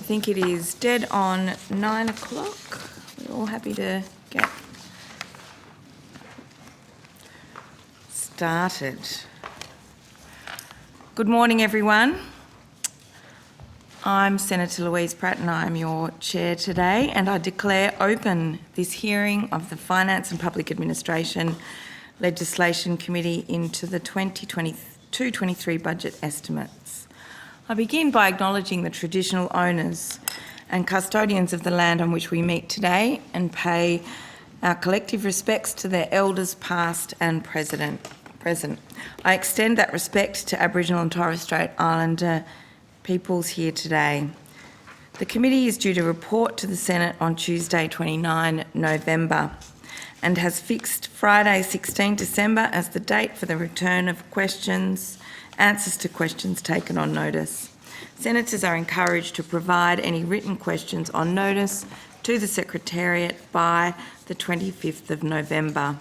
I think it is dead on 9 o'clock. We're all happy to get started. Good morning, everyone. I'm Senator Louise Pratt and I'm your chair today, and I declare open this hearing of the Finance and Public Administration Legislation Committee into the 2022-23 budget estimates. I begin by acknowledging the traditional owners and custodians of the land on which we meet today and pay our collective respects to their elders past and present. I extend that respect to Aboriginal and Torres Strait Islander peoples here today. The committee is due to report to the Senate on Tuesday 29 November and has fixed Friday 16 December as the date for the return of answers to questions taken on notice. Senators are encouraged to provide any written questions on notice to the Secretariat by the 25th of November.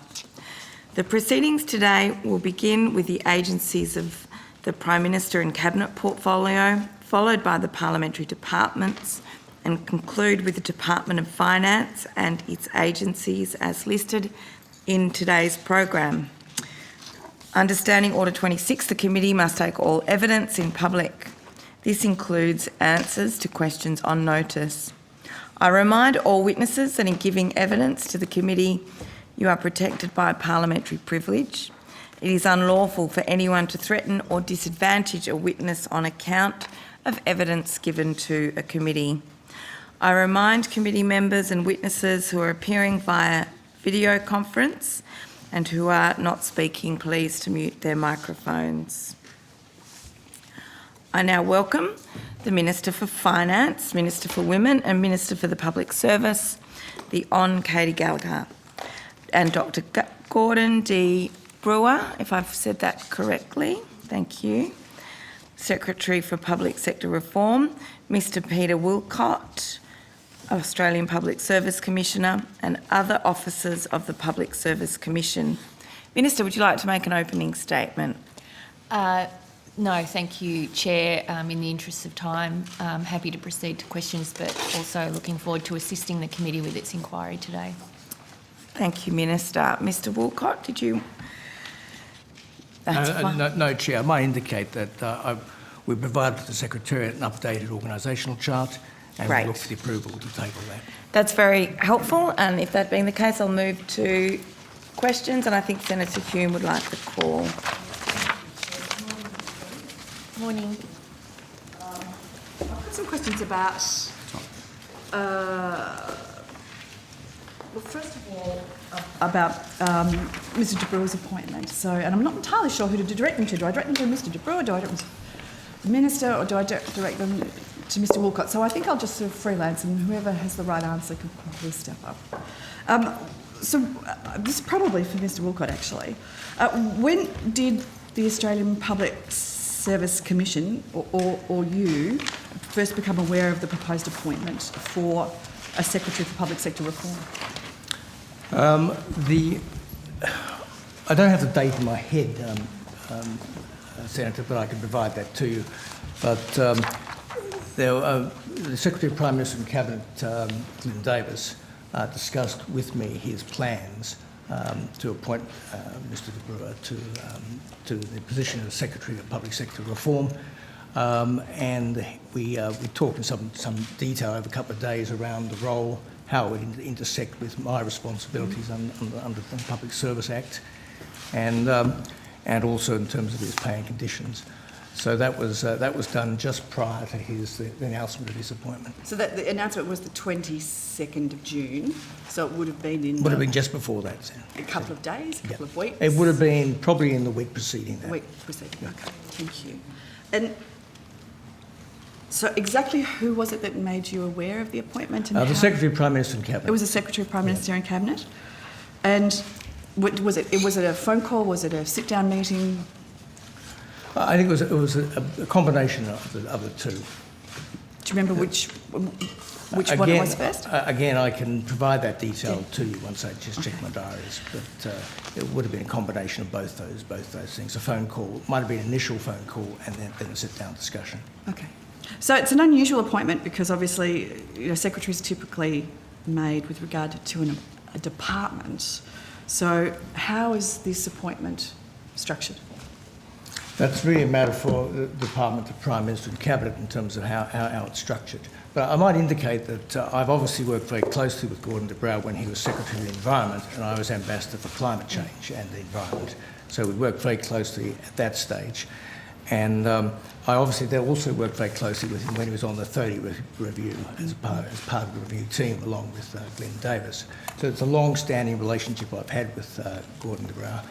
The proceedings today will begin with the agencies of the Prime Minister and Cabinet portfolio, followed by the parliamentary departments, and conclude with the Department of Finance and its agencies as listed in today's program. Understanding Order 26, the committee must take all evidence in public. This includes answers to questions on notice. I remind all witnesses that in giving evidence to the committee, you are protected by parliamentary privilege. It is unlawful for anyone to threaten or disadvantage a witness on account of evidence given to a committee. I remind committee members and witnesses who are appearing via video conference and who are not speaking, please to mute their microphones. I now welcome the Minister for Finance, Minister for Women and Minister for the Public Service, the Hon Katy Gallagher, and Dr Gordon D. Brewer, if I've said that correctly, thank you. Secretary for Public Sector Reform, Mr Peter Woolcott, Australian Public Service Commissioner, and other officers of the Public Service Commission. Minister, would you like to make an opening statement? No, thank you, Chair. In the interest of time, I'm happy to proceed to questions, but also looking forward to assisting the committee with its inquiry today. Thank you, Minister. Mr Woolcott, did you... No, Chair. I might indicate that we provided the Secretariat an updated organisational chart and we look for the approval to table that. That's very helpful, and if that being the case, I'll move to questions, and I think Senator Hume would like the call. Morning. I've got some questions about... well, first of all, about Mr De Brewer's appointment. And I'm not entirely sure who to direct them to. Do I direct them to Mr De Brewer, do I direct them to the Minister, or do I direct them to Mr Woolcott? So I think I'll just sort of freelance, and whoever has the right answer can probably step up. This is probably for Mr Woolcott, actually. When did the Australian Public Service Commission, or you, first become aware of the proposed appointment for a Secretary for Public Sector Reform? I don't have the date in my head, Senator, but I can provide that to you. But the Secretary of Prime Minister and Cabinet, Glyn Davis, discussed with me his plans to appoint Mr De Brewer to the position of Secretary of Public Sector Reform. And we talked in some detail over a couple of days around the role, how it would intersect with my responsibilities under the Public Service Act, and also in terms of his pay and conditions. So that was done just prior to the announcement of his appointment. So the announcement was the 22nd of June. So it would have been would have been just before that. A couple of days, a couple of weeks. It would have been probably in the week preceding that. Okay, thank you. And so exactly who was it that made you aware of the appointment? And the Secretary of Prime Minister and Cabinet. It was the Secretary of Prime Minister and Cabinet. And was it a phone call? Was it a sit-down meeting? I think it was a combination of the two. Do you remember which one it was first? Again, I can provide that detail to you once I just check my diaries. But it would have been a combination of both those things. A phone call might have been an initial phone call, and then a sit-down discussion. Okay. So it's an unusual appointment because obviously, secretaries are typically made with regard to a department. So how is this appointment structured? That's really a matter for the Department, the Prime Minister and Cabinet in terms of how it's structured. But I might indicate that I've obviously worked very closely with Gordon de Brouwer when he was Secretary of the Environment and I was Ambassador for Climate Change and the Environment. So we worked very closely at that stage. And I obviously also worked very closely with him when he was on the 30 review as part of the review team along with Glenn Davis. So it's a long-standing relationship I've had with Gordon de Brouwer,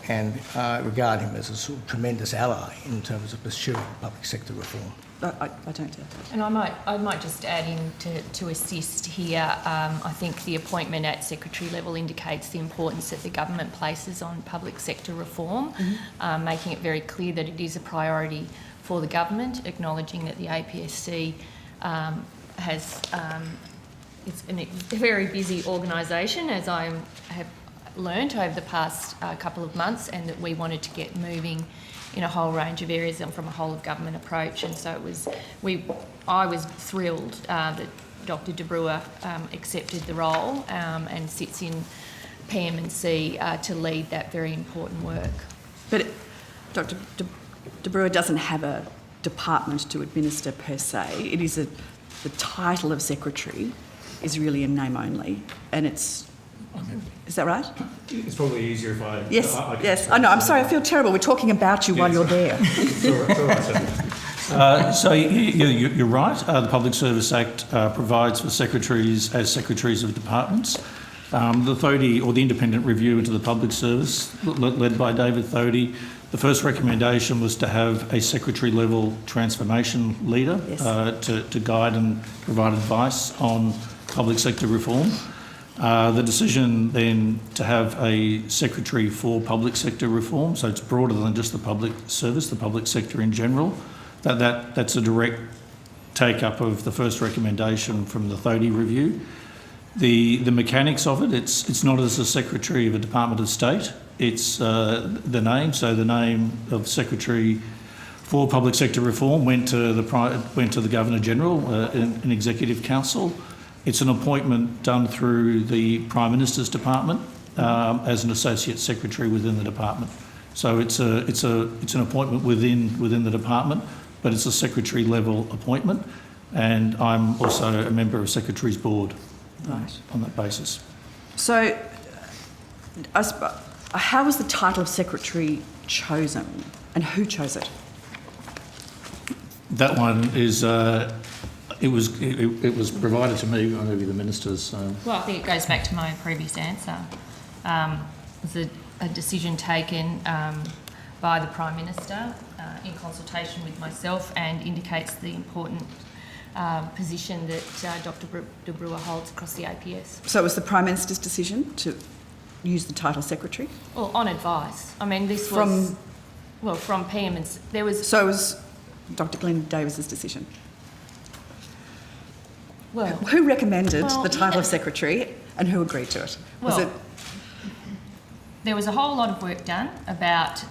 and I regard him as a sort of tremendous ally in terms of pursuing public sector reform. I don't doubt that. And I might just add in to assist here. I think the appointment at secretary level indicates the importance that the government places on public sector reform, making it very clear that it is a priority for the government, acknowledging that the APSC has it's a very busy organisation, as I have learnt over the past couple of months, and that we wanted to get moving in a whole range of areas and from a whole of government approach. And so I was thrilled that Dr de Brouwer accepted the role and sits in PM&C to lead that very important work. But Dr de Brouwer doesn't have a department to administer per se. It is the title of secretary is really in name only, and it's. Is that right? It's probably easier if I... Yes, yes. I know, I'm sorry, I feel terrible. We're talking about you while you're there. It's all right, so you're right. The Public Service Act provides for secretaries as secretaries of departments. The Thodey, or the independent review into the public service, led by David Thodey, the first recommendation was to have a secretary-level transformation leader to guide and provide advice on public sector reform. The decision then to have a secretary for public sector reform, so it's broader than just the public service, the public sector in general, that's a direct take-up of the first recommendation from the Thodey review. The mechanics of it, it's not as a secretary of a Department of State, it's the name, so the name of Secretary for Public Sector Reform went to the Governor-General, an Executive Council. It's an appointment done through the Prime Minister's Department as an Associate Secretary within the department. So it's an appointment within the department, but it's a secretary level appointment, and I'm also a member of Secretary's Board on that basis. So, how was the title of secretary chosen, and who chose it? That one is. It was provided to me by maybe the ministers. Well, I think it goes back to my previous answer. It was a decision taken by the Prime Minister in consultation with myself, and indicates the important position that Dr de Brouwer holds across the APS. So it was the Prime Minister's decision to use the title secretary? Well, on advice. I mean, this was... From PM&C. There was... So it was Dr Glenn Davis's decision? Well, who recommended the title of secretary and who agreed to it? There was a whole lot of work done about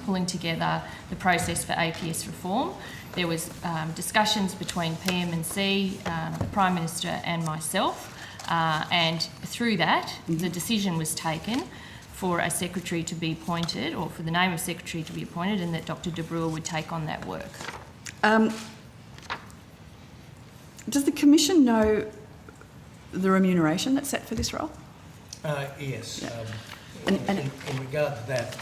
pulling together the process for APS reform. There was discussions between PM&C, the Prime Minister and myself, and through that the decision was taken for a secretary to be appointed, or for the name of secretary to be appointed, and that Dr de Brouwer would take on that work. Does the Commission know the remuneration that's set for this role? Yes. Yeah. In regard to that,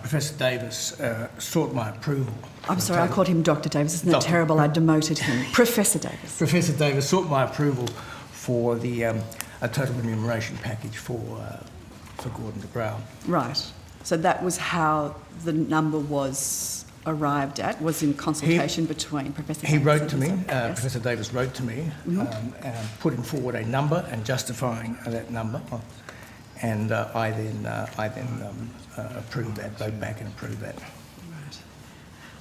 Professor Davis sought my approval. I'm sorry, I called him Dr Davis. Isn't that terrible? I demoted him. Professor Davis. Professor Davis sought my approval for the a total remuneration package for Gordon de Brouwer. Right. So that was how the number was arrived at, was in consultation between Professor Davis. He wrote to me, yes. Professor Davis wrote to me, putting forward a number and justifying that number, and I then approved that, vote back and approved that.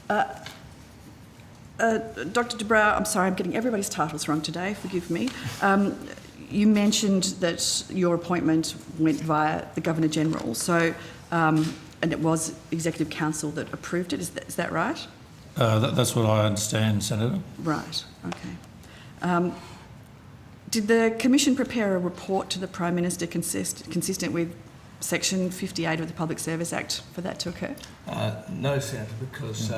Right. Dr de Brouwer, I'm sorry, I'm getting everybody's titles wrong today, forgive me. You mentioned that your appointment went via the Governor-General, so, and it was Executive Council that approved it, is that right? That's what I understand, Senator. Right, okay. Did the Commission prepare a report to the Prime Minister consistent with Section 58 of the Public Service Act for that to occur? No, Senator, because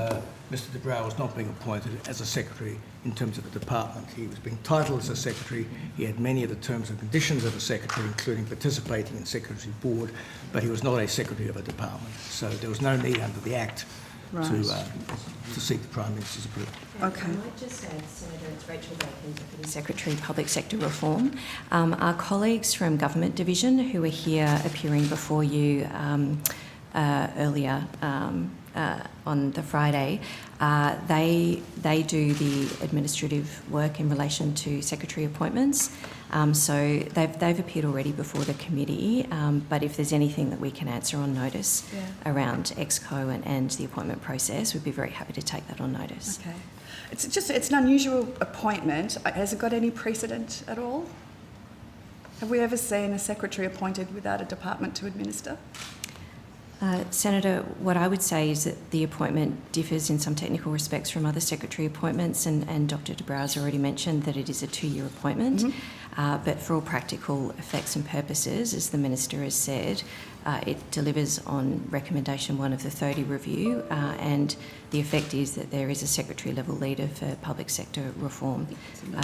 Mr de Brouwer was not being appointed as a secretary in terms of the department. He was being titled as a secretary. He had many of the terms and conditions of a secretary, including participating in secretary board, but he was not a secretary of a department. So there was no need under the Act to seek the Prime Minister's approval. Okay. I might just add, Senator, it's Rachel Bacon, Deputy Secretary, Public Sector Reform. Our colleagues from Government Division who were here appearing before you earlier on the Friday, they do the administrative work in relation to secretary appointments. So they've appeared already before the committee, but if there's anything that we can answer on notice around EXCO and the appointment process, we'd be very happy to take that on notice. Okay. It's an unusual appointment. Has it got any precedent at all? Have we ever seen a secretary appointed without a department to administer? Senator, what I would say is that the appointment differs in some technical respects from other secretary appointments, and Dr de Brouwer's already mentioned that it is a 2-year appointment. But for all practical effects and purposes, as the Minister has said, it delivers on recommendation 1 of the 30 review, and the effect is that there is a secretary-level leader for public sector reform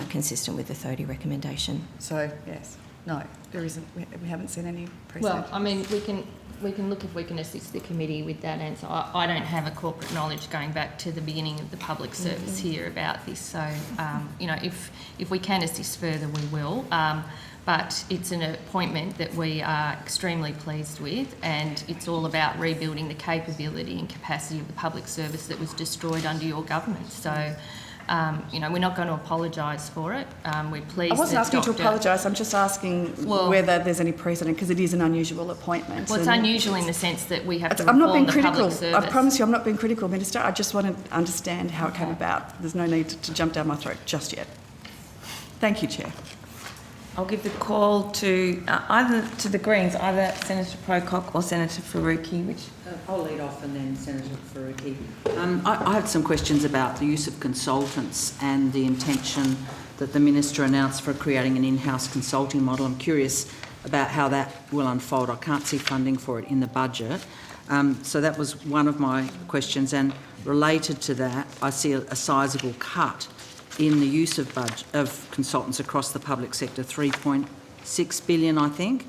consistent with the 30 recommendation. So, yes. No, there isn't. We haven't seen any precedent. Well, I mean, we can look if we can assist the committee with that answer. I don't have a corporate knowledge going back to the beginning of the public service here about this. So, you know, if we can assist further, we will. But it's an appointment that we are extremely pleased with, and it's all about rebuilding the capability and capacity of the public service that was destroyed under your government. So, you know, we're not going to apologise for it. We're pleased. I wasn't asking you to Dr. apologise. I'm just asking whether there's any precedent, because it is an unusual appointment. Well, it's unusual in the sense that we have to I'm not being reform the critical. public service. I promise you, I'm not being critical, Minister. I just want to understand how it came about. There's no need to jump down my throat just yet. Thank you, Chair. I'll give the call to either to the Greens, either Senator Pocock or Senator Faruqi, which... I'll lead off and then Senator Faruqi. I have some questions about the use of consultants and the intention that the Minister announced for creating an in-house consulting model. I'm curious about how that will unfold. I can't see funding for it in the budget. So that was one of my questions, and related to that, I see a sizable cut in the use of consultants across the public sector, 3.6 billion, I think.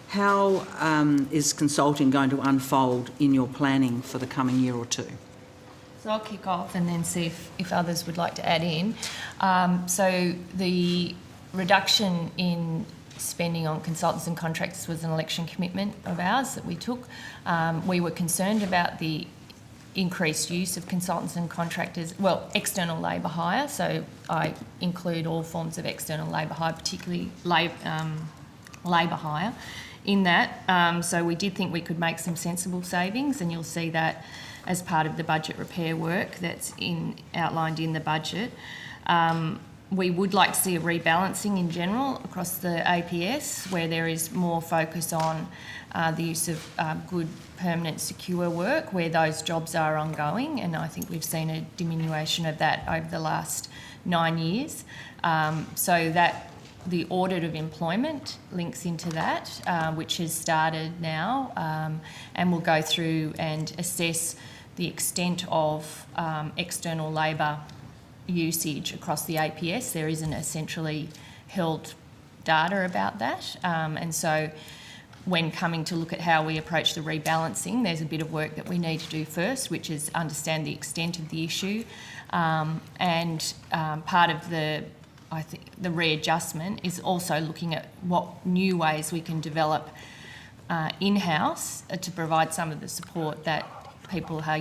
How is consulting going to unfold in your planning for the coming year or two? So I'll kick off and then see if others would like to add in. So the reduction in spending on consultants and contractors was an election commitment of ours that we took. We were concerned about the increased use of consultants and contractors, well, external labour hire, so I include all forms of external labour hire, particularly labour hire in that. So we did think we could make some sensible savings, and you'll see that as part of the budget repair work that's outlined in the budget. We would like to see a rebalancing in general across the APS, where there is more focus on the use of good, permanent, secure work, where those jobs are ongoing, and I think we've seen a diminution of that over the last 9 years. So that the audit of employment links into that, which has started now, and we'll go through and assess the extent of external labour usage across the APS. There isn't a centrally held data about that, and so when coming to look at how we approach the rebalancing, there's a bit of work that we need to do first, which is understand the extent of the issue, and part of the readjustment is also looking at what new ways we can develop in-house to provide some of the support that people are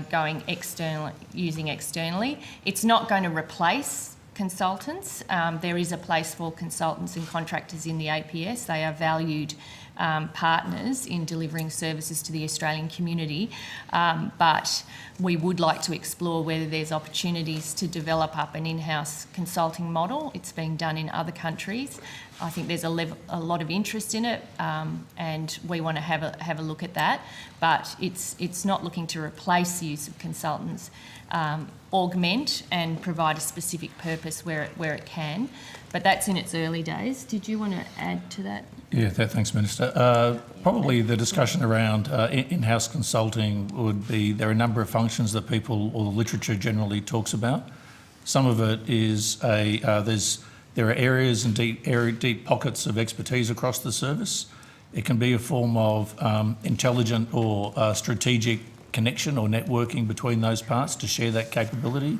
using externally. It's not going to replace consultants. There is a place for consultants and contractors in the APS. They are valued partners in delivering services to the Australian community, but we would like to explore whether there's opportunities to develop up an in-house consulting model. It's being done in other countries. I think there's a lot of interest in it, and we want to have a look at that. But it's not looking to replace the use of consultants. augment and provide a specific purpose where it can. But that's in its early days. Did you want to add to that? Yeah, thanks, Minister. Probably the discussion around in-house consulting would be there are a number of functions that people or the literature generally talks about. Some of it is there are areas and deep pockets of expertise across the service. It can be a form of intelligent or strategic connection or networking between those parts to share that capability.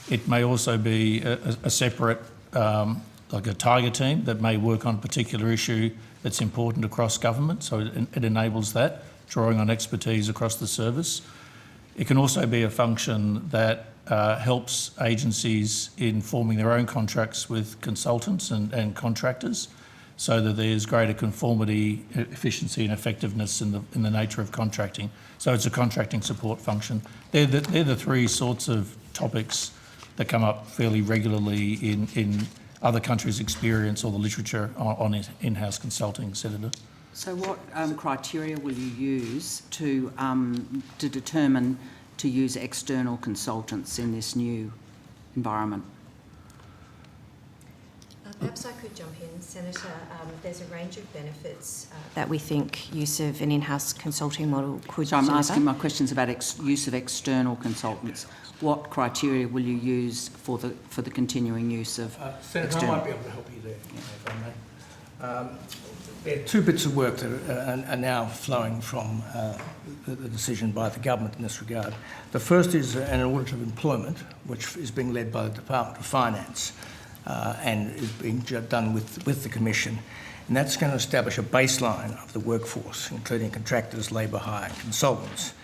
It may also be a separate, like a tiger team that may work on a particular issue that's important across government, so it enables that, drawing on expertise across the service. It can also be a function that helps agencies in forming their own contracts with consultants and contractors, so that there's greater conformity, efficiency and effectiveness in the nature of contracting. So it's a contracting support function. They're the three sorts of topics that come up fairly regularly in other countries' experience or the literature on in-house consulting, Senator. So what criteria will you use to determine to use external consultants in this new environment? Perhaps I could jump in, Senator. There's a range of benefits that we think use of an in-house consulting model could So I'm deliver. asking my questions about use of external consultants. What criteria will you use for the continuing use of Senator, external? I might be able to help you there, if I may. There are two bits of work that are now flowing from the decision by the government in this regard. The first is an audit of employment, which is being led by the Department of Finance and is being done with the Commission. And that's going to establish a baseline of the workforce, including contractors, labour hire and consultants.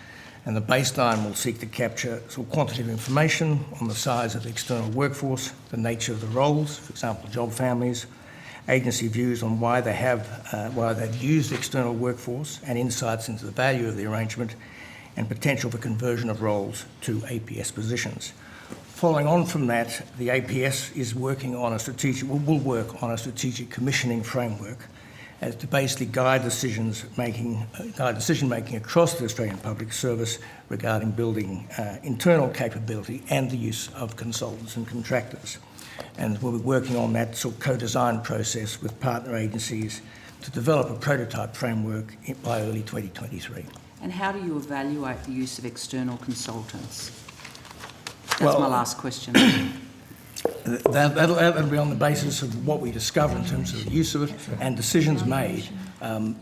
And the baseline will seek to capture sort of quantitative information on the size of the external workforce, the nature of the roles, for example, job families, agency views on why they've used external workforce and insights into the value of the arrangement and potential for conversion of roles to APS positions. Following on from that, the APS is working on will work on a strategic commissioning framework as to basically guide decision-making across the Australian Public Service regarding building internal capability and the use of consultants and contractors. And we'll be working on that sort of co-design process with partner agencies to develop a prototype framework by early 2023. And how do you evaluate the use of external consultants? That's my last question. That'll be on the basis of what we discover in terms of the use of it and decisions made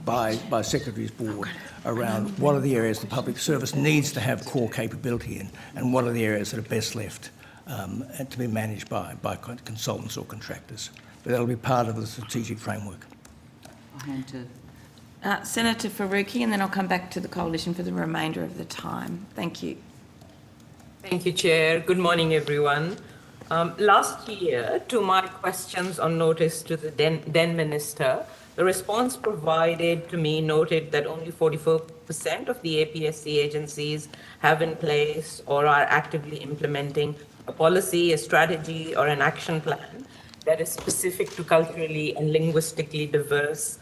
by Secretary's Board around what are the areas the public service needs to have core capability in and what are the areas that are best left to be managed by consultants or contractors. But that'll be part of the strategic framework. I'll hand to Senator Faruqi, and then I'll come back to the Coalition for the remainder of the time. Thank you. Thank you, Chair. Good morning, everyone. Last year, to my questions on notice to the then Minister, the response provided to me noted that only 44% of the APSC agencies have in place or are actively implementing a policy, a strategy, or an action plan that is specific to culturally and linguistically diverse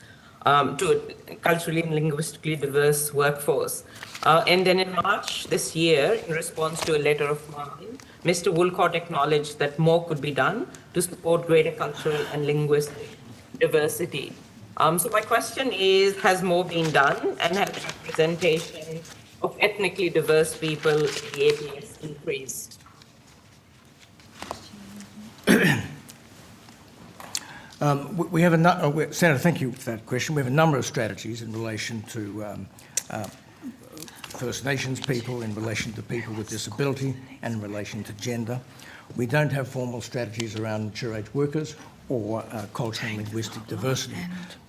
workforce. And then in March this year, in response to a letter of mine, Mr. Woolcott acknowledged that more could be done to support greater cultural and linguistic diversity. So my question is, has more been done, and has representation of ethnically diverse people in the APS increased? We have Senator, thank you for that question. We have a number of strategies in relation to First Nations people, in relation to people with disability, and in relation to gender. We don't have formal strategies around mature age workers or cultural and linguistic diversity.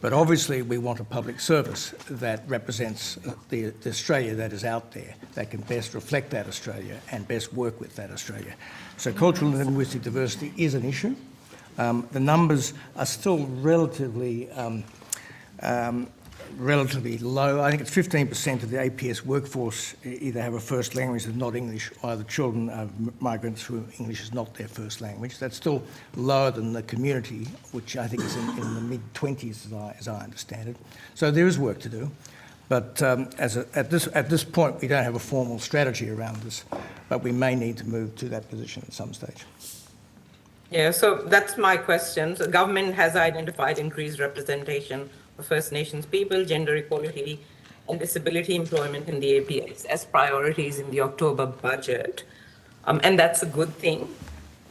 But obviously we want a public service that represents the Australia that is out there, that can best reflect that Australia and best work with that Australia. So cultural and linguistic diversity is an issue. The numbers are still relatively low. I think it's 15% of the APS workforce either have a first language that's not English, or either children of migrants who English is not their first language. That's still lower than the community, which I think is in the mid-20s as I understand it. So there is work to do. But at this point, we don't have a formal strategy around this. but we may need to move to that position at some stage. Yeah, so that's my question. So government has identified increased representation of First Nations people, gender equality, and disability employment in the APS as priorities in the October budget. And that's a good thing.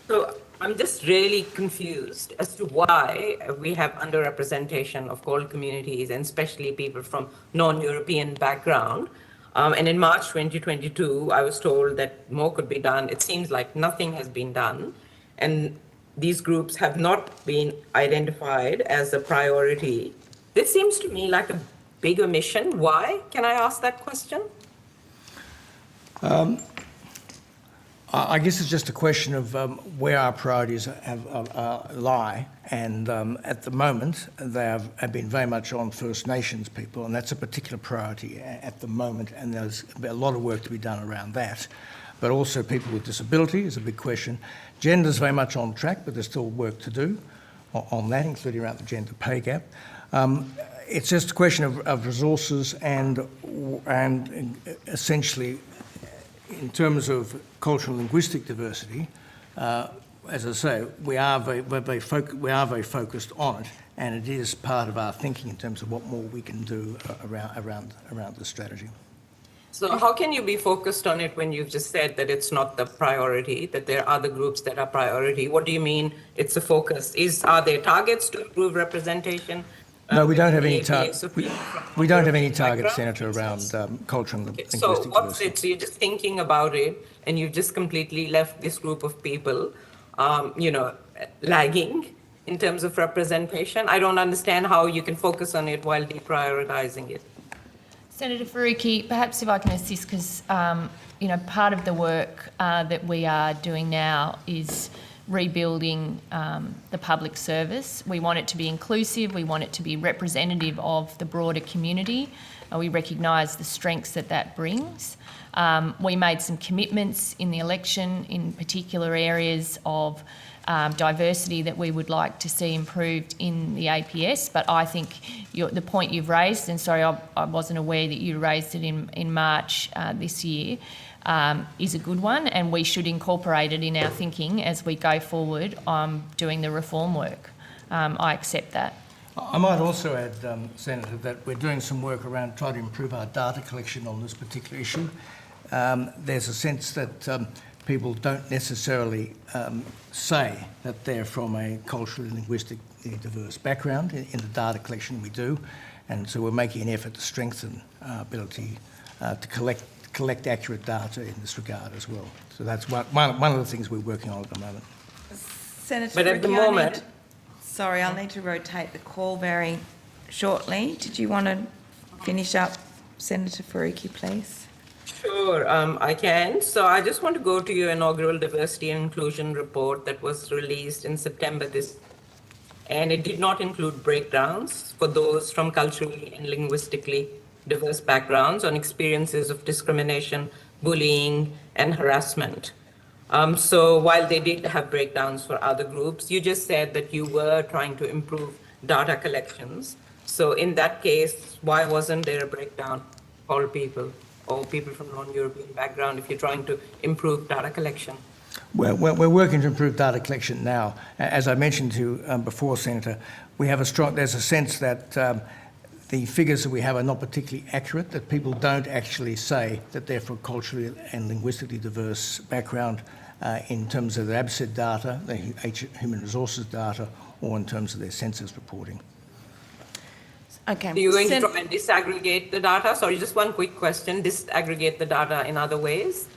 So I'm just really confused as to why we have underrepresentation of all communities, and especially people from non-European background. And in March 2022, I was told that more could be done. It seems like nothing has been done. And these groups have not been identified as a priority. This seems to me like a bigger mission. Why? Can I ask that question? I guess it's just a question of where our priorities lie, and at the moment they have been very much on First Nations people, and that's a particular priority at the moment, and there's a lot of work to be done around that. But also people with disability is a big question. Gender is very much on track, but there's still work to do on that, including around the gender pay gap. It's just a question of resources and essentially, in terms of cultural and linguistic diversity, as I say, we are very focused on it, and it is part of our thinking in terms of what more we can do around the strategy. So how can you be focused on it when you've just said that it's not the priority, that there are other groups that are priority? What do you mean it's a focus? Are there targets to improve representation? No, we don't have any targets. We don't have any targets, Senator, around culture and linguistic So what's diversity. it? So you're just thinking about it, and you've just completely left this group of people, lagging in terms of representation. I don't understand how you can focus on it while deprioritizing it. Senator Faruqi, perhaps if I can assist, because part of the work that we are doing now is rebuilding the public service. We want it to be inclusive. We want it to be representative of the broader community. We recognise the strengths that brings. We made some commitments in the election in particular areas of diversity that we would like to see improved in the APS, but I think the point you've raised, and sorry I wasn't aware that you raised it in March this year, is a good one, and we should incorporate it in our thinking as we go forward doing the reform work. I accept that. I might also add, Senator, that we're doing some work around trying to improve our data collection on this particular issue. There's a sense that people don't necessarily say that they're from a culturally and linguistically diverse background in the data collection we do, and so we're making an effort to strengthen our ability to collect accurate data in this regard as well. So that's one of the things we're working on at the moment. Senator But at the Faruqi, moment- I'll need to rotate the call very shortly. Did you want to finish up, Senator Faruqi, please? Sure, I can. So I just want to go to your inaugural diversity and inclusion report that was released in September and it did not include breakdowns for those from culturally and linguistically diverse backgrounds on experiences of discrimination, bullying, and harassment. So while they did have breakdowns for other groups, you just said that you were trying to improve data collections. So in that case, why wasn't there a breakdown for all people or people from non-European background if you're trying to improve data collection? Well, we're working to improve data collection now. As I mentioned to you before, Senator, there's a sense that the figures that we have are not particularly accurate, that people don't actually say that they're from culturally and linguistically diverse background in terms of their ABSED data, the human resources data, or in terms of their census reporting. Okay. So you're going to try and disaggregate the data? Sorry, just one quick question. Disaggregate the data in other ways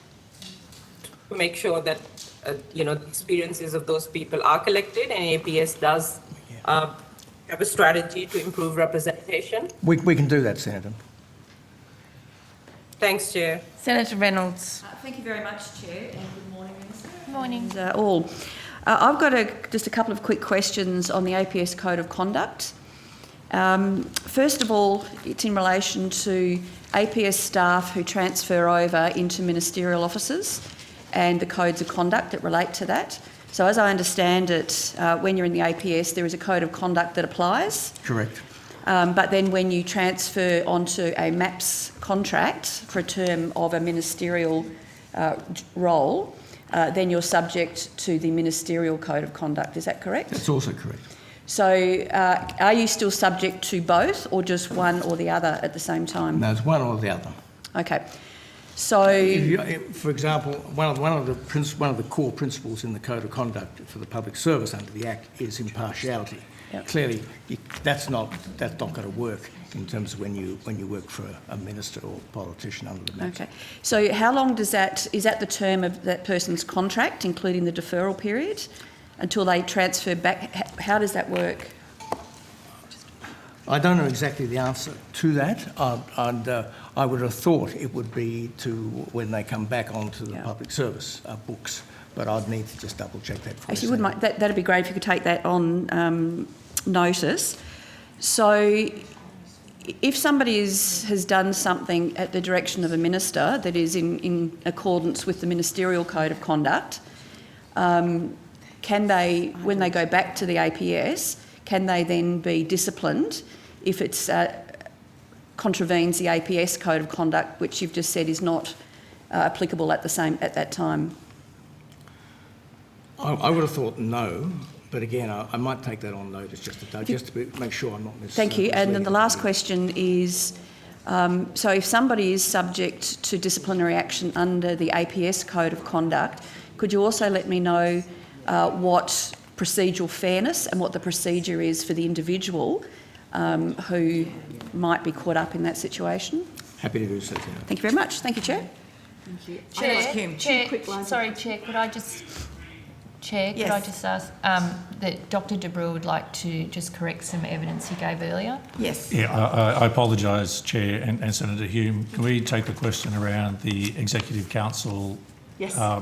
to make sure that, the experiences of those people are collected and APS does have a strategy to improve representation? We can do that, Senator. Thanks, Chair. Senator Reynolds. Thank you very much, Chair, and good morning, Minister. Good morning. And, all. I've got just a couple of quick questions on the APS Code of Conduct. First of all, it's in relation to APS staff who transfer over into ministerial offices and the codes of conduct that relate to that. So as I understand it, when you're in the APS, there is a code of conduct that applies. Correct. But then when you transfer onto a MAPS contract for a term of a ministerial role, then you're subject to the Ministerial Code of Conduct. Is that correct? That's also correct. So are you still subject to both, or just one or the other at the same time? No, it's one or the other. Okay. So, For example, one of the core principles in the Code of Conduct for the public service under the Act is impartiality. Yep. Clearly, that's not going to work in terms of when you work for a minister or politician under the Act. okay. So how long is that the term of that person's contract, including the deferral period, until they transfer back? How does that work? I don't know exactly the answer to that. I would have thought it would be to when they come back onto the public service books, but I'd need to just double check that for Actually, you. wouldn't mind, that'd be great if you could take that on notice. So if somebody has done something at the direction of a minister that is in accordance with the Ministerial Code of Conduct, can they, when they go back to the APS, can they then be disciplined if it's contravenes the APS Code of Conduct, which you've just said is not applicable at that time? I would have thought no, but again, I might take that on notice just to make sure I'm not Thank you. And then the last question is, so if somebody is subject to disciplinary action under the APS Code of Conduct, could you also let me know what procedural fairness and what the procedure is for the individual who might be caught up in that situation? Happy to do so, Tina. Thank you very much. Thank you, Chair. Chair, could I just... Chair, could I just ask that Dr de Bruin would like to just correct some evidence he gave earlier? Yes. Yeah, I apologise, Chair and Senator Hume. Can we take the question around the Executive Council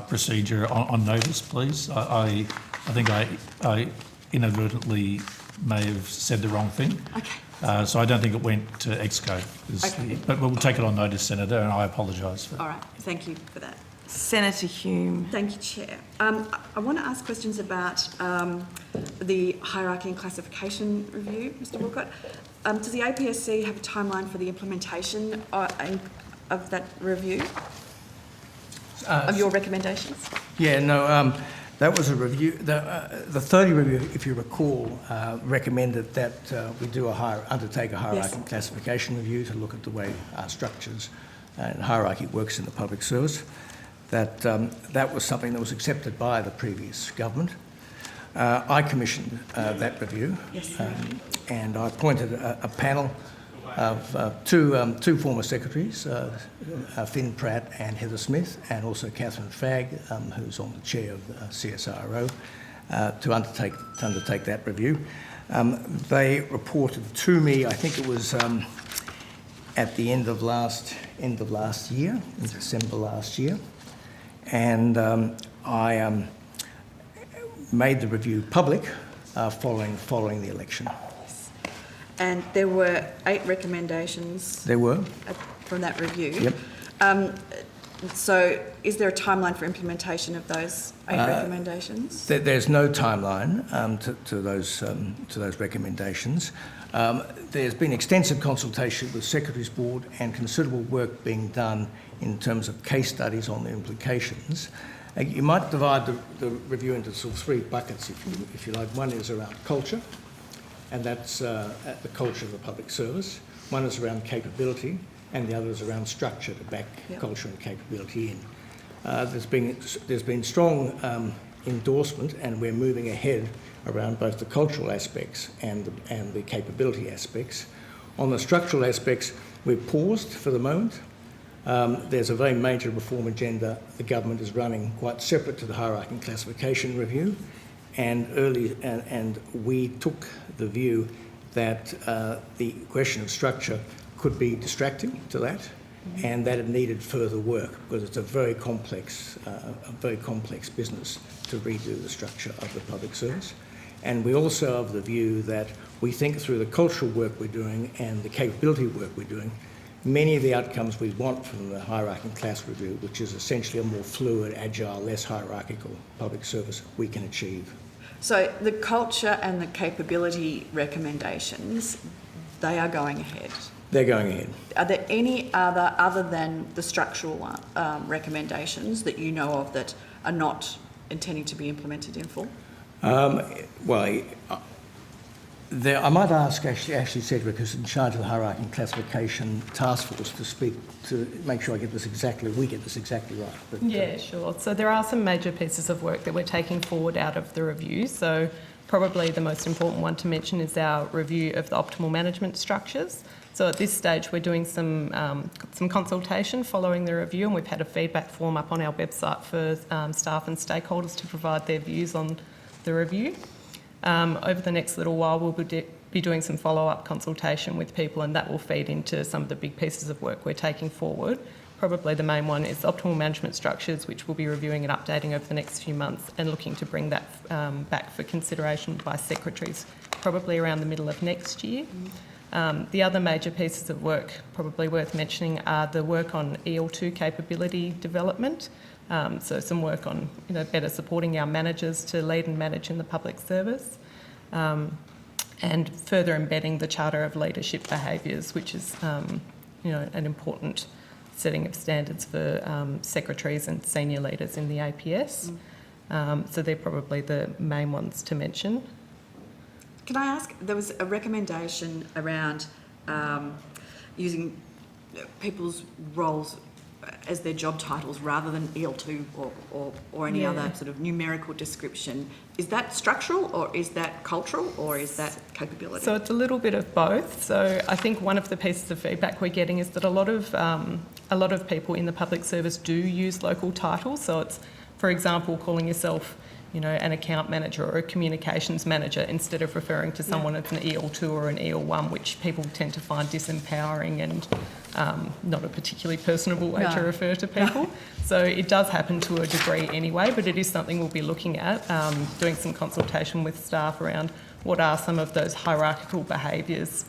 procedure on notice, please? I think I inadvertently may have said the wrong thing. Okay. So I don't think it went to EXCO. Okay. But we'll take it on notice, Senator, and I apologise for that. All right. Thank you for that. Senator Hume. Thank you, Chair. I want to ask questions about the hierarchy and classification review, Mr Walcott. Does the APSC have a timeline for the implementation of that review, of your recommendations? Yeah, no, that was a review. The 30 review, if you recall, recommended that we undertake a hierarchy and classification review to look at the way our structures and hierarchy works in the public service. That was something that was accepted by the previous government. I commissioned that review, and I appointed a panel of two former secretaries, Finn Pratt and Heather Smith, and also Catherine Fagg, who's on the chair of the CSIRO, to undertake that review. They reported to me, I think it was at the end of last year, in December last year. And I made the review public following the election. And there were 8 recommendations. There were. From that review. Yep. So is there a timeline for implementation of those 8 recommendations? There's no timeline to those recommendations. There's been extensive consultation with Secretary's Board and considerable work being done in terms of case studies on the implications. You might divide the review into sort of 3 buckets, if you like. One is around culture, and that's at the culture of the public service. One is around capability, and the other is around structure to back culture and capability in. There's been strong endorsement, and we're moving ahead around both the cultural aspects and the capability aspects. On the structural aspects, we've paused for the moment. There's a very major reform agenda the government is running quite separate to the hierarchy and classification review, and we took the view that the question of structure could be distracting to that, and that it needed further work because it's a very complex business to redo the structure of the public service. And we also have the view that we think through the cultural work we're doing and the capability work we're doing, many of the outcomes we want from the hierarchy and class review, which is essentially a more fluid, agile, less hierarchical public service, we can achieve. So the culture and the capability recommendations, they are going ahead? They're going ahead. Are there any other than the structural recommendations that you know of that are not intending to be implemented in full? I might ask Ashley Sedgwick, who's in charge of the Hierarchy and Classification Task Force, to speak to make sure we get this exactly right. But, Yeah, sure. So there are some major pieces of work that we're taking forward out of the review. So probably the most important one to mention is our review of the optimal management structures. So at this stage, we're doing some consultation following the review, and we've had a feedback form up on our website for staff and stakeholders to provide their views on the review. Over the next little while, we'll be doing some follow-up consultation with people, and that will feed into some of the big pieces of work we're taking forward. Probably the main one is optimal management structures, which we'll be reviewing and updating over the next few months and looking to bring that back for consideration by secretaries probably around the middle of next year. The other major pieces of work probably worth mentioning are the work on EL2 capability development. So some work on better supporting our managers to lead and manage in the public service, and further embedding the Charter of Leadership Behaviours, which is an important setting of standards for secretaries and senior leaders in the APS. So they're probably the main ones to mention. Can I ask, there was a recommendation around using people's roles as their job titles rather than EL2 or any other sort of numerical description. Is that structural, or is that cultural, or is that capability? So it's a little bit of both. So I think one of the pieces of feedback we're getting is that a lot of people in the public service do use local titles. So it's, for example, calling yourself an account manager or a communications manager instead of referring to someone as an EL2 or an EL1, which people tend to find disempowering and not a particularly personable way to refer to people. So it does happen to a degree anyway, but it is something we'll be looking at, doing some consultation with staff around what are some of those hierarchical behaviours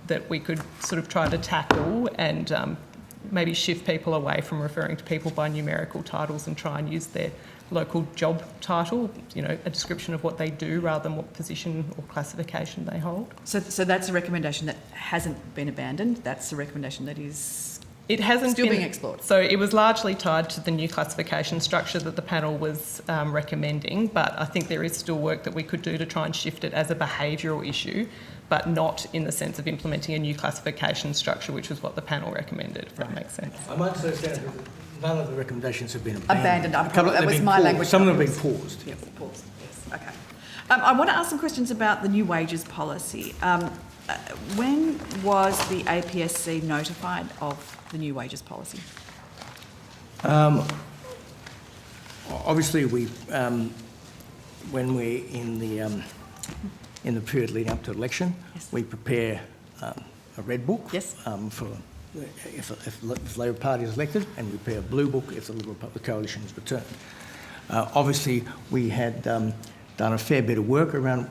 that we could sort of try to tackle and maybe shift people away from referring to people by numerical titles and try and use their local job title, a description of what they do rather than what position or classification they hold. So that's a recommendation that hasn't been abandoned. That's a recommendation that is still being explored. So it was largely tied to the new classification structure that the panel was recommending, but I think there is still work that we could do to try and shift it as a behavioural issue, but not in the sense of implementing a new classification structure, which was what the panel recommended, if that makes sense. I might say that none of the recommendations have been abandoned. That was my language. Some of them have been paused. Yes, paused. Yes. Okay. I want to ask some questions about the new wages policy. When was the APSC notified of the new wages policy? Obviously, when we're in the period leading up to election, we prepare a red book for if the Labor Party is elected, and we prepare a blue book if the Liberal coalition is returned. Obviously, we had done a fair bit of work around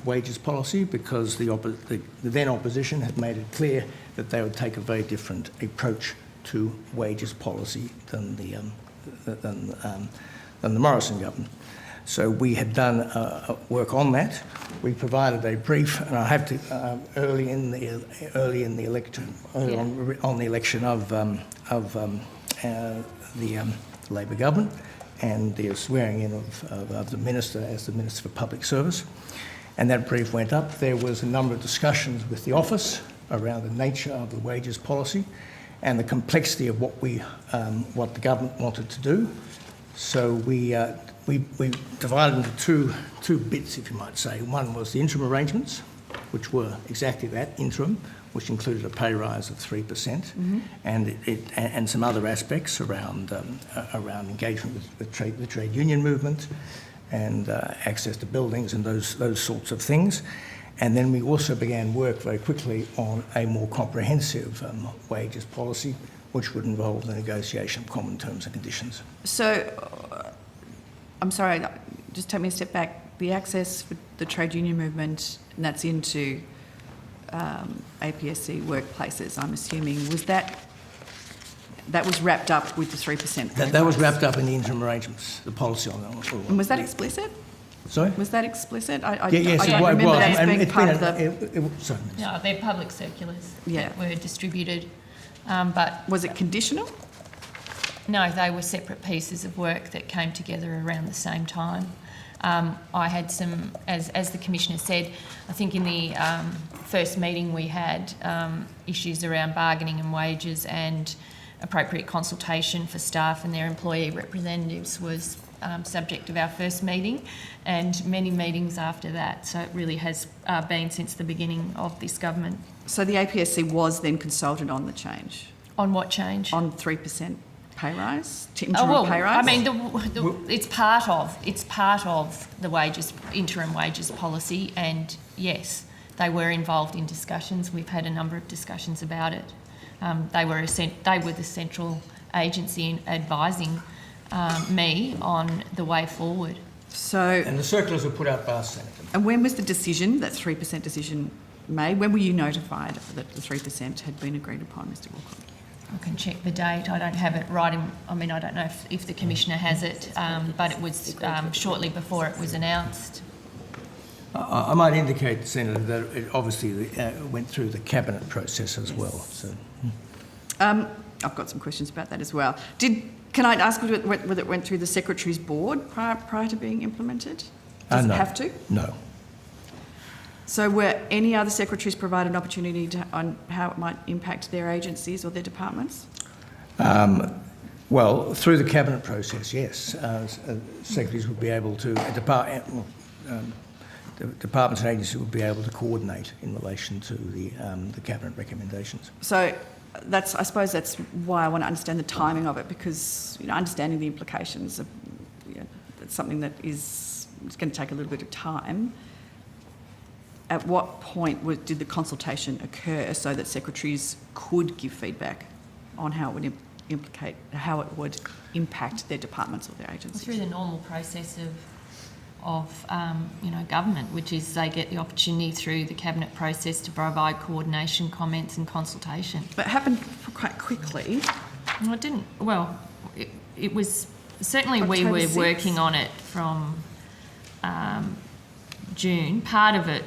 wages policy because the then opposition had made it clear that they would take a very different approach to wages policy than the Morrison government. So we had done work on that. We provided a brief, and I have to early on the election of the Labor government, and the swearing in of the Minister as the Minister for Public Service. And that brief went up. There was a number of discussions with the office around the nature of the wages policy and the complexity of what the government wanted to do. So we divided into two bits, if you might say. One was the interim arrangements, which were exactly that, interim, which included a pay rise of 3%, and some other aspects around engagement with the trade union movement and access to buildings and those sorts of things. And then we also began work very quickly on a more comprehensive wages policy, which would involve the negotiation of common terms and conditions. So, I'm sorry, just take me a step back. The access for the trade union movement, and that's into APSC workplaces, I'm assuming, was that was wrapped up with the 3%? That was wrapped up in the interim arrangements, the policy on that. And was that explicit? Sorry? Was that explicit? I Yes, don't it remember was. that as And being it's part been of the... sorry. No, they're public circulars Yeah. that were distributed. But Was it conditional? no, they were separate pieces of work that came together around the same time. I had some, as the Commissioner said, I think in the first meeting we had issues around bargaining and wages, and appropriate consultation for staff and their employee representatives was subject of our first meeting, and many meetings after that. So it really has been since the beginning of this government. So the APSC was then consulted on the change? On what change? On 3% pay rise? Interim pay rise? I mean, it's part of the interim wages policy, and yes, they were involved in discussions. We've had a number of discussions about it. They were the central agency in advising me on the way forward. So, And the circulars were put out by us, Senator. and when was the decision, that 3% decision made? When were you notified that the 3% had been agreed upon, Mr Walcott? I can check the date. I don't have it right in, I mean, I don't know if the Commissioner has it, but it was shortly before it was announced. I might indicate, Senator, that it obviously went through the cabinet process as well. So. I've got some questions about that as well. Can I ask whether it went through the Secretary's board prior to being implemented? Does No. it have to? No. So were any other secretaries provided an opportunity on how it might impact their agencies or their departments? Well, through the cabinet process, yes. Secretaries would be able to, departments and agencies would be able to coordinate in relation to the cabinet recommendations. So I suppose that's why I want to understand the timing of it, because understanding the implications of that's something that it's going to take a little bit of time. At what point did the consultation occur so that secretaries could give feedback on how it would impact their departments or their agencies? Through the normal process of government, which is they get the opportunity through the cabinet process to provide coordination, comments and consultation. But it happened quite quickly. Well, it didn't. Well, it was certainly we October were 6th. working on it from June. Part of it,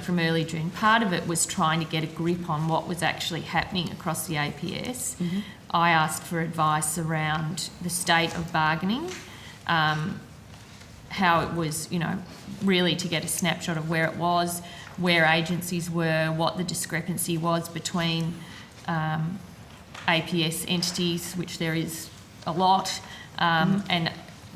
from early June. Part of it was trying to get a grip on what was actually happening across the APS. Mm-hmm. I asked for advice around the state of bargaining, how it was, really to get a snapshot of where it was, where agencies were, what the discrepancy was between APS entities, which there is a lot, and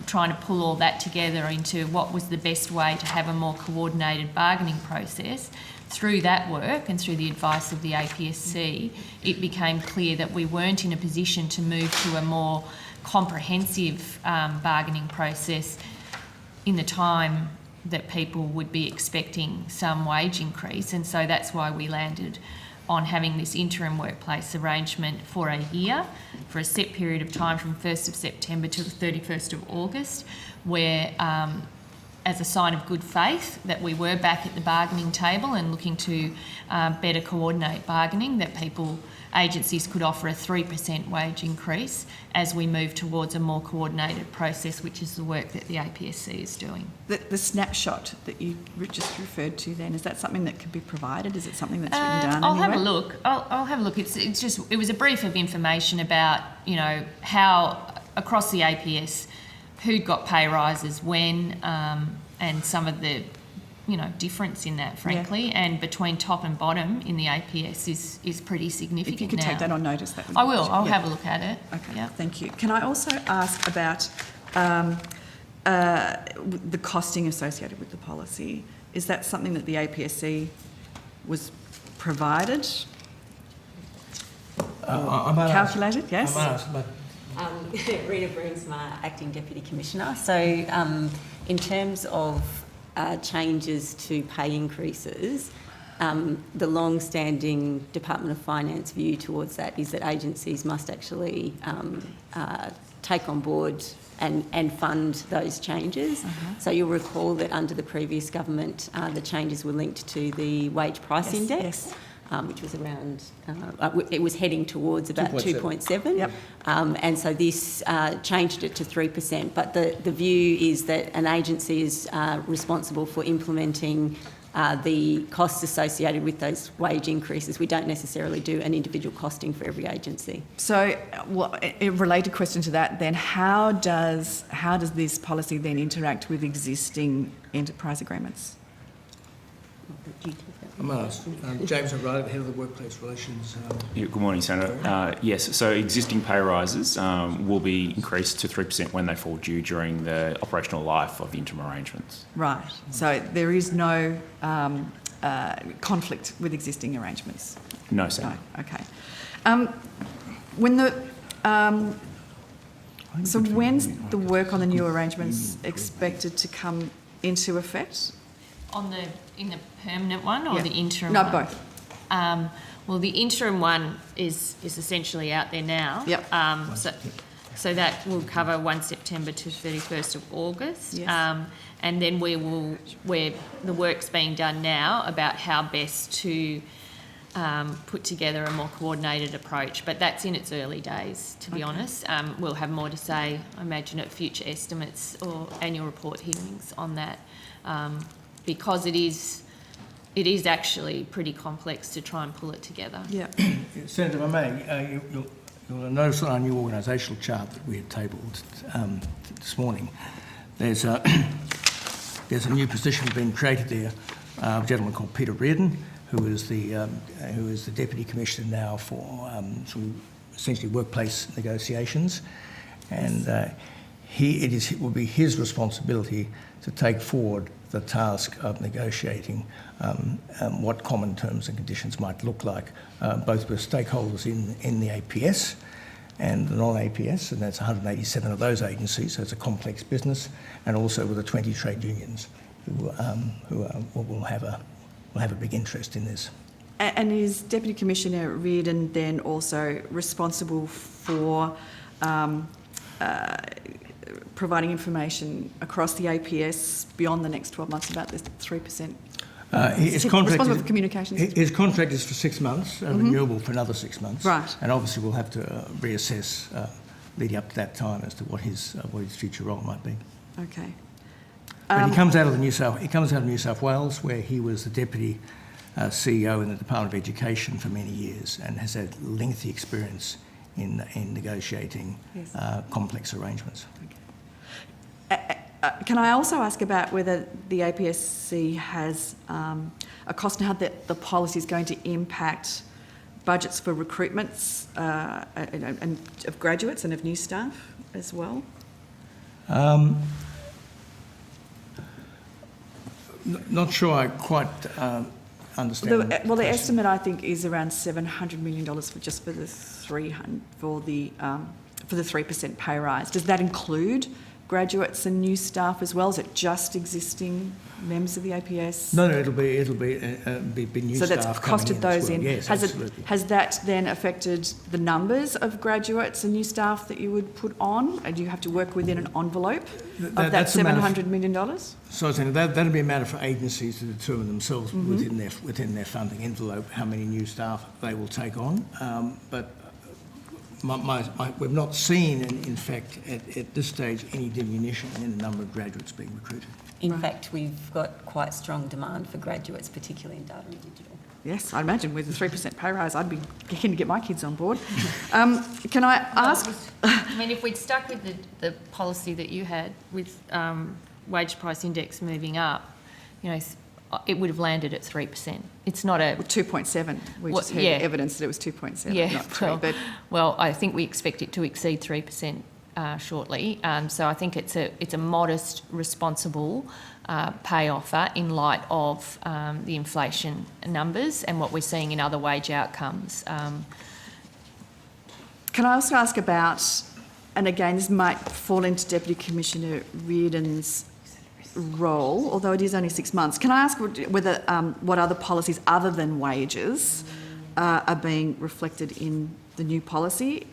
trying to pull all that together into what was the best way to have a more coordinated bargaining process. Through that work and through the advice of the APSC, it became clear that we weren't in a position to move to a more comprehensive bargaining process in the time that people would be expecting some wage increase, and so that's why we landed on having this interim workplace arrangement for a year, for a set period of time from 1st of September to the 31st of August, where as a sign of good faith that we were back at the bargaining table and looking to better coordinate bargaining, that agencies could offer a 3% wage increase as we move towards a more coordinated process, which is the work that the APSC is doing. The snapshot that you just referred to then, is that something that could be provided? Is it something that's written down I'll anywhere? have a look. I'll have a look. It was a brief of information about, how across the APS, who got pay rises when, and some of the difference in that, frankly, and between top and bottom in the APS is pretty significant. If you could now. take that on notice, that would I will. I'll yeah. have a look at it. Okay, Yeah. thank you. Can I also ask about the costing associated with the policy? Is that something that the APSC was provided? Calculated, yes? I might ask, but Rita Broomsma, Acting Deputy Commissioner. So in terms of changes to pay increases, the long-standing Department of Finance view towards that is that agencies must actually take on board and fund those changes. So you'll recall that under the previous government, the changes were linked to the wage price index. Yes. which was around, it was heading towards about 2.7. Yep. And so this changed it to 3%. But the view is that an agency is responsible for implementing the costs associated with those wage increases. We don't necessarily do an individual costing for every agency. So, a related question to that then, how does this policy then interact with existing enterprise agreements? I'm going to ask James O'Reilly, Head of the Workplace Relations. Yeah, good morning, Senator. Yes, so existing pay rises will be increased to 3% when they fall due during the operational life of the interim arrangements. Right. So there is no conflict with existing arrangements? No, Senator. No. Okay. When when's the work on the new arrangements expected to come into effect? In the permanent one or Yeah. the interim No, one? both. Well, the interim one is essentially out there now. Yep. So that will cover 1 September to 31st of August. Yes. And then where the work's being done now about how best to put together a more coordinated approach. But that's in its early days, to be honest. We'll have more to say, I imagine, at future estimates or annual report hearings on that. Because it is actually pretty complex to try and pull it together. Yeah. Senator, if I may, you'll notice on our new organisational chart that we had tabled this morning, there's a new position being created there. A gentleman called Peter Reardon, who is the Deputy Commissioner now for essentially workplace negotiations, and it will be his responsibility to take forward the task of negotiating what common terms and conditions might look like, both with stakeholders in the APS and the non-APS, and that's 187 of those agencies, so it's a complex business, and also with the 20 trade unions who will have a big interest in this. And is Deputy Commissioner Reardon then also responsible for providing information across the APS beyond the next 12 months about this 3%? Responsible for communications? His contract is for 6 months, renewable for another 6 months. Right. And obviously we'll have to reassess leading up to that time as to what his future role might be. Okay. But he comes out of New South Wales, where he was the deputy CEO in the Department of Education for many years, and has had lengthy experience in negotiating complex arrangements. Okay. Can I also ask about whether the APSC has a cost and how the policy is going to impact budgets for recruitments and of graduates and of new staff as well? Not sure I quite understand. The estimate I think is around $700 million for the 3% pay rise. Does that include graduates and new staff as well? Is it just existing members of the APS? No, it'll be new so staff. So that's costed those in. Yes, absolutely. Has that then affected the numbers of graduates and new staff that you would put on? And do you have to work within an envelope of that $700 million? So that'll be a matter for agencies to determine themselves within their funding envelope how many new staff they will take on. But we've not seen, in fact, at this stage, any diminution in the number of graduates being recruited. In fact, we've got quite strong demand for graduates, particularly in data and digital. Yes, I imagine with a 3% pay rise, I'd be keen to get my kids on board. Can I ask? I mean, if we'd stuck with the policy that you had with wage price index moving up, it would have landed at 3%. It's not a 2.7. We just had evidence that it was 2.7, not 3. Well, I think we expect it to exceed 3% shortly. So I think it's a modest, responsible pay offer in light of the inflation numbers and what we're seeing in other wage outcomes. Can I also ask about, and again, this might fall into Deputy Commissioner Reardon's role, although it is only 6 months. Can I ask whether what other policies other than wages are being reflected in the new policy?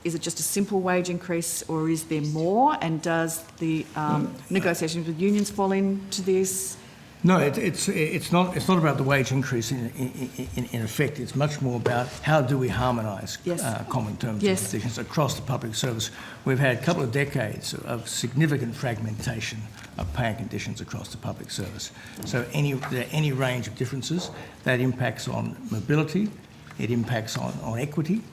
Is it just a simple wage increase, or is there more? And does the negotiations with unions fall into this? No, it's not about the wage increase in effect. It's much more about how do we harmonise Yes. common terms Yes. and conditions across the public service. We've had a couple of decades of significant fragmentation of pay and conditions across the public service. So there are any range of differences that impacts on mobility, it impacts on equity.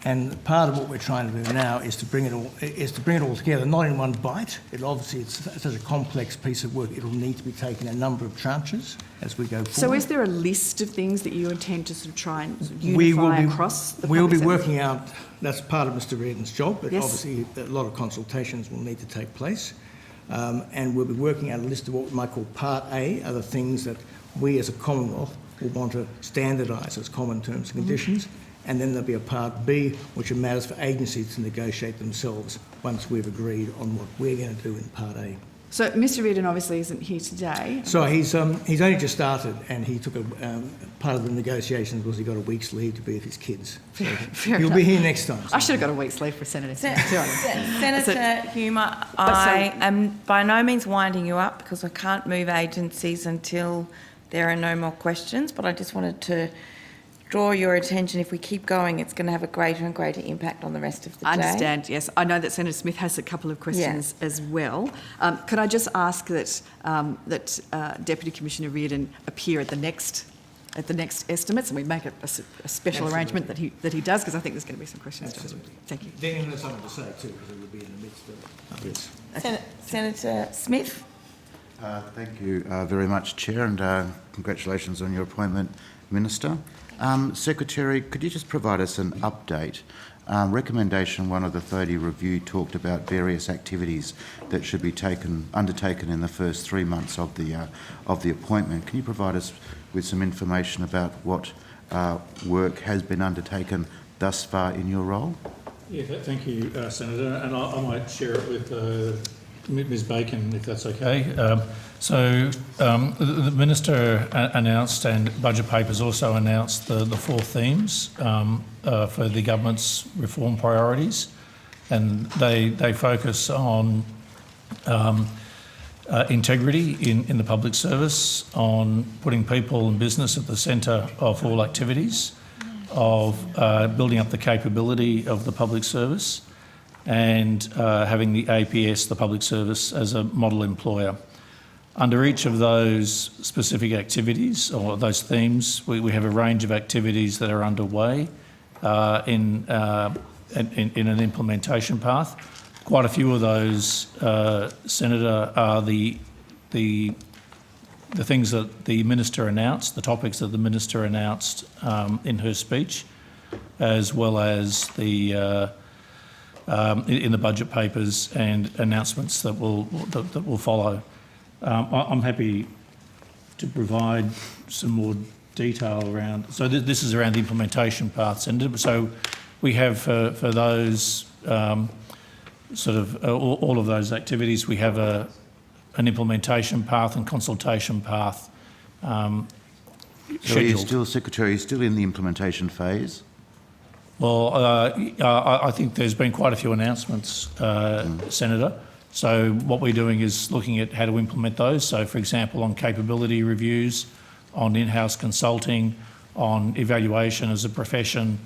And part of what we're trying to do now is to bring it all together, not in one bite. It's such a complex piece of work. It'll need to be taken in a number of tranches as we go forward. So is there a list of things that you intend to sort of try and unify across the We'll be public working out, that's part of Mr Reardon's job, but Yes. obviously a lot of consultations will need to take place. And we'll be working out a list of what we might call Part A, are the things that we as a Commonwealth will want to standardise as common terms and conditions. And then there'll be a Part B, which are matters for agencies to negotiate themselves once we've agreed on what we're going to do in Part A. So Mr Reardon obviously isn't here today. So he's only just started, and he took part of the negotiations was he got a week's leave to be with his kids. So Fair he'll enough. be here next time. I should have got a week's leave for Senator Smith. Senator Humer, I am by no means winding you up because I can't move agencies until there are no more questions, but I just wanted to draw your attention. If we keep going, it's going to have a greater and greater impact on the rest of the day. I understand, yes. I know that Senator Smith has a couple of questions as well. Could I just ask that Deputy Commissioner Reardon appear at the next estimates, and we make a special arrangement that he does, because I think there's going to be some questions. Absolutely. Thank you. Then there's something to say too, because it will be in the midst of this. Senator Smith. Thank you very much, Chair, and congratulations on your appointment, Minister. Secretary, could you just provide us an update? Recommendation 1 of the 30 review talked about various activities that should be undertaken in the first 3 months of the appointment. Can you provide us with some information about what work has been undertaken thus far in your role? Yeah, thank you, Senator, and I might share it with Ms Bacon, if that's okay. The Minister announced, and budget papers also announced, the 4 themes for the government's reform priorities, and they focus on integrity in the public service, on putting people and business at the centre of all activities, of building up the capability of the public service, and having the APS, the public service, as a model employer. Under each of those specific activities or those themes, we have a range of activities that are underway in an implementation path. Quite a few of those, Senator, are the things that the Minister announced, the topics that the Minister announced in her speech, as well as the in the budget papers and announcements that will follow. I'm happy to provide some more detail around. So this is around the implementation path, Senator. So we have for those all of those activities, we have an implementation path and consultation path So scheduled. Secretary, you're still in the implementation phase? Well, I think there's been quite a few announcements, Senator. So what we're doing is looking at how to implement those. So, for example, on capability reviews, on in-house consulting, on evaluation as a profession,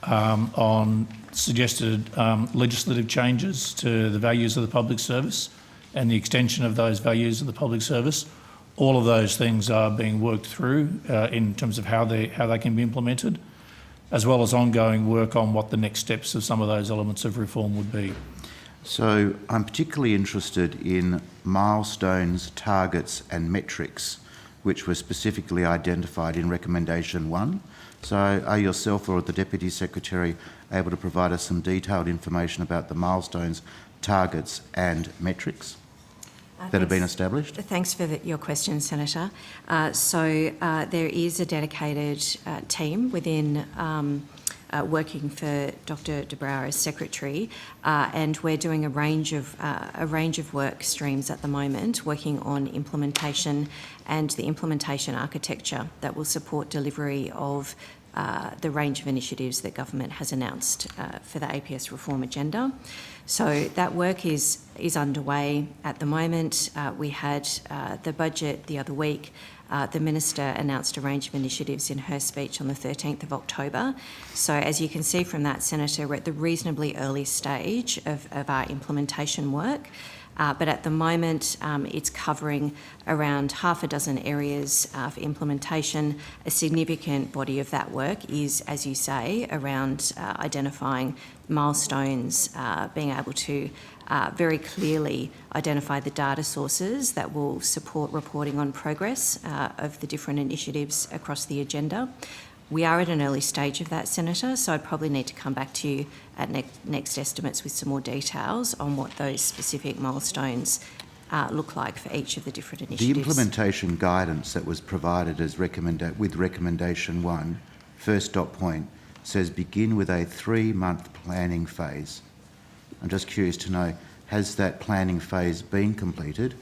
on suggested legislative changes to the values of the public service and the extension of those values of the public service. All of those things are being worked through in terms of how they can be implemented, as well as ongoing work on what the next steps of some of those elements of reform would be. So I'm particularly interested in milestones, targets and metrics which were specifically identified in Recommendation 1. So are yourself or the Deputy Secretary able to provide us some detailed information about the milestones, targets and metrics that have been established? Thanks for your question, Senator. There is a dedicated team within working for Dr de Brouwer as Secretary, and we're doing a range of work streams at the moment, working on implementation and the implementation architecture that will support delivery of the range of initiatives that government has announced for the APS reform agenda. So that work is underway at the moment. We had the budget the other week. The Minister announced a range of initiatives in her speech on the 13th of October. So as you can see from that, Senator, we're at the reasonably early stage of our implementation work. But at the moment, it's covering around half a dozen areas for implementation. A significant body of that work is, as you say, around identifying milestones, being able to very clearly identify the data sources that will support reporting on progress of the different initiatives across the agenda. We are at an early stage of that, Senator, so I'd probably need to come back to you at next estimates with some more details on what those specific milestones look like for each of the different initiatives. The implementation guidance that was provided as with recommendation 1, first dot point, says begin with a 3-month planning phase. I'm just curious to know, has that planning phase been completed,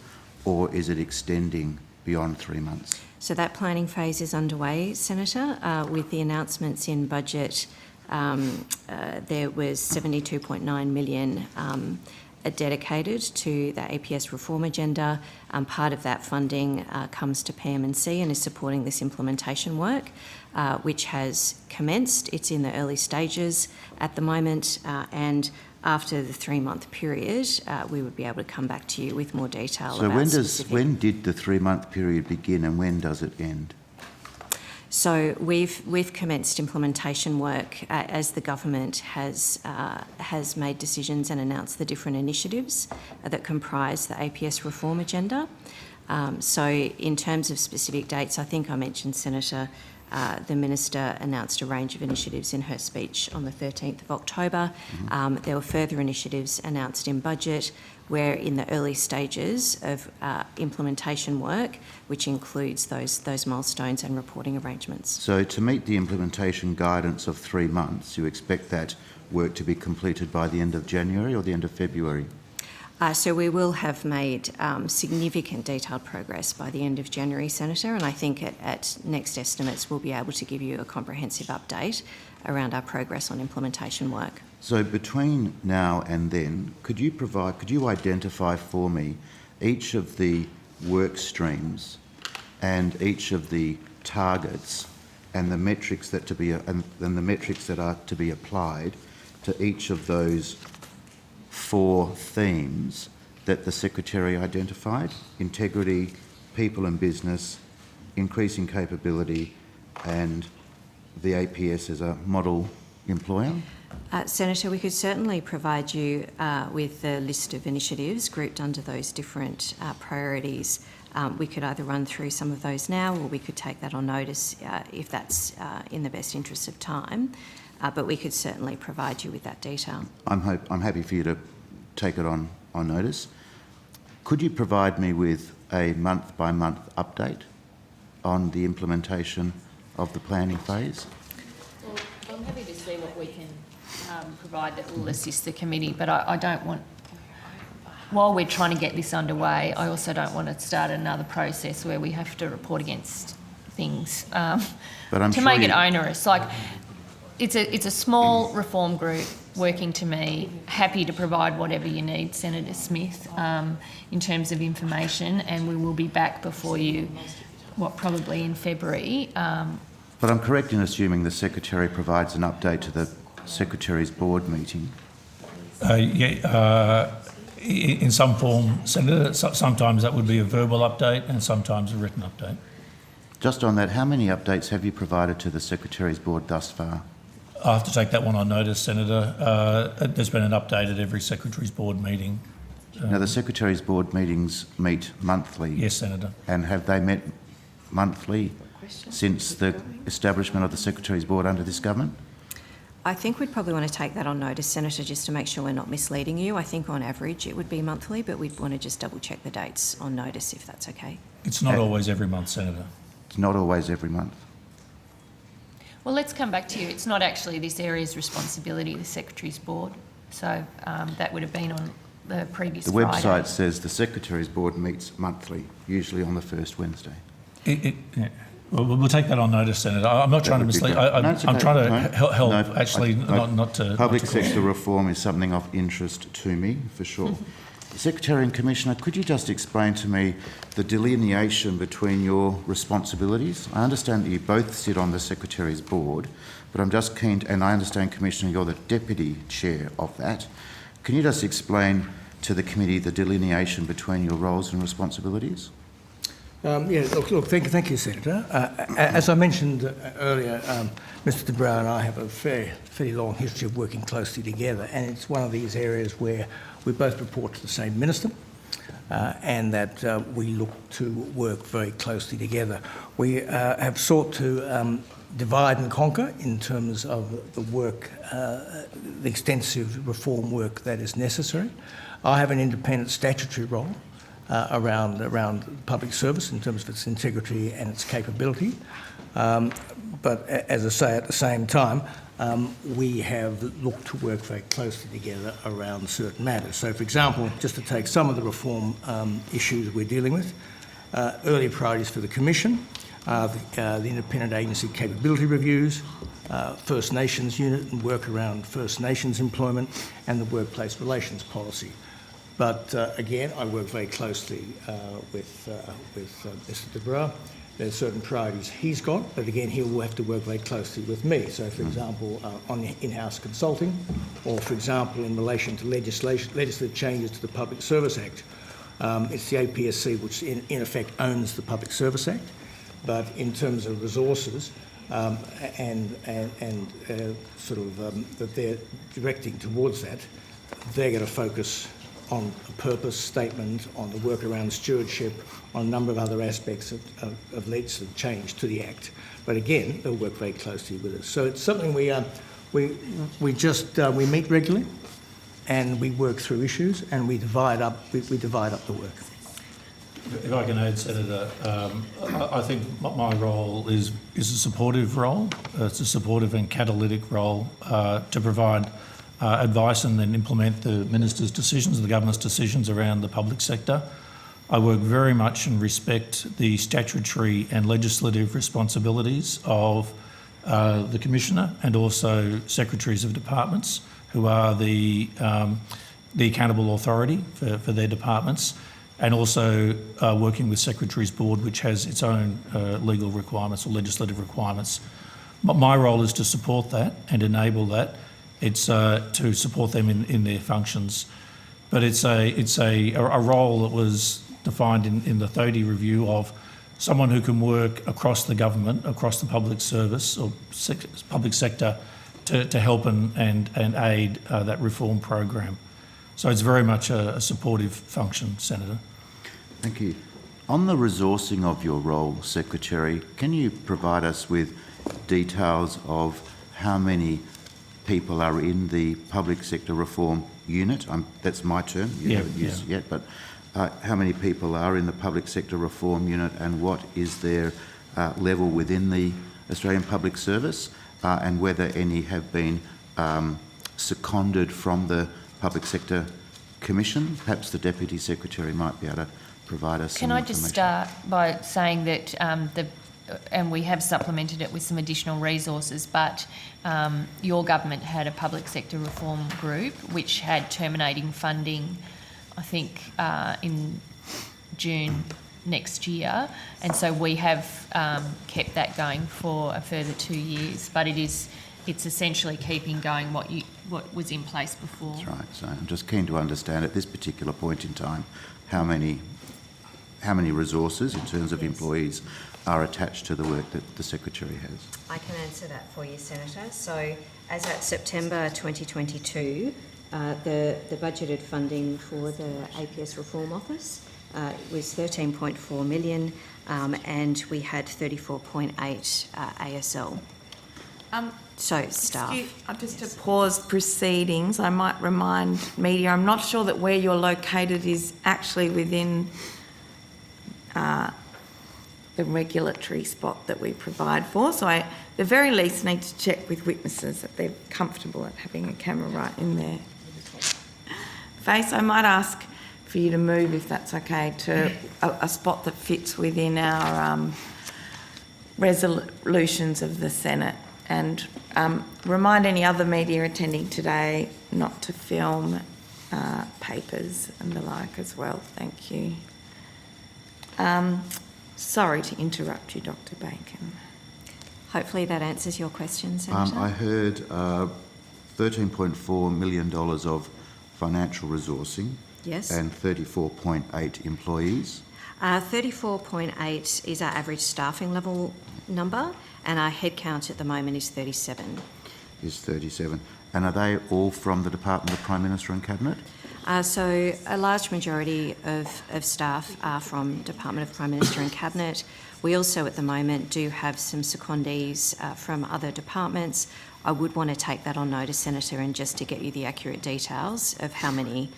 or is it extending beyond 3 months? So that planning phase is underway, Senator, with the announcements in budget. There was $72.9 million dedicated to the APS reform agenda. Part of that funding comes to PM&C and is supporting this implementation work, which has commenced. It's in the early stages at the moment, and after the 3-month period, we would be able to come back to you with more detail. So about when did the 3-month period begin and when does it end? So we've commenced implementation work as the government has made decisions and announced the different initiatives that comprise the APS reform agenda. So in terms of specific dates, I think I mentioned, Senator, the Minister announced a range of initiatives in her speech on the 13th of October. There were further initiatives announced in budget. We're in the early stages of implementation work, which includes those milestones and reporting arrangements. So to meet the implementation guidance of 3 months, you expect that work to be completed by the end of January or the end of February? So we will have made significant detailed progress by the end of January, Senator, and I think at next estimates we'll be able to give you a comprehensive update around our progress on implementation work. So between now and then, could you identify for me each of the work streams and each of the targets and the metrics that are to be applied to each of those 4 themes that the Secretary identified: integrity, people and business, increasing capability, and the APS as a model employer? Senator, we could certainly provide you with a list of initiatives grouped under those different priorities. We could either run through some of those now, or we could take that on notice if that's in the best interest of time. But we could certainly provide you with that detail. I'm happy for you to take it on notice. Could you provide me with a month-by-month update on the implementation of the planning phase? Well, I'm happy to see what we can provide that will assist the committee, but I don't want, while we're trying to get this underway, I also don't want to start another process where we have to report against things to make it onerous. Like, it's a small reform group working to me, happy to provide whatever you need, Senator Smith, in terms of information, and we will be back before you, probably in February. But I'm correct in assuming the Secretary provides an update to the Secretary's board meeting? In some form, Senator. Sometimes that would be a verbal update and sometimes a written update. Just on that, how many updates have you provided to the Secretary's board thus far? I have to take that one on notice, Senator. There's been an update at every Secretary's board meeting. Now, the Secretary's board meetings meet monthly. Yes, Senator. And have they met monthly since the establishment of the Secretary's board under this government? I think we'd probably want to take that on notice, Senator, just to make sure we're not misleading you. I think on average it would be monthly, but we'd want to just double check the dates on notice if that's okay. It's not always every month, Senator. It's not always every month. Well, let's come back to you. It's not actually this area's responsibility, the Secretary's board. So that would have been on the previous Friday. The website says the Secretary's board meets monthly, usually on the first Wednesday. We'll take that on notice, Senator. I'm not trying to mislead. I'm trying to help, actually, not to... Public not to sector reform is something of interest to me, for sure. Secretary and Commissioner, could you just explain to me the delineation between your responsibilities? I understand that you both sit on the Secretary's board, but I'm just keen to, and I understand, Commissioner, you're the Deputy Chair of that. Can you just explain to the committee the delineation between your roles and responsibilities? Look, thank you, Senator. As I mentioned earlier, Mr de Brauw and I have a fairly long history of working closely together, and it's one of these areas where we both report to the same minister, and that we look to work very closely together. We have sought to divide and conquer in terms of the work, the extensive reform work that is necessary. I have an independent statutory role around public service in terms of its integrity and its capability. But as I say, at the same time, we have looked to work very closely together around certain matters. So, for example, just to take some of the reform issues we're dealing with, early priorities for the Commission, the Independent Agency Capability Reviews, First Nations Unit and work around First Nations employment, and the Workplace Relations Policy. But again, I work very closely with Mr de Brauw. There's certain priorities he's got, but again, he will have to work very closely with me. So, for example, on in-house consulting, or for example, in relation to legislative changes to the Public Service Act, it's the APSC which in effect owns the Public Service Act, but in terms of resources and that they're directing towards that, they're going to focus on a purpose statement, on the work around stewardship, on a number of other aspects of legislative change to the Act. But again, they'll work very closely with us. So it's something we meet regularly, and we work through issues, and we divide up the work. If I can add, Senator, I think my role is a supportive role. It's a supportive and catalytic role to provide advice and then implement the Minister's decisions, the Government's decisions around the public sector. I work very much and respect the statutory and legislative responsibilities of the Commissioner and also Secretaries of Departments, who are the accountable authority for their departments, and also working with Secretaries Board, which has its own legal requirements or legislative requirements. But my role is to support that and enable that. It's to support them in their functions. But it's a role that was defined in the Thodey review of someone who can work across the government, across the public service or public sector to help and aid that reform program. So it's very much a supportive function, Senator. Thank you. On the resourcing of your role, Secretary, can you provide us with details of how many people are in the public sector reform unit? That's my term, you haven't used it yet, but how many people are in the public sector reform unit, and what is their level within the Australian Public Service, and whether any have been seconded from the Public Sector Commission? Perhaps the Deputy Secretary might be able to provide us some information. Can I just start by saying that and we have supplemented it with some additional resources, but your government had a public sector reform group which had terminating funding, I think, in June next year, and so we have kept that going for a further 2 years, but it's essentially keeping going what was in place before. That's right. So I'm just keen to understand at this particular point in time how many resources in terms of employees are attached to the work that the Secretary has. I can answer that for you, Senator. So as at September 2022, the budgeted funding for the APS Reform Office was 13.4 million, and we had 34.8 ASL. So staff. Just to pause proceedings, I might remind media, I'm not sure that where you're located is actually within the regulatory spot that we provide for. So at the very least need to check with witnesses that they're comfortable at having a camera right in their face. I might ask for you to move, if that's okay, to a spot that fits within our resolutions of the Senate, and remind any other media attending today not to film papers and the like as well. Thank you. Sorry to interrupt you, Dr. Bacon. Hopefully that answers your question, Senator. I heard $13.4 million of financial resourcing. Yes. And 34.8 employees. 34.8 is our average staffing level number, and our headcount at the moment is 37. Is 37. And are they all from the Department of Prime Minister and Cabinet? So a large majority of staff are from Department of Prime Minister and Cabinet. We also at the moment do have some secondees from other departments. I would want to take that on notice, Senator, and just to get you the accurate details of how many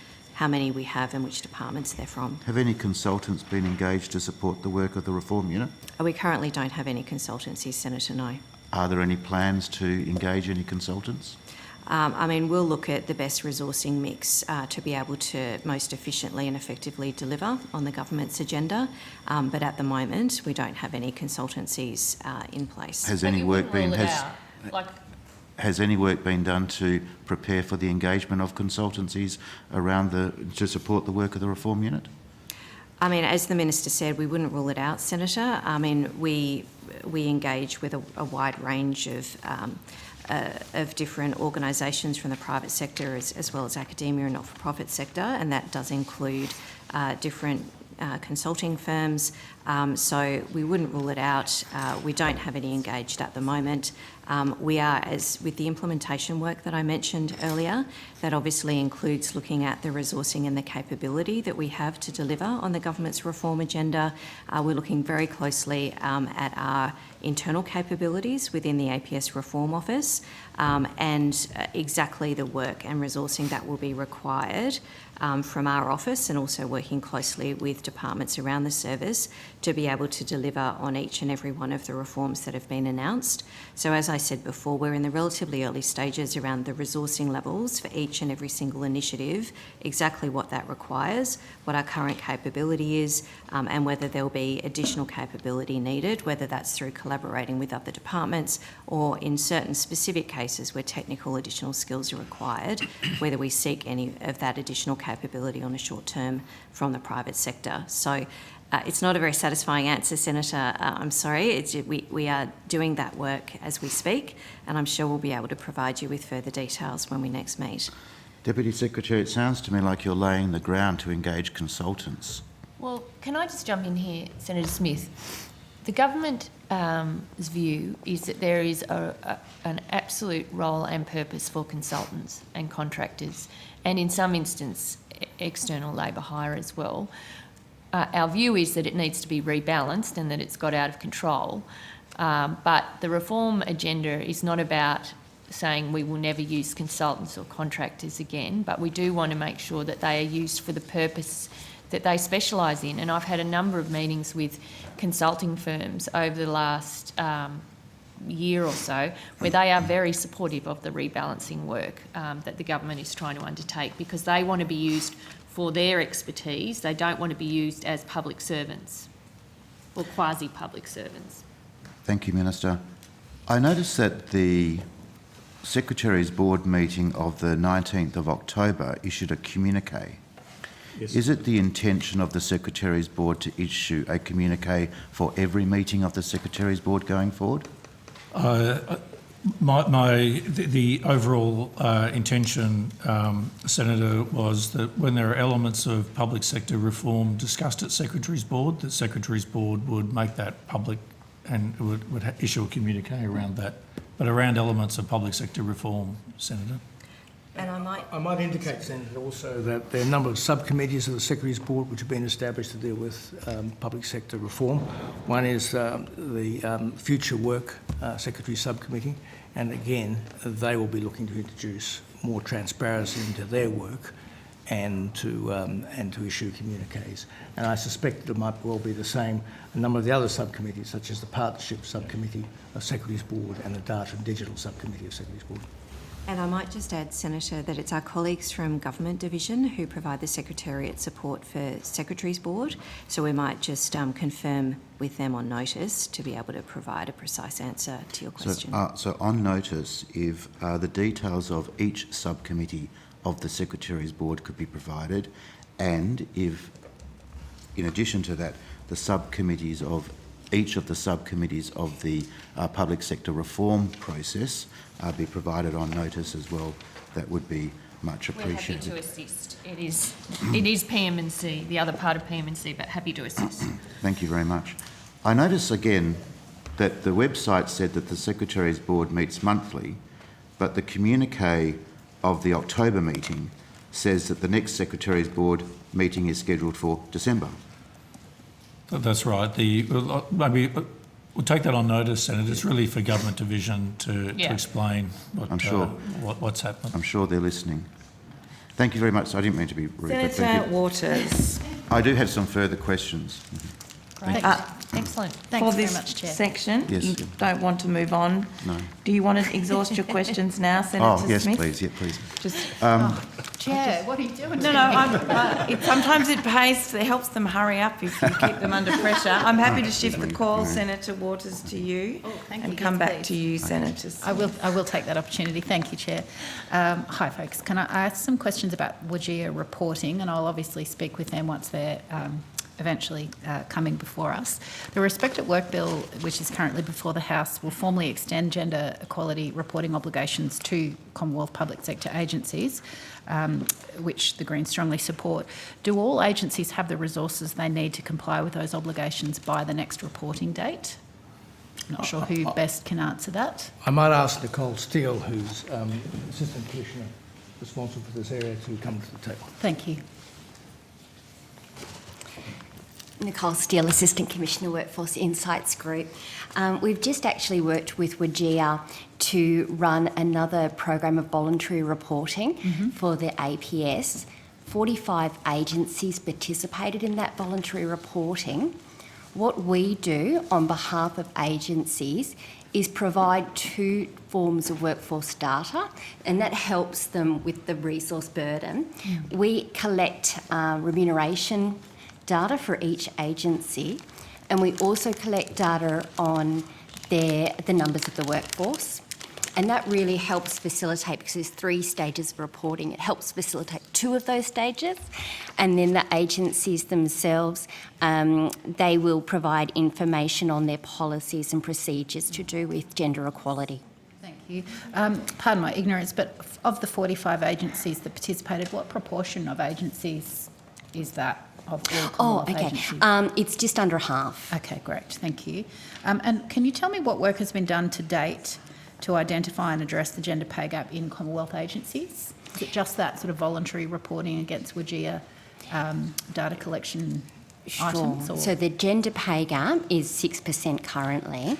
we have and which departments they're from. Have any consultants been engaged to support the work of the Reform Unit? We currently don't have any consultancies, Senator, no. Are there any plans to engage any consultants? I mean, we'll look at the best resourcing mix to be able to most efficiently and effectively deliver on the government's agenda, but at the moment we don't have any consultancies in place. Has any work been done to prepare for the engagement of consultancies to support the work of the Reform Unit? I mean, as the Minister said, we wouldn't rule it out, Senator. I mean, we engage with a wide range of different organisations from the private sector as well as academia and not-for-profit sector, and that does include different consulting firms, so we wouldn't rule it out. We don't have any engaged at the moment. We are, as with the implementation work that I mentioned earlier, that obviously includes looking at the resourcing and the capability that we have to deliver on the government's reform agenda. We're looking very closely at our internal capabilities within the APS Reform Office and exactly the work and resourcing that will be required from our office, and also working closely with departments around the service to be able to deliver on each and every one of the reforms that have been announced. So as I said before, we're in the relatively early stages around the resourcing levels for each and every single initiative, exactly what that requires, what our current capability is, and whether there will be additional capability needed, whether that's through collaborating with other departments or in certain specific cases where technical additional skills are required, whether we seek any of that additional capability on a short term from the private sector. So it's not a very satisfying answer, Senator. I'm sorry. We are doing that work as we speak, and I'm sure we'll be able to provide you with further details when we next meet. Deputy Secretary, it sounds to me like you're laying the ground to engage consultants. Well, can I just jump in here, Senator Smith? The government's view is that there is an absolute role and purpose for consultants and contractors, and in some instance, external labour hire as well. Our view is that it needs to be rebalanced and that it's got out of control. But the reform agenda is not about saying we will never use consultants or contractors again, but we do want to make sure that they are used for the purpose that they specialise in. And I've had a number of meetings with consulting firms over the last year or so where they are very supportive of the rebalancing work that the government is trying to undertake, because they want to be used for their expertise. They don't want to be used as public servants or quasi-public servants. Thank you, Minister. I noticed that the Secretary's Board meeting of the 19th of October issued a communique. Yes. Is it the intention of the Secretary's Board to issue a communique for every meeting of the Secretary's Board going forward? The overall intention, Senator, was that when there are elements of public sector reform discussed at Secretary's Board, the Secretary's Board would make that public and would issue a communique around that, but around elements of public sector reform, Senator. And I might indicate, Senator, also that there are a number of subcommittees of the Secretary's Board which have been established to deal with public sector reform. One is the Future Work Secretary Subcommittee, and again, they will be looking to introduce more transparency into their work and to issue communiques. And I suspect it might well be the same a number of the other subcommittees, such as the Partnership Subcommittee of Secretary's Board and the Data and Digital Subcommittee of Secretary's Board. And I might just add, Senator, that it's our colleagues from Government Division who provide the Secretariat support for Secretaries Board. So we might just confirm with them on notice to be able to provide a precise answer to your question. So on notice, if the details of each subcommittee of the Secretaries Board could be provided, and if, in addition to that, the subcommittees of each of the subcommittees of the public sector reform process be provided on notice as well, that would be much appreciated. We're happy to assist. It is PM&C, the other part of PM&C, but happy to assist. Thank you very much. I notice again that the website said that the Secretaries Board meets monthly, but the communique of the October meeting says that the next Secretaries Board meeting is scheduled for December. That's right. Maybe we'll take that on notice, and it's really for Government Division to explain what, I'm sure. What's happening. I'm sure they're listening. Thank you very much. I didn't mean to be rude. but Senator thank you. Waters. I do have some further questions. Great. Excellent. For this section, Yes. you don't want to move on. No. Do you want to exhaust your questions now, Senator Oh, yes, Smith? please. Yeah, please. Just, Chair, what are you doing? sometimes it pays, it helps them hurry up if you keep them under pressure. I'm happy to shift the call, Senator Waters, to you, and come back to you, Senator Smith. I will take that opportunity. Thank you, Chair. Hi, folks. Can I ask some questions about WGEA reporting? And I'll obviously speak with them once they're eventually coming before us. The Respect at Work Bill, which is currently before the House, will formally extend gender equality reporting obligations to Commonwealth public sector agencies, which the Greens strongly support. Do all agencies have the resources they need to comply with those obligations by the next reporting date? Not sure who best can answer that. I might ask Nicole Steele, who's Assistant Commissioner responsible for this area, to come to the table. Thank you. Nicole Steele, Assistant Commissioner, Workforce Insights Group. We've just actually worked with WGEA to run another program of voluntary reporting for the APS. 45 agencies participated in that voluntary reporting. What we do on behalf of agencies is provide two forms of workforce data, and that helps them with the resource burden. We collect remuneration data for each agency, and we also collect data on the numbers of the workforce, and that really helps facilitate, because there's 3 stages of reporting. It helps facilitate 2 of those stages, and then the agencies themselves, they will provide information on their policies and procedures to do with gender equality. Thank you. Pardon my ignorance, but of the 45 agencies that participated, what proportion of agencies is that? Of all Commonwealth agencies? It's just under half. Okay, great, thank you. And can you tell me what work has been done to date to identify and address the gender pay gap in Commonwealth agencies? Is it just that sort of voluntary reporting against WGEA data collection items? Or? So the gender pay gap is 6% currently.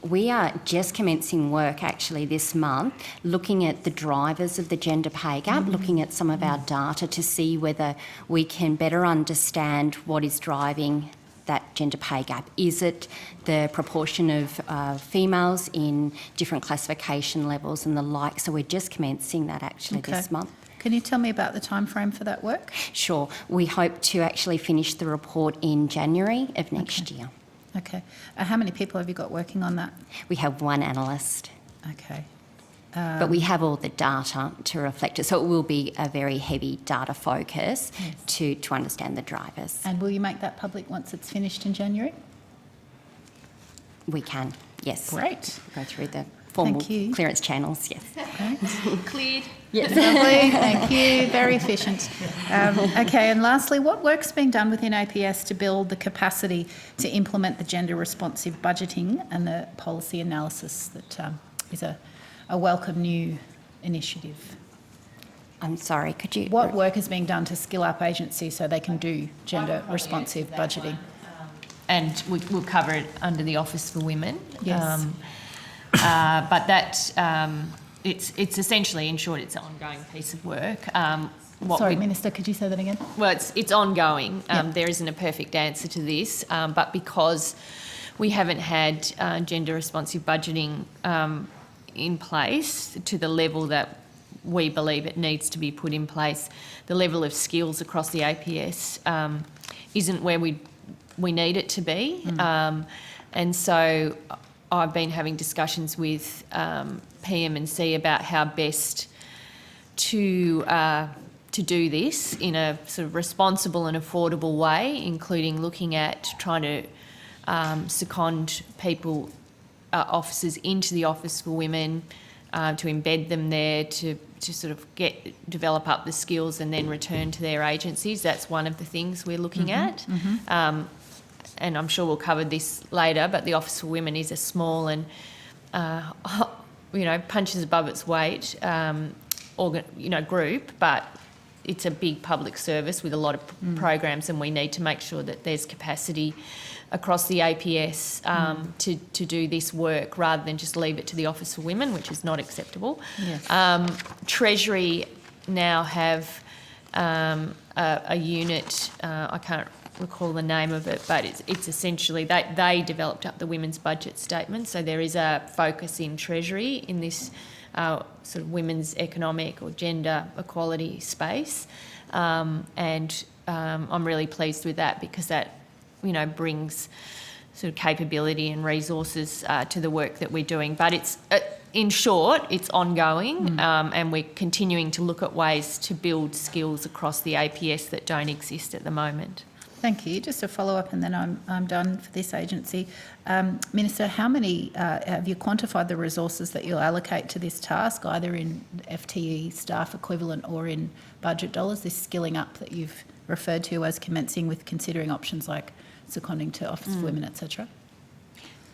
We are just commencing work actually this month looking at the drivers of the gender pay gap, looking at some of our data to see whether we can better understand what is driving that gender pay gap. Is it the proportion of females in different classification levels and the like? So we're just commencing that actually this month. Can you tell me about the time frame for that work? Sure. We hope to actually finish the report in January of next year. Okay. How many people have you got working on that? We have 1 analyst. Okay. But we have all the data to reflect it. So it will be a very heavy data focus to understand the drivers. And will you make that public once it's finished in January? We can, yes. Great. Go through the formal clearance channels, yes. Cleared. Yes. Lovely, thank you. Very efficient. Okay, and lastly, what work's being done within APS to build the capacity to implement the gender responsive budgeting and the policy analysis that is a welcome new initiative? I'm sorry, could you... What work is being done to skill up agencies so they can do gender responsive budgeting? And we'll cover it under the Office for Women. Yes. But that, it's essentially, in short, it's an ongoing piece of work. Sorry, Minister, could you say that again? Well, it's ongoing. There isn't a perfect answer to this, but because we haven't had gender responsive budgeting in place to the level that we believe it needs to be put in place. The level of skills across the APS isn't where we need it to be. And so I've been having discussions with PM&C about how best to do this in a sort of responsible and affordable way, including looking at trying to second people, officers into the Office for Women, to embed them there, to sort of develop up the skills and then return to their agencies. That's one of the things we're looking at. And I'm sure we'll cover this later, but the Office for Women is a small and, punches above its weight group, but it's a big public service with a lot of programs, and we need to make sure that there's capacity across the APS to do this work rather than just leave it to the Office for Women, which is not acceptable. Yes. Treasury now have a unit, I can't recall the name of it, but it's essentially, they developed up the women's budget statement, so there is a focus in Treasury in this sort of women's economic or gender equality space, and I'm really pleased with that because that brings sort of capability and resources to the work that we're doing. But it's, in short, it's ongoing, and we're continuing to look at ways to build skills across the APS that don't exist at the moment. Thank you. Just a follow-up and then I'm done for this agency. Minister, how many, have you quantified the resources that you'll allocate to this task, either in FTE staff equivalent or in budget dollars, this skilling up that you've referred to as commencing with considering options like seconding to Office for Women, etc.?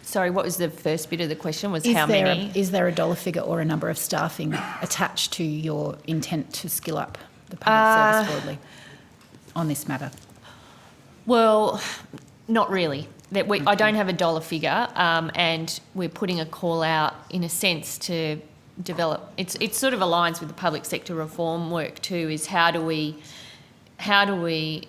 Sorry, what was the first bit of the question? Was Is how there many? Is there a dollar figure or a number of staffing attached to your intent to skill up the public service broadly on this matter? Well, not really. I don't have a dollar figure, and we're putting a call out in a sense to develop. It sort of aligns with the public sector reform work too. Is how do we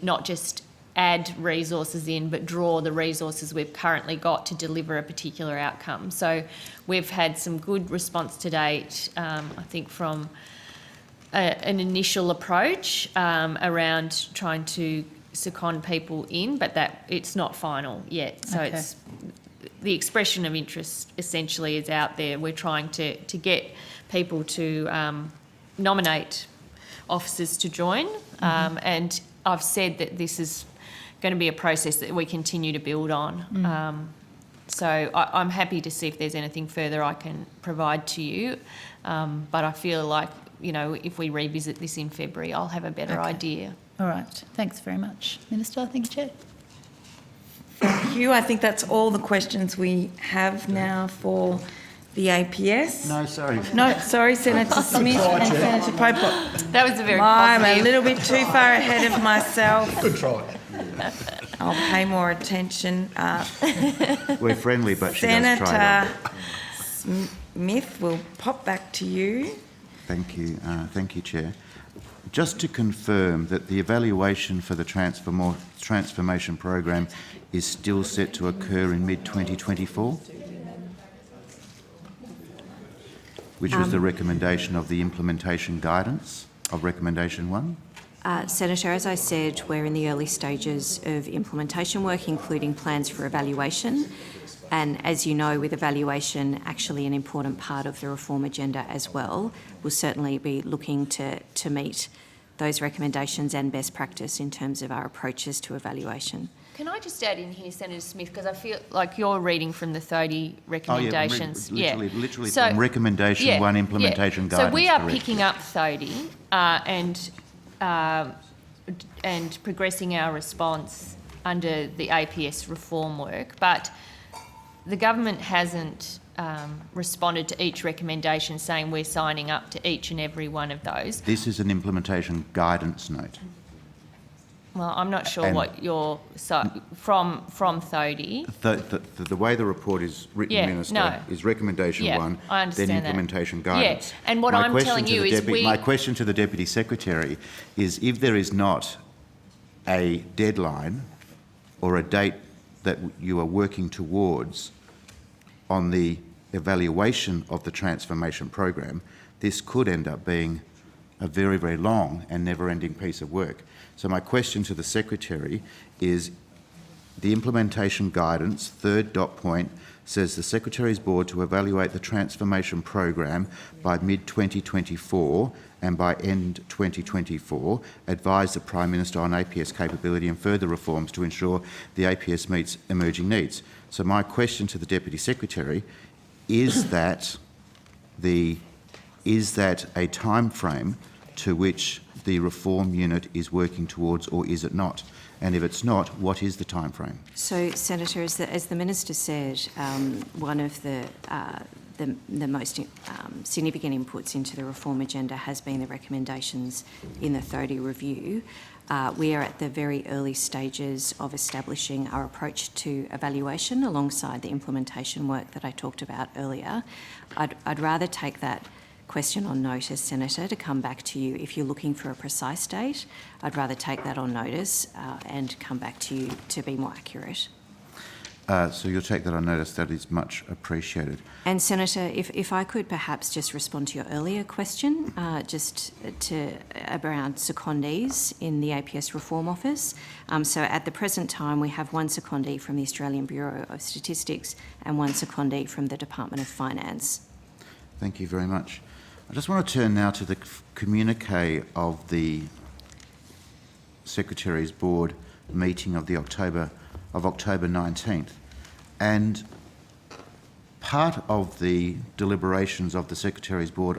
not just add resources in, but draw the resources we've currently got to deliver a particular outcome. So we've had some good response to date, I think, from an initial approach around trying to second people in, but that it's not final yet. So Okay. it's the expression of interest essentially is out there. We're trying to get people to nominate officers to join, and I've said that this is going to be a process that we continue to build on. So I'm happy to see if there's anything further I can provide to you, but I feel like, if we revisit this in February, I'll have a better idea. All right. Thanks very much. Minister, thank you, Chair. Thank you. I think that's all the questions we have now for the APS. No, sorry. No, sorry, Senator Smith and Senator Pocock. That was a very I'm a positive. little bit too far ahead of myself. Good try. I'll pay more attention. We're friendly, but she does try Senator it. Smith, we'll pop back to you. Thank you. Thank you, Chair. Just to confirm that the evaluation for the transformation program is still set to occur in mid-2024, which was the recommendation of the implementation guidance of recommendation 1? Senator, as I said, we're in the early stages of implementation work, including plans for evaluation. And as you know, with evaluation actually an important part of the reform agenda as well, we'll certainly be looking to meet those recommendations and best practice in terms of our approaches to evaluation. Can I just add in here, Senator Smith, because I feel like you're reading from the THODI recommendations. Literally So- from recommendation 1, implementation guidance. So we are correct. picking up THODI and progressing our response under the APS reform work, but the government hasn't responded to each recommendation saying we're signing up to each and every one of those. This is an implementation guidance note. Well, I'm not sure And- what you're from THODI. The way the report is written, Yeah, Minister, no. is recommendation Yeah, 1, I then understand that. implementation guidance. Yeah, and what My I'm question telling to you the is we- My question to the Deputy Secretary is if there is not a deadline or a date that you are working towards on the evaluation of the transformation program, this could end up being a very, very long and never-ending piece of work. So my question to the Secretary is, the implementation guidance, third dot point, says the Secretary's Board to evaluate the transformation program by mid-2024 and by end 2024, advise the Prime Minister on APS capability and further reforms to ensure the APS meets emerging needs. So my question to the Deputy Secretary, is that a time frame to which the reform unit is working towards, or is it not? And if it's not, what is the time frame? So, Senator, as the Minister said, one of the most significant inputs into the reform agenda has been the recommendations in the Thodey review. We are at the very early stages of establishing our approach to evaluation alongside the implementation work that I talked about earlier. I'd rather take that question on notice, Senator, to come back to you. If you're looking for a precise date, I'd rather take that on notice and come back to you to be more accurate. So you'll take that on notice. That is much appreciated. And Senator, if I could perhaps just respond to your earlier question, just to around secondees in the APS Reform Office. So at the present time, we have one secondee from the Australian Bureau of Statistics and one secondee from the Department of Finance. Thank you very much. I just want to turn now to the communique of the Secretary's Board meeting of October 19th. And part of the deliberations of the Secretary's Board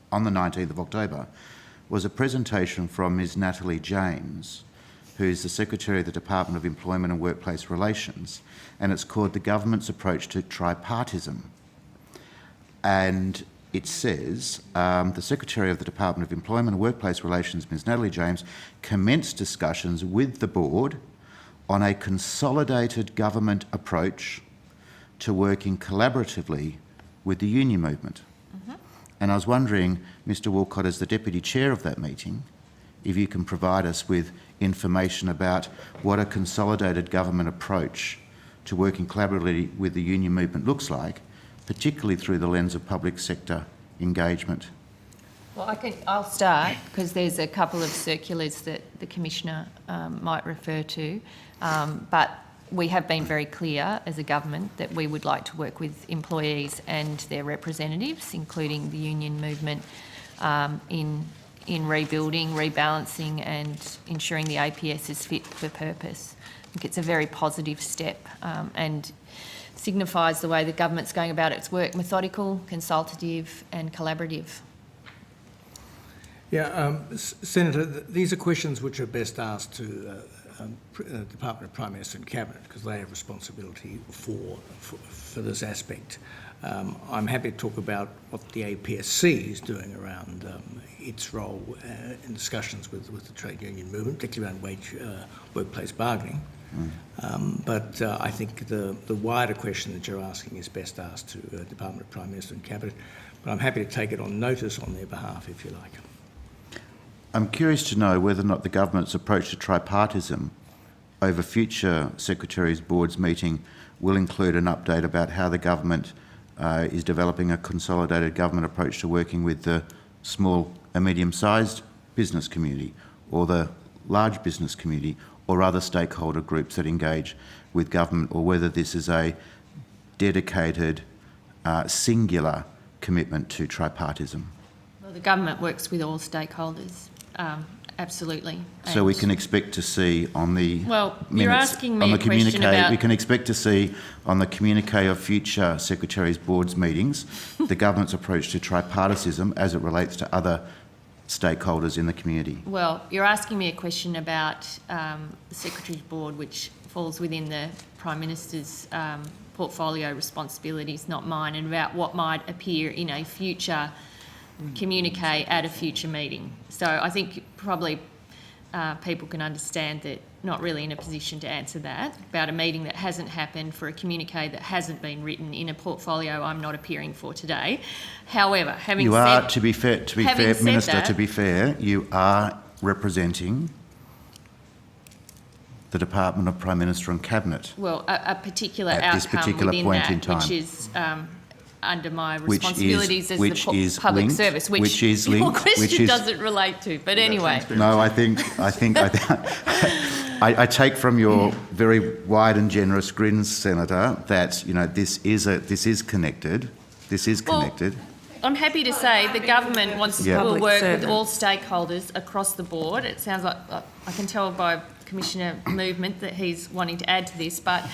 on the 19th of October was a presentation from Ms. Natalie James, who's the Secretary of the Department of Employment and Workplace Relations, and it's called The Government's Approach to Tripartism. And it says, the Secretary of the Department of Employment and Workplace Relations, Ms. Natalie James, commenced discussions with the Board on a consolidated government approach to working collaboratively with the union movement. And I was wondering, Mr. Walcott, as the Deputy Chair of that meeting, if you can provide us with information about what a consolidated government approach to working collaboratively with the union movement looks like, particularly through the lens of public sector engagement. Well, I'll start because there's a couple of circulars that the Commissioner might refer to, but we have been very clear as a government that we would like to work with employees and their representatives, including the union movement, in rebuilding, rebalancing and ensuring the APS is fit for purpose. I think it's a very positive step and signifies the way the government's going about its work: methodical, consultative and collaborative. Yeah, Senator, these are questions which are best asked to the Department of Prime Minister and Cabinet, because they have responsibility for this aspect. I'm happy to talk about what the APSC is doing around its role in discussions with the trade union movement, particularly around workplace bargaining. But I think the wider question that you're asking is best asked to the Department of Prime Minister and Cabinet, but I'm happy to take it on notice on their behalf, if you like. I'm curious to know whether or not the government's approach to tripartism over future Secretaries' Boards meeting will include an update about how the government is developing a consolidated government approach to working with the small and medium-sized business community or the large business community or other stakeholder groups that engage with government, or whether this is a dedicated, singular commitment to tripartism. Well, the government works with all stakeholders, absolutely. So we can expect to see on the Well, minutes, you're asking me on the a question communique, about... we can expect to see on the communique of future Secretaries' Boards meetings the government's approach to tripartitism as it relates to other stakeholders in the community. Well, you're asking me a question about the Secretaries' Board, which falls within the Prime Minister's portfolio responsibilities, not mine, and about what might appear in a future communique at a future meeting. So I think probably people can understand that not really in a position to answer that about a meeting that hasn't happened, for a communique that hasn't been written, in a portfolio I'm not appearing for today. However, having you said... are, to be fair, Minister, that, to be fair, you are representing the Department of Prime Minister and Cabinet. Well, a particular at this outcome particular within point that, in time. which is under my Which is- responsibilities as which the is public linked, service, which is your linked, question which is- doesn't relate to. But anyway, No, I think I take from your very wide and generous grins, Senator, that this is connected. This is Well, connected. I'm happy to say the government wants to Yeah. will Public work with servant. all stakeholders across the board. It sounds like I can tell by Commissioner Movement that he's wanting to add to this, but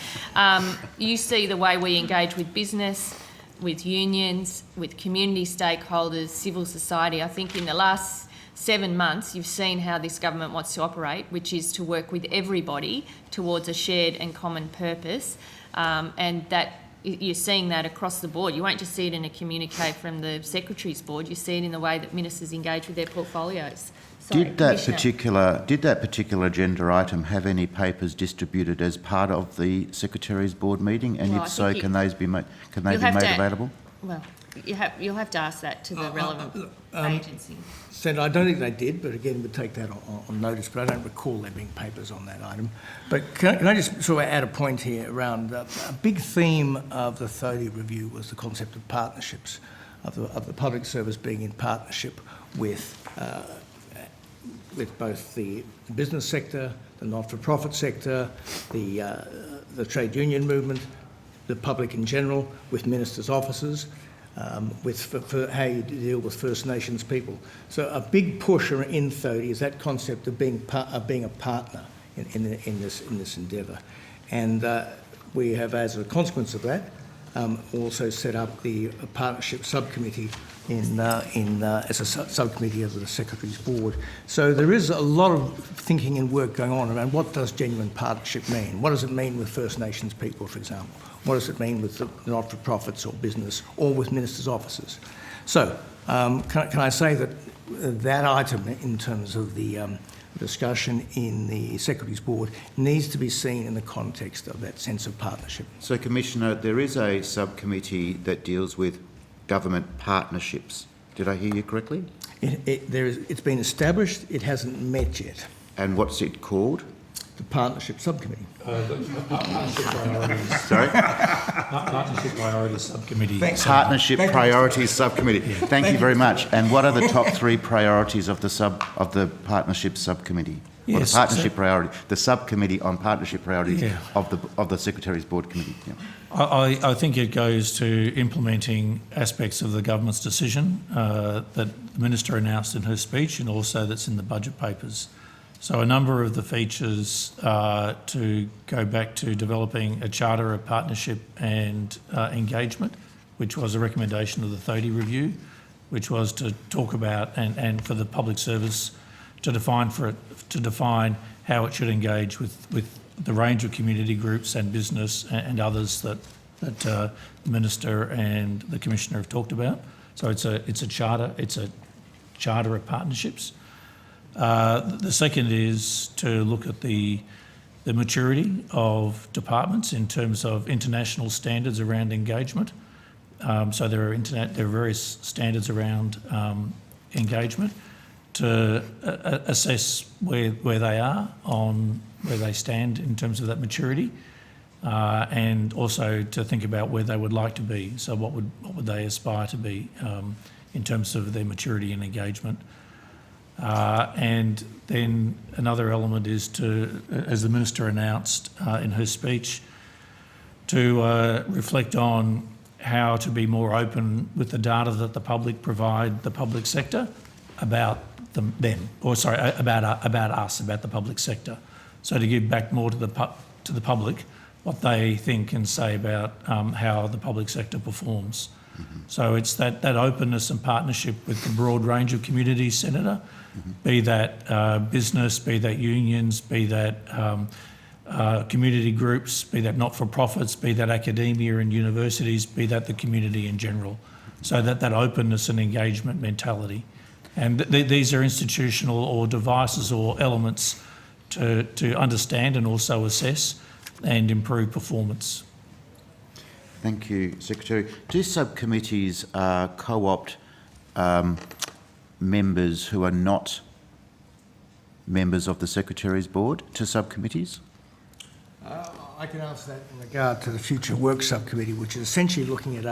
you see the way we engage with business, with unions, with community stakeholders, civil society. I think in the last 7 months, you've seen how this government wants to operate, which is to work with everybody towards a shared and common purpose, and that you're seeing that across the board. You won't just see it in a communique from the Secretary's Board, you see it in the way that ministers engage with their portfolios. Sorry, Did that Commissioner. particular agenda item have any papers distributed as part of the Secretary's Board meeting? And Well, I if so, think can they be made You'll have to- available? Well, you'll have to ask that to the relevant agency. Senator, I don't think they did, but again, we'll take that on notice, but I don't recall there being papers on that item. But can I just sort of add a point here around a big theme of the 30 review was the concept of partnerships, of the public service being in partnership with both the business sector, the not-for-profit sector, the trade union movement, the public in general, with ministers' offices, for how you deal with First Nations people. So a big push in 30 is that concept of being a partner in this endeavour. And we have, as a consequence of that, also set up the partnership subcommittee as a subcommittee of the Secretary's Board. So there is a lot of thinking and work going on around what does genuine partnership mean? What does it mean with First Nations people, for example? What does it mean with the not-for-profits or business or with ministers' offices? So can I say that that item in terms of the discussion in the Secretary's Board needs to be seen in the context of that sense of partnership. So, Commissioner, there is a subcommittee that deals with government partnerships. Did I hear you correctly? It's been established. It hasn't met yet. And what's it called? The Partnership Subcommittee. The Partnership Priorities. Sorry? Partnership Priorities Subcommittee. Partnership Priorities Subcommittee. Thank you very much. And what are the top 3 priorities of the Partnership Subcommittee? Or Yes, the Partnership Priority, the Subcommittee on Partnership Priorities of the Secretary's Board Committee. Yeah. I think it goes to implementing aspects of the government's decision that the Minister announced in her speech and also that's in the budget papers. So a number of the features to go back to developing a charter of partnership and engagement, which was a recommendation of the 30 review, which was to talk about and for the public service to define how it should engage with the range of community groups and business and others that the Minister and the Commissioner have talked about. So it's a charter of partnerships. The second is to look at the maturity of departments in terms of international standards around engagement. So there are various standards around engagement to assess where they are on where they stand in terms of that maturity, and also to think about where they would like to be. So what would they aspire to be in terms of their maturity and engagement. And then another element is to, as the Minister announced in her speech, to reflect on how to be more open with the data that the public provide the public sector about about us, about the public sector. So to give back more to the public what they think and say about how the public sector performs. Mm-hmm. So it's that openness and partnership with the broad range of communities, Senator, be that business, be that unions, be that community groups, be that not-for-profits, be that academia and universities, be that the community in general. So that openness and engagement mentality. And these are institutional or devices or elements to understand and also assess and improve performance. Thank you, Secretary. Do subcommittees co-opt members who are not members of the Secretary's Board to subcommittees? I can answer that in regard to the future work subcommittee, which is essentially looking at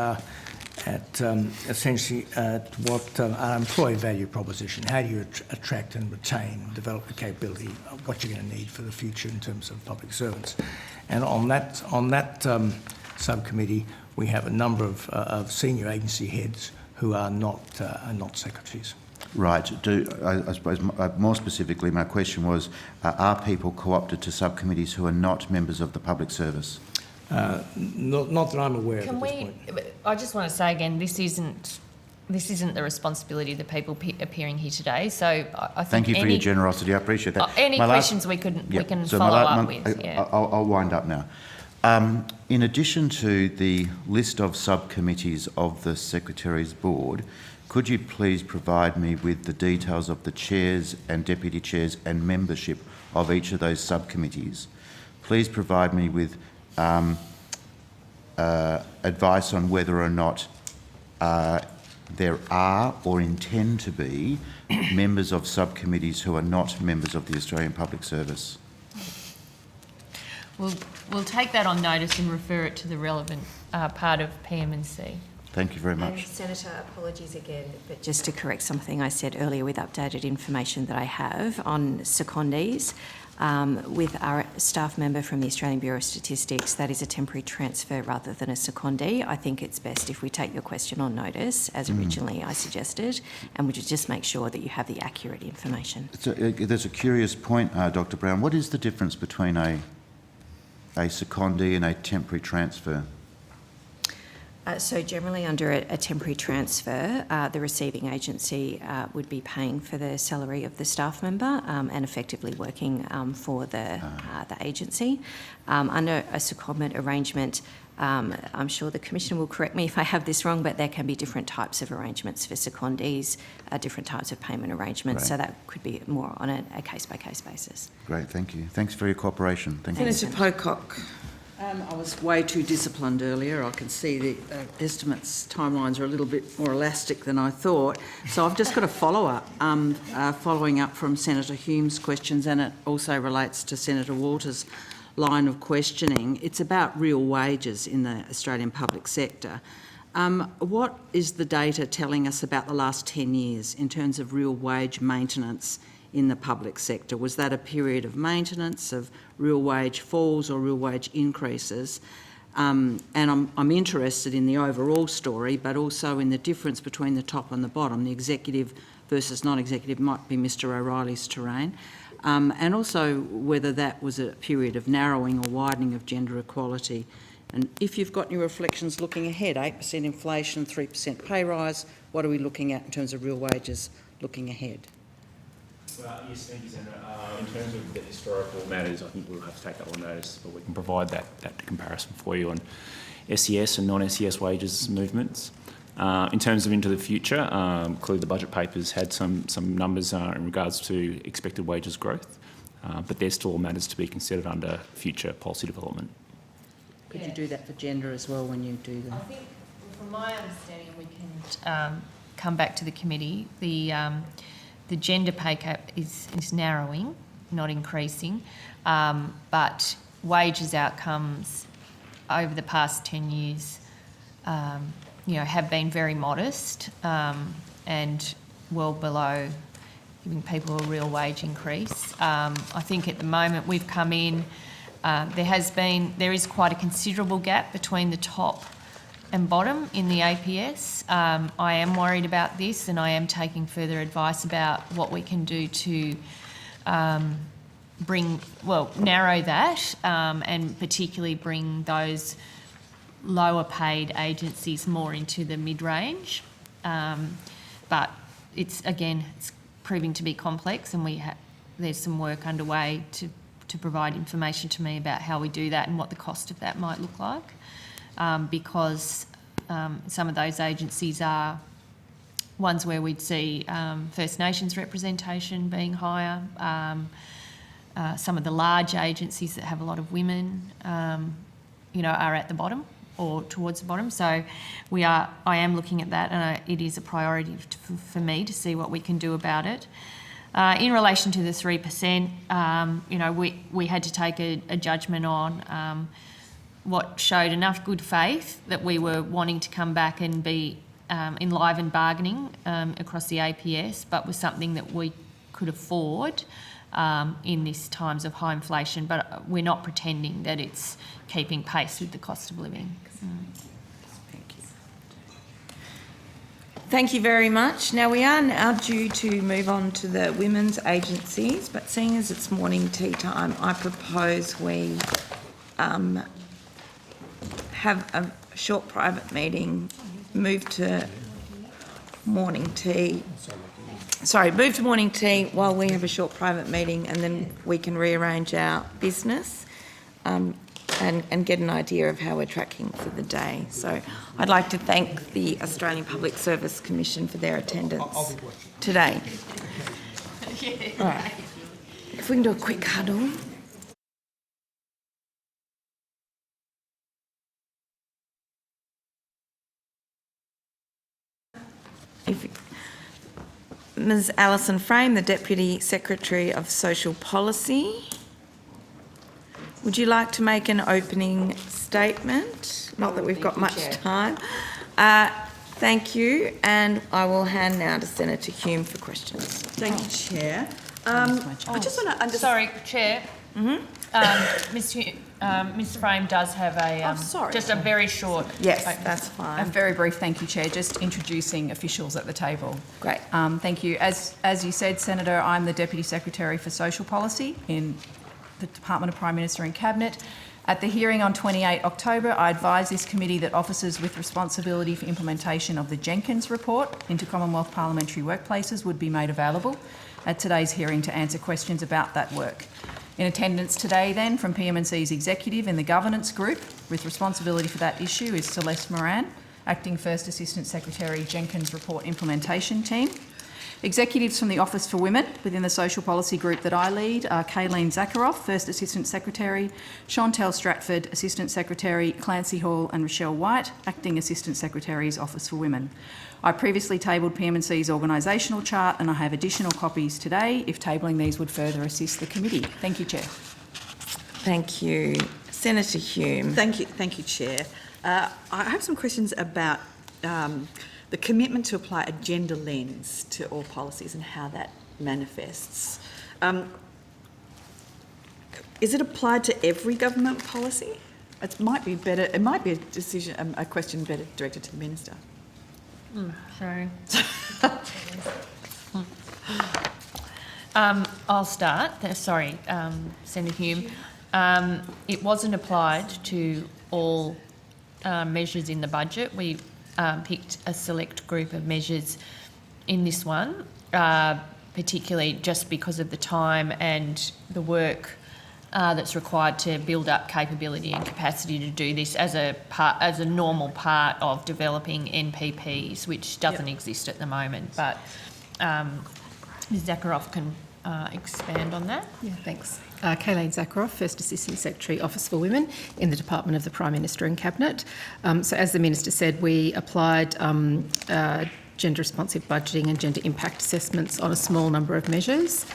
at essentially at what our employee value proposition. How do you attract and retain, develop the capability of what you're going to need for the future in terms of public servants? And on that subcommittee, we have a number of senior agency heads who are not secretaries. Right. I suppose more specifically, my question was: are people co-opted to subcommittees who are not members of the public service? Not that I'm aware of at this point. I just want to say again, this isn't the responsibility of the people appearing here today. So I think Thank you for your generosity. I appreciate that. Any questions we can follow up with. Yeah. I'll wind up now. In addition to the list of subcommittees of the Secretary's Board, could you please provide me with the details of the chairs and deputy chairs and membership of each of those subcommittees? Please provide me with advice on whether or not there are or intend to be members of subcommittees who are not members of the Australian Public Service. We'll take that on notice and refer it to the relevant part of PM&C. Thank you very much. Senator, apologies again, but just to correct something I said earlier with updated information that I have on secondees, with our staff member from the Australian Bureau of Statistics, that is a temporary transfer rather than a secondee. I think it's best if we take your question on notice, as originally I suggested, and we just make sure that you have the accurate information. There's a curious point, Dr. Brown. What is the difference between a secondee and a temporary transfer? So generally under a temporary transfer, the receiving agency would be paying for the salary of the staff member and effectively working for the agency. Under a secondment arrangement, I'm sure the Commissioner will correct me if I have this wrong, but there can be different types of arrangements for secondees, different types of payment arrangements, Great. so that could be more on a case-by-case basis. Great, thank you. Thanks for your cooperation. Thank you. Senator Pocock. I was way too disciplined earlier. I can see the estimates timelines are a little bit more elastic than I thought. So I've just got a follow-up, following up from Senator Hume's questions, and it also relates to Senator Walters' line of questioning. It's about real wages in the Australian public sector. What is the data telling us about the last 10 years in terms of real wage maintenance in the public sector? Was that a period of maintenance, of real wage falls or real wage increases? And I'm interested in the overall story, but also in the difference between the top and the bottom. The executive versus non-executive might be Mr O'Reilly's terrain. And also whether that was a period of narrowing or widening of gender equality. And if you've got any reflections looking ahead, 8% inflation, 3% pay rise, what are we looking at in terms of real wages looking ahead? Well, yes, thank you, Senator. In terms of the historical matters, I think we'll have to take that on notice, but we can provide that comparison for you on SES and non-SES wages movements. In terms of into the future, clearly the budget papers had some numbers in regards to expected wages growth, but there's still matters to be considered under future policy development. Could you do that for gender as well when you do that? I think, from my understanding, we can come back to the committee. The gender pay gap is narrowing, not increasing, but wages outcomes over the past 10 years, have been very modest and well below giving people a real wage increase. I think at the moment we've come in, there is quite a considerable gap between the top and bottom in the APS. I am worried about this, and I am taking further advice about what we can do to narrow that, and particularly bring those lower paid agencies more into the mid-range. But it's proving to be complex, and there's some work underway to provide information to me about how we do that and what the cost of that might look like. Because some of those agencies are ones where we'd see First Nations representation being higher. Some of the large agencies that have a lot of women, are at the bottom or towards the bottom. So I am looking at that, and it is a priority for me to see what we can do about it. In relation to the 3%, we had to take a judgment on what showed enough good faith that we were wanting to come back and be enlivened bargaining across the APS, but was something that we could afford in these times of high inflation. But we're not pretending that it's keeping pace with the cost of living. Thank you very much. Now, we are now due to move on to the women's agencies, but seeing as it's morning tea time, I propose we have a short private meeting, move to morning tea while we have a short private meeting, and then we can rearrange our business and get an idea of how we're tracking for the day. So I'd like to thank the Australian Public Service Commission for their attendance today. All right. If we can do a quick huddle. Ms. Alison Frame, the Deputy Secretary of Social Policy. Would you like to make an opening statement? Not that we've got much time. Thank you, and I will hand now to Senator Hume for questions. Thank you, Chair. I just want to understand... Sorry, Chair. Ms. Frame does have a just a very short... Yes, that's fine. A very brief thank you, Chair. Just introducing officials at the table. Great. Thank you. As you said, Senator, I'm the Deputy Secretary for Social Policy in the Department of Prime Minister and Cabinet. At the hearing on 28 October, I advised this committee that officers with responsibility for implementation of the Jenkins report into Commonwealth parliamentary workplaces would be made available at today's hearing to answer questions about that work. In attendance today then from PMNC's executive in the governance group with responsibility for that issue is Celeste Moran, Acting First Assistant Secretary, Jenkins Report Implementation Team. Executives from the Office for Women within the social policy group that I lead are Kayleen Zakharoff, First Assistant Secretary, Chantel Stratford, Assistant Secretary, Clancy Hall and Rochelle White, Acting Assistant Secretaries, Office for Women. I previously tabled PMNC's organisational chart and I have additional copies today if tabling these would further assist the committee. Thank you, Chair. Thank you. Senator Hume. Thank you, Chair. I have some questions about the commitment to apply a gender lens to all policies and how that manifests. Is it applied to every government policy? It might be better. It might be a question better directed to the minister. Sorry. I'll start. Sorry, Senator Hume. It wasn't applied to all measures in the budget. We picked a select group of measures in this one, particularly just because of the time and the work that's required to build up capability and capacity to do this as a normal part of developing NPPs, which doesn't exist at the moment. But Ms. Zakharoff can expand on that. Yeah, thanks. Kayleen Zakharoff, First Assistant Secretary, Office for Women in the Department of the Prime Minister and Cabinet. So as the Minister said, we applied gender responsive budgeting and gender impact assessments on a small number of measures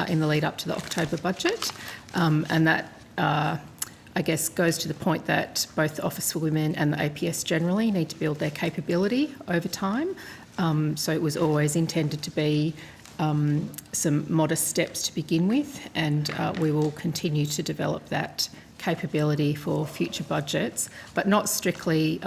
in the lead up to the October budget. And that, I guess, goes to the point that both the Office for Women and the APS generally need to build their capability over time. So it was always intended to be some modest steps to begin with, and we will continue to develop that capability for future budgets, but not strictly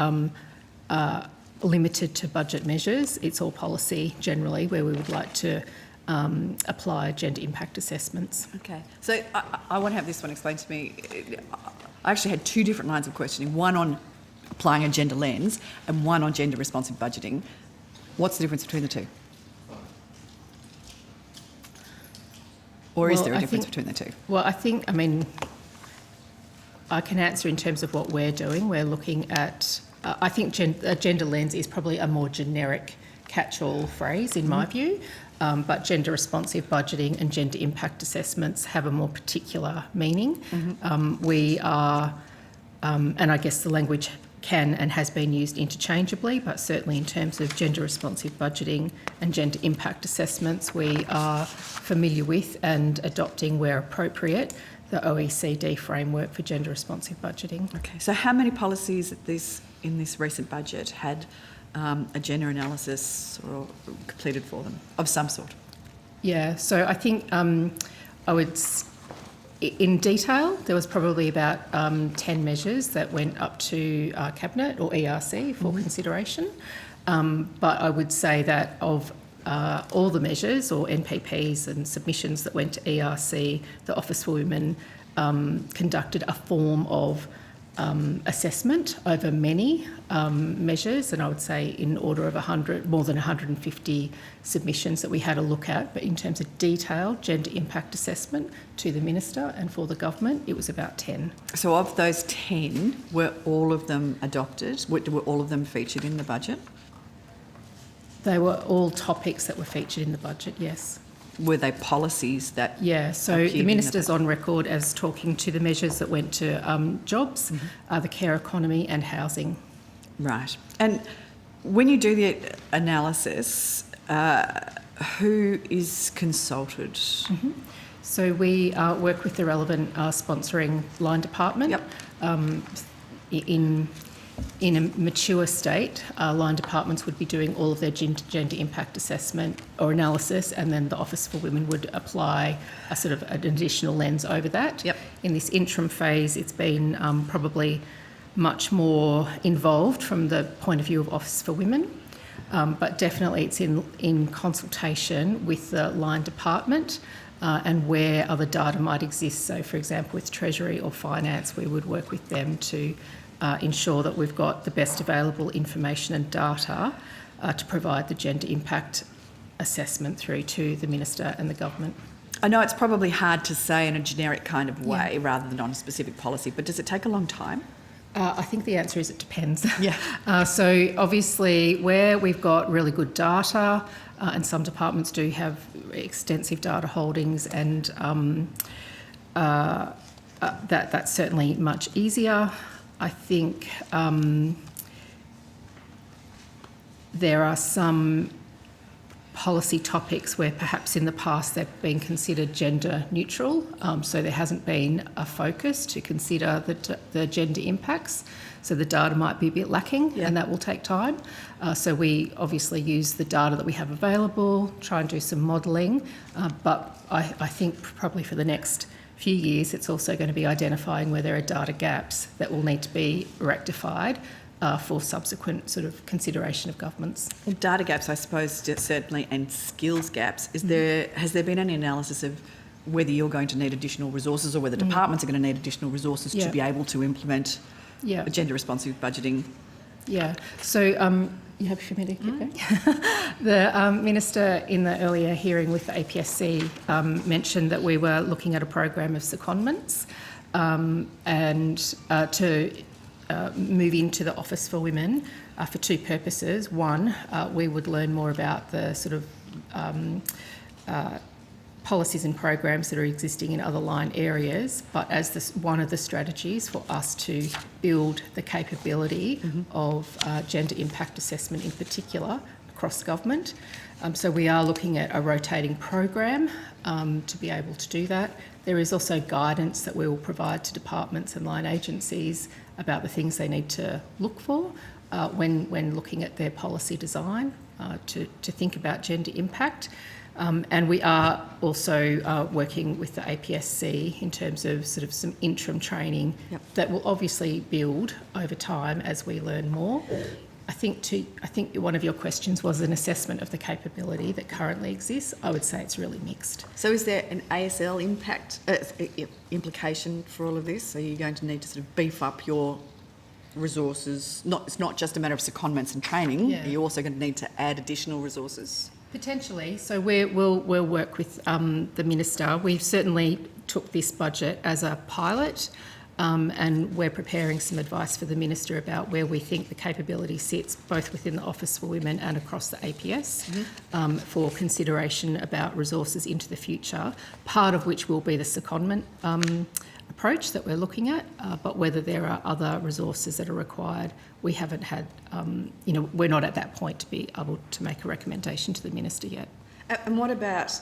limited to budget measures. It's all policy generally where we would like to apply gender impact assessments. Okay, so I want to have this one explained to me. I actually had two different lines of questioning, one on applying a gender lens and one on gender responsive budgeting. What's the difference between the two? Or is there a difference between the two? Well, I mean, I can answer in terms of what we're doing. We're looking at, I think a gender lens is probably a more generic catch-all phrase in my view, but gender responsive budgeting and gender impact assessments have a more particular meaning. We are, and I guess the language can and has been used interchangeably, but certainly in terms of gender responsive budgeting and gender impact assessments, we are familiar with and adopting where appropriate the OECD framework for gender responsive budgeting. Okay, so how many policies in this recent budget had a gender analysis or completed for them of some sort? Yeah, so I think in detail, there was probably about 10 measures that went up to Cabinet or ERC for consideration. But I would say that of all the measures or NPPs and submissions that went to ERC, the Office for Women conducted a form of assessment over many measures, and I would say in order of more than 150 submissions that we had a look at. But in terms of detailed gender impact assessment to the Minister and for the government, it was about 10. So of those 10, were all of them adopted? Were all of them featured in the budget? They were all topics that were featured in the budget, yes. Were they policies that... Yeah, so the Minister's on record as talking to the measures that went to jobs, the care economy and housing. Right. And when you do the analysis, who is consulted? So we work with the relevant sponsoring line department. Yep. In a mature state, line departments would be doing all of their gender impact assessment or analysis, and then the Office for Women would apply a sort of an additional lens over that. Yep. In this interim phase, it's been probably much more involved from the point of view of Office for Women, but definitely it's in consultation with the line department and where other data might exist. So, for example, with Treasury or Finance, we would work with them to ensure that we've got the best available information and data to provide the gender impact assessment through to the Minister and the government. I know it's probably hard to say in a generic kind of way rather than on a specific policy, but does it take a long time? I think the answer is it depends. Yeah. So obviously where we've got really good data, and some departments do have extensive data holdings, and that's certainly much easier. I think there are some policy topics where perhaps in the past they've been considered gender neutral, so there hasn't been a focus to consider the gender impacts, so the data might be a bit lacking, and that will take time. So we obviously use the data that we have available, try and do some modelling, but I think probably for the next few years it's also going to be identifying where there are data gaps that will need to be rectified for subsequent sort of consideration of governments. Well, data gaps, I suppose, certainly, and skills gaps. Has there been any analysis of whether you're going to need additional resources or whether departments are going to need additional resources to be able to implement gender responsive budgeting? Yeah. So you happy for me to keep going? The Minister in the earlier hearing with the APSC mentioned that we were looking at a program of secondments and to move into the Office for Women for two purposes. One, we would learn more about the sort of policies and programs that are existing in other line areas, but as one of the strategies for us to build the capability of gender impact assessment in particular across government. So we are looking at a rotating program to be able to do that. There is also guidance that we will provide to departments and line agencies about the things they need to look for when looking at their policy design to think about gender impact. And we are also working with the APSC in terms of sort of some interim training that will obviously build over time as we learn more. I think one of your questions was an assessment of the capability that currently exists. I would say it's really mixed. So is there an ASL implication for all of this? Are you going to need to sort of beef up your resources? It's not just a matter of secondments and training. Are you also going to need to add additional resources? Potentially. So we'll work with the Minister. We've certainly took this budget as a pilot, and we're preparing some advice for the Minister about where we think the capability sits, both within the Office for Women and across the APS, for consideration about resources into the future, part of which will be the secondment approach that we're looking at, but whether there are other resources that are required, we haven't had, we're not at that point to be able to make a recommendation to the Minister yet. And what about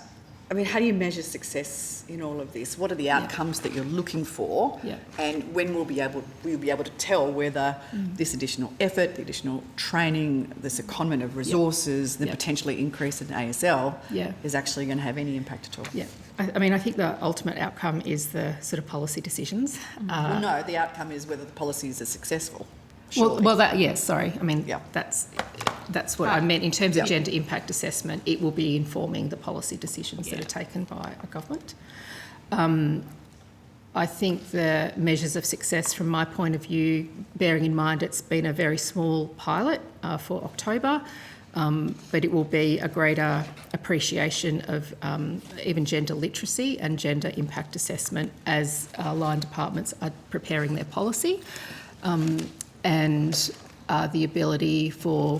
I mean, how do you measure success in all of this? What are the outcomes that you're looking for? Yeah. And when we'll be able to tell whether this additional effort, the additional training, the secondment of resources, the potentially increase in ASL is actually going to have any impact at all? Yeah. I mean, I think the ultimate outcome is the sort of policy decisions. Well, no, the outcome is whether the policies are successful. Well, sorry. I mean, that's what I meant. In terms of gender impact assessment, it will be informing the policy decisions that are taken by a government. I think the measures of success from my point of view, bearing in mind it's been a very small pilot for October, but it will be a greater appreciation of even gender literacy and gender impact assessment as line departments are preparing their policy. And the ability for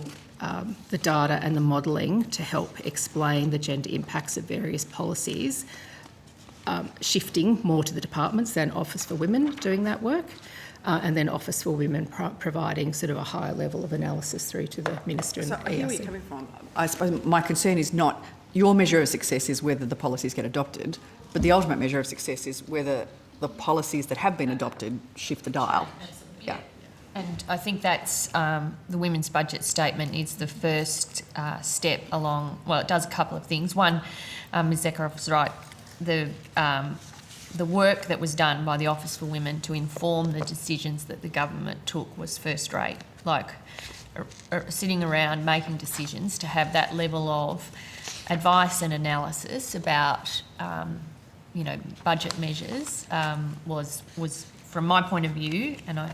the data and the modelling to help explain the gender impacts of various policies, shifting more to the departments than Office for Women doing that work, and then Office for Women providing sort of a higher level of analysis through to the Minister and So I hear where ERC. you're coming from. I suppose my concern is not your measure of success is whether the policies get adopted, but the ultimate measure of success is whether the policies that have been adopted shift the dial. Yeah. And I think that's the Women's Budget Statement is the first step along. Well, it does a couple of things. One, Ms Zakharov's right. The work that was done by the Office for Women to inform the decisions that the government took was first rate. Like sitting around making decisions to have that level of advice and analysis about budget measures was from my point of view, and I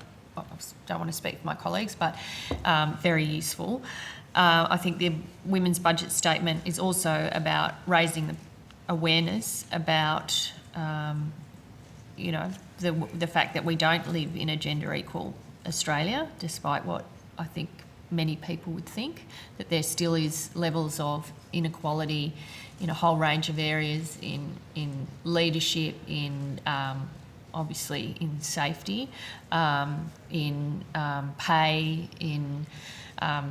don't want to speak for my colleagues, but very useful. I think the Women's Budget Statement is also about raising the awareness about, the fact that we don't live in a gender equal Australia, despite what I think many people would think, that there still is levels of inequality in a whole range of areas, in leadership, in obviously in safety, in pay, in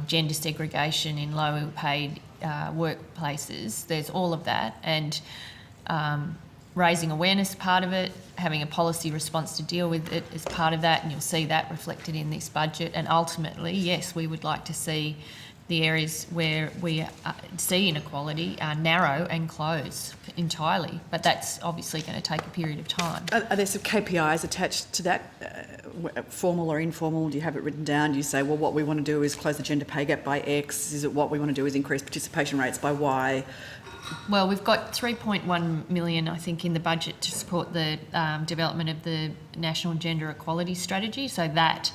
gender segregation, in lower paid workplaces. There's all of that, and raising awareness part of it, having a policy response to deal with it is part of that, and you'll see that reflected in this budget. And ultimately, yes, we would like to see the areas where we see inequality narrow and close entirely, but that's obviously going to take a period of time. Are there some KPIs attached to that, formal or informal? Do you have it written down? Do you say, well, what we want to do is close the gender pay gap by X? Is it what we want to do is increase participation rates by Y? Well, we've got 3.1 million, I think, in the budget to support the development of the National Gender Equality Strategy. So that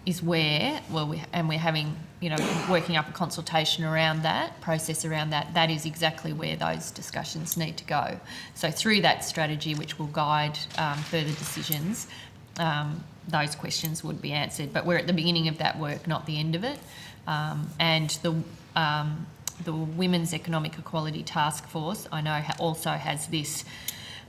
is where, we're having, working up a consultation around that, process around that. That is exactly where those discussions need to go. So through that strategy, which will guide further decisions, those questions would be answered. But we're at the beginning of that work, not the end of it. And the Women's Economic Equality Task Force, I know, also has this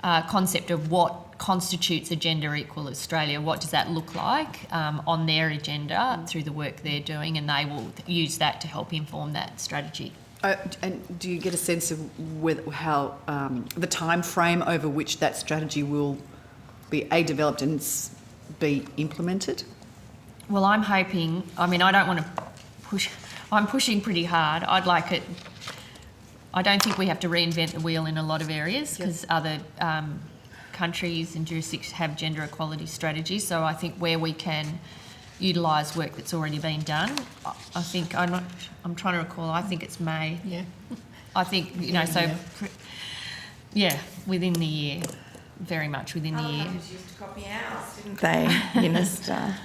concept of what constitutes a gender equal Australia. What does that look like on their agenda through the work they're doing, and they will use that to help inform that strategy. And do you get a sense of how the time frame over which that strategy will be developed and be implemented? Well, I'm hoping, I don't want to push, I'm pushing pretty hard. I'd like it, I don't think we have to reinvent the wheel in a lot of areas because other countries and jurisdictions have gender equality strategies. So I think where we can utilise work that's already been done, I think, I'm trying to recall, I think it's May. Yeah. I think, within the year, very much within the year. Used to copy ours, didn't they, Minister?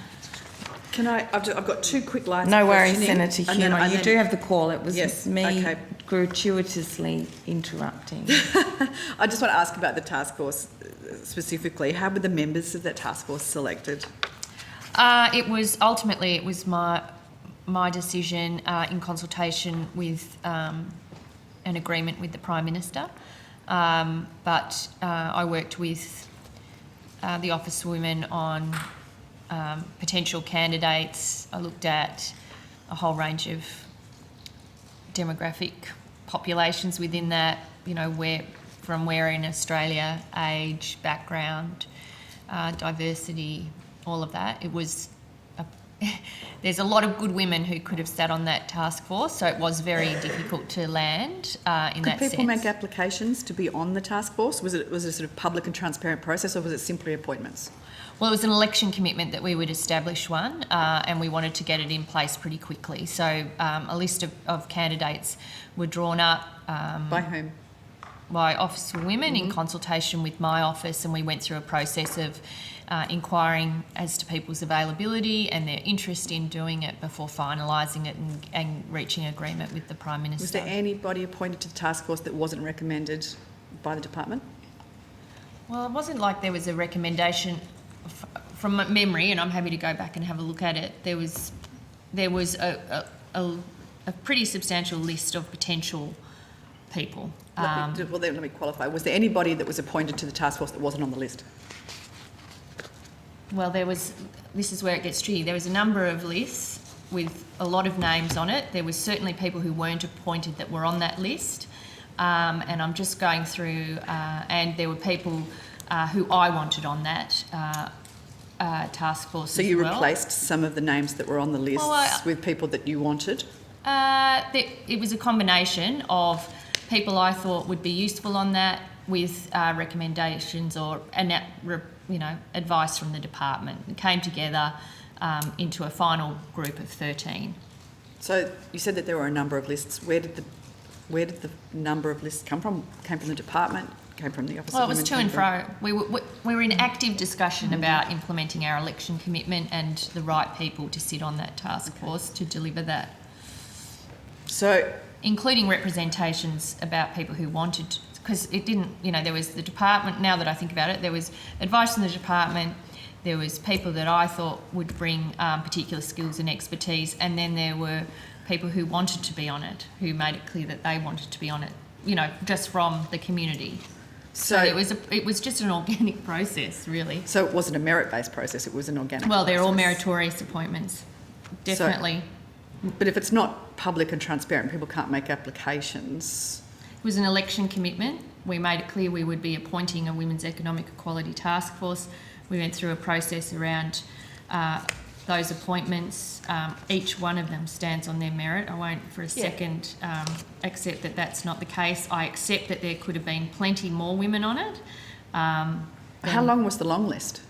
Can I've got two quick lines. No of worries, questioning, Senator and then- Hume. and You then- do have the call. It was Yes, me okay. gratuitously interrupting. I just want to ask about the task force specifically. How were the members of that task force selected? It was my decision in consultation with an agreement with the Prime Minister, but I worked with the Office for Women on potential candidates. I looked at a whole range of demographic populations within that, where from where in Australia, age, background, diversity, all of that. It was there's a lot of good women who could have sat on that task force, so it was very difficult to land in that sense. Could people make applications to be on the task force? Was it a sort of public and transparent process, or was it simply appointments? Well, it was an election commitment that we would establish one, and we wanted to get it in place pretty quickly. So a list of candidates were drawn up. By whom? By Office for Women in consultation with my office, and we went through a process of inquiring as to people's availability and their interest in doing it before finalising it and reaching agreement with the Prime Minister. Was there anybody appointed to the task force that wasn't recommended by the department? Well, it wasn't like there was a recommendation from memory, and I'm happy to go back and have a look at it. There was a pretty substantial list of potential people. Let me qualify. Was there anybody that was appointed to the task force that wasn't on the list? Well, this is where it gets tricky. There was a number of lists with a lot of names on it. There was certainly people who weren't appointed that were on that list. And I'm just going through, and there were people who I wanted on that task force so as you well. replaced some of the names that were on the list with people that you wanted? It was a combination of people I thought would be useful on that with recommendations or advice from the department. It came together into a final group of 13. So you said that there were a number of lists. Where did the number of lists come from? Came from the department? Came from the Office of Women? Well, it was to and fro. We were in active discussion about implementing our election commitment and the right people to sit on that task force to deliver that. So, including representations about people who wanted, because it didn't, there was the department, now that I think about it, there was advice from the department, there was people that I thought would bring particular skills and expertise, and then there were people who wanted to be on it, who made it clear that they wanted to be on it, just from the community. So it was just an organic process, really. So it wasn't a merit-based process, it was an organic Well, they're process. all meritorious appointments, definitely. But if it's not public and transparent, people can't make applications. It was an election commitment. We made it clear we would be appointing a Women's Economic Equality Task Force. We went through a process around those appointments. Each one of them stands on their merit. I won't for a second accept that that's not the case. I accept that there could have been plenty more women on it. How long was the long list?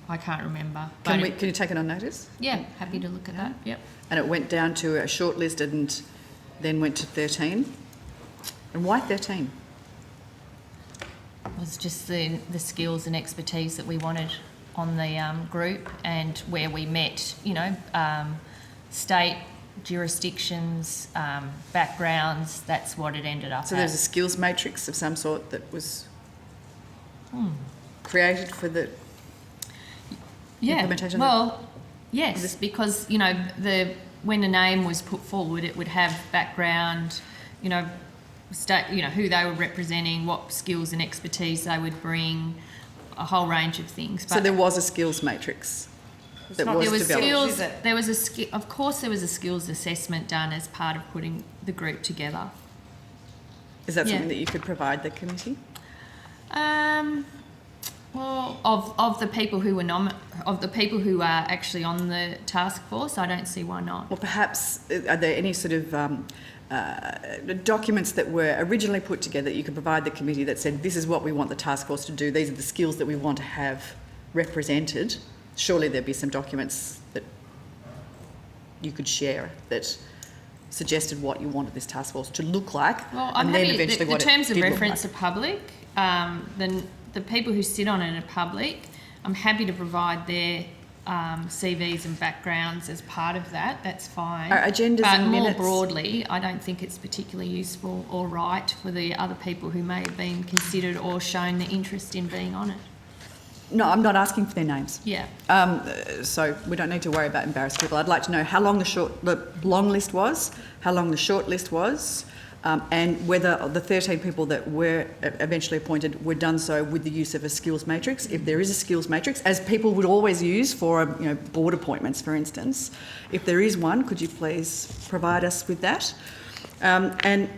I can't remember. Can you take it on notice? Yeah, happy to look at that. Yep. And it went down to a short list and then went to 13. And why 13? It was just the skills and expertise that we wanted on the group, and where we met, state, jurisdictions, backgrounds, that's what it ended up So there's a skills matrix of some sort that was created for the implementation? Well, yes, because, when a name was put forward, it would have background, state, who they were representing, what skills and expertise they would bring, a whole range of things. So there was a skills matrix that was developed? Of course there was a skills assessment done as part of putting the group together. Is that something that you could provide the committee? Well, of the people who were actually on the task force, I don't see why not. Well, perhaps are there any sort of documents that were originally put together that you could provide the committee that said this is what we want the task force to do, these are the skills that we want to have represented? Surely there'd be some documents that you could share that suggested what you wanted this task force to look like. Well, I'm and happy. then eventually The what terms it of did reference look are public. Then the people who sit on it are public. I'm happy to provide their CVs and backgrounds as part of that. That's fine. Are agendas but and more minutes? broadly, I don't think it's particularly useful or right for the other people who may have been considered or shown the interest in being on it. No, I'm not asking for their names. Yeah. So we don't need to worry about embarrassing people. I'd like to know how long the long list was, how long the short list was, and whether the 13 people that were eventually appointed were done so with the use of a skills matrix. If there is a skills matrix, as people would always use for board appointments, for instance, if there is one, could you please provide us with that? And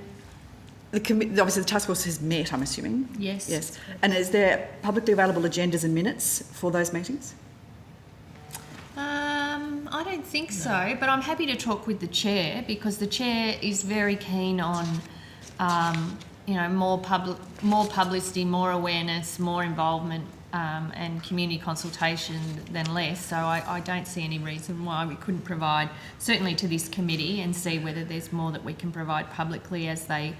obviously the task force has met, I'm assuming. Yes. Yes. And is there publicly available agendas and minutes for those meetings? I don't think so, but I'm happy to talk with the chair because the chair is very keen on, more publicity, more awareness, more involvement, and community consultation than less. So I don't see any reason why we couldn't provide, certainly to this committee, and see whether there's more that we can provide publicly as they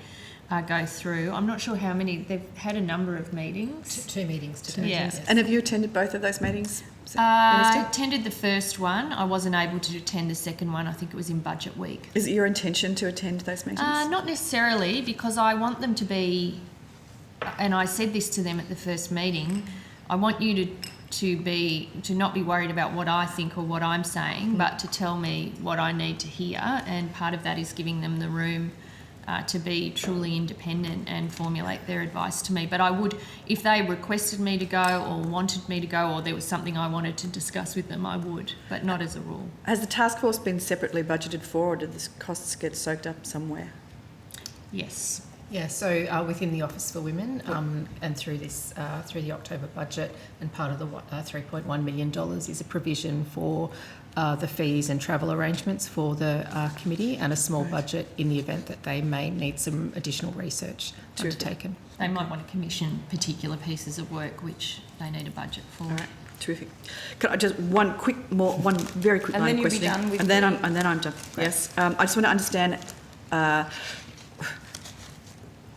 go through. I'm not sure how many. They've had a number of meetings. Two meetings today. Yeah. Yes. And have you attended both of those meetings, I Minister? attended the first one. I wasn't able to attend the second one. I think it was in budget week. Is it your intention to attend those meetings? Not necessarily, because I want them to be, and I said this to them at the first meeting, I want you to not be worried about what I think or what I'm saying, but to tell me what I need to hear, and part of that is giving them the room to be truly independent and formulate their advice to me. But I would, if they requested me to go or wanted me to go, or there was something I wanted to discuss with them, I would, but not as a rule. Has the task force been separately budgeted for, or did the costs get soaked up somewhere? Yes. Yeah, so within the Office for Women and through this through the October budget, and part of the $3.1 million is a provision for the fees and travel arrangements for the committee, and a small budget in the event that they may need some additional research undertaken. They might want to commission particular pieces of work which they need a budget for. All right, terrific. Could I just one very quick And line then you'll be question, done with and then the- I'm done. Yes, I just want to understand.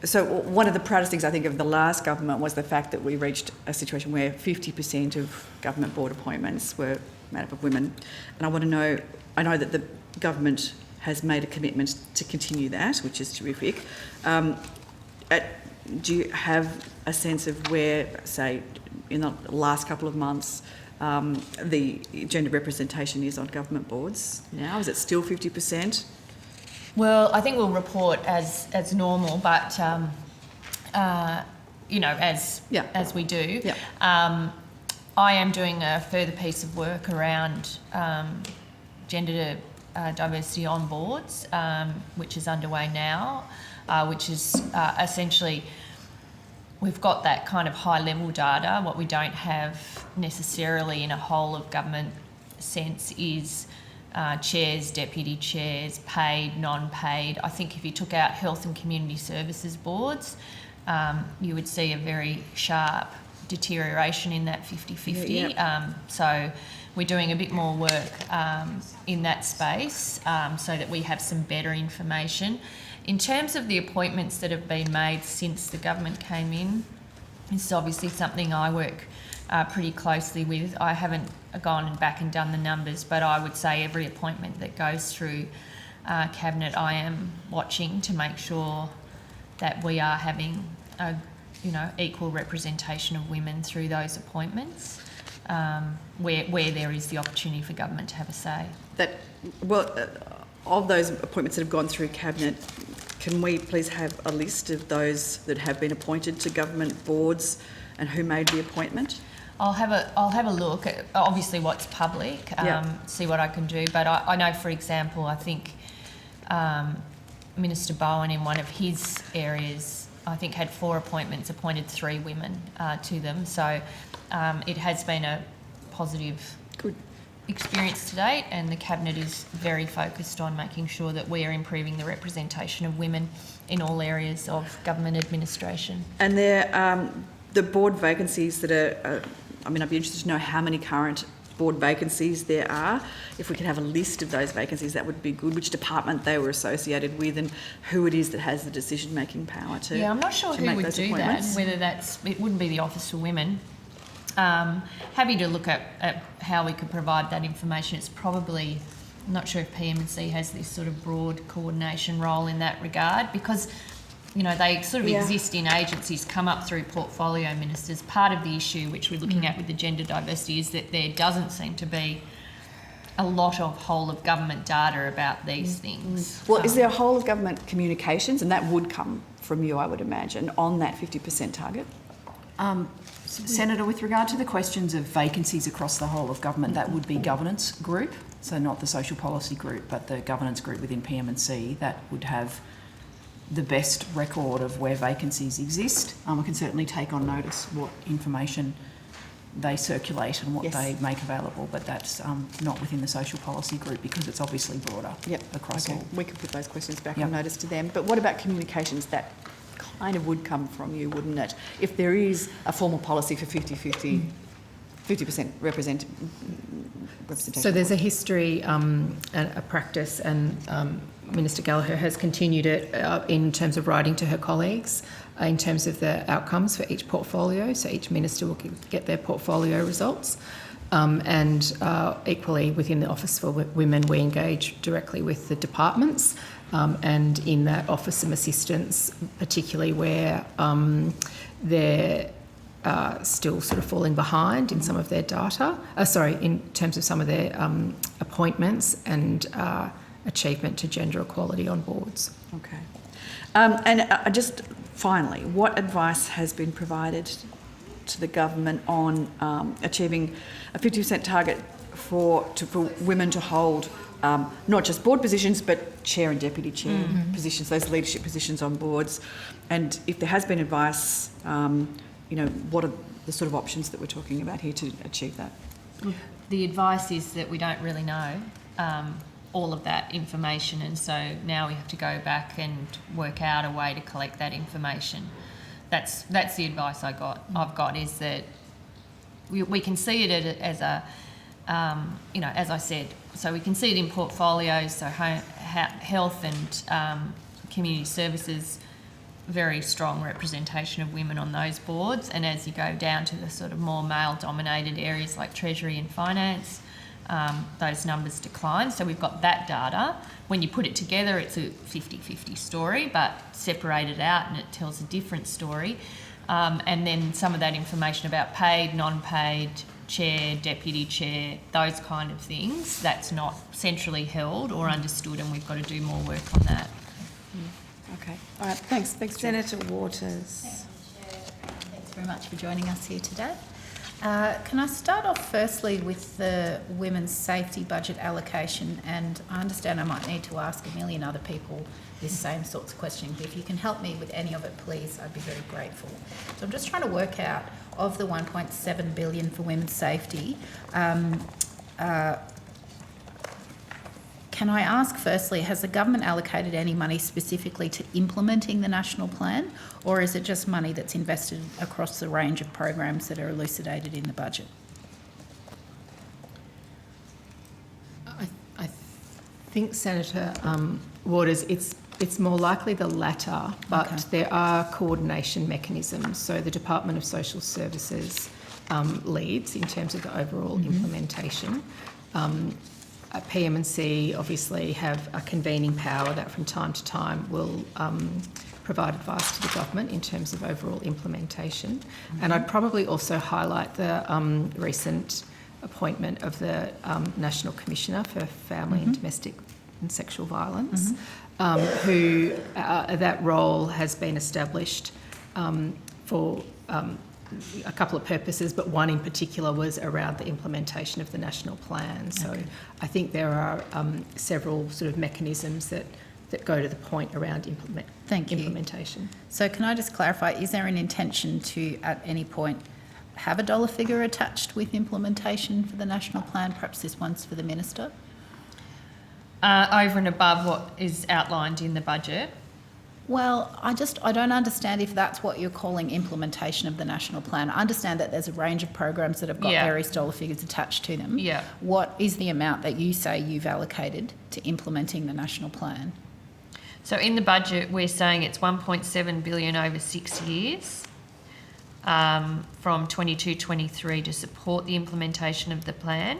So one of the proudest things I think of the last government was the fact that we reached a situation where 50% of government board appointments were made up of women. And I want to know, I know that the government has made a commitment to continue that, which is terrific. Do you have a sense of where, say, in the last couple of months, the gender representation is on government boards now? Is it still 50%? Well, I think we'll report as normal, but as we do. Yeah. I am doing a further piece of work around gender diversity on boards, which is underway now, which is essentially we've got that kind of high-level data. What we don't have necessarily in a whole of government sense is chairs, deputy chairs, paid, non-paid. I think if you took out health and community services boards, you would see a very sharp deterioration in that 50-50. So we're doing a bit more work in that space so that we have some better information. In terms of the appointments that have been made since the government came in, this is obviously something I work pretty closely with. I haven't gone back and done the numbers, but I would say every appointment that goes through Cabinet, I am watching to make sure that we are having a equal representation of women through those appointments, where there is the opportunity for government to have a say. Of those appointments that have gone through Cabinet, can we please have a list of those that have been appointed to government boards and who made the appointment? I'll have a look at obviously what's public, see what I can do. But I know, for example, I think Minister Bowen in one of his areas, I think had 4 appointments, appointed 3 women to them. So it has been a positive experience to date, and the Cabinet is very focused on making sure that we are improving the representation of women in all areas of government administration. And the board vacancies that are, I'd be interested to know how many current board vacancies there are. If we could have a list of those vacancies, that would be good, which department they were associated with and who it is that has the decision-making power to I'm not sure who would do that, whether it wouldn't be the Office for Women. Happy to look at how we could provide that information. It's probably, I'm not sure if PM&C has this sort of broad coordination role in that regard, because they sort of exist in agencies, come up through portfolio ministers. Part of the issue which we're looking at with the gender diversity is that there doesn't seem to be a lot of whole of government data about these things. Well, is there a whole of government communications, and that would come from you, I would imagine, on that 50% target? Senator, with regard to the questions of vacancies across the whole of government, that would be governance group, so not the social policy group, but the governance group within PM&C that would have the best record of where vacancies exist. I can certainly take on notice what information they circulate and what Yes. they make available, but that's not within the social policy group because it's obviously broader across all. We could put those questions back on notice to them. But what about communications? That kind of would come from you, wouldn't it? If there is a formal policy for 50% representation. So there's a history and a practice, and Minister Gallagher has continued it in terms of writing to her colleagues in terms of the outcomes for each portfolio. So each minister will get their portfolio results. And equally within the Office for Women, we engage directly with the departments and in that offer some assistance, particularly where they're still sort of falling behind in some of their data, in terms of some of their appointments and achievement to gender equality on boards. Okay. Just finally, what advice has been provided to the government on achieving a 50% target for women to hold not just board positions but chair and deputy chair positions, those leadership positions on boards? And if there has been advice, what are the sort of options that we're talking about here to achieve that? The advice is that we don't really know all of that information, and so now we have to go back and work out a way to collect that information. That's the advice I've got is that we can see it as a, as I said, so we can see it in portfolios, so health and community services, very strong representation of women on those boards, and as you go down to the sort of more male-dominated areas like Treasury and Finance, those numbers decline. So we've got that data. When you put it together, it's a 50-50 story, but separate it out and it tells a different story. And then some of that information about paid, non-paid, chair, deputy chair, those kind of things, that's not centrally held or understood, and we've got to do more work on that. Okay. All right. Thanks. Senator Waters. Thanks very much for joining us here today. Can I start off firstly with the women's safety budget allocation? And I understand I might need to ask a million other people this same sorts of questioning, but if you can help me with any of it, please, I'd be very grateful. So I'm just trying to work out, of the $1.7 billion for women's safety, can I ask firstly, has the government allocated any money specifically to implementing the national plan, or is it just money that's invested across the range of programs that are elucidated in the budget? I think, Senator Waters, it's more likely the latter, but there are coordination mechanisms. So the Department of Social Services leads in terms of the overall implementation. PM&C obviously have a convening power that from time to time will provide advice to the government in terms of overall implementation. And I'd probably also highlight the recent appointment of the National Commissioner for Family and Domestic and Sexual Violence, who that role has been established for a couple of purposes, but one in particular was around the implementation of the national plan. So I think there are several sort of mechanisms that go to the point around implementation. So can I just clarify, is there an intention to, at any point, have a dollar figure attached with implementation for the national plan? Perhaps this one's for the Minister. Over and above what is outlined in the budget. Well, I don't understand if that's what you're calling implementation of the national plan. I understand that there's a range of programs that have got various dollar figures attached to them. Yeah. What is the amount that you say you've allocated to implementing the national plan? So in the budget, we're saying it's $1.7 billion over 6 years from 22-23 to support the implementation of the plan.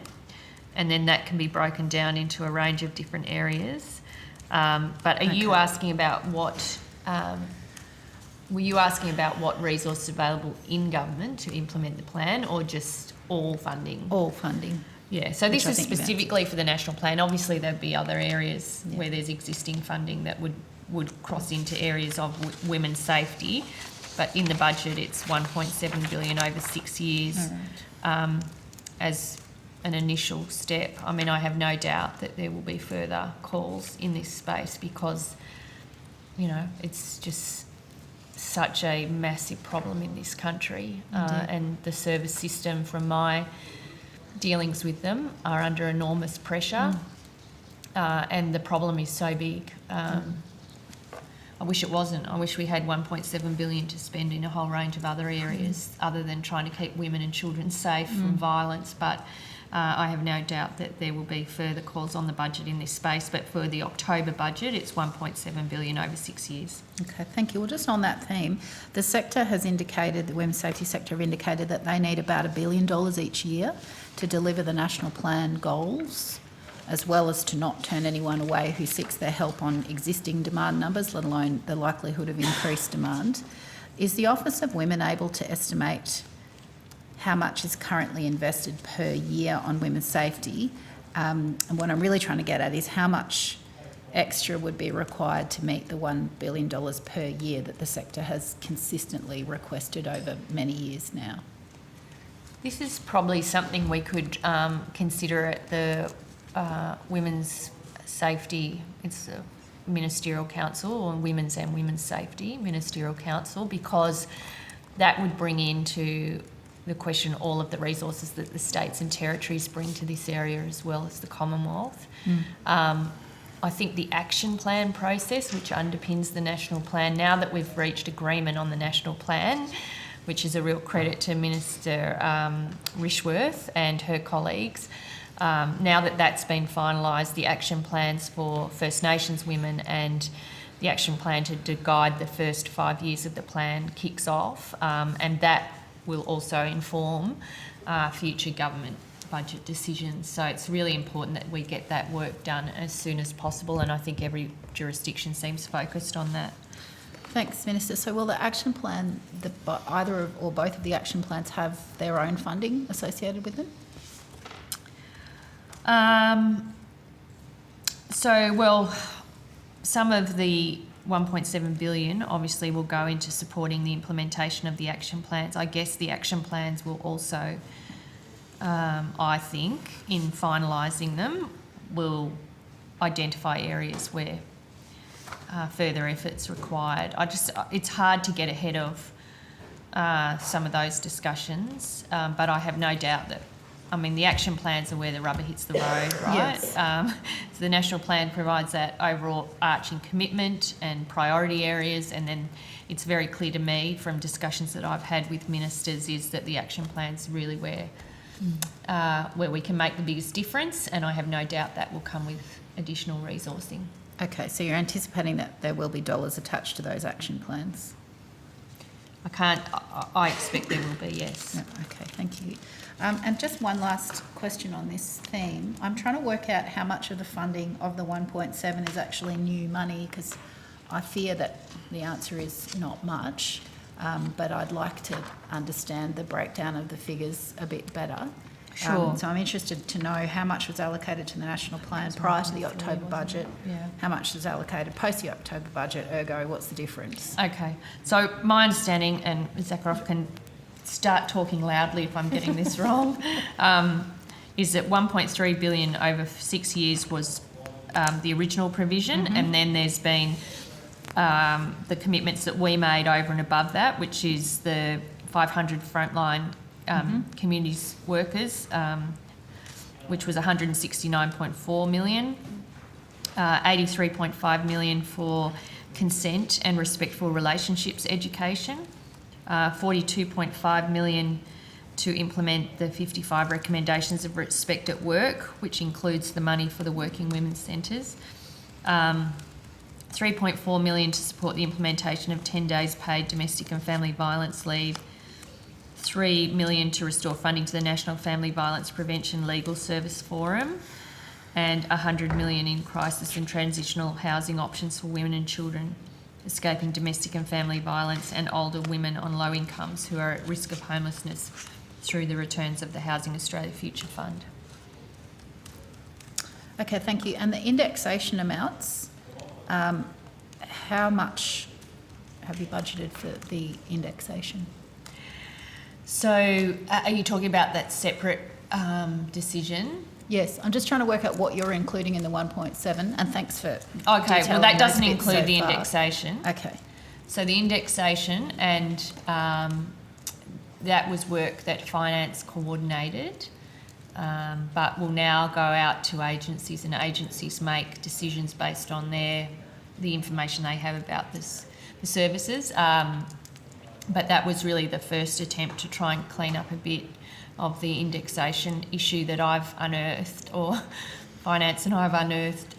And then that can be broken down into a range of different areas. But are you asking about what, were you asking about what resources available in government to implement the plan, or just all funding? All funding. Yeah, so this is specifically for the national plan. Obviously there'd be other areas where there's existing funding that would cross into areas of women's safety, but in the budget it's $1.7 billion over 6 years as an initial step. I mean, I have no doubt that there will be further calls in this space because it's just such a massive problem in this country, and the service system, from my dealings with them, are under enormous pressure, and the problem is so big. I wish it wasn't. I wish we had 1.7 billion to spend in a whole range of other areas other than trying to keep women and children safe from violence. But I have no doubt that there will be further calls on the budget in this space. But for the October budget, it's 1.7 billion over 6 years. Okay, thank you. Well, just on that theme, the sector has indicated, the women's safety sector have indicated that they need about $1 billion each year to deliver the national plan goals, as well as to not turn anyone away who seeks their help on existing demand numbers, let alone the likelihood of increased demand. Is the Office of Women able to estimate how much is currently invested per year on women's safety? And what I'm really trying to get at is how much extra would be required to meet the $1 billion per year that the sector has consistently requested over many years now? This is probably something we could consider at the Women's Safety, it's a Ministerial Council, or Women's and Women's Safety Ministerial Council, because that would bring into the question all of the resources that the states and territories bring to this area, as well as the Commonwealth. I think the action plan process, which underpins the national plan, now that we've reached agreement on the national plan, which is a real credit to Minister Rishworth and her colleagues, now that that's been finalised, the action plans for First Nations women and the action plan to guide the first 5 years of the plan kicks off, and that will also inform future government budget decisions. So it's really important that we get that work done as soon as possible, and I think every jurisdiction seems focused on that. Thanks, Minister. So will the action plan, either of, or both of the action plans, have their own funding associated with them? Some of the 1.7 billion obviously will go into supporting the implementation of the action plans. I guess the action plans will also, I think, in finalising them, will identify areas where further effort's required. It's hard to get ahead of some of those discussions, but I have no doubt that, the action plans are where the rubber hits the road, right? Yes. So the national plan provides that overall arching commitment and priority areas, and then it's very clear to me from discussions that I've had with ministers is that the action plan's really where we can make the biggest difference, and I have no doubt that will come with additional resourcing. Okay, so you're anticipating that there will be dollars attached to those action plans? I expect there will be, yes. Yep, okay, thank you. And just one last question on this theme. I'm trying to work out how much of the funding of the 1.7 is actually new money, because I fear that the answer is not much, but I'd like to understand the breakdown of the figures a bit better. Sure. So I'm interested to know how much was allocated to the national plan prior to the October budget, how much was allocated post the October budget, ergo what's the difference? Okay, so my understanding, and Zakharov can start talking loudly if I'm getting this wrong, is that 1.3 billion over 6 years was the original provision, and then there's been the commitments that we made over and above that, which is the 500 frontline communities workers, which was 169.4 million, 83.5 million for consent and respectful relationships education, 42.5 million to implement the 55 recommendations of respect at work, which includes the money for the working women's centres, 3.4 million to support the implementation of 10 days paid domestic and family violence leave, 3 million to restore funding to the National Family Violence Prevention Legal Service Forum, and 100 million in crisis and transitional housing options for women and children escaping domestic and family violence and older women on low incomes who are at risk of homelessness through the returns of the Housing Australia Future Fund. Okay, thank you. And the indexation amounts, how much have you budgeted for the indexation? So are you talking about that separate decision. Yes, I'm just trying to work out what you're including in the 1.7, and thanks for Okay, well, detailing that those doesn't bits include so the far. indexation. Okay. So the indexation and that was work that Finance coordinated, but will now go out to agencies, and agencies make decisions based on the information they have about the services. But that was really the first attempt to try and clean up a bit of the indexation issue that I've unearthed, or Finance and I've unearthed,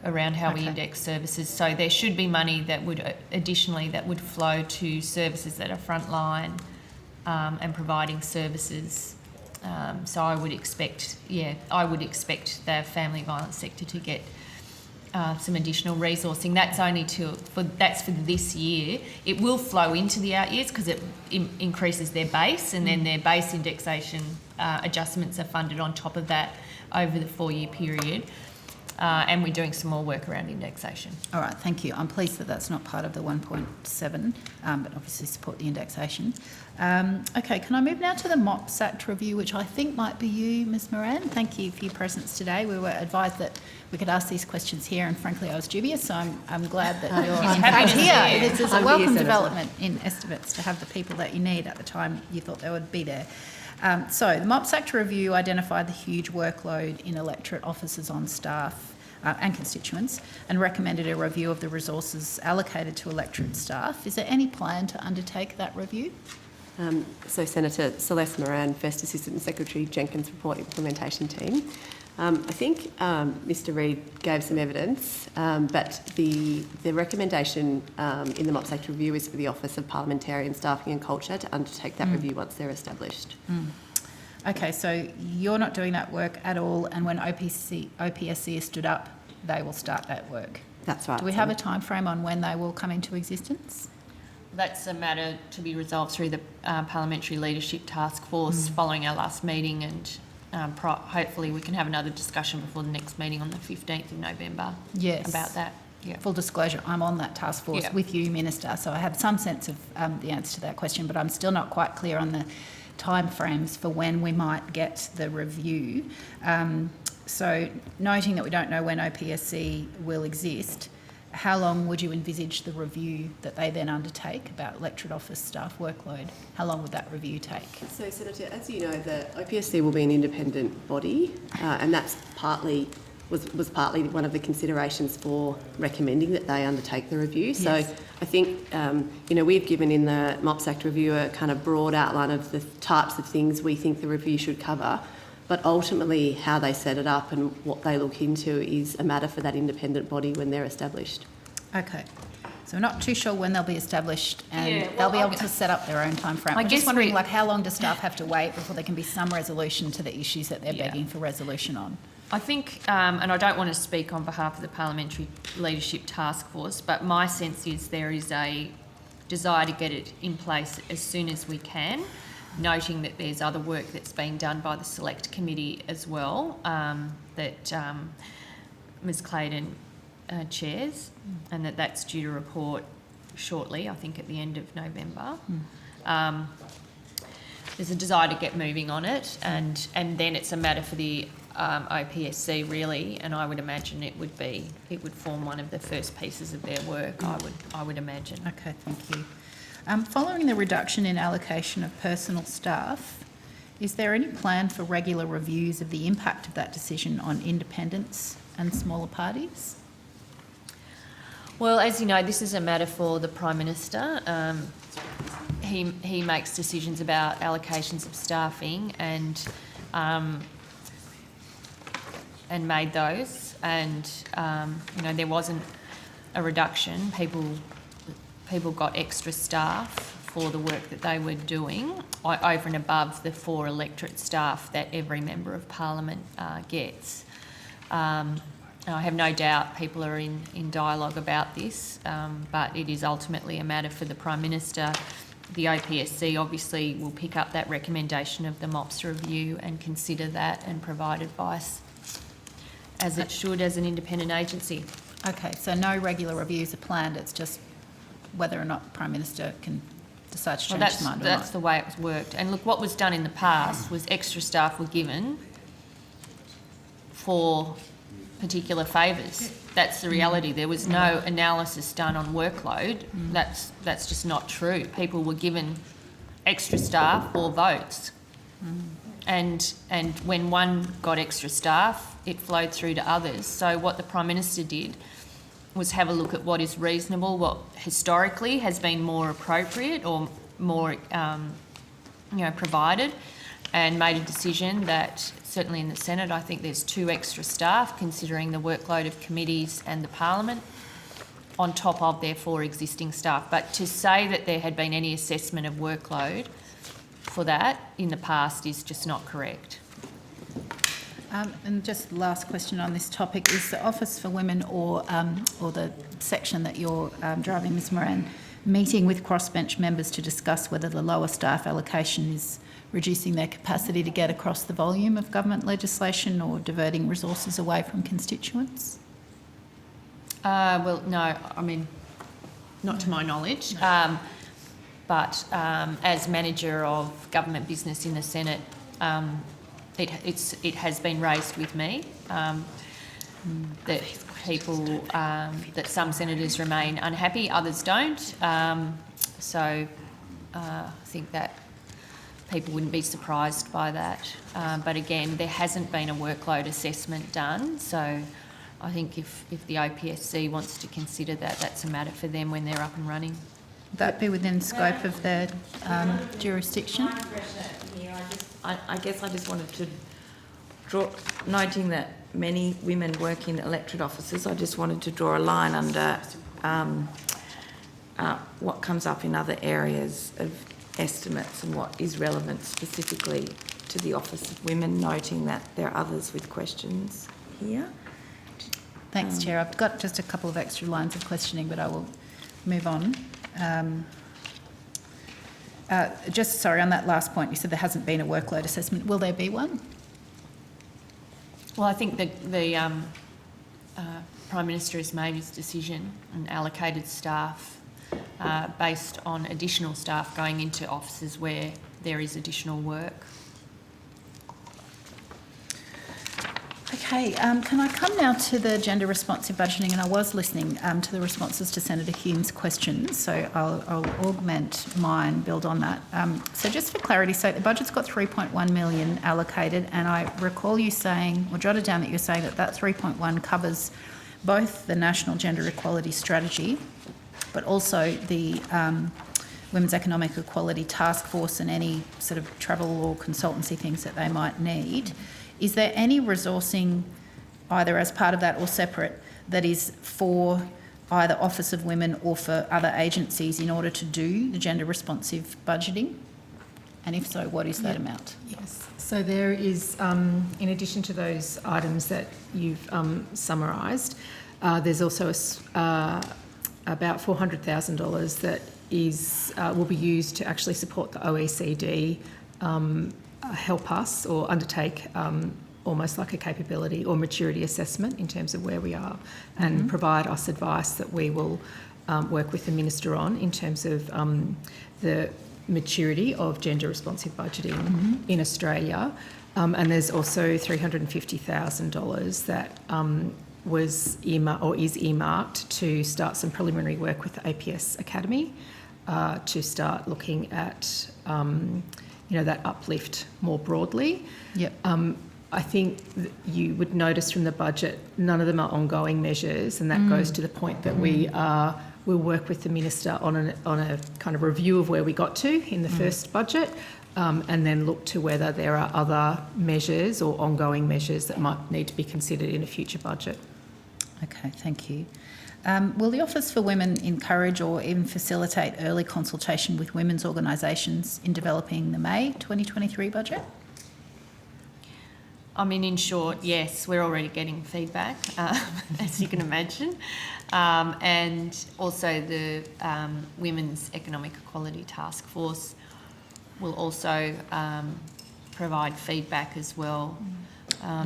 around how we index services. So there should be money that would additionally flow to services that are frontline and providing services. So I would expect the family violence sector to get some additional resourcing. That's only that's for this year. It will flow into the out years because it increases their base, and then their base indexation adjustments are funded on top of that over the 4-year period. And we're doing some more work around indexation. All right, thank you. I'm pleased that that's not part of the 1.7, but obviously support the indexation. Okay, can I move now to the MOPS Act review, which I think might be you, Ms Moran. Thank you for your presence today. We were advised that we could ask these questions here, and frankly I was dubious, so I'm glad that you're here. This is a welcome development in estimates to have the people that you need at the time you thought they would be there. So the MOPS Act review identified the huge workload in electorate officers on staff and constituents, and recommended a review of the resources allocated to electorate staff. Is there any plan to undertake that review? So Senator Celeste Moran, First Assistant Secretary, Jenkins Report Implementation Team. I think Mr Reid gave some evidence, but the recommendation in the MOPS Act review is for the Office of Parliamentarian Staffing and Culture to undertake that review once they're established. Okay, so you're not doing that work at all, and when OPSC is stood up, they will start that work? That's right. Do we have a time frame on when they will come into existence? That's a matter to be resolved through the Parliamentary Leadership Task Force following our last meeting, and hopefully we can have another discussion before the next meeting on the 15th of November about that. Yeah. Full disclosure, I'm on that task force with you, Minister, so I have some sense of the answer to that question, but I'm still not quite clear on the timeframes for when we might get the review. So noting that we don't know when OPSC will exist, how long would you envisage the review that they then undertake about electorate office staff workload? How long would that review take? So, Senator, as you know, the OPSC will be an independent body, and that's was partly one of the considerations for recommending that they undertake the review. So I think, we've given in the MOPS Act review a kind of broad outline of the types of things we think the review should cover, but ultimately how they set it up and what they look into is a matter for that independent body when they're established. Okay. So we're not too sure when they'll be established, and they'll be able to set up their own time frame. I'm just wondering, how long do staff have to wait before there can be some resolution to the issues that they're begging for resolution on? I think, and I don't want to speak on behalf of the Parliamentary Leadership Task Force, but my sense is there is a desire to get it in place as soon as we can, noting that there's other work that's being done by the Select Committee as well, that Ms Claydon chairs, and that's due to report shortly, I think at the end of November. There's a desire to get moving on it, and then it's a matter for the OPSC really, and I would imagine it would form one of the first pieces of their work. I would imagine. Okay, thank you. Following the reduction in allocation of personal staff, is there any plan for regular reviews of the impact of that decision on independents and smaller parties? Well, as you know, this is a matter for the Prime Minister. He makes decisions about allocations of staffing and made those, and there wasn't a reduction. People got extra staff for the work that they were doing over and above the 4 electorate staff that every member of Parliament gets. I have no doubt people are in dialogue about this, but it is ultimately a matter for the Prime Minister. The OPSC obviously will pick up that recommendation of the MOPS review and consider that and provide advice, as it should as an independent agency. Okay, so no regular reviews are planned, it's just whether or not the Prime Minister can decides to Well, change his mind or not. that's the way it was worked. And look, what was done in the past was extra staff were given for particular favours. That's the reality. There was no analysis done on workload. That's just not true. People were given extra staff or votes. And when one got extra staff, it flowed through to others. So what the Prime Minister did was have a look at what is reasonable, what historically has been more appropriate or more, provided, and made a decision that certainly in the Senate, I think there's 2 extra staff considering the workload of committees and the Parliament on top of their 4 existing staff. But to say that there had been any assessment of workload for that in the past is just not correct. And just last question on this topic, is the Office for Women or the section that you're driving, Ms Moran, meeting with crossbench members to discuss whether the lower staff allocation is reducing their capacity to get across the volume of government legislation or diverting resources away from constituents? Well, no, I mean, not to my knowledge. But as manager of government business in the Senate, it has been raised with me that people, that some senators remain unhappy, others don't. So I think that people wouldn't be surprised by that. But again, there hasn't been a workload assessment done. So I think if the OPSC wants to consider that, that's a matter for them when they're up and running. Would that be within scope of their jurisdiction? I guess I just wanted to draw, noting that many women work in electorate offices, I just wanted to draw a line under what comes up in other areas of estimates and what is relevant specifically to the Office of Women, noting that there are others with questions here. Thanks, Chair. I've got just a couple of extra lines of questioning, but I will move on. Just, sorry, on that last point, you said there hasn't been a workload assessment. Will there be one? Well, I think the Prime Minister has made his decision and allocated staff based on additional staff going into offices where there is additional work. Okay, can I come now to the gender responsive budgeting? And I was listening to the responses to Senator Hume's questions, so I'll augment mine, build on that. So just for clarity, so the budget's got 3.1 million allocated, and I recall you saying, or jotted down that you're saying that 3.1 covers both the National Gender Equality Strategy, but also the Women's Economic Equality Task Force and any sort of travel or consultancy things that they might need. Is there any resourcing, either as part of that or separate, that is for either Office of Women or for other agencies in order to do the gender responsive budgeting? And if so, what is that amount? Yes. So there is, in addition to those items that you've summarised, there's also about $400,000 that is will be used to actually support the OECD help us or undertake almost like a capability or maturity assessment in terms of where we are and provide us advice that we will work with the Minister on in terms of the maturity of gender responsive budgeting in Australia. And there's also $350,000 that was is earmarked to start some preliminary work with the APS Academy to start looking at that uplift more broadly. Yep. I think you would notice from the budget, none of them are ongoing measures, and that goes to the point that we'll work with the Minister on a kind of review of where we got to in the first budget, and then look to whether there are other measures or ongoing measures that might need to be considered in a future budget. Okay, thank you. Will the Office for Women encourage or even facilitate early consultation with women's organisations in developing the May 2023 budget? I mean, in short, yes, we're already getting feedback, as you can imagine. And also the Women's Economic Equality Task Force will also provide feedback as well.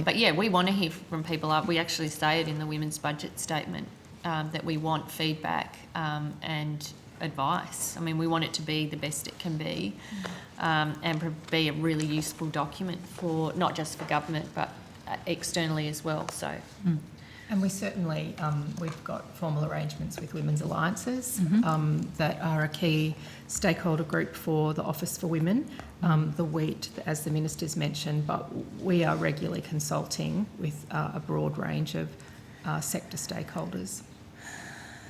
But yeah, we want to hear from people. We actually say it in the Women's Budget Statement that we want feedback and advice. I mean, we want it to be the best it can be, and be a really useful document for not just for government but externally as well. So. And we certainly, we've got formal arrangements with Women's Alliances that are a key stakeholder group for the Office for Women, the WEAT, as the Minister's mentioned, but we are regularly consulting with a broad range of sector stakeholders.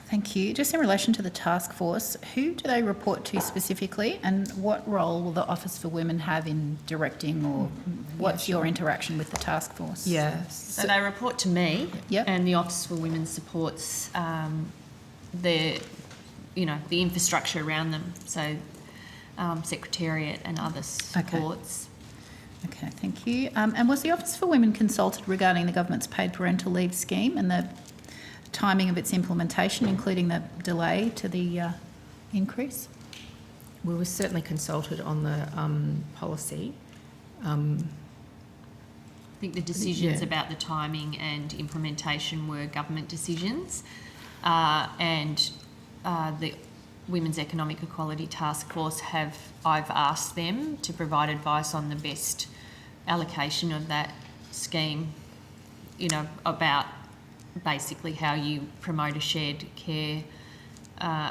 Thank you. Just in relation to the task force, who do they report to specifically, and what role will the Office for Women have in directing, or what's your interaction with the task force? Yeah. So they report to me, and the Office for Women supports the infrastructure around them. So Secretariat and other supports. Okay, thank you. And was the Office for Women consulted regarding the government's paid parental leave scheme and the timing of its implementation, including the delay to the increase? We were certainly consulted on the policy. I think the decisions about the timing and implementation were government decisions, and the Women's Economic Equality Task Force I've asked them to provide advice on the best allocation of that scheme, about basically how you promote a shared care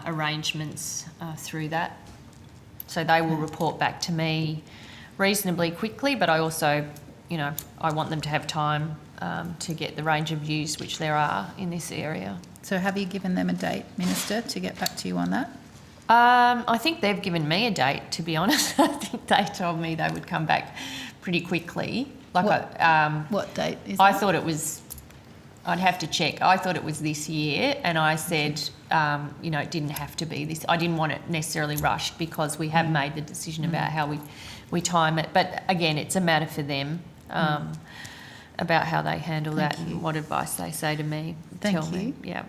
arrangements through that. So they will report back to me reasonably quickly, but I also, I want them to have time to get the range of views which there are in this area. So have you given them a date, Minister, to get back to you on that? I think they've given me a date, to be honest. I think they told me they would come back pretty quickly. What date is I that? thought it was... I'd have to check. I thought it was this year, and I said, it didn't have to be this. I didn't want it necessarily rushed because we have made the decision about how we time it. But again, it's a matter for them about how they handle that and what advice they say to me. Tell me. Yeah.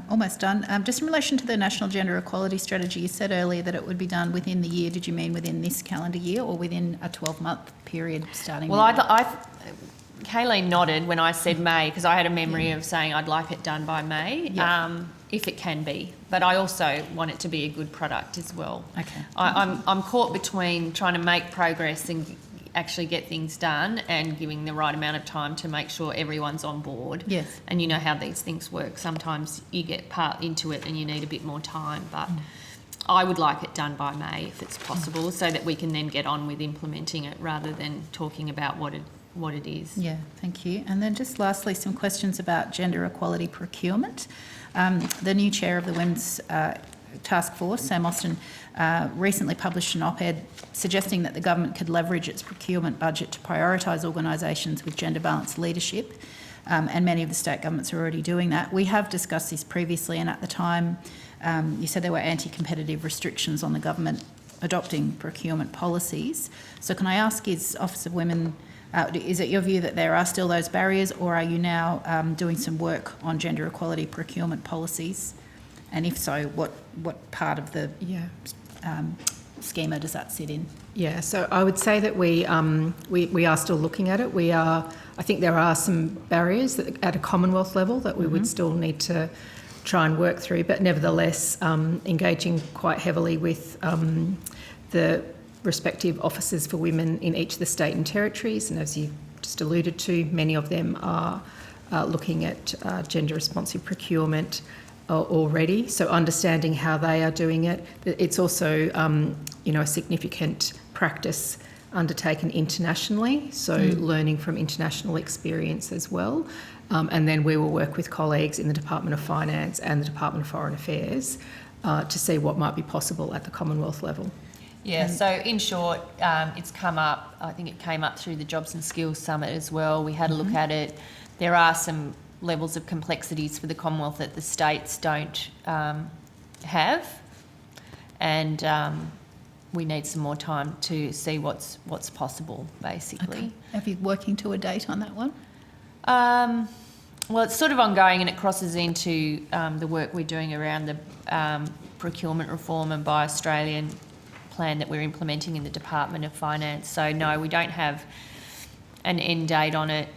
Almost done. Just in relation to the National Gender Equality Strategy, you said earlier that it would be done within the year. Did you mean within this calendar year or within a 12-month period starting? Well, Kayleen nodded when I said May, because I had a memory of saying I'd like it done by May, if it can be. But I also want it to be a good product as well. Okay. I'm caught between trying to make progress and actually get things done and giving the right amount of time to make sure everyone's on board. Yes. And you know how these things work. Sometimes you get part into it and you need a bit more time, but I would like it done by May if it's possible, so that we can then get on with implementing it rather than talking about what it is. Yeah, thank you. And then just lastly, some questions about gender equality procurement. The new chair of the Women's Task Force, Sam Austin, recently published an op-ed suggesting that the government could leverage its procurement budget to prioritise organisations with gender-balanced leadership, and many of the state governments are already doing that. We have discussed this previously, and at the time you said there were anti-competitive restrictions on the government adopting procurement policies. So can I ask, is Office of Women... is it your view that there are still those barriers, or are you now doing some work on gender equality procurement policies? And if so, what part of the schema does that sit in? Yeah, so I would say that we are still looking at it. I think there are some barriers at a Commonwealth level that we would still need to try and work through, but nevertheless engaging quite heavily with the respective offices for women in each of the state and territories, and as you just alluded to, many of them are looking at gender responsive procurement already, so understanding how they are doing it. It's also a significant practice undertaken internationally, so learning from international experience as well, and then we will work with colleagues in the Department of Finance and the Department of Foreign Affairs to see what might be possible at the Commonwealth level. Yeah, so in short, it's come up, I think it came up through the Jobs and Skills Summit as well. We had a look at it. There are some levels of complexities for the Commonwealth that the states don't have, and we need some more time to see what's possible, basically. Okay. Have you working to a date on that one? Well, it's sort of ongoing, and it crosses into the work we're doing around the procurement reform and Buy Australian plan that we're implementing in the Department of Finance. So no, we don't have an end date on it.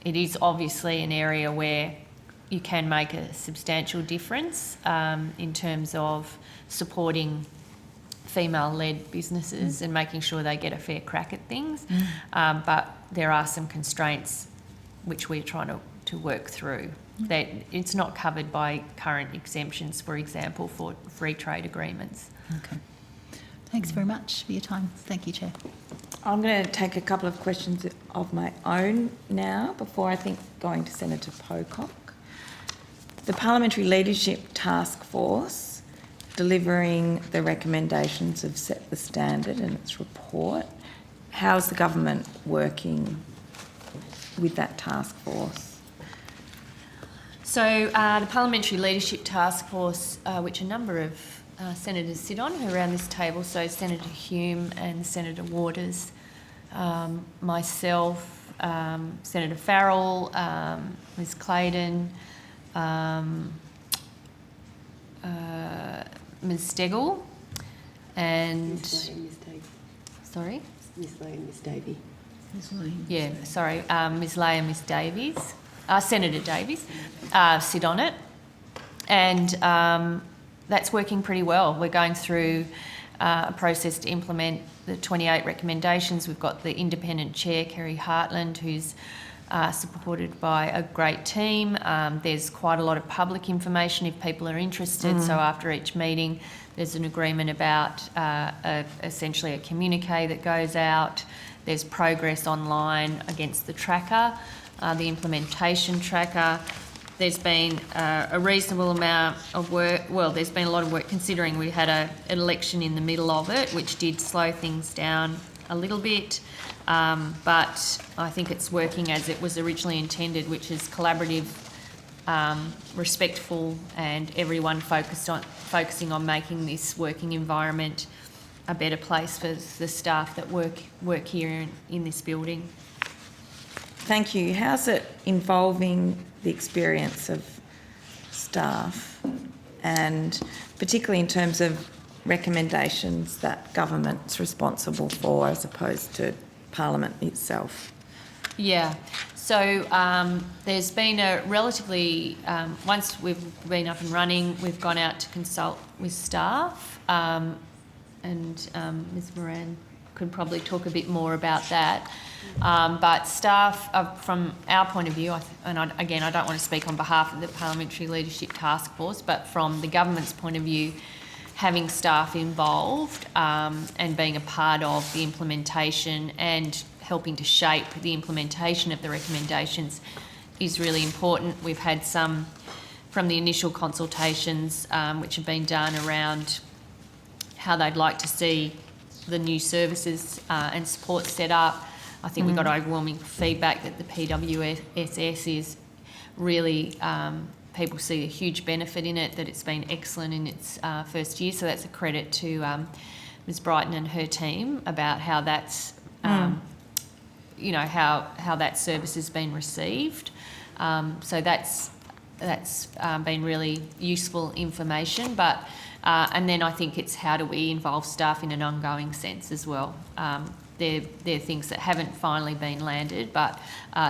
It is obviously an area where you can make a substantial difference in terms of supporting female-led businesses and making sure they get a fair crack at things. But there are some constraints which we're trying to work through. That it's not covered by current exemptions, for example, for free trade agreements. Okay. Thanks very much for your time. Thank you, Chair. I'm going to take a couple of questions of my own now before I think going to Senator Pocock. The Parliamentary Leadership Task Force delivering the recommendations of Set the Standard and its report. How's the government working with that task force? So the Parliamentary Leadership Task Force, which a number of senators sit on, who are around this table, so Senator Hume and Senator Waters, myself, Senator Farrell, Ms Claydon, Ms Stegall, and... Ms Lane, Ms Davey. Sorry? Ms Lane, Ms Davey. Ms Lane. Yeah, sorry, Ms Lay and Ms Davies, Senator Davies, sit on it. And that's working pretty well. We're going through a process to implement the 28 recommendations. We've got the independent chair, Kerry Hartland, who's supported by a great team. There's quite a lot of public information if people are interested. So after each meeting, there's an agreement about essentially a communique that goes out. There's progress online against the tracker, the implementation tracker. There's been a reasonable amount of work. Well, there's been a lot of work considering we had an election in the middle of it, which did slow things down a little bit. But I think it's working as it was originally intended, which is collaborative, respectful, and everyone focusing on making this working environment a better place for the staff that work here in this building. Thank you. How's it involving the experience of staff, and particularly in terms of recommendations that government's responsible for as opposed to Parliament itself? Yeah, so there's been a relatively, once we've been up and running, we've gone out to consult with staff, and Ms Moran could probably talk a bit more about that. But staff, from our point of view, again, I don't want to speak on behalf of the Parliamentary Leadership Task Force, but from the government's point of view, having staff involved and being a part of the implementation and helping to shape the implementation of the recommendations is really important. We've had some from the initial consultations which have been done around how they'd like to see the new services and support set up. I think we got overwhelming feedback that the PWSS is really, people see a huge benefit in it, that it's been excellent in its first year. So that's a credit to Ms Brighton and her team about how that's, you know, how that service has been received. So that's been really useful information. But and then I think it's how do we involve staff in an ongoing sense as well. They're things that haven't finally been landed, but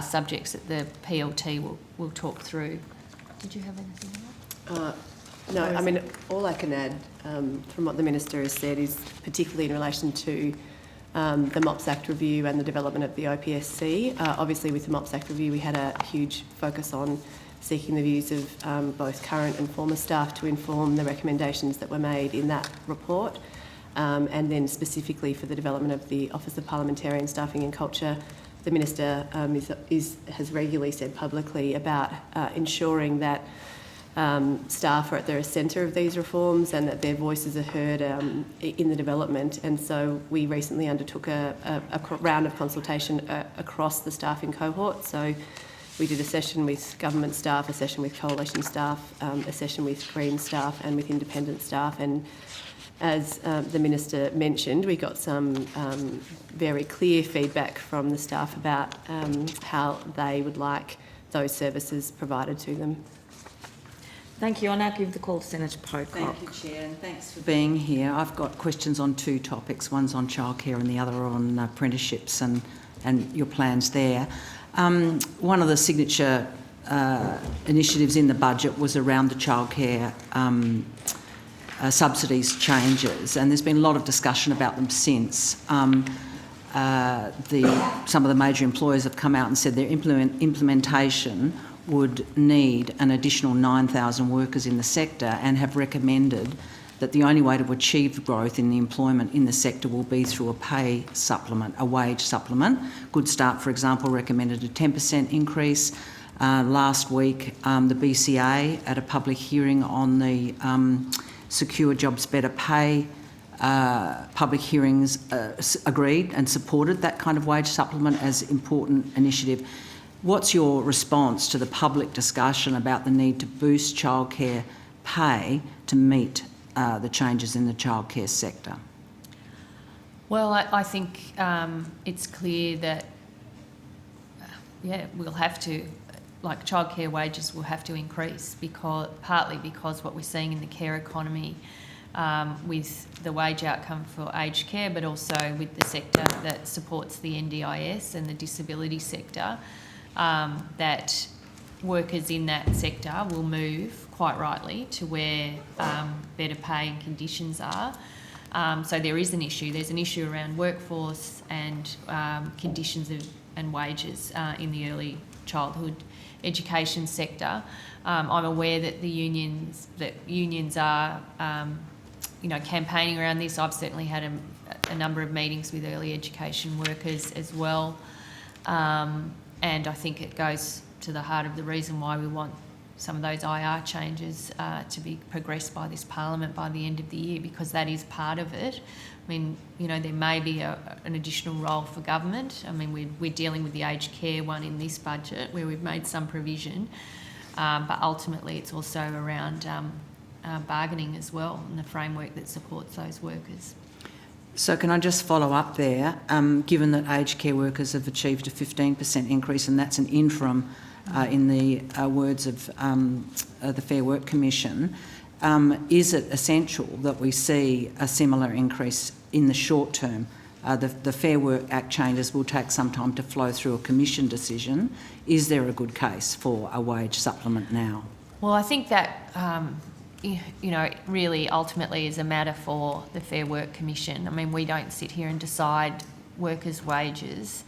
subjects that the PLT will talk through. Did you have anything on that? No, I mean, all I can add from what the Minister has said is particularly in relation to the MOPS Act review and the development of the OPSC. Obviously, with the MOPS Act review, we had a huge focus on seeking the views of both current and former staff to inform the recommendations that were made in that report. And then specifically for the development of the Office of Parliamentarian Staffing and Culture, the Minister has regularly said publicly about ensuring that staff are at the centre of these reforms and that their voices are heard in the development. And so we recently undertook a round of consultation across the staffing cohort. So we did a session with government staff, a session with coalition staff, a session with Green staff and with independent staff. And as the Minister mentioned, we got some very clear feedback from the staff about how they would like those services provided to them. Thank you. I'll now give the call to Senator Pocock. Thank you, Chair, and thanks for being here. I've got questions on two topics. One's on childcare and the other on apprenticeships and your plans there. One of the signature initiatives in the budget was around the childcare subsidies changes, and there's been a lot of discussion about them since. Some of the major employers have come out and said their implementation would need an additional 9,000 workers in the sector, and have recommended that the only way to achieve growth in the employment in the sector will be through a pay supplement, a wage supplement. Good Start, for example, recommended a 10% increase. Last week, the BCA, at a public hearing on the Secure Jobs Better Pay public hearings, agreed and supported that kind of wage supplement as important initiative. What's your response to the public discussion about the need to boost childcare pay to meet the changes in the childcare sector? Well, I think it's clear that, we'll have to, like childcare wages will have to increase, partly because what we're seeing in the care economy with the wage outcome for aged care, but also with the sector that supports the NDIS and the disability sector, that workers in that sector will move, quite rightly, to where better pay and conditions are. So there is an issue. There's an issue around workforce and conditions and wages in the early childhood education sector. I'm aware that unions are, campaigning around this. I've certainly had a number of meetings with early education workers as well, and I think it goes to the heart of the reason why we want some of those IR changes to be progressed by this Parliament by the end of the year, because that is part of it. I mean, there may be an additional role for government. I mean, we're dealing with the aged care one in this budget where we've made some provision, but ultimately it's also around bargaining as well, and the framework that supports those workers. So can I just follow up there? Given that aged care workers have achieved a 15% increase, and that's an interim in the words of the Fair Work Commission, is it essential that we see a similar increase in the short term? The Fair Work Act changes will take some time to flow through a commission decision. Is there a good case for a wage supplement now? Well, I think that, really ultimately is a matter for the Fair Work Commission. I mean, we don't sit here and decide workers' wages,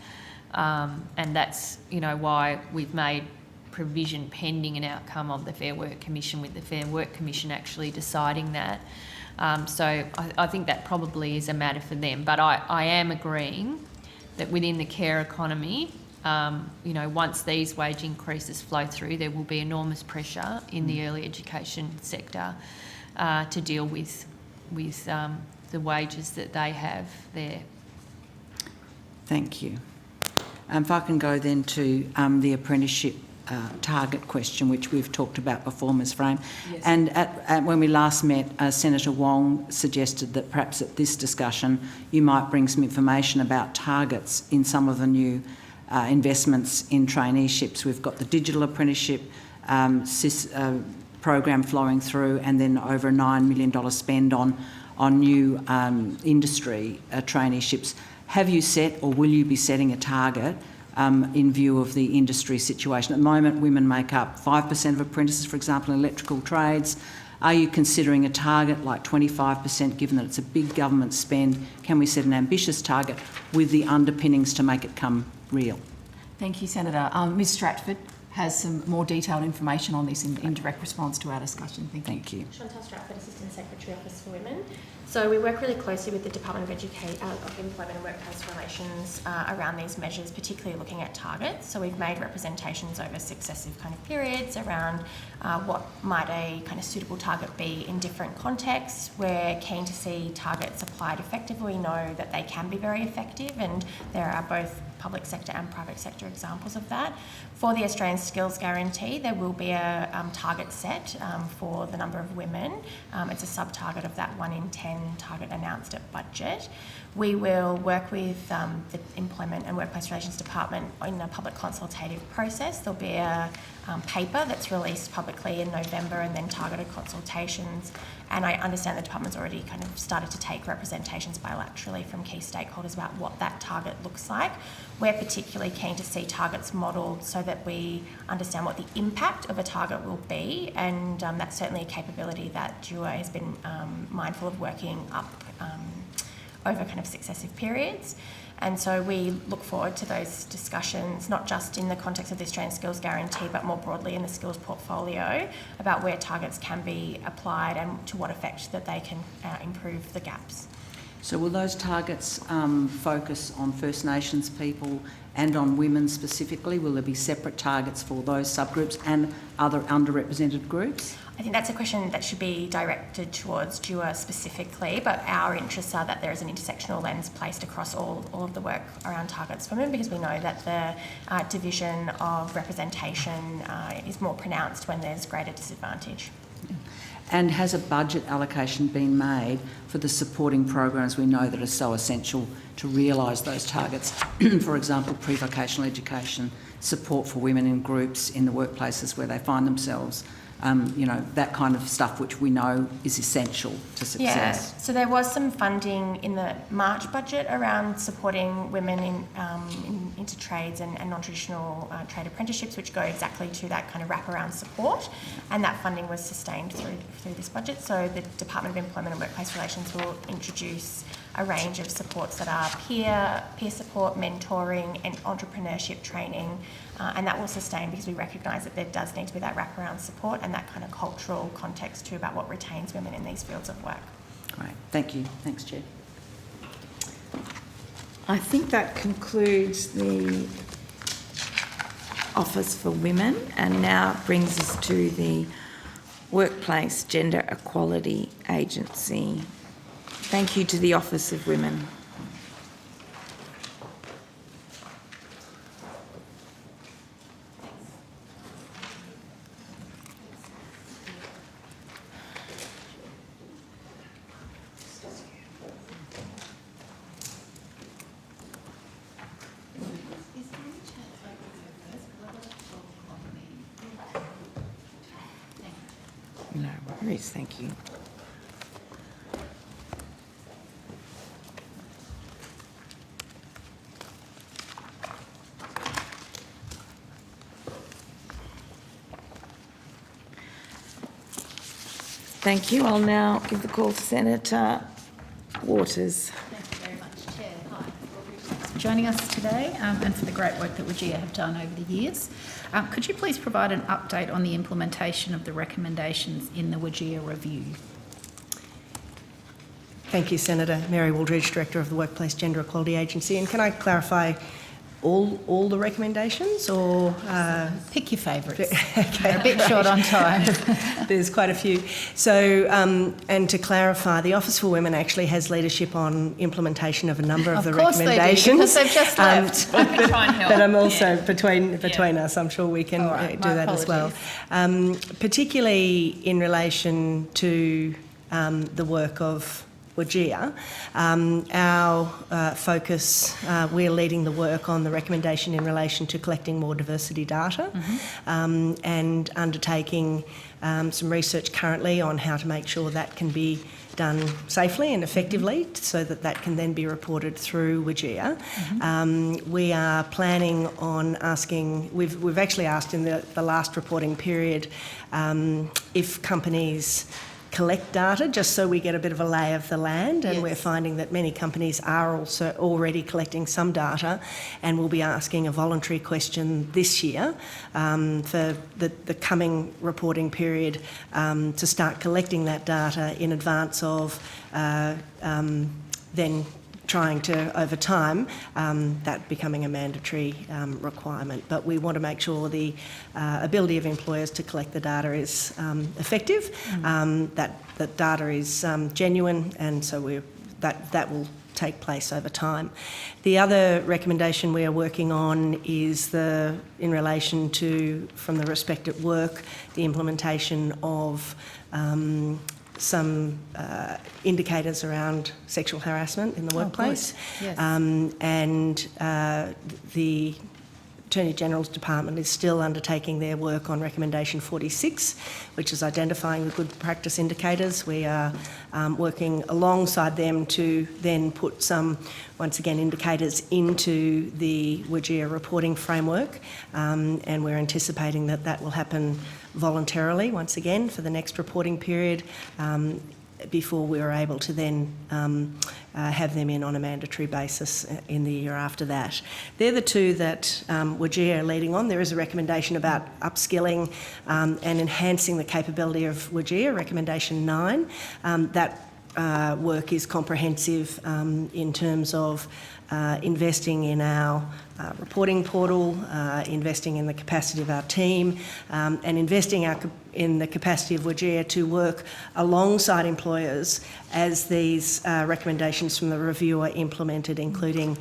and that's, why we've made provision pending an outcome of the Fair Work Commission, with the Fair Work Commission actually deciding that. So I think that probably is a matter for them. But I am agreeing that within the care economy, once these wage increases flow through, there will be enormous pressure in the early education sector to deal with the wages that they have there. Thank you. If I can go then to the apprenticeship target question, which we've talked about before, Ms Frame. Yes. And when we last met, Senator Wong suggested that perhaps at this discussion you might bring some information about targets in some of the new investments in traineeships. We've got the digital apprenticeship program flowing through, and then over a $9 million spend on new industry traineeships. Have you set, or will you be setting a target in view of the industry situation? At the moment, women make up 5% of apprentices, for example, in electrical trades. Are you considering a target like 25%, given that it's a big government spend? Can we set an ambitious target with the underpinnings to make it come real? Thank you, Senator. Ms Stratford has some more detailed information on this in direct response to our discussion. Thank you. Chantal Stratford, Assistant Secretary, Office for Women. So we work really closely with the Department of Employment and Workplace Relations around these measures, particularly looking at targets. So we've made representations over successive kind of periods around what might a kind of suitable target be in different contexts. We're keen to see targets applied effectively. We know that they can be very effective, and there are both public sector and private sector examples of that. For the Australian Skills Guarantee, there will be a target set for the number of women. It's a sub-target of that 1 in 10 target announced at budget. We will work with the Employment and Workplace Relations Department in a public consultative process. There'll be a paper that's released publicly in November, and then targeted consultations And I understand the department's already kind of started to take representations bilaterally from key stakeholders about what that target looks like. We're particularly keen to see targets modelled so that we understand what the impact of a target will be, and that's certainly a capability that DUA has been mindful of working up over kind of successive periods. And so we look forward to those discussions, not just in the context of the Australian Skills Guarantee, but more broadly in the skills portfolio, about where targets can be applied and to what effect that they can improve the gaps. So will those targets focus on First Nations people and on women specifically? Will there be separate targets for those subgroups and other underrepresented groups? I think that's a question that should be directed towards DUA specifically, but our interests are that there is an intersectional lens placed across all of the work around targets for women, because we know that the division of representation is more pronounced when there's greater disadvantage. And has a budget allocation been made for the supporting programs we know that are so essential to realise those targets? For example, pre-vocational education, support for women in groups in the workplaces where they find themselves, you know, that kind of stuff which we know is essential to success. Yeah, so there was some funding in the March budget around supporting women into trades and non-traditional trade apprenticeships, which go exactly to that kind of wraparound support, and that funding was sustained through this budget. So the Department of Employment and Workplace Relations will introduce a range of supports that are peer support, mentoring and entrepreneurship training, and that will sustain, because we recognise that there does need to be that wraparound support and that kind of cultural context too about what retains women in these fields of work. Great, thank you. Thanks, Chair. I think that concludes the Office for Women, and now brings us to the Workplace Gender Equality Agency. Thank you to the Office of Women. No worries, thank you. Thank you. I'll now give the call to Senator Waters. Thank you very much, Chair. Hi. Thanks for joining us today and for the great work that WGEA have done over the years. Could you please provide an update on the implementation of the recommendations in the WGEA review? Thank you, Senator. Mary Wooldridge, Director of the Workplace Gender Equality Agency. And can I clarify all the recommendations, or pick your favourites? Okay. We're a bit short on time. There's quite a few. So, and to clarify, the Office for Women actually has leadership on implementation of a number of the recommendations. They do, because they've just left. I can try and help. But I'm also between us. I'm sure we can do that as well. Particularly in relation to the work of WGEA, our focus, we're leading the work on the recommendation in relation to collecting more diversity data, and undertaking some research currently on how to make sure that can be done safely and effectively, so that that can then be reported through WGEA. We are planning on asking, we've actually asked in the last reporting period if companies collect data, just so we get a bit of a lay of the land, and we're finding that many companies are also already collecting some data, and we'll be asking a voluntary question this year for the coming reporting period to start collecting that data in advance of then trying to, over time, that becoming a mandatory requirement. But we want to make sure the ability of employers to collect the data is effective, that data is genuine, and so that will take place over time. The other recommendation we are working on is in relation to, from the Respect at Work, the implementation of some indicators around sexual harassment in the workplace, and the Attorney General's Department is still undertaking their work on recommendation 46, which is identifying the good practice indicators. We are working alongside them to then put some, once again, indicators into the WGEA reporting framework, and we're anticipating that that will happen voluntarily once again for the next reporting period, before we are able to then have them in on a mandatory basis in the year after that. They're the two that WGEA are leading on. There is a recommendation about upskilling and enhancing the capability of WGEA, recommendation 9. That work is comprehensive in terms of investing in our reporting portal, investing in the capacity of our team, and investing in the capacity of WGEA to work alongside employers as these recommendations from the review are implemented, including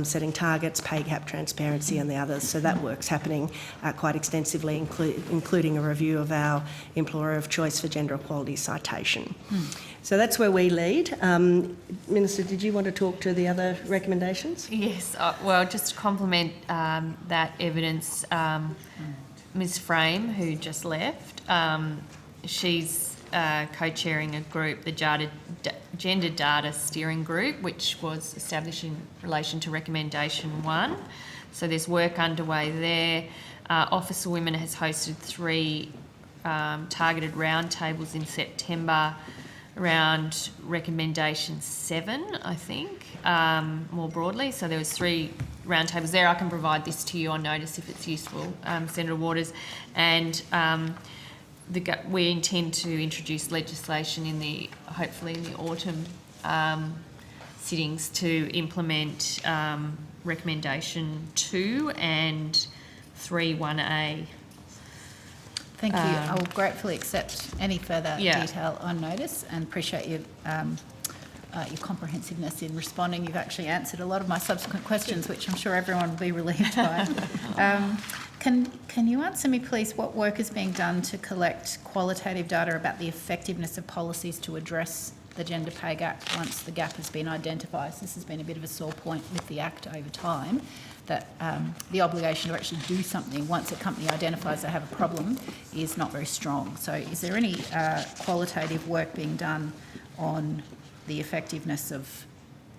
setting targets, pay gap transparency and the others. So that work's happening quite extensively, including a review of our employer of choice for gender equality citation. So that's where we lead. Minister, did you want to talk to the other recommendations? Yes, well, just to complement that evidence, Ms Frame, who just left, she's co-chairing a group, the Gender Data Steering Group, which was established in relation to recommendation 1. So there's work underway there. Office for Women has hosted 3 targeted roundtables in September around recommendation 7, I think, more broadly. So there was 3 roundtables there. I can provide this to you on notice if it's useful, Senator Waters. And we intend to introduce legislation hopefully in the autumn sittings to implement recommendation 2 and 3(1)(a). Thank you. I will gratefully accept any further detail on notice and appreciate your comprehensiveness in responding. You've actually answered a lot of my subsequent questions, which I'm sure everyone will be relieved by. Can you answer me, please, what work is being done to collect qualitative data about the effectiveness of policies to address the gender pay gap once the gap has been identified? So this has been a bit of a sore point with the Act over time, that the obligation to actually do something once a company identifies they have a problem is not very strong. So is there any qualitative work being done on the effectiveness of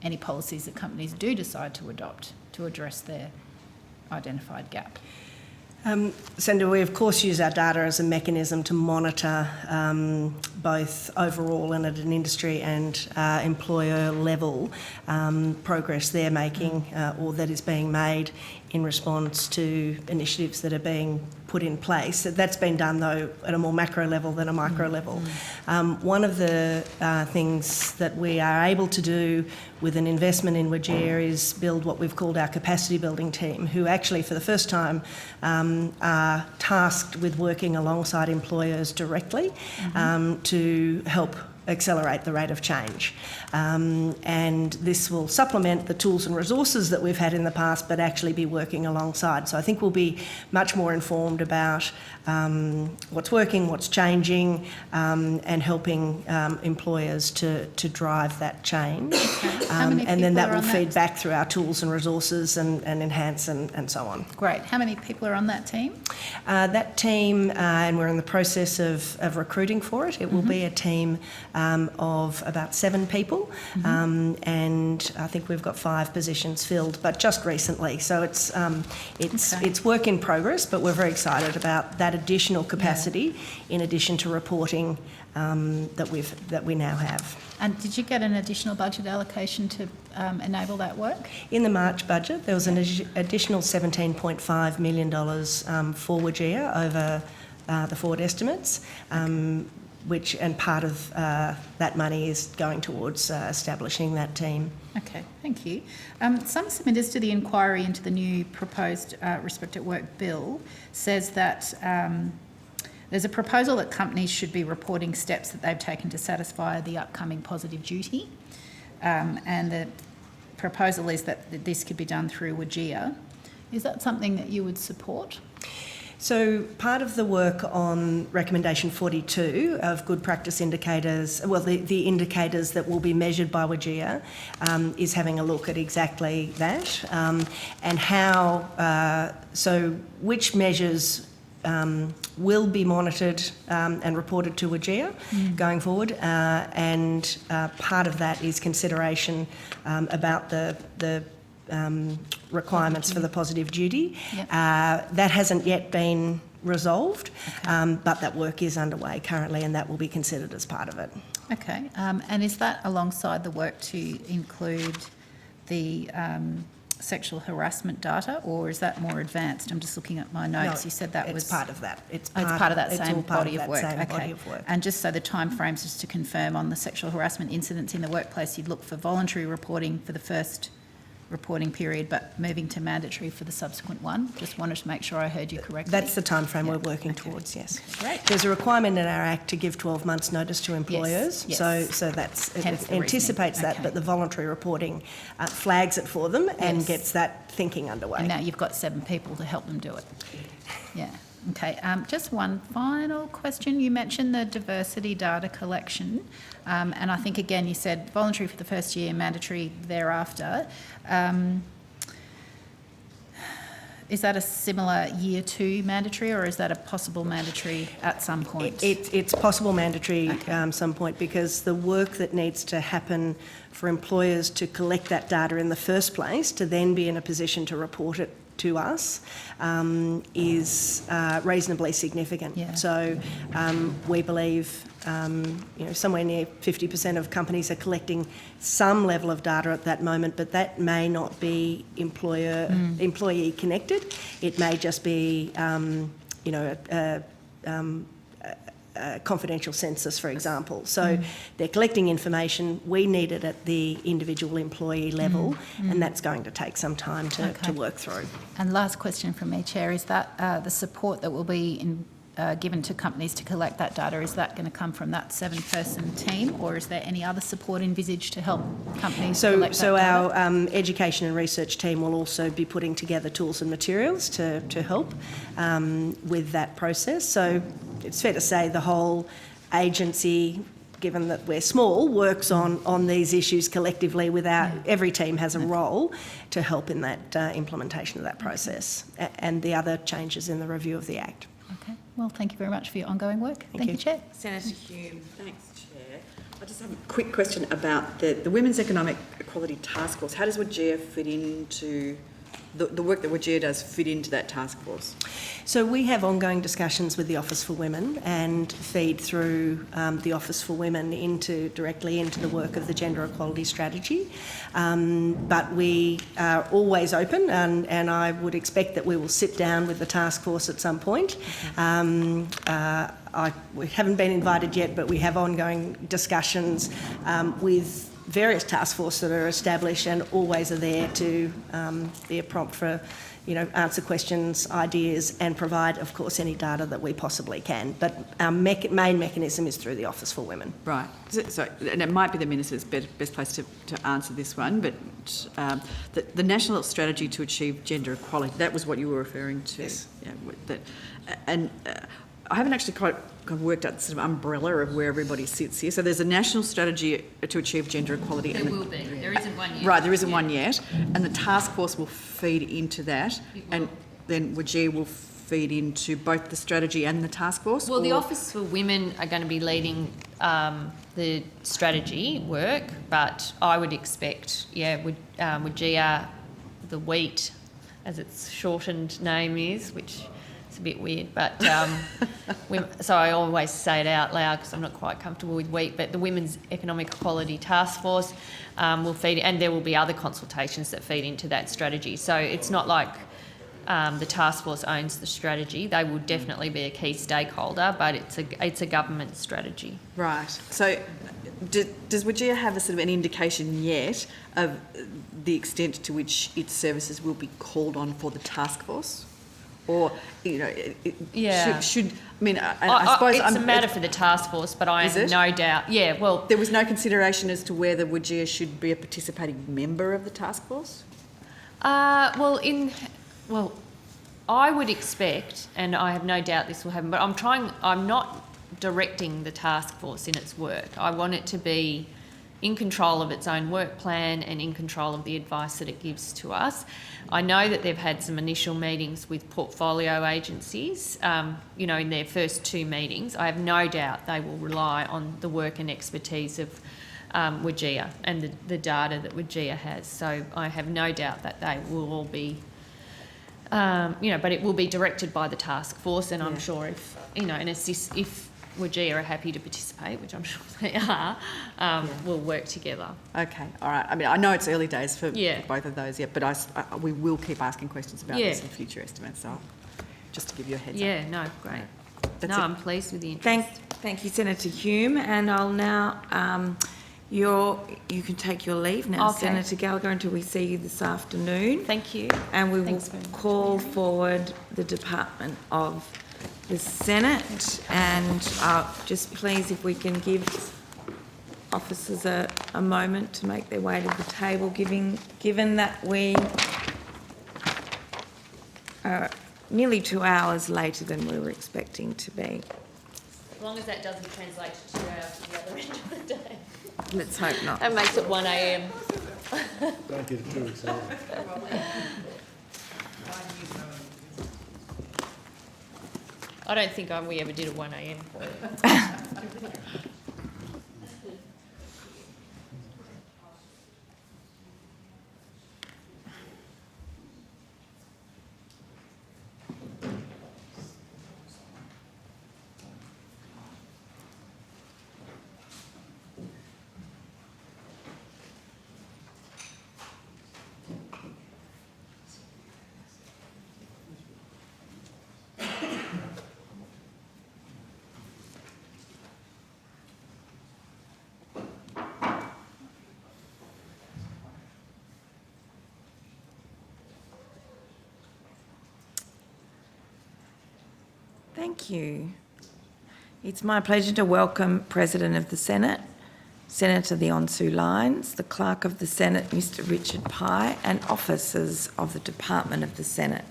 any policies that companies do decide to adopt to address their identified gap? Senator, we of course use our data as a mechanism to monitor both overall and at an industry and employer level progress they're making or that is being made in response to initiatives that are being put in place. That's been done, though, at a more macro level than a micro level. One of the things that we are able to do with an investment in WGEA is build what we've called our capacity building team, who actually for the first time are tasked with working alongside employers directly to help accelerate the rate of change. And this will supplement the tools and resources that we've had in the past, but actually be working alongside. So I think we'll be much more informed about what's working, what's changing, and helping employers to drive that change. And then that will feed back through our tools and resources and enhance and so on. Great. How many people are on that team? That team, and we're in the process of recruiting for it, it will be a team of about 7 people, and I think we've got 5 positions filled, but just recently. So it's work in progress, but we're very excited about that additional capacity in addition to reporting that we now have. And did you get an additional budget allocation to enable that work? In the March budget, there was an additional $17.5 million for WGEA over the forward estimates. And part of that money is going towards establishing that team. Okay, thank you. Some submitters to the inquiry into the new proposed Respect at Work bill says that there's a proposal that companies should be reporting steps that they've taken to satisfy the upcoming positive duty, and the proposal is that this could be done through WGEA. Is that something that you would support? So part of the work on recommendation 42 of good practice indicators, well, the indicators that will be measured by WGEA, is having a look at exactly that, and how, so which measures will be monitored and reported to WGEA going forward, and part of that is consideration about the requirements for the positive duty. That hasn't yet been resolved, but that work is underway currently, and that will be considered as part of it. Okay, and is that alongside the work to include the sexual harassment data, or is that more advanced? I'm just looking at my notes. No, you said that was part of that. It's part of that it's same all part body of that work. same Okay. body of work. And just so the timeframes, just to confirm on the sexual harassment incidents in the workplace, you'd look for voluntary reporting for the first reporting period, but moving to mandatory for the subsequent one. Just wanted to make sure I heard you correctly. That's the timeframe we're working towards, yes. Great. There's a requirement in our Act to give 12 months notice to employers, Yes. so that's, Hence it the anticipates reasoning. that, but the voluntary reporting flags it for them and Yes. gets that thinking underway. And now you've got 7 people to help them do it. Yeah. Okay. Just one final question. You mentioned the diversity data collection, and I think again you said voluntary for the first year, mandatory thereafter. Is that a similar year 2 mandatory, or is that a possible mandatory at some point? It's possible mandatory some point, because the work that needs to happen for employers to collect that data in the first place, to then be in a position to report it to us, is reasonably significant. Yeah. So we believe somewhere near 50% of companies are collecting some level of data at that moment, but that may not be employee connected. It may just be a confidential census, for example. So they're collecting information. We need it at the individual employee level, and that's going to take some time to work through. And last question from me, Chair, is that the support that will be given to companies to collect that data, is that going to come from that 7-person team, or is there any other support envisaged to help companies collect that So data? our education and research team will also be putting together tools and materials to help with that process. So it's fair to say the whole agency, given that we're small, works on these issues collectively without every team has a role to help in that implementation of that process and the other changes in the review of the Act. Okay. Well, thank you very much for your ongoing work. Thank you, Chair. Senator Hume. Thanks, Chair. I just have a quick question about the Women's Economic Equality Task Force. How does WGEA fit into the work that WGEA does fit into that task force? So we have ongoing discussions with the Office for Women and feed through the Office for Women directly into the work of the Gender Equality Strategy. But we are always open, and I would expect that we will sit down with the task force at some point. We haven't been invited yet, but we have ongoing discussions with various task forces that are established and always are there to be a prompt for, answer questions, ideas, and provide, of course, any data that we possibly can. But our main mechanism is through the Office for Women. Right. So, and it might be the Minister's best place to answer this one, but the National Strategy to Achieve Gender Equality, that was what you were referring to. Yes. Yeah, I haven't actually quite worked out the sort of umbrella of where everybody sits here. So there's a national strategy to achieve gender equality. There will be. There isn't one yet. Right, there isn't one yet. And the task force will feed into that. And then WGEA will feed into both the strategy and the task force? Well, the Office for Women are going to be leading the strategy work, but I would expect, WGEA, the WHEAT, as its shortened name is, which it's a bit weird, but so I always say it out loud because I'm not quite comfortable with WHEAT, but the Women's Economic Equality Task Force will feed, and there will be other consultations that feed into that strategy. So it's not like the task force owns the strategy. They will definitely be a key stakeholder, but it's a government strategy. Right. So does WGEA have a sort of an indication yet of the extent to which its services will be called on for the task force? Or, should I suppose... It's a matter for the task force, but I have no doubt... Yeah, well... There was no consideration as to whether WGEA should be a I would expect, and I have no doubt this will happen, but I'm not directing the task force in its work. I want it to be in control of its own work plan and in control of the advice that it gives to us. I know that they've had some initial meetings with portfolio agencies, in their first 2 meetings. I have no doubt they will rely on the work and expertise of WGEA and the data that WGEA has. So I have no doubt that they will all be, but it will be directed by the task force, and I'm sure if WGEA are happy to participate, which I'm sure they are, we'll work together. Okay, all right. I mean, I know it's early days for both of those yet, but we will keep asking questions about this in future estimates, so just to give you a heads up. Yeah, no, great. I'm pleased with the interest. Thank you, Senator Hume, and I'll now, you can take your leave now, Okay. Senator Gallagher, until we see you this afternoon. Thank you. And we Thanks will very much. call forward the Department of the Senate, and just please, if we can give officers a moment to make their way to the table, given that we are nearly 2 hours later than we were expecting to be. As long as that doesn't translate to 2 hours to the other end of the day. Let's hope not. That makes it 1 a.m. Don't get too excited. I don't think we ever did a 1 a.m. for you. Thank you. It's my pleasure to welcome President of the Senate, Senator Leon Sue Lyons, the Clerk of the Senate, Mr Richard Pye, and officers of the Department of the Senate.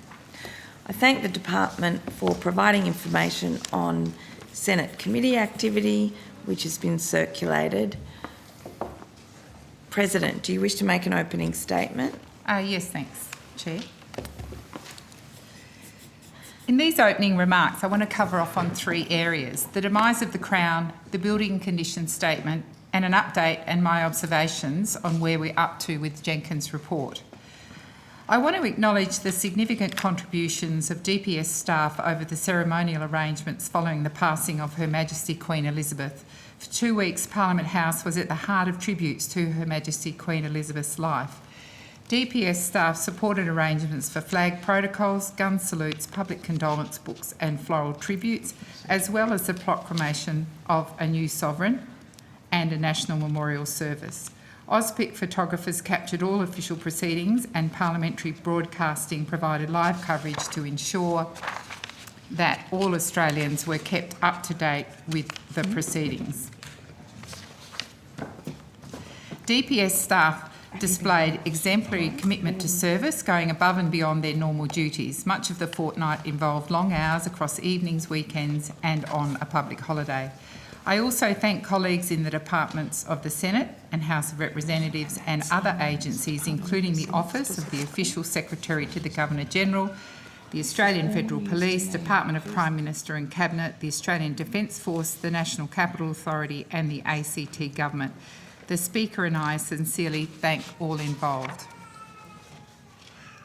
I thank the Department for providing information on Senate committee activity, which has been circulated. President, do you wish to make an opening statement? Yes, thanks, Chair. In these opening remarks, I want to cover off on 3 areas: the demise of the Crown, the building conditions statement, and an update and my observations on where we're up to with Jenkins' report. I want to acknowledge the significant contributions of DPS staff over the ceremonial arrangements following the passing of Her Majesty Queen Elizabeth. For 2 weeks, Parliament House was at the heart of tributes to Her Majesty Queen Elizabeth's life. DPS staff supported arrangements for flag protocols, gun salutes, public condolence books and floral tributes, as well as the proclamation of a new sovereign and a national memorial service. AusPic photographers captured all official proceedings, and parliamentary broadcasting provided live coverage to ensure that all Australians were kept up to date with the proceedings. DPS staff displayed exemplary commitment to service, going above and beyond their normal duties. Much of the fortnight involved long hours across evenings, weekends and on a public holiday. I also thank colleagues in the departments of the Senate and House of Representatives and other agencies, including the Office of the Official Secretary to the Governor-General, the Australian Federal Police, Department of Prime Minister and Cabinet, the Australian Defence Force, the National Capital Authority and the ACT Government. The Speaker and I sincerely thank all involved.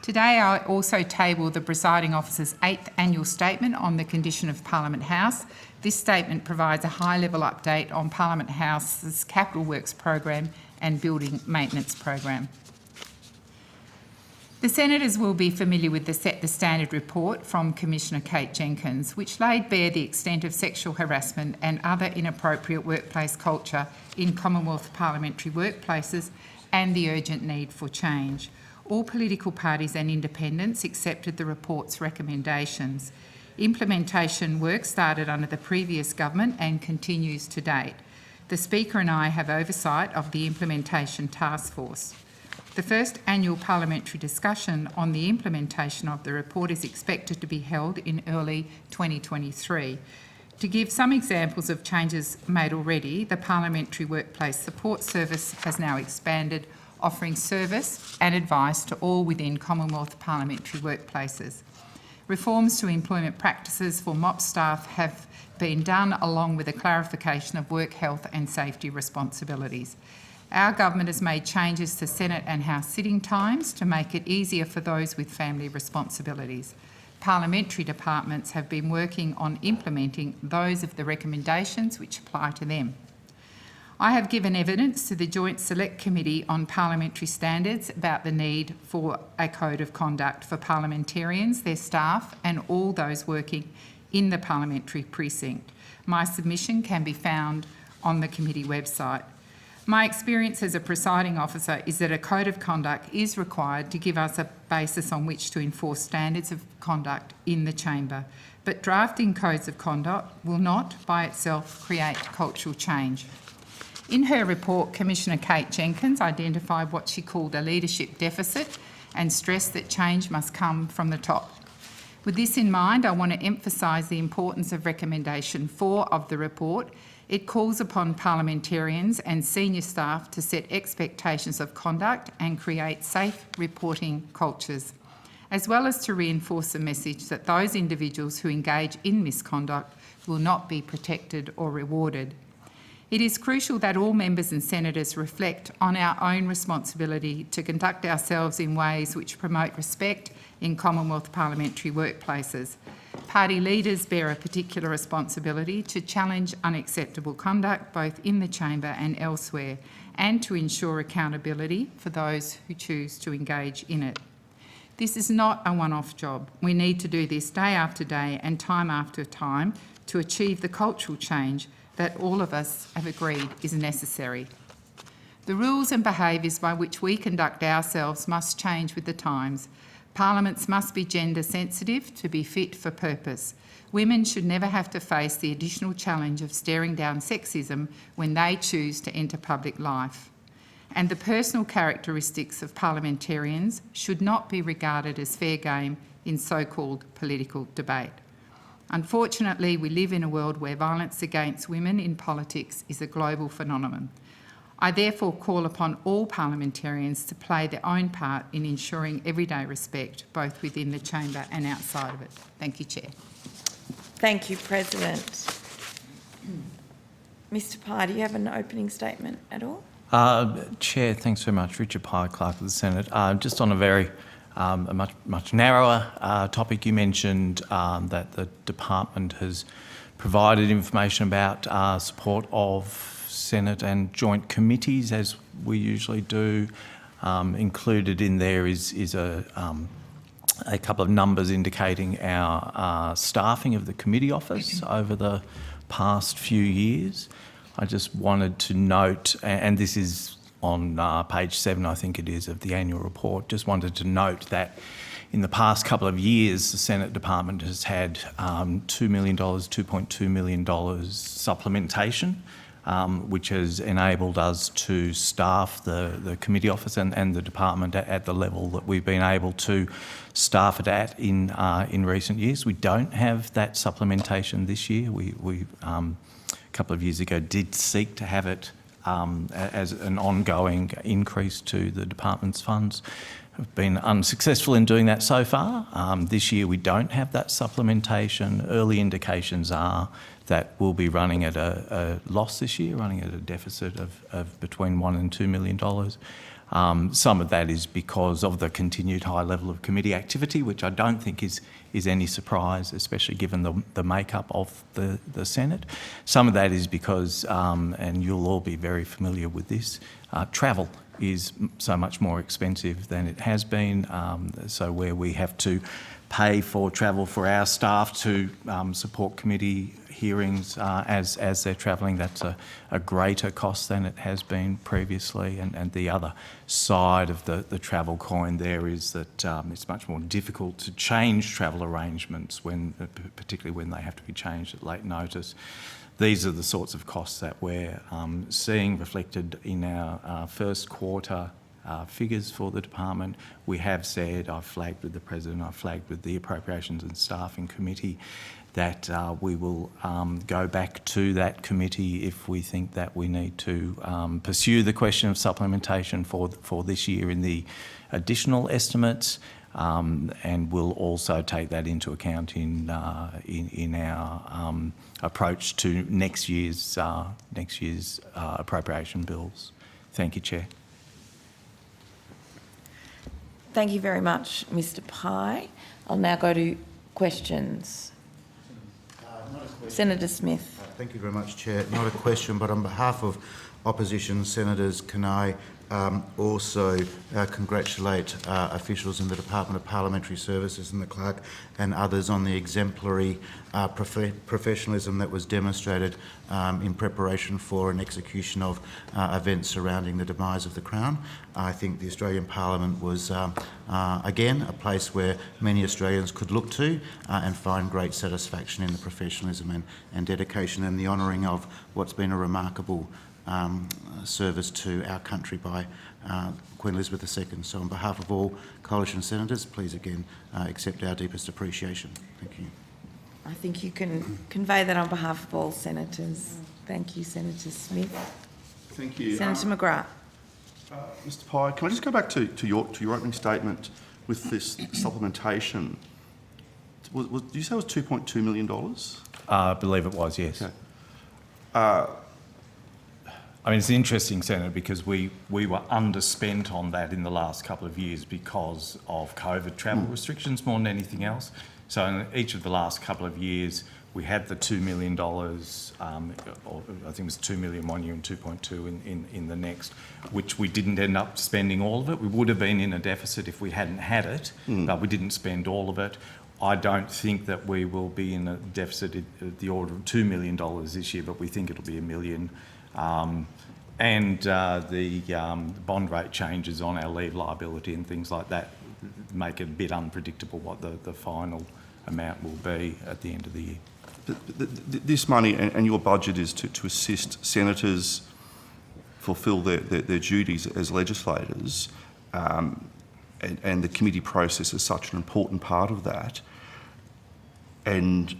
Today I also table the Presiding Officer's 8th annual statement on the condition of Parliament House. This statement provides a high-level update on Parliament House's capital works program and building maintenance program. The Senators will be familiar with the Set the Standard report from Commissioner Kate Jenkins, which laid bare the extent of sexual harassment and other inappropriate workplace culture in Commonwealth parliamentary workplaces and the urgent need for change. All political parties and independents accepted the report's recommendations. Implementation work started under the previous government and continues to date. The Speaker and I have oversight of the implementation task force. The first annual parliamentary discussion on the implementation of the report is expected to be held in early 2023. To give some examples of changes made already, the Parliamentary Workplace Support Service has now expanded, offering service and advice to all within Commonwealth parliamentary workplaces. Reforms to employment practices for MOP staff have been done, along with a clarification of work health and safety responsibilities. Our government has made changes to Senate and House sitting times to make it easier for those with family responsibilities. Parliamentary departments have been working on implementing those of the recommendations which apply to them. I have given evidence to the Joint Select Committee on Parliamentary Standards about the need for a code of conduct for parliamentarians, their staff and all those working in the parliamentary precinct. My submission can be found on the committee website. My experience as a presiding officer is that a code of conduct is required to give us a basis on which to enforce standards of conduct in the chamber, but drafting codes of conduct will not by itself create cultural change. In her report, Commissioner Kate Jenkins identified what she called a leadership deficit and stressed that change must come from the top. With this in mind, I want to emphasise the importance of recommendation 4 of the report. It calls upon parliamentarians and senior staff to set expectations of conduct and create safe reporting cultures, as well as to reinforce the message that those individuals who engage in misconduct will not be protected or rewarded. It is crucial that all members and senators reflect on our own responsibility to conduct ourselves in ways which promote respect in Commonwealth parliamentary workplaces. Party leaders bear a particular responsibility to challenge unacceptable conduct both in the chamber and elsewhere, and to ensure accountability for those who choose to engage in it. This is not a one-off job. We need to do this day after day and time after time to achieve the cultural change that all of us have agreed is necessary. The rules and behaviours by which we conduct ourselves must change with the times. Parliaments must be gender sensitive to be fit for purpose. Women should never have to face the additional challenge of staring down sexism when they choose to enter public life. And the personal characteristics of parliamentarians should not be regarded as fair game in so-called political debate. Unfortunately, we live in a world where violence against women in politics is a global phenomenon. I therefore call upon all parliamentarians to play their own part in ensuring everyday respect, both within the chamber and outside of it. Thank you, Chair. Thank you, President. Mr Pye, do you have an opening statement at all? Chair, thanks very much. Richard Pye, Clerk of the Senate. Just on a very a much narrower topic, you mentioned that the department has provided information about support of Senate and joint committees, as we usually do. Included in there is a couple of numbers indicating our staffing of the committee office over the past few years. I just wanted to note, and this is on page 7, I think it is, of the annual report, just wanted to note that in the past couple of years, the Senate Department has had $2 million, $2.2 million supplementation, which has enabled us to staff the committee office and the department at the level that we've been able to staff it at in recent years. We don't have that supplementation this year. We a couple of years ago did seek to have it as an ongoing increase to the department's funds. We've been unsuccessful in doing that so far. This year we don't have that supplementation. Early indications are that we'll be running at a loss this year, running at a deficit of between $1 and $2 million. Some of that is because of the continued high level of committee activity, which I don't think is any surprise, especially given the makeup of the Senate. Some of that is because, and you'll all be very familiar with this, travel is so much more expensive than it has been. So where we have to pay for travel for our staff to support committee hearings as they're travelling, that's a greater cost than it has been previously. And the other side of the travel coin there is that it's much more difficult to change travel arrangements, particularly when they have to be changed at late notice. These are the sorts of costs that we're seeing reflected in our first quarter figures for the department. We have said, I've flagged with the President, I've flagged with the Appropriations and Staffing Committee, that we will go back to that committee if we think that we need to pursue the question of supplementation for this year in the additional estimates, and we'll also take that into account in our approach to next year's appropriation bills. Thank you, Chair. Thank you very much, Mr Pye. I'll now go to questions. Senator Smith. Thank you very much, Chair. Not a question, but on behalf of opposition senators, can I also congratulate officials in the Department of Parliamentary Services and the Clerk and others on the exemplary professionalism that was demonstrated in preparation for and execution of events surrounding the demise of the Crown. I think the Australian Parliament was, again, a place where many Australians could look to and find great satisfaction in the professionalism and dedication and the honouring of what's been a remarkable service to our country by Queen Elizabeth II. So on behalf of all coalition senators, please again accept our deepest appreciation. Thank you. I think you can convey that on behalf of all senators. Thank you, Senator Smith. Thank you. Senator McGrath. Mr Pye, can I just go back to your opening statement with this supplementation? Did you say it was $2.2 million? I believe it was, yes. Okay. I mean, it's interesting, Senator, because we were underspent on that in the last couple of years because of COVID travel restrictions more than anything else. So in each of the last couple of years, we had the $2 million, or I think it was $2 million one year and 2.2 in the next, which we didn't end up spending all of it. We would have been in a deficit if we hadn't had it, but we didn't spend all of it. I don't think that we will be in a deficit at the order of $2 million this year, but we think it'll be $1 million. The bond rate changes on our leave liability and things like that make it a bit unpredictable what the final amount will be at the end of the year. This money and your budget is to assist senators fulfil their duties as legislators, and the committee process is such an important part of that. And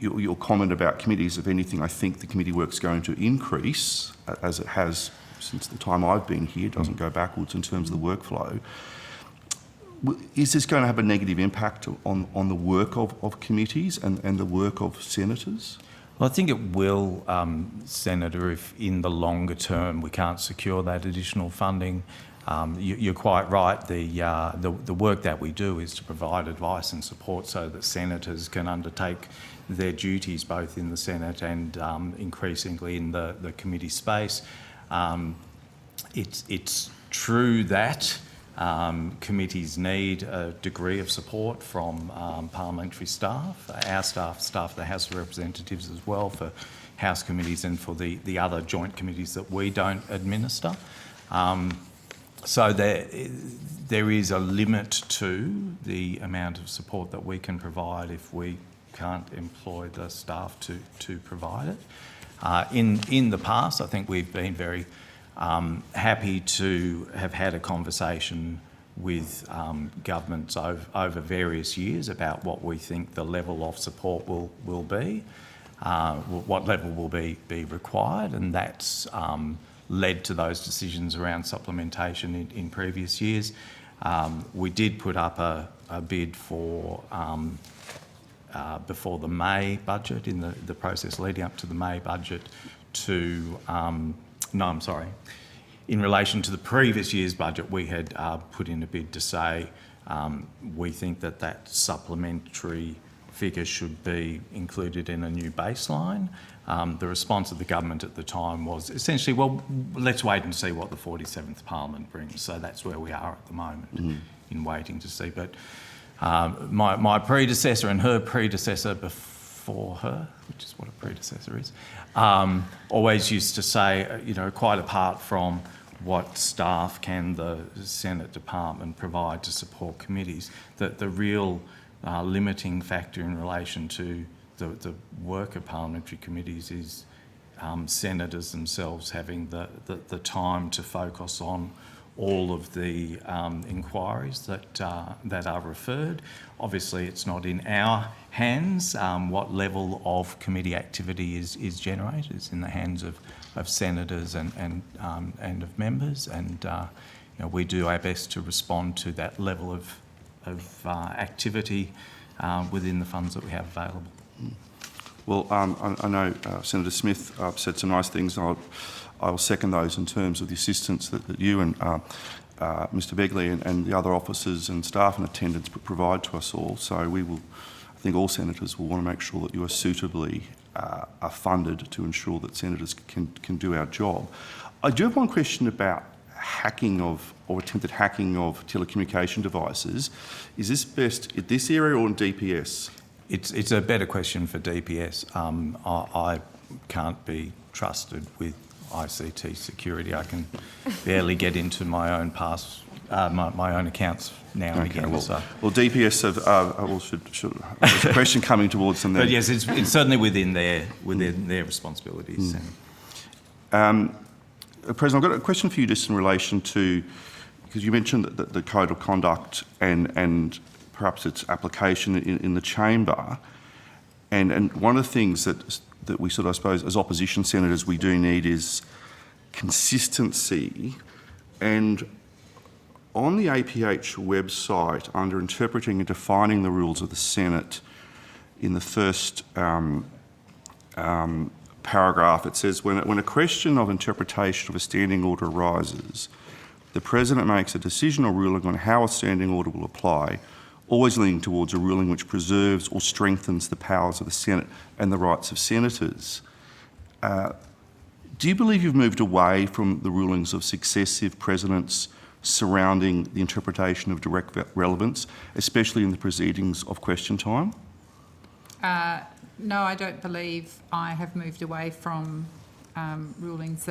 your comment about committees, if anything, I think the committee work's going to increase, as it has since the time I've been here. It doesn't go backwards in terms of the workflow. Is this going to have a negative impact on the work of committees and the work of senators? Well, I think it will, Senator, if in the longer term we can't secure that additional funding. You're quite right. The work that we do is to provide advice and support so that senators can undertake their duties both in the Senate and increasingly in the committee space. It's true that committees need a degree of support from parliamentary staff, our staff of the House of Representatives as well, for House committees and for the other joint committees that we don't administer. So there is a limit to the amount of support that we can provide if we can't employ the staff to provide it. In the past, I think we've been very happy to have had a conversation with governments over various years about what we think the level of support will be, what level will be required, and that's led to those decisions around supplementation in previous years. We did put up a bid for before the May budget, in the process leading up to the May budget, in relation to the previous year's budget, we had put in a bid to say we think that supplementary figure should be included in a new baseline. The response of the government at the time was essentially, well, let's wait and see what the 47th Parliament brings. So that's where we are at the moment, in waiting to see. But my predecessor and her predecessor before her, which is what a predecessor is, always used to say, quite apart from what staff can the Senate department provide to support committees, that the real limiting factor in relation to the work of parliamentary committees is senators themselves having the time to focus on all of the inquiries that are referred. Obviously, it's not in our hands what level of committee activity is generated. It's in the hands of senators and of members, and we do our best to respond to that level of activity within the funds that we have available. Well, I know Senator Smith said some nice things. I'll second those in terms of the assistance that you and Mr Begley and the other officers and staff in attendance provide to us all. So I think all senators will want to make sure that you are suitably are funded to ensure that senators can do our job. I do have one question about hacking or attempted hacking of telecommunication devices. Is this best in this area or in DPS? It's a better question for DPS. I can't be trusted with ICT security. I can barely get into my own my own accounts now and again. Well, So. well, DPS should there's a question coming towards them. Then. But yes, it's certainly within their responsibilities. President, I've got a question for you just in relation to, because you mentioned that the code of conduct and perhaps its application in the chamber, and one of the things that we sort of, I suppose, as opposition senators, we do need is consistency. And on the APH website, under interpreting and defining the rules of the Senate, in the first paragraph, it says, when a question of interpretation of a standing order arises, the President makes a decision or ruling on how a standing order will apply, always leaning towards a ruling which preserves or strengthens the powers of the Senate and the rights of senators. Do you believe you've moved away from the rulings of successive presidents surrounding the interpretation of direct relevance, especially in the proceedings of question time? No, I don't believe I have moved away from rulings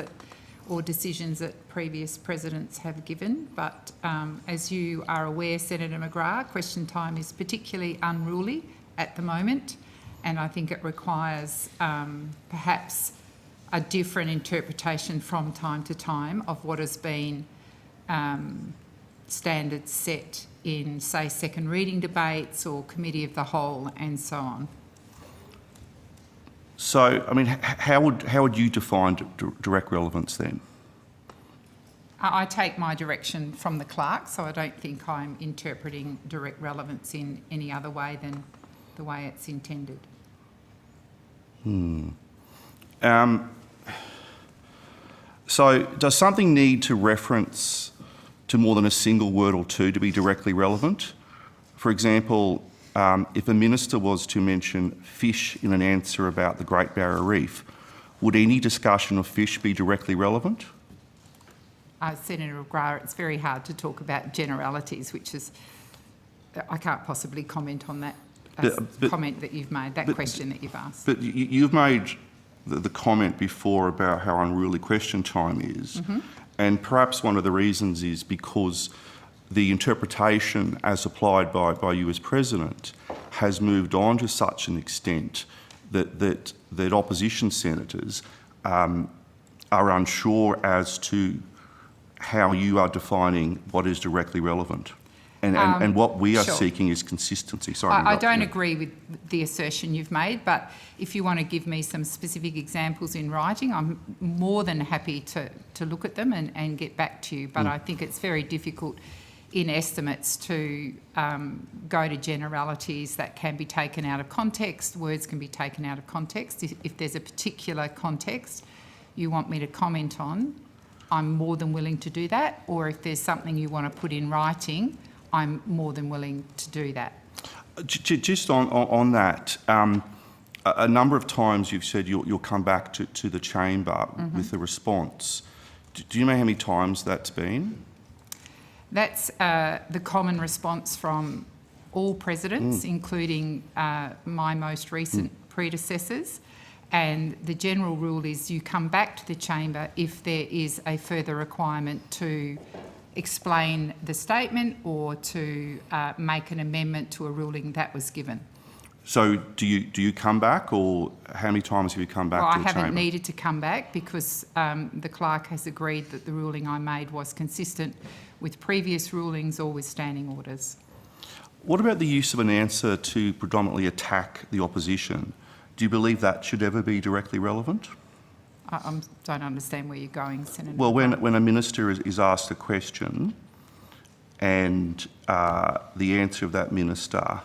or decisions that previous presidents have given, but as you are aware, Senator McGrath, question time is particularly unruly at the moment, and I think it requires perhaps a different interpretation from time to time of what has been standards set in, say, second reading debates or committee of the whole and so on. So, I mean, how would you define direct relevance then? I take my direction from the clerk, so I don't think I'm interpreting direct relevance in any other way than the way it's intended. So, does something need to reference to more than a single word or two to be directly relevant? For example, if a minister was to mention fish in an answer about the Great Barrier Reef, would any discussion of fish be directly relevant? Senator McGrath, it's very hard to talk about generalities, which is, I can't possibly comment on that comment that you've made, that question that you've asked. But you've made the comment before about how unruly question time is, and perhaps one of the reasons is because the interpretation as applied by you as President has moved on to such an extent that opposition senators are unsure as to how you are defining what is directly relevant. And what we are seeking is consistency. Sorry, I don't agree with the assertion you've made, but if you want to give me some specific examples in writing, I'm more than happy to look at them and get back to you. But I think it's very difficult in estimates to go to generalities that can be taken out of context. Words can be taken out of context. If there's a particular context you want me to comment on, I'm more than willing to do that. Or if there's something you want to put in writing, I'm more than willing to do that. Just on that, a number of times you've said you'll come back to the chamber with a response. Do you know how many times that's been? That's the common response from all presidents, including my most recent predecessors. And the general rule is you come back to the chamber if there is a further requirement to explain the statement or to make an amendment to a ruling that was given. So do you come back, or how many times have you come back Well, to I the haven't chamber? needed to come back because the clerk has agreed that the ruling I made was consistent with previous rulings or with standing orders. What about the use of an answer to predominantly attack the opposition? Do you believe that should ever be directly relevant? I don't understand where you're going, Senator. Well, when a minister is asked a question and the answer of that minister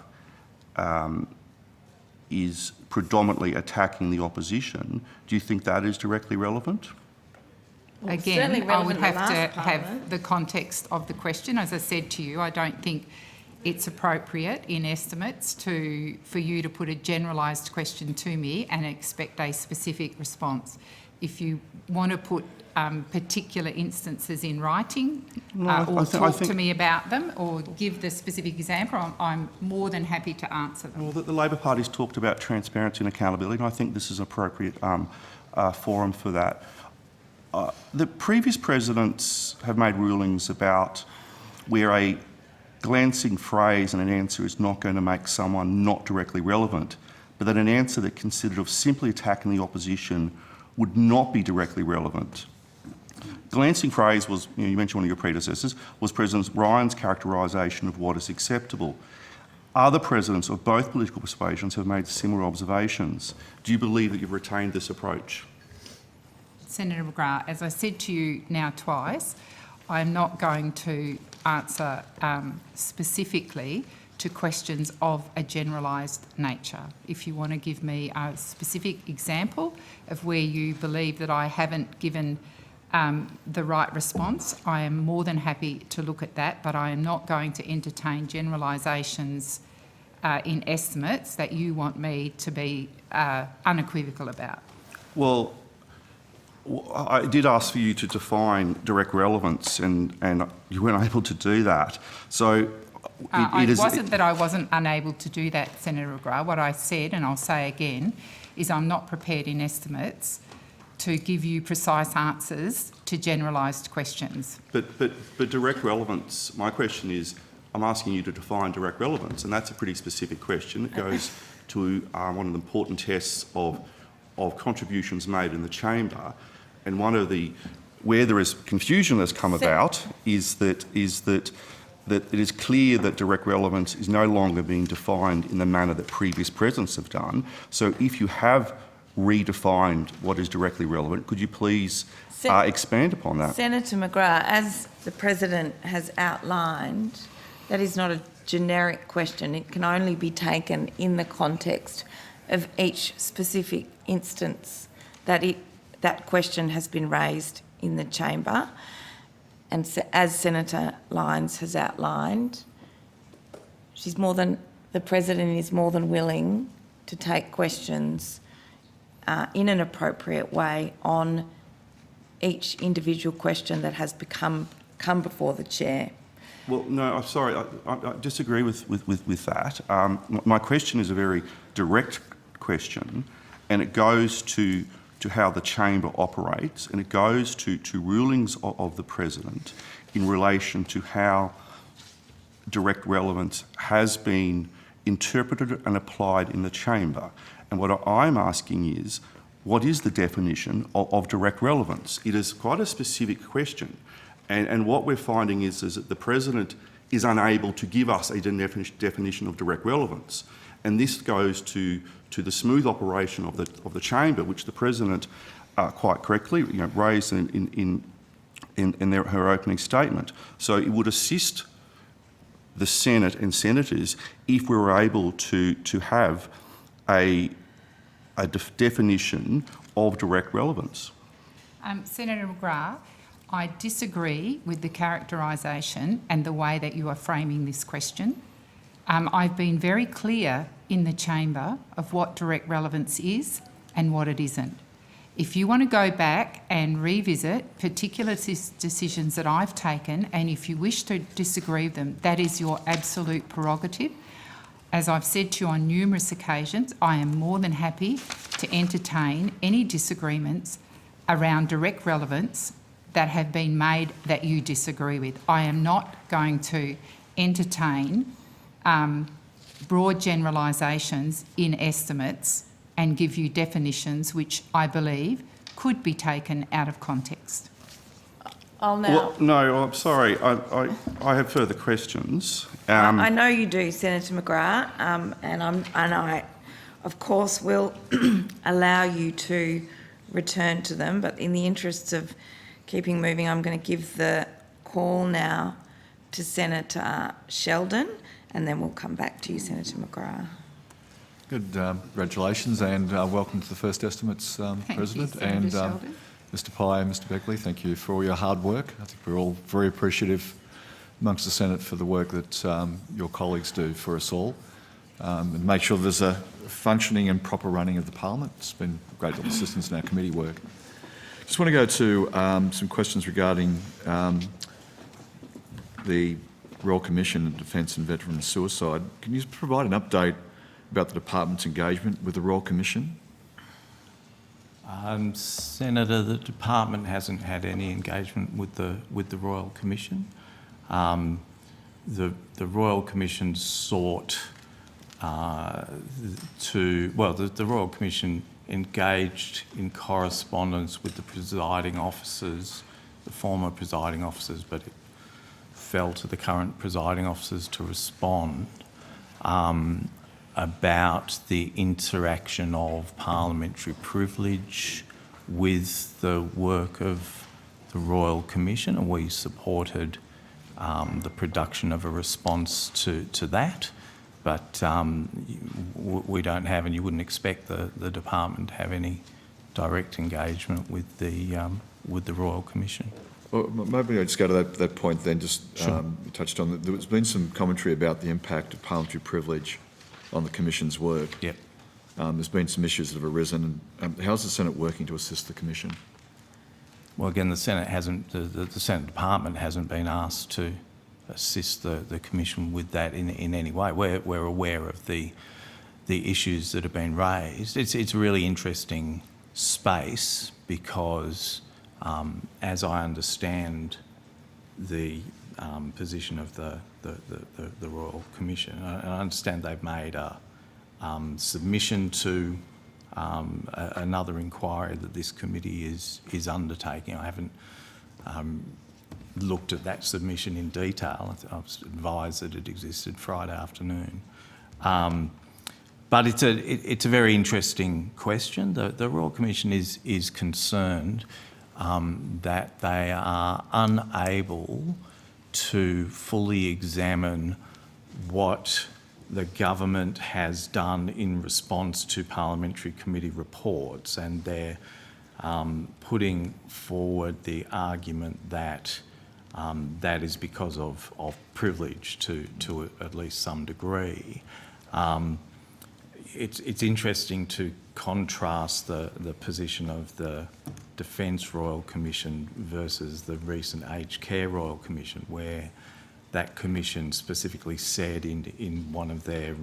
is predominantly attacking the opposition, do you think that is directly relevant? Well, Again, certainly I would relevant have to to last have Parliament. the context of the question. As I said to you, I don't think it's appropriate in estimates for you to put a generalised question to me and expect a specific response. If you want to put particular instances in writing or talk to me about them or give the specific example, I'm more than happy to answer them. Well, the Labor Party's talked about transparency and accountability, and I think this is an appropriate forum for that. The previous presidents have made rulings about where a glancing phrase and an answer is not going to make someone not directly relevant, but that an answer that considered of simply attacking the opposition would not be directly relevant. Glancing phrase was, you mentioned one of your predecessors, was President Ryan's characterisation of what is acceptable. Other presidents of both political persuasions have made similar observations. Do you believe that you've retained this approach? Senator McGrath, as I said to you now twice, I'm not going to answer specifically to questions of a generalised nature. If you want to give me a specific example of where you believe that I haven't given the right response, I am more than happy to look at that, but I am not going to entertain generalisations in estimates that you want me to be unequivocal about. Well, I did ask for you to define direct relevance, and you weren't able to do that. So It wasn't that I wasn't unable to do that, Senator McGrath. What I said, and I'll say again, is I'm not prepared in estimates to give you precise answers to generalised questions. But direct relevance, my question is, I'm asking you to define direct relevance, and that's a pretty specific question. It goes to one of the important tests of contributions made in the chamber, and one of the where there is confusion that's come about is that it is clear that direct relevance is no longer being defined in the manner that previous presidents have done. So if you have redefined what is directly relevant, could you please expand upon that? Senator McGrath, as the President has outlined, that is not a generic question. It can only be taken in the context of each specific instance that question has been raised in the chamber. And as Senator Lyons has outlined, the President is more than willing to take questions in an appropriate way on each individual question that has come before the chair. Well, no, I'm sorry, I disagree with that. My question is a very direct question, and it goes to how the chamber operates, and it goes to rulings of the President in relation to how direct relevance has been interpreted and applied in the chamber. And what I'm asking is, what is the definition of direct relevance? It is quite a specific question. And what we're finding is that the President is unable to give us a definition of direct relevance. And this goes to the smooth operation of the chamber, which the President quite correctly raised in her opening statement. So it would assist the Senate and senators if we were able to have a definition of direct relevance. Senator McGrath, I disagree with the characterisation and the way that you are framing this question. I've been very clear in the chamber of what direct relevance is and what it isn't. If you want to go back and revisit particular decisions that I've taken, and if you wish to disagree with them, that is your absolute prerogative. As I've said to you on numerous occasions, I am more than happy to entertain any disagreements around direct relevance that have been made that you disagree with. I am not going to entertain broad generalisations in estimates and give you definitions which I believe could be taken out of context. I'll now... Well, no, I'm sorry. I have further questions. I know you do, Senator McGrath, and I, of course, will allow you to return to them, but in the interests of keeping moving, I'm going to give the call now to Senator Sheldon, and then we'll come back to you, Senator McGrath. Good. Congratulations and welcome to the First Estimates, President. Thank you, Senator Sheldon. Mr Pye and Mr Beckley, thank you for all your hard work. I think we're all very appreciative amongst the Senate for the work that your colleagues do for us all, and make sure there's a functioning and proper running of the Parliament. It's been a great deal of assistance in our committee work. Just want to go to some questions regarding the Royal Commission of Defence and Veterans Suicide. Can you provide an update about the Department's engagement with the Royal Commission? Senator, the Department hasn't had any engagement with the Royal Commission. The Royal Commission sought the Royal Commission engaged in correspondence with the presiding officers, the former presiding officers, but it fell to the current presiding officers to respond about the interaction of parliamentary privilege with the work of the Royal Commission, and we supported the production of a response to that. But we don't have, and you wouldn't expect the department to have any direct engagement with the Royal Commission. Well, maybe I'll just go to that point then. Just Sure. You touched on there's been some commentary about the impact of parliamentary privilege on the Commission's work. Yep. There's been some issues that have arisen. How's the Senate working to assist the Commission? Well, again, the Senate hasn't, the Senate Department hasn't been asked to assist the Commission with that in any way. We're aware of the issues that have been raised. It's a really interesting space because, as I understand the position of the Royal Commission, I understand they've made a submission to another inquiry that this committee is undertaking. I haven't looked at that submission in detail. I was advised that it existed Friday afternoon. But it's a very interesting question. The Royal Commission is concerned that they are unable to fully examine what the government has done in response to parliamentary committee reports, and they're putting forward the argument that that is because of privilege to at least some degree. It's interesting to contrast the position of the Defence Royal Commission versus the recent Aged Care Royal Commission, where that commission specifically said in one of their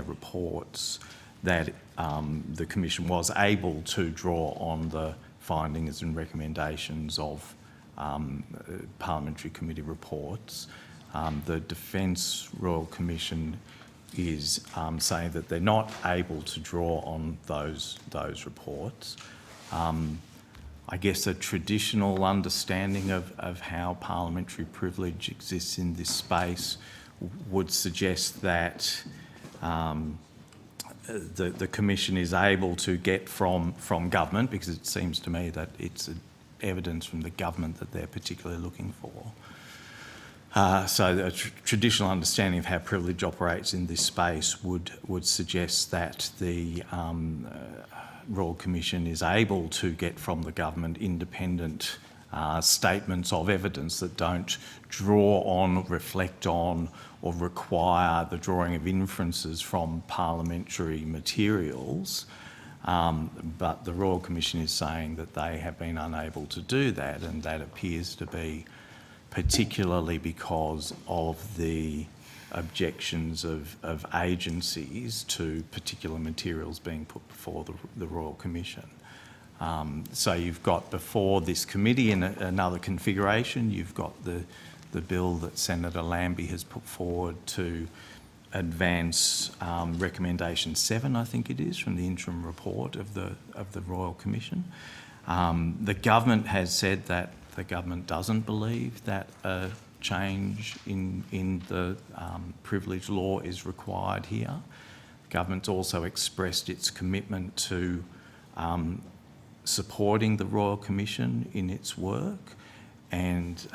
reports that the commission was able to draw on the findings and recommendations of parliamentary committee reports. The Defence Royal Commission is saying that they're not able to draw on those reports. I guess a traditional understanding of how parliamentary privilege exists in this space would suggest that the Commission is able to get from government, because it seems to me that it's evidence from the government that they're particularly looking for. So a traditional understanding of how privilege operates in this space would suggest that the Royal Commission is able to get from the government independent statements of evidence that don't draw on, reflect on, or require the drawing of inferences from parliamentary materials. But the Royal Commission is saying that they have been unable to do that, and that appears to be particularly because of the objections of agencies to particular materials being put before the Royal Commission. So you've got before this committee in another configuration, you've got the bill that Senator Lambie has put forward to advance recommendation 7, I think it is, from the interim report of the Royal Commission. The government has said that the government doesn't believe that a change in the privilege law is required here. The government's also expressed its commitment to supporting the Royal Commission in its work, and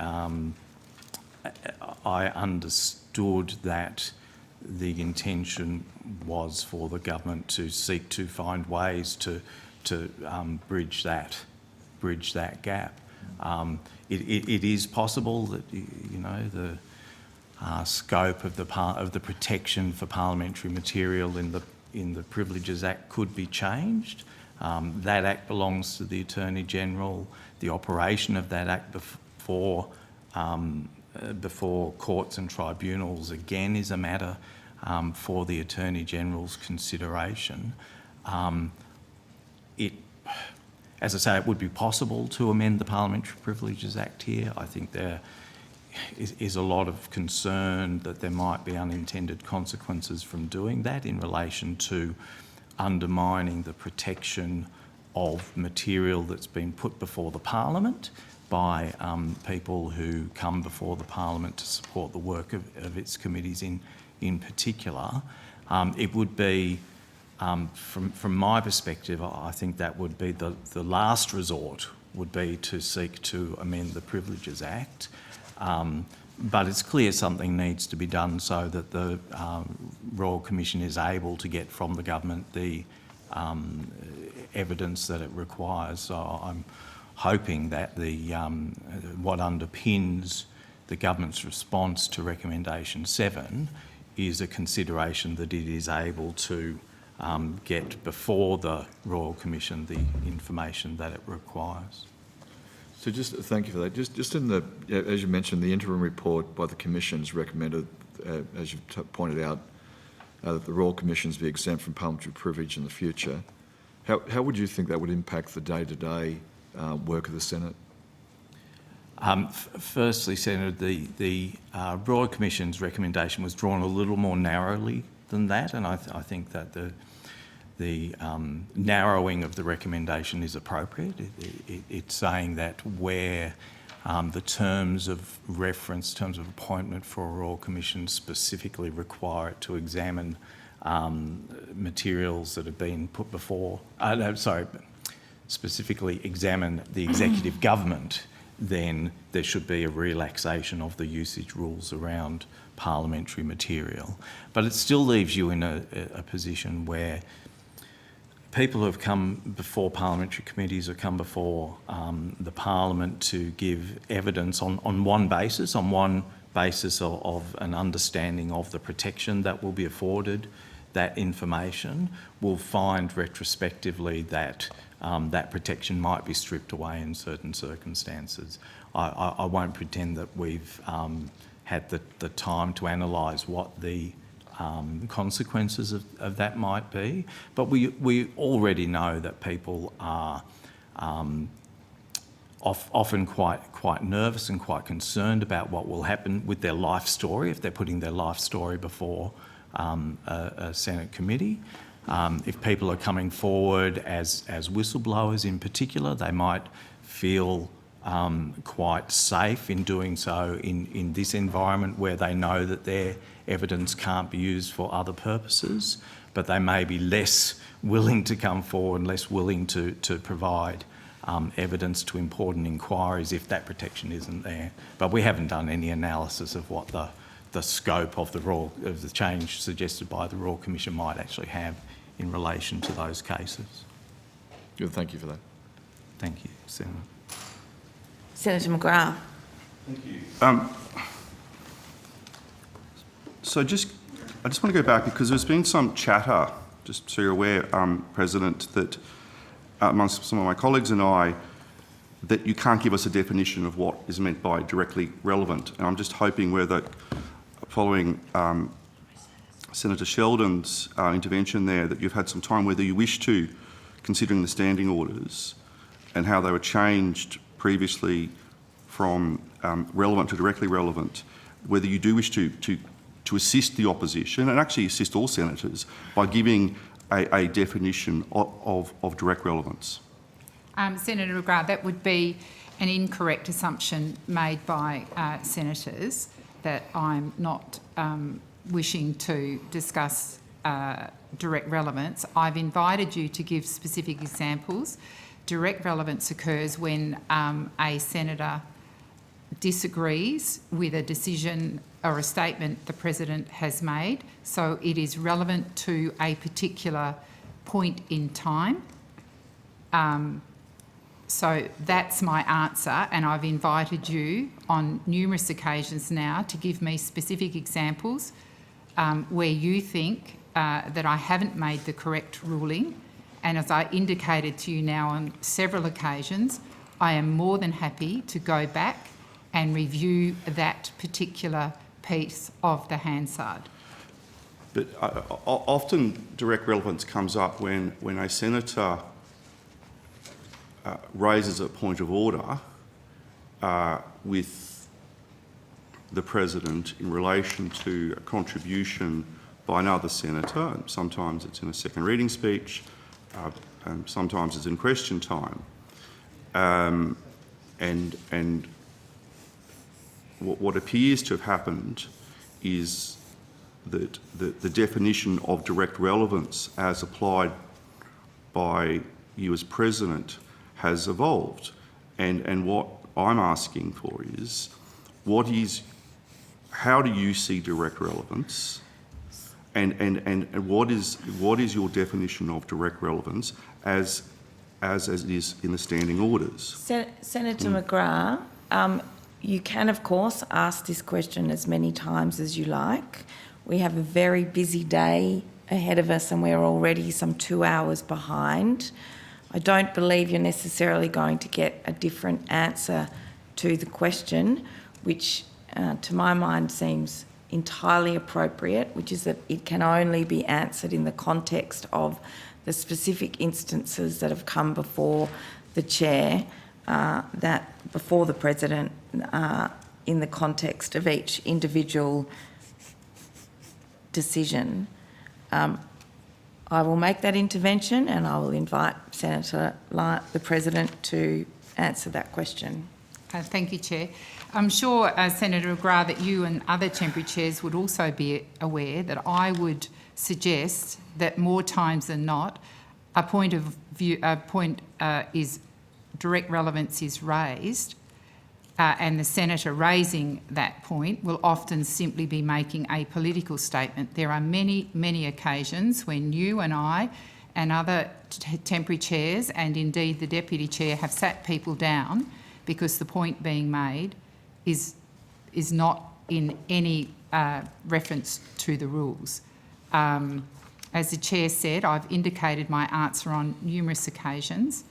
I understood that the intention was for the government to seek to find ways to bridge that gap. It is possible that the scope of the protection for parliamentary material in the Privileges Act could be changed. That Act belongs to the Attorney General. The operation of that Act before courts and tribunals again is a matter for the Attorney General's consideration. As I say, it would be possible to amend the Parliamentary Privileges Act here. I think there is a lot of concern that there might be unintended consequences from doing that in relation to undermining the protection of material that's been put before the Parliament by people who come before the Parliament to support the work of its committees in particular. It would be, from my perspective, I think that would be the last resort would be to seek to amend the Privileges Act. But it's clear something needs to be done so that the Royal Commission is able to get from the government the evidence that it requires. So I'm hoping that what underpins the government's response to recommendation 7 is a consideration that it is able to get before the Royal Commission the information that it requires. So just thank you for that. Just in as you mentioned, the interim report by the Commission's recommended, as you've pointed out, that the Royal Commissions be exempt from parliamentary privilege in the future. How would you think that would impact the day-to-day work of the Senate? Firstly, Senator, the Royal Commission's recommendation was drawn a little more narrowly than that, and I think that the narrowing of the recommendation is appropriate. It's saying that where the terms of reference, terms of appointment for a Royal Commission specifically require it to examine materials that have been put before, specifically examine the executive government, then there should be a relaxation of the usage rules around parliamentary material. But it still leaves you in a position where people who have come before parliamentary committees or come before the Parliament to give evidence on one basis of an understanding of the protection that will be afforded that information, will find retrospectively that that protection might be stripped away in certain circumstances. I won't pretend that we've had the time to analyse what the consequences of that might be, but we already know that people are often quite nervous and quite concerned about what will happen with their life story if they're putting their life story before a Senate committee. If people are coming forward as whistleblowers in particular, they might feel quite safe in doing so in this environment where they know that their evidence can't be used for other purposes, but they may be less willing to come forward and less willing to provide evidence to important inquiries if that protection isn't there. But we haven't done any analysis of what the scope of the change suggested by the Royal Commission might actually have in relation to those cases. Good, thank you for that. Thank you, Senator. Senator McGrath. Thank you. So I just want to go back because there's been some chatter, just so you're aware, President, that amongst some of my colleagues and I, that you can't give us a definition of what is meant by directly relevant. And I'm just hoping whether, following Senator Sheldon's intervention there, that you've had some time, whether you wish to, considering the standing orders and how they were changed previously from relevant to directly relevant, whether you do wish to to assist the opposition and actually assist all senators by giving a definition of direct relevance. Senator McGrath, that would be an incorrect assumption made by senators that I'm not wishing to discuss direct relevance. I've invited you to give specific examples. Direct relevance occurs when a senator disagrees with a decision or a statement the President has made, so it is relevant to a particular point in time. So that's my answer, and I've invited you on numerous occasions now to give me specific examples where you think that I haven't made the correct ruling. And as I indicated to you now on several occasions, I am more than happy to go back and review that particular piece of the Hansard. But often direct relevance comes up when a senator raises a point of order with the President in relation to a contribution by another senator, and sometimes it's in a second reading speech, and sometimes it's in question time. And what appears to have happened is that the definition of direct relevance as applied by you as President has evolved. And what I'm asking for is, how do you see direct relevance? And what is your definition of direct relevance as it is in the standing orders? Senator McGrath, you can, of course, ask this question as many times as you like. We have a very busy day ahead of us and we're already some 2 hours behind. I don't believe you're necessarily going to get a different answer to the question, which to my mind seems entirely appropriate, which is that it can only be answered in the context of the specific instances that have come before the Chair, before the President, in the context of each individual decision. I will make that intervention and I will invite the President to answer that question. Thank you, Chair. I'm sure, Senator McGrath, that you and other temporary chairs would also be aware that I would suggest that more times than not, is direct relevance is raised, and the senator raising that point will often simply be making a political statement. There are many, many occasions when you and I and other temporary chairs, and indeed the deputy chair, have sat people down because the point being made is not in any reference to the rules. As the Chair said, I've indicated my answer on numerous occasions.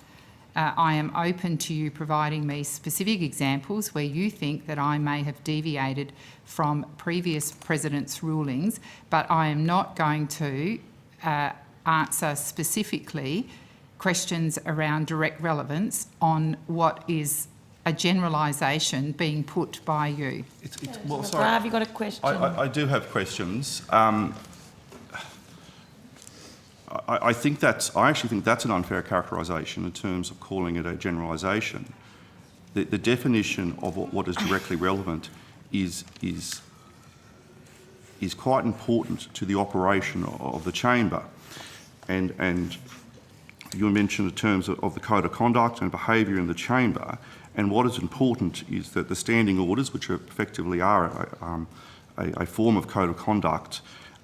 I am open to you providing me specific examples where you think that I may have deviated from previous President's rulings, but I am not going to answer specifically questions around direct relevance on what is a generalisation being put by you. Sorry, have you got a question? I do have questions. I actually think that's an unfair characterisation in terms of calling it a generalisation. The definition of what is directly relevant is quite important to the operation of the chamber, and you mentioned the terms of the code of conduct and behaviour in the chamber. And what is important is that the standing orders, which effectively are a form of code of conduct,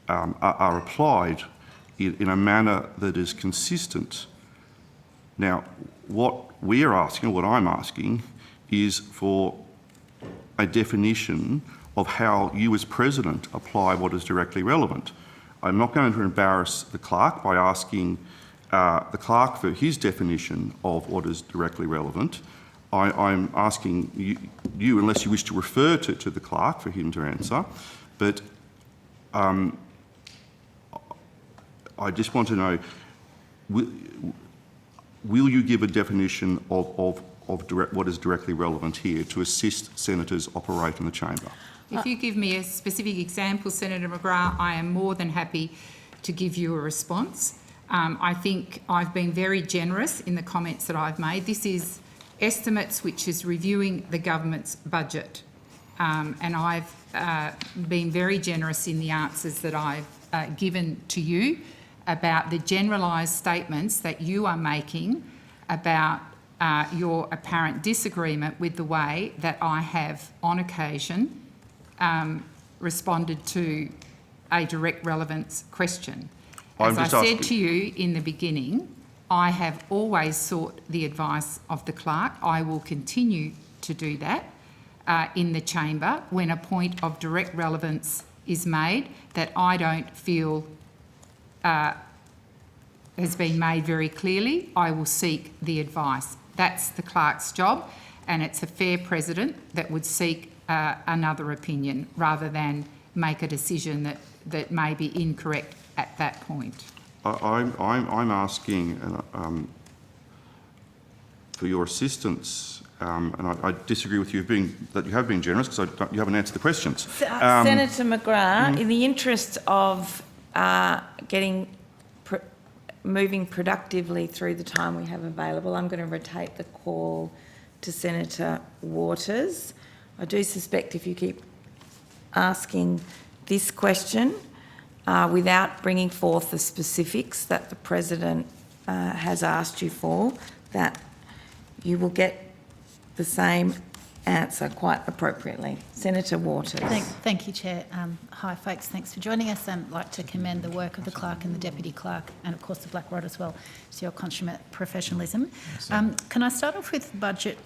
are applied in a manner that is consistent. Now, what we're asking, or what I'm asking, is for a definition of how you as President apply what is directly relevant. I'm not going to embarrass the clerk by asking the clerk for his definition of what is directly relevant. I'm asking you, unless you wish to refer to the clerk for him to answer, but I just want to know, will you give a definition of what is directly relevant here to assist senators operate in the chamber. If you give me a specific example, Senator McGrath, I am more than happy to give you a response. I think I've been very generous in the comments that I've made. This is estimates, which is reviewing the government's budget. And I've been very generous in the answers that I've given to you about the generalised statements that you are making about your apparent disagreement with the way that I have, on occasion, responded to a direct relevance question. As I said to you in the beginning, I have always sought the advice of the clerk. I will continue to do that in the chamber when a point of direct relevance is made that I don't feel has been made very clearly. I will seek the advice. That's the clerk's job, and it's a fair precedent that would seek another opinion rather than make a decision that may be incorrect at that point. I'm asking for your assistance, and I disagree with you that you have been generous because you haven't answered the questions. Senator McGrath, in the interest of moving productively through the time we have available, I'm going to rotate the call to Senator Waters. I do suspect if you keep asking this question without bringing forth the specifics that the President has asked you for, that you will get the same answer quite appropriately. Senator Waters. Thank you, Chair. Hi, folks. Thanks for joining us, and I'd like to commend the work of the clerk and the deputy clerk, and of course the Black Rod as well, to your consummate professionalism. Can I start off with budget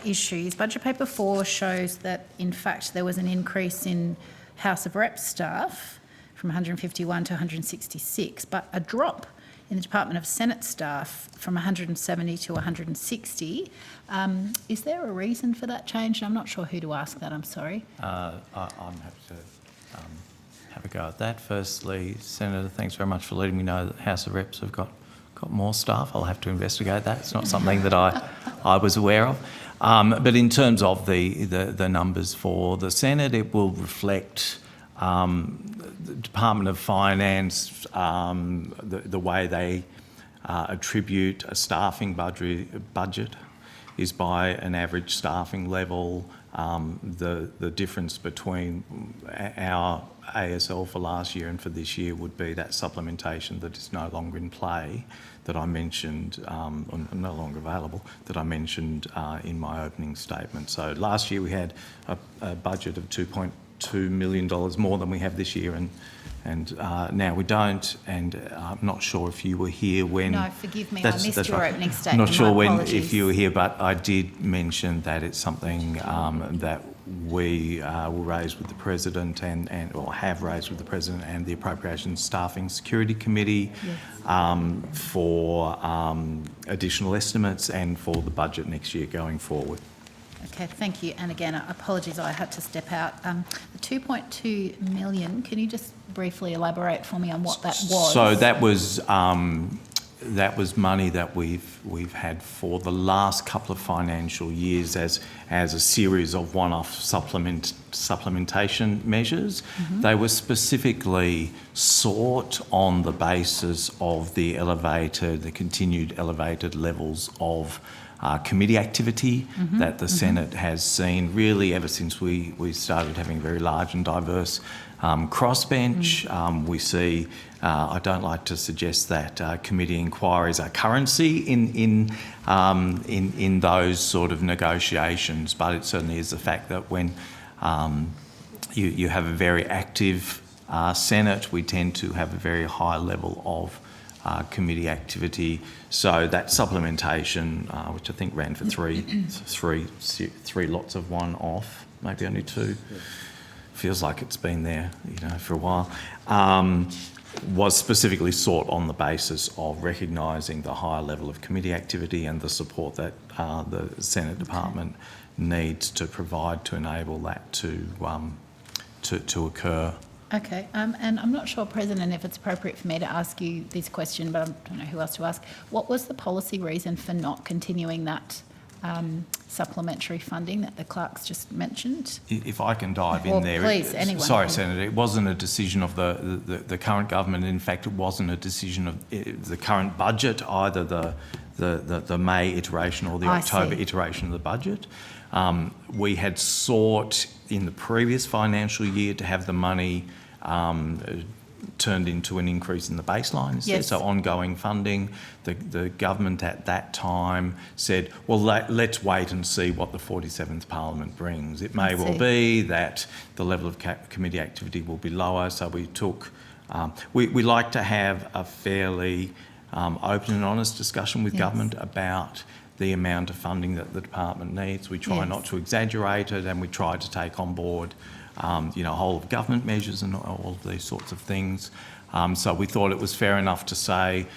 issues? Budget paper 4 shows that, in fact, there was an increase in House of Reps staff from 151 to 166, but a drop in the Department of Senate staff from 170 to 160. Is there a reason for that change? I'm not sure who to ask that, I'm sorry. I'm happy to have a go at that. Firstly, Senator, thanks very much for letting me know that House of Reps have got more staff. I'll have to investigate that. It's not something that I was aware of. But in terms of the numbers for the Senate, it will reflect the Department of Finance, the way they attribute a staffing budget is by an average staffing level. The difference between our ASL for last year and for this year would be that supplementation that is no longer in play that I mentioned, or no longer available, that I mentioned in my opening statement. So last year we had a budget of $2.2 million more than we have this year, and now we don't. And I'm not sure if you were here when... No, forgive me, I missed your opening statement. I'm not sure if you were here, but I did mention that it's something that we will raise with the President or have raised with the President and the Appropriations Staffing Security Committee for additional estimates and for the budget next year going forward. Okay, thank you. And again, apologies, I had to step out. The $2.2 million, can you just briefly elaborate for me on what that was? So that was money that we've had for the last couple of financial years as a series of one-off supplementation measures. Mm-hmm. They were specifically sought on the basis of the continued elevated levels of committee activity that the Senate has seen really ever since we started having a very large and diverse crossbench. We see, I don't like to suggest that committee inquiries are currency in those sort of negotiations, but it certainly is the fact that when you have a very active Senate, we tend to have a very high level of committee activity. So that supplementation, which I think ran for three lots of one off, maybe only two, feels like it's been there, for a while, was specifically sought on the basis of recognising the higher level of committee activity and the support that the Senate Department needs to provide to enable that to occur. Okay, and I'm not sure, President, if it's appropriate for me to ask you this question, but I don't know who else to ask. What was the policy reason for not continuing that supplementary funding that the clerks just mentioned? If I can dive Or in there. please, anyone. Sorry, Senator, it wasn't a decision of the current government. In fact, it wasn't a decision of the current budget, either the May iteration or the October iteration of the budget. We had sought in the previous financial year to have the money turned into an increase in the baseline instead. Yes. So ongoing funding. The government at that time said, well, let's wait and see what the 47th Parliament brings. It may well be that the level of committee activity will be lower, so we took... we like to have a fairly open and honest discussion with government about the amount of funding that the department needs. We try not to exaggerate it, and we try to take on board whole of government measures and all of these sorts of things. So we thought it was fair enough to say,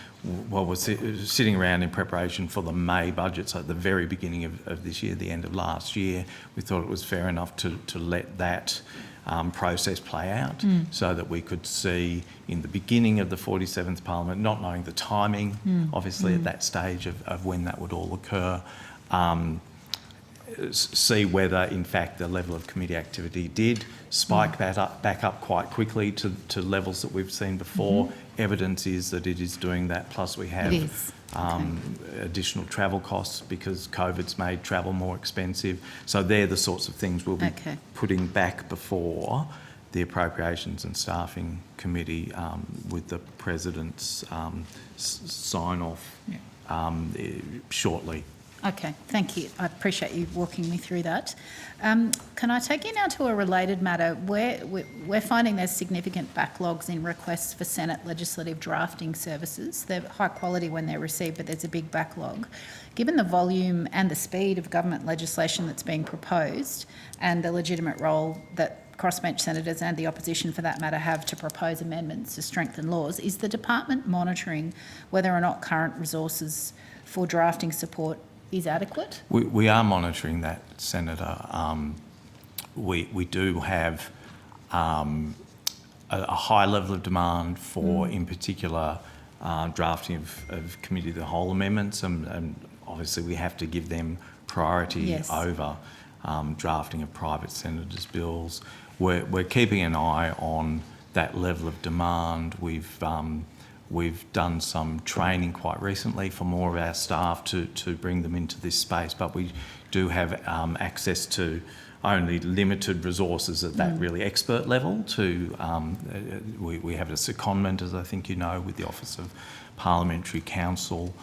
well, we're sitting around in preparation for the May budget, so at the very beginning of this year, the end of last year, we thought it was fair enough to let that process play out so that we could see in the beginning of the 47th Parliament, not knowing the timing, obviously, at that stage of when that would all occur, see whether, in fact, the level of committee activity did spike back up quite quickly to levels that we've seen before. Evidence is that it is doing that, plus we have additional travel costs because COVID's made travel more expensive. So they're the sorts of things we'll be putting back before the Appropriations and Staffing Committee with the President's sign-off shortly. Okay, thank you. I appreciate you walking me through that. Can I take you now to a related matter? We're finding there's significant backlogs in requests for Senate legislative drafting services. They're high quality when they're received, but there's a big backlog. Given the volume and the speed of government legislation that's being proposed and the legitimate role that crossbench senators and the opposition for that matter have to propose amendments to strengthen laws, is the department monitoring whether or not current resources for drafting support is adequate? We are monitoring that, Senator. We do have a high level of demand for, in particular, drafting of committee of the whole amendments, and obviously we have to give them priority over drafting of private senators' bills. We're keeping an eye on that level of demand. We've done some training quite recently for more of our staff to bring them into this space, but we do have access to only limited resources at that really expert level. We have a secondment, as I think you know, with the Office of Parliamentary Counsel.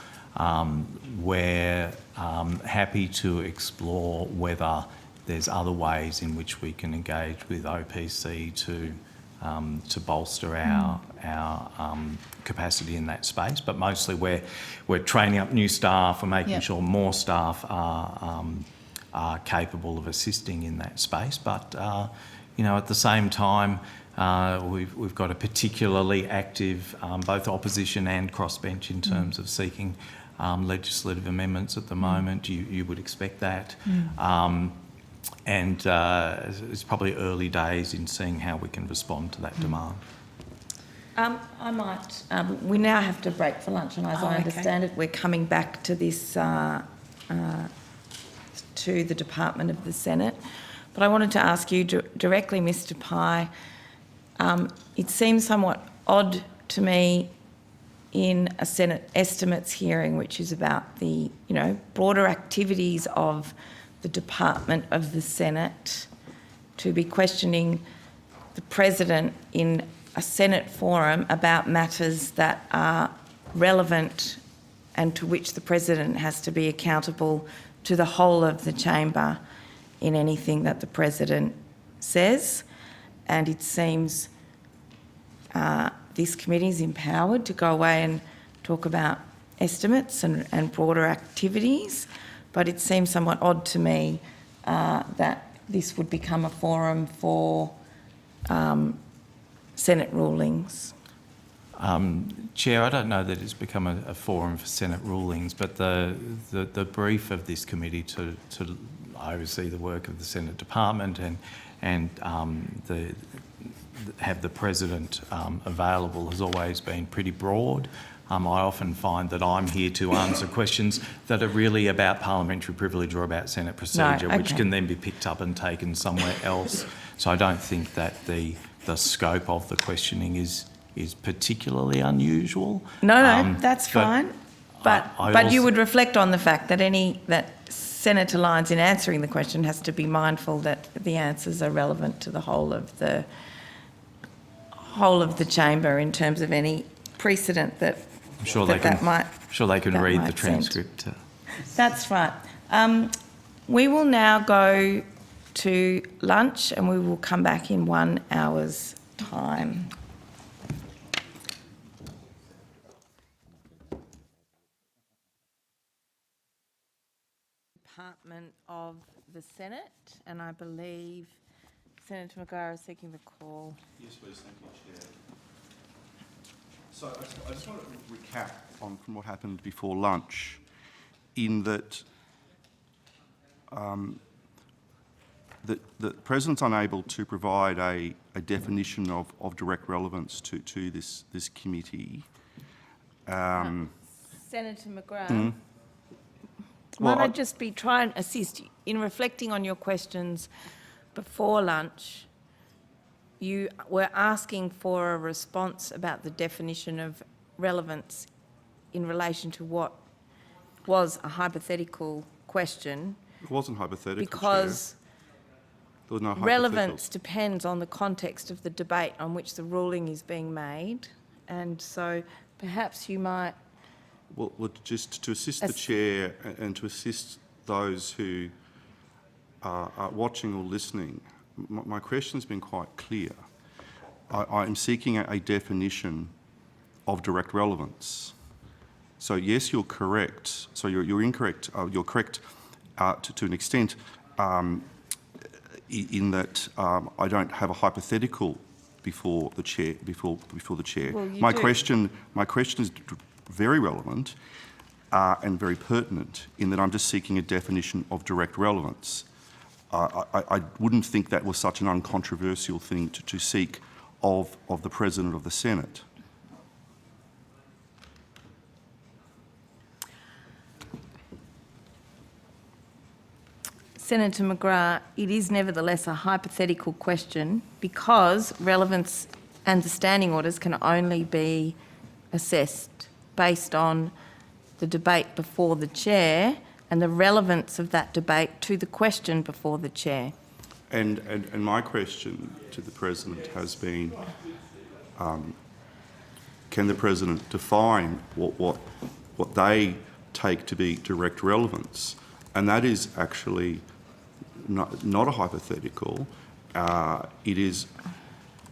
We're happy to explore whether there's other ways in which we can engage with OPC to bolster our capacity in that space, but mostly we're training up new staff. We're making sure more staff are capable of assisting in that space. But at the same time, we've got a particularly active both opposition and crossbench in terms of seeking legislative amendments at the moment. You would expect that. And it's probably early days in seeing how we can respond to that demand. I might... we now have to break for lunch, and as I understand it, we're coming back to this, to the Department of the Senate. But I wanted to ask you directly, Mr Pye, it seems somewhat odd to me in a Senate estimates hearing, which is about the, broader activities of the Department of the Senate, to be questioning the President in a Senate forum about matters that are relevant and to which the President has to be accountable to the whole of the chamber in anything that the President says. And it seems this committee is empowered to go away and talk about estimates and broader activities, but it seems somewhat odd to me that this would become a forum for Senate rulings. Chair, I don't know that it's become a forum for Senate rulings, but the brief of this committee to oversee the work of the Senate Department and have the President available has always been pretty broad. I often find that I'm here to answer questions that are really about parliamentary privilege or about Senate procedure, which okay. can then be picked up and taken somewhere else. So I don't think that the scope of the questioning is particularly unusual. No, that's but fine. But I you also- would reflect on the fact that Senator Lyons, in answering the question, has to be mindful that the answers are relevant to the whole of the chamber in terms of any precedent that I'm sure that they can read the might send. transcript. That's right. We will now go to lunch and we will come back in 1 hour's time. Department of the Senate, and I believe Senator McGrath is seeking the call. Yes, please. Thank you, Chair. So I just want to recap on from what happened before lunch, in that the President's unable to provide a definition of direct relevance to this committee. Senator McGrath, Mm. might Well, I just be trying to assist you in reflecting on your questions before lunch? You were asking for a response about the definition of relevance in relation to what was a hypothetical question. It wasn't hypothetical, Because Chair. There was no hypothetical. relevance depends on the context of the debate on which the ruling is being made. And so perhaps you might... Well, just to assist the Chair and to assist those who are watching or listening, my question's been quite clear. I'm seeking a definition of direct relevance. So yes, you're correct. So you're incorrect. You're correct to an extent in that I don't have a hypothetical before the Chair. Before the Chair, Well, you my do. question is very relevant and very pertinent in that I'm just seeking a definition of direct relevance. I wouldn't think that was such an uncontroversial thing to seek of the President of the Senate. Senator McGrath, it is nevertheless a hypothetical question because relevance and the standing orders can only be assessed based on the debate before the Chair and the relevance of that debate to the question before the Chair. And my question to the President has been, can the President define what they take to be direct relevance? And that is actually not a hypothetical. It is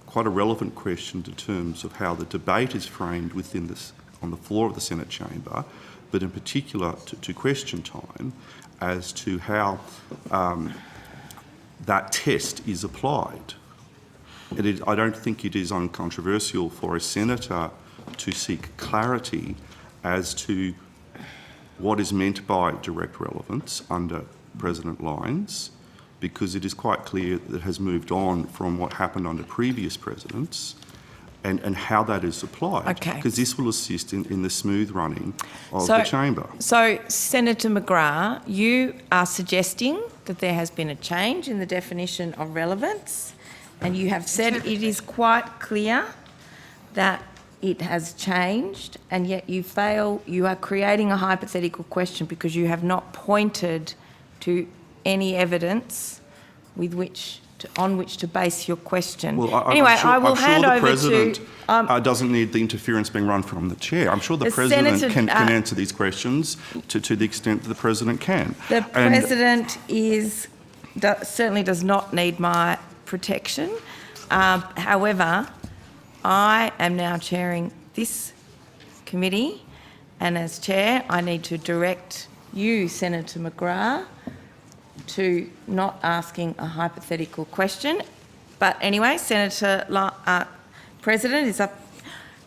quite a relevant question in terms of how the debate is framed within this, on the floor of the Senate chamber, but in particular to question time as to how that test is applied. I don't think it is uncontroversial for a senator to seek clarity as to what is meant by direct relevance under President Lyons, because it is quite clear that it has moved on from what happened under previous presidents and how that is applied. Okay. Because this will assist in the smooth running of the chamber. So, Senator McGrath, you are suggesting that there has been a change in the definition of relevance, and you have said it is quite clear that it has changed, and yet you are creating a hypothetical question because you have not pointed to any evidence on which to base your question. Well, I will hand over to... I'm sure the President doesn't need the interference being run from the Chair. I'm sure the President can answer these questions to the extent that the President can. The President certainly does not need my protection. However, I am now chairing this committee, and as Chair, I need to direct you, Senator McGrath, to not asking a hypothetical question. But anyway, President,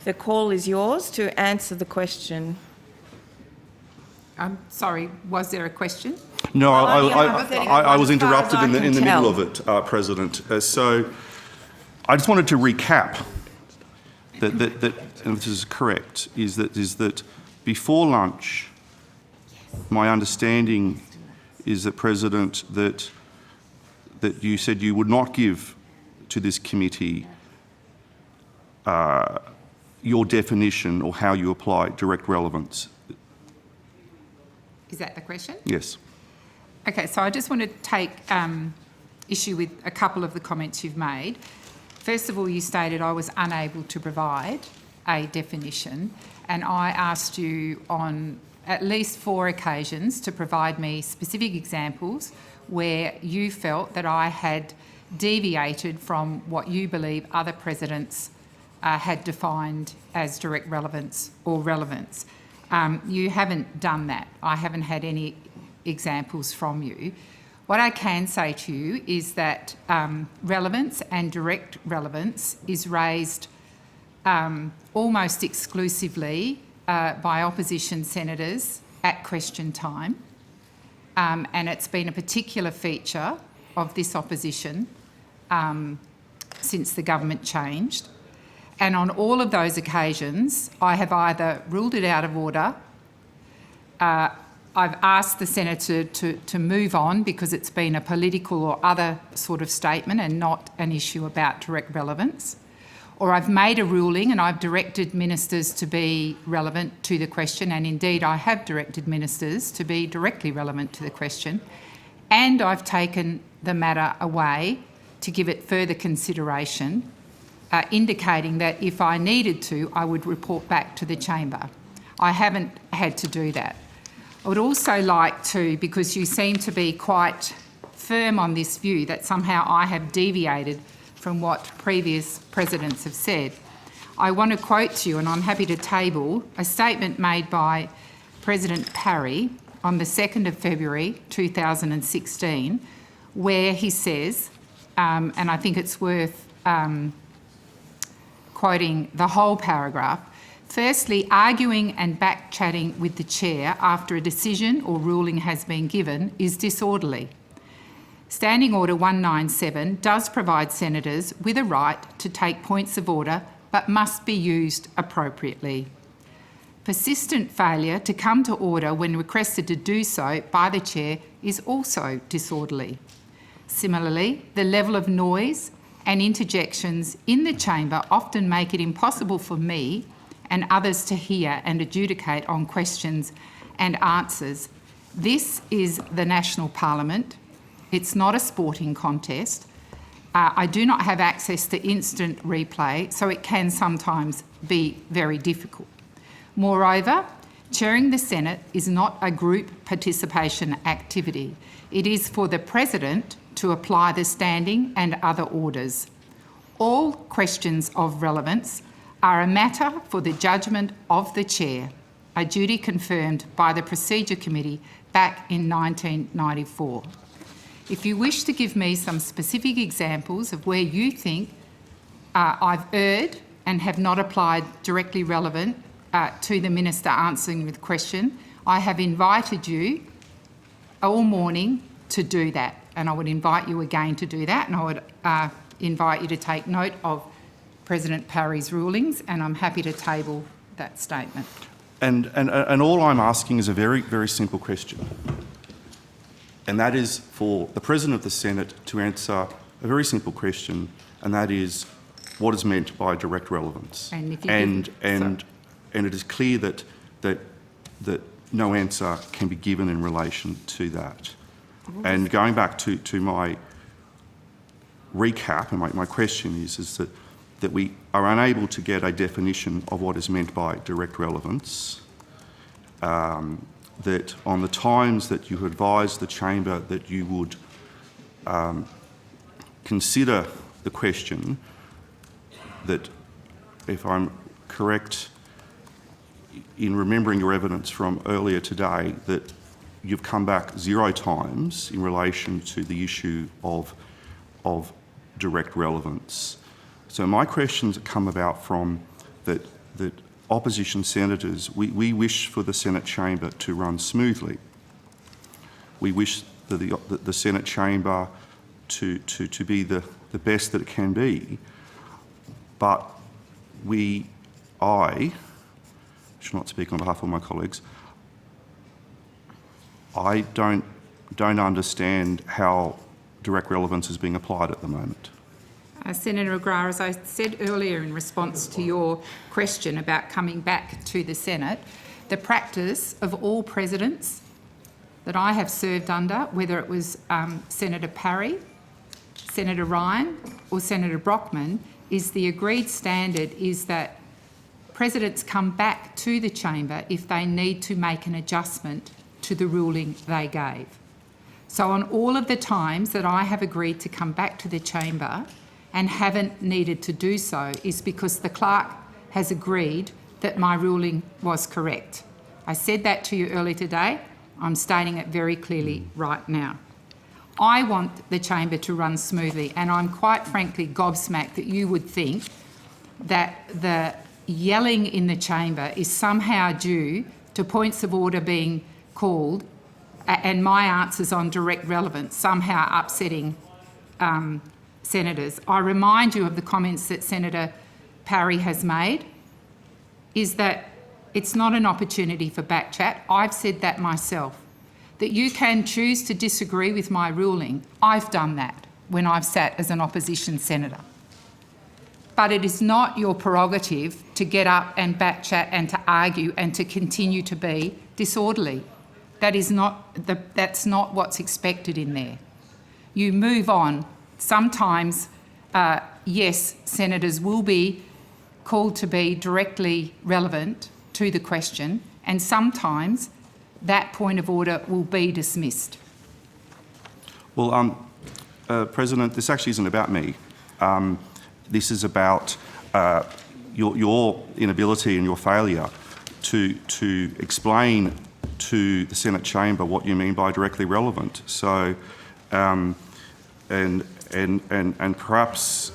the call is yours to answer the question. I'm sorry, was there a question? No, hypothetical I was as far as interrupted I in the can middle tell. of it, President. So I just wanted to recap and this is correct, is that before lunch, my understanding is that, President, that you said you would not give to this committee your definition or how you apply direct relevance. Is that the question? Yes. Okay, so I just want to take issue with a couple of the comments you've made. First of all, you stated I was unable to provide a definition, and I asked you on at least 4 occasions to provide me specific examples where you felt that I had deviated from what you believe other presidents had defined as direct relevance or relevance. You haven't done that. I haven't had any examples from you. What I can say to you is that relevance and direct relevance is raised almost exclusively by opposition senators at question time, and it's been a particular feature of this opposition since the government changed. And on all of those occasions, I have either ruled it out of order, I've asked the senator to move on because it's been a political or other sort of statement and not an issue about direct relevance, or I've made a ruling and I've directed ministers to be relevant to the question, and indeed I have directed ministers to be directly relevant to the question, and I've taken the matter away to give it further consideration, indicating that if I needed to, I would report back to the chamber. I haven't had to do that. I would also like to, because you seem to be quite firm on this view that somehow I have deviated from what previous presidents have said, I want to quote to you, and I'm happy to table, a statement made by President Parry on the 2nd of February 2016, where he says, and I think it's worth quoting the whole paragraph, firstly, arguing and back-chatting with the chair after a decision or ruling has been given is disorderly. Standing Order 197 does provide senators with a right to take points of order, but must be used appropriately. Persistent failure to come to order when requested to do so by the chair is also disorderly. Similarly, the level of noise and interjections in the chamber often make it impossible for me and others to hear and adjudicate on questions and answers. This is the National Parliament. It's not a sporting contest. I do not have access to instant replay, so it can sometimes be very difficult. Moreover, chairing the Senate is not a group participation activity. It is for the President to apply the standing and other orders. All questions of relevance are a matter for the judgment of the chair, a duty confirmed by the Procedure Committee back in 1994. If you wish to give me some specific examples of where you think I've erred and have not applied directly relevant to the Minister answering the question, I have invited you all morning to do that, and I would invite you again to do that, and I would invite you to take note of President Parry's rulings, and I'm happy to table that statement. And all I'm asking is a very, very simple question, and that is for the President of the Senate to answer a very simple question, and that is what is meant by direct relevance. And if you and it is clear that no answer can be given in relation to that. And going back to my recap, and my question is that we are unable to get a definition of what is meant by direct relevance, that on the times that you advised the chamber that you would consider the question, that if I'm correct in remembering your evidence from earlier today, that you've come back 0 times in relation to the issue of direct relevance. So my questions come about from that opposition senators, we wish for the Senate chamber to run smoothly. We wish the Senate chamber to be the best that it can be, but I should not speak on behalf of my colleagues, I don't understand how direct relevance is being applied at the moment. Senator McGrath, as I said earlier in response to your question about coming back to the Senate, the practice of all presidents that I have served under, whether it was Senator Parry, Senator Ryan or Senator Brockman, is the agreed standard is that presidents come back to the chamber if they need to make an adjustment to the ruling they gave. So on all of the times that I have agreed to come back to the chamber and haven't needed to do so is because the clerk has agreed that my ruling was correct. I said that to you earlier today. I'm stating it very clearly right now. I want the chamber to run smoothly, and I'm quite frankly gobsmacked that you would think that the yelling in the chamber is somehow due to points of order being called and my answers on direct relevance somehow upsetting senators. I remind you of the comments that Senator Parry has made, is that it's not an opportunity for back chat. I've said that myself, that you can choose to disagree with my ruling. I've done that when I've sat as an opposition senator. But it is not your prerogative to get up and back chat and to argue and to continue to be disorderly. That's not what's expected in there. You move on. Sometimes, yes, senators will be called to be directly relevant to the question, and sometimes that point of order will be dismissed. Well, President, this actually isn't about me. This is about your inability and your failure to explain to the Senate chamber what you mean by directly relevant. So, and perhaps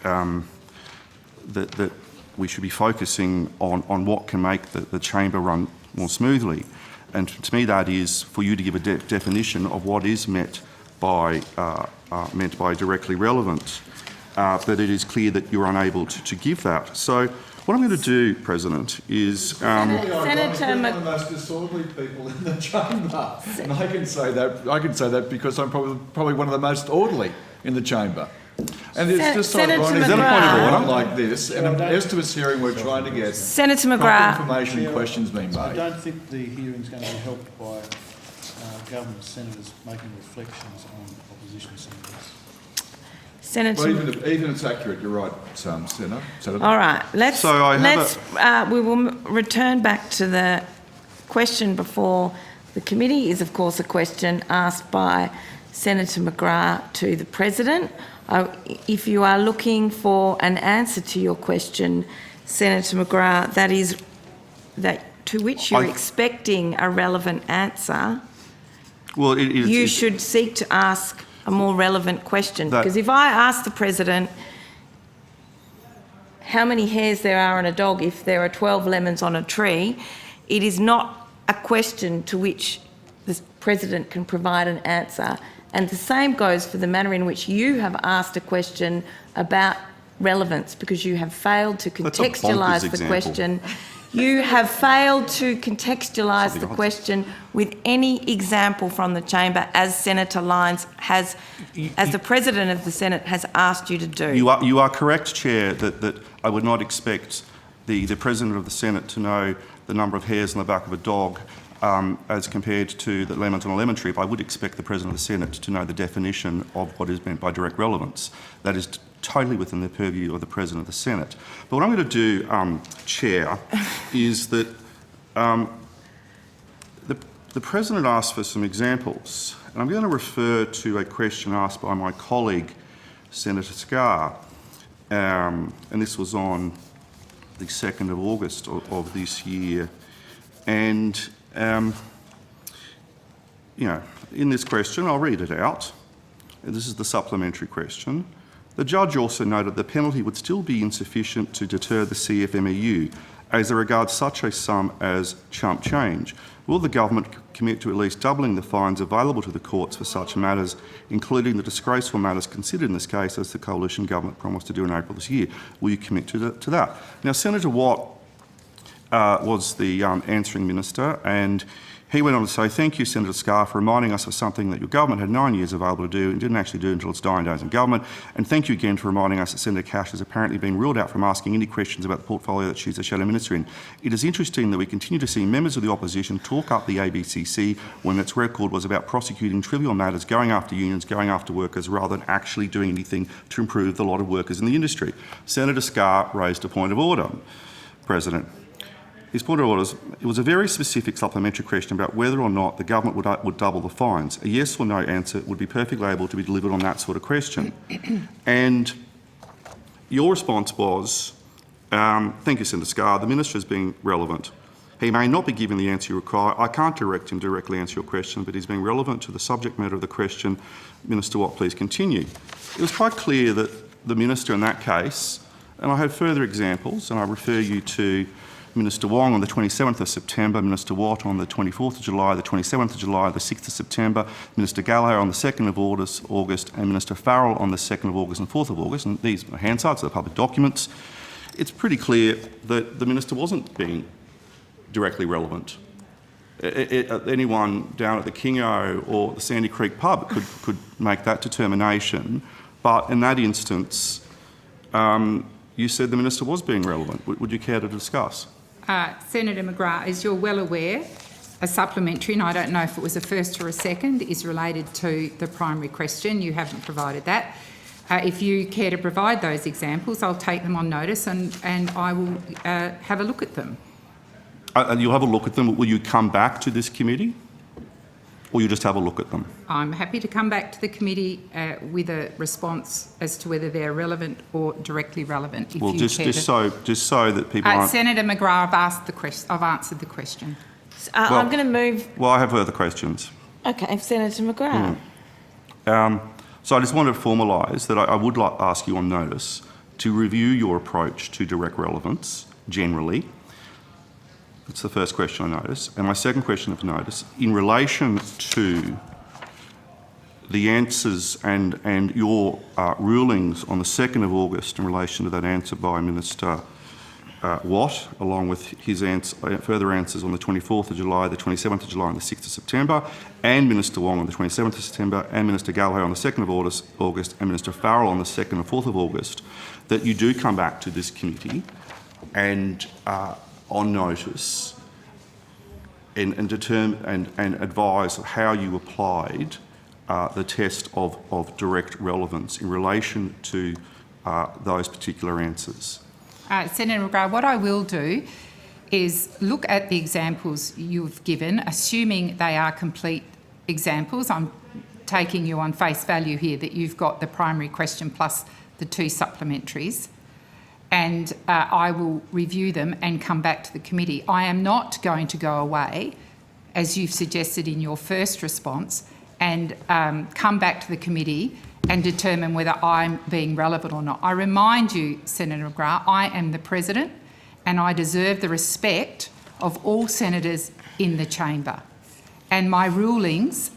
that we should be focusing on what can make the chamber run more smoothly. And to me, that is for you to give a definition of what is meant by directly relevant. But it is clear that you're unable to give that. So what I'm going to do, President, is... Senator one of the most disorderly people in the chamber. And I can say that because I'm probably one of the most orderly in the chamber. And it's just so ironic that like this, and as to this hearing we're trying to get Senator McGrath. information and questions being made. I don't think the hearing's going to be helped by government senators making reflections on opposition senators. Senator. Well, even if it's accurate, you're right, Senator. All right, we will return back to the question before the committee. Is of course a question asked by Senator McGrath to the President. If you are looking for an answer to your question, Senator McGrath, that to which you're expecting a relevant answer, well, you should seek to ask a more relevant question. Because if I ask the President how many hairs there are on a dog if there are 12 lemons on a tree, it is not a question to which the President can provide an answer. And the same goes for the manner in which you have asked a question about relevance, because you have failed to contextualise the question. You have failed to contextualise the question with any example from the chamber, as Senator Lyons has, as the President of the Senate has asked you to do. You are correct, Chair, that I would not expect the President of the Senate to know the number of hairs on the back of a dog as compared to the lemons on a lemon tree. But I would expect the President of the Senate to know the definition of what is meant by direct relevance. That is totally within the purview of the President of the Senate. But what I'm going to do, Chair, is that the President asked for some examples, and I'm going to refer to a question asked by my colleague, Senator Scarr, and this was on the 2nd of August of this year. And, in this question, I'll read it out. This is the supplementary question. The judge also noted the penalty would still be insufficient to deter the CFMEU as regards such a sum as chump change? Will the government commit to at least doubling the fines available to the courts for such matters, including the disgraceful matters considered in this case, as the coalition government promised to do in April this year? Will you commit to that? Now, Senator Watt was the answering minister, and he went on to say, thank you, Senator Scarr, for reminding us of something that your government had 9 years available to do and didn't actually do until its dying days in government. And thank you again for reminding us that Senator Cash has apparently been ruled out from asking any questions about the portfolio that she's the shadow minister in. It is interesting that we continue to see members of the opposition talk up the ABCC when its record was about prosecuting trivial matters, going after unions, going after workers, rather than actually doing anything to improve the lot of workers in the industry. Senator Scarr raised a point of order, President. His point of order was, it was a very specific supplementary question about whether or not the government would double the fines. A yes or no answer would be perfectly able to be delivered on that sort of question. And your response was, thank you, Senator Scarr, the minister is being relevant. He may not be given the answer you require. I can't direct him to directly answer your question, but he's being relevant to the subject matter of the question. Minister Watt, please continue. It was quite clear that the minister in that case, and I have further examples, and I refer you to Minister Wong on the 27th of September, Minister Watt on the 24th of July, the 27th of July, the 6th of September, Minister Gallagher on the 2nd of August, and Minister Farrell on the 2nd of August and 4th of August. And these are Hansard's, they're public documents. It's pretty clear that the minister wasn't being directly relevant. Anyone down at the Kingo or the Sandy Creek pub could make that determination. But in that instance, you said the minister was being relevant. Would you care to discuss? Senator McGrath, as you're well aware, a supplementary, and I don't know if it was a first or a second, is related to the primary question. You haven't provided that. If you care to provide those examples, I'll take them on notice and I will have a look at them. And you'll have a look at them. Will you come back to this committee, or you just have a look at them? I'm happy to come back to the committee with a response as to whether they're relevant or directly relevant. If well, you just so that people aren't... Senator McGrath, I've answered the question. I'm going to move... Well, I have further questions. Okay, Senator McGrath. So I just wanted to formalise that I would like to ask you on notice to review your approach to direct relevance generally. That's the first question I notice. And my second question of notice, in relation to the answers and your rulings on the 2nd of August in relation to that answer by Minister Watt, along with his further answers on the 24th of July, the 27th of July and the 6th of September, and Minister Wong on the 27th of September, and Minister Gallagher on the 2nd of August, and Minister Farrell on the 2nd and 4th of August, that you do come back to this committee and on notice and determine and advise how you applied the test of direct relevance in relation to those particular answers. Senator McGrath, what I will do is look at the examples you've given, assuming they are complete examples. I'm taking you on face value here that you've got the primary question plus the two supplementaries, and I will review them and come back to the committee. I am not going to go away, as you've suggested in your first response, and come back to the committee and determine whether I'm being relevant or not. I remind you, Senator McGrath, I am the President and I deserve the respect of all senators in the chamber. And my rulings,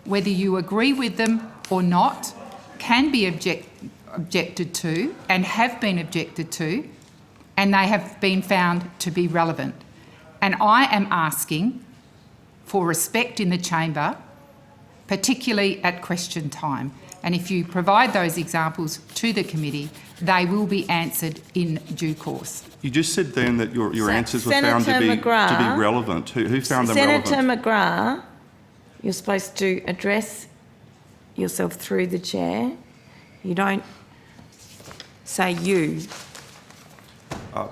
whether you agree with them or not, can be objected to and have been objected to, and they have been found to be relevant. And I am asking for respect in the chamber, particularly at question time. And if you provide those examples to the committee, they will be answered in due course. You just said then that your answers were found to be relevant. Who found them relevant? Senator McGrath, you're supposed to address yourself through the chair. You don't say you.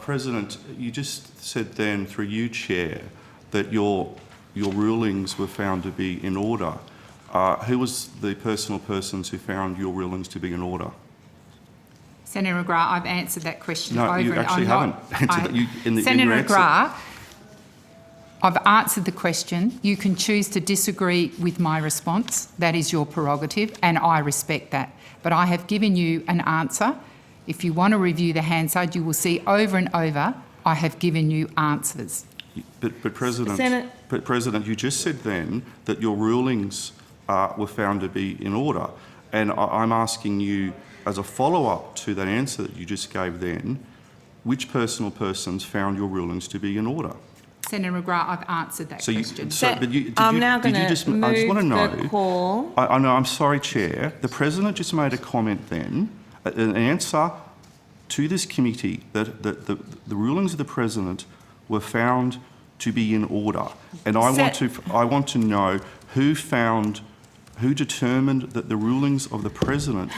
President, you just said then through you, Chair, that your rulings were found to be in order. Who was the personal persons who found your rulings to be in order? Senator McGrath, I've answered that question No, over you and actually haven't answered that. Senator McGrath, I've answered the question. You can choose to disagree with my response. That is your prerogative, and I respect that. But I have given you an answer. If you want to review the Hansard, you will see over and over I have given you answers. But President, Senate- but President, you just said then that your rulings were found to be in order, and I'm asking you, as a follow-up to that answer that you just gave then, which person or persons found your rulings to be in order? Senator McGrath, I've answered that question. I'm now going to I just move want to know. the call. I know. I'm sorry, Chair. The President just made a comment then, an answer to this committee that the rulings of the President were found to be in order, and I want to know who determined that the rulings of the President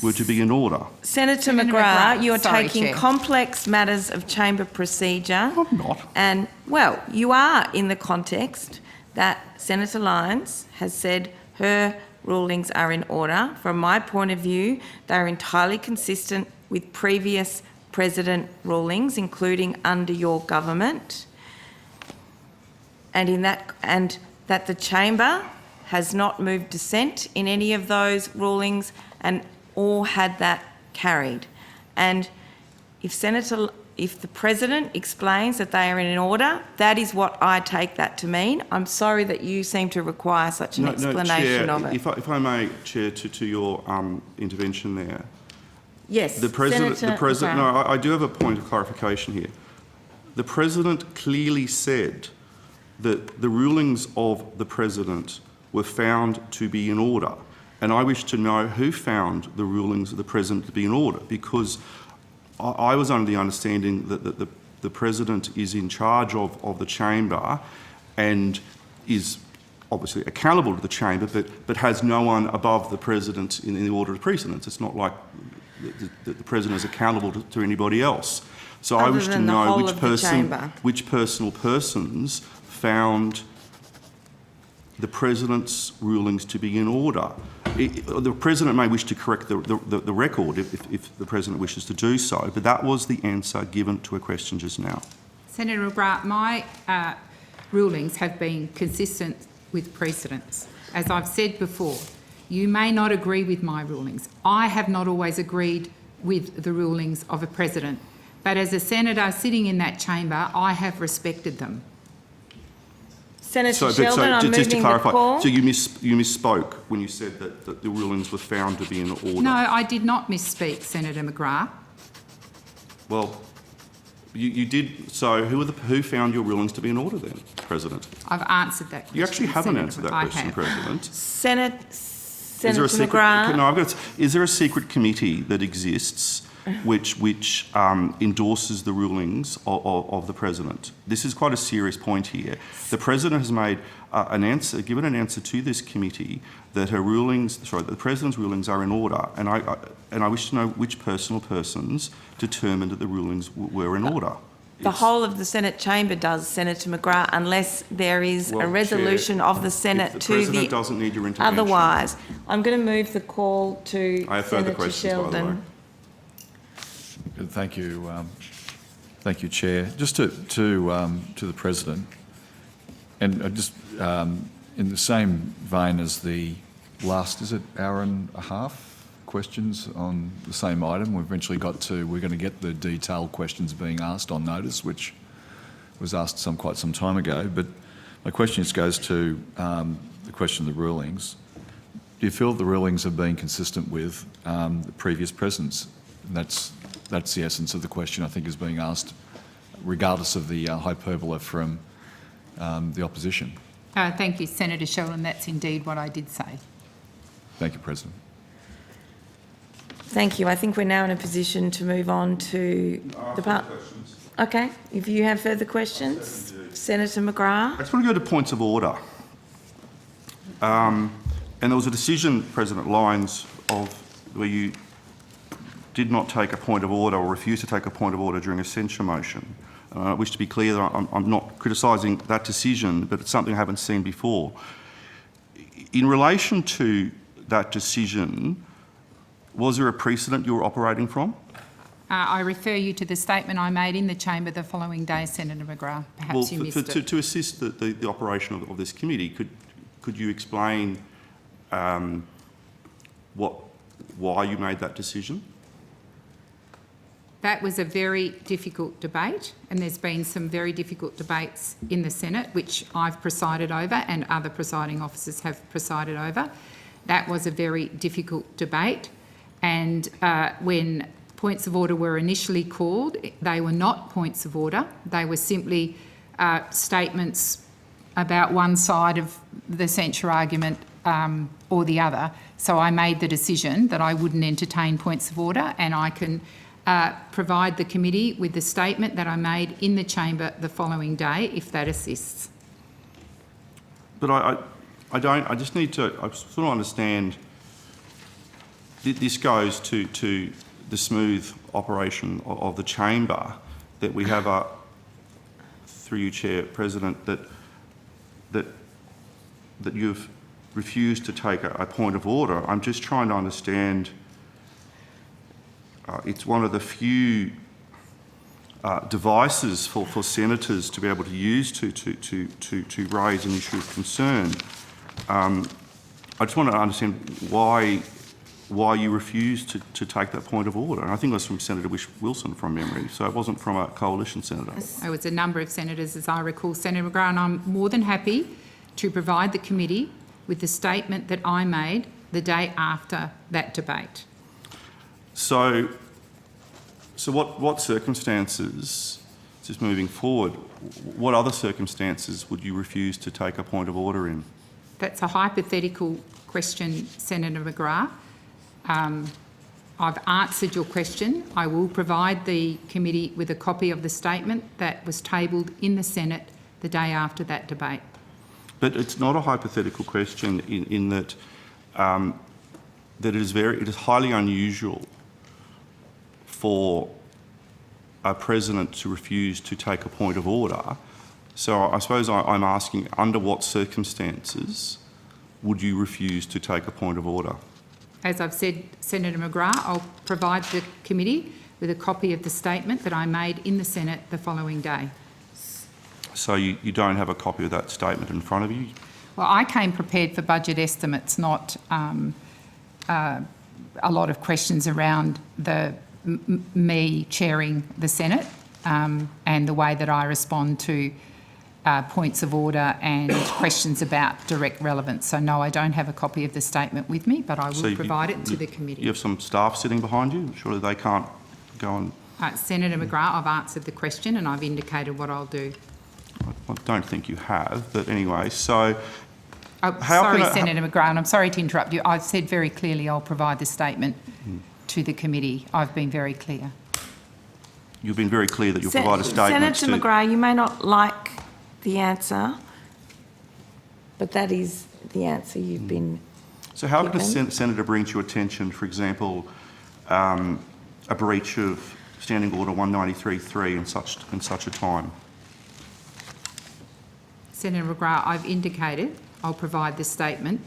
were to be in order. Senator Senator McGrath, McGrath, you're sorry, taking Chair. complex matters of chamber procedure. I'm not. And, well, you are in the context that Senator Lyons has said her rulings are in order. From my point of view, they are entirely consistent with previous President rulings, including under your government, and that the chamber has not moved dissent in any of those rulings and or had that carried. And if the President explains that they are in order, that is what I take that to mean. I'm sorry that you seem to require such an explanation Chair, of it. if I may, Chair, to your intervention there. Yes, The President. Senator No, McGrath. I do have a point of clarification here. The President clearly said that the rulings of the President were found to be in order, and I wish to know who found the rulings of the President to be in order, because I was under the understanding that the President is in charge of the chamber and is obviously accountable to the chamber, but has no one above the President in the order of precedence. It's not like the President is accountable to anybody else. So I wish to know which person or persons found the President's rulings to be in order. The President may wish to correct the record if the President wishes to do so, but that was the answer given to a question just now. Senator McGrath, my rulings have been consistent with precedents. As I've said before, you may not agree with my rulings. I have not always agreed with the rulings of a President, but as a Senator sitting in that chamber, I have respected them. Senator Sheldon, I'm just to moving clarify, the call. so you misspoke when you said that the rulings were found to be in order. No, I did not misspeak, Senator McGrath. Well, you did. So who found your rulings to be in order then, President? I've answered that question. You actually haven't Senator. answered that I question, have. President. Senator McGrath. Is there a secret committee that exists which endorses the rulings of the President? This is quite a serious point here. The President has made given an answer to this committee that the President's rulings are in order, and I wish to know which person or persons determined that the rulings were in order. The whole of the Senate chamber does, Senator McGrath, unless there is a resolution Chair, of the Senate if the to President doesn't need your intervention. Otherwise, I'm going to move the call to I have further Senator questions, by the way. Sheldon. Thank you, Chair. Just to the President, and just in the same vein as the last, is it hour and a half questions on the same item? We've eventually we're going to get the detailed questions being asked on notice, which was asked quite some time ago. But my question just goes to the question of the rulings. Do you feel the rulings have been consistent with the previous presidents? And that's the essence of the question I think is being asked, regardless of the hyperbole from the opposition. Thank you, Senator Sheldon. That's indeed what I did say. Thank you, President. Thank you. I think we're now in a position to move on to the part. Okay. If you have further questions, Senator McGrath. I just want to go to points of order. And there was a decision, President Lyons, where you did not take a point of order or refused to take a point of order during a censure motion. I wish to be clear that I'm not criticising that decision, but it's something I haven't seen before. In relation to that decision, was there a precedent you were operating from? I refer you to the statement I made in the chamber the following day, Senator McGrath. Perhaps you missed it. To assist the operation of this committee, could you explain why you made that decision? That was a very difficult debate, and there's been some very difficult debates in the Senate, which I've presided over and other presiding officers have presided over. That was a very difficult debate, and when points of order were initially called, they were not points of order. They were simply statements about one side of the censure argument or the other. So I made the decision that I wouldn't entertain points of order, and I can provide the committee with the statement that I made in the chamber the following day, if that assists. But I just need to, I sort of understand, this goes to the smooth operation of the chamber, that we have a, through you, Chair, President, that you've refused to take a point of order. I'm just trying to understand. It's one of the few devices for senators to be able to use to raise an issue of concern. I just want to understand why you refused to take that point of order. And I think it was from Senator Wilson from memory, so it wasn't from a coalition senator. It was a number of senators, as I recall, Senator McGrath, and I'm more than happy to provide the committee with the statement that I made the day after that debate. So what circumstances, just moving forward, what other circumstances would you refuse to take a point of order in? That's a hypothetical question, Senator McGrath. I've answered your question. I will provide the committee with a copy of the statement that was tabled in the Senate the day after that debate. But it's not a hypothetical question in that that it is highly unusual for a president to refuse to take a point of order. So I suppose I'm asking, under what circumstances would you refuse to take a point of order? As I've said, Senator McGrath, I'll provide the committee with a copy of the statement that I made in the Senate the following day. So you don't have a copy of that statement in front of you? Well, I came prepared for budget estimates, not a lot of questions around me chairing the Senate and the way that I respond to points of order and questions about direct relevance. So no, I don't have a copy of the statement with me, but I will provide it to the committee. You have some staff sitting behind you? Surely they can't go and... Senator McGrath, I've answered the question and I've indicated what I'll do. I don't think you have, but anyway, so... Senator McGrath, I'm sorry to interrupt you. I've said very clearly I'll provide the statement to the committee. I've been very clear. You've been very clear that you'll provide a statement Senator McGrath, you may not like the answer, but that is the answer you've been So how can a given. senator bring to your attention, for example, a breach of Standing Order 193.3 in such a time? Senator McGrath, I've indicated I'll provide the statement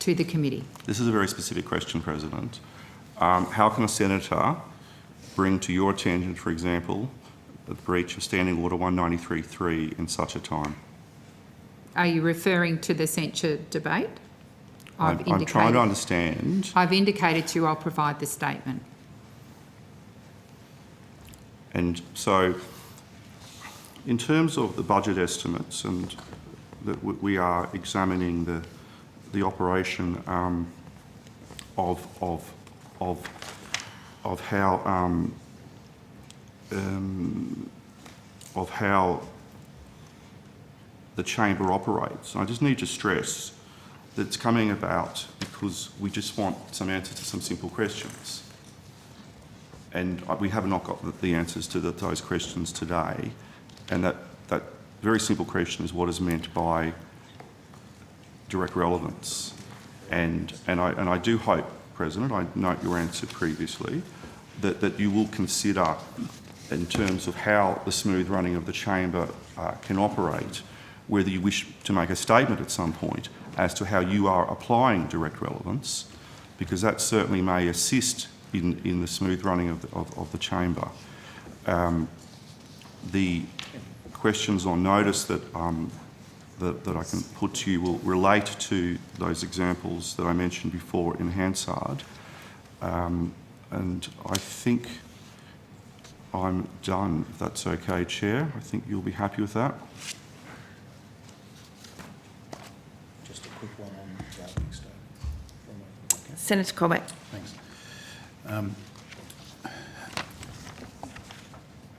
to the committee. This is a very specific question, President. How can a senator bring to your attention, for example, a breach of Standing Order 193.3 in such a time? Are you referring to the censure debate? I'm trying to understand. I've indicated to you I'll provide the statement. And so, in terms of the budget estimates, and that we are examining the operation of how the chamber operates. I just need to stress that it's coming about because we just want some answers to some simple questions. And we have not got the answers to those questions today. And that very simple question is what is meant by direct relevance. And I do hope, President, I note your answer previously, that you will consider in terms of how the smooth running of the chamber can operate, whether you wish to make a statement at some point as to how you are applying direct relevance, because that certainly may assist in the smooth running of the chamber. The questions on notice that I can put to you will relate to those examples that I mentioned before in Hansard. And I think I'm done, if that's okay, Chair. I think you'll be happy with that. Just a quick one on the opening statement. Okay. Senator Colbeck. Thanks.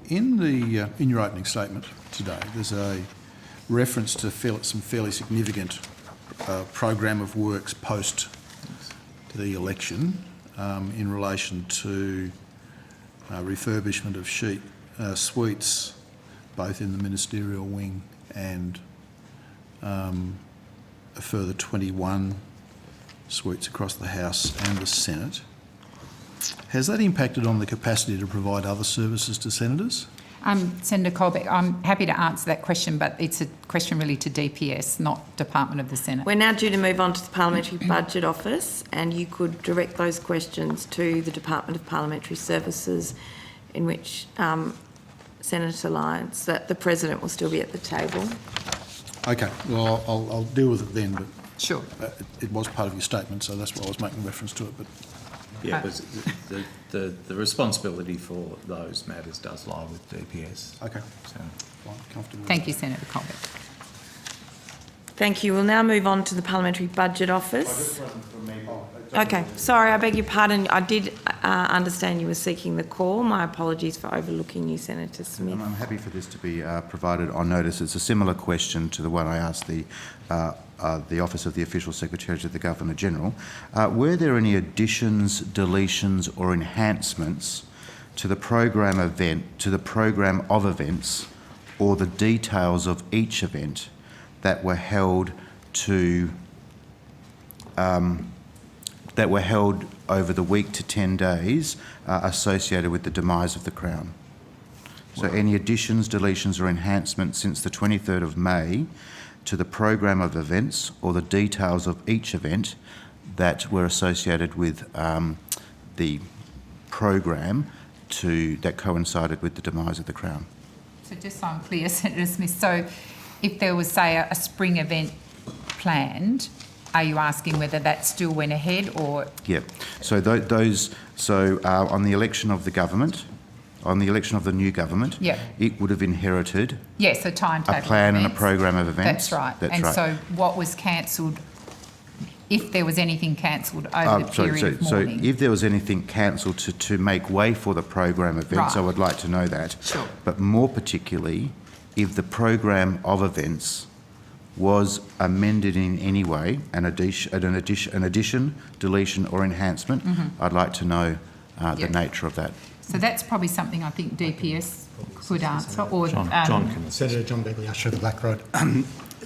In your opening statement today, there's a reference to some fairly significant program of works post the election in relation to refurbishment of suites, both in the ministerial wing and a further 21 suites across the House and the Senate. Has that impacted on the capacity to provide other services to senators? Senator Colbeck, I'm happy to answer that question, but it's a question really to DPS, not Department of the Senate. We're now due to move on to the Parliamentary Budget Office, and you could direct those questions to the Department of Parliamentary Services, in which Senator Lyons, that the President will still be at the table. Okay, well, I'll deal with it then, but sure. It was part of your statement, so that's why I was making reference to it. But yeah, but the responsibility for those matters does lie with DPS. Okay, so fine, comfortable. Thank you, Senator Colbeck. Thank you. We'll now move on to the Parliamentary Budget Office. Okay, sorry, I beg your pardon. I did understand you were seeking the call. My apologies for overlooking you, Senator Smith. I'm happy for this to be provided on notice. It's a similar question to the one I asked the Office of the Official Secretary to the Governor-General. Were there any additions, deletions or enhancements to the program of events or the details of each event that were held over the week to 10 days associated with the demise of the Crown? So any additions, deletions or enhancements since the 23rd of May to the program of events or the details of each event that were associated with the program that coincided with the demise of the Crown? So just so I'm clear, Senator Smith, so if there was, say, a spring event planned, are you asking whether that still went ahead or...? Yeah. So on the election of the government, on the election of the new government, yep, it would have inherited yes, a timetable, a plan and a program of events. That's right. That's and right. So what was cancelled, if there was anything cancelled over the period of mourning? So if there was anything cancelled to make way for the program events, right, I would like to know that. Sure. But more particularly, if the program of events was amended in any way, an addition, deletion or enhancement, I'd like to know the nature of that. So that's probably something I think DPS could answer. Or Senator John Begley, Usher of the Black Rod.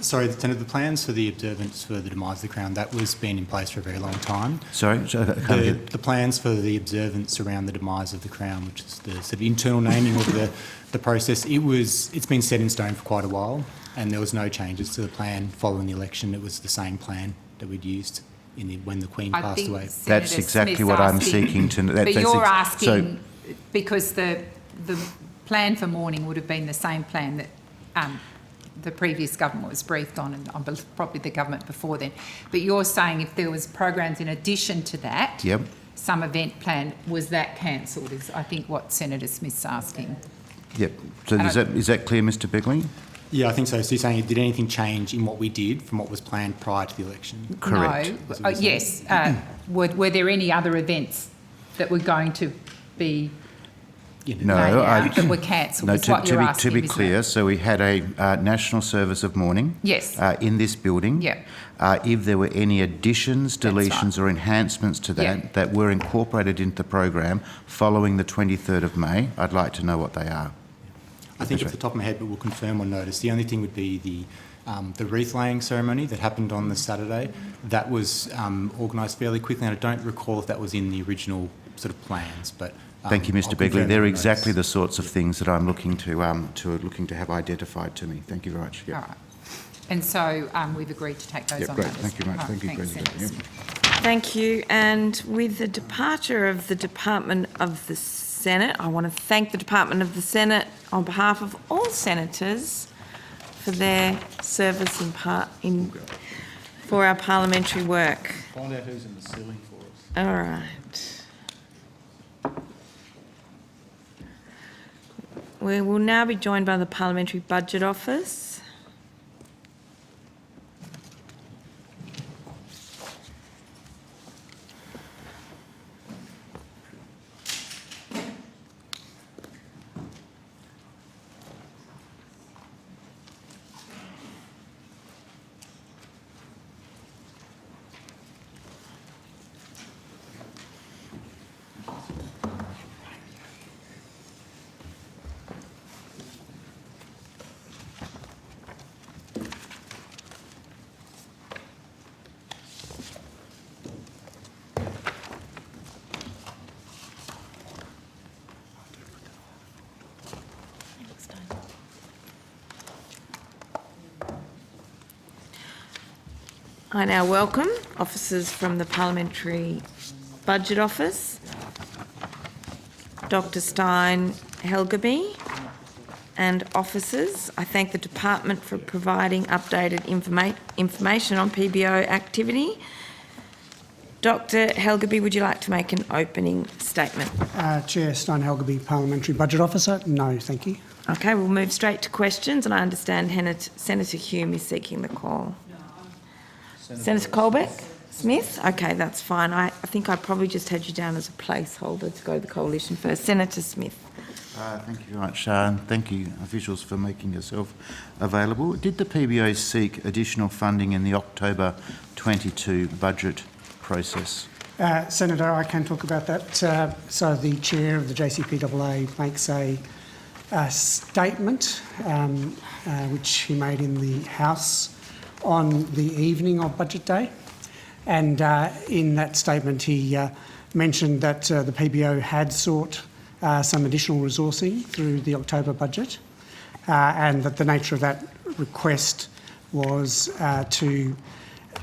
Sorry, Senator, the plans for the observance for the demise of the Crown, that was been in place for a very long time. Sorry? The plans for the observance around the demise of the Crown, which is the sort of internal naming of the process, it's been set in stone for quite a while, and there was no changes to the plan following the election. It was the same plan that we'd used when the Queen passed away. That's exactly what I'm seeking to know. But you're asking, because the plan for mourning would have been the same plan that the previous government was briefed on, and probably the government before then. But you're saying if there was programs in addition to that, yep, some event plan, was that cancelled, is I think what Senator Smith's asking. Yep. So is that clear, Mr Begley? Yeah, I think so. So you're saying, did anything change in what we did from what was planned prior to the election? Correct. No. Yes. Were there any other events that were going to be that were cancelled? No, is what you're asking, to be clear, so we had a national service of mourning, yes, in this building. Yeah. If there were any additions, deletions or enhancements to that that were incorporated into the program following the 23rd of May, I'd like to know what they are. I think off the top of my head, but we'll confirm on notice. The only thing would be the wreath laying ceremony that happened on the Saturday. That was organised fairly quickly, and I don't recall if that was in the original sort of plans. But thank you, Mr Begley. They're exactly the sorts of things that I'm looking to have identified to me. Thank you very much. Yep. All right. And so we've agreed to take those on great. notice. Thank you very much. Right, thank you, President. Yep. Thank you. And with the departure of the Department of the Senate, I want to thank the Department of the Senate on behalf of all senators for their service for our parliamentary work. Find out who's in the ceiling for us. All right. We will now be joined by the Parliamentary Budget Office. I now welcome officers from the Parliamentary Budget Office, Dr Stein Helgaby, and officers. I thank the Department for providing updated information on PBO activity. Dr Helgaby, would you like to make an opening statement? Chair Stein Helgaby, Parliamentary Budget Officer. No, thank you. Okay, we'll move straight to questions, and I understand Senator Hume is seeking the call. Senator Colbeck? Smith? Okay, that's fine. I think I probably just had you down as a placeholder to go to the coalition first. Senator Smith. Thank you very much. Thank you, officials, for making yourself available. Did the PBO seek additional funding in the October 22 budget process? Senator, I can talk about that. So the chair of the JCPAA makes a statement which he made in the House on the evening of Budget Day. And in that statement, he mentioned that the PBO had sought some additional resourcing through the October budget, and that the nature of that request was to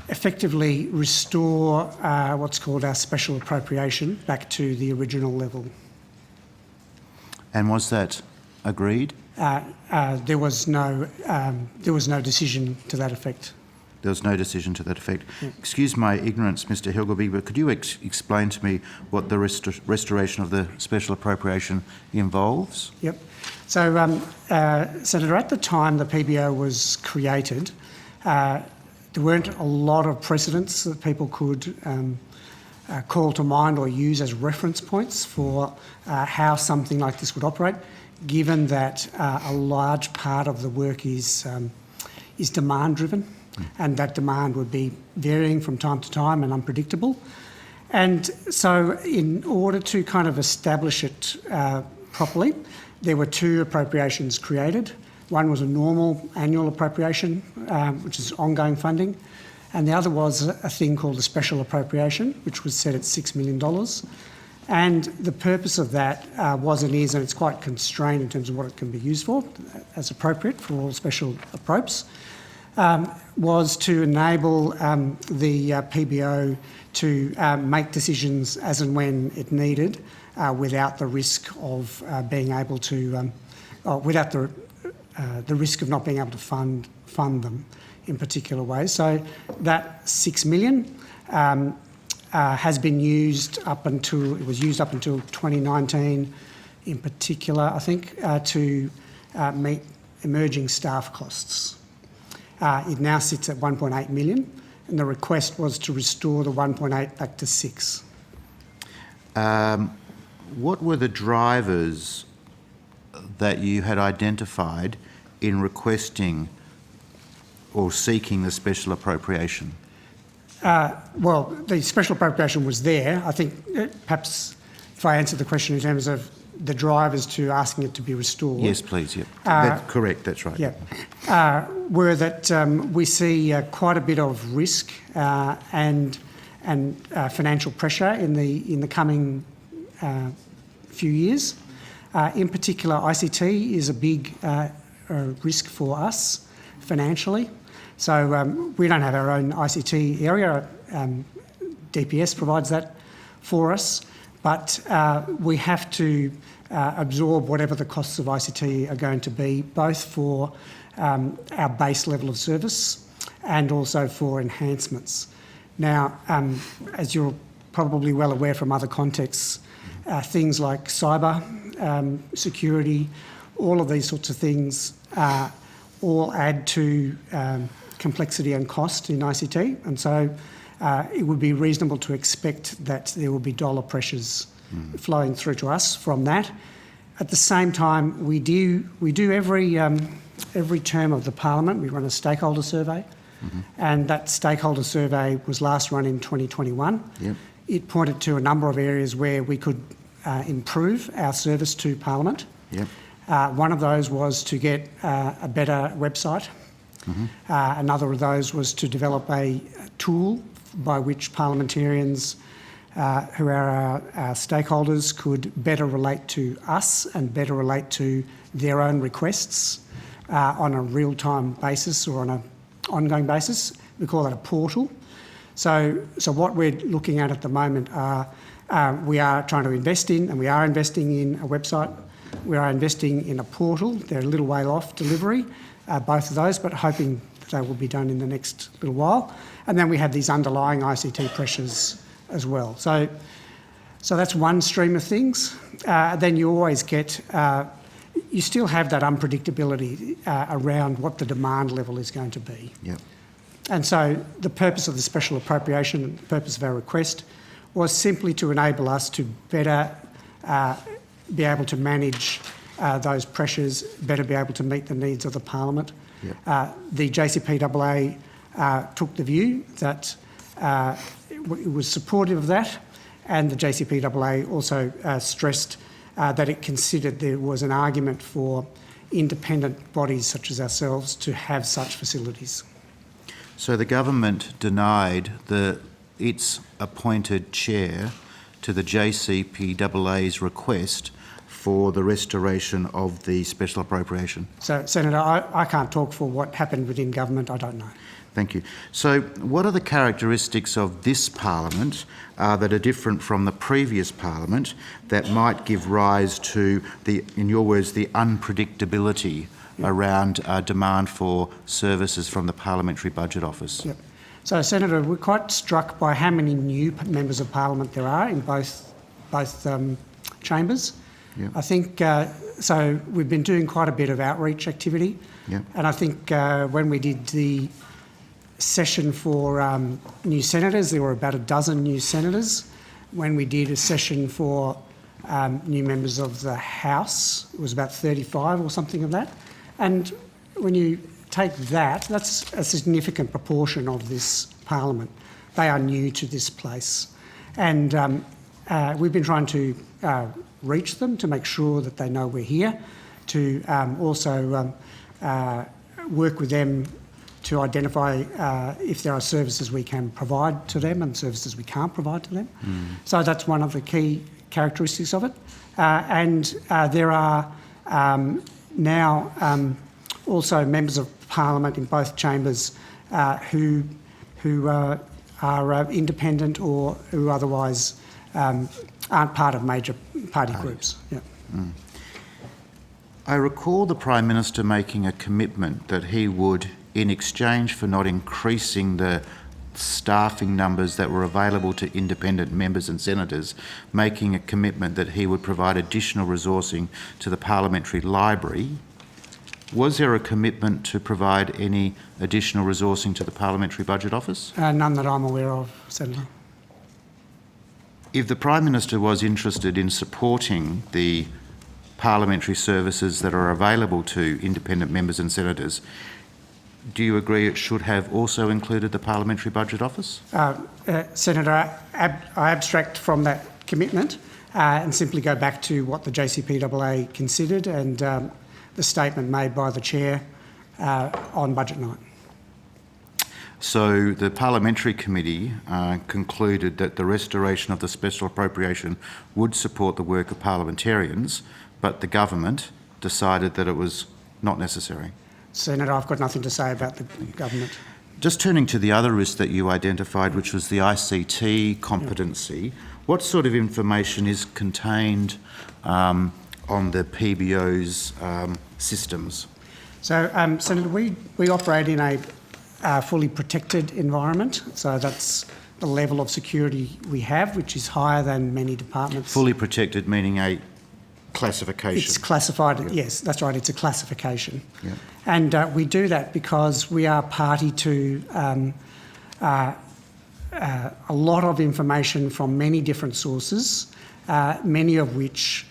effectively restore what's called our special appropriation back to the original level. And was that agreed? There was no decision to that effect. There was no decision to that effect. Yeah. Excuse my ignorance, Mr Helgaby, but could you explain to me what the restoration of the special appropriation involves? Yep. So, Senator, at the time the PBO was created, there weren't a lot of precedents that people could call to mind or use as reference points for how something like this would operate, given that a large part of the work is demand-driven, and that demand would be varying from time to time and unpredictable. And so in order to kind of establish it properly, there were two appropriations created. One was a normal annual appropriation, which is ongoing funding, and the other was a thing called a special appropriation, which was set at $6 million. And the purpose of that was and is, and it's quite constrained in terms of what it can be used for, as appropriate for all special appropes, was to enable the PBO to make decisions as and when it needed, without the risk of being able to, without the risk of not being able to fund them in particular ways. So that $6 million has been used up until, it was used up until 2019 in particular, I think, to meet emerging staff costs. It now sits at 1.8 million, and the request was to restore the 1.8 back to 6. What were the drivers that you had identified in requesting or seeking the special appropriation? Well, the special appropriation was there. I think perhaps if I answer the question in terms of the drivers to asking it to be restored. Yes, please. Yep. That's correct. That's right. Yeah. Were that we see quite a bit of risk and financial pressure in the coming few years. In particular, ICT is a big risk for us financially. So we don't have our own ICT area. DPS provides that for us, but we have to absorb whatever the costs of ICT are going to be, both for our base level of service and also for enhancements. Now, as you're probably well aware from other contexts, things like cyber security all of these sorts of things all add to complexity and cost in ICT, and so it would be reasonable to expect that there will be dollar pressures flowing through to us from that. At the same time, we do every term of the Parliament, we run a stakeholder survey, and that stakeholder survey was last run in 2021. Yep. It pointed to a number of areas where we could improve our service to Parliament. Yep. One of those was to get a better website. Another of those was to develop a tool by which parliamentarians who are our stakeholders could better relate to us and better relate to their own requests on a real-time basis or on an ongoing basis. We call that a portal. So what we're looking at the moment are we are trying to invest in, and we are investing in a website. We are investing in a portal. They're a little way off delivery, both of those, but hoping that they will be done in the next little while. And then we have these underlying ICT pressures as well. So that's one stream of things. Then you always get, you still have that unpredictability around what the demand level is going to be. Yep. And so the purpose of the special appropriation, the purpose of our request, was simply to enable us to better be able to manage those pressures, better be able to meet the needs of the Parliament. Yep. The JCPAA took the view that it was supportive of that, and the JCPAA also stressed that it considered there was an argument for independent bodies such as ourselves to have such facilities. So the government denied its appointed chair to the JCPAA's request for the restoration of the special appropriation. So, Senator, I can't talk for what happened within government. I don't know. Thank you. So what are the characteristics of this Parliament that are different from the previous Parliament that might give rise to, in your words, the unpredictability around demand for services from the Parliamentary Budget Office? Yep. So, Senator, we're quite struck by how many new members of Parliament there are in both chambers. Yep. I think, so we've been doing quite a bit of outreach activity. Yep. And I think when we did the session for new senators, there were about a dozen new senators. When we did a session for new members of the House, it was about 35 or something of that. And when you take that, that's a significant proportion of this Parliament. They are new to this place. And we've been trying to reach them to make sure that they know we're here, to also work with them to identify if there are services we can provide to them and services we can't provide to them. So that's one of the key characteristics of it. And there are now also members of Parliament in both chambers who are independent or who otherwise aren't part of major party groups. Yeah. I recall the Prime Minister making a commitment that he would, in exchange for not increasing the staffing numbers that were available to independent members and senators, making a commitment that he would provide additional resourcing to the Parliamentary Library. Was there a commitment to provide any additional resourcing to the Parliamentary Budget Office? None that I'm aware of, Senator. If the Prime Minister was interested in supporting the parliamentary services that are available to independent members and senators, do you agree it should have also included the Parliamentary Budget Office? Senator, I abstract from that commitment and simply go back to what the JCPAA considered and the statement made by the Chair on budget night. So the Parliamentary Committee concluded that the restoration of the special appropriation would support the work of parliamentarians, but the government decided that it was not necessary. Senator, I've got nothing to say about the government. Just turning to the other risk that you identified, which was the ICT competency, what sort of information is contained on the PBO's systems? So, Senator, we operate in a fully protected environment, so that's the level of security we have, which is higher than many departments. Fully protected meaning a classification. It's classified, yes, that's right, it's a classification. Yeah. And we do that because we are party to a lot of information from many different sources, much of which,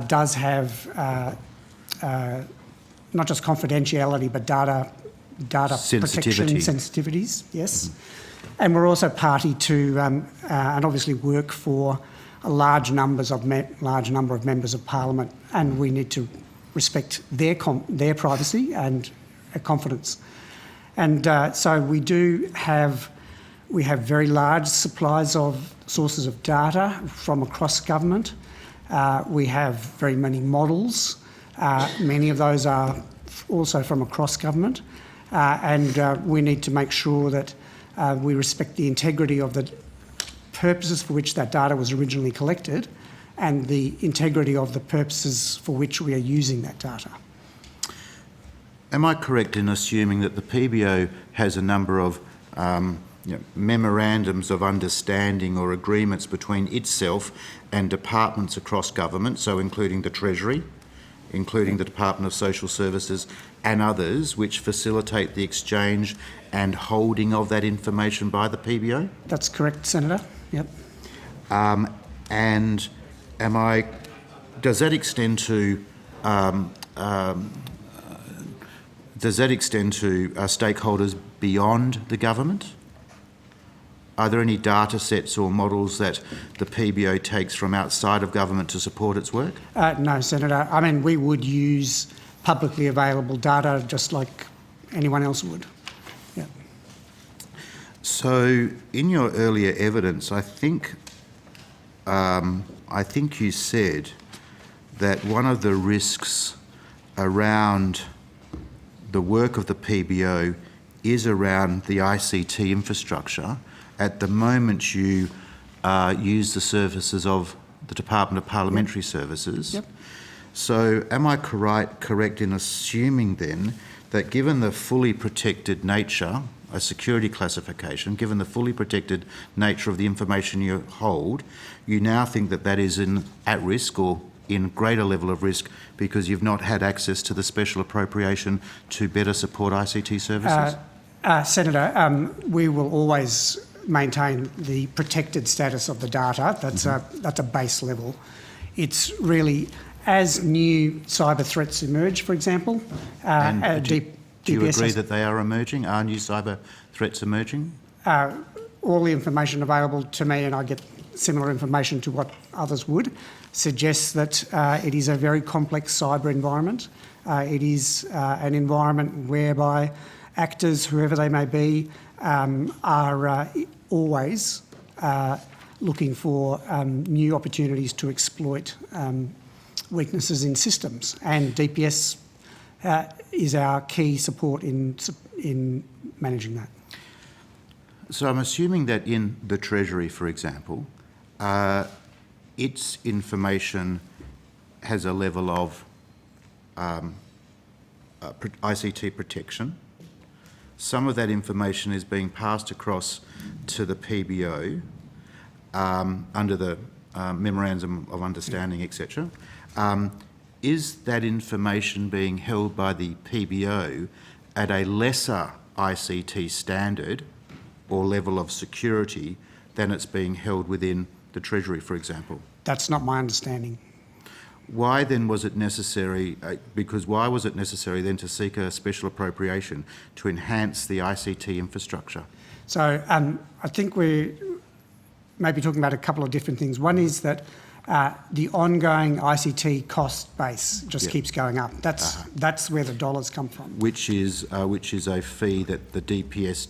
does have not just confidentiality but data protection sensitivities, yes. And we're also party to and obviously work for a large number of members of Parliament, and we need to respect their privacy and confidence. And so we have very large supplies of sources of data from across government. We have very many models. Many of those are also from across government. And we need to make sure that we respect the integrity of the purposes for which that data was originally collected and the integrity of the purposes for which we are using that data. Am I correct in assuming that the PBO has a number of memorandums of understanding or agreements between itself and departments across government, so including the Treasury, including the Department of Social Services and others, which facilitate the exchange and holding of that information by the PBO? That's correct, Senator. Yep. And does that extend to stakeholders beyond the government? Are there any data sets or models that the PBO takes from outside of government to support its work? No, Senator. I mean, we would use publicly available data just like anyone else would. Yeah. So, in your earlier evidence, I think you said that one of the risks around the work of the PBO is around the ICT infrastructure. At the moment, you use the services of the Department of Parliamentary Services. Yep. So am I correct in assuming then that given the fully protected nature, a security classification, given the fully protected nature of the information you hold, you now think that that is at risk or in greater level of risk because you've not had access to the special appropriation to better support ICT services? Senator, we will always maintain the protected status of the data. That's a base level. It's really, as new cyber threats emerge, for example, do you agree that they are emerging? Are new cyber threats emerging? All the information available to me, and I get similar information to what others would, suggests that it is a very complex cyber environment. It is an environment whereby actors, whoever they may be, are always looking for new opportunities to exploit weaknesses in systems, and DPS is our key support in managing that. So I'm assuming that in the Treasury, for example, its information has a level of ICT protection. Some of that information is being passed across to the PBO under the Memorandum of Understanding, etc. Is that information being held by the PBO at a lesser ICT standard or level of security than it's being held within the Treasury, for example? That's not my understanding. Why then was it necessary, why was it necessary then to seek a special appropriation to enhance the ICT infrastructure? So I think we may be talking about a couple of different things. One is that the ongoing ICT cost base just keeps going up. That's where the dollars come from. Which is a fee that the DPS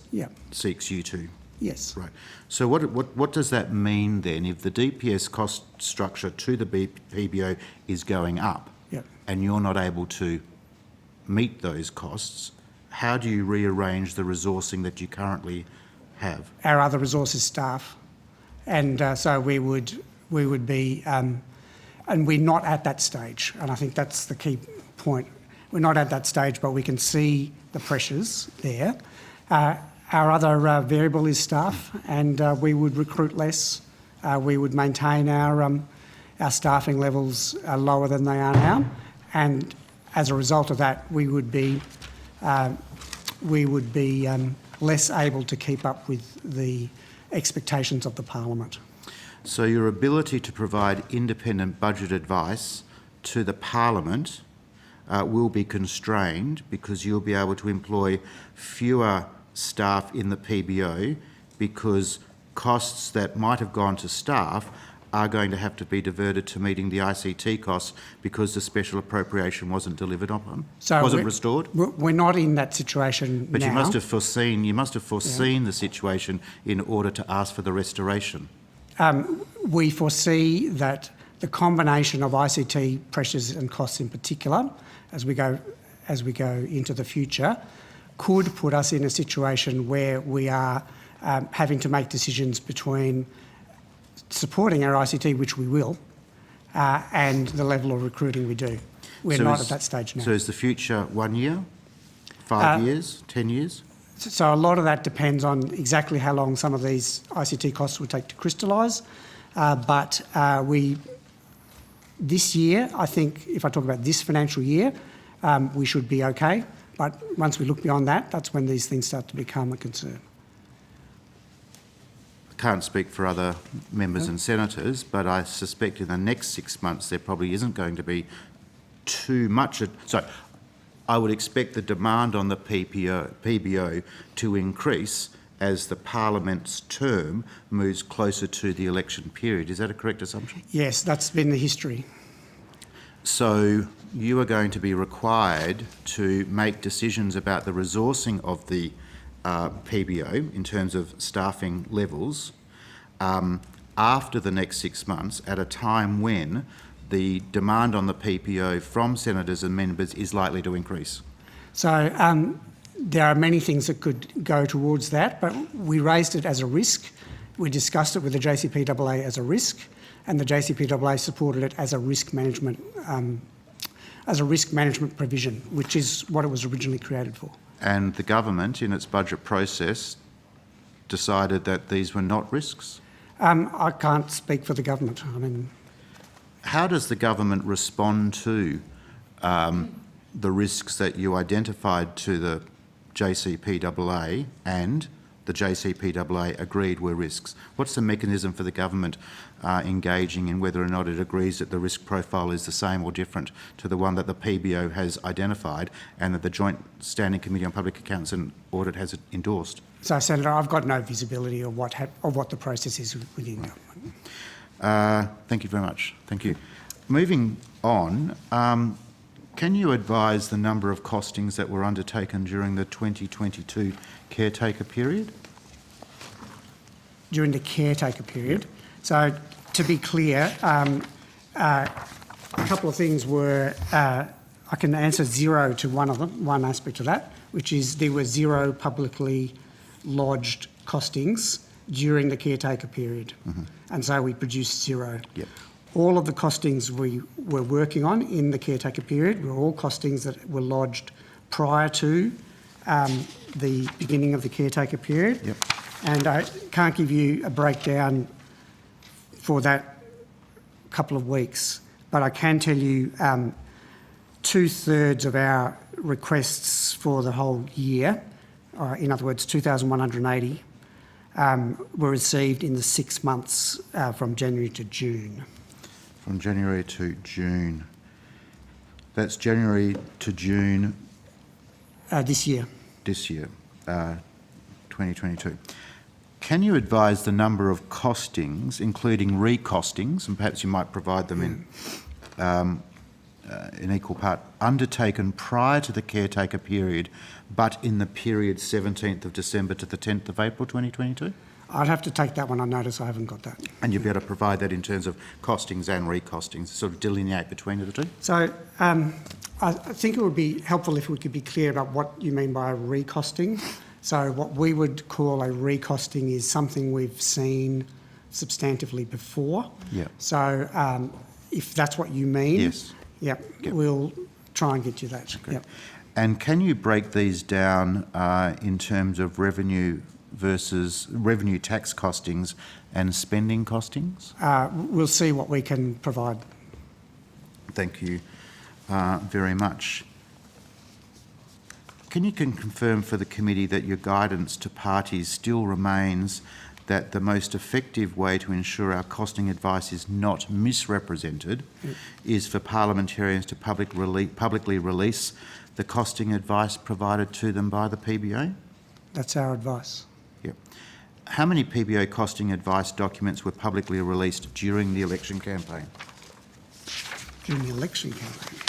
seeks you to. Yes. Right. So what does that mean then if the DPS cost structure to the PBO is going up and you're not able to meet those costs? How do you rearrange the resourcing that you currently have? Our other resources staff, and so we would be, and we're not at that stage, and I think that's the key point. We're not at that stage, but we can see the pressures there. Our other variable is staff, and we would recruit less. We would maintain our our staffing levels are lower than they are now, and as a result of that, we would be less able to keep up with the expectations of the Parliament. So your ability to provide independent budget advice to the Parliament will be constrained because you'll be able to employ fewer staff in the PBO because costs that might have gone to staff are going to have to be diverted to meeting the ICT costs because the special appropriation wasn't delivered on, wasn't restored. We're not in that situation but now. you must have foreseen the situation in order to ask for the restoration. We foresee that the combination of ICT pressures and costs in particular, as we go into the future, could put us in a situation where we are having to make decisions between supporting our ICT, which we will, and the level of recruiting we do. We're not at that stage now. So is the future 1 year, 5 years, 10 years? So a lot of that depends on exactly how long some of these ICT costs will take to crystallise. But this year, I think, if I talk about this financial year, we should be okay. But once we look beyond that, that's when these things start to become a concern. I can't speak for other members and senators, but I suspect in the next 6 months there probably isn't going to be too much. So I would expect the demand on the PBO to increase as the Parliament's term moves closer to the election period. Is that a correct assumption? Yes, that's been the history. So you are going to be required to make decisions about the resourcing of the PBO in terms of staffing levels after the next 6 months at a time when the demand on the PBO from senators and members is likely to increase. So there are many things that could go towards that, but we raised it as a risk. We discussed it with the JCPAA as a risk, and the JCPAA supported it as a risk management provision, which is what it was originally created for. And the government, in its budget process, decided that these were not risks? I can't speak for the government. I mean, how does the government respond to the risks that you identified to the JCPAA and the JCPAA agreed were risks? What's the mechanism for the government engaging in whether or not it agrees that the risk profile is the same or different to the one that the PBO has identified and that the Joint Standing Committee on Public Accounts and Audit has endorsed? So, Senator, I've got no visibility of what the process is within government. Thank you very much. Thank you. Moving on, can you advise the number of costings that were undertaken during the 2022 caretaker period? During the caretaker period? So, to be clear, a couple of things were, I can answer zero to one of them, one aspect of that, which is there were zero publicly lodged costings during the caretaker period. Mm-hmm. And so we produced zero. Yep. All of the costings we were working on in the caretaker period were all costings that were lodged prior to the beginning of the caretaker period. Yep. And I can't give you a breakdown for that couple of weeks, but I can tell you 2/3 of our requests for the whole year, in other words, 2,180, were received in the 6 months from January to June. From January to June. That's January to June? This year. This year, 2022. Can you advise the number of costings, including recostings, and perhaps you might provide them in equal part, undertaken prior to the caretaker period, but in the period 17th of December to the 10th of April 2022? I'd have to take that one on notice. I haven't got that. And you'll be able to provide that in terms of costings and recostings, sort of delineate between the two? So I think it would be helpful if we could be clear about what you mean by a recosting. So what we would call a recosting is something we've seen substantively before. Yeah. So if that's what you mean, yes. Yep. We'll try and get you that. Okay. Yep. And can you break these down in terms of revenue versus revenue tax costings and spending costings? We'll see what we can provide. Thank you very much. Can you confirm for the committee that your guidance to parties still remains that the most effective way to ensure our costing advice is not misrepresented is for parliamentarians to publicly release the costing advice provided to them by the PBO? That's our advice. Yep. How many PBO costing advice documents were publicly released during the election campaign? During the election campaign.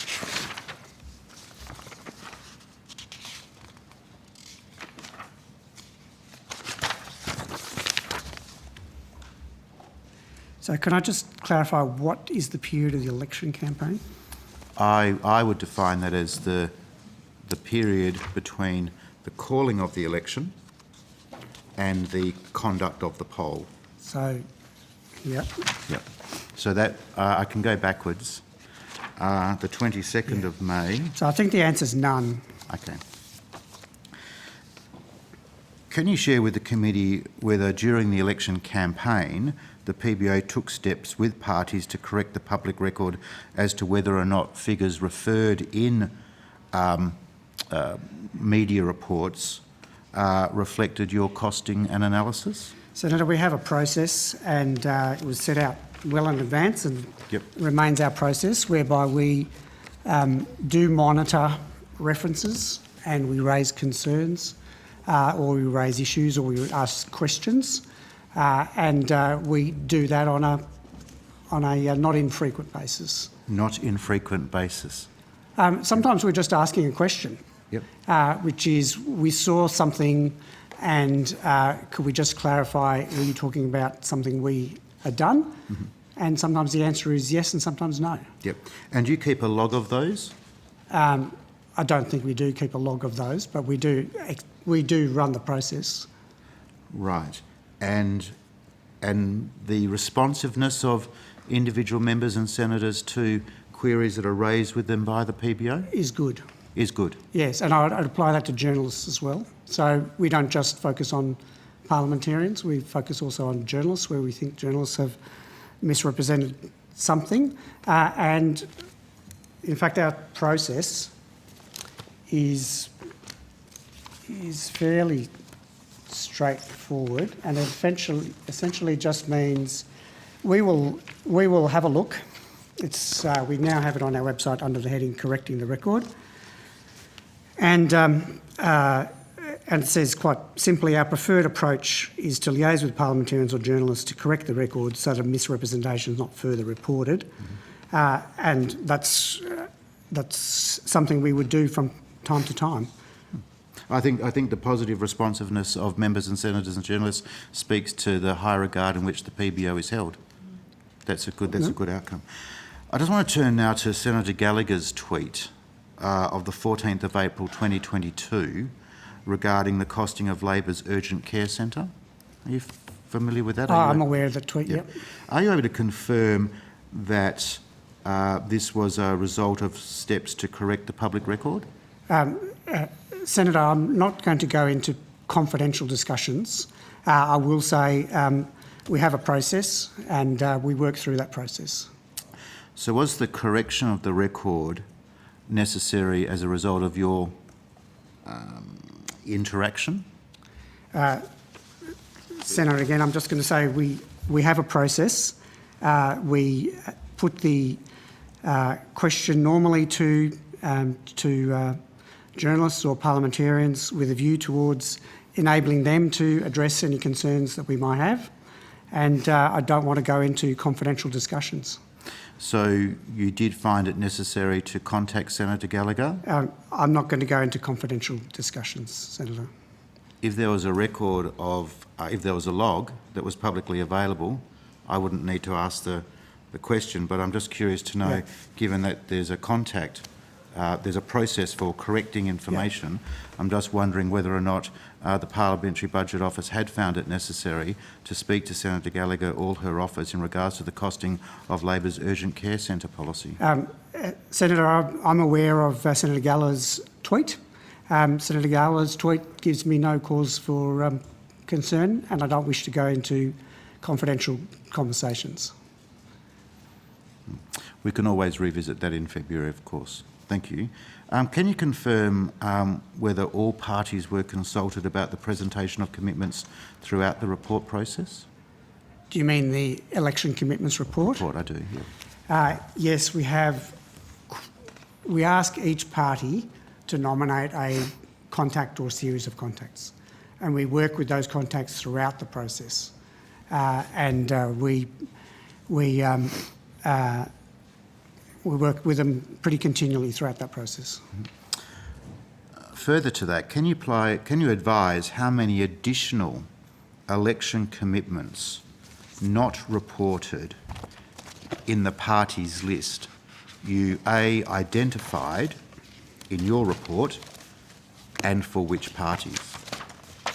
So can I just clarify what is the period of the election campaign? I would define that as the period between the calling of the election and the conduct of the poll. So, yep. Yep. So that, I can go backwards. The 22nd of May. So I think the answer is none. Okay. Can you share with the committee whether during the election campaign the PBO took steps with parties to correct the public record as to whether or not figures referred in media reports reflected your costing and analysis? Senator, we have a process and it was set out well in advance and remains our process whereby we do monitor references and we raise concerns or we raise issues or we ask questions and we do that on a not infrequent basis. Not infrequent basis. Sometimes we're just asking a question, which is we saw something and could we just clarify, are you talking about something we had done? Mm-hmm. And sometimes the answer is yes and sometimes no. Yep. And do you keep a log of those? I don't think we do keep a log of those, but we do run the process. Right. And the responsiveness of individual members and senators to queries that are raised with them by the PBO? Is good. Is good. Yes, and I'd apply that to journalists as well. So we don't just focus on parliamentarians, we focus also on journalists where we think journalists have misrepresented something. And in fact, our process is fairly straightforward and essentially just means we will have a look. It's we now have it on our website under the heading Correcting the Record. And it says quite simply, our preferred approach is to liaise with parliamentarians or journalists to correct the record so that misrepresentation is not further reported. And that's something we would do from time to time. I think the positive responsiveness of members and senators and journalists speaks to the high regard in which the PBO is held. That's a good outcome. I just want to turn now to Senator Gallagher's tweet of the 14th of April 2022 regarding the costing of Labor's urgent care centre. Are you familiar with that? I'm aware of the tweet, yep. Are you able to confirm that this was a result of steps to correct the public record? Senator, I'm not going to go into confidential discussions. I will say we have a process and we work through that process. So was the correction of the record necessary as a result of your interaction? Senator, again, I'm just going to say we have a process. We put the question normally to journalists or parliamentarians with a view towards enabling them to address any concerns that we might have. And I don't want to go into confidential discussions. So you did find it necessary to contact Senator Gallagher? I'm not going to go into confidential discussions, Senator. If there was a record of, if there was a log that was publicly available, I wouldn't need to ask the question, but I'm just curious to know, given that there's a contact, there's a process for correcting information, I'm just wondering whether or not the Parliamentary Budget Office had found it necessary to speak to Senator Gallagher or her office in regards to the costing of Labor's urgent care centre policy. Senator, I'm aware of Senator Gallagher's tweet. Senator Gallagher's tweet gives me no cause for concern, and I don't wish to go into confidential conversations. We can always revisit that in February, of course. Thank you. Can you confirm whether all parties were consulted about the presentation of commitments throughout the report process? Do you mean the election commitments report? Report, I do, yeah. Yes, we have. We ask each party to nominate a contact or series of contacts, and we work with those contacts throughout the process. We work with them pretty continually throughout that process. Further to that, can you advise how many additional election commitments not reported in the parties list you identified in your report, and for which parties?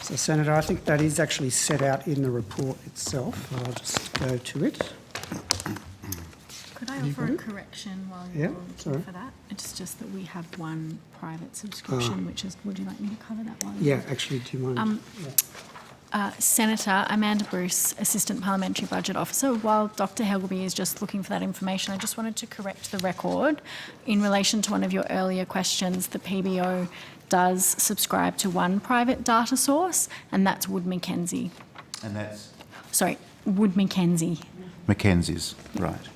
So, Senator, I think that is actually set out in the report itself. I'll just go to it. Could I offer a correction while Yeah, you're sorry. looking for that? It's just that we have one private subscription, which is, would you like me to cover that one? Yeah, actually, do you mind? Senator Amanda Bruce, Assistant Parliamentary Budget Officer. While Dr Helgeby is just looking for that information, I just wanted to correct the record. In relation to one of your earlier questions, the PBO does subscribe to one private data source, and that's Wood Mackenzie. And that's? Sorry, Wood Mackenzie. Mackenzie's, right.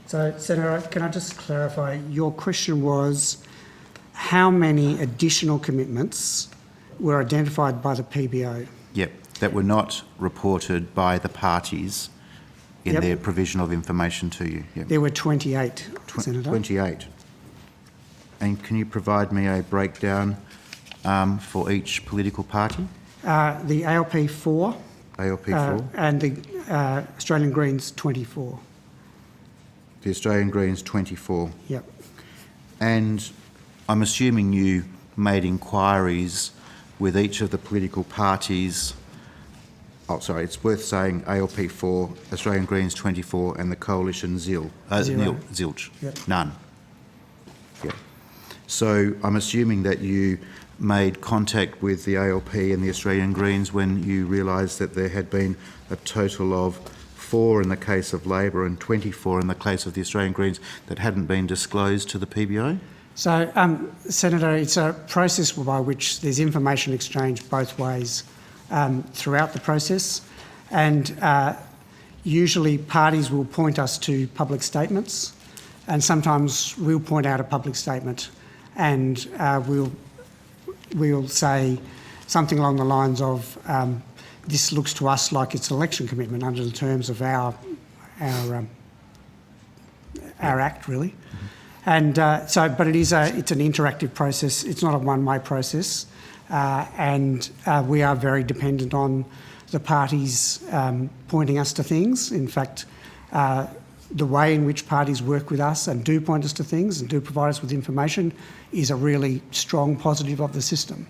So, Senator, can I just clarify? Your question was how many additional commitments were identified by the PBO? Yep, that were not reported by the parties in Yep. their provision of information to you. Yep. There were 28, Senator. 28. And can you provide me a breakdown for each political party? The ALP 4. ALP 4. And the Australian Greens 24. The Australian Greens 24. Yep. And I'm assuming you made inquiries with each of the political parties. Oh, sorry, it's worth saying ALP 4, Australian Greens 24, and the Coalition Zilch. Yep. None. Yeah. So I'm assuming that you made contact with the ALP and the Australian Greens when you realised that there had been a total of 4 in the case of Labor and 24 in the case of the Australian Greens that hadn't been disclosed to the PBO? So, Senator, it's a process by which there's information exchanged both ways throughout the process, and usually parties will point us to public statements, and sometimes we'll point out a public statement and we'll say something along the lines of this looks to us like it's an election commitment under the terms of our Act, really. And but it's an interactive process. It's not a one-way process, and we are very dependent on the parties pointing us to things. In fact, the way in which parties work with us and do point us to things and do provide us with information is a really strong positive of the system.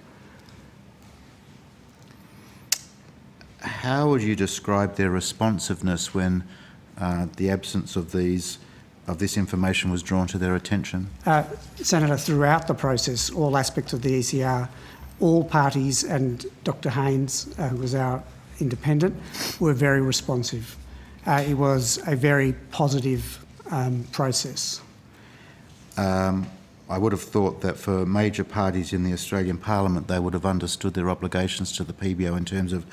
How would you describe their responsiveness when the absence of this information was drawn to their attention? Senator, throughout the process, all aspects of the ECR, all parties and Dr Haynes, who was our independent, were very responsive. It was a very positive process. I would have thought that for major parties in the Australian Parliament, they would have understood their obligations to the PBO in terms of,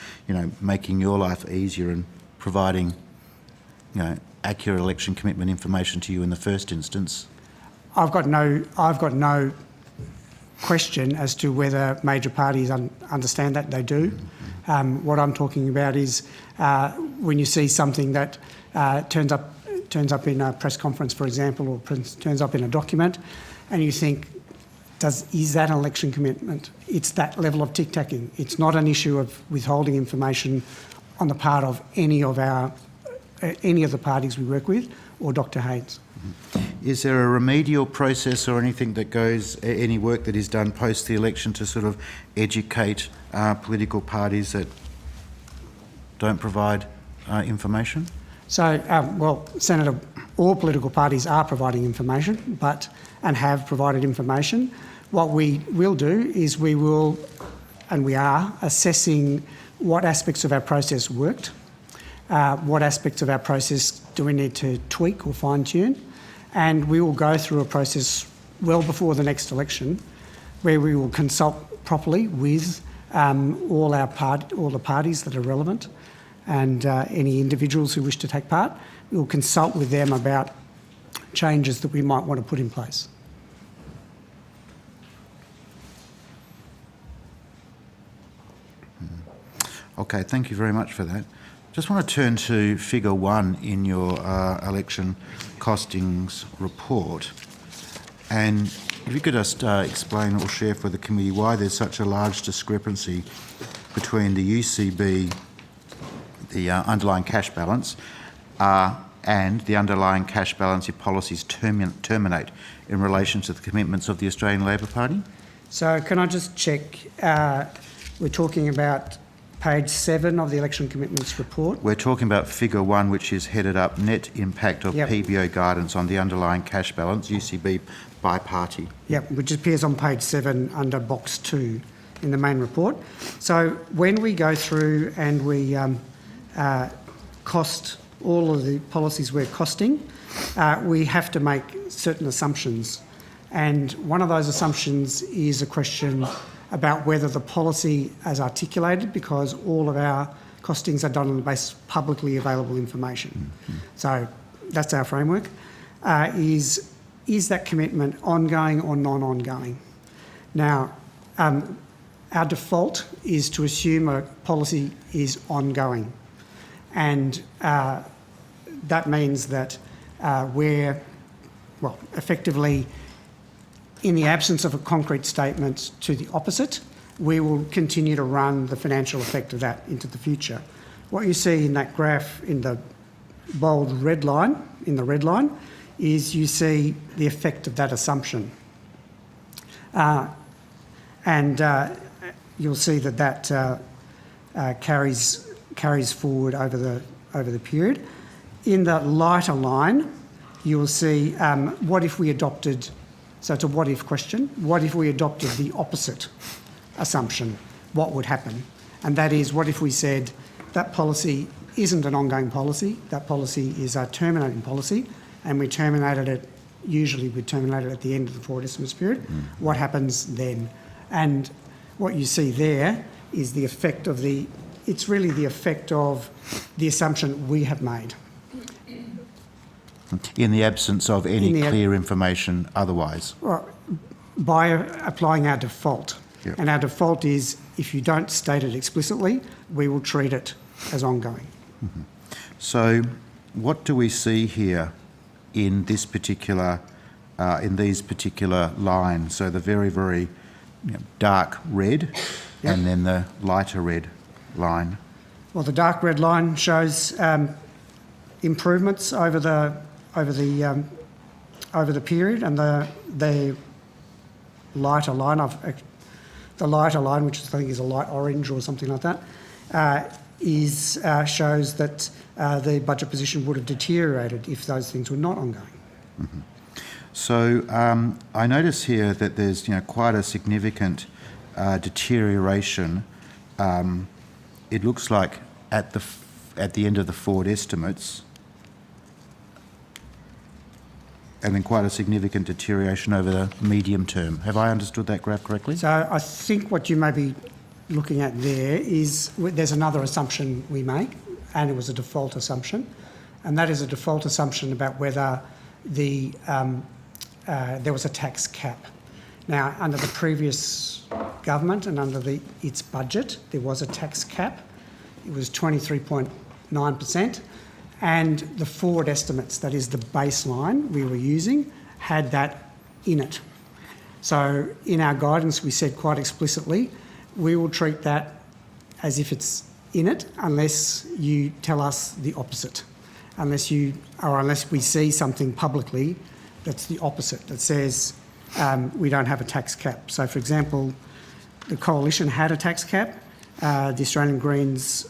making your life easier and providing, accurate election commitment information to you in the first instance. I've got no question as to whether major parties understand that. They do. What I'm talking about is when you see something that turns up in a press conference, for example, or turns up in a document, and you think, is that an election commitment? It's that level of tic-tacking. It's not an issue of withholding information on the part of any of the parties we work with, or Dr Haynes. Is there a remedial process or anything that goes, any work that is done post the election to sort of educate political parties that don't provide information? So, Senator, all political parties are providing information, and have provided information. What we will do is we are assessing what aspects of our process worked, what aspects of our process do we need to tweak or fine-tune, and we will go through a process well before the next election where we will consult properly with all the parties that are relevant and any individuals who wish to take part. We will consult with them about changes that we might want to put in place. Okay, thank you very much for that. Just want to turn to figure 1 in your election costings report. And if you could just explain or share for the committee why there's such a large discrepancy between the UCB, the underlying cash balance, and the underlying cash balance if policies terminate in relation to the commitments of the Australian Labor Party? So can I just check, we're talking about page 7 of the election commitments report? We're talking about figure 1, which is headed up net impact of PBO guidance on the underlying cash balance, UCB by party. Yep, which appears on page 7 under box 2 in the main report. So when we go through and we cost all of the policies we're costing, we have to make certain assumptions. And one of those assumptions is a question about whether the policy as articulated, because all of our costings are done on the basis of publicly available information. So that's our framework. Is that commitment ongoing or non-ongoing? Now, our default is to assume a policy is ongoing. And that means that we're, well, effectively, in the absence of a concrete statement to the opposite, we will continue to run the financial effect of that into the future. What you see in that graph in the bold red line, is you see the effect of that assumption. And you'll see that carries forward over the period. In the lighter line, you will see what if we adopted, so it's a what if question, what if we adopted the opposite assumption, what would happen? And that is, what if we said that policy isn't an ongoing policy, that policy is a terminating policy, and we terminated it, usually we terminate it at the end of the forward estimates period. What happens then? And what you see there is the effect of it's really the effect of the assumption we have made. In the absence of any clear information otherwise? Well, by applying our default. Yep. And our default is, if you don't state it explicitly, we will treat it as ongoing. Mm-hmm. So what do we see here in this particular, in these particular lines? So the very, very dark red, and then the lighter red line. Well, the dark red line shows improvements over the period, and the lighter line, which I think is a light orange or something like that, shows that the budget position would have deteriorated if those things were not ongoing. Mm-hmm. So I notice here that there's quite a significant deterioration. It looks like at the end of the forward estimates, and then quite a significant deterioration over the medium term. Have I understood that graph correctly? So I think what you may be looking at there is there's another assumption we make, and it was a default assumption, and that is a default assumption about whether there was a tax cap. Now, under the previous government and under its budget, there was a tax cap. It was 23.9%. And the forward estimates, that is the baseline we were using, had that in it. So in our guidance, we said quite explicitly, we will treat that as if it's in it unless you tell us the opposite, unless we see something publicly that's the opposite, that says we don't have a tax cap. So, for example, the Coalition had a tax cap. The Australian Greens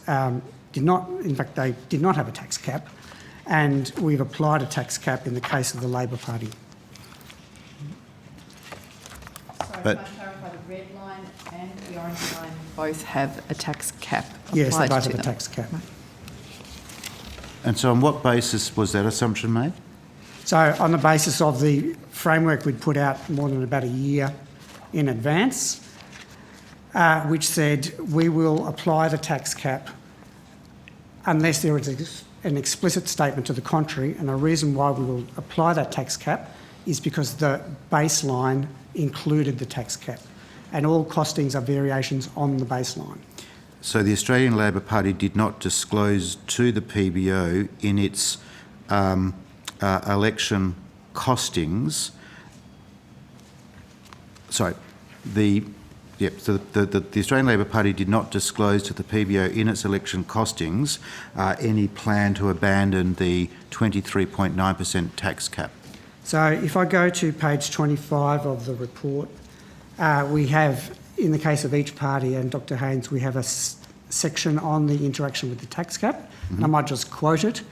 did not. In fact, they did not have a tax cap, and we've applied a tax cap in the case of the Labor Party. But Can I clarify the red line and the orange line both have a tax cap applied Yes, they both to have a them. tax cap. And so on what basis was that assumption made? So on the basis of the framework we'd put out more than about a year in advance, which said we will apply the tax cap unless there is an explicit statement to the contrary. And the reason why we will apply that tax cap is because the baseline included the tax cap, and all costings are variations on the baseline. So the Australian Labor Party did not disclose to the PBO in its election costings. Sorry, the Australian Labor Party did not disclose to the PBO in its election costings any plan to abandon the 23.9% tax cap. So if I go to page 25 of the report, we have, in the case of each party and Dr Haynes, we have a section on the interaction with the tax cap. Mm-hmm. And I might just quote it,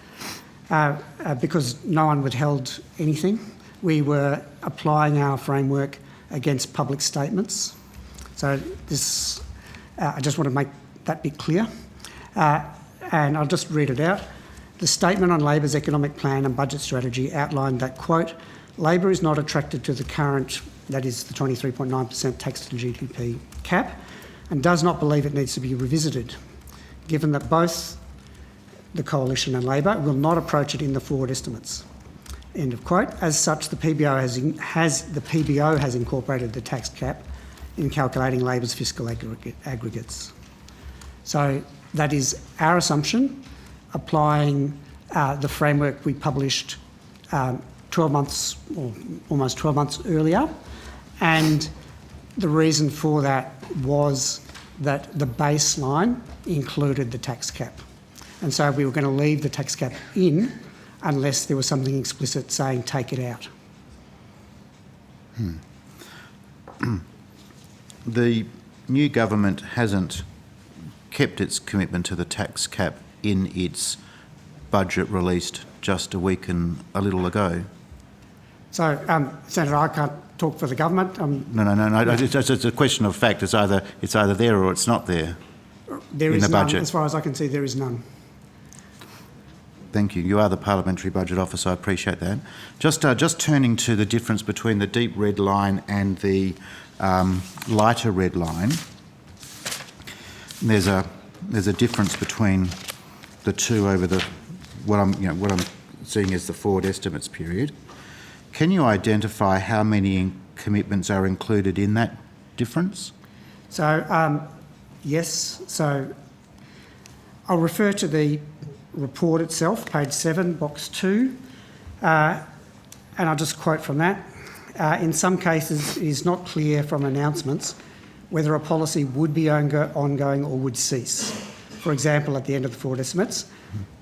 because no one withheld anything. We were applying our framework against public statements. So this, I just want to make that bit clear. And I'll just read it out. The statement on Labor's economic plan and budget strategy outlined that, quote, Labor is not attracted to the current, that is the 23.9% tax to GDP cap, and does not believe it needs to be revisited, given that both the Coalition and Labor will not approach it in the forward estimates. End of quote. As such, the PBO has incorporated the tax cap in calculating Labor's fiscal aggregates. So that is our assumption, applying the framework we published 12 months or almost 12 months earlier. And the reason for that was that the baseline included the tax cap. And so we were going to leave the tax cap in unless there was something explicit saying take it out. The new government hasn't kept its commitment to the tax cap in its budget released just a week and a little ago. So, Senator, I can't talk for the government. No. It's a question of fact. It's either there or it's not there. There in is the none. budget. As far as I can see, there is none. Thank you. You are the Parliamentary Budget Officer. I appreciate that. Just turning to the difference between the deep red line and the lighter red line. There's a difference between the two over what I'm seeing as the forward estimates period. Can you identify how many commitments are included in that difference? So, yes. So I'll refer to the report itself, page 7, box 2, and I'll just quote from that. In some cases, it is not clear from announcements whether a policy would be ongoing or would cease. For example, at the end of the forward estimates.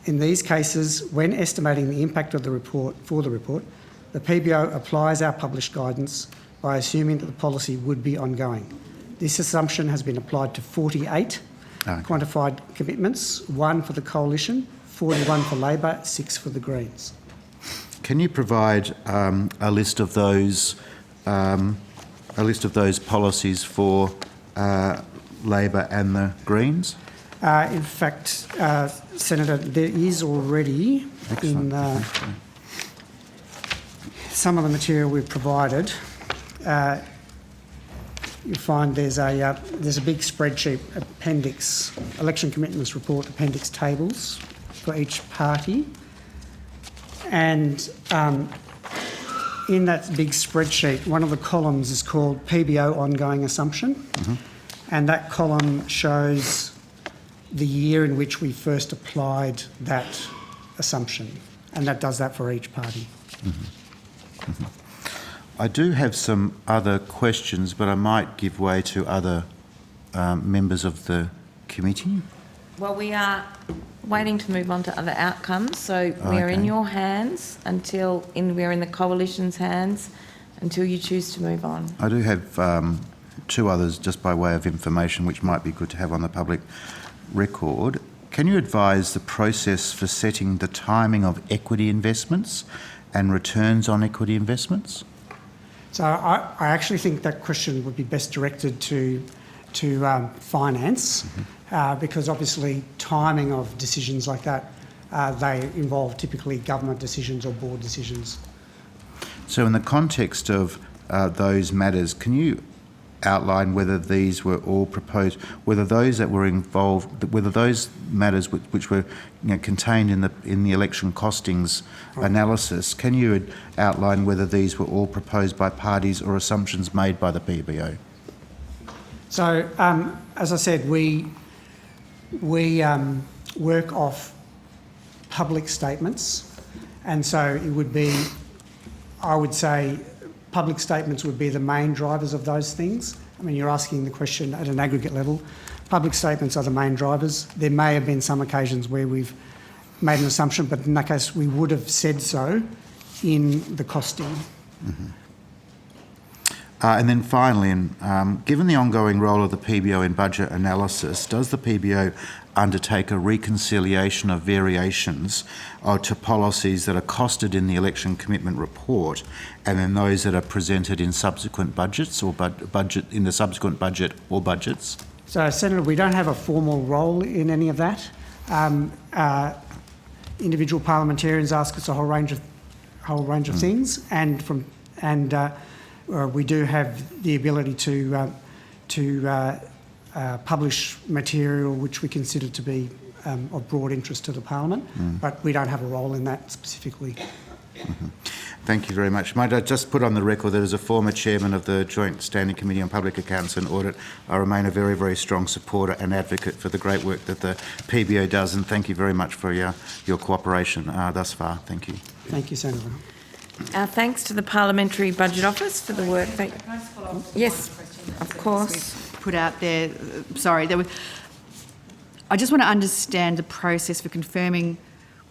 In these cases, when estimating the impact of the report, the PBO applies our published guidance by assuming that the policy would be ongoing. This assumption has been applied to 48 quantified commitments, 1 for the Coalition, 41 for Labor, 6 for the Greens. Can you provide a list of those policies for Labor and the Greens? In fact, Senator, there is already in some of the material we've provided. You'll find there's a big spreadsheet appendix, election commitments report appendix tables for each party, and in that big spreadsheet, one of the columns is called PBO ongoing assumption, and that column shows the year in which we first applied that assumption, and that does that for each party. I do have some other questions, but I might give way to other members of the committee. Well, we are waiting to move on to other outcomes, so we are in your hands we're in the Coalition's hands until you choose to move on. I do have 2 others just by way of information, which might be good to have on the public record. Can you advise the process for setting the timing of equity investments and returns on equity investments? So I actually think that question would be best directed to finance, because obviously timing of decisions like that, they involve typically government decisions or board decisions. So in the context of those matters, can you outline whether these were all proposed, whether those that were involved, whether those matters which were contained in the election costings analysis, can you outline whether these were all proposed by parties or assumptions made by the PBO? So, as I said, we work off public statements, and so it would be, I would say, public statements would be the main drivers of those things. I mean, you're asking the question at an aggregate level. Public statements are the main drivers. There may have been some occasions where we've made an assumption, but in that case, we would have said so in the costing. Mm-hmm. And then finally, given the ongoing role of the PBO in budget analysis, does the PBO undertake a reconciliation of variations to policies that are costed in the election commitment report and then those that are presented in subsequent budgets or in the subsequent budget or budgets? So, Senator, we don't have a formal role in any of that. Individual parliamentarians ask us a whole range of things, and we do have the ability to publish material which we consider to be of broad interest to the Parliament, but we don't have a role in that specifically. Mm-hmm. Thank you very much. Might I just put on the record that as a former chairman of the Joint Standing Committee on Public Accounts and Audit, I remain a very, very strong supporter and advocate for the great work that the PBO does, and thank you very much for your cooperation thus far. Thank you. Thank you, Senator. Our thanks to the Parliamentary Budget Office for the work they... Can I just follow up? Yes, of course. Put out there, sorry, I just want to understand the process for confirming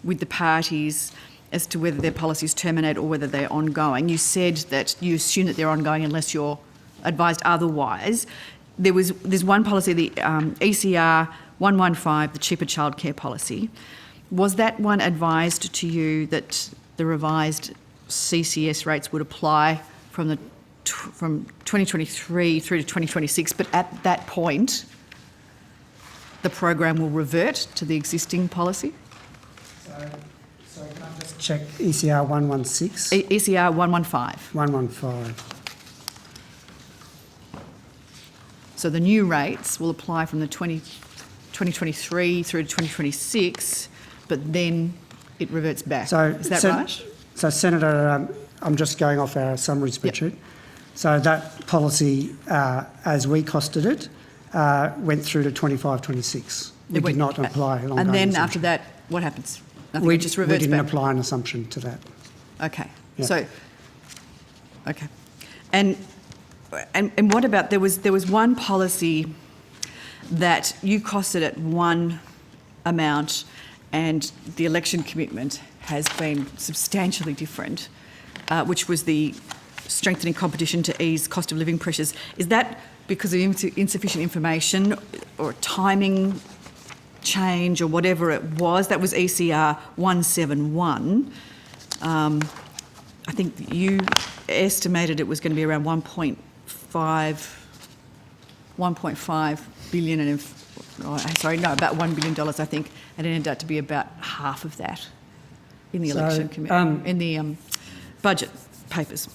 with the parties as to whether their policies terminate or whether they're ongoing. You said that you assume that they're ongoing unless you're advised otherwise. There's one policy, the ECR 115, the cheaper childcare policy. Was that one advised to you that the revised CCS rates would apply from 2023 through to 2026, but at that point, the program will revert to the existing policy? So can I just check ECR 116? ECR 115. 115. So the new rates will apply from the 2023 through to 2026, but then it reverts back. Is that right? So, Senator, I'm just going off our summary spreadsheet. Yep. So that policy, as we costed it, went through to 25-26. We did not apply an ongoing And then assumption. after that, what happens? Nothing, it just reverts we didn't back? apply an assumption to that. Okay. Yep. So, okay. And what about, there was one policy that you costed at one amount and the election commitment has been substantially different, which was the strengthening competition to ease cost of living pressures. Is that because of insufficient information or timing change or whatever it was? That was ECR 171. I think you estimated it was going to be around 1.5 billion, and about $1 billion, I think, and it ended up to be about half of that in the election committee, in the budget papers.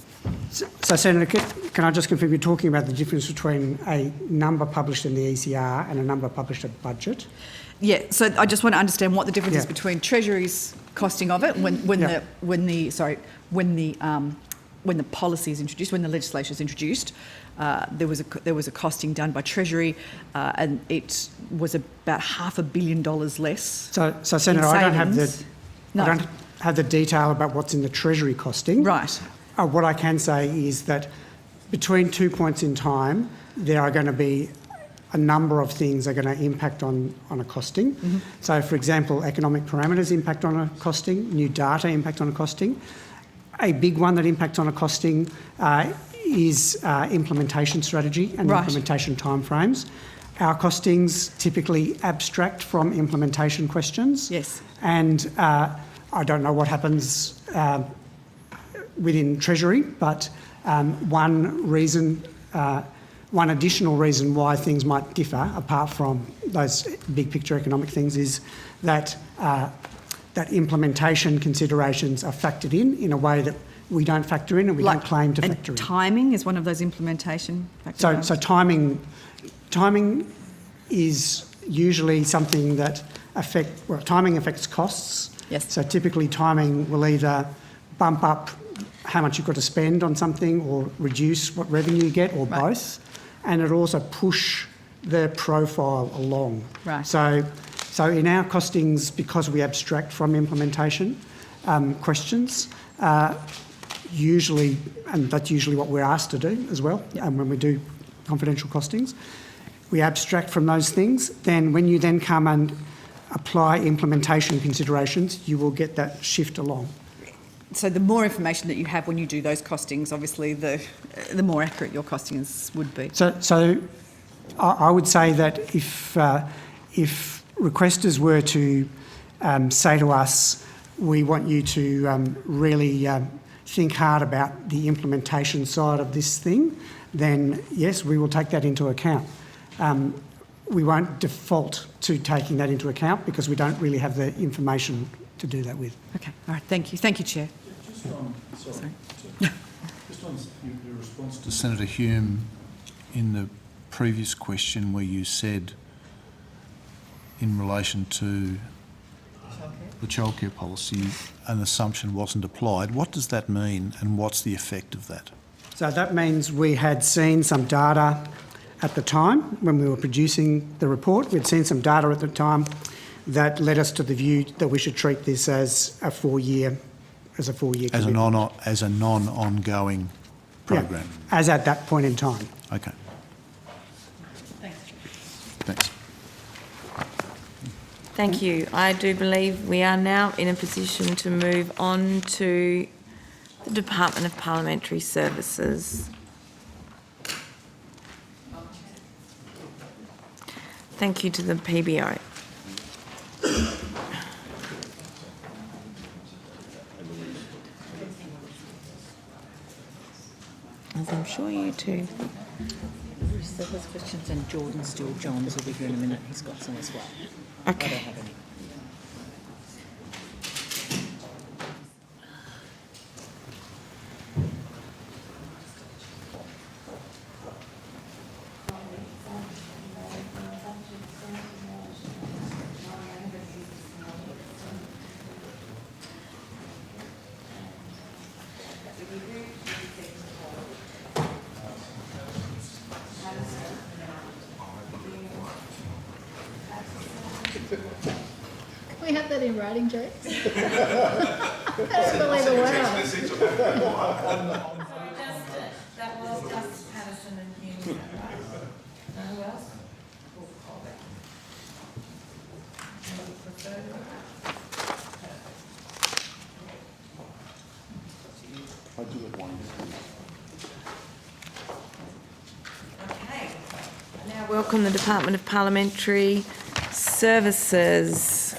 So, Senator, can I just confirm you're talking about the difference between a number published in the ECR and a number published at budget? Yeah, so I just want to understand what the difference is between Treasury's costing of it when the policy is introduced, when the legislation is introduced. There was a costing done by Treasury, and it was about $500 million less. So Senator, I don't have the detail about what's in the Treasury costing. Right. What I can say is that between 2 points in time, there are going to be a number of things that are going to impact on a costing. Mm-hmm. So, for example, economic parameters impact on a costing, new data impact on a costing. A big one that impacts on a costing is implementation strategy and implementation timeframes. Our costings typically abstract from implementation questions. Yes. And I don't know what happens within Treasury, but One additional reason why things might differ, apart from those big picture economic things, is that that implementation considerations are factored in a way that we don't factor in and we don't claim to factor in. Timing is one of those implementation factors. So timing is usually something that timing affects costs. Yes. So typically timing will either bump up how much you've got to spend on something or reduce what revenue you get, or both. And it also push the profile along. Right. So in our costings, because we abstract from implementation questions, usually, and that's usually what we're asked to do as well, when we do confidential costings, we abstract from those things. Then when you then come and apply implementation considerations, you will get that shift along. So the more information that you have when you do those costings, obviously the more accurate your costings would be. So I would say that if requesters were to say to us, we want you to really think hard about the implementation side of this thing, then yes, we will take that into account. We won't default to taking that into account because we don't really have the information to do that with. Okay, all right, thank you. Thank you, Chair. Just on your response to Senator Hume in the previous question where you said in relation to the childcare policy an assumption wasn't applied, what does that mean and what's the effect of that? So that means we had seen some data at the time when we were producing the report. We'd seen some data at the time that led us to the view that we should treat this as a 4-year commitment. As a non-ongoing program? Yeah, as at that point in time. Okay. Thanks. Thank you. I do believe we are now in a position to move on to the Department of Parliamentary Services. Thank you to the PBO. As I'm sure you too. There was questions and Jordan's still. John's will be here in a minute. He's got some as well. Okay. I don't have any. Can we have that in writing, James? I don't believe a word. That was just Patterson and Hume. Who else? I do it one. Okay. I now welcome the Department of Parliamentary Services.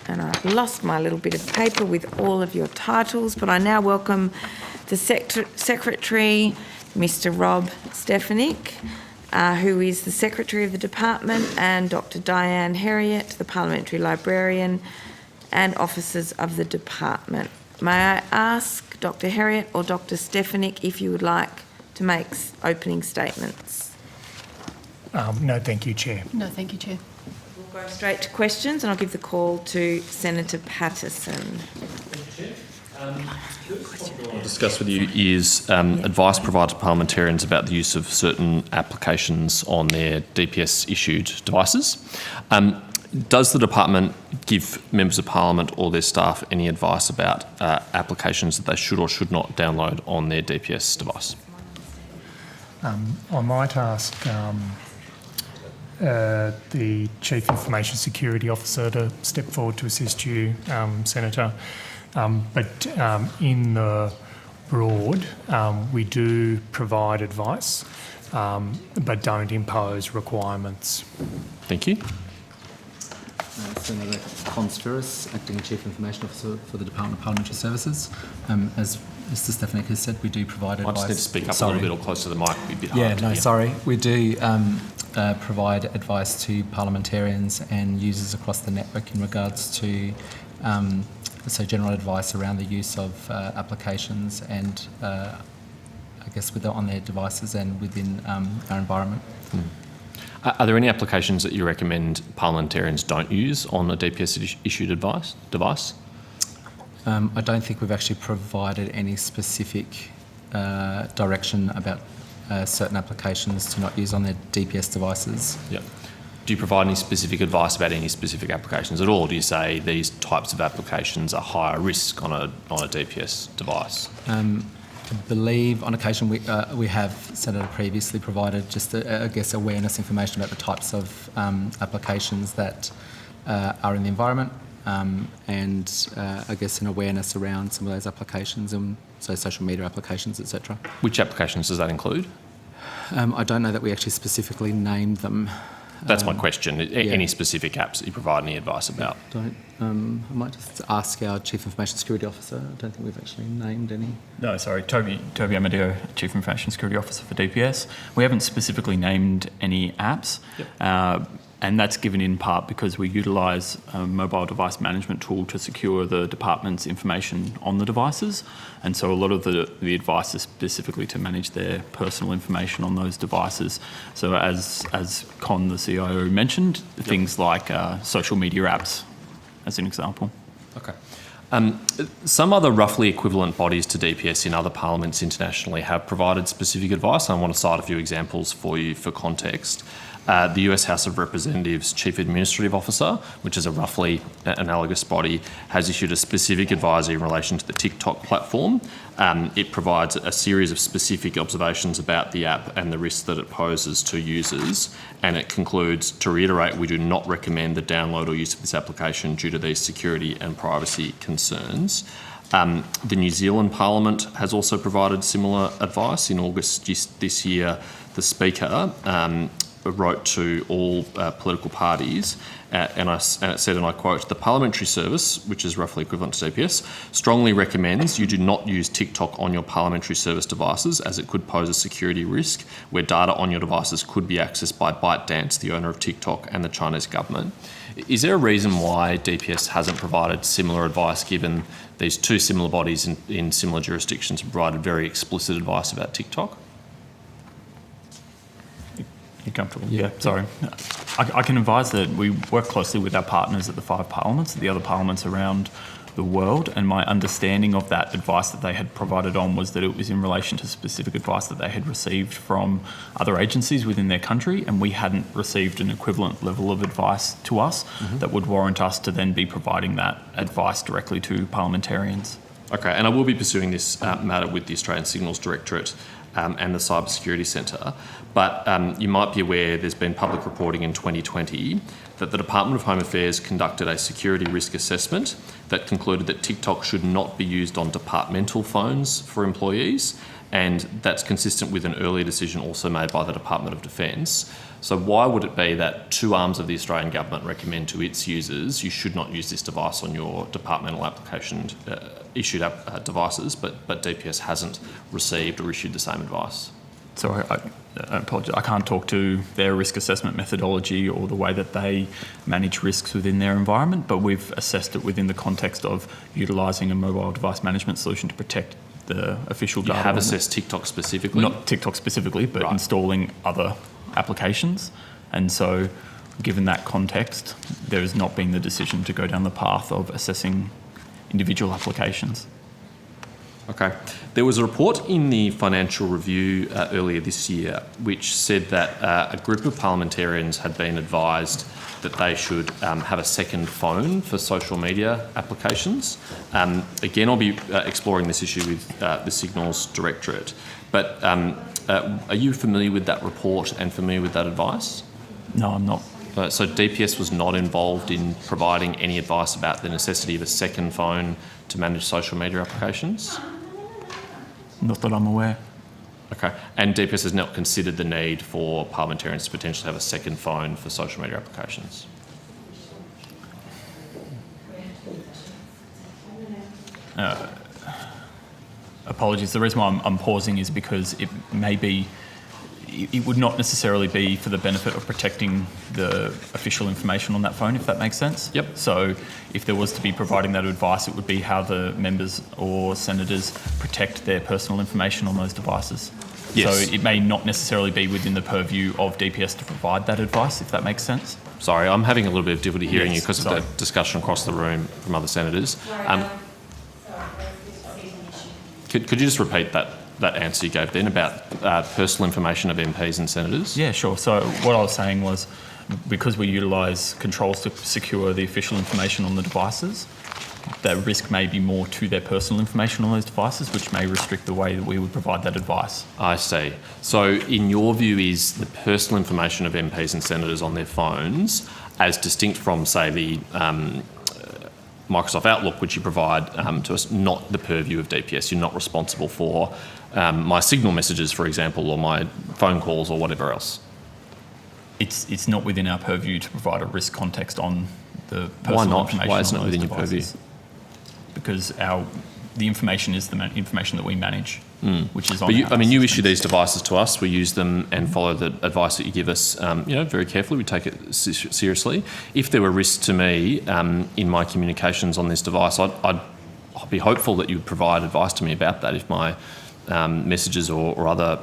And I've lost my little bit of paper with all of your titles, but I now welcome the Secretary, Mr. Rob Stefanik, who is the Secretary of the Department, and Dr. Diane Herriot, the Parliamentary Librarian, and officers of the Department. May I ask Dr. Herriot or Dr. Stefanik if you would like to make opening statements? No, thank you, Chair. No, thank you, Chair. We'll go straight to questions, and I'll give the call to Senator Patterson. I'll discuss with you is advice provided to parliamentarians about the use of certain applications on their DPS-issued devices. Does the department give members of parliament or their staff any advice about applications that they should or should not download on their DPS device? I might ask the Chief Information Security Officer to step forward to assist you, Senator. But in the broad, we do provide advice, but don't impose requirements. Thank you. Senator Conspiris, Acting Chief Information Officer for the Department of Parliamentary Services. As Mr Stefanik has said, we do provide advice. I just need to speak up a little bit or closer to the mic. It'd be a bit hard Yeah, to no, hear. sorry. We do provide advice to parliamentarians and users across the network in regards to general advice around the use of applications and I guess on their devices and within our environment. Are there any applications that you recommend parliamentarians don't use on a DPS-issued device? I don't think we've actually provided any specific direction about certain applications to not use on their DPS devices. Yep. Do you provide any specific advice about any specific applications at all? Do you say these types of applications are higher risk on a DPS device? I believe on occasion we have, Senator, previously provided just, awareness information about the types of applications that are in the environment and an awareness around some of those applications, and so social media applications, etc. Which applications does that include? I don't know that we actually specifically named them. That's my question. Any specific apps that you provide any advice about? I might just ask our Chief Information Security Officer. I don't think we've actually named any. No, sorry, Toby Amadeo, Chief Information Security Officer for DPS. We haven't specifically named any apps, and that's given in part because we utilise a mobile device management tool to secure the department's information on the devices, and so a lot of the advice is specifically to manage their personal information on those devices. So as Con, the CIO, mentioned, things like social media apps, as an example. Okay. Some other roughly equivalent bodies to DPS in other parliaments internationally have provided specific advice. I want to cite a few examples for you for context. The US House of Representatives Chief Administrative Officer, which is a roughly analogous body, has issued a specific advisory in relation to the TikTok platform. It provides a series of specific observations about the app and the risks that it poses to users, and it concludes, to reiterate, we do not recommend the download or use of this application due to these security and privacy concerns. The New Zealand Parliament has also provided similar advice. In August this year, the Speaker wrote to all political parties and it said, and I quote, "The Parliamentary Service," which is roughly equivalent to DPS, "strongly recommends you do not use TikTok on your Parliamentary Service devices as it could pose a security risk where data on your devices could be accessed by ByteDance, the owner of TikTok, and the Chinese government." Is there a reason why DPS hasn't provided similar advice, given these two similar bodies in similar jurisdictions have provided very explicit advice about TikTok? You're comfortable? Yeah, sorry. I can advise that we work closely with our partners at the 5 parliaments, the other parliaments around the world, and my understanding of that advice that they had provided on was that it was in relation to specific advice that they had received from other agencies within their country, and we hadn't received an equivalent level of advice to us that would warrant us to then be providing that advice directly to parliamentarians. Okay, and I will be pursuing this matter with the Australian Signals Directorate and the Cyber Security Centre, but you might be aware there's been public reporting in 2020 that the Department of Home Affairs conducted a security risk assessment that concluded that TikTok should not be used on departmental phones for employees, and that's consistent with an earlier decision also made by the Department of Defence. So why would it be that two arms of the Australian government recommend to its users you should not use this device on your departmental application issued devices, but DPS hasn't received or issued the same advice? Sorry, I apologise. I can't talk to their risk assessment methodology or the way that they manage risks within their environment, but we've assessed it within the context of utilising a mobile device management solution to protect the official data. You have assessed TikTok specifically? Not TikTok specifically, but installing other applications. And so, given that context, there has not been the decision to go down the path of assessing individual applications. Okay. There was a report in the Financial Review earlier this year which said that a group of parliamentarians had been advised that they should have a second phone for social media applications. Again, I'll be exploring this issue with the Signals Directorate, but are you familiar with that report and familiar with that advice? No, I'm not. So DPS was not involved in providing any advice about the necessity of a second phone to manage social media applications? Not that I'm aware. Okay. And DPS has not considered the need for parliamentarians to potentially have a second phone for social media applications? apologies. The reason why I'm pausing is because it would not necessarily be for the benefit of protecting the official information on that phone, if that makes sense. Yep. So if there was to be providing that advice, it would be how the members or senators protect their personal information on those devices. Yes. So it may not necessarily be within the purview of DPS to provide that advice, if that makes sense. Sorry, I'm having a little bit of difficulty hearing you because of sorry. that discussion across the room from other senators. Could you just repeat that answer you gave then about personal information of MPs and senators? Yeah, sure. So what I was saying was, because we utilise controls to secure the official information on the devices, that risk may be more to their personal information on those devices, which may restrict the way that we would provide that advice. I see. So in your view, is the personal information of MPs and senators on their phones as distinct from, say, the Microsoft Outlook, which you provide to us, not the purview of DPS? You're not responsible for my Signal messages, for example, or my phone calls or whatever else? It's not within our purview to provide a risk context on the personal Why not? information. Why isn't on it within those your purview? devices. Because the information is the information that we manage, which is on. But you issue these devices to us. We use them and follow the advice that you give us. Very carefully. We take it seriously. If there were risks to me in my communications on this device, I'd be hopeful that you would provide advice to me about that. If my messages or other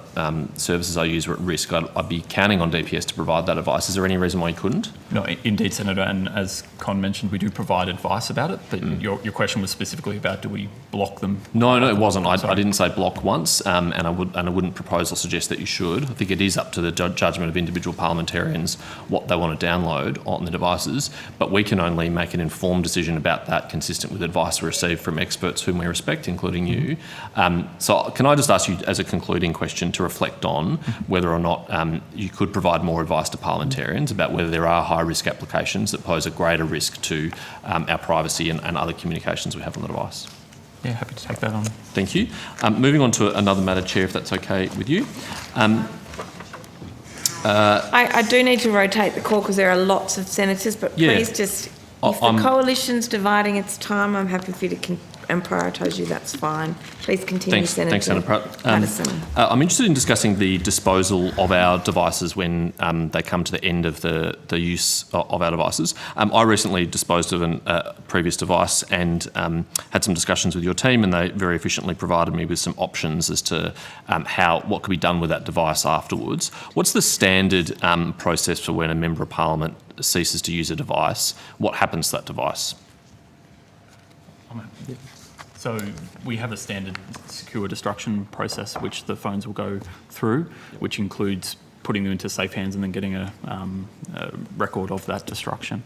services I use were at risk, I'd be counting on DPS to provide that advice. Is there any reason why you couldn't? No, indeed, Senator, and as Con mentioned, we do provide advice about it, but your question was specifically about, do we block them? No, it wasn't. I didn't say block once, and I wouldn't propose or suggest that you should. I think it is up to the judgment of individual parliamentarians what they want to download on the devices, but we can only make an informed decision about that consistent with advice we receive from experts whom we respect, including you. So can I just ask you as a concluding question to reflect on whether or not you could provide more advice to parliamentarians about whether there are high-risk applications that pose a greater risk to our privacy and other communications we have on the device? Yeah, happy to take that on. Thank you. Moving on to another matter, Chair, if that's okay with you. I do need to rotate the call because there are lots of senators, but please just, if the coalition's dividing its time, I'm happy for you to and prioritise you, that's fine. Please continue, Senator. Thanks, Senator Patterson. I'm interested in discussing the disposal of our devices when they come to the end of the use of our devices. I recently disposed of a previous device and had some discussions with your team, and they very efficiently provided me with some options as to what could be done with that device afterwards. What's the standard process for when a Member of Parliament ceases to use a device? What happens to that device? So we have a standard secure destruction process which the phones will go through, which includes putting them into safe hands and then getting a record of that destruction.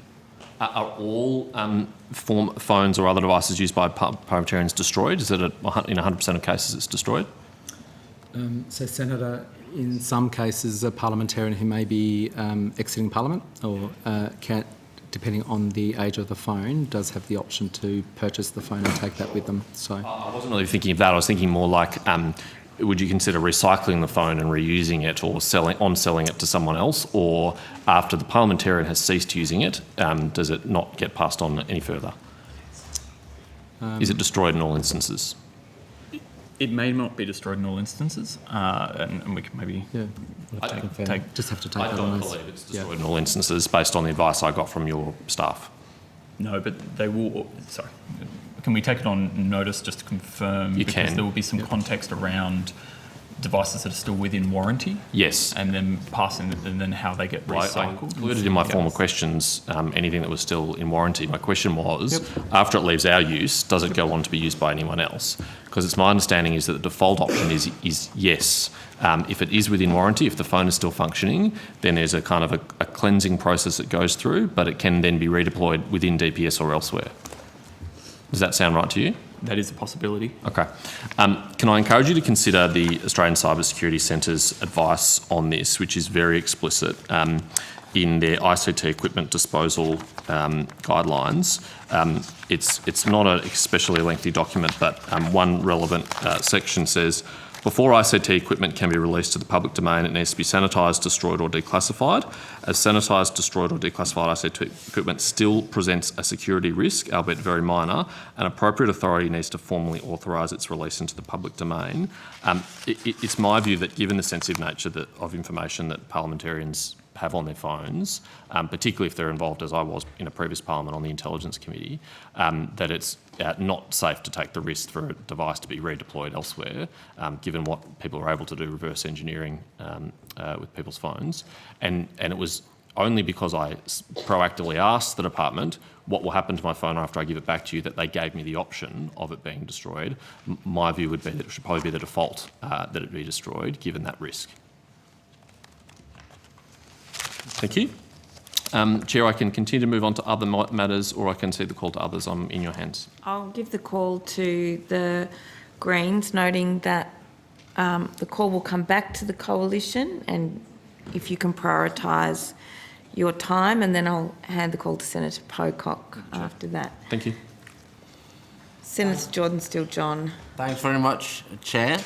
Are all phones or other devices used by parliamentarians destroyed? Is it in 100% of cases it's destroyed? So, Senator, in some cases, a parliamentarian who may be exiting Parliament or depending on the age of the phone, does have the option to purchase the phone and take that with them. So I wasn't really thinking of that. I was thinking more like, would you consider recycling the phone and reusing it, or selling it to someone else, or after the parliamentarian has ceased using it, does it not get passed on any further? Is it destroyed in all instances? It may not be destroyed in all instances, and we can maybe just have to take. I don't believe it's destroyed in all instances based on the advice I got from your staff. No, but they will. Sorry, can we take it on notice just to confirm? You because can. There will be some context around devices that are still within warranty. Yes. And then passing, and then how they get recycled. I included in my former questions anything that was still in warranty. My question was, after it leaves our use, does it go on to be used by anyone else? Because it's my understanding is that the default option is yes. If it is within warranty, if the phone is still functioning, then there's a kind of a cleansing process that goes through, but it can then be redeployed within DPS or elsewhere. Does that sound right to you? That is a possibility. Okay. Can I encourage you to consider the Australian Cyber Security Centre's advice on this, which is very explicit in their ICT equipment disposal guidelines. It's not an especially lengthy document, but one relevant section says, Before ICT equipment can be released to the public domain, it needs to be sanitised, destroyed or declassified. As sanitised, destroyed or declassified ICT equipment still presents a security risk, albeit very minor, an appropriate authority needs to formally authorise its release into the public domain. It's my view that given the sensitive nature of information that parliamentarians have on their phones, particularly if they're involved, as I was in a previous parliament on the Intelligence Committee, that it's not safe to take the risk for a device to be redeployed elsewhere, given what people are able to do, reverse engineering with people's phones. And it was only because I proactively asked the department what will happen to my phone after I give it back to you that they gave me the option of it being destroyed. My view would be that it should probably be the default that it be destroyed, given that risk. Thank you. Chair, I can continue to move on to other matters, or I can see the call to others. I'm in your hands. I'll give the call to the Greens, noting that the call will come back to the Coalition, and if you can prioritise your time, and then I'll hand the call to Senator Pocock after that. Thank you. Senator Jordan-Steele-John. Thanks very much, Chair.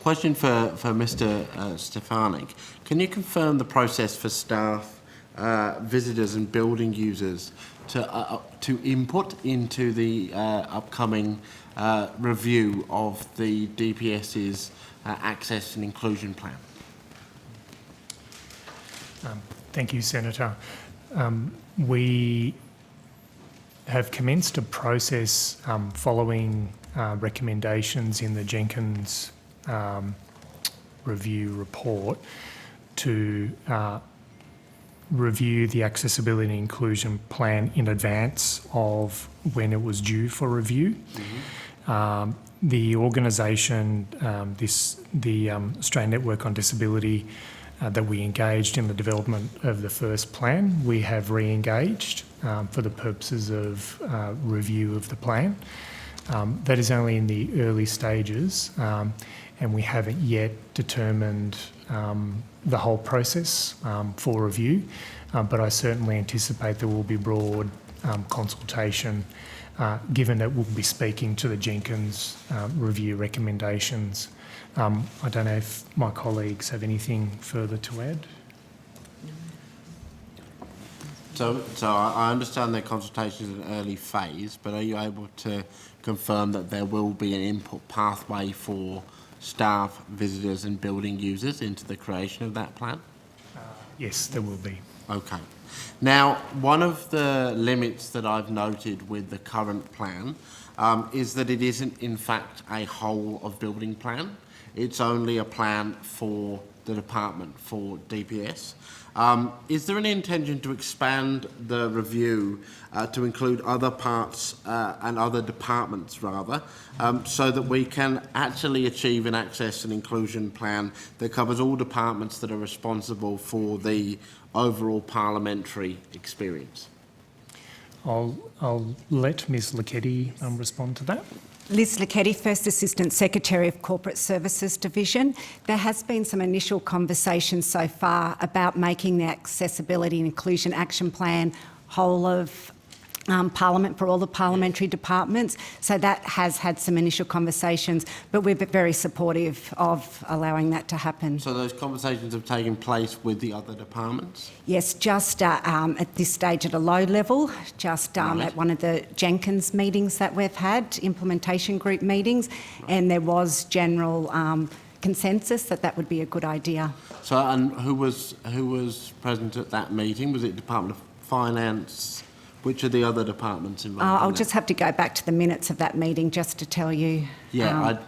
Question for Mr. Stefanik. Can you confirm the process for staff, visitors and building users to input into the upcoming review of the DPS's access and inclusion plan? Thank you, Senator. We have commenced a process following recommendations in the Jenkins review report to review the accessibility and inclusion plan in advance of when it was due for review. Mm-hmm. The organisation, the Australian Network on Disability, that we engaged in the development of the first plan, we have re-engaged for the purposes of review of the plan. That is only in the early stages, and we haven't yet determined the whole process for review, but I certainly anticipate there will be broad consultation, given that we'll be speaking to the Jenkins review recommendations. I don't know if my colleagues have anything further to add. So I understand that consultation is an early phase, but are you able to confirm that there will be an input pathway for staff, visitors and building users into the creation of that plan? Yes, there will be. Okay. Now, one of the limits that I've noted with the current plan is that it isn't in fact a whole of building plan. It's only a plan for the department, for DPS. Is there an intention to expand the review to include other parts and other departments rather, so that we can actually achieve an access and inclusion plan that covers all departments that are responsible for the overall parliamentary experience? I'll let Ms Lucchetti respond to that. Liz Lucchetti, First Assistant Secretary of Corporate Services Division. There has been some initial conversations so far about making the Accessibility and Inclusion Action Plan whole of Parliament for all the parliamentary departments. So that has had some initial conversations, but we're very supportive of allowing that to happen. So those conversations have taken place with the other departments? Yes, just at this stage at a low level, just at one of the Jenkins meetings that we've had, implementation group meetings, and there was general consensus that that would be a good idea. So, and who was present at that meeting? Was it Department of Finance? Which are the other departments involved? I'll just have to go back to the minutes of that meeting just to tell you. Yeah,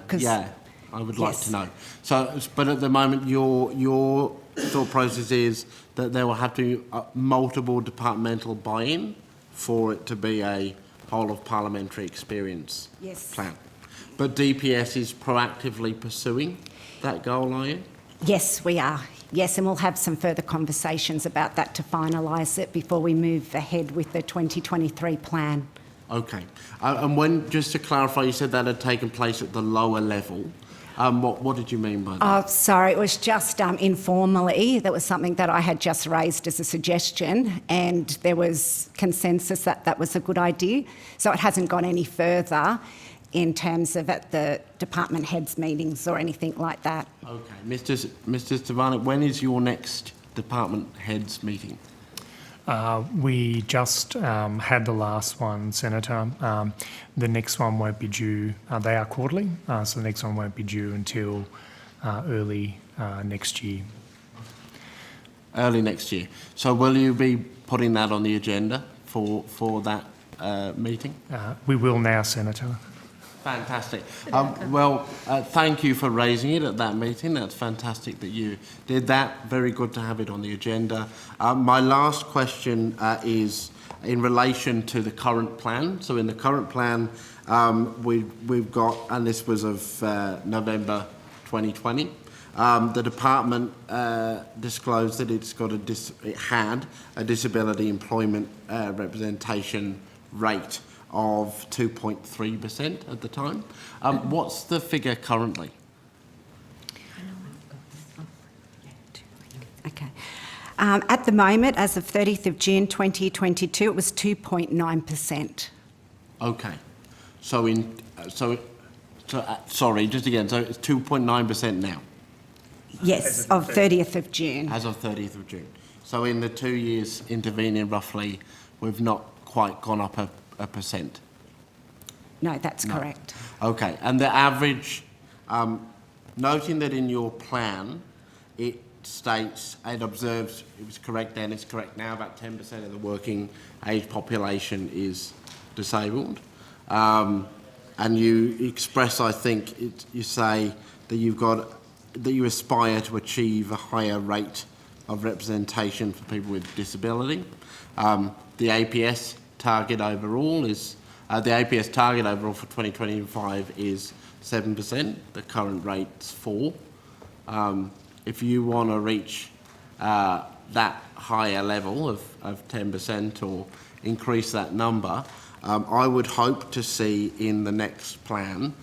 I would like to know. So, but at the moment, your thought process is that there will have to be multiple departmental buy-in for it to be a whole of parliamentary experience plan. But DPS is proactively pursuing that goal, are you? Yes, we are. Yes, and we'll have some further conversations about that to finalise it before we move ahead with the 2023 plan. Okay. And when, just to clarify, you said that had taken place at the lower level. What did you mean by that? Oh, sorry, it was just informally. That was something that I had just raised as a suggestion, and there was consensus that that was a good idea. So it hasn't gone any further. in terms of at the department heads meetings or anything like that. Okay. Mr. Stefanik, when is your next department heads meeting? We just had the last one, Senator. The next one won't be due. They are quarterly, so the next one won't be due until early next year. Early next year. So will you be putting that on the agenda for that meeting? We will now, Senator. Fantastic. Thank you for raising it at that meeting. That's fantastic that you did that. Very good to have it on the agenda. My last question is in relation to the current plan. So in the current plan, we've got, and this was of November 2020, the department disclosed that it had a disability employment representation rate of 2.3% at the time. What's the figure currently? Okay. At the moment, as of 30th of June 2022, it was 2.9%. Okay. Sorry, just again, so it's 2.9% now? Yes, of 30th of June. As of 30th of June. So in the 2 years intervening, roughly, we've not quite gone up a percent? No, that's correct. Okay, and the average, noting that in your plan, it states, it observes, it was correct then, it's correct now, about 10% of the working age population is disabled. And you express, I think, you say that you aspire to achieve a higher rate of representation for people with disability. The APS target overall is, for 2025 is 7%. The current rate's 4%. If you want to reach that higher level of 10% or increase that number, I would hope to see in the next plan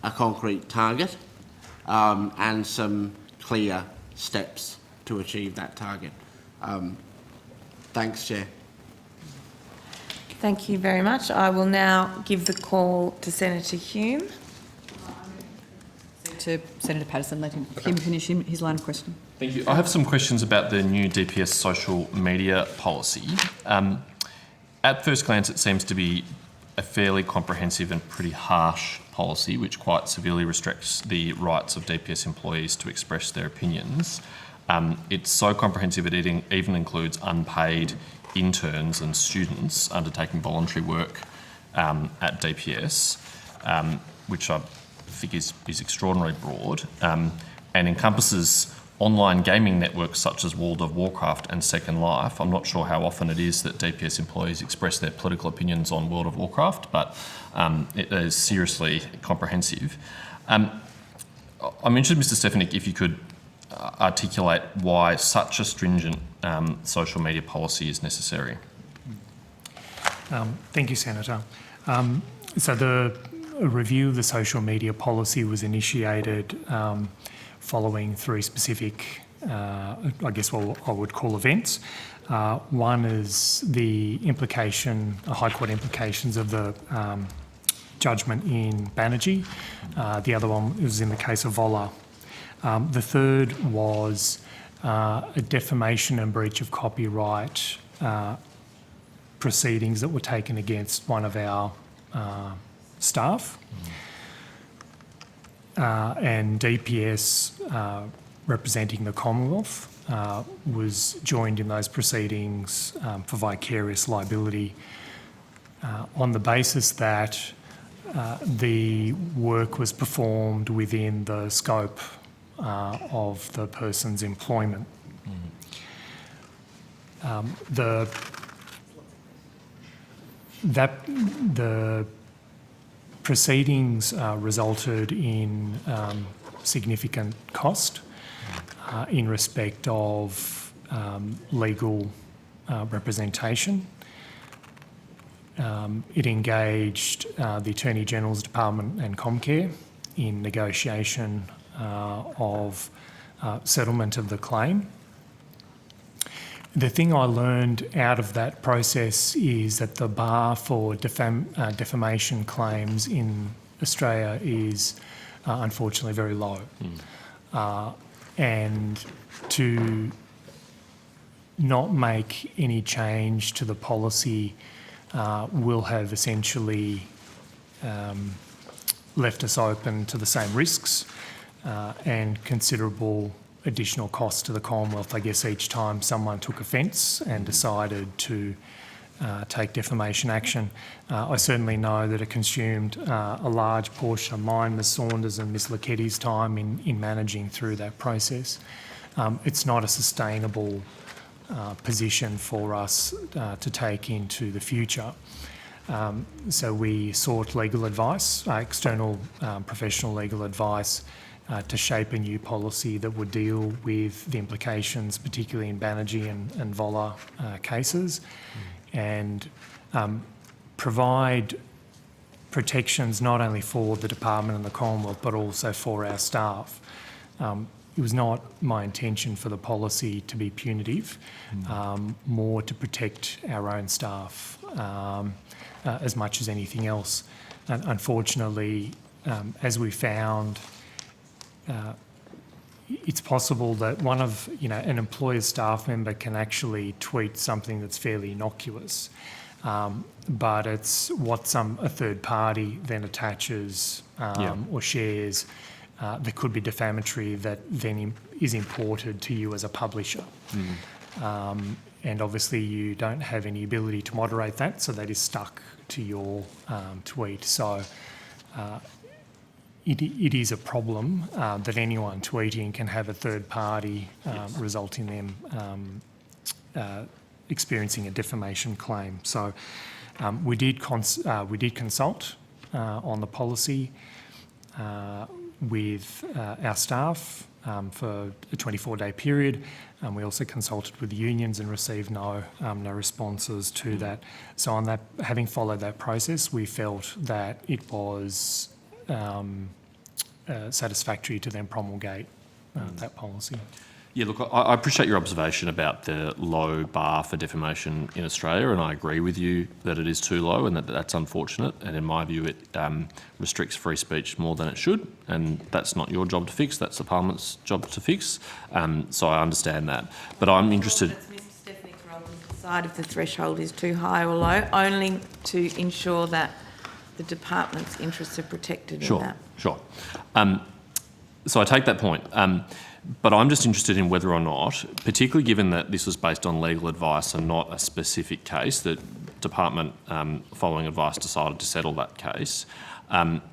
a concrete target and some clear steps to achieve that target. Thanks, Chair. Thank you very much. I will now give the call to Senator Hume. To Senator Patterson, let him finish his line of questioning. Thank you. I have some questions about the new DPS social media policy. At first glance, it seems to be a fairly comprehensive and pretty harsh policy, which quite severely restricts the rights of DPS employees to express their opinions. It's so comprehensive it even includes unpaid interns and students undertaking voluntary work at DPS, which I think is extraordinarily broad, and encompasses online gaming networks such as World of Warcraft and Second Life. I'm not sure how often it is that DPS employees express their political opinions on World of Warcraft, but it is seriously comprehensive. I'm interested, Mr. Stefanik, if you could articulate why such a stringent social media policy is necessary. Thank you, Senator. So the review of the social media policy was initiated following three specific, I guess what I would call events. One is the High Court implications of the judgment in Banerjee. The other one was in the case of Voller. The third was a defamation and breach of copyright proceedings that were taken against one of our staff. And DPS, representing the Commonwealth, was joined in those proceedings for vicarious liability on the basis that the work was performed within the scope of the person's employment. The proceedings resulted in significant cost in respect of legal representation. It engaged the Attorney General's Department and Comcare in negotiation of settlement of the claim. The thing I learned out of that process is that the bar for defamation claims in Australia is unfortunately very low. And to not make any change to the policy will have essentially left us open to the same risks and considerable additional costs to the Commonwealth, I guess, each time someone took offence and decided to take defamation action. I certainly know that it consumed a large portion of mine, Ms Saunders and Ms Lacketti's time in managing through that process. It's not a sustainable position for us to take into the future. So we sought legal advice, external professional legal advice, to shape a new policy that would deal with the implications, particularly in Banerjee and Voller cases, and provide protections not only for the department and the Commonwealth but also for our staff. It was not my intention for the policy to be punitive, more to protect our own staff as much as anything else. And unfortunately, as we found, it's possible that an employer's staff member can actually tweet something that's fairly innocuous, but it's what a third party then attaches or shares that could be defamatory that then is imported to you as a publisher. And obviously you don't have any ability to moderate that, so that is stuck to your tweet. So it is a problem that anyone tweeting can have a third party result in them experiencing a defamation claim. So we did consult on the policy with our staff for a 24-day period. We also consulted with the unions and received no responses to that. So on that, having followed that process, we felt that it was satisfactory to then promulgate that policy. Yeah, look, I appreciate your observation about the low bar for defamation in Australia, and I agree with you that it is too low and that's unfortunate. And in my view, it restricts free speech more than it should, and that's not your job to fix, that's the Parliament's job to fix. So I understand that. But I'm interested... It's Mr Stephanie's role to decide if the threshold is too high or low, only to ensure that the department's interests are protected in that. Sure. So I take that point. But I'm just interested in whether or not, particularly given that this was based on legal advice and not a specific case, that Department, following advice, decided to settle that case,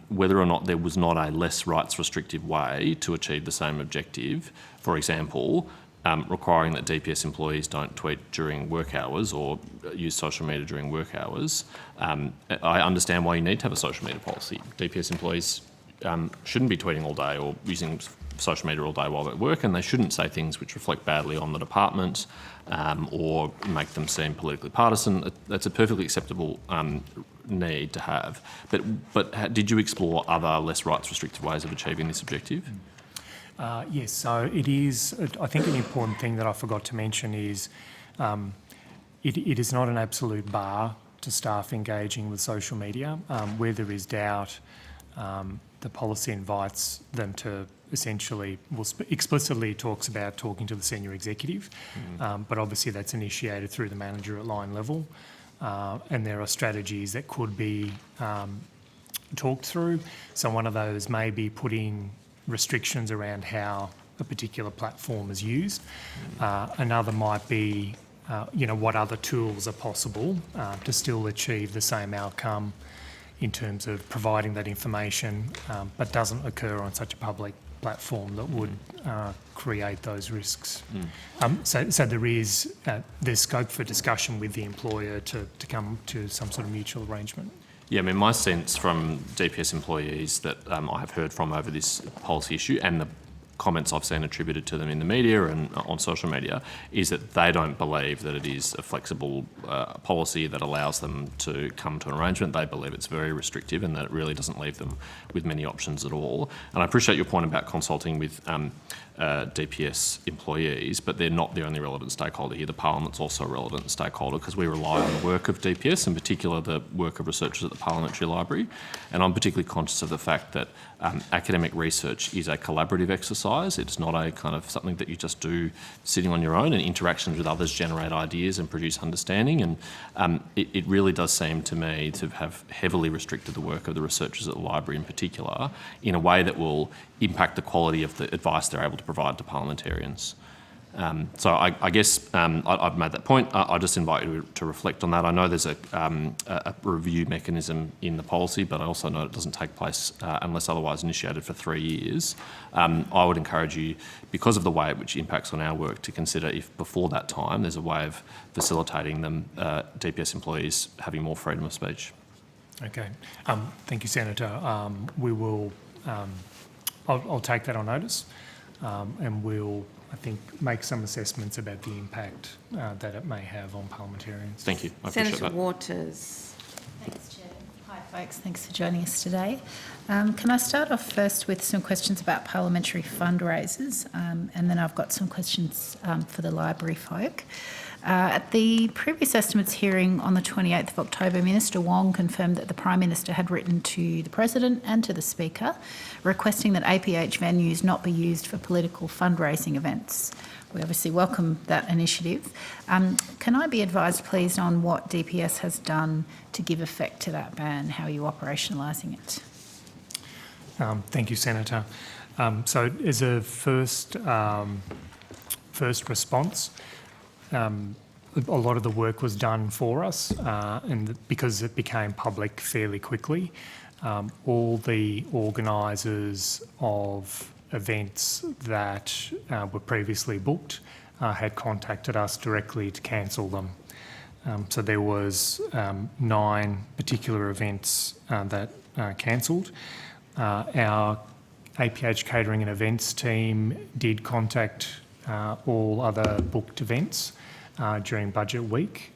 whether or not there was not a less rights restrictive way to achieve the same objective. For example, requiring that DPS employees don't tweet during work hours or use social media during work hours. I understand why you need to have a social media policy. DPS employees shouldn't be tweeting all day or using social media all day while at work, and they shouldn't say things which reflect badly on the department or make them seem politically partisan. That's a perfectly acceptable need to have. But did you explore other less rights restrictive ways of achieving this objective? Yes, so it is, I think an important thing that I forgot to mention is it is not an absolute bar to staff engaging with social media. Where there is doubt, the policy invites them to essentially, explicitly talks about talking to the senior executive, but obviously that's initiated through the manager at line level, and there are strategies that could be talked through. So one of those may be putting restrictions around how a particular platform is used. Another might be, what other tools are possible to still achieve the same outcome in terms of providing that information, but doesn't occur on such a public platform that would create those risks. So there's scope for discussion with the employer to come to some sort of mutual arrangement. Yeah, I mean, my sense from DPS employees that I have heard from over this policy issue and the comments I've seen attributed to them in the media and on social media is that they don't believe that it is a flexible policy that allows them to come to an arrangement. They believe it's very restrictive and that it really doesn't leave them with many options at all. And I appreciate your point about consulting with DPS employees, but they're not the only relevant stakeholder here. The Parliament's also a relevant stakeholder because we rely on the work of DPS, in particular the work of researchers at the Parliamentary Library. And I'm particularly conscious of the fact that academic research is a collaborative exercise. It's not a kind of something that you just do sitting on your own, and interactions with others generate ideas and produce understanding. And it really does seem to me to have heavily restricted the work of the researchers at the library in particular in a way that will impact the quality of the advice they're able to provide to parliamentarians. So I guess I've made that point. I just invite you to reflect on that. I know there's a review mechanism in the policy, but I also know it doesn't take place unless otherwise initiated for 3 years. I would encourage you, because of the way which impacts on our work, to consider if before that time there's a way of facilitating them, DPS employees having more freedom of speech. Okay. Thank you, Senator. We will. I'll take that on notice, and we'll, I think, make some assessments about the impact that it may have on parliamentarians. Thank you. I appreciate Senator that. Waters. Thanks, Chair. Hi, folks. Thanks for joining us today. Can I start off first with some questions about parliamentary fundraisers, and then I've got some questions for the library folk. At the previous estimates hearing on the 28th of October, Minister Wong confirmed that the Prime Minister had written to the President and to the Speaker requesting that APH venues not be used for political fundraising events. We obviously welcome that initiative. Can I be advised, please, on what DPS has done to give effect to that ban? How are you operationalising it? Thank you, Senator. So as a first response, a lot of the work was done for us, and because it became public fairly quickly, all the organisers of events that were previously booked had contacted us directly to cancel them. So there was 9 particular events that cancelled. Our APH Catering and Events team did contact all other booked events during budget week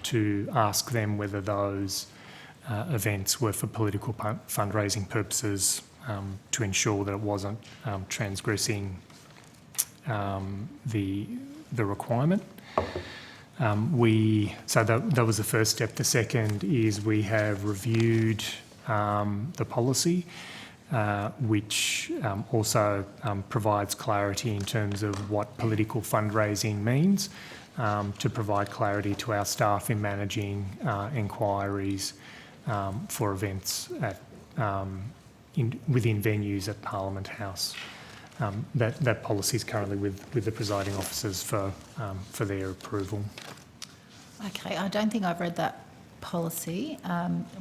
to ask them whether those events were for political fundraising purposes, to ensure that it wasn't transgressing the requirement. So that was the first step. The second is we have reviewed the policy, which also provides clarity in terms of what political fundraising means, to provide clarity to our staff in managing inquiries for events at, within venues at Parliament House. That policy is currently with the presiding officers for their approval. Okay, I don't think I've read that policy.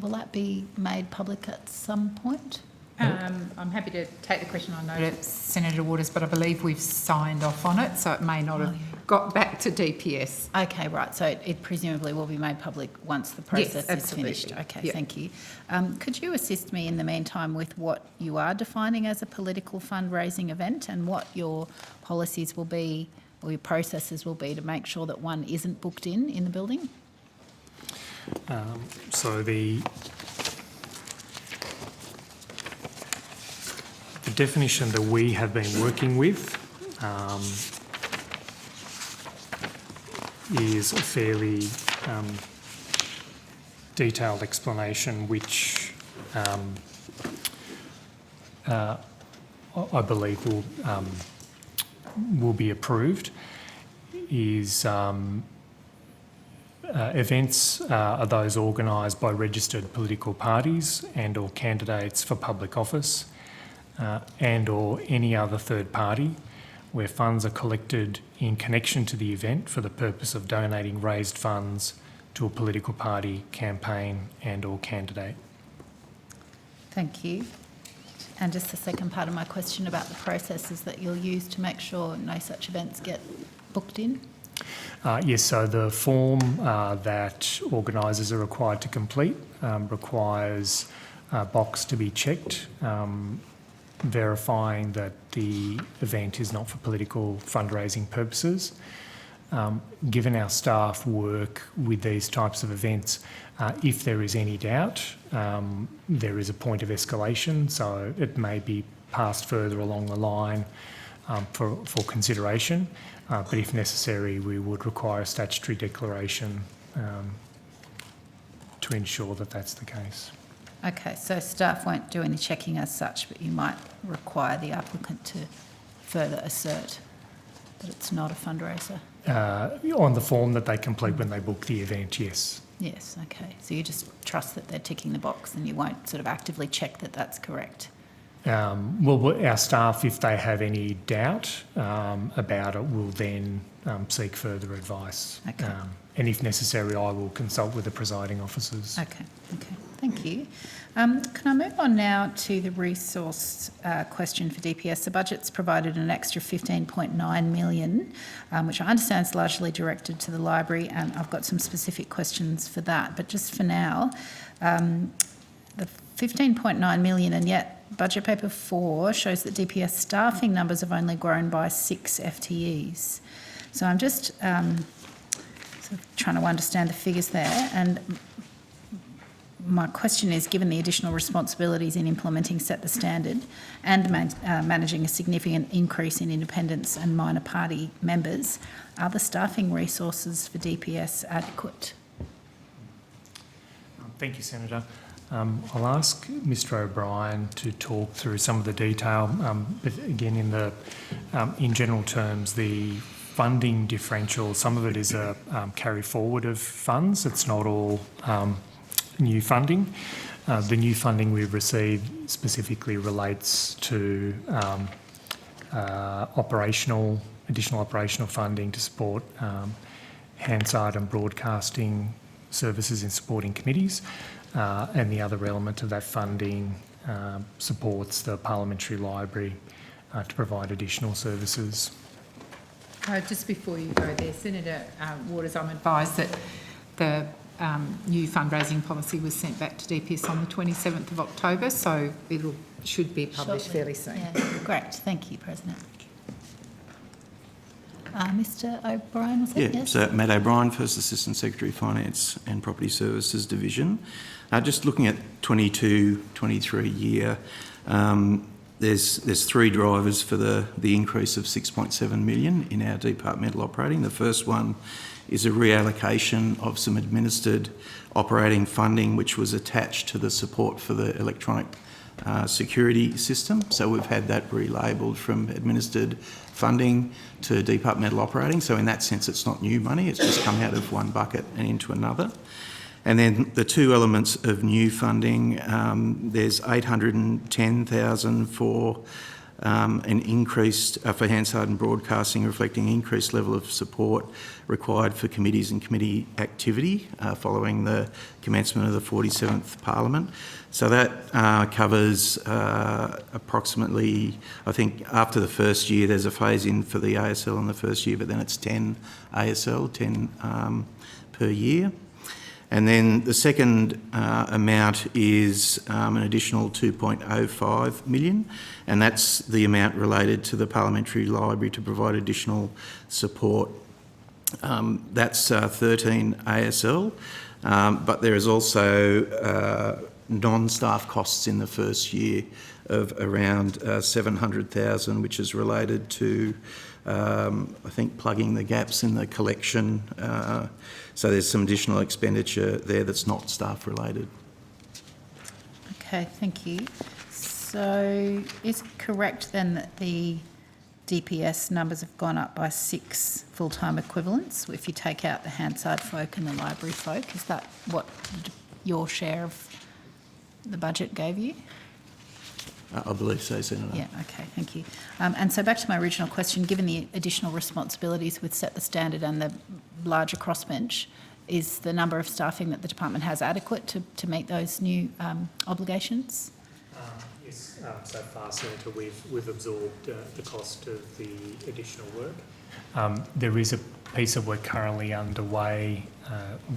Will that be made public at some point? I'm happy to take the question. I know Senator Waters, but I believe we've signed off on it, so it may not have got back to DPS. Okay, right. So it presumably will be made public once the process is finished. Okay, thank you. Could you assist me in the meantime with what you are defining as a political fundraising event and what your policies will be or your processes will be to make sure that one isn't booked in the building? So the definition that we have been working with is a fairly detailed explanation, which I believe will be approved. Is events are those organised by registered political parties and or candidates for public office, and or any other third party, where funds are collected in connection to the event for the purpose of donating raised funds to a political party, campaign and or candidate. Thank you. And just the second part of my question about the processes that you'll use to make sure no such events get booked in? Yes, so the form that organisers are required to complete requires a box to be checked verifying that the event is not for political fundraising purposes. Given our staff work with these types of events, if there is any doubt, there is a point of escalation, so it may be passed further along the line for consideration, but if necessary, we would require a statutory declaration to ensure that that's the case. Okay, so staff won't do any checking as such, but you might require the applicant to further assert that it's not a fundraiser? On the form that they complete when they book the event, yes. Yes, okay. So you just trust that they're ticking the box and you won't sort of actively check that that's correct? Well, our staff, if they have any doubt about it, will then seek further advice. Okay. And if necessary, I will consult with the presiding officers. Okay, okay. Thank you. Can I move on now to the resource question for DPS? The budget's provided an extra 15.9 million, which I understand is largely directed to the library, and I've got some specific questions for that. But just for now, the 15.9 million, and yet budget paper 4 shows that DPS staffing numbers have only grown by 6 FTEs. So I'm just sort of trying to understand the figures there, and my question is, given the additional responsibilities in implementing Set the Standard and managing a significant increase in independents and minor party members, are the staffing resources for DPS adequate? Thank you, Senator. I'll ask Mr O'Brien to talk through some of the detail, but again, in general terms, the funding differential, some of it is a carry forward of funds. It's not all new funding. The new funding we've received specifically relates to additional operational funding to support Hansard and broadcasting services in supporting committees, and the other element of that funding supports the parliamentary library to provide additional services. Just before you go there, Senator Waters, I'm advised that the new fundraising policy was sent back to DPS on the 27th of October, so it should be published fairly soon. Yeah, great. Thank you, President. Mr O'Brien, was it? Yes. So Matt O'Brien, First Assistant Secretary, Finance and Property Services Division. Just looking at 22-23 year, there's three drivers for the increase of 6.7 million in our departmental operating. The first one is a reallocation of some administered operating funding which was attached to the support for the electronic security system. So we've had that relabelled from administered funding to departmental operating. So in that sense, it's not new money. It's just come out of one bucket and into another. And then the two elements of new funding, there's 810,000 for an increased for Hansard and broadcasting, reflecting increased level of support required for committees and committee activity following the commencement of the 47th Parliament. So that covers approximately, I think after the first year there's a phase in for the ASL in the first year, but then it's 10 ASL, 10 per year. And then the second amount is an additional 2.05 million, and that's the amount related to the Parliamentary Library to provide additional support. That's 13 ASL, but there is also non-staff costs in the first year of around 700,000, which is related to, I think, plugging the gaps in the collection. So there's some additional expenditure there that's not staff related. Okay, thank you. So is it correct then that the DPS numbers have gone up by 6 full-time equivalents if you take out the Hansard folk and the library folk? Is that what your share of the budget gave you? I believe so, Senator. Yeah, okay, thank you. And so back to my original question, given the additional responsibilities with Set the Standard and the larger crossbench, is the number of staffing that the department has adequate to meet those new obligations? Yes, so far, Senator, we've absorbed the cost of the additional work. There is a piece of work currently underway,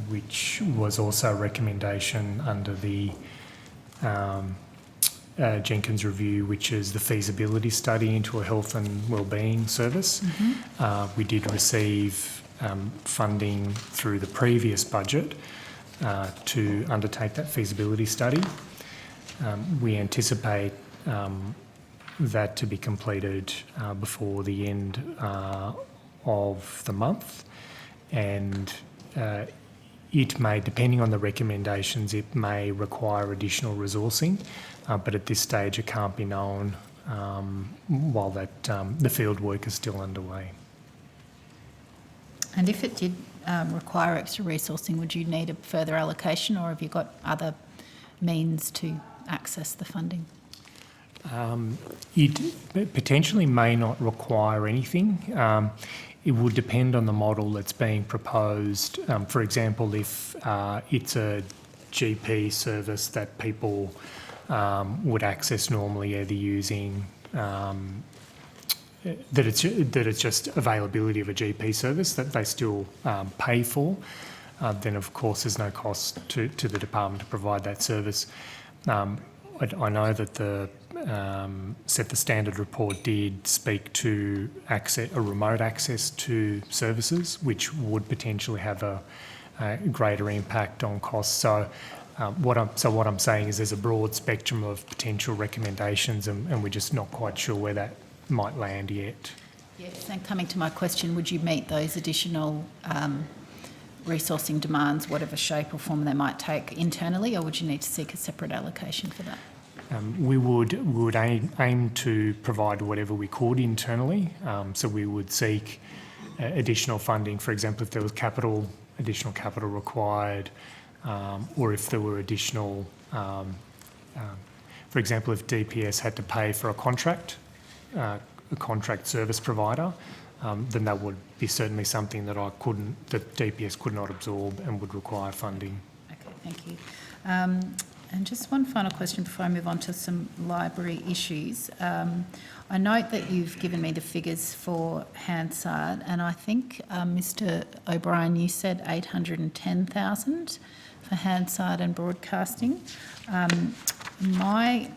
which was also a recommendation under the Jenkins review, which is the feasibility study into a health and wellbeing service. We did receive funding through the previous budget to undertake that feasibility study. We anticipate that to be completed before the end of the month, and it may, depending on the recommendations, it may require additional resourcing, but at this stage it can't be known while that the field work is still underway. And if it did require extra resourcing, would you need a further allocation, or have you got other means to access the funding? It potentially may not require anything. It would depend on the model that's being proposed. For example, if it's a GP service that people would access normally, either using that it's just availability of a GP service that they still pay for, then of course there's no cost to the department to provide that service. I know that the Set the Standard report did speak to a remote access to services, which would potentially have a greater impact on costs. So what I'm saying is there's a broad spectrum of potential recommendations, and we're just not quite sure where that might land yet. Yes, and coming to my question, would you meet those additional resourcing demands, whatever shape or form they might take, internally, or would you need to seek a separate allocation for that? We would aim to provide whatever we could internally. So we would seek additional funding, for example, if there was additional capital required, or if there were additional, for example, if DPS had to pay for a contract service provider, then that would be certainly something that DPS could not absorb and would require funding. Okay, thank you. And just one final question before I move on to some library issues. I note that you've given me the figures for Hansard, and I think, Mr O'Brien, you said 810,000 for Hansard and broadcasting. My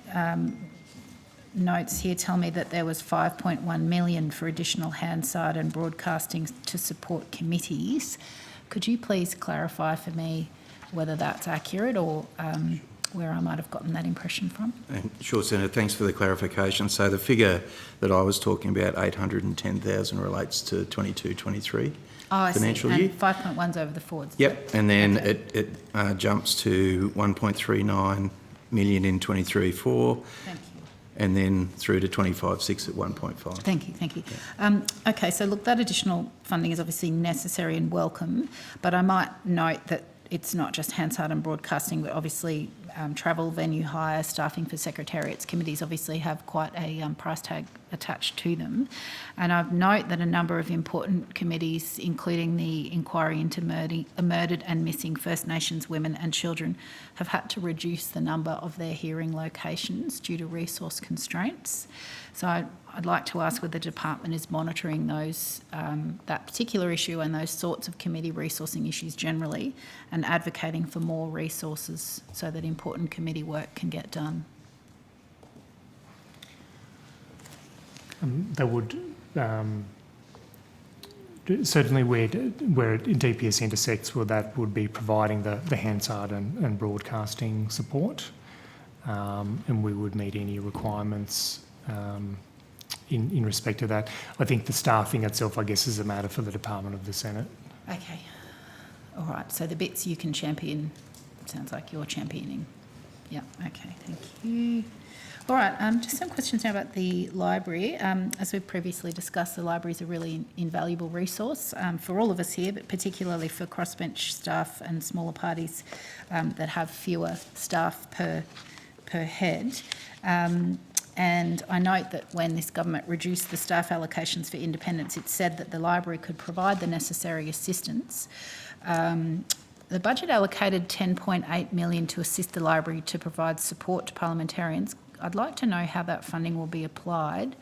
notes here tell me that there was 5.1 million for additional Hansard and broadcasting to support committees. Could you please clarify for me whether that's accurate, or where I might have gotten that impression from? Sure, Senator. Thanks for the clarification. So the figure that I was talking about, 810,000, relates to 22-23 financial year. And 5.1's over the forwards. Yep, and then it jumps to 1.39 million in 23-4. Thank you. And then through to 25-6 at 1.5. Thank you. Okay, so look, that additional funding is obviously necessary and welcome, but I might note that it's not just Hansard and broadcasting, but obviously travel, venue hire, staffing for secretariats, committees obviously have quite a price tag attached to them. And I've note that a number of important committees, including the inquiry into murdered and missing First Nations women and children, have had to reduce the number of their hearing locations due to resource constraints. So I'd like to ask whether the department is monitoring those, that particular issue and those sorts of committee resourcing issues generally, and advocating for more resources so that important committee work can get done. They would certainly where DPS intersects, well, that would be providing the Hansard and broadcasting support, and we would meet any requirements in respect to that. I think the staffing itself, I guess, is a matter for the Department of the Senate. Okay. All right. So the bits you can champion, sounds like you're championing. Yeah. Okay. Thank you. All right. Just some questions now about the library. As we've previously discussed, the library is a really invaluable resource for all of us here, but particularly for crossbench staff and smaller parties that have fewer staff per head. And I note that when this government reduced the staff allocations for independents, it said that the library could provide the necessary assistance. The budget allocated $10.8 million to assist the library to provide support to parliamentarians. I'd like to know how that funding will be applied,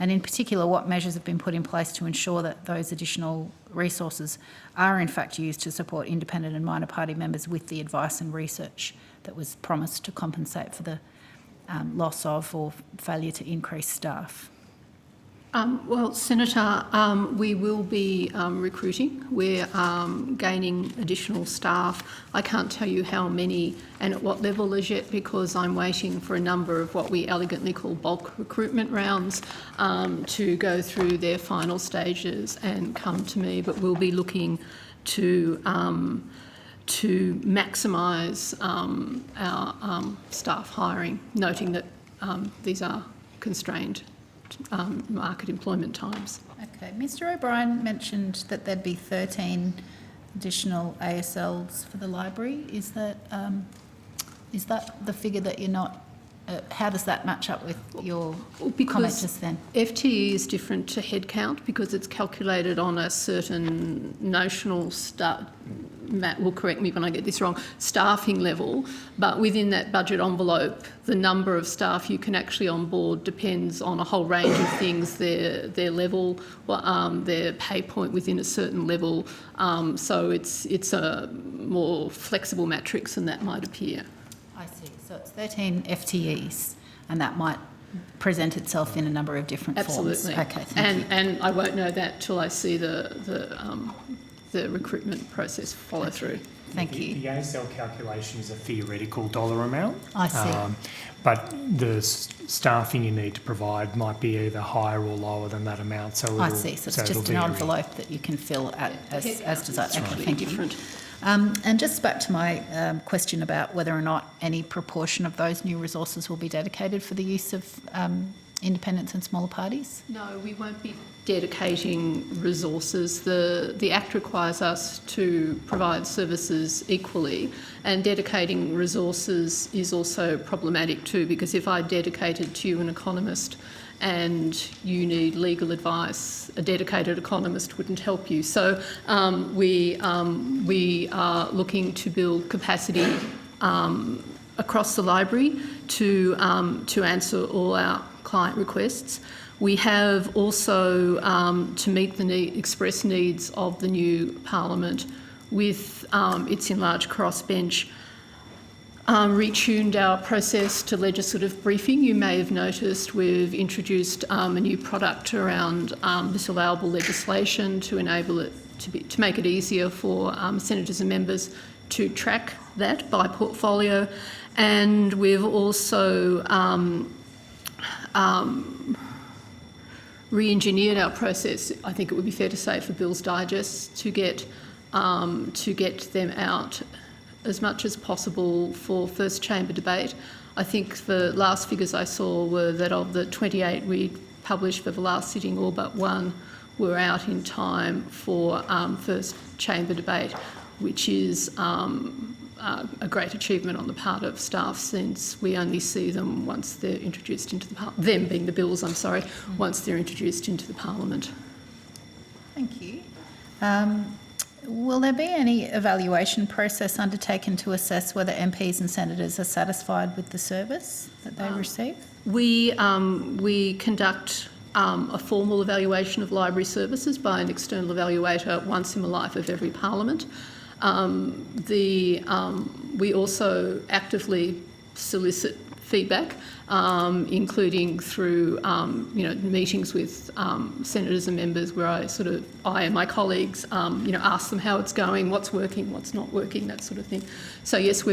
and in particular what measures have been put in place to ensure that those additional resources are in fact used to support independent and minor party members with the advice and research that was promised to compensate for the loss of or failure to increase staff? Well, Senator, we will be recruiting. We're gaining additional staff. I can't tell you how many and at what level as yet, because I'm waiting for a number of what we elegantly call bulk recruitment rounds to go through their final stages and come to me. But we'll be looking to maximise our staff hiring, noting that these are constrained market employment times. Okay. Mr O'Brien mentioned that there'd be 13 additional ASLs for the library. Is that the figure that you're not... how does that match up with your comment just then? FTE is different to headcount because it's calculated on a certain notional Matt will correct me when I get this wrong, staffing level, but within that budget envelope, the number of staff you can actually onboard depends on a whole range of things, their level, their pay point within a certain level, so it's a more flexible matrix than that might appear. I see. So it's 13 FTEs, and that might present itself in a number of different forms. Absolutely. Okay, thank you. And I won't know that till I see the recruitment process follow through. Thank you. The ASL calculation is a theoretical dollar amount. I see. But the staffing you need to provide might be either higher or lower than that amount. So I see. So it's just an envelope that you can fill as desired. Okay, thank you. And just back to my question about whether or not any proportion of those new resources will be dedicated for the use of independents and smaller parties? No, we won't be dedicating resources. The Act requires us to provide services equally, and dedicating resources is also problematic too, because if I dedicated to you an economist and you need legal advice, a dedicated economist wouldn't help you. So we are looking to build capacity across the library to answer all our client requests. We have also, to meet the express needs of the new Parliament with its enlarged crossbench, retuned our process to legislative briefing. You may have noticed we've introduced a new product around this allowable legislation to enable it to make it easier for senators and members to track that by portfolio. And we've also re-engineered our process, I think it would be fair to say, for Bills Digest to get them out as much as possible for first chamber debate. I think the last figures I saw were that of the 28 we published for the last sitting, all but one were out in time for first chamber debate, which is a great achievement on the part of staff, since we only see them once they're introduced into the them being the bills, once they're introduced into the Parliament. Thank you. Will there be any evaluation process undertaken to assess whether MPs and senators are satisfied with the service that they receive? We conduct a formal evaluation of library services by an external evaluator once in the life of every Parliament. We also actively solicit feedback, including through meetings with senators and members, where I and my colleagues ask them how it's going, what's working, what's not working, that sort of thing. So yes,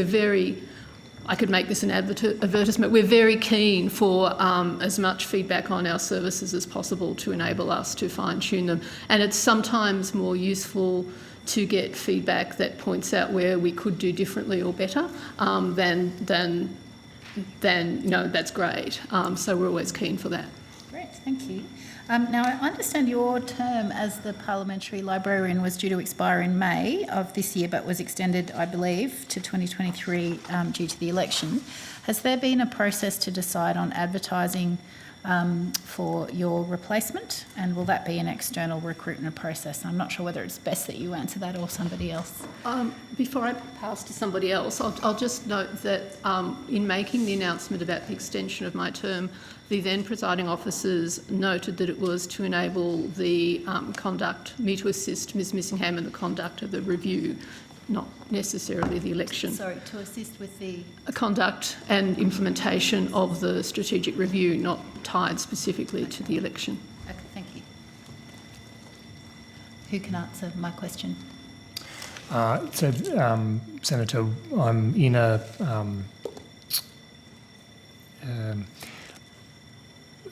I could make this an advertisement. We're very keen for as much feedback on our services as possible to enable us to fine-tune them. And it's sometimes more useful to get feedback that points out where we could do differently or better than that's great. So we're always keen for that. Great, thank you. Now, I understand your term as the parliamentary librarian was due to expire in May of this year, but was extended, I believe, to 2023 due to the election. Has there been a process to decide on advertising for your replacement, and will that be an external recruitment process? I'm not sure whether it's best that you answer that or somebody else. Before I pass to somebody else, I'll just note that in making the announcement about the extension of my term, the then presiding officers noted that it was to enable me to assist Ms Missingham in the conduct of the review not necessarily the election. Sorry, to assist with the Conduct and implementation of the strategic review, not tied specifically to the election. Okay, thank you. Who can answer my question? Senator, I'm in a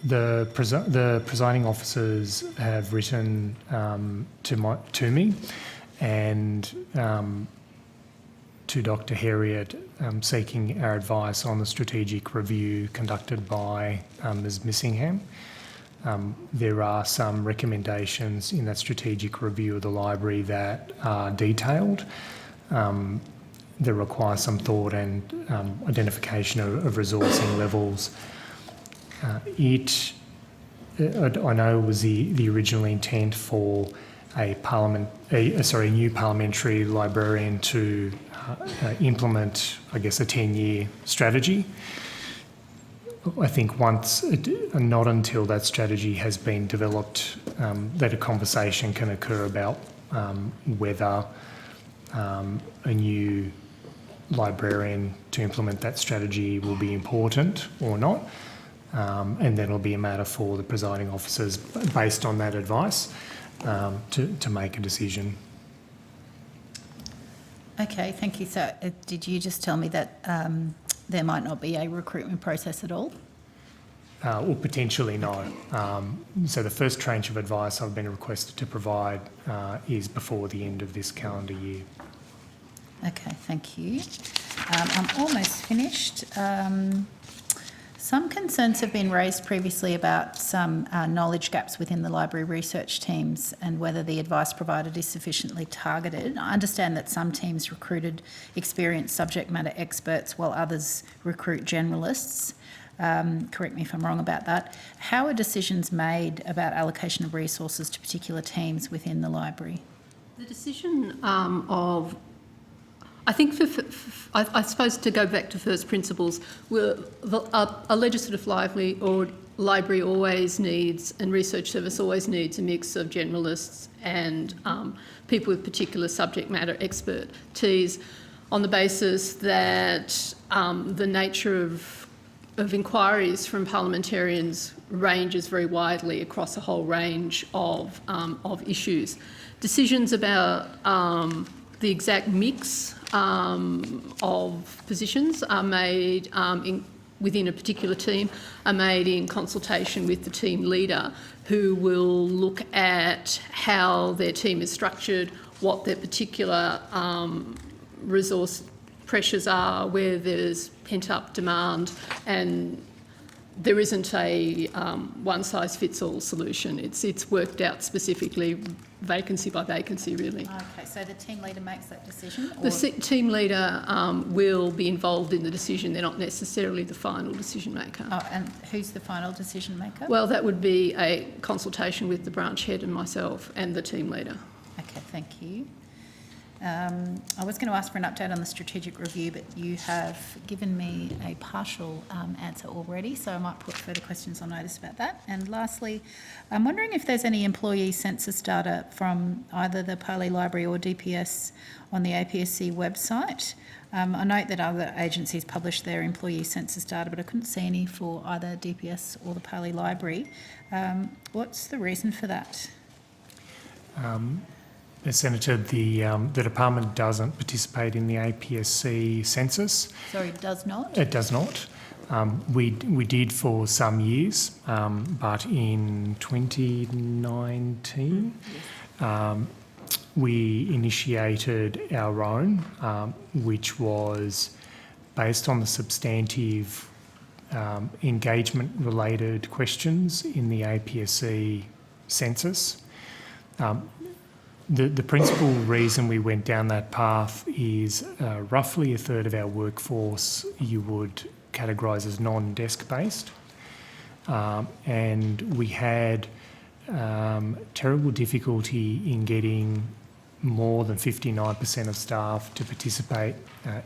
the presiding officers have written to me and to Dr. Herriot seeking our advice on the strategic review conducted by Ms. Missingham. There are some recommendations in that strategic review of the library that are detailed, that require some thought and identification of resourcing levels. I know it was the original intent for a new parliamentary librarian to implement, I guess, a 10-year strategy. I think not until that strategy has been developed, that a conversation can occur about whether a new librarian to implement that strategy will be important or not. And then it'll be a matter for the presiding officers, based on that advice, to make a decision. Okay, thank you. So did you just tell me that there might not be a recruitment process at all? Or potentially no. So the first tranche of advice I've been requested to provide is before the end of this calendar year. Okay, thank you. I'm almost finished. Some concerns have been raised previously about some knowledge gaps within the library research teams and whether the advice provided is sufficiently targeted. I understand that some teams recruited experienced subject matter experts while others recruit generalists. Correct me if I'm wrong about that. How are decisions made about allocation of resources to particular teams within the library? The decision I think, I suppose, to go back to first principles, a legislative library always needs, and research service always needs, a mix of generalists and people with particular subject matter expertise, on the basis that the nature of inquiries from parliamentarians ranges very widely across a whole range of issues. Decisions about the exact mix of positions are made within a particular team, are made in consultation with the team leader, who will look at how their team is structured, what their particular resource pressures are, where there's pent-up demand, and there isn't a one-size-fits-all solution. It's worked out specifically, vacancy by vacancy, really. Okay, so the team leader makes that decision? The team leader will be involved in the decision. They're not necessarily the final decision maker. Oh, and who's the final decision maker? Well, that would be a consultation with the branch head and myself and the team leader. Okay, thank you. I was going to ask for an update on the strategic review, but you have given me a partial answer already, so I might put further questions on notice about that. And lastly, I'm wondering if there's any employee census data from either the Parley Library or DPS on the APSC website. I note that other agencies publish their employee census data, but I couldn't see any for either DPS or the Parley Library. What's the reason for that? Senator, the department doesn't participate in the APSC census. Sorry, it does not? It does not. We did for some years, but in 2019 we initiated our own, which was based on the substantive engagement-related questions in the APSC census. The principal reason we went down that path is roughly a third of our workforce you would categorise as non-desk based, and we had terrible difficulty in getting more than 59% of staff to participate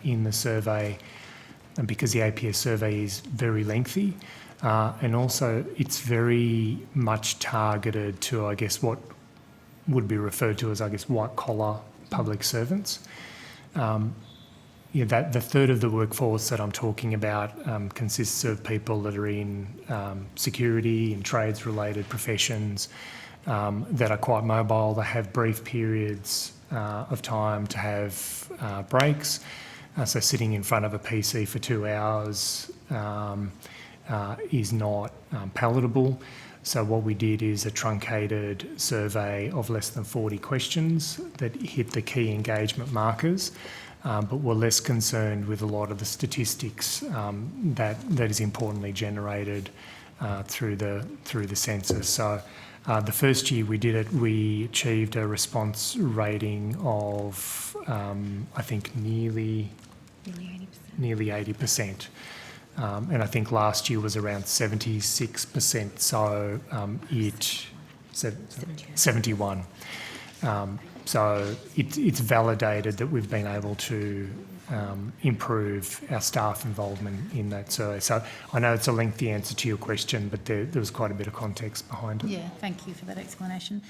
in the survey, and because the APS survey is very lengthy, and also it's very much targeted to, I guess, what would be referred to as, I guess, white-collar public servants. that the third of the workforce that I'm talking about consists of people that are in security and trades-related professions that are quite mobile. They have brief periods of time to have breaks. So sitting in front of a PC for 2 hours is not palatable. So what we did is a truncated survey of less than 40 questions that hit the key engagement markers, but were less concerned with a lot of the statistics that is importantly generated through the census. So the first year we did it, we achieved a response rating of I think nearly 80%. And I think last year was around 76%, so 71. So it's validated that we've been able to improve our staff involvement in that survey. So I know it's a lengthy answer to your question, but there was quite a bit of context behind it. Yeah, thank you for that explanation.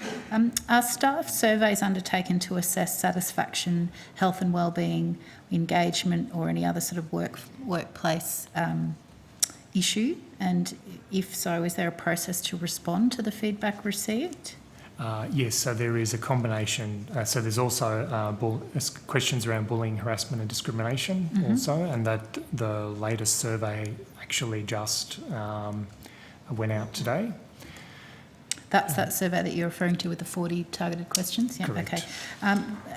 Are staff surveys undertaken to assess satisfaction, health and wellbeing, engagement, or any other sort of workplace issue? And if so, is there a process to respond to the feedback received? Yes, so there is a combination. So there's also questions around bullying, harassment and discrimination also, and that the latest survey actually just went out today. That's that survey that you're referring to with the 40 targeted questions? Yeah, correct. Okay.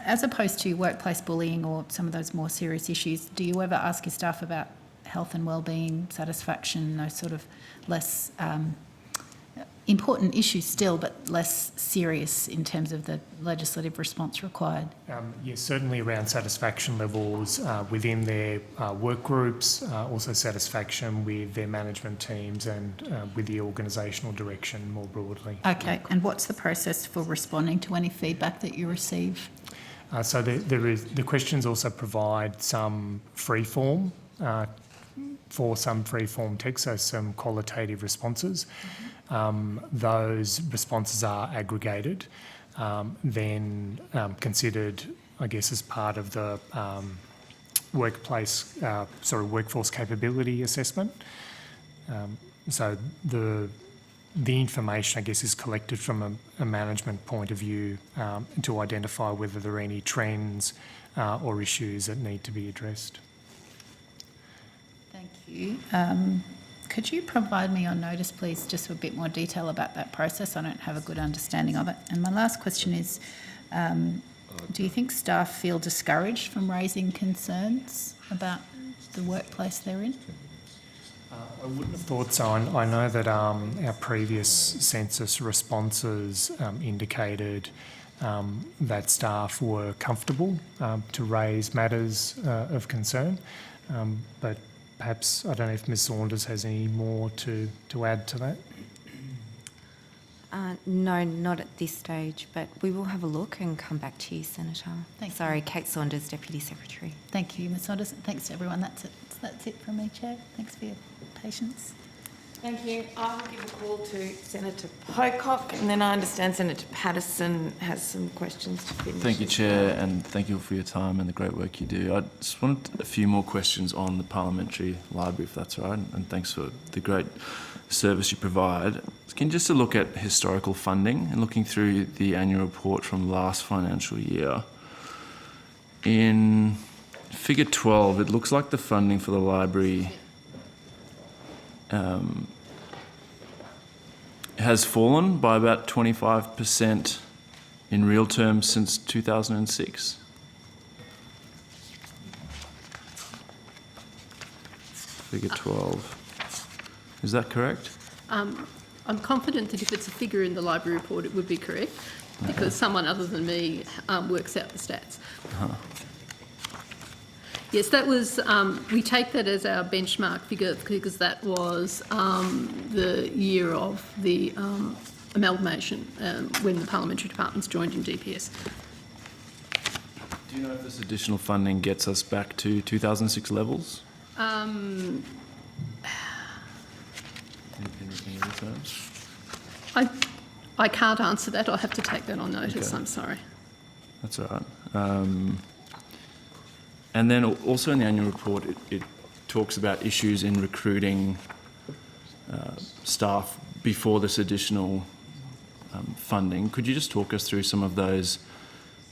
As opposed to workplace bullying or some of those more serious issues, do you ever ask your staff about health and wellbeing, satisfaction, those sort of less important issues still, but less serious in terms of the legislative response required? Yes, certainly around satisfaction levels within their work groups, also satisfaction with their management teams and with the organisational direction more broadly. Okay, and what's the process for responding to any feedback that you receive? So the questions also provide some free form for some free-form text, so some qualitative responses. Those responses are aggregated, then considered, I guess, as part of the workforce capability assessment. So the information, I guess, is collected from a management point of view to identify whether there are any trends or issues that need to be addressed. Thank you. Could you provide me on notice, please, just a bit more detail about that process? I don't have a good understanding of it. And my last question is, do you think staff feel discouraged from raising concerns about the workplace they're in? I wouldn't have thought so. I know that our previous census responses indicated that staff were comfortable to raise matters of concern, but perhaps, I don't know if Ms Saunders has any more to add to that. No, not at this stage, but we will have a look and come back to you, Senator. Sorry, Kate Saunders, Deputy Secretary. Thank you, Ms Saunders. Thanks to everyone. That's it from me, Chair. Thanks for your patience. Thank you. I will give a call to Senator Pocock, and then I understand Senator Patterson has some questions to finish. Thank you, Chair, and thank you all for your time and the great work you do. I just wanted a few more questions on the Parliamentary Library, if that's all right, and thanks for the great service you provide. Can you just look at historical funding and looking through the annual report from last financial year? In Figure 12, it looks like the funding for the library has fallen by about 25% in real terms since 2006. Figure 12. Is that correct? I'm confident that if it's a figure in the library report, it would be correct, because someone other than me works out the stats. Yes, that was, we take that as our benchmark figure because that was the year of the amalgamation when the parliamentary departments joined in DPS. Do you know if this additional funding gets us back to 2006 levels? In real terms? I can't answer that. I'll have to take that on notice. Okay. I'm sorry. That's all right. And then also in the annual report, it talks about issues in recruiting staff before this additional funding. Could you just talk us through some of those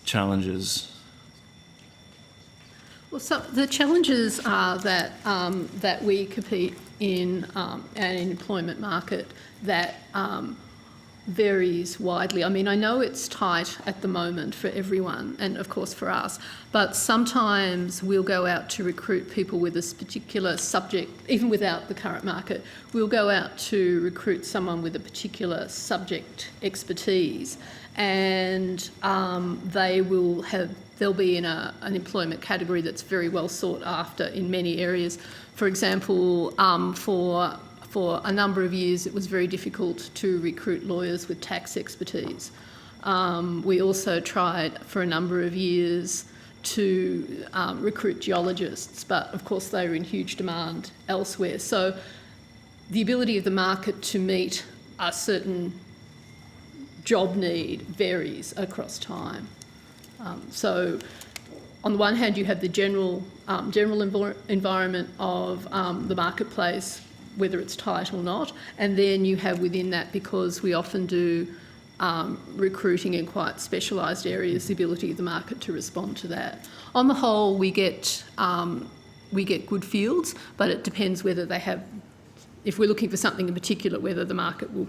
challenges? Well, so the challenges are that that we compete in an employment market that varies widely. I mean, I know it's tight at the moment for everyone and, of course, for us, but sometimes we'll go out to recruit people with a particular subject, even without the current market. We'll go out to recruit someone with a particular subject expertise, and they'll be in an employment category that's very well sought after in many areas. For example, for a number of years, it was very difficult to recruit lawyers with tax expertise. We also tried for a number of years to recruit geologists, but of course they were in huge demand elsewhere. So the ability of the market to meet a certain job need varies across time. So on the one hand, you have the general environment of the marketplace, whether it's tight or not, and then you have within that, because we often do recruiting in quite specialised areas, the ability of the market to respond to that. On the whole, we get good fields, but it depends whether they have, if we're looking for something in particular, whether the market will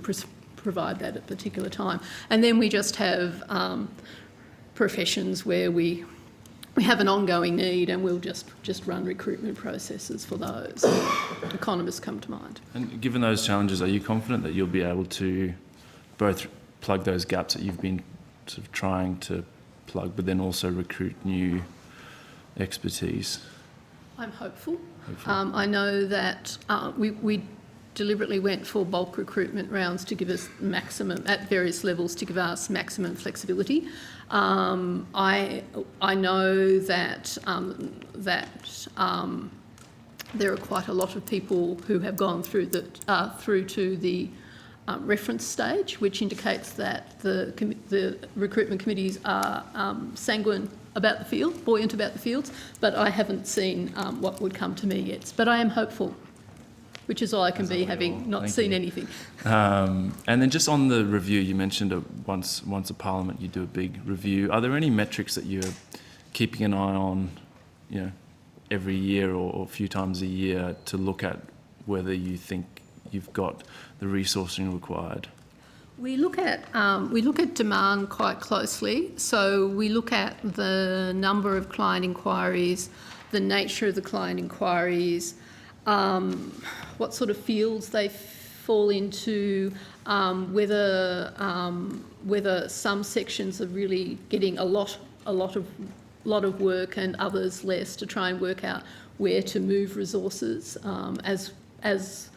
provide that at a particular time. And then we just have professions where we have an ongoing need, and we'll just run recruitment processes for those. Economists come to mind. And given those challenges, are you confident that you'll be able to both plug those gaps that you've been sort of trying to plug, but then also recruit new expertise? I'm hopeful. I know that we deliberately went for bulk recruitment rounds to give us maximum, at various levels, to give us maximum flexibility. I know that there are quite a lot of people who have gone through to the reference stage, which indicates that the recruitment committees are sanguine about the field, buoyant about the fields, but I haven't seen what would come to me yet. But I am hopeful, which is all I can be, having not seen anything. And then just on the review, you mentioned once a Parliament you do a big review. Are there any metrics that you're keeping an eye on, every year or a few times a year to look at whether you think you've got the resourcing required? We look at demand quite closely. So we look at the number of client inquiries, the nature of the client inquiries, what sort of fields they fall into, whether some sections are really getting a lot of work and others less, to try and work out where to move resources as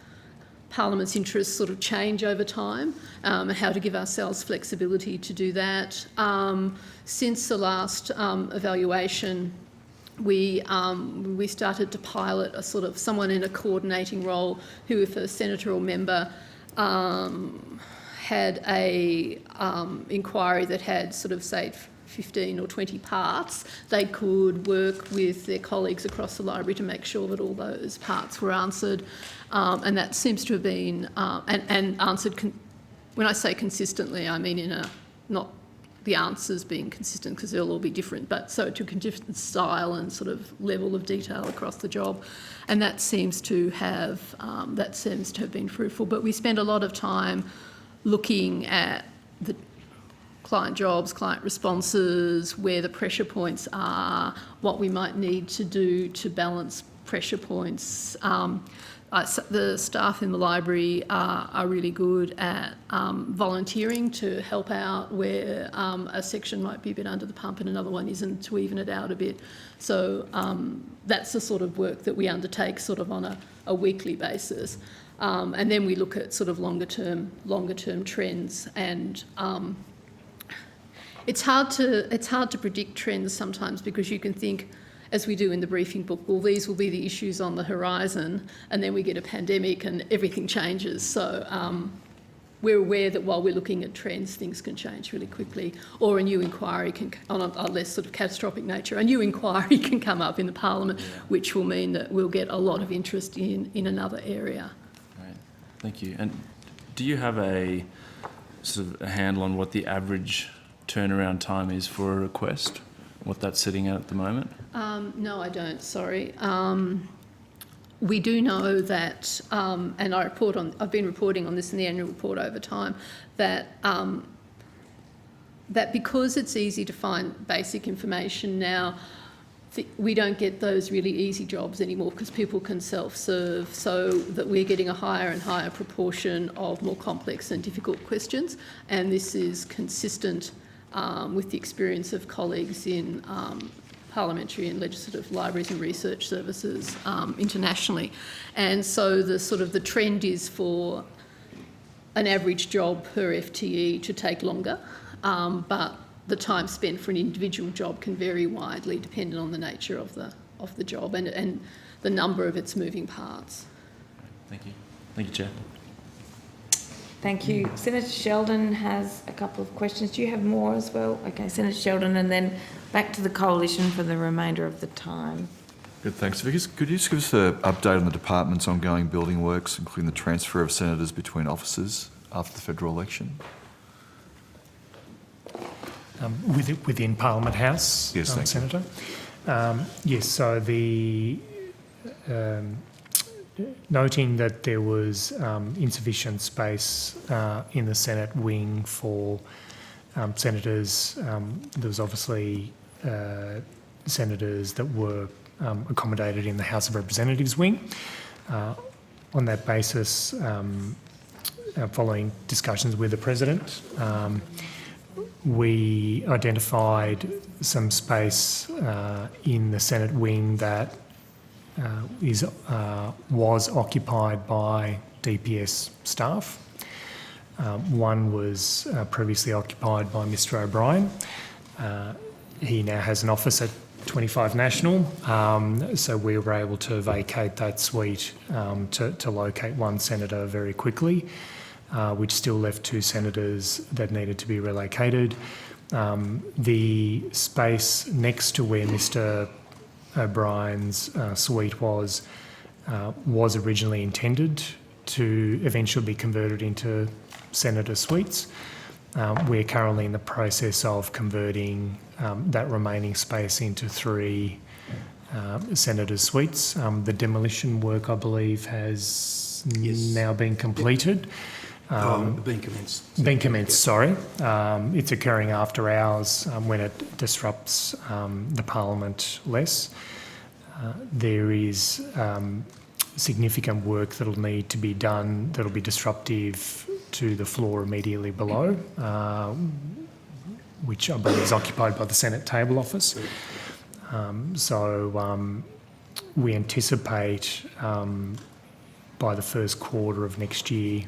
Parliament's interests sort of change over time, and how to give ourselves flexibility to do that. Since the last evaluation, we started to pilot a sort of someone in a coordinating role who, if a senator or member had a inquiry that had sort of, say, 15 or 20 parts, they could work with their colleagues across the library to make sure that all those parts were answered. And that seems to have been, and answered, when I say consistently, I mean in not the answers being consistent, because they'll all be different, but so to a different style and sort of level of detail across the job. And that seems to have been fruitful. But we spend a lot of time looking at the client jobs, client responses, where the pressure points are, what we might need to do to balance pressure points. The staff in the library are really good at volunteering to help out where a section might be a bit under the pump and another one isn't, to even it out a bit. So that's the sort of work that we undertake sort of on a weekly basis. And then we look at sort of longer term trends, and it's hard to predict trends sometimes, because you can think, as we do in the briefing book, well, these will be the issues on the horizon, and then we get a pandemic and everything changes. So we're aware that while we're looking at trends, things can change really quickly, or a new inquiry can, on a less sort of catastrophic nature, a new inquiry can come up in the Parliament, which will mean that we'll get a lot of interest in another area. Right. Thank you. And do you have a sort of a handle on what the average turnaround time is for a request? What that's sitting at the moment? No, I don't, sorry. We do know that, and I've been reporting on this in the annual report over time, that that because it's easy to find basic information now, we don't get those really easy jobs anymore because people can self-serve, so that we're getting a higher and higher proportion of more complex and difficult questions, and this is consistent with the experience of colleagues in parliamentary and legislative libraries and research services internationally. And so the trend is for an average job per FTE to take longer, but the time spent for an individual job can vary widely depending on the nature of the job and the number of its moving parts. Thank you. Thank you, Chair. Thank you. Senator Sheldon has a couple of questions. Do you have more as well? Okay, Senator Sheldon, and then back to the Coalition for the remainder of the time. Good, thanks. Vickers, could you just give us an update on the department's ongoing building works, including the transfer of senators between offices after the federal election? Within Parliament House, yes, thank Senator. Yes, so the noting that there was insufficient space in the Senate wing for senators. There was obviously senators that were accommodated in the House of Representatives wing. On that basis, following discussions with the President, we identified some space in the Senate wing that was occupied by DPS staff. One was previously occupied by Mr. O'Brien. He now has an office at 25 National, so we were able to vacate that suite to locate one senator very quickly, which still left two senators that needed to be relocated. The space next to where Mr. O'Brien's suite was originally intended to eventually be converted into senator suites. We're currently in the process of converting that remaining space into 3 senator suites. The demolition work, I believe, has now been completed. Been commenced. Been commenced, sorry. It's occurring after hours when it disrupts the Parliament less. There is significant work that'll need to be done that'll be disruptive to the floor immediately below, which I believe is occupied by the Senate table office. So we anticipate by the first quarter of next year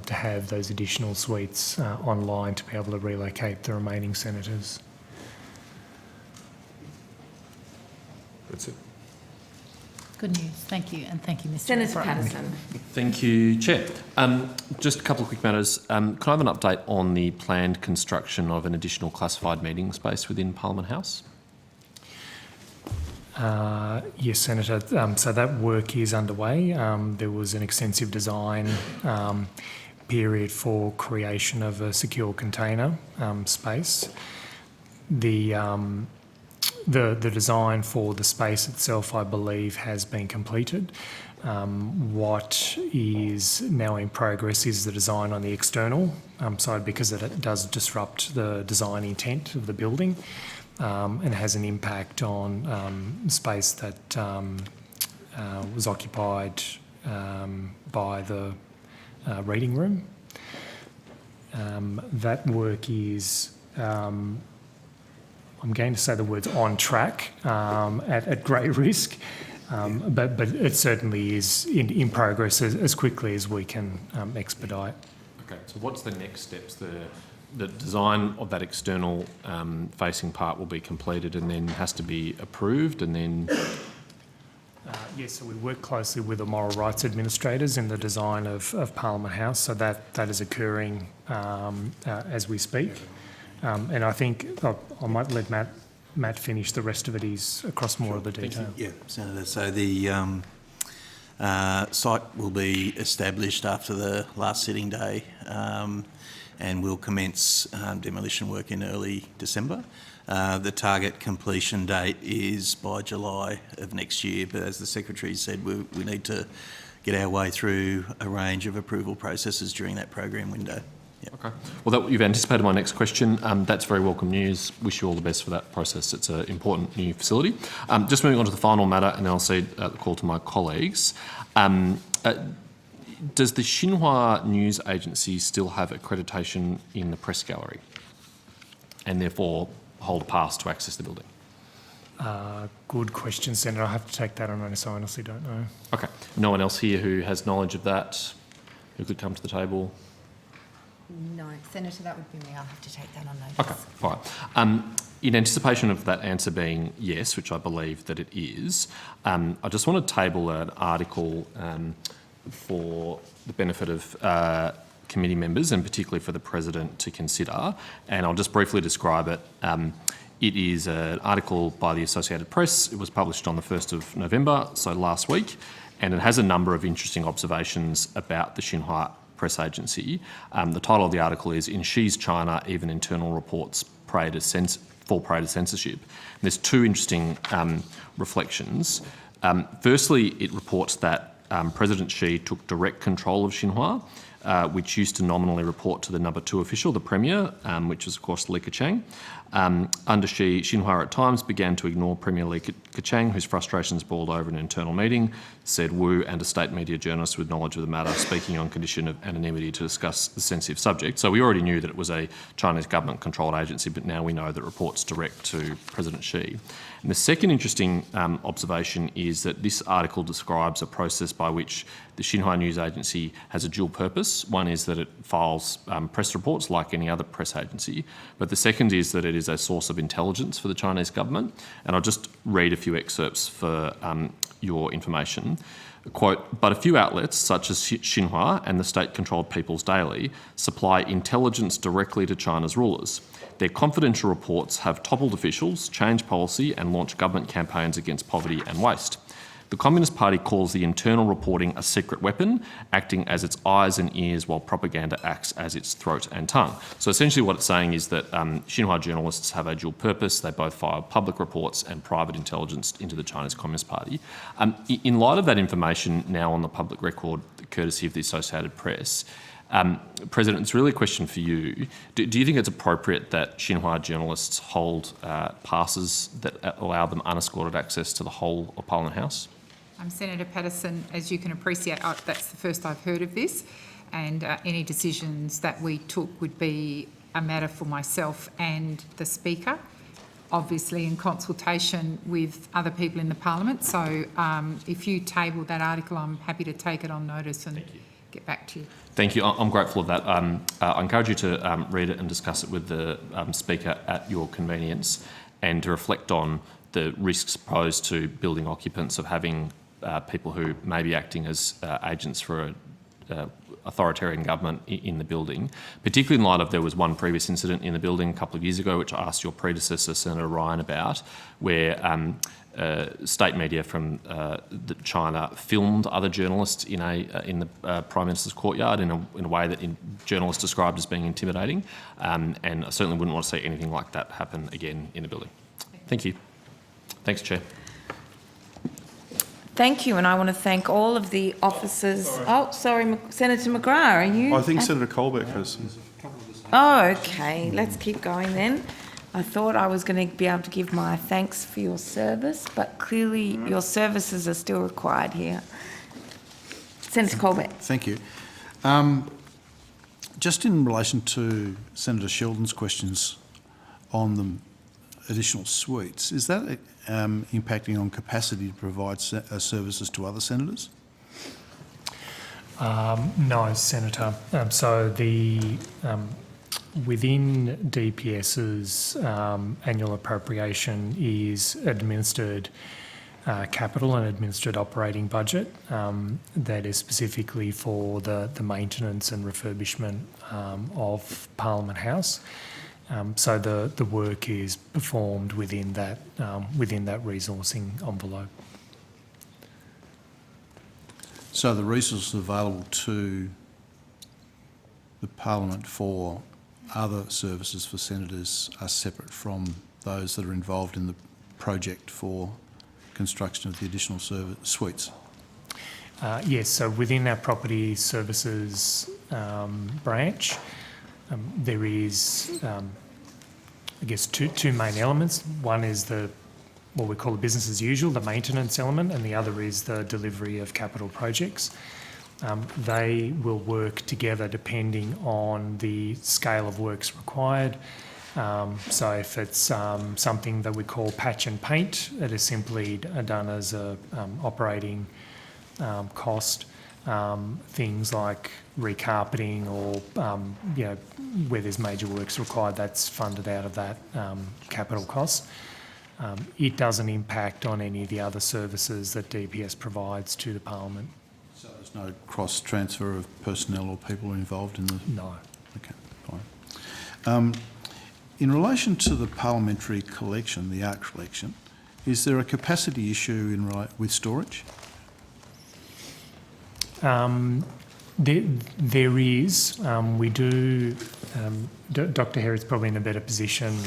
to have those additional suites online to be able to relocate the remaining senators. That's it. Good news. Thank you, and thank you, Mr. Senator O'Brien. Patterson. Thank you, Chair. Just a couple of quick matters. Can I have an update on the planned construction of an additional classified meeting space within Parliament House? Yes, Senator. So that work is underway. There was an extensive design period for creation of a secure container space. The design for the space itself, I believe, has been completed. What is now in progress is the design on the external side, because it does disrupt the design intent of the building and has an impact on space that was occupied by the reading room. That work is I'm going to say the words on track at great risk, but it certainly is in progress as quickly as we can expedite. Okay, so what's the next steps? The design of that external facing part will be completed and then has to be approved, and then Yes, so we work closely with the moral rights administrators in the design of Parliament House, so that is occurring as we speak. And I think I might let Matt finish. The rest of it is across more of the detail. Yeah, Senator. So the site will be established after the last sitting day and will commence demolition work in early December. The target completion date is by July of next year, but as the Secretary said, we need to get our way through a range of approval processes during that program window. Yep. Okay. Well, you've anticipated my next question. That's very welcome news. Wish you all the best for that process. It's an important new facility. Just moving on to the final matter, and then I'll cede the call to my colleagues. Does the Xinhua News Agency still have accreditation in the press gallery and therefore hold a pass to access the building? Good question, Senator. I have to take that on notice. I honestly don't know. Okay. No one else here who has knowledge of that, who could come to the table? No, Senator, that would be me. I'll have to take that on notice. Okay, all right. In anticipation of that answer being yes, which I believe that it is, I just want to table an article for the benefit of committee members and particularly for the President to consider, and I'll just briefly describe it. It is an article by the Associated Press. It was published on the 1st of November, so last week, and it has a number of interesting observations about the Xinhua Press Agency. The title of the article is "In Xi's China, Even Internal Reports Fall Prey to Censorship." And there's two interesting reflections. Firstly, it reports that President Xi took direct control of Xinhua, which used to nominally report to the number 2 official, the Premier, which is of course Li Keqiang. Under Xi, Xinhua at times began to ignore Premier Li Keqiang, whose frustrations boiled over an internal meeting, said Wu and a state media journalist with knowledge of the matter, speaking on condition of anonymity to discuss the sensitive subject. So we already knew that it was a Chinese government-controlled agency, but now we know that it reports direct to President Xi. And the second interesting observation is that this article describes a process by which the Xinhua News Agency has a dual purpose. One is that it files press reports like any other press agency, but the second is that it is a source of intelligence for the Chinese government. And I'll just read a few excerpts for your information. Quote, "But a few outlets, such as Xinhua and the state-controlled People's Daily, supply intelligence directly to China's rulers. Their confidential reports have toppled officials, changed policy and launched government campaigns against poverty and waste. The Communist Party calls the internal reporting a secret weapon, acting as its eyes and ears while propaganda acts as its throat and tongue." So essentially what it's saying is that Xinhua journalists have a dual purpose. They both file public reports and private intelligence into the Chinese Communist Party. In light of that information now on the public record, courtesy of the Associated Press, President, it's really a question for you. Do you think it's appropriate that Xinhua journalists hold passes that allow them unescorted access to the whole of Parliament House? Senator Patterson, as you can appreciate, that's the first I've heard of this, and any decisions that we took would be a matter for myself and the Speaker, obviously in consultation with other people in the Parliament. So if you table that article, I'm happy to take it on notice and get back to you. Thank you. I'm grateful of that. I encourage you to read it and discuss it with the Speaker at your convenience, and to reflect on the risks posed to building occupants of having people who may be acting as agents for an authoritarian government in the building, particularly in light of there was one previous incident in the building a couple of years ago, which I asked your predecessor, Senator Ryan, about, where state media from China filmed other journalists in the Prime Minister's courtyard in a way that journalists described as being intimidating, and I certainly wouldn't want to see anything like that happen again in the building. Thank you. Thanks, Chair. Thank you, and I want to thank all of the officers. Oh, sorry, Senator McGrath, are you? I think Senator Colbeck has. Oh, okay. Let's keep going then. I thought I was going to be able to give my thanks for your service, but clearly your services are still required here. Senator Colbeck. Thank you. Just in relation to Senator Sheldon's questions on the additional suites, is that impacting on capacity to provide services to other senators? No, Senator. So the within DPS's annual appropriation is administered capital and administered operating budget that is specifically for the maintenance and refurbishment of Parliament House. So the work is performed within that resourcing envelope. So the resources available to the Parliament for other services for senators are separate from those that are involved in the project for construction of the additional suites? Yes, so within our property services branch, there is, I guess, two main elements. One is what we call the business as usual, the maintenance element, and the other is the delivery of capital projects. They will work together depending on the scale of works required. So if it's something that we call patch and paint, it is simply done as a operating cost. Things like recarpeting or where there's major works required, that's funded out of that capital cost. It doesn't impact on any of the other services that DPS provides to the Parliament. So there's no cross transfer of personnel or people involved in the... No. Okay, fine. In relation to the parliamentary collection, the art collection, is there a capacity issue with storage? There is. We do. Dr. Herriot's probably in a better position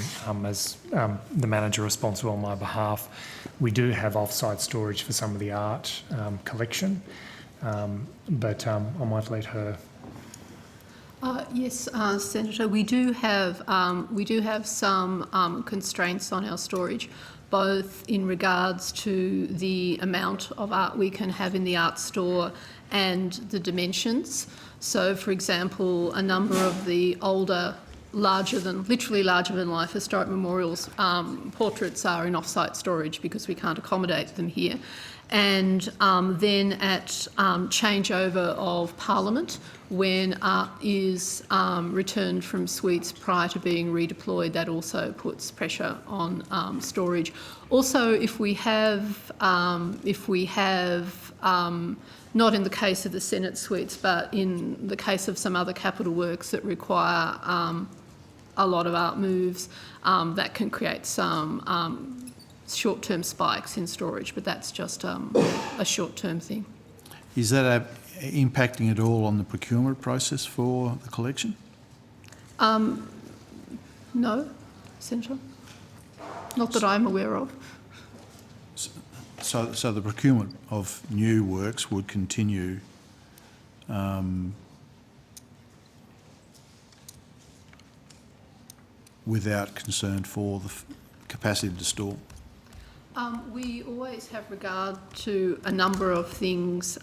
as the manager responsible on my behalf. We do have off-site storage for some of the art collection, but I might let her. Yes, Senator, we do have some constraints on our storage, both in regards to the amount of art we can have in the art store and the dimensions. So, for example, a number of the older, literally larger than life historic memorials portraits are in off-site storage because we can't accommodate them here. And then at changeover of Parliament, when art is returned from suites prior to being redeployed, that also puts pressure on storage. Also, if we have not in the case of the Senate suites, but in the case of some other capital works that require a lot of art moves, that can create some short-term spikes in storage, but that's just a short-term thing. Is that impacting at all on the procurement process for the collection? No, Senator. Not that I'm aware of. So the procurement of new works would continue without concern for the capacity to store? We always have regard to a number of things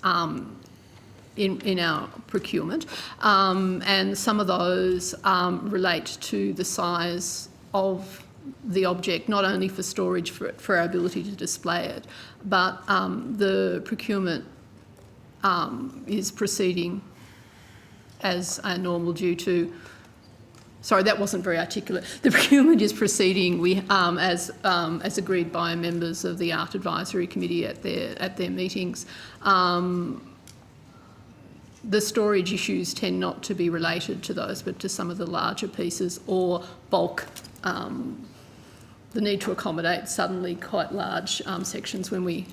in our procurement, and some of those relate to the size of the object, not only for storage, for our ability to display it, but the procurement is proceeding as normal due to... Sorry, that wasn't very articulate. The procurement is proceeding as agreed by members of the Art Advisory Committee at their meetings. The storage issues tend not to be related to those, but to some of the larger pieces or bulk. The need to accommodate suddenly quite large sections when we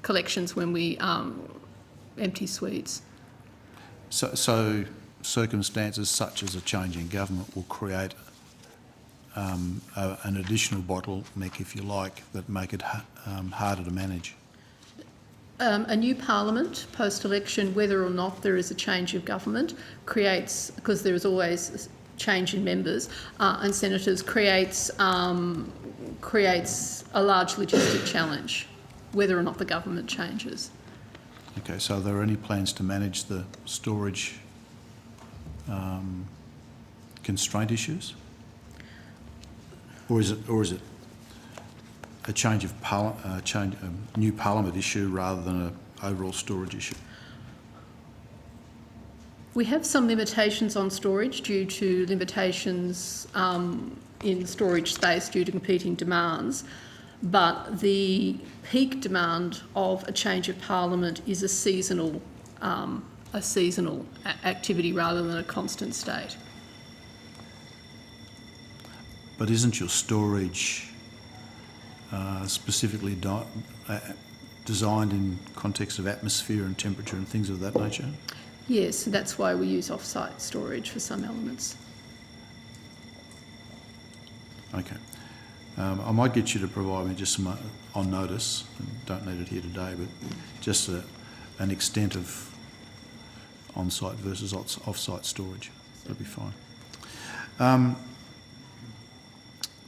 collections when we empty suites. So circumstances such as a change in government will create an additional bottleneck, if you like, that make it harder to manage. A new parliament post-election, whether or not there is a change of government, creates, because there is always change in members and senators, creates a large logistic challenge, whether or not the government changes. Okay, so are there any plans to manage the storage constraint issues, or is it a change of new parliament issue rather than an overall storage issue? We have some limitations on storage due to limitations in storage space due to competing demands, but the peak demand of a change of parliament is a seasonal activity rather than a constant state. But isn't your storage specifically designed in context of atmosphere and temperature and things of that nature? Yes, that's why we use off-site storage for some elements. Okay. I might get you to provide me just some on notice, and don't need it here today, but just an extent of on-site versus off-site storage. That'd be fine.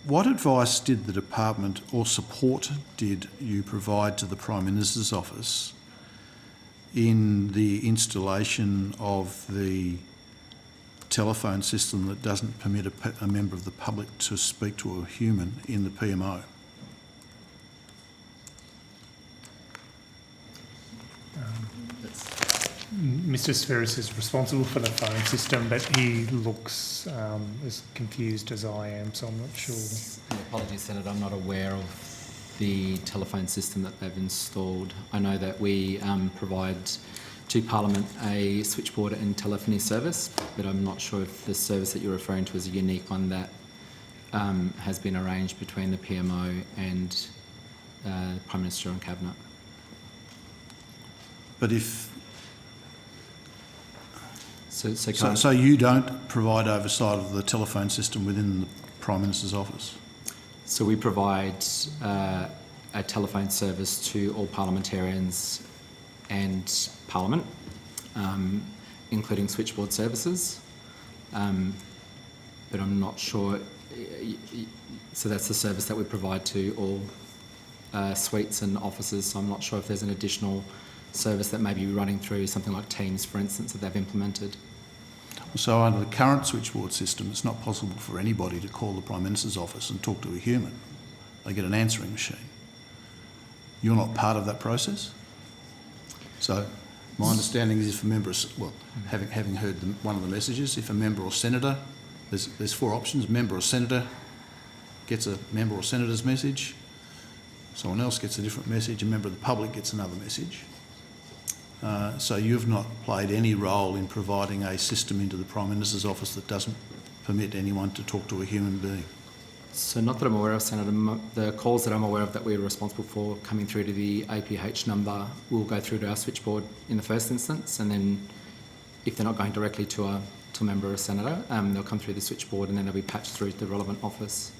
What advice did the department or support did you provide to the Prime Minister's office in the installation of the telephone system that doesn't permit a member of the public to speak to a human in the PMO? Mr. Spheris is responsible for the phone system, but he looks as confused as I am, so I'm not sure. Apologies, Senator, I'm not aware of the telephone system that they've installed. I know that we provide to Parliament a switchboard and telephony service, but I'm not sure if the service that you're referring to is a unique one that has been arranged between the PMO and Prime Minister and Cabinet. But if... So you don't provide oversight of the telephone system within the Prime Minister's office? So we provide a telephone service to all parliamentarians and Parliament, including switchboard services. But I'm not sure. So that's the service that we provide to all suites and offices. So I'm not sure if there's an additional service that may be running through something like Teams, for instance, that they've implemented. So under the current switchboard system, it's not possible for anybody to call the Prime Minister's office and talk to a human. They get an answering machine. You're not part of that process? So my understanding is if a member, having heard one of the messages, if a member or senator, there's four options, member or senator gets a member or senator's message, someone else gets a different message, a member of the public gets another message. So you've not played any role in providing a system into the Prime Minister's office that doesn't permit anyone to talk to a human being? So not that I'm aware of, Senator. The calls that I'm aware of that we're responsible for coming through to the APH number will go through to our switchboard in the first instance, and then if they're not going directly to a member or a senator, they'll come through the switchboard and then they'll be patched through to the relevant office.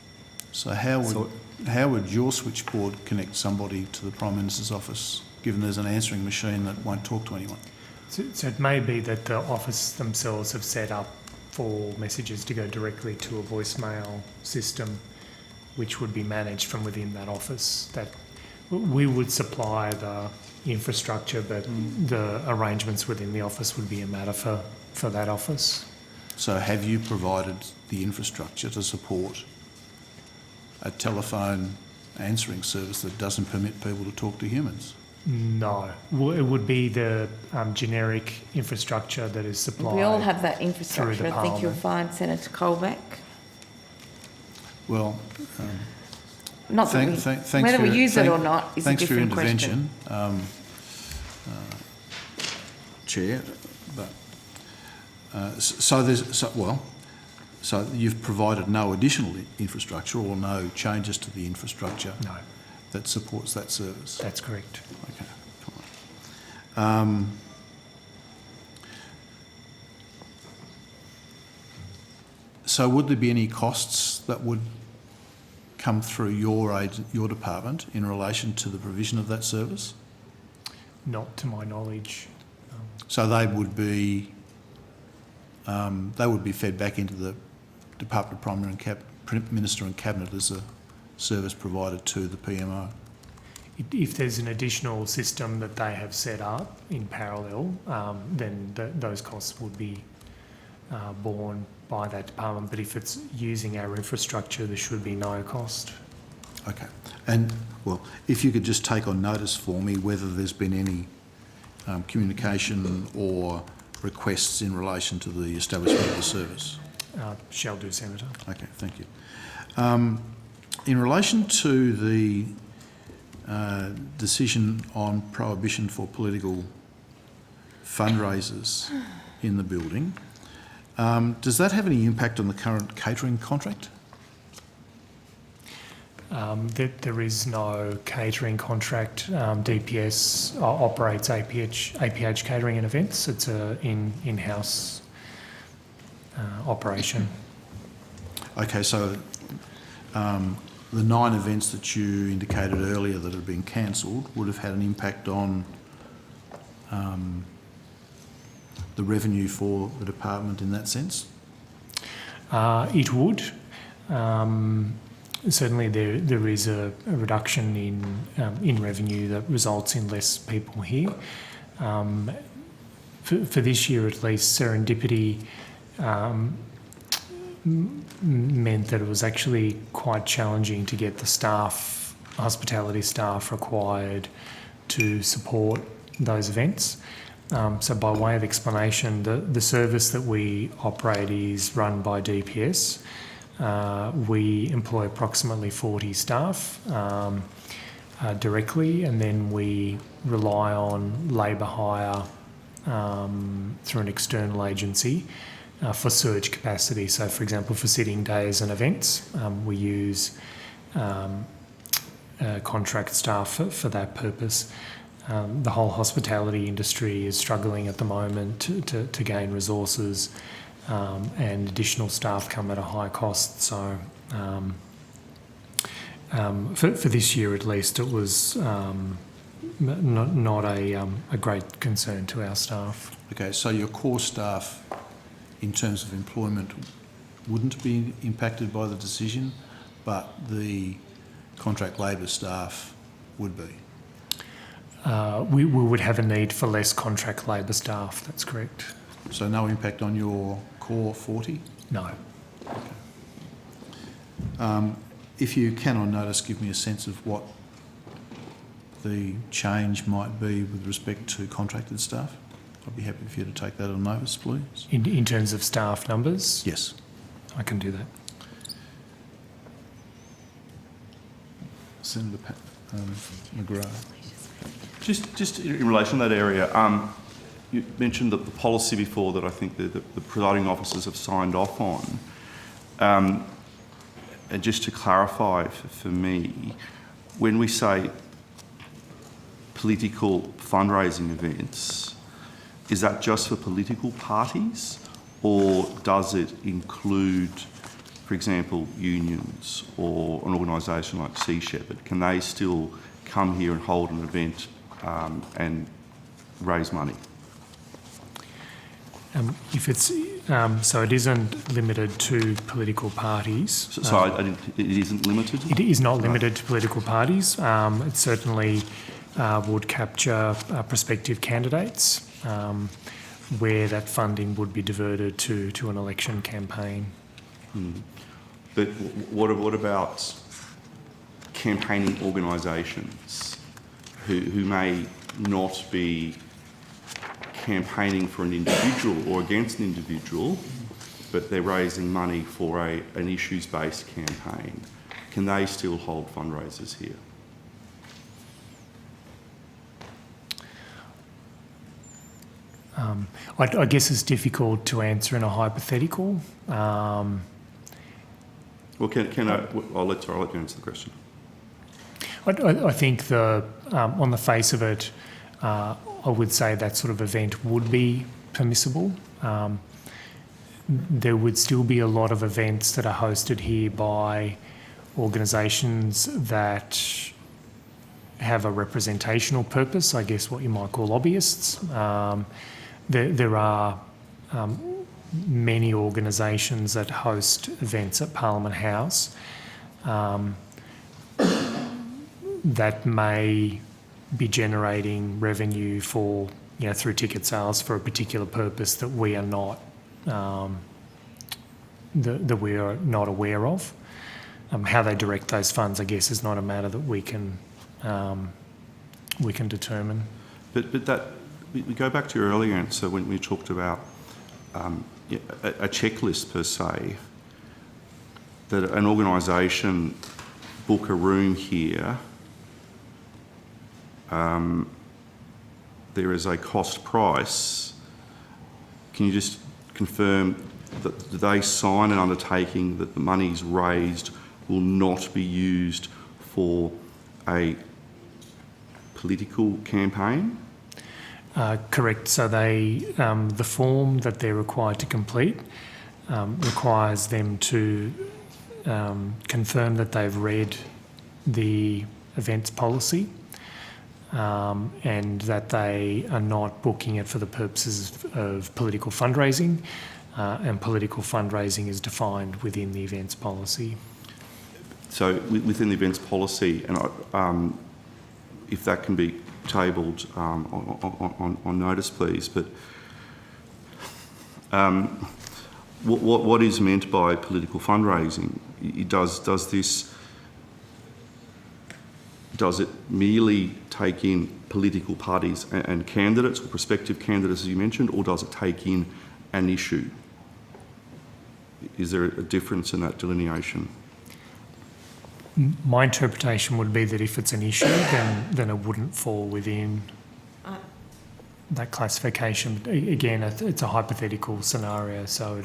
So how would your switchboard connect somebody to the Prime Minister's office, given there's an answering machine that won't talk to anyone? So it may be that the office themselves have set up for messages to go directly to a voicemail system, which would be managed from within that office. That we would supply the infrastructure, but the arrangements within the office would be a matter for that office. So have you provided the infrastructure to support a telephone answering service that doesn't permit people to talk to humans? No. It would be the generic infrastructure that is supplied. We all have that infrastructure. I think you'll Parliament. find, Senator Colbeck. Well, not that whether we use it or not is a different question. Thanks for your intervention, Chair. But so you've provided no additional infrastructure or no changes to the infrastructure that supports that service? That's correct. Okay, fine. So would there be any costs that would come through your department in relation to the provision of that service? Not to my knowledge. So they would be fed back into the Department of Prime Minister and Cabinet as a service provided to the PMO. If there's an additional system that they have set up in parallel, then those costs would be borne by that department. But if it's using our infrastructure, there should be no cost. Okay. And, well, if you could just take on notice for me whether there's been any communication or requests in relation to the establishment of the service. Shall do, Senator. Okay, thank you. In relation to the decision on prohibition for political fundraisers in the building. Does that have any impact on the current catering contract? There is no catering contract. DPS operates APH catering and events. It's a in-house operation. Okay, so the 9 events that you indicated earlier that had been cancelled would have had an impact on the revenue for the department in that sense? It would. Certainly there is a reduction in revenue that results in less people here. For this year at least, serendipity meant that it was actually quite challenging to get the staff, hospitality staff required to support those events. So by way of explanation, the service that we operate is run by DPS. We employ approximately 40 staff directly, and then we rely on labour hire through an external agency for surge capacity. So, for example, for sitting days and events, we use contract staff for that purpose. The whole hospitality industry is struggling at the moment to gain resources, and additional staff come at a high cost. So for this year at least, it was not a great concern to our staff. Okay, so your core staff in terms of employment wouldn't be impacted by the decision, but the contract labour staff would be? We would have a need for less contract labour staff, that's correct. So no impact on your core 40? No. Okay. If you can on notice, give me a sense of what the change might be with respect to contracted staff. I'd be happy for you to take that on notice, please. In terms of staff numbers? Yes. I can do that. Senator McGrath. Just in relation to that area, you mentioned that the policy before that I think the presiding officers have signed off on. And just to clarify for me, when we say political fundraising events, is that just for political parties, or does it include, for example, unions or an organisation like Sea Shepherd? Can they still come here and hold an event and raise money? If it's so, it isn't limited to political parties. It isn't limited? It is not limited to political parties. It certainly would capture prospective candidates where that funding would be diverted to an election campaign. But what about campaigning organisations who may not be campaigning for an individual or against an individual, but they're raising money for an issues-based campaign? Can they still hold fundraisers here? I guess it's difficult to answer in a hypothetical. Well, I'll let you answer the question. I think on the face of it, I would say that sort of event would be permissible. There would still be a lot of events that are hosted here by organisations that have a representational purpose, I guess what you might call lobbyists. There are many organisations that host events at Parliament House that may be generating revenue for, through ticket sales for a particular purpose that we are not that we are not aware of. How they direct those funds, I guess, is not a matter that we can determine. But that we go back to your earlier answer when we talked about a checklist per se, that an organisation book a room here there is a cost price. Can you just confirm that do they sign an undertaking that the monies raised will not be used for a political campaign? Correct. So they, the form that they're required to complete requires them to confirm that they've read the events policy and that they are not booking it for the purposes of political fundraising, and political fundraising is defined within the events policy. So within the events policy, and if that can be tabled on notice, please. But what is meant by political fundraising? Does it merely take in political parties and candidates or prospective candidates, as you mentioned, or does it take in an issue? Is there a difference in that delineation? My interpretation would be that if it's an issue, then it wouldn't fall within that classification. But again, it's a hypothetical scenario, so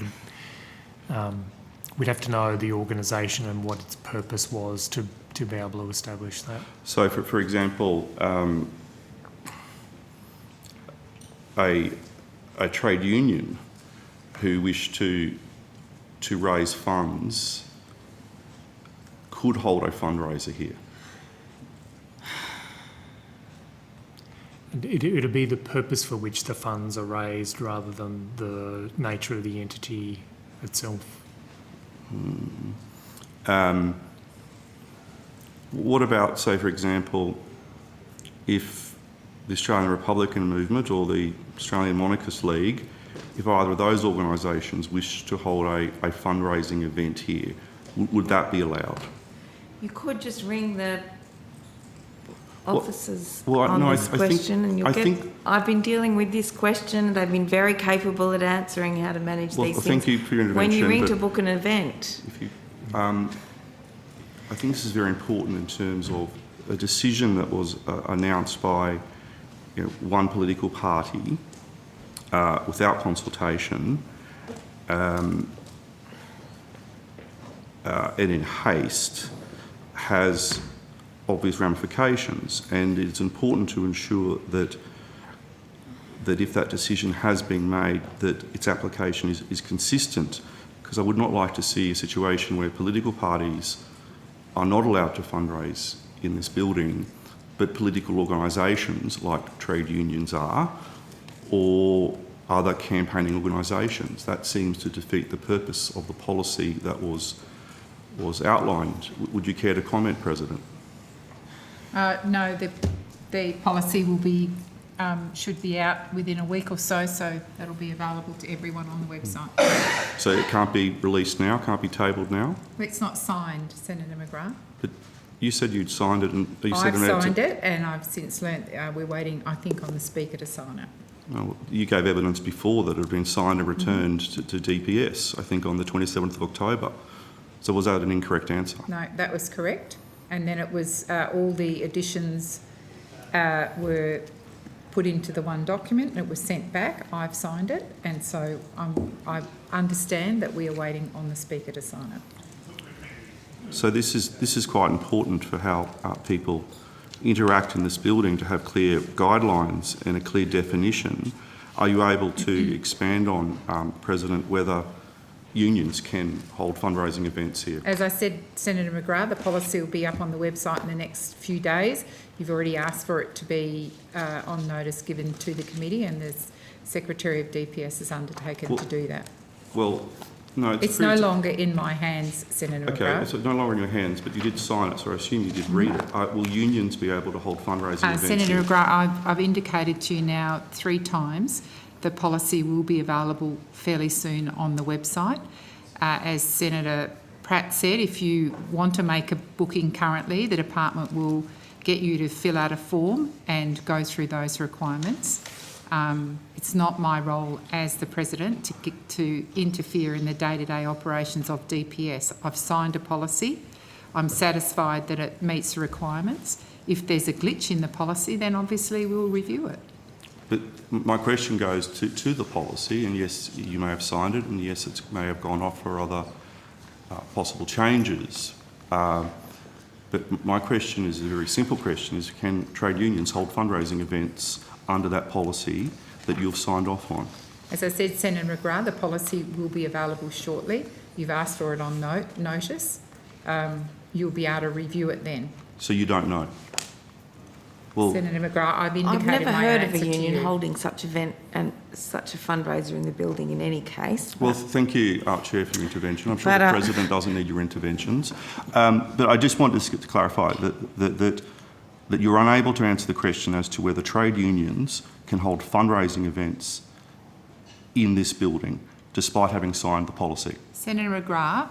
we'd have to know the organisation and what its purpose was to be able to establish that. So, for example, a trade union who wished to raise funds could hold a fundraiser here. It'd be the purpose for which the funds are raised rather than the nature of the entity itself. What about, say, for example, if the Australian Republican Movement or the Australian Monarchist League, if either of those organisations wish to hold a fundraising event here, would that be allowed? You could just ring the officers Well, on no, this question and you'll get... I've been dealing with this question. They've been very capable at answering how to manage these things. Thank you for your intervention. When you ring to book an event. I think this is very important in terms of a decision that was announced by one political party without consultation and in haste has obvious ramifications, and it's important to ensure that if that decision has been made, that its application is consistent, because I would not like to see a situation where political parties are not allowed to fundraise in this building, but political organisations like trade unions are, or other campaigning organisations. That seems to defeat the purpose of the policy that was outlined. Would you care to comment, President? No, the policy will be should be out within a week or so that'll be available to everyone on the website. So it can't be released now, can't be tabled now? It's not signed, Senator McGrath. But you said you'd signed it, and you I've said signed it, and I've since learnt we're waiting, I think, on the Speaker to sign it. Well, you gave evidence before that it had been signed and returned to DPS, I think on the 27th of October. So was that an incorrect answer? No, that was correct. And then it was all the additions were put into the one document and it was sent back. I've signed it, and so I understand that we are waiting on the Speaker to sign it. So this is quite important for how people interact in this building, to have clear guidelines and a clear definition. Are you able to expand on, President, whether unions can hold fundraising events here? As I said, Senator McGrath, the policy will be up on the website in the next few days. You've already asked for it to be on notice given to the committee, and the Secretary of DPS has undertaken to do that. Well, no. It's no longer in my hands, Senator McGrath. Okay, so it's no longer in your hands, but you did sign it, so I assume you did read it. Will unions be able to hold fundraising events Senator here? McGrath, I've indicated to you now 3 times the policy will be available fairly soon on the website. As Senator Pratt said, if you want to make a booking currently, the department will get you to fill out a form and go through those requirements. It's not my role as the President to interfere in the day-to-day operations of DPS. I've signed a policy. I'm satisfied that it meets the requirements. If there's a glitch in the policy, then obviously we'll review it. But my question goes to the policy, and yes, you may have signed it, and yes, it may have gone off for other possible changes. But my question is a very simple question, is can trade unions hold fundraising events under that policy that you've signed off on? As I said, Senator McGrath, the policy will be available shortly. You've asked for it on notice. You'll be able to review it then. So you don't know? Well, Senator McGrath, I've indicated I've never my heard of a answer to union you. holding such event and such a fundraiser in the building in any case. well, thank you, Chair, for your intervention. I'm sure But, the President doesn't need your interventions. But I just want to clarify that you're unable to answer the question as to whether trade unions can hold fundraising events in this building, despite having signed the policy. Senator McGrath,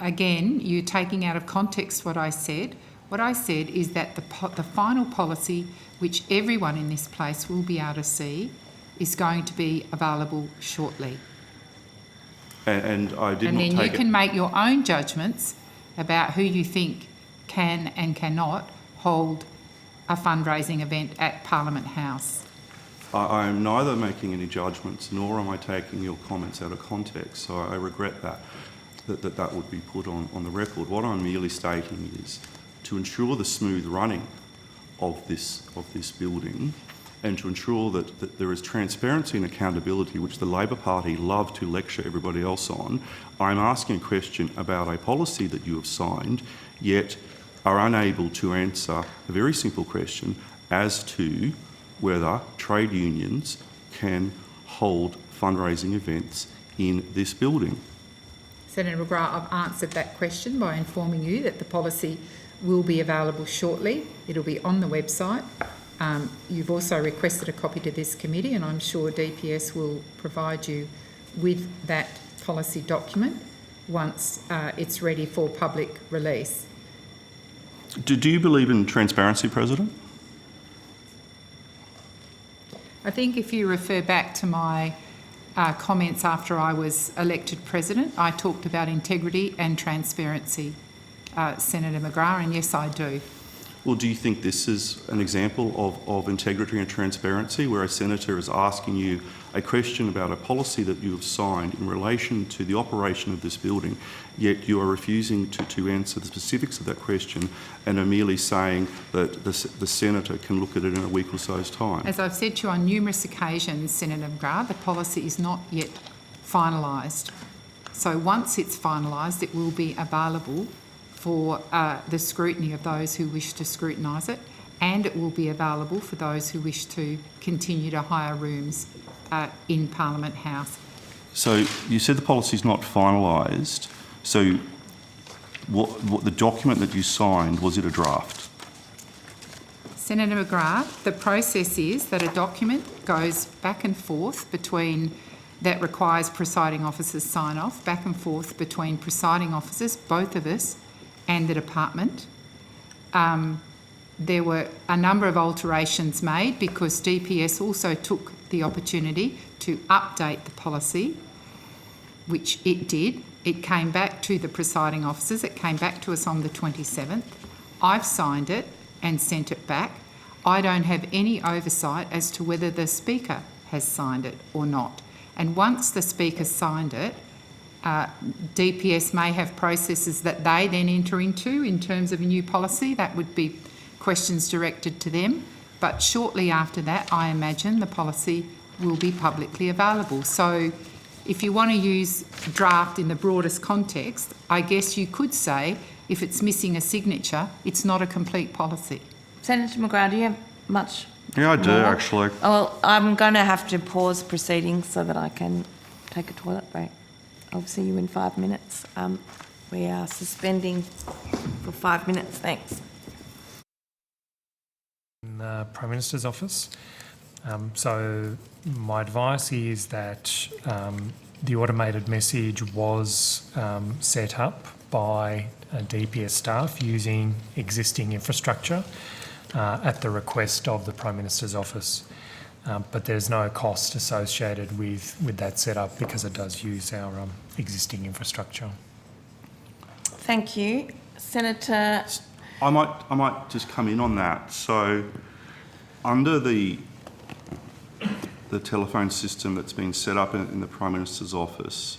again, you're taking out of context what I said. What I said is that the final policy, which everyone in this place will be able to see, is going to be available shortly. And I did And not then take you can make your own judgments about who you think can and cannot hold a fundraising event at Parliament House. I am neither making any judgments nor am I taking your comments out of context, so I regret that would be put on the record. What I'm merely stating is to ensure the smooth running of this building and to ensure that there is transparency and accountability, which the Labor Party love to lecture everybody else on, I'm asking a question about a policy that you have signed, yet are unable to answer a very simple question as to whether trade unions can hold fundraising events in this building. Senator McGrath, I've answered that question by informing you that the policy will be available shortly. It'll be on the website. You've also requested a copy to this committee, and I'm sure DPS will provide you with that policy document once it's ready for public release. Do you believe in transparency, President? I think if you refer back to my comments after I was elected President, I talked about integrity and transparency, Senator McGrath, and yes, I do. Well, do you think this is an example of integrity and transparency, where a senator is asking you a question about a policy that you have signed in relation to the operation of this building, yet you are refusing to answer the specifics of that question and are merely saying that the senator can look at it in a week or so's time? As I've said to you on numerous occasions, Senator McGrath, the policy is not yet finalised. So once it's finalised, it will be available for the scrutiny of those who wish to scrutinise it, and it will be available for those who wish to continue to hire rooms in Parliament House. So you said the policy is not finalised. So what the document that you signed, was it a draft? Senator McGrath, the process is that a document goes back and forth between, that requires presiding officers sign off, back and forth between presiding officers, both of us, and the department. There were a number of alterations made because DPS also took the opportunity to update the policy, which it did. It came back to the presiding officers. It came back to us on the 27th. I've signed it and sent it back. I don't have any oversight as to whether the Speaker has signed it or not. And once the Speaker signed it, DPS may have processes that they then enter into in terms of a new policy. That would be questions directed to them. But shortly after that, I imagine the policy will be publicly available. So if you want to use draft in the broadest context, I guess you could say if it's missing a signature, it's not a complete policy. Senator McGrath, do you have much? Yeah, I do, more? actually. Oh, well, I'm going to have to pause proceedings so that I can take a toilet break. I'll see you in 5 minutes. We are suspending for 5 minutes. Thanks. In the Prime Minister's office. So my advice is that the automated message was set up by DPS staff using existing infrastructure at the request of the Prime Minister's office. But there's no cost associated with that setup because it does use our existing infrastructure. Thank you. Senator... I might just come in on that. So, under the telephone system that's been set up in the Prime Minister's office,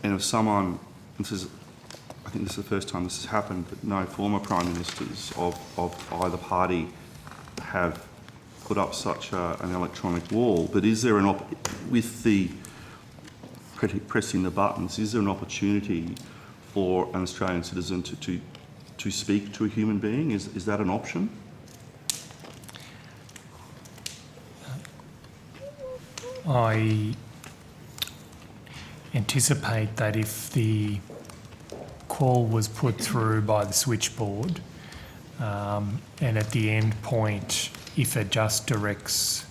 and if someone, I think this is the first time this has happened, but no former Prime Ministers of either party have put up such an electronic wall. But is there with the pressing the buttons, is there an opportunity for an Australian citizen to speak to a human being? Is that an option? I anticipate that if the call was put through by the switchboard and at the end point, if it just directs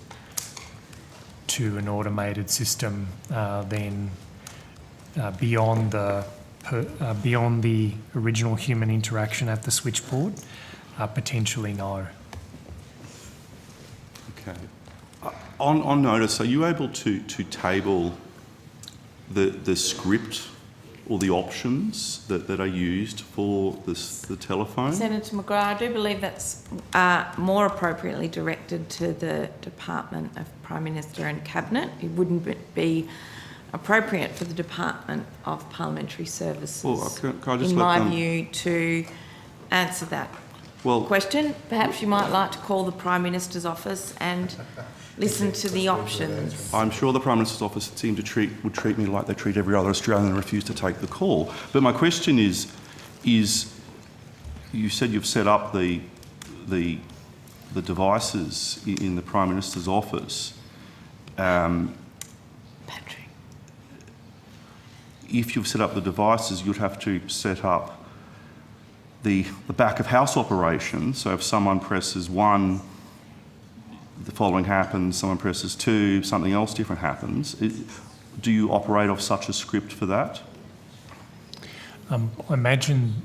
to an automated system, then beyond the original human interaction at the switchboard, potentially no. Okay. On notice, are you able to table the script or the options that are used for the telephone? Senator McGrath, I do believe that's more appropriately directed to the Department of Prime Minister and Cabinet. It wouldn't be appropriate for the Department of Parliamentary Services, Can I just in let my them... view, to answer that Well, question. Perhaps you might like to call the Prime Minister's office and listen to the options. I'm sure the Prime Minister's office would treat me like they treat every other Australian and refuse to take the call. But my question is you said you've set up the devices in the Prime Minister's office. If you've set up the devices, you'd have to set up the back of house operation. So if someone presses 1, the following happens, someone presses 2, something else different happens. Do you operate off such a script for that? I imagine,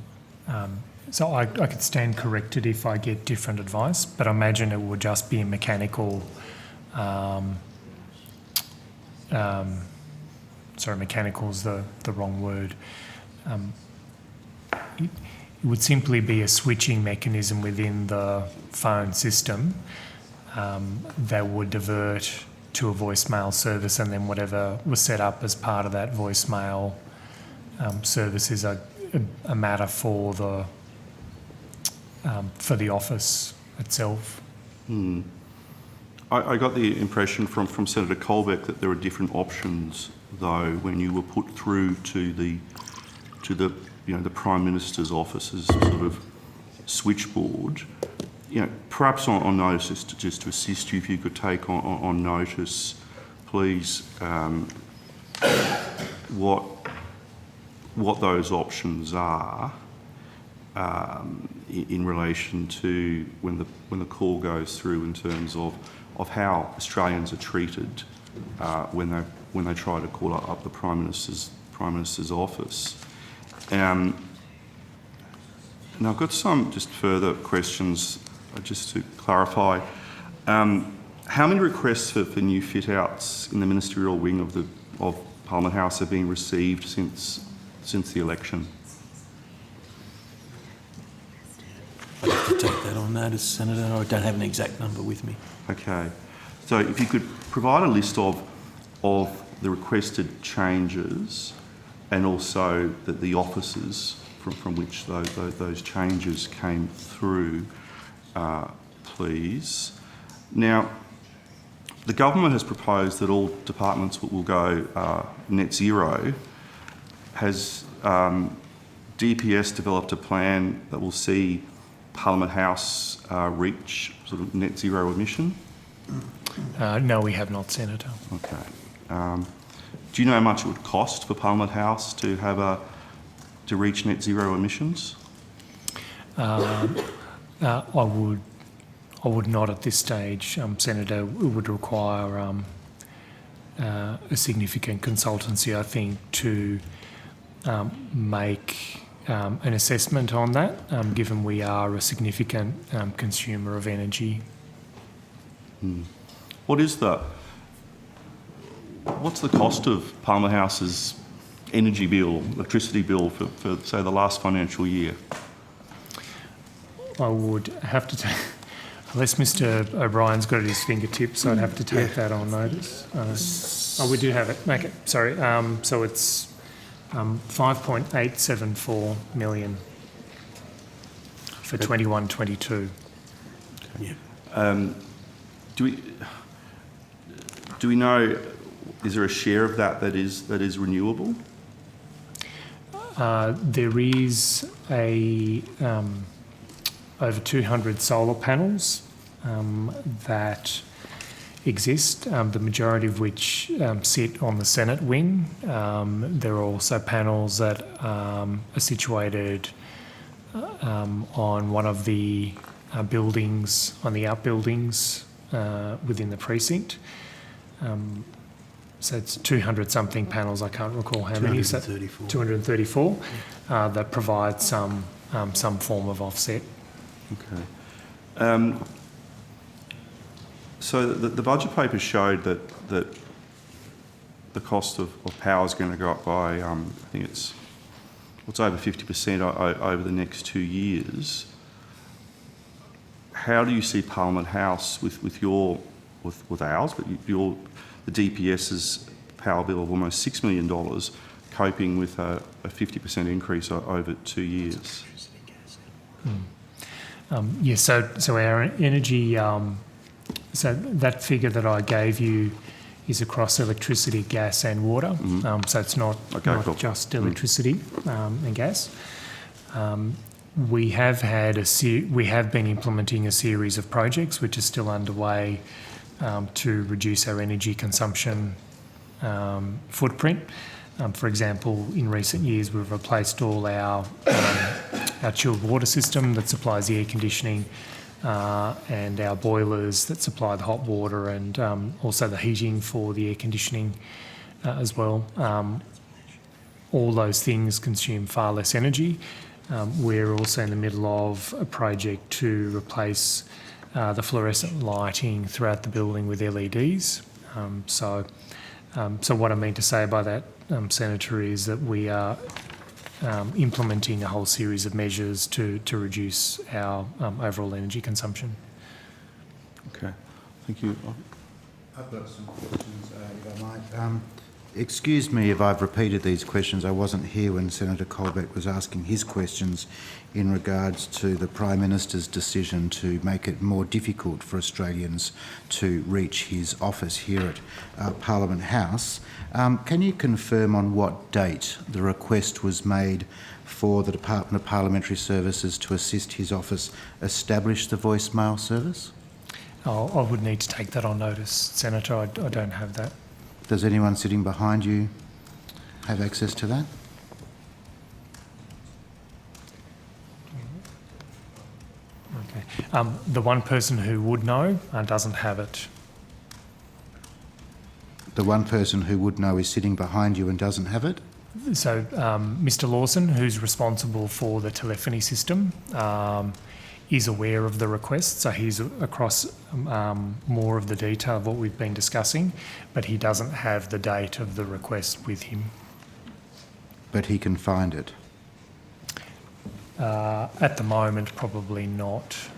so I could stand corrected if I get different advice, but I imagine it would just be a mechanical, sorry, mechanical is the wrong word. It would simply be a switching mechanism within the phone system that would divert to a voicemail service, and then whatever was set up as part of that voicemail service is a matter for the office itself. I got the impression from Senator Colbeck that there are different options, though, when you were put through to the Prime Minister's office's sort of switchboard. Perhaps on notice, just to assist you, if you could take on notice, please, what those options are in relation to when the call goes through, in terms of how Australians are treated when they try to call up the Prime Minister's office. Now I've got some just further questions, just to clarify. How many requests for new fit-outs in the ministerial wing of Parliament House have been received since the election? I'd have to take that on notice, Senator. I don't have an exact number with me. Okay. So if you could provide a list of the requested changes, and also the offices from which those changes came through, please. Now, the government has proposed that all departments will go net zero. Has DPS developed a plan that will see Parliament House reach sort of net zero emission? No, we have not, Senator. Okay. Do you know how much it would cost for Parliament House to reach net zero emissions? I would not at this stage, Senator. It would require a significant consultancy, I think, to make an assessment on that, given we are a significant consumer of energy. What's the cost of Parliament House's energy bill, electricity bill for say, the last financial year? I would have to take, unless Mr O'Brien's got it at his fingertips, I'd have to take that on notice. We do have it. Okay, sorry. So it's 5.874 million for 21-22. Do we know, is there a share of that is renewable? There is over 200 solar panels that exist, the majority of which sit on the Senate wing. There are also panels that are situated on one of the buildings, on the outbuildings within the precinct. So it's 200-something panels, I can't recall how many. 234. 234 that provide some form of offset. Okay. So the budget paper showed that the cost of power is going to go up by, I think it's over 50% over the next 2 years. How do you see Parliament House with ours, but the DPS's power bill of almost $6 million, coping with a 50% increase over 2 years? So our energy, so that figure that I gave you is across electricity, gas and water. So it's not just electricity and gas. We have been implementing a series of projects which are still underway to reduce our energy consumption footprint. For example, in recent years, we've replaced all our chilled water system that supplies the air conditioning and our boilers that supply the hot water and also the heating for the air conditioning as well. All those things consume far less energy. We're also in the middle of a project to replace the fluorescent lighting throughout the building with LEDs. So what I mean to say by that, Senator, is that we are implementing a whole series of measures to reduce our overall energy consumption. Okay, thank you. I've got some questions, if I might. Excuse me if I've repeated these questions. I wasn't here when Senator Colbeck was asking his questions in regards to the Prime Minister's decision to make it more difficult for Australians to reach his office here at Parliament House. Can you confirm on what date the request was made for the Department of Parliamentary Services to assist his office establish the voicemail service? I would need to take that on notice, Senator. I don't have that. Does anyone sitting behind you have access to that? Okay. The one person who would know doesn't have it. The one person who would know is sitting behind you and doesn't have it? So Mr Lawson, who's responsible for the telephony system, is aware of the request, so he's across more of the detail of what we've been discussing, but he doesn't have the date of the request with him. But he can find it? At the moment, probably not.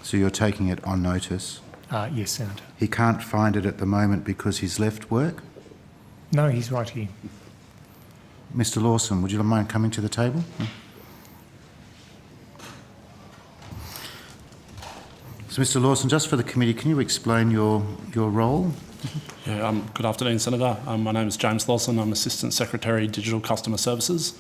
So you're taking it on notice? Yes, Senator. He can't find it at the moment because he's left work? No, he's right here. Mr Lawson, would you mind coming to the table? So, Mr Lawson, just for the committee, can you explain your role? Yeah, good afternoon, Senator. My name is James Lawson. I'm Assistant Secretary, Digital Customer Services.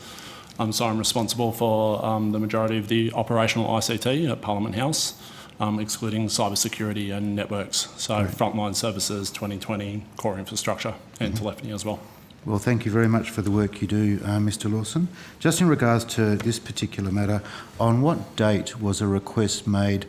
So I'm responsible for the majority of the operational ICT at Parliament House, excluding cybersecurity and networks. So frontline services, 2020, core infrastructure and telephony as well. Well, thank you very much for the work you do, Mr Lawson. Just in regards to this particular matter, on what date was a request made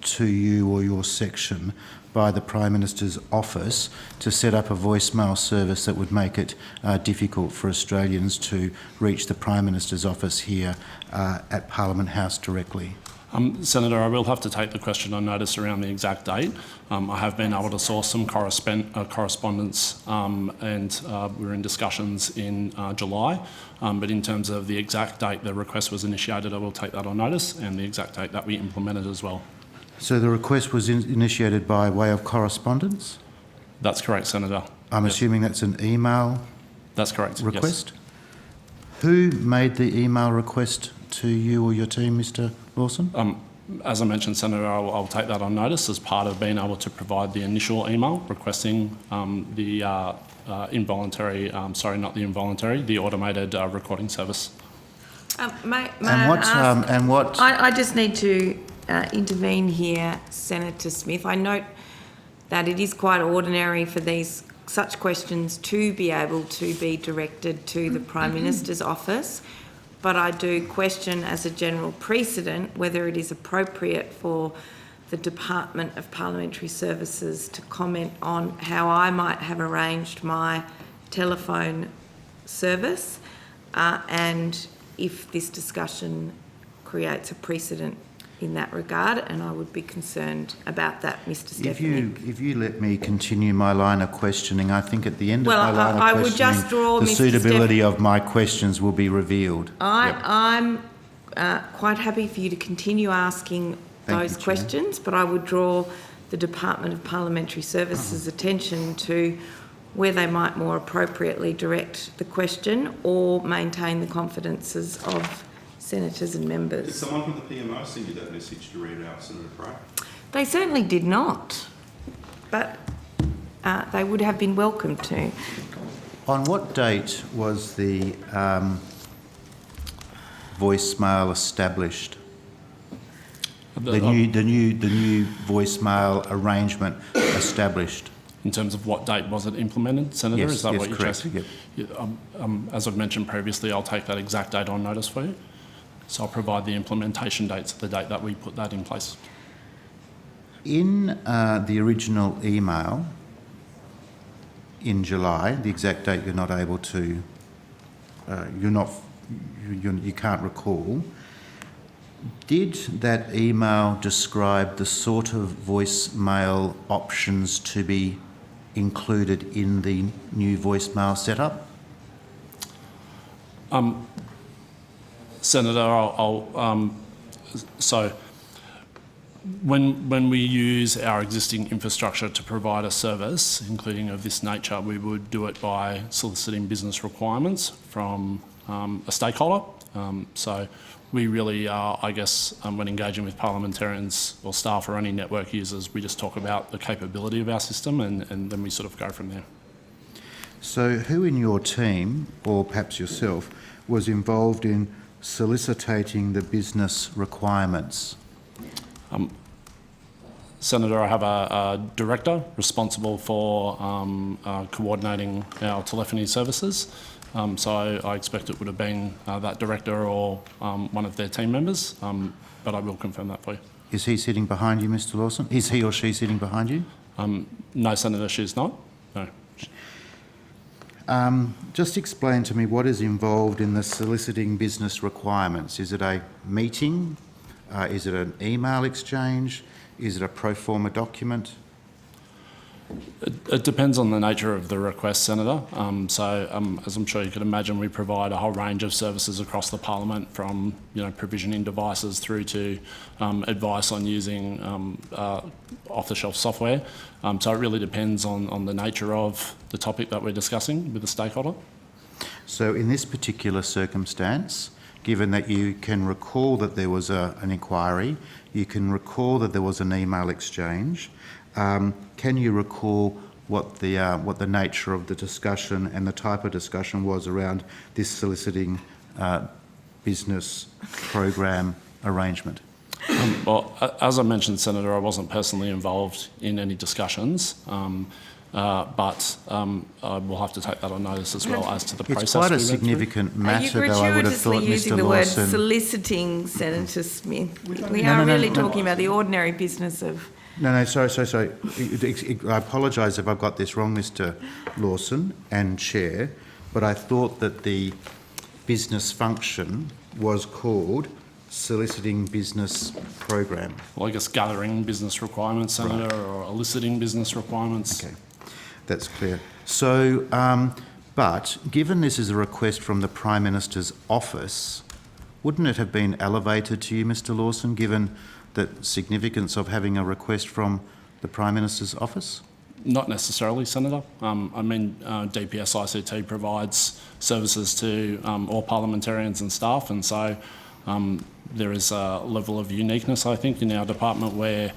to you or your section by the Prime Minister's office to set up a voicemail service that would make it difficult for Australians to reach the Prime Minister's office here at Parliament House directly? Senator, I will have to take the question on notice around the exact date. I have been able to source some correspondence and we're in discussions in July. But in terms of the exact date the request was initiated, I will take that on notice, and the exact date that we implemented as well. So the request was initiated by way of correspondence? That's correct, Senator. I'm assuming that's an email That's correct, request? Yes. Who made the email request to you or your team, Mr Lawson? As I mentioned, Senator, I'll take that on notice as part of being able to provide the initial email requesting the automated recording service. I just need to intervene here, Senator Smith. I note that it is quite ordinary for such questions to be able to be directed to the Prime Minister's office, but I do question as a general precedent whether it is appropriate for the Department of Parliamentary Services to comment on how I might have arranged my telephone service and if this discussion creates a precedent in that regard, and I would be concerned about that, Mr Stefanik. If you let me continue my line of questioning, I think at the end of my line of I questioning, would just draw the Mr. suitability of my questions will be revealed. I'm quite happy for you to continue asking those questions, but I would draw the Department of Parliamentary Services' attention to where they might more appropriately direct the question or maintain the confidences of senators and members. Did someone from the PMO send you that message to read out, Senator Pratt? They certainly did not, but they would have been welcome to. On what date was the voicemail established? The new voicemail arrangement established? In terms of what date was it implemented, Senator? Yes, is that yes, what you're correct. chasing? Yep. As I've mentioned previously, I'll take that exact date on notice for you. So I'll provide the implementation dates of the date that we put that in place. In the original email in July, the exact date you're not able to, you can't recall, did that email describe the sort of voicemail options to be included in the new voicemail setup? Senator, so when we use our existing infrastructure to provide a service, including of this nature, we would do it by soliciting business requirements from a stakeholder. So we really are, I guess, when engaging with parliamentarians or staff or any network users, we just talk about the capability of our system and then we sort of go from there. So who in your team, or perhaps yourself, was involved in soliciting the business requirements? Senator, I have a director responsible for coordinating our telephony services. So I expect it would have been that director or one of their team members, but I will confirm that for you. Is he sitting behind you, Mr Lawson? Is he or she sitting behind you? No, Senator, she's not. No. Just explain to me what is involved in the soliciting business requirements. Is it a meeting? Is it an email exchange? Is it a pro forma document? It depends on the nature of the request, Senator. As I'm sure you can imagine, we provide a whole range of services across the Parliament, from provisioning devices through to advice on using off-the-shelf software. So it really depends on the nature of the topic that we're discussing with the stakeholder. So in this particular circumstance, given that you can recall that there was an inquiry, you can recall that there was an email exchange, can you recall what the nature of the discussion and the type of discussion was around this soliciting business program arrangement? Well, as I mentioned, Senator, I wasn't personally involved in any discussions, but I will have to take that on notice as well as to the process. It's quite a significant matter, though, I would have thought, using Mr the word Lawson. soliciting, Senator Smith. We are really talking about the ordinary business of... No, sorry. I apologise if I've got this wrong, Mr Lawson and Chair, but I thought that the business function was called soliciting business program? Well, I guess gathering business requirements, Senator, or eliciting business requirements. Okay, that's clear. So, but given this is a request from the Prime Minister's office, wouldn't it have been elevated to you, Mr Lawson, given the significance of having a request from the Prime Minister's office? Not necessarily, Senator. DPS ICT provides services to all parliamentarians and staff, and so there is a level of uniqueness, I think, in our department where...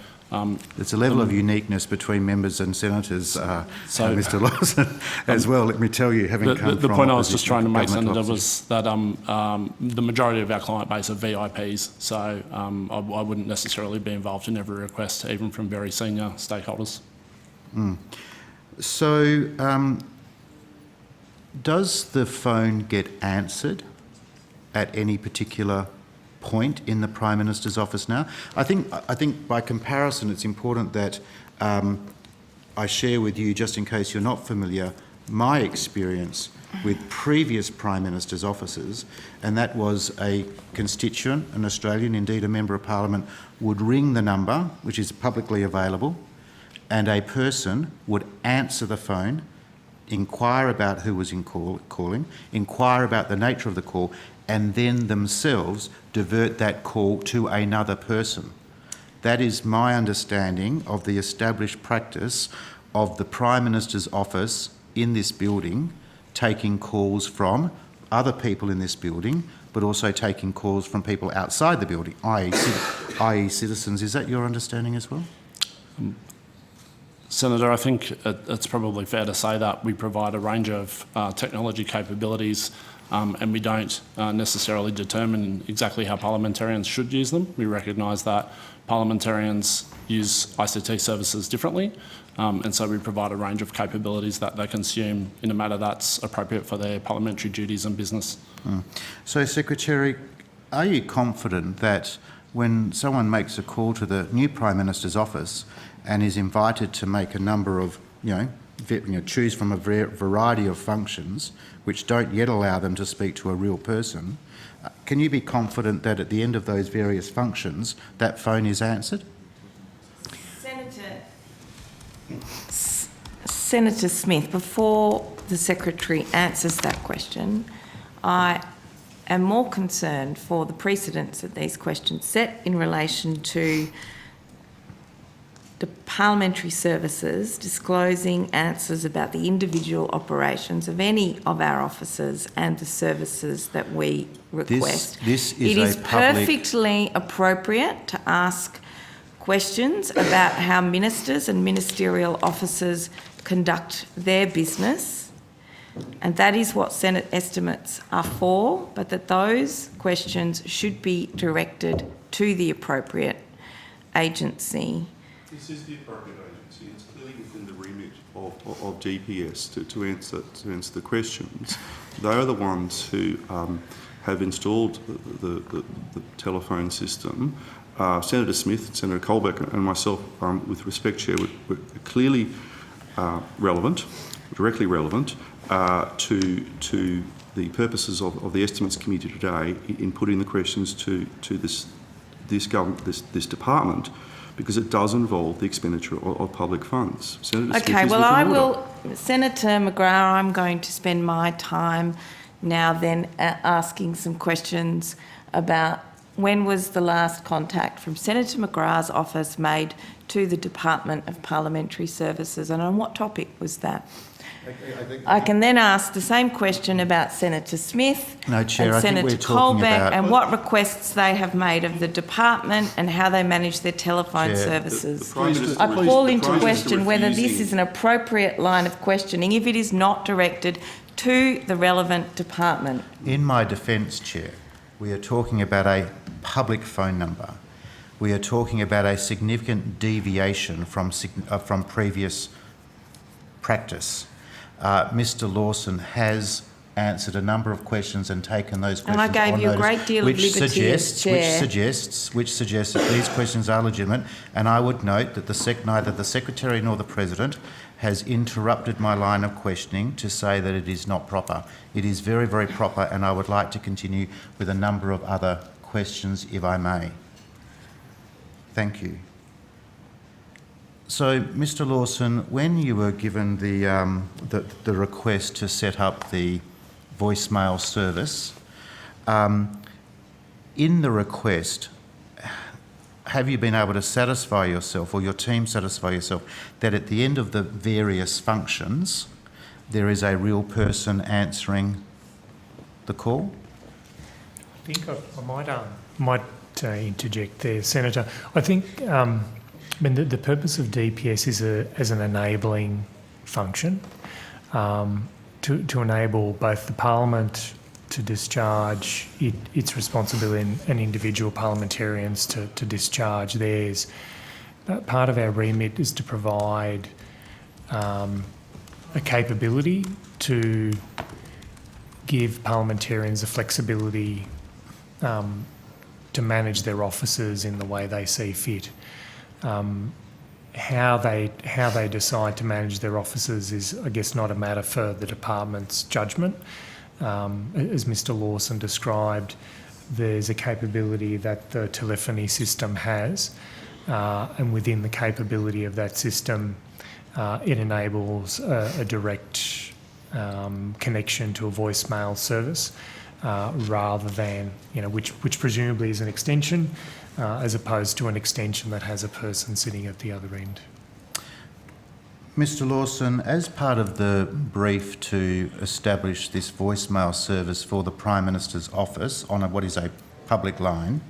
There's a level of uniqueness between members and senators, Mr Lawson, as well, let me tell you, having come from... The point I was just trying to make, Senator, was that the majority of our client base are VIPs, so I wouldn't necessarily be involved in every request, even from very senior stakeholders. So, does the phone get answered at any particular point in the Prime Minister's office now? I think by comparison it's important that I share with you, just in case you're not familiar, my experience with previous Prime Minister's offices, and that was a constituent, an Australian, indeed a Member of Parliament, would ring the number, which is publicly available, and a person would answer the phone, inquire about who was calling, inquire about the nature of the call, and then themselves divert that call to another person. That is my understanding of the established practice of the Prime Minister's office in this building, taking calls from other people in this building, but also taking calls from people outside the building, i.e. citizens. Is that your understanding as well? Senator, I think it's probably fair to say that we provide a range of technology capabilities and we don't necessarily determine exactly how parliamentarians should use them. We recognise that parliamentarians use ICT services differently, and so we provide a range of capabilities that they consume in a manner that's appropriate for their parliamentary duties and business. So, Secretary, are you confident that when someone makes a call to the new Prime Minister's office and is invited to make a number of, choose from a variety of functions which don't yet allow them to speak to a real person, can you be confident that at the end of those various functions, that phone is answered? Senator Smith, before the Secretary answers that question, I am more concerned for the precedents that these questions set in relation to the parliamentary services disclosing answers about the individual operations of any of our officers and the services that we request. It is perfectly appropriate to ask questions about how ministers and ministerial officers conduct their business, and that is what Senate estimates are for, but that those questions should be directed to the appropriate agency. This is the appropriate agency. It's clearly within the remit of DPS to answer the questions. They are the ones who have installed the telephone system. Senator Smith, Senator Colbeck and myself, with respect, Chair, were clearly relevant, directly relevant to the purposes of the Estimates Committee today in putting the questions to this department, because it does involve the expenditure of public funds. Senator Smith, okay, is well, I within order. will, Senator McGrath, I'm going to spend my time now then asking some questions about when was the last contact from Senator McGrath's office made to the Department of Parliamentary Services, and on what topic was that? I can then ask the same question about Senator Smith No, Chair, and I think Senator we're talking Colbeck about... and what requests they have made of the department and how they manage their telephone Chair, services. Minister, I call into Prime Minister question whether this refusing- is an appropriate line of questioning if it is not directed to the relevant department. In my defence, Chair, we are talking about a public phone number. We are talking about a significant deviation from previous practice. Mr Lawson has answered a number of questions and taken those questions And I gave on you a notice, great deal of liberty as Chair. which suggests that these questions are legitimate, and I would note that neither the Secretary nor the President has interrupted my line of questioning to say that it is not proper. It is very, very proper, and I would like to continue with a number of other questions, if I may. Thank you. So, Mr. Lawson, when you were given the request to set up the voicemail service, in the request, have you been able to satisfy yourself, or your team satisfy yourself, that at the end of the various functions, there is a real person answering the call? I think I might interject there, Senator. I think the purpose of DPS is as an enabling function to enable both the Parliament to discharge its responsibility and individual parliamentarians to discharge theirs. But part of our remit is to provide a capability to give parliamentarians the flexibility to manage their offices in the way they see fit. How they decide to manage their offices is, I guess, not a matter for the department's judgment. As Mr. Lawson described, there's a capability that the telephony system has, and within the capability of that system, it enables a direct connection to a voicemail service, rather than, which presumably is an extension, as opposed to an extension that has a person sitting at the other end. Mr. Lawson, as part of the brief to establish this voicemail service for the Prime Minister's office on what is a public line,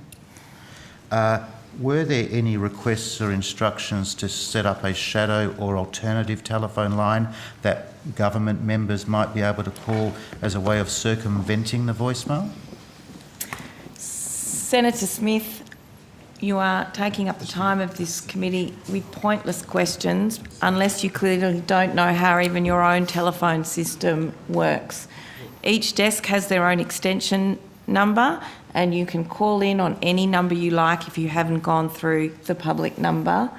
were there any requests or instructions to set up a shadow or alternative telephone line that government members might be able to call as a way of circumventing the voicemail? Senator Smith, you are taking up the time of this committee with pointless questions unless you clearly don't know how even your own telephone system works. Each desk has their own extension number, and you can call in on any number you like if you haven't gone through the public number.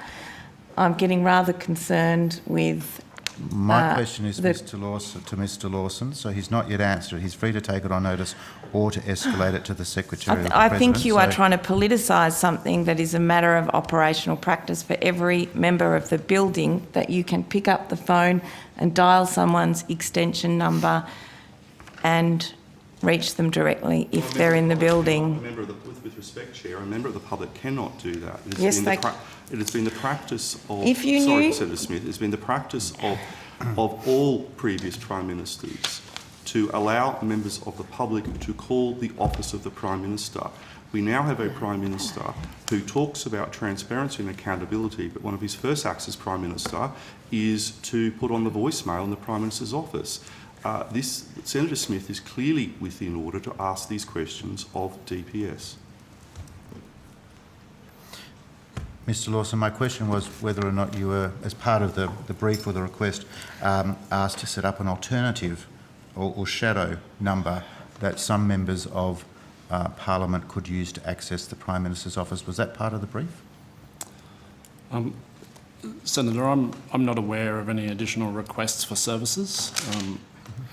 I'm getting rather concerned with... My question is to Mr. Lawson, so he's not yet answered. He's free to take it on notice or to escalate it to the Secretary of the I President. think you are trying to politicise something that is a matter of operational practice for every member of the building, that you can pick up the phone and dial someone's extension number and reach them directly if they're in the building. With respect, Chair, a member of the public cannot do that. It has been the practice of... If you sorry, knew... Senator Smith, it's been the practice of all previous Prime Ministers to allow members of the public to call the office of the Prime Minister. We now have a Prime Minister who talks about transparency and accountability, but one of his first acts as Prime Minister is to put on the voicemail in the Prime Minister's office. Senator Smith is clearly within order to ask these questions of DPS. Mr. Lawson, my question was whether or not you were, as part of the brief or the request, asked to set up an alternative or shadow number that some members of Parliament could use to access the Prime Minister's office. Was that part of the brief? Senator, I'm not aware of any additional requests for services.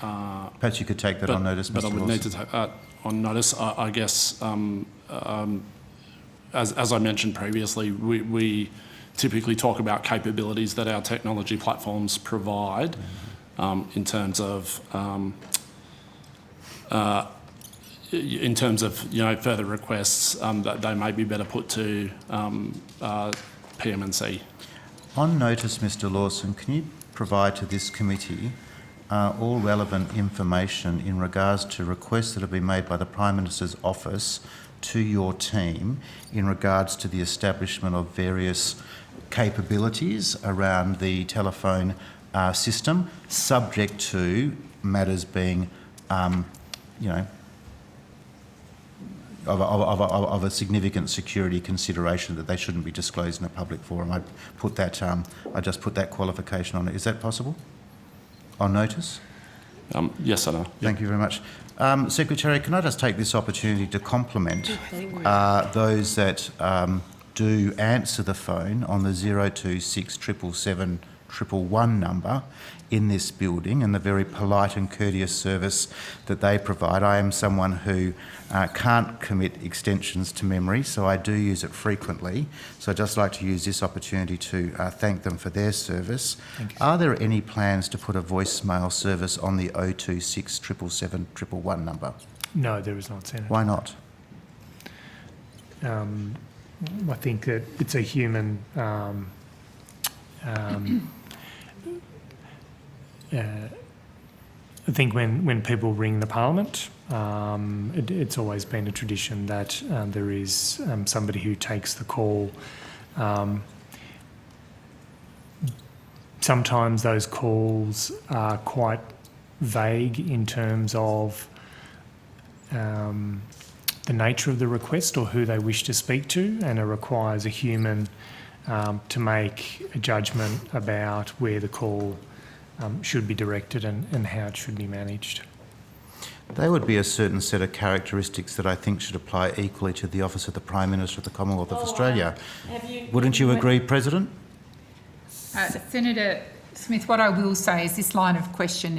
Perhaps you could take that on notice, Mr. Lawson. But I would need to take that on notice. I guess, as I mentioned previously, we typically talk about capabilities that our technology platforms provide in terms of further requests that they may be better put to PM&C. On notice, Mr. Lawson, can you provide to this committee all relevant information in regards to requests that have been made by the Prime Minister's office to your team in regards to the establishment of various capabilities around the telephone system, subject to matters being, of a significant security consideration that they shouldn't be disclosed in a public forum? I just put that qualification on it. Is that possible? On notice? Yes, Senator. Thank you very much. Secretary, can I just take this opportunity to compliment those that do answer the phone on the 026 777 111 number in this building and the very polite and courteous service that they provide. I am someone who can't commit extensions to memory, so I do use it frequently. So I'd just like to use this opportunity to thank them for their service. Are there any plans to put a voicemail service on the 026 777 111 number? No, there is not, Senator. Why not? I think that it's a human I think when people ring the Parliament, it's always been a tradition that there is somebody who takes the call. Sometimes those calls are quite vague in terms of the nature of the request or who they wish to speak to, and it requires a human to make a judgment about where the call should be directed and how it should be managed. They would be a certain set of characteristics that I think should apply equally to the office of the Prime Minister of the Commonwealth of Australia. Wouldn't you agree, President? Senator Smith, what I will say is this line of questioning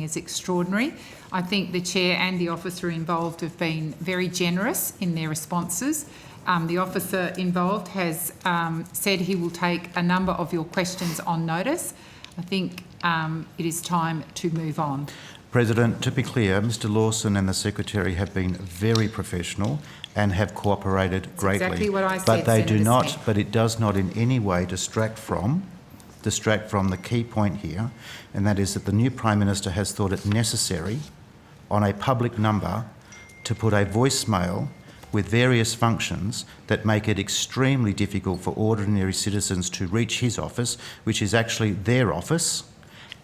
is extraordinary. I think the Chair and the officer involved have been very generous in their responses. The officer involved has said he will take a number of your questions on notice. I think it is time to move on. President, to be clear, Mr Lawson and the Secretary have been very professional and have cooperated greatly. Exactly what I said, but they Senator do not. Smith. But it does not in any way distract from the key point here, and that is that the new Prime Minister has thought it necessary on a public number to put a voicemail with various functions that make it extremely difficult for ordinary citizens to reach his office, which is actually their office.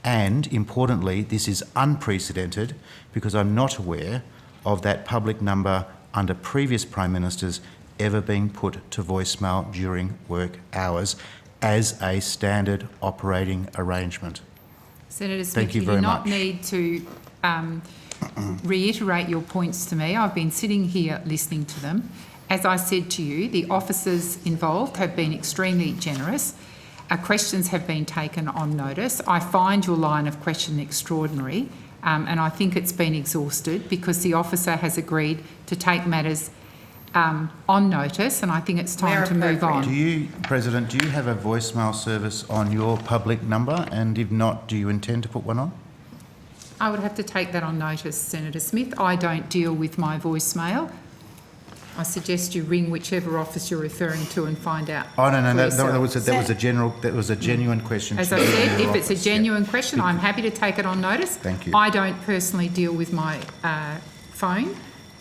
And importantly, this is unprecedented because I'm not aware of that public number under previous Prime Ministers ever being put to voicemail during work hours as a standard operating arrangement. Senator Smith, Thank you you very do not much. need to reiterate your points to me. I've been sitting here listening to them. As I said to you, the officers involved have been extremely generous. Our questions have been taken on notice. I find your line of question extraordinary, and I think it's been exhausted because the officer has agreed to take matters on notice, and I think it's time to move on. President, do you have a voicemail service on your public number? And if not, do you intend to put one on? I would have to take that on notice, Senator Smith. I don't deal with my voicemail. I suggest you ring whichever office you're referring to and find out. Oh no, for that was yourself. a genuine question. As to I you said, and your if it's a office. genuine question, I'm happy to take it on notice. Thank you. I don't personally deal with my phone,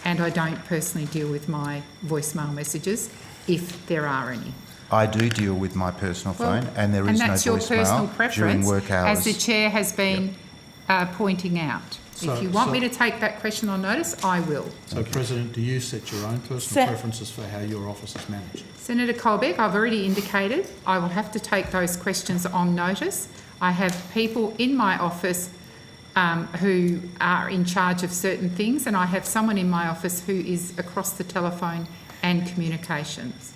and I don't personally deal with my voicemail messages, if there are any. I do deal with my personal phone, and there is no that's your personal voicemail preference, during work hours. as the Chair has been pointing out. If you want me to take that question on notice, I will. So, President, do you set your own personal preferences for how your office is managed? Senator Colbeck, I've already indicated I will have to take those questions on notice. I have people in my office who are in charge of certain things, and I have someone in my office who is across the telephone and communications.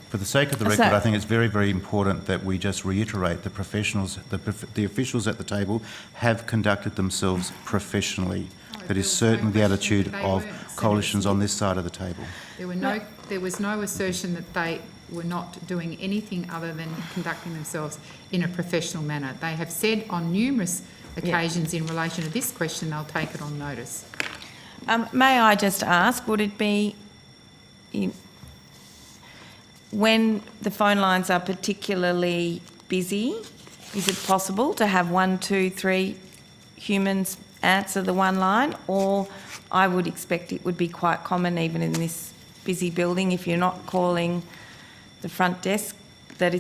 For the sake of the record, I think it's very, very important that we just reiterate the professionals, the officials at the table have conducted themselves professionally. That is certainly the attitude of coalitions on this side of the table. There was no assertion that they were not doing anything other than conducting themselves in a professional manner. They have said on numerous occasions in relation to this question they'll take it on notice. May I just ask, would it be, when the phone lines are particularly busy, is it possible to have 1, 2, 3 humans answer the one line? Or I would expect it would be quite common even in this busy building, if you're not calling the front desk, that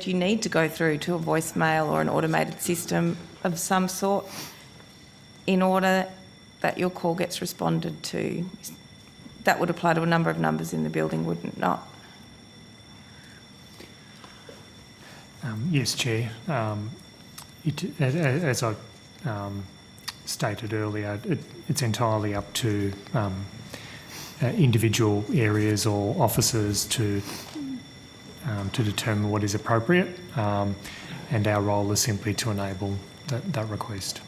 you need to go through to a voicemail or an automated system of some sort in order that your call gets responded to. That would apply to a number of numbers in the building, wouldn't it not? Yes, Chair. As I stated earlier, it's entirely up to individual areas or officers to to determine what is appropriate, and our role is simply to enable that request.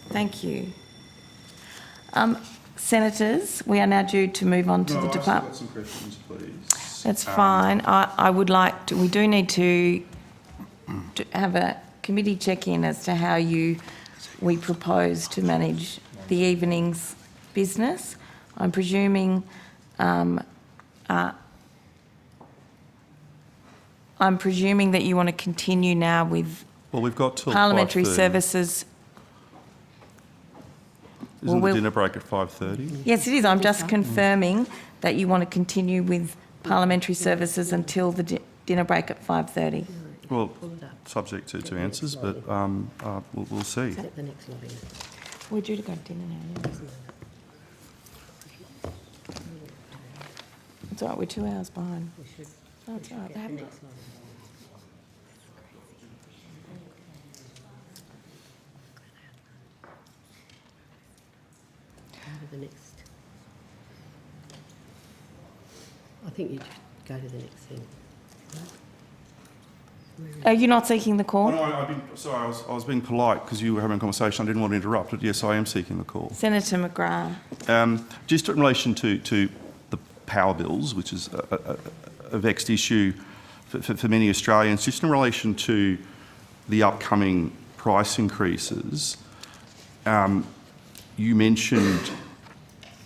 Thank you. Senators, we are now due to move on to the department. I've got some questions, please. That's fine. I would like to, we do need to have a committee check-in as to how we propose to manage the evening's business. I'm presuming that you want to continue now with Well, we've got till parliamentary 5:30. services. Isn't Well, the dinner break at 5:30? Yes, it is. I'm just confirming that you want to continue with parliamentary services until the dinner break at 5:30. Well, subject to answers, but we'll see. We're due to go to dinner now. It's all right, we're 2 hours behind. No, it's all right. They haven't- I think you should go to the next thing. Are you not seeking the call? Oh, no, sorry, I was being polite because you were having a conversation. I didn't want to interrupt, but yes, I am seeking the call. Senator McGrath. Just in relation to the power bills, which is a vexed issue for many Australians, just in relation to the upcoming price increases, you mentioned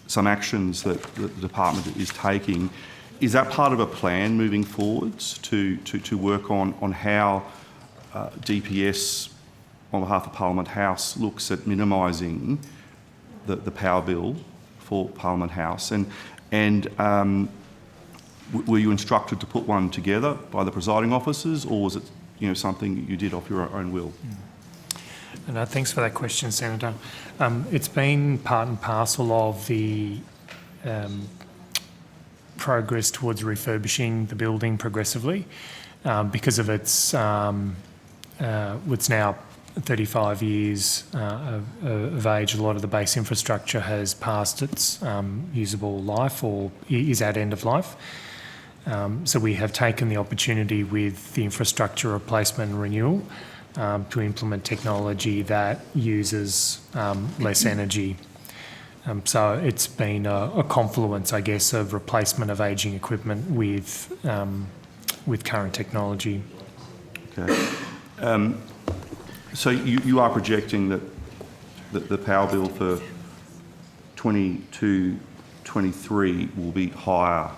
some actions that the department is taking. Is that part of a plan moving forwards to work on how DPS, on behalf of Parliament House, looks at minimising the power bill for Parliament House? And were you instructed to put one together by the presiding officers, or was it something you did off your own will? And thanks for that question, Senator. It's been part and parcel of the progress towards refurbishing the building progressively because of its now 35 years of age. A lot of the base infrastructure has passed its usable life or is at end of life. So we have taken the opportunity with the infrastructure replacement and renewal to implement technology that uses less energy. So it's been a confluence, I guess, of replacement of ageing equipment with current technology. Okay. So you are projecting that the power bill for 22-23 will be higher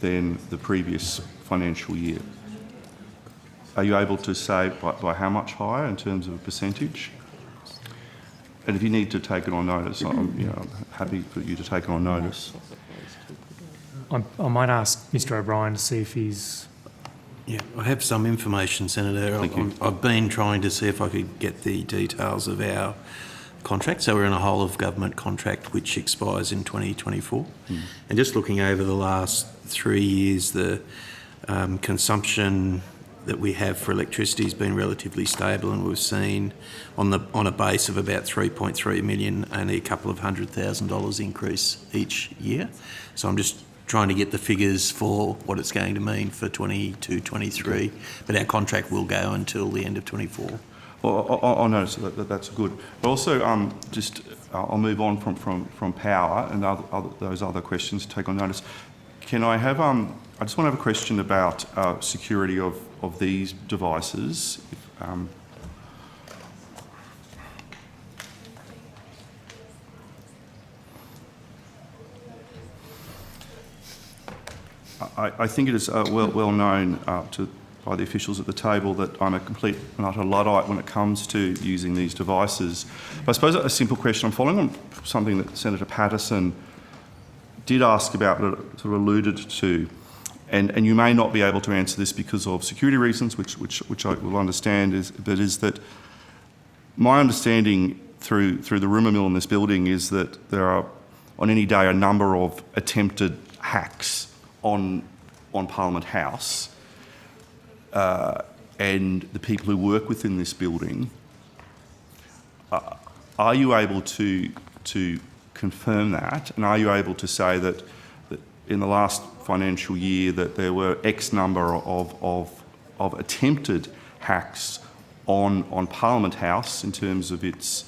than the previous financial year. Are you able to say by how much higher in terms of a percentage? And if you need to take it on notice, I'm happy for you to take it on notice. I might ask Mr O'Brien to see if he's... Yeah, I have some information, Senator. I've been trying to see if I could get the details of our contract. So we're in a whole of government contract which expires in 2024. And just looking over the last 3 years, the consumption that we have for electricity has been relatively stable, and we've seen on a base of about 3.3 million only a couple of $100,000 increase each year. So I'm just trying to get the figures for what it's going to mean for 22-23, but our contract will go until the end of 24. Well, I'll notice that's good. But also, I'll move on from power and those other questions to take on notice. Can I have, I just want to have a question about security of these devices. I think it is well known by the officials at the table that I'm a complete and utter Luddite when it comes to using these devices. But I suppose a simple question, I'm following on something that Senator Patterson did ask about, sort of alluded to, and you may not be able to answer this because of security reasons, which I will understand, is that my understanding through the rumour mill in this building is that there are on any day a number of attempted hacks on Parliament House, and the people who work within this building. Are you able to confirm that, and are you able to say that in the last financial year that there were X number of attempted hacks on Parliament House in terms of its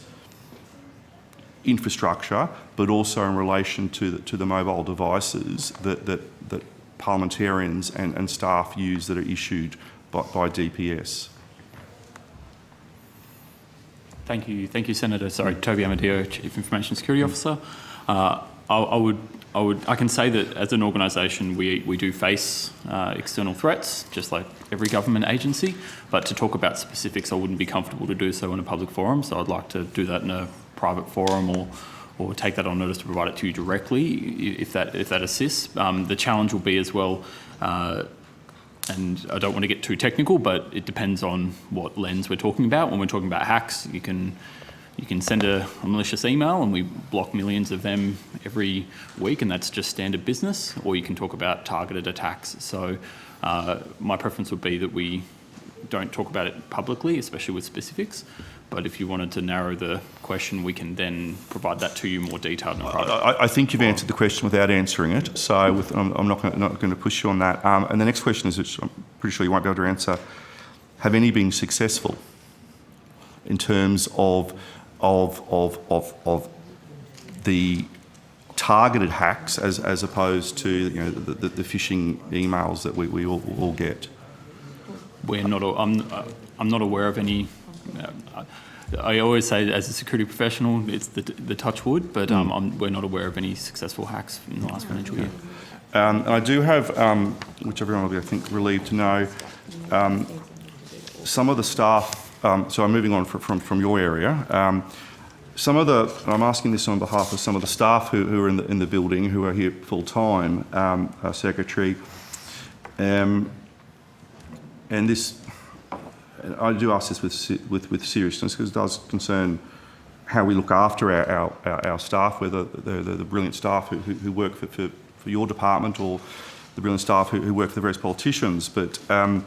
infrastructure, but also in relation to the mobile devices that parliamentarians and staff use that are issued by DPS. Thank you, Senator. Sorry, Toby Amadeo, Chief Information Security Officer. I can say that as an organisation, we do face external threats, just like every government agency. But to talk about specifics, I wouldn't be comfortable to do so in a public forum. So I'd like to do that in a private forum or take that on notice to provide it to you directly, if that assists. The challenge will be as well. And I don't want to get too technical, but it depends on what lens we're talking about. When we're talking about hacks, you can send a malicious email and we block millions of them every week, and that's just standard business. Or you can talk about targeted attacks. So my preference would be that we don't talk about it publicly, especially with specifics. But if you wanted to narrow the question, we can then provide that to you more detailed. I think you've answered the question without answering it, so I'm not going to push you on that. And the next question is, which I'm pretty sure you won't be able to answer, have any been successful in terms of the targeted hacks as opposed to the phishing emails that we all get? I'm not aware of any. I always say, as a security professional, it's the touch wood, but we're not aware of any successful hacks in the last financial year. And I do have, which everyone will be, I think, relieved to know, some of the staff. So I'm moving on from your area. Some of the, and I'm asking this on behalf of some of the staff who are in the building, who are here full time, our secretary, and this. I do ask this with seriousness because it does concern how we look after our staff, whether they're the brilliant staff who work for your department or the brilliant staff who work for the various politicians. But can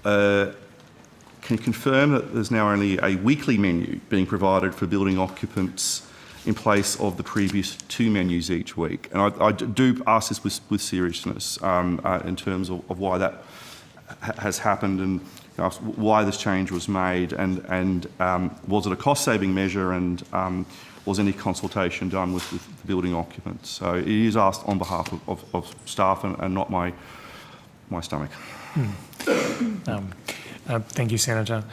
you confirm that there's now only a weekly menu being provided for building occupants in place of the previous 2 menus each week? And I do ask this with seriousness in terms of why that has happened and why this change was made, and was it a cost-saving measure, and was any consultation done with the building occupants? So it is asked on behalf of staff and not my stomach. Thank you, Senator.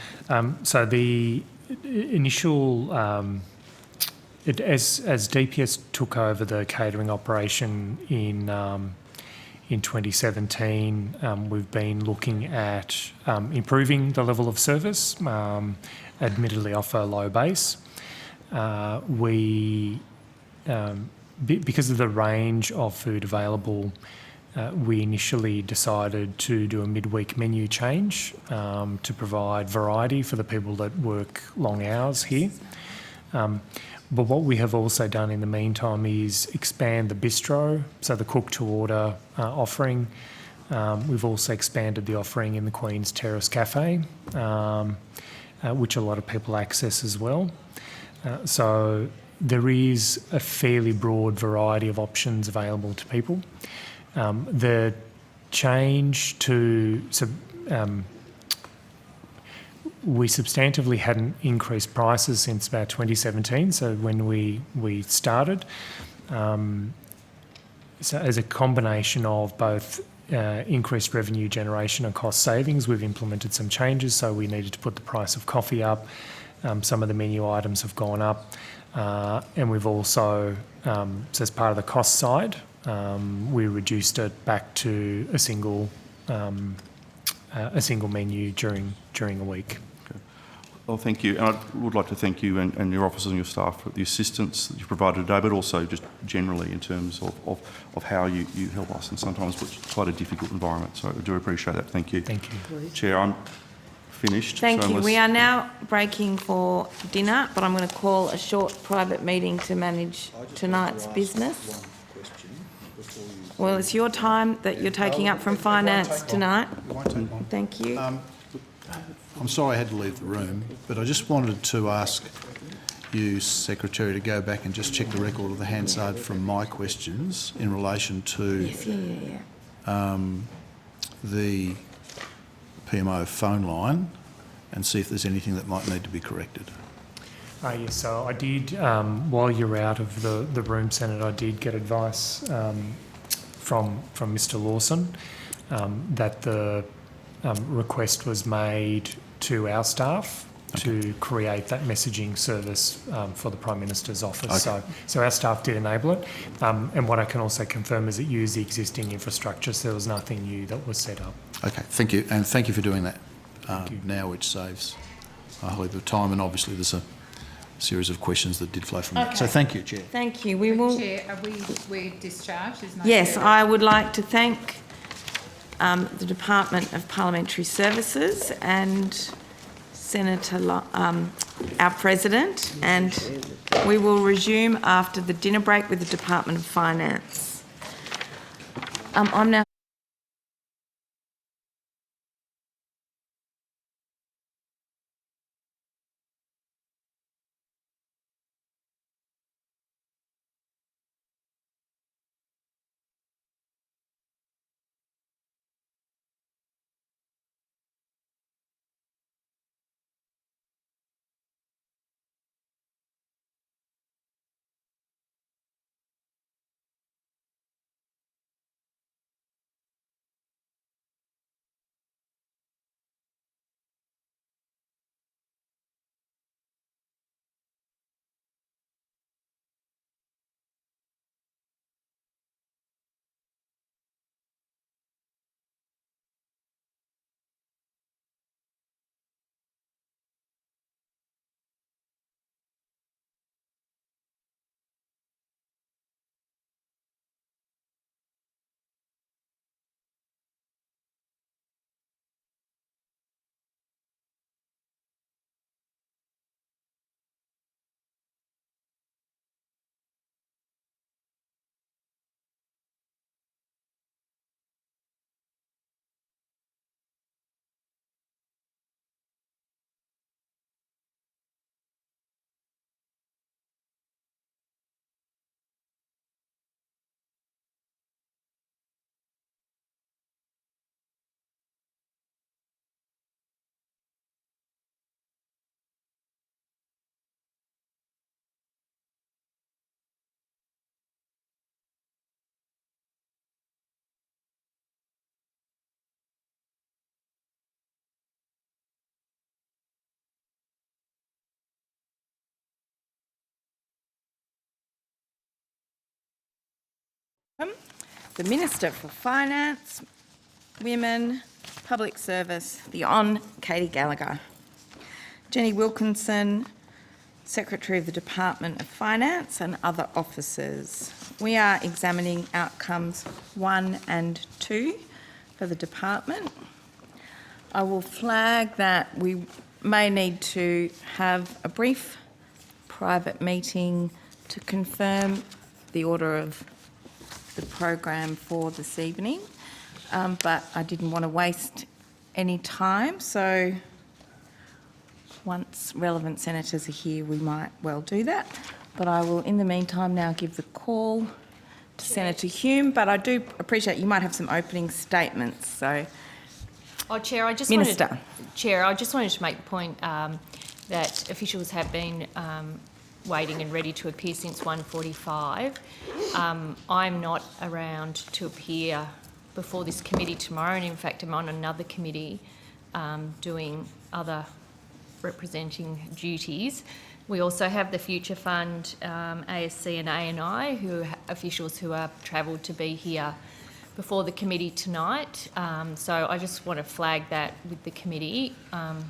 So the initial, as DPS took over the catering operation in 2017, we've been looking at improving the level of service, admittedly off a low base. Because of the range of food available, we initially decided to do a midweek menu change to provide variety for the people that work long hours here. But what we have also done in the meantime is expand the bistro, so the cook-to-order offering. We've also expanded the offering in the Queen's Terrace Cafe, which a lot of people access as well. So there is a fairly broad variety of options available to people. The change to... we substantively hadn't increased prices since about 2017, so when we started. So as a combination of both increased revenue generation and cost savings, we've implemented some changes. So we needed to put the price of coffee up. Some of the menu items have gone up. And we've also, so as part of the cost side, we reduced it back to a single menu during a week. Well, thank you. And I would like to thank you and your officers and your staff for the assistance that you provided today, but also just generally in terms of how you help us in sometimes it's quite a difficult environment. So I do appreciate that. Thank you. Thank you. Chair, I'm finished. Thank you. We are now breaking for dinner, but I'm going to call a short private meeting to manage tonight's business. Well, it's your time that you're taking up from finance tonight. Thank you. I'm sorry I had to leave the room, but I just wanted to ask you, Secretary, to go back and just check the record of the Hansard from my questions in relation to the PMO phone line and see if there's anything that might need to be corrected. Yes, so I did, while you're out of the room, Senator, I did get advice from Mr Lawson that the request was made to our staff to create that messaging service for the Prime Minister's office. Okay. So our staff did enable it. And what I can also confirm is it used the existing infrastructure, so there was nothing new that was set up. Okay, thank you. And thank you for doing that now, which saves a whole heap of time. And obviously there's a series of questions that did flow from that. So thank you, Chair. Thank you. We will... Chair, are we discharged? Is no Yes, further- I would like to thank the Department of Parliamentary Services and Senator, our President, and we will resume after the dinner break with the Department of Finance. I'm now... The Minister for Finance, Women, Public Service, the Hon. Katie Gallagher. Jenny Wilkinson, Secretary of the Department of Finance, and other officers. We are examining outcomes 1 and 2 for the department. I will flag that we may need to have a brief private meeting to confirm the order of the program for this evening, but I didn't want to waste any time, so once relevant senators are here we might well do that. But I will in the meantime now give the call to Senator Hume, but I do appreciate you might have some opening statements, so... Chair, I just Minister. wanted to make the point that officials have been waiting and ready to appear since 1:45. I'm not around to appear before this committee tomorrow, and in fact I'm on another committee doing other representing duties. We also have the Future Fund, ASC and ANI, officials who are travelled to be here before the committee tonight. So I just want to flag that with the committee.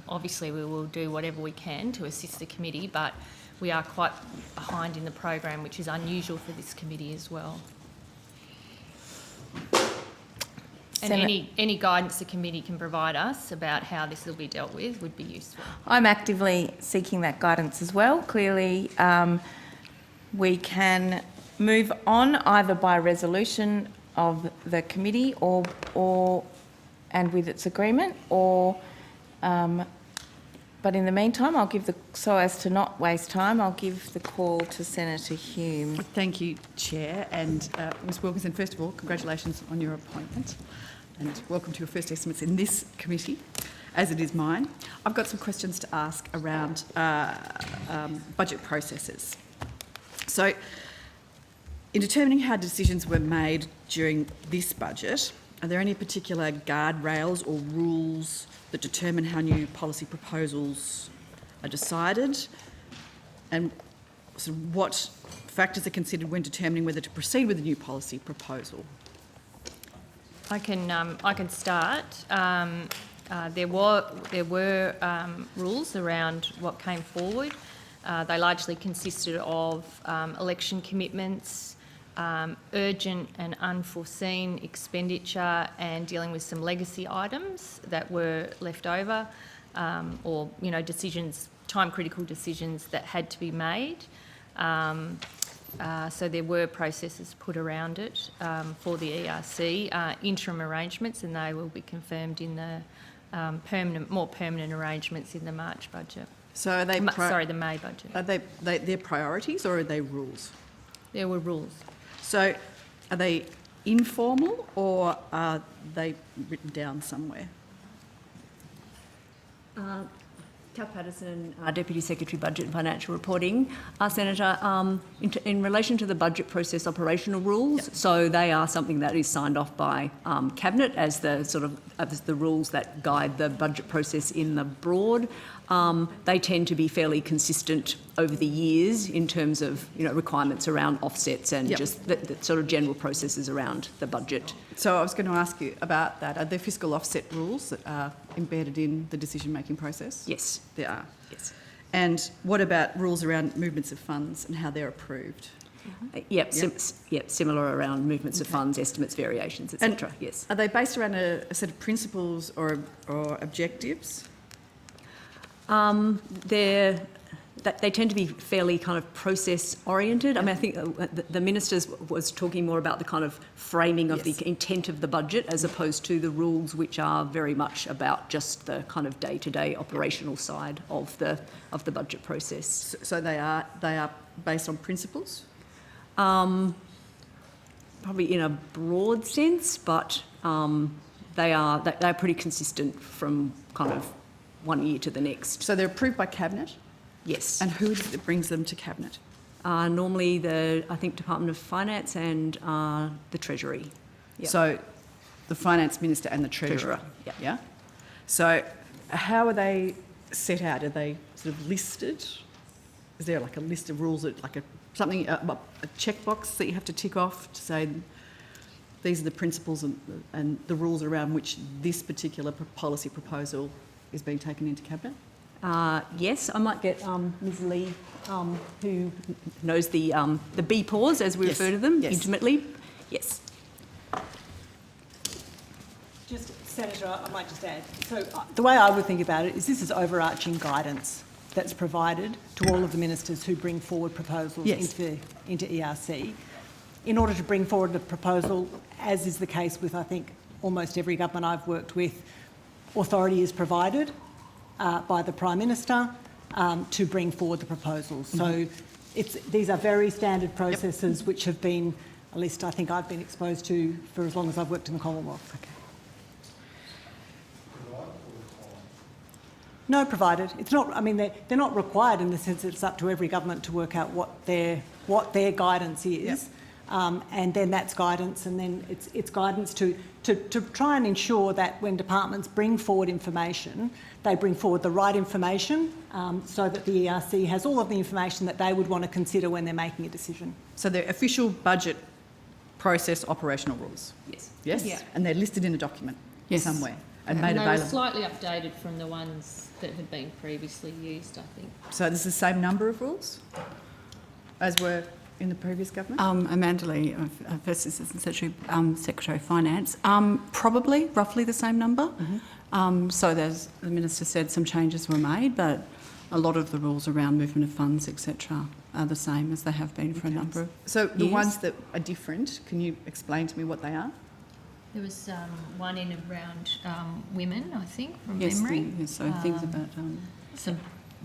Obviously we will do whatever we can to assist the committee, but we are quite behind in the program, which is unusual for this committee as well. And any guidance the committee can provide us about how this will be dealt with would be useful. I'm actively seeking that guidance as well. Clearly, we can move on either by resolution of the committee or and with its agreement, or But in the meantime, so as to not waste time, I'll give the call to Senator Hume. Thank you, Chair. And Ms Wilkinson, first of all, congratulations on your appointment and welcome to your first estimates in this committee, as it is mine. I've got some questions to ask around budget processes. So, in determining how decisions were made during this budget, are there any particular guardrails or rules that determine how new policy proposals are decided, and sort of what factors are considered when determining whether to proceed with a new policy proposal? I can start. There were rules around what came forward. They largely consisted of election commitments, urgent and unforeseen expenditure, and dealing with some legacy items that were left over, or decisions, time-critical decisions that had to be made. So there were processes put around it for the ERC, interim arrangements, and they will be confirmed in the more permanent arrangements in the March budget. So are they the May budget. Are they priorities or are they rules? There were rules. So are they informal or are they written down somewhere? Kath Patterson, Deputy Secretary Budget and Financial Reporting. Senator, in relation to the budget process operational rules, so they are something that is signed off by Cabinet as the rules that guide the budget process in the Broad. They tend to be fairly consistent over the years in terms of requirements around offsets and just the sort of general processes around the budget. So I was going to ask you about that. Are there fiscal offset rules that are embedded in the decision-making process? Yes. There are? Yes. And what about rules around movements of funds and how they're approved? Similar around movements of funds, estimates, variations, etc. Yes. Are they based around a set of principles or objectives? They tend to be fairly kind of process oriented. I mean, I think the Minister was talking more about the kind of framing of the intent of the budget as opposed to the rules, which are very much about just the kind of day-to-day operational side of the budget process. So they are based on principles? Probably in a broad sense, but they're pretty consistent from kind of one year to the next. So they're approved by Cabinet? Yes. And who is it that brings them to Cabinet? Normally I think Department of Finance and the Treasury. Yep. So the Finance Minister and the Treasurer. Yep. Yeah? So how are they set out? Are they sort of listed? Is there like a list of rules, that, like a checkbox that you have to tick off to say these are the principles and the rules around which this particular policy proposal is being taken into Cabinet? Yes, I might get Ms Lee, who knows the BPAWs, as we refer to them, intimately. Yes. Senator, I might just add. So the way I would think about it is this is overarching guidance that's provided to all of the ministers who bring forward proposals into ERC. In order to bring forward a proposal, as is the case with, I think, almost every government I've worked with, authority is provided by the Prime Minister to bring forward the proposals. So these are very standard processes which have been, at least I think I've been exposed to for as long as I've worked in the Commonwealth. Okay. No, provided. It's not, I mean, they're not required in the sense that it's up to every government to work out what their guidance is. And then that's guidance, and then it's guidance to try and ensure that when departments bring forward information, they bring forward the right information so that the ERC has all of the information that they would want to consider when they're making a decision. So they're official budget process operational rules? Yes. Yes? Yeah. And they're listed in a document somewhere and made they available? were slightly updated from the ones that had been previously used, I think. So there's the same number of rules as were in the previous government? Amanda Lee, First Assistant Secretary, Secretary of Finance. Probably roughly the same number. So as the Minister said, some changes were made, but a lot of the rules around movement of funds, etc., are the same as they have been for a number of So the years. ones that are different, can you explain to me what they are? There was one in around women, I think, from Yes, memory. so things about some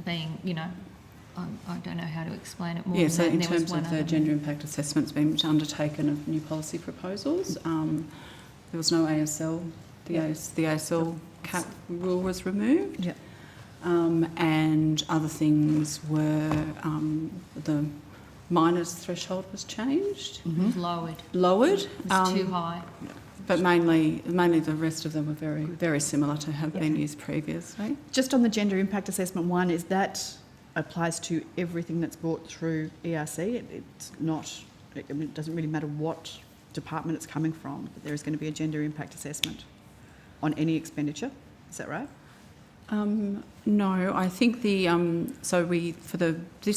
being, I don't know how to explain it more. Yeah, than so that. in There was terms one of the other. gender impact assessments being undertaken of new policy proposals, there was no ASL. The ASL cap rule was removed. Yeah. And other things were the minors threshold was changed. It was lowered. Lowered. It was too high. But mainly the rest of them were very, very similar to have been used previously. Just on the gender impact assessment one, is that applies to everything that's brought through ERC? It's not, it doesn't really matter what department it's coming from, but there is going to be a gender impact assessment on any expenditure. Is that right? No, I think this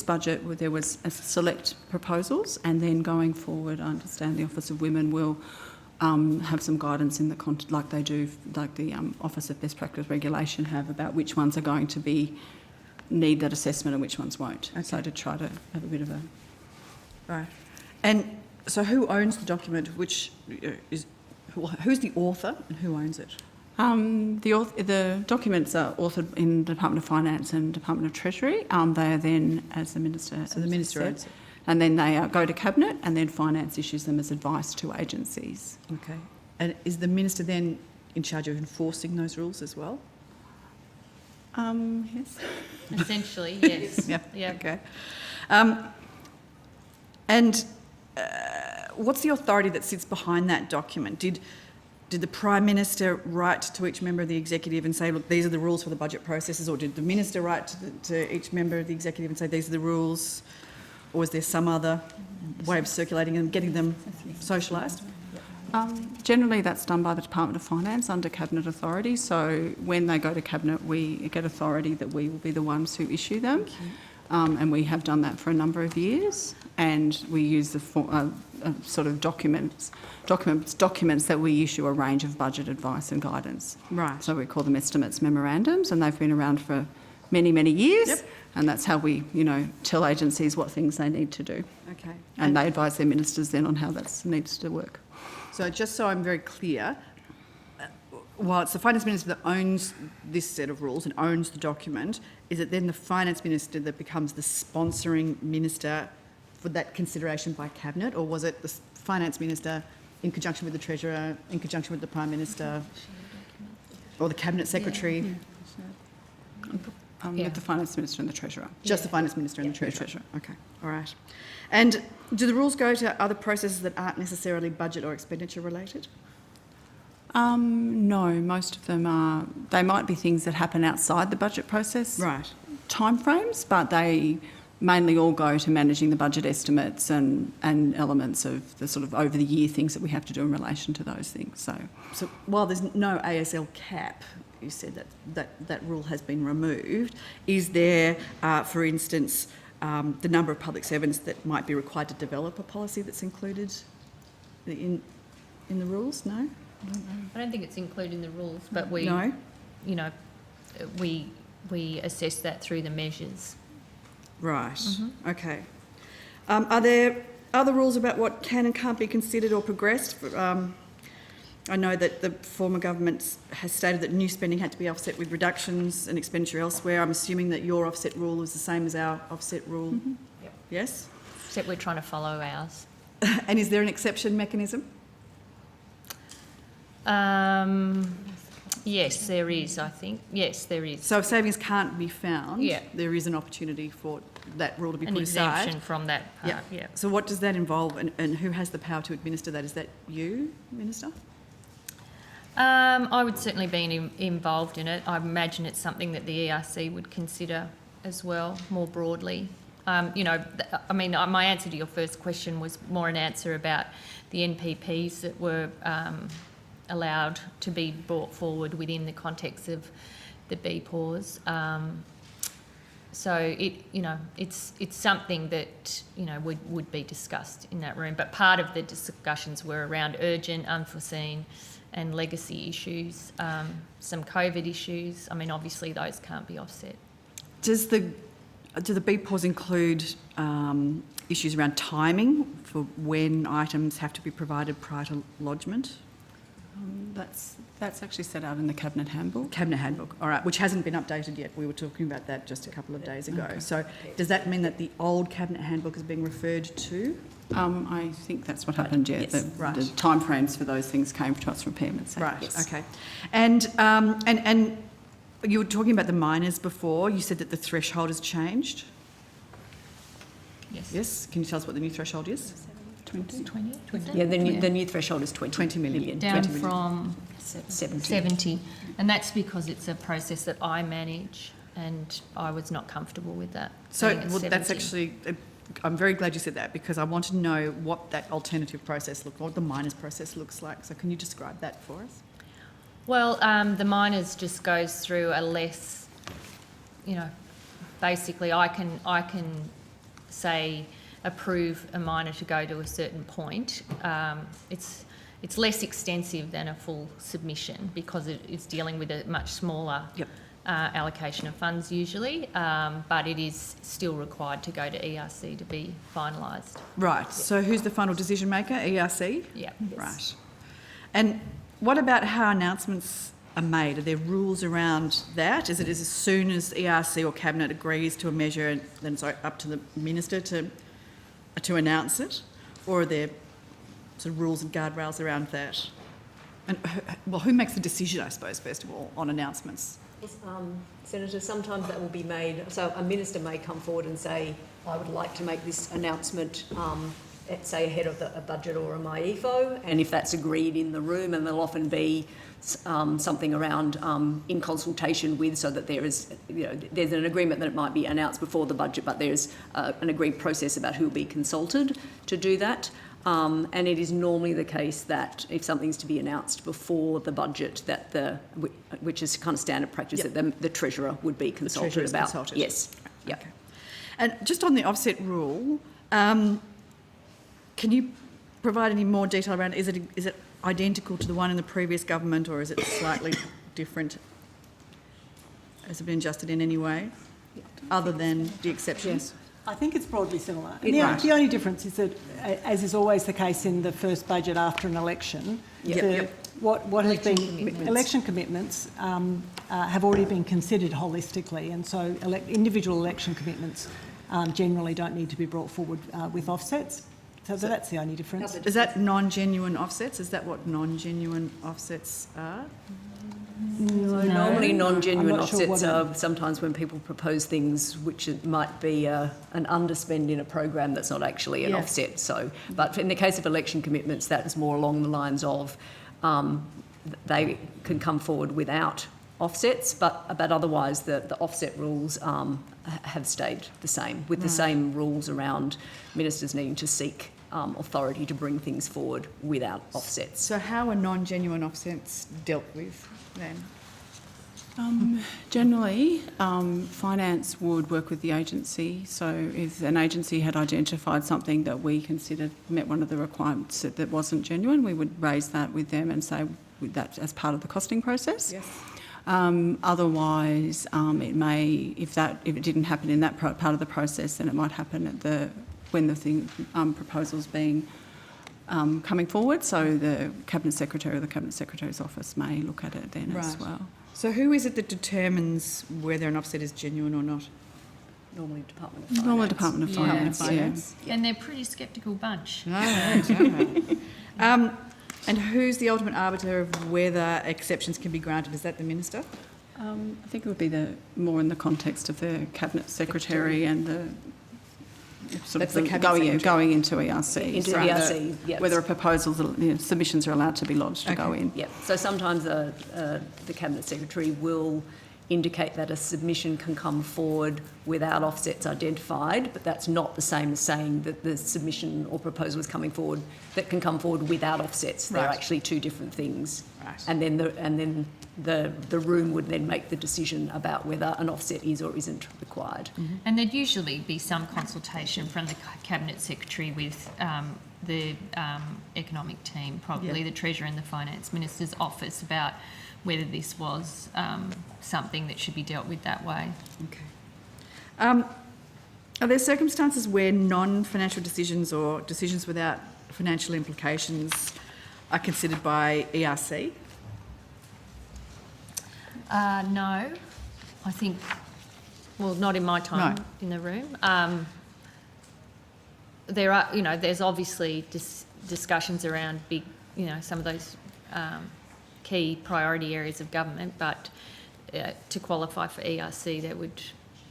budget there was a select proposals, and then going forward, I understand the Office of Women will have some guidance in the like the Office of Best Practice Regulation have about which ones are going to need that assessment and which ones won't. Okay. So to try to have a bit of a... Right. And so who owns the document? Who's the author and who owns it? The documents are authored in the Department of Finance and Department of Treasury. They are then, as the Minister So the Minister owns it. And then they go to Cabinet, and then Finance issues them as advice to agencies. Okay. And is the Minister then in charge of enforcing those rules as well? Yes. Essentially, yes. Yeah. Okay. And what's the authority that sits behind that document? Did the Prime Minister write to each member of the Executive and say, look, these are the rules for the budget processes, or did the Minister write to each member of the Executive and say, these are the rules, or is there some other way of circulating and getting them socialised? Generally, that's done by the Department of Finance under Cabinet authority. So when they go to Cabinet, we get authority that we will be the ones who issue them. And we have done that for a number of years. And we use the sort of documents that we issue a range of budget advice and guidance. Right. So we call them estimates memorandums, and they've been around for many, many years. Yep. And that's how we, tell agencies what things they need to do. Okay. And they advise their ministers then on how that needs to work. So just so I'm very clear, while it's the Finance Minister that owns this set of rules and owns the document, is it then the Finance Minister that becomes the sponsoring minister for that consideration by Cabinet, or was it the Finance Minister in conjunction with the Treasurer, in conjunction with the Prime Minister, or the Cabinet Secretary? With the Finance Minister and the Treasurer. Just the Finance Minister and the Treasurer. Okay, all right. And do the rules go to other processes that aren't necessarily budget or expenditure related? No, most of them are. They might be things that happen outside the budget process timeframes, but they mainly all go to managing the budget estimates and elements of the sort of over the year things that we have to do in relation to those things. So while there's no ASL cap, you said that rule has been removed. Is there, for instance, the number of public servants that might be required to develop a policy that's included in the rules? No? I don't think it's included in the rules, but we assess that through the measures. Right. Okay. Are there other rules about what can and can't be considered or progressed? I know that the former government has stated that new spending had to be offset with reductions and expenditure elsewhere. I'm assuming that your offset rule is the same as our offset rule. Yep. Yes? Except we're trying to follow ours. And is there an exception mechanism? Yes, there is, I think. Yes, there is. So if savings can't be found, Yeah. there is an opportunity for that rule to be An put aside. exemption from that part, yeah. So what does that involve, and who has the power to administer that? Is that you, Minister? I would certainly be involved in it. I imagine it's something that the ERC would consider as well, more broadly. My answer to your first question was more an answer about the NPPs that were allowed to be brought forward within the context of the BPAWS. So it's something that would be discussed in that room. But part of the discussions were around urgent, unforeseen, and legacy issues, some COVID issues. I mean, obviously those can't be offset. Do the BPAWS include issues around timing for when items have to be provided prior to lodgement? That's actually set out in the Cabinet Handbook. Cabinet Handbook, all right, which hasn't been updated yet. We were talking about that just a couple of days ago. Okay. So does that mean that the old Cabinet Handbook is being referred to? I think that's what happened, yeah. Yes. The timeframes for those things came to us from payments. Right, yes. okay. And you were talking about the minors before. You said that the threshold has changed? Yes. Yes? Can you tell us what the new threshold is? 20? 20? Yeah, the new threshold is 20 million. Down 20 million. from 70. 70. And that's because it's a process that I manage and I was not comfortable with that. So being at well, that's 70. actually, I'm very glad you said that because I want to know what that alternative process looks like, what the minors process looks like. So can you describe that for us? Well, the minors just goes through a less, basically I can say approve a minor to go to a certain point. It's less extensive than a full submission because it is dealing with a much smaller allocation of funds usually, but it is still required to go to ERC to be finalised. Right. Yep. So who's the final decision maker? ERC? Yeah. Right. And what about how announcements are made? Are there rules around that? Is it as soon as ERC or Cabinet agrees to a measure and then it's up to the Minister to announce it? Or are there sort of rules and guardrails around that? And who makes the decision, I suppose, first of all, on announcements? Senator, sometimes that will be made, so a minister may come forward and say, I would like to make this announcement, say ahead of a budget or a MyEFO, and if that's agreed in the room, and there'll often be something around in consultation with, so that there is, there's an agreement that it might be announced before the budget, but there's an agreed process about who will be consulted to do that. And it is normally the case that if something's to be announced before the budget, that which is kind of standard practice, that the Treasurer would be consulted about. Consulted. Yes. Yeah. Okay. And just on the offset rule, can you provide any more detail around is it identical to the one in the previous government or is it slightly different? Has it been adjusted in any way other than the exceptions? Yes. I think it's broadly similar. Right. The only difference is that, as is always the case in the first budget after an election, what has been election commitments have already been considered holistically, and so individual election commitments generally don't need to be brought forward with offsets. So that's the only difference. Is that non-genuine offsets? Is that what non-genuine offsets are? No, normally non-genuine offsets are sometimes when people propose things which it might be an underspend in a program that's not actually an offset. So, but in the case of election commitments, that is more along the lines of they can come forward without offsets, but otherwise the offset rules have stayed the same, with the same rules around ministers needing to seek authority to bring things forward without offsets. So how are non-genuine offsets dealt with then? Generally, finance would work with the agency. So if an agency had identified something that we considered met one of the requirements that wasn't genuine, we would raise that with them and say that as part of the costing process. Yes. Otherwise, it may, if it didn't happen in that part of the process, then it might happen at when the proposal's being coming forward. So the Cabinet Secretary or the Cabinet Secretary's office may look at it then as well. So who is it that determines whether an offset is genuine or not? Normally Department of Finance. Normally Department of Finance, Yeah. And they're a pretty sceptical bunch. And who's the ultimate arbiter of whether exceptions can be granted? Is that the Minister? I think it would be more in the context of the Cabinet Secretary and the sort That's of the Cabinet going into ERC. Into ERC, yes. Whether proposals, submissions are allowed to be lodged to go in. Yeah. So sometimes the Cabinet Secretary will indicate that a submission can come forward without offsets identified, but that's not the same as saying that the submission or proposal is coming forward that can come forward without offsets. They're actually two different things. Right. And then the room would then make the decision about whether an offset is or isn't required. Mm-hmm. And there'd usually be some consultation from the Cabinet Secretary with the economic team, probably the Treasurer and the Finance Minister's office, about whether this was something that should be dealt with that way. Okay. Are there circumstances where non-financial decisions or decisions without financial implications are considered by ERC? No, I think, well, not in my time No. in the room. There are, there's obviously discussions around big, some of those key priority areas of government, but to qualify for ERC, there would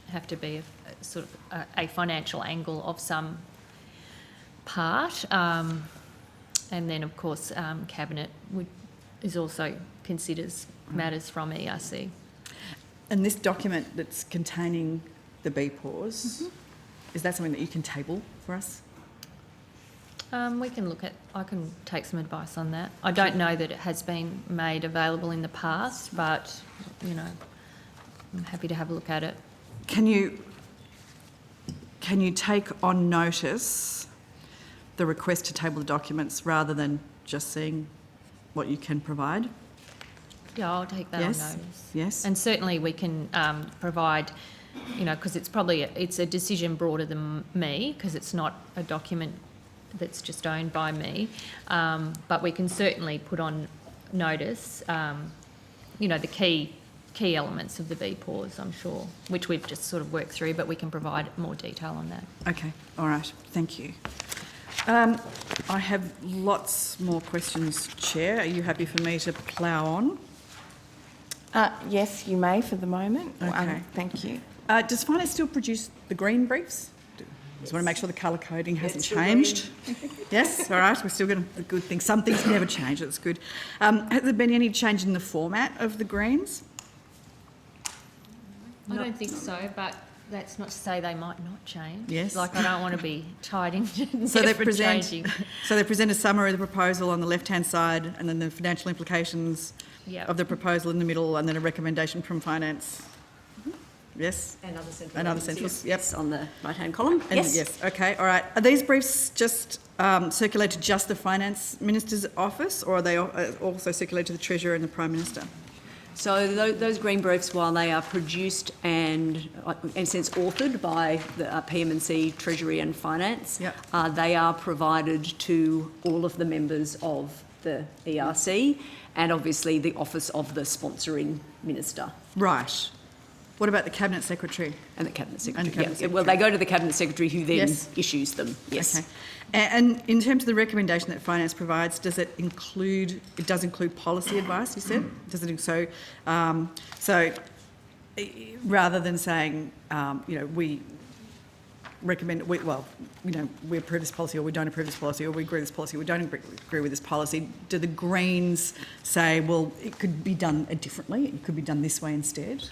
have to be a sort of a financial angle of some part. And then, of course, Cabinet is also considers matters from ERC. And this document that's containing the BPAWS, is that something that you can table for us? We can look at, I can take some advice on that. I don't know that it has been made available in the past, but, I'm happy to have a look at it. Can you take on notice the request to table the documents rather than just seeing what you can provide? Yeah, I'll take that Yes. on notice. Yes. And certainly we can provide, because it's a decision broader than me, because it's not a document that's just owned by me. But we can certainly put on notice, the key elements of the BPAWS, I'm sure, which we've just sort of worked through, but we can provide more detail on that. Okay, all right, thank you. I have lots more questions, Chair. Are you happy for me to plough on? Yes, you may for the moment. Okay. Thank you. Does Finance still produce the green briefs? Just want to make sure the colour coding hasn't changed. Yes, all right, we're still getting the good things. Some things never change, that's good. Has there been any change in the format of the greens? I don't think so, but that's not to say they might not change. Yes. Like, I don't want to be tied into So they never present, changing. so they present a summary of the proposal on the left-hand side, and then the financial implications Yep. of the proposal in the middle, and then a recommendation from Finance. Yes? And other central. And other elements, centrals, yes, on the right-hand column. And yes, okay, all right. Are these briefs just circulated to just the Finance Minister's office, or are they also circulated to the Treasurer and the Prime Minister? So those green briefs, while they are produced and, in a sense, authored by the PM&C, Treasury and Finance, they are provided to all of the members of the ERC and obviously the office of the sponsoring minister. Right. What about the Cabinet Secretary? And the Cabinet Secretary. And the Cabinet Secretary. Well, they go to the Cabinet Secretary who then Yes. issues them, yes. Okay. And in terms of the recommendation that Finance provides, does it include, it does include policy advice, you said? Does it, so rather than saying, we recommend, we approve this policy or we don't approve this policy, or we agree with this policy or we don't agree with this policy, do the Greens say, well, it could be done differently, it could be done this way instead?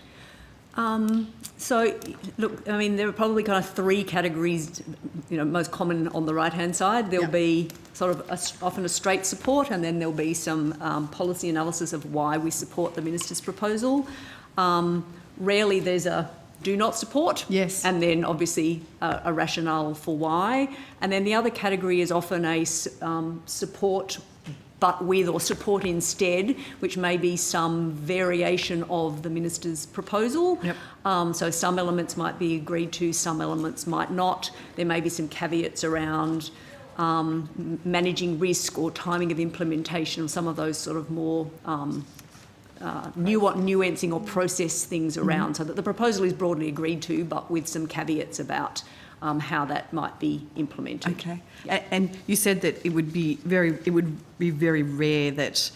So, look, I mean, there are probably kind of three categories, most common on the right-hand side. There'll be sort of often a straight support, and then there'll be some policy analysis of why we support the Minister's proposal. Rarely there's a do not support. Yes. And then obviously a rationale for why. And then the other category is often a support but with or support instead, which may be some variation of the Minister's proposal. Yep. So some elements might be agreed to, some elements might not. There may be some caveats around managing risk or timing of implementation, or some of those sort of more nuancing or process things around, so that the proposal is broadly agreed to, but with some caveats about how that might be implemented. Okay. And you said that it would be very rare that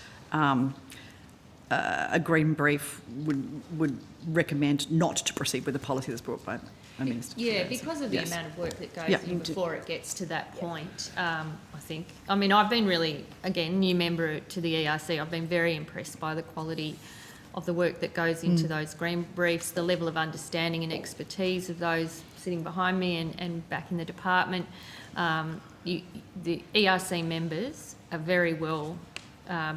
a green brief would recommend not to proceed with a policy that's brought by a minister. Yeah, because of the Yes. amount of work that goes Yeah. in before it gets to that point, I think. I mean, I've been really, again, new member to the ERC, I've been very impressed by the quality of the work that goes into those green briefs, the level of understanding and expertise of those sitting behind me and back in the department. The ERC members are very well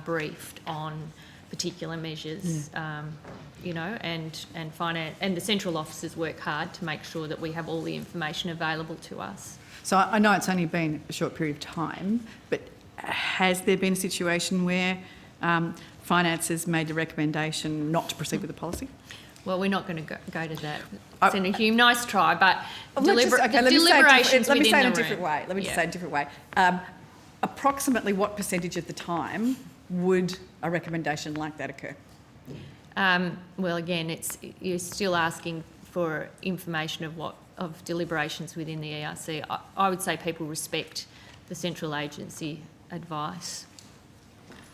briefed on particular measures, and finance, and the central officers work hard to make sure that we have all the information available to us. So I know it's only been a short period of time, but has there been a situation where Finance has made the recommendation not to proceed with the policy? Well, we're not going to go to that. Senator Hume, nice try, but Let me say it in a different way. Let Let me just say it in a different way. approximately what percentage of the time would a recommendation like that occur? Well, again, you're still asking for information of deliberations within the ERC. I would say people respect the central agency advice.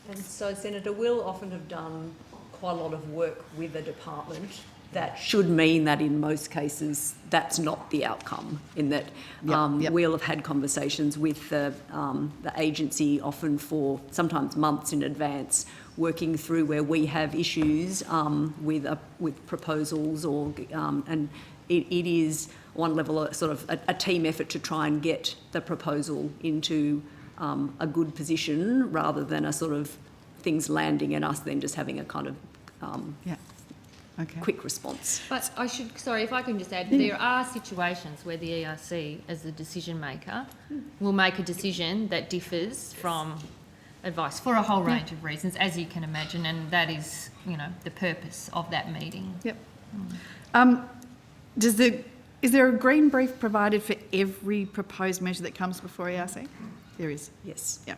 And so, Senator, we'll often have done quite a lot of work with a department that should mean that in most cases that's not the outcome, in that we'll have had conversations with the agency often for sometimes months in advance, working through where we have issues with proposals and it is one level sort of a team effort to try and get the proposal into a good position rather than a sort of things landing and us then just having a kind of quick response. But sorry, if I can just add, there are situations where the ERC, as the decision maker, will make a decision that differs from advice for a whole range of reasons, as you can imagine, and that is, the purpose of that meeting. Yep. Is there a green brief provided for every proposed measure that comes before ERC? There is. Yes. Yeah.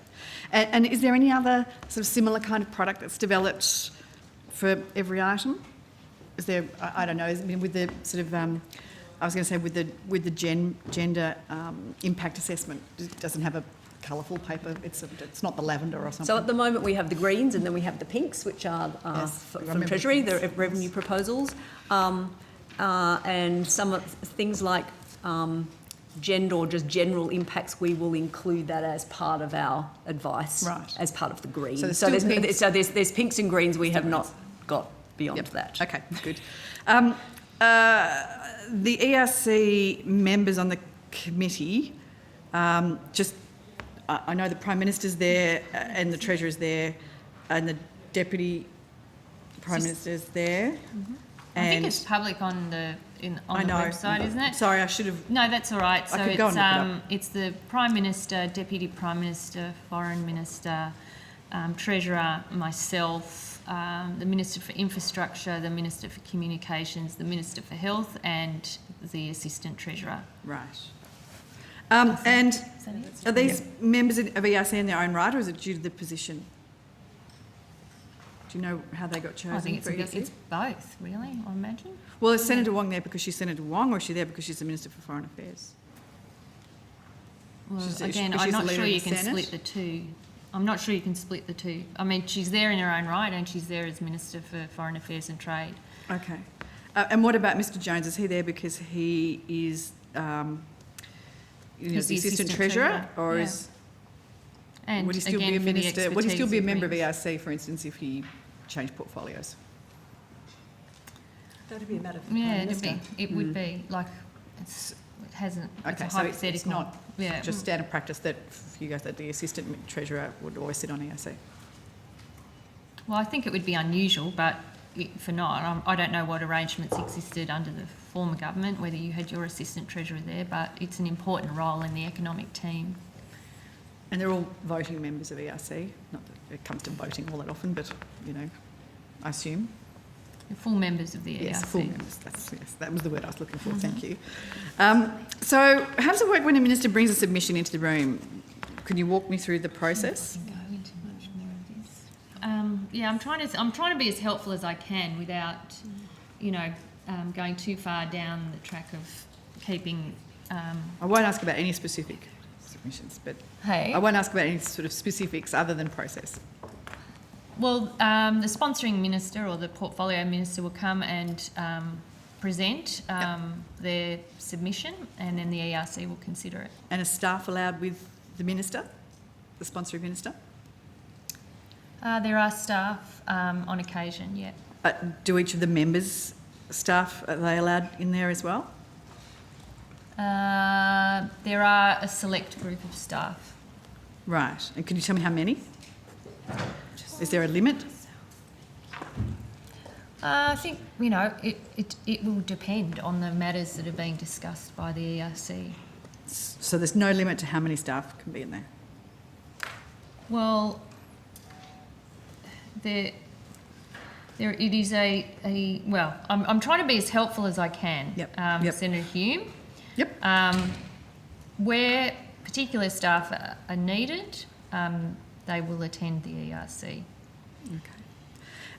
And is there any other sort of similar kind of product that's developed for every item? Is there? I don't know. With the sort of, I was going to say with the gender impact assessment, it doesn't have a colourful paper. It's not the lavender or something. So at the moment we have the greens and then we have the pinks, which are from Treasury, the revenue proposals, and some things like gender or just general impacts. We will include that as part of our advice, as part of the greens. So there's pinks and greens. We have not got beyond that. Okay, good. The ERC members on the committee, I know the Prime Minister's there and the Treasurer's there and the Deputy Prime Minister's there. Mm-hmm. I think it's public on the website, isn't it? Sorry, I should have... No, that's all right. So it's the Prime Minister, Deputy Prime Minister, Foreign Minister, Treasurer, myself, the Minister for Infrastructure, the Minister for Communications, the Minister for Health and the Assistant Treasurer. Right. And are these members of ERC in their own right, or is it due to the position? Do you know how they got chosen? I think for ERC? it's both, really, I imagine. Well, is Senator Wong there because she's Senator Wong, or is she there because she's the Minister for Foreign Affairs? Well, again, I'm not sure you can split the two. I'm not sure you can split the two. I mean, she's there in her own right and she's there as Minister for Foreign Affairs and Trade. Okay. And what about Mr Jones? Is he there because he is the Assistant Treasurer, or is... And would he still be a minister? Would he still be a member of ERC, for instance, if he changed portfolios? That'd be a matter for it would be like it hasn't. Okay, it's so hypothetical. it's not just standard practice that you guys that the Assistant Treasurer would always sit on ERC. Well, I think it would be unusual, but for not, I don't know what arrangements existed under the former government, whether you had your Assistant Treasurer there, but it's an important role in the economic team. And they're all voting members of ERC. Not that it comes to voting all that often, but, I assume. They're full members of the ERC. Yes, full members. That was the word I was looking for. Thank you. So how does it work when a minister brings a submission into the room? Can you walk me through the process? I'm trying to be as helpful as I can without, going too far down the track of keeping. I won't ask about any specific submissions, but I won't ask about any sort of specifics other than process. Well, the sponsoring minister or the portfolio minister will come and present their submission, and then the ERC will consider it. And is staff allowed with the minister, the sponsoring minister? There are staff on occasion, yeah. Do each of the members' staff, are they allowed in there as well? There are a select group of staff. Right. And can you tell me how many? Is there a limit? I think, it will depend on the matters that are being discussed by the ERC. So there's no limit to how many staff can be in there? Well, it is I'm trying to be as helpful as I can. Senator Hume. Where particular staff are needed, they will attend the ERC. Okay.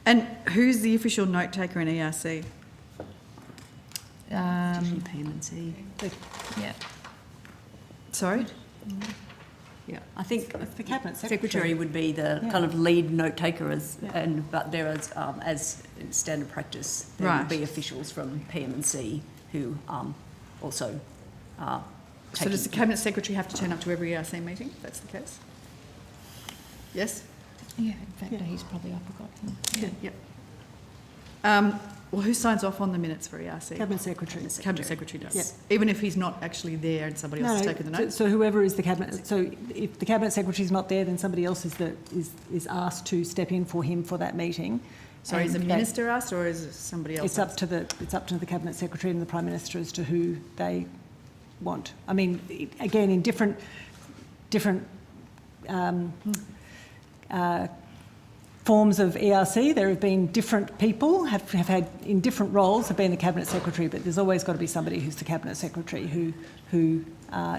And who's the official note taker in ERC? Usually PMC. Yeah. Sorry? Yeah, I think the Cabinet Secretary would be the kind of lead note taker, but there is, as standard practice, there Right. will be officials from PM&C who also are So does the Cabinet Secretary have to turn up to every ERC meeting, if that's the case? Yes? Yeah, in fact, he's probably up forgotten. Yeah. Well, who signs off on the minutes for ERC? Cabinet Secretary. Cabinet Secretary does. Yep. Even if he's not actually there and somebody else has taken the notes? So whoever is the Cabinet, so if the Cabinet Secretary is not there, then somebody else is asked to step in for him for that meeting. So is the And minister asked or is it somebody else? It's up to the Cabinet Secretary and the Prime Minister as to who they want. I mean, again, in different forms of ERC, there have been different people have had in different roles have been the Cabinet Secretary, but there's always got to be somebody who's the Cabinet Secretary who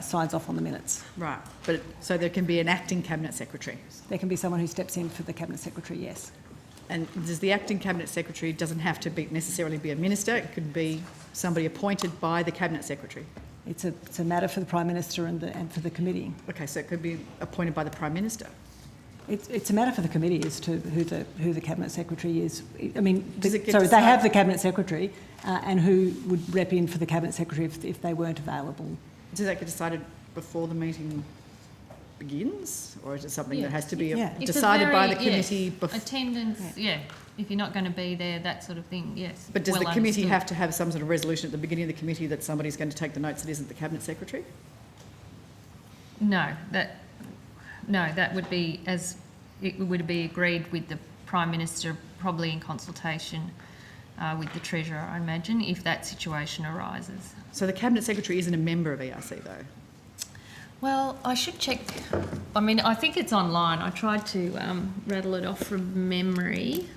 signs off on the minutes. Right, but so there can be an acting Cabinet Secretary. There can be someone who steps in for the Cabinet Secretary, yes. And does the acting Cabinet Secretary doesn't have to be necessarily be a minister, it could be somebody appointed by the Cabinet Secretary? It's a matter for the Prime Minister and for the committee. Okay, so it could be appointed by the Prime Minister? It's a matter for the committee as to who the Cabinet Secretary is. I mean, Does it get sorry, to they have start- the Cabinet Secretary and who would rep in for the Cabinet Secretary if they weren't available. Does that get decided before the meeting begins? Or is it something that has to be It's decided by the yes, committee before? attendance, if you're not going to be there, that sort of thing, yes. But does well the committee understood. have to have some sort of resolution at the beginning of the committee that somebody's going to take the notes that isn't the Cabinet Secretary? No, that would be it would be agreed with the Prime Minister, probably in consultation with the Treasurer, I imagine, if that situation arises. So the Cabinet Secretary isn't a member of ERC though? Well, I should check. I mean, I think it's online. I tried to rattle it off from memory.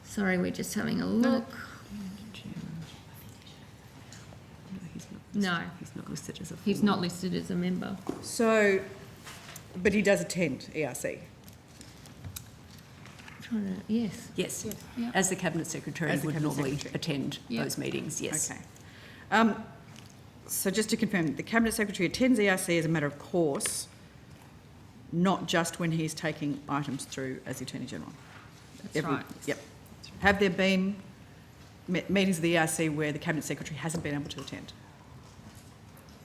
Sorry, we're just having a look. No, he's not listed as a. He's not listed as a member. So, but he does attend ERC? Yes. Yes, Yeah. as the Cabinet Secretary As the would Cabinet normally Secretary. attend Yeah. those meetings, yes. Okay. So just to confirm, the Cabinet Secretary attends ERC as a matter of course, not just when he's taking items through as the Attorney-General? That's right. Yep. Have there been meetings of the ERC where the Cabinet Secretary hasn't been able to attend?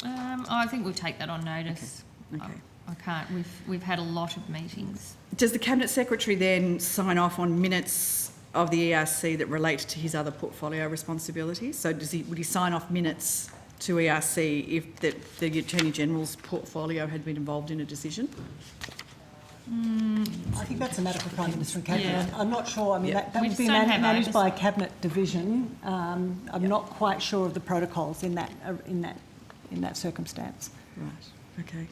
I think we'll take that on notice. Okay. I can't. We've had a lot of meetings. Does the Cabinet Secretary then sign off on minutes of the ERC that relate to his other portfolio responsibilities? So would he sign off minutes to ERC if the Attorney-General's portfolio had been involved in a decision? I think that's a matter for Prime Minister and Cabinet. Yeah. I'm not sure. I mean, that We would be just don't have managed by a oversight. Cabinet division. I'm not quite sure of the protocols in that circumstance. Right, okay.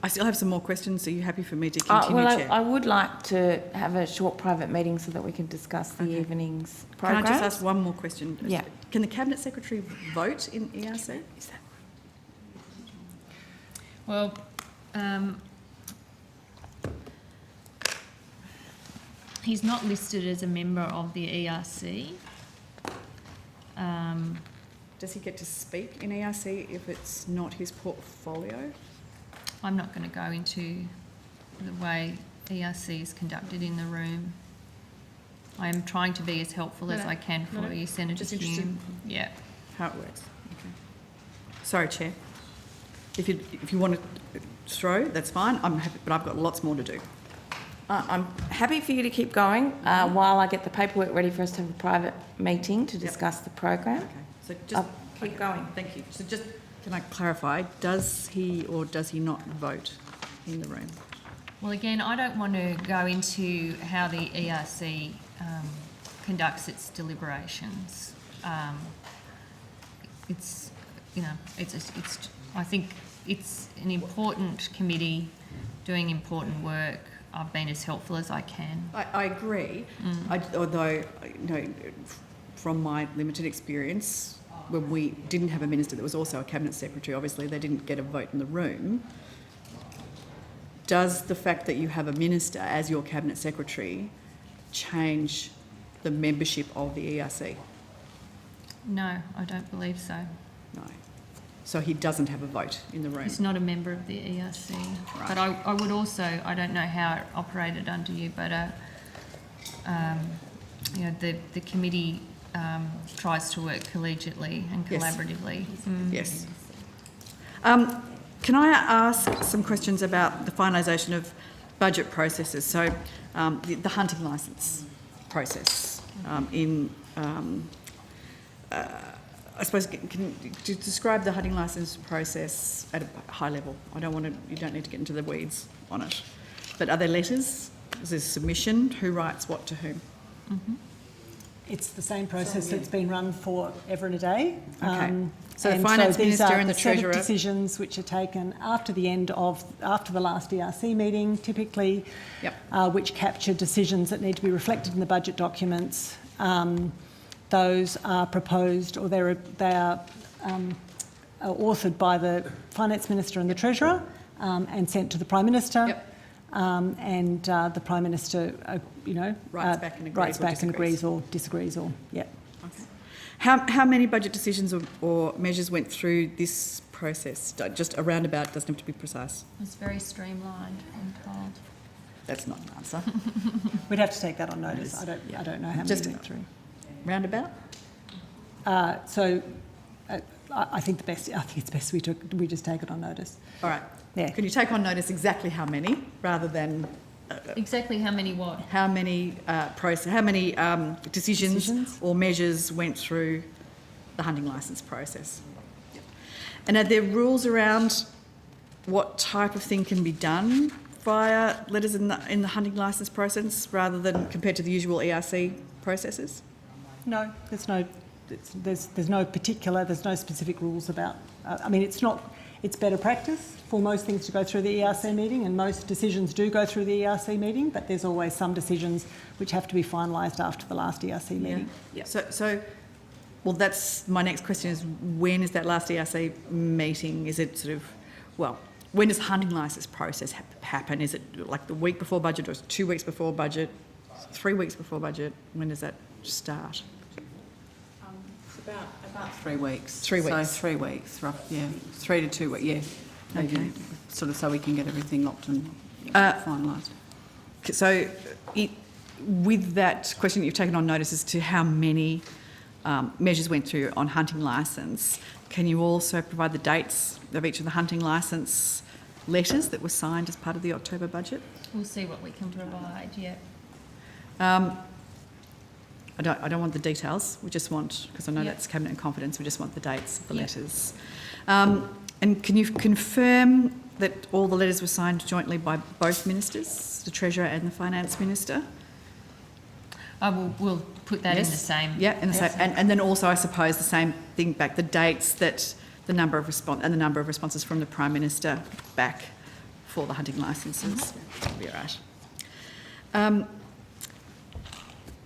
I still have some more questions. Are you happy for me to continue, Well, Chair? I would like to have a short private meeting so that we can discuss the evening's Can program. I just ask one more question? Yeah. Can the Cabinet Secretary vote in ERC? Well, he's not listed as a member of the ERC. Does he get to speak in ERC if it's not his portfolio? I'm not going to go into the way ERC is conducted in the room. I am trying to be as helpful as I can for you, Senator Just interested Hume. Yeah. how it works. Okay. Sorry, Chair. If you want to throw, that's fine. I'm happy, but I've got lots more to do. I'm happy for you to keep going while I get the paperwork ready for us to have a private meeting to discuss the program. Okay. So just keep going. Thank you. So just, can I clarify, does he or does he not vote in the room? Well, again, I don't want to go into how the ERC conducts its deliberations. It's, you know, I think it's an important committee doing important work. I've been as helpful as I can. I agree, although, you know, from my limited experience, when we didn't have a minister that was also a Cabinet Secretary, obviously they didn't get a vote in the room. does the fact that you have a minister as your cabinet secretary change the membership of the ERC? No, I don't believe so. No. So he doesn't have a vote in the room? He's not a member of the ERC. Right. But I would also, I don't know how it operated under you, but you know, the committee tries to work collegiately and Yes. collaboratively. Yes. Can I ask some questions about the finalisation of budget processes? So the hunting licence process I suppose, can you describe the hunting licence process at a high level? I don't want to, you don't need to get into the weeds on it. But are there letters? Is there submission? Who writes what to whom? Mm-hmm. It's the same process that's been run for ever and a day. Okay. So the Finance Minister and the Treasurer... set of decisions which are taken after the last ERC meeting, typically, which capture decisions that need to be reflected in the budget documents. Those are proposed, or they are authored by the Finance Minister and the Treasurer and sent to the Prime Minister. Yep. And the Prime Minister, Writes back and agrees or disagrees. Okay. How many budget decisions or measures went through this process? Just a roundabout, doesn't have to be precise. It's very streamlined, I'm told. That's not an answer. We'd have to take that on notice. I don't know how many went through. Roundabout? I think it's best we just take it on notice. All right. Yeah. Can you take on notice exactly how many, rather than exactly how many what? How many decisions or measures went through the hunting licence process? And are there rules around what type of thing can be done via letters in the hunting licence process, rather than compared to the usual ERC processes? No, there's no specific rules about. It's better practice for most things to go through the ERC meeting, and most decisions do go through the ERC meeting, but there's always some decisions which have to be finalised after the last ERC meeting. Yeah. Well, that's my next question: is when is that last ERC meeting? Is it when does the hunting licence process happen? Is it like the week before budget, or is it 2 weeks before budget, 3 weeks before budget? When does that start? It's about 3 weeks. 3 weeks. So 3 weeks, roughly, yeah. 3 to 2 weeks, yeah. Maybe, Okay. sort of so we can get everything locked and finalised. So, with that question that you've taken on notice as to how many measures went through on hunting licence, can you also provide the dates of each of the hunting licence letters that were signed as part of the October budget? We'll see what we can provide, yeah. I don't want the details. We just want, because I know that's Cabinet in confidence, we just want the dates of the letters. And can you confirm that all the letters were signed jointly by both ministers, the Treasurer and the Finance Minister? We'll put that in the same. Yeah, and then also, I suppose, the same thing back, the dates that the number of responses from the Prime Minister back for the hunting licences. That'll be all right.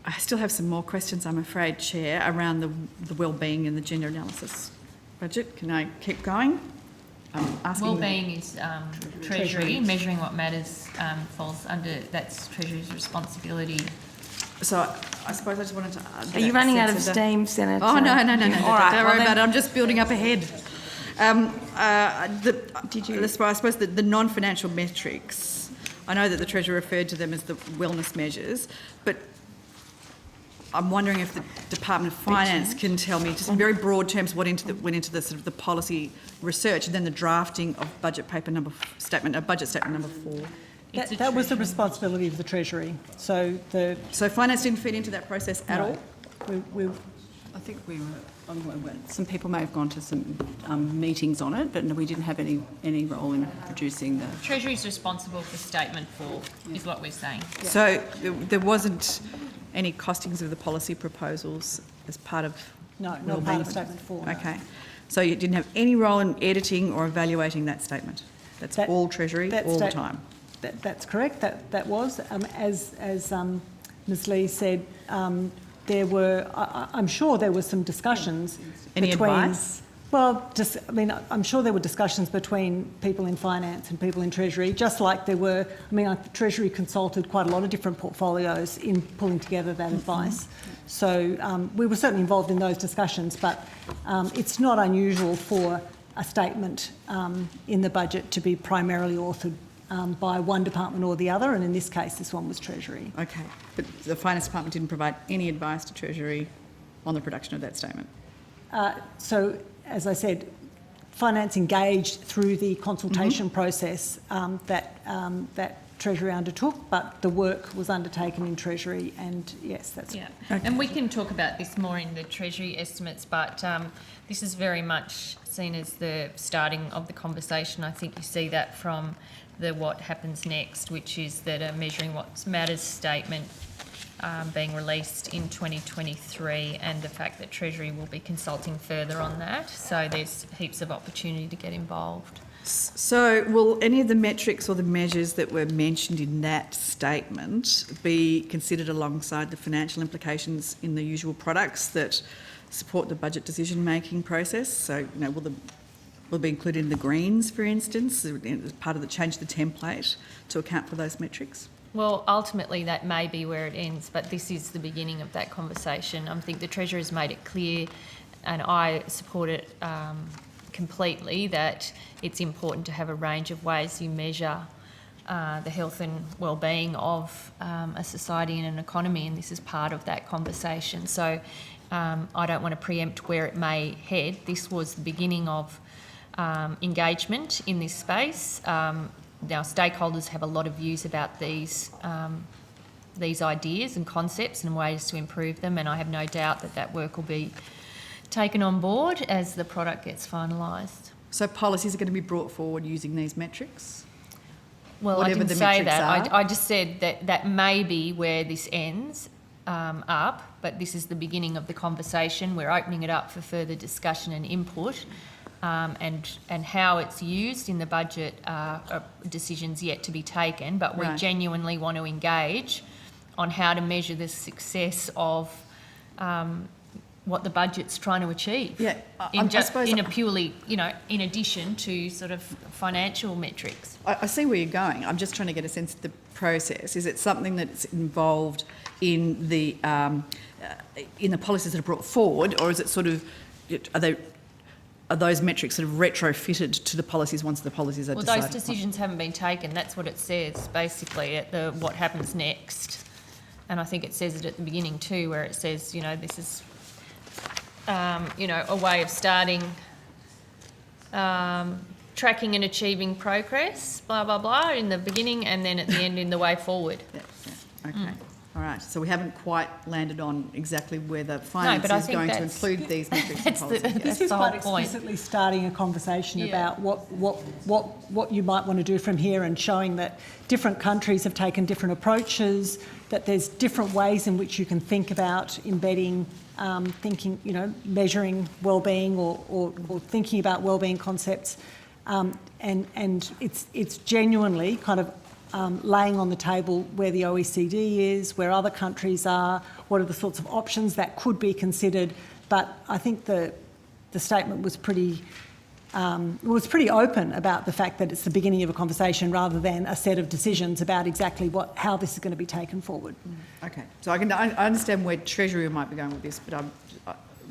I still have some more questions, I'm afraid, Chair, around the wellbeing and the gender analysis budget. Can I keep going? Wellbeing is Treasury. Measuring what matters falls under, that's Treasury's responsibility. So I suppose I just wanted to... Are you running out of steam, Senator? Oh, no. All right, Don't worry about it. I'm just building up ahead. I suppose the non-financial metrics, I know that the Treasurer referred to them as the wellness measures, but I'm wondering if the Department of Finance can tell me, just in very broad terms, what went into the sort of the policy research and then the drafting of budget statement number 4. That was the responsibility of the Treasury. So Finance didn't feed into that process at all? I think some people may have gone to some meetings on it, but no, we didn't have any role in producing the... Treasury's responsible for statement 4, is what we're saying. Yeah. So there wasn't any costings of the policy proposals as part of... No, not part of statement 4. Okay. So you didn't have any role in editing or evaluating that statement? That's all Treasury, all the time? That's correct. That was. As Ms Lee said, there were... I'm sure there were some discussions Any advice? Well, I'm sure there were discussions between people in finance and people in Treasury, just like there were, Treasury consulted quite a lot of different portfolios in pulling together that advice. So we were certainly involved in those discussions, but it's not unusual for a statement in the budget to be primarily authored by one department or the other, and in this case, this one was Treasury. Okay, but the Finance Department didn't provide any advice to Treasury on the production of that statement? So, as I said, Finance engaged through the consultation process that Treasury undertook, but the work was undertaken in Treasury, and yes, that's... Yeah, and we can talk about this more in the Treasury estimates, but this is very much seen as the starting of the conversation. I think you see that from the what happens next, which is that a Measuring What Matters statement being released in 2023, and the fact that Treasury will be consulting further on that. So there's heaps of opportunity to get involved. So will any of the metrics or the measures that were mentioned in that statement be considered alongside the financial implications in the usual products that support the budget decision-making process? So, will it be included in the greens, for instance, as part of the change of the template to account for those metrics? Well, ultimately that may be where it ends, but this is the beginning of that conversation. I think the Treasurer has made it clear, and I support it completely, that it's important to have a range of ways you measure the health and well-being of a society and an economy, and this is part of that conversation. So I don't want to preempt where it may head. This was the beginning of engagement in this space. Now, stakeholders have a lot of views about these ideas and concepts and ways to improve them, and I have no doubt that that work will be taken on board as the product gets finalised. So policies are going to be brought forward using these metrics? Well, I didn't say that. I just said that that may be where this ends up, but this is the beginning of the conversation. We're opening it up for further discussion and input. And how it's used in the budget are decisions yet to be taken, but we genuinely want to engage on how to measure the success of what the budget's trying to achieve. Yeah, in a purely, in addition to sort of financial metrics. I see where you're going. I'm just trying to get a sense of the process. Is it something that's involved in the policies that are brought forward, or is it sort of, are those metrics sort of retrofitted to the policies once the policies are decided? Well, those decisions haven't been taken. That's what it says, basically, at the what happens next. And I think it says it at the beginning too, where it says, this is, a way of starting tracking and achieving progress, blah, blah, blah, in the beginning, and then at the end in the way forward. Okay. All right, so we haven't quite landed on exactly where the finance is going to include these metrics and policies. This is quite explicitly starting a conversation about what you might want to do from here, and showing that different countries have taken different approaches, that there's different ways in which you can think about embedding, measuring well-being or thinking about well-being concepts, and it's genuinely kind of laying on the table where the OECD is, where other countries are, what are the sorts of options that could be considered. But I think the statement was pretty open about the fact that it's the beginning of a conversation rather than a set of decisions about exactly how this is going to be taken forward. Okay, so I understand where Treasury might be going with this, but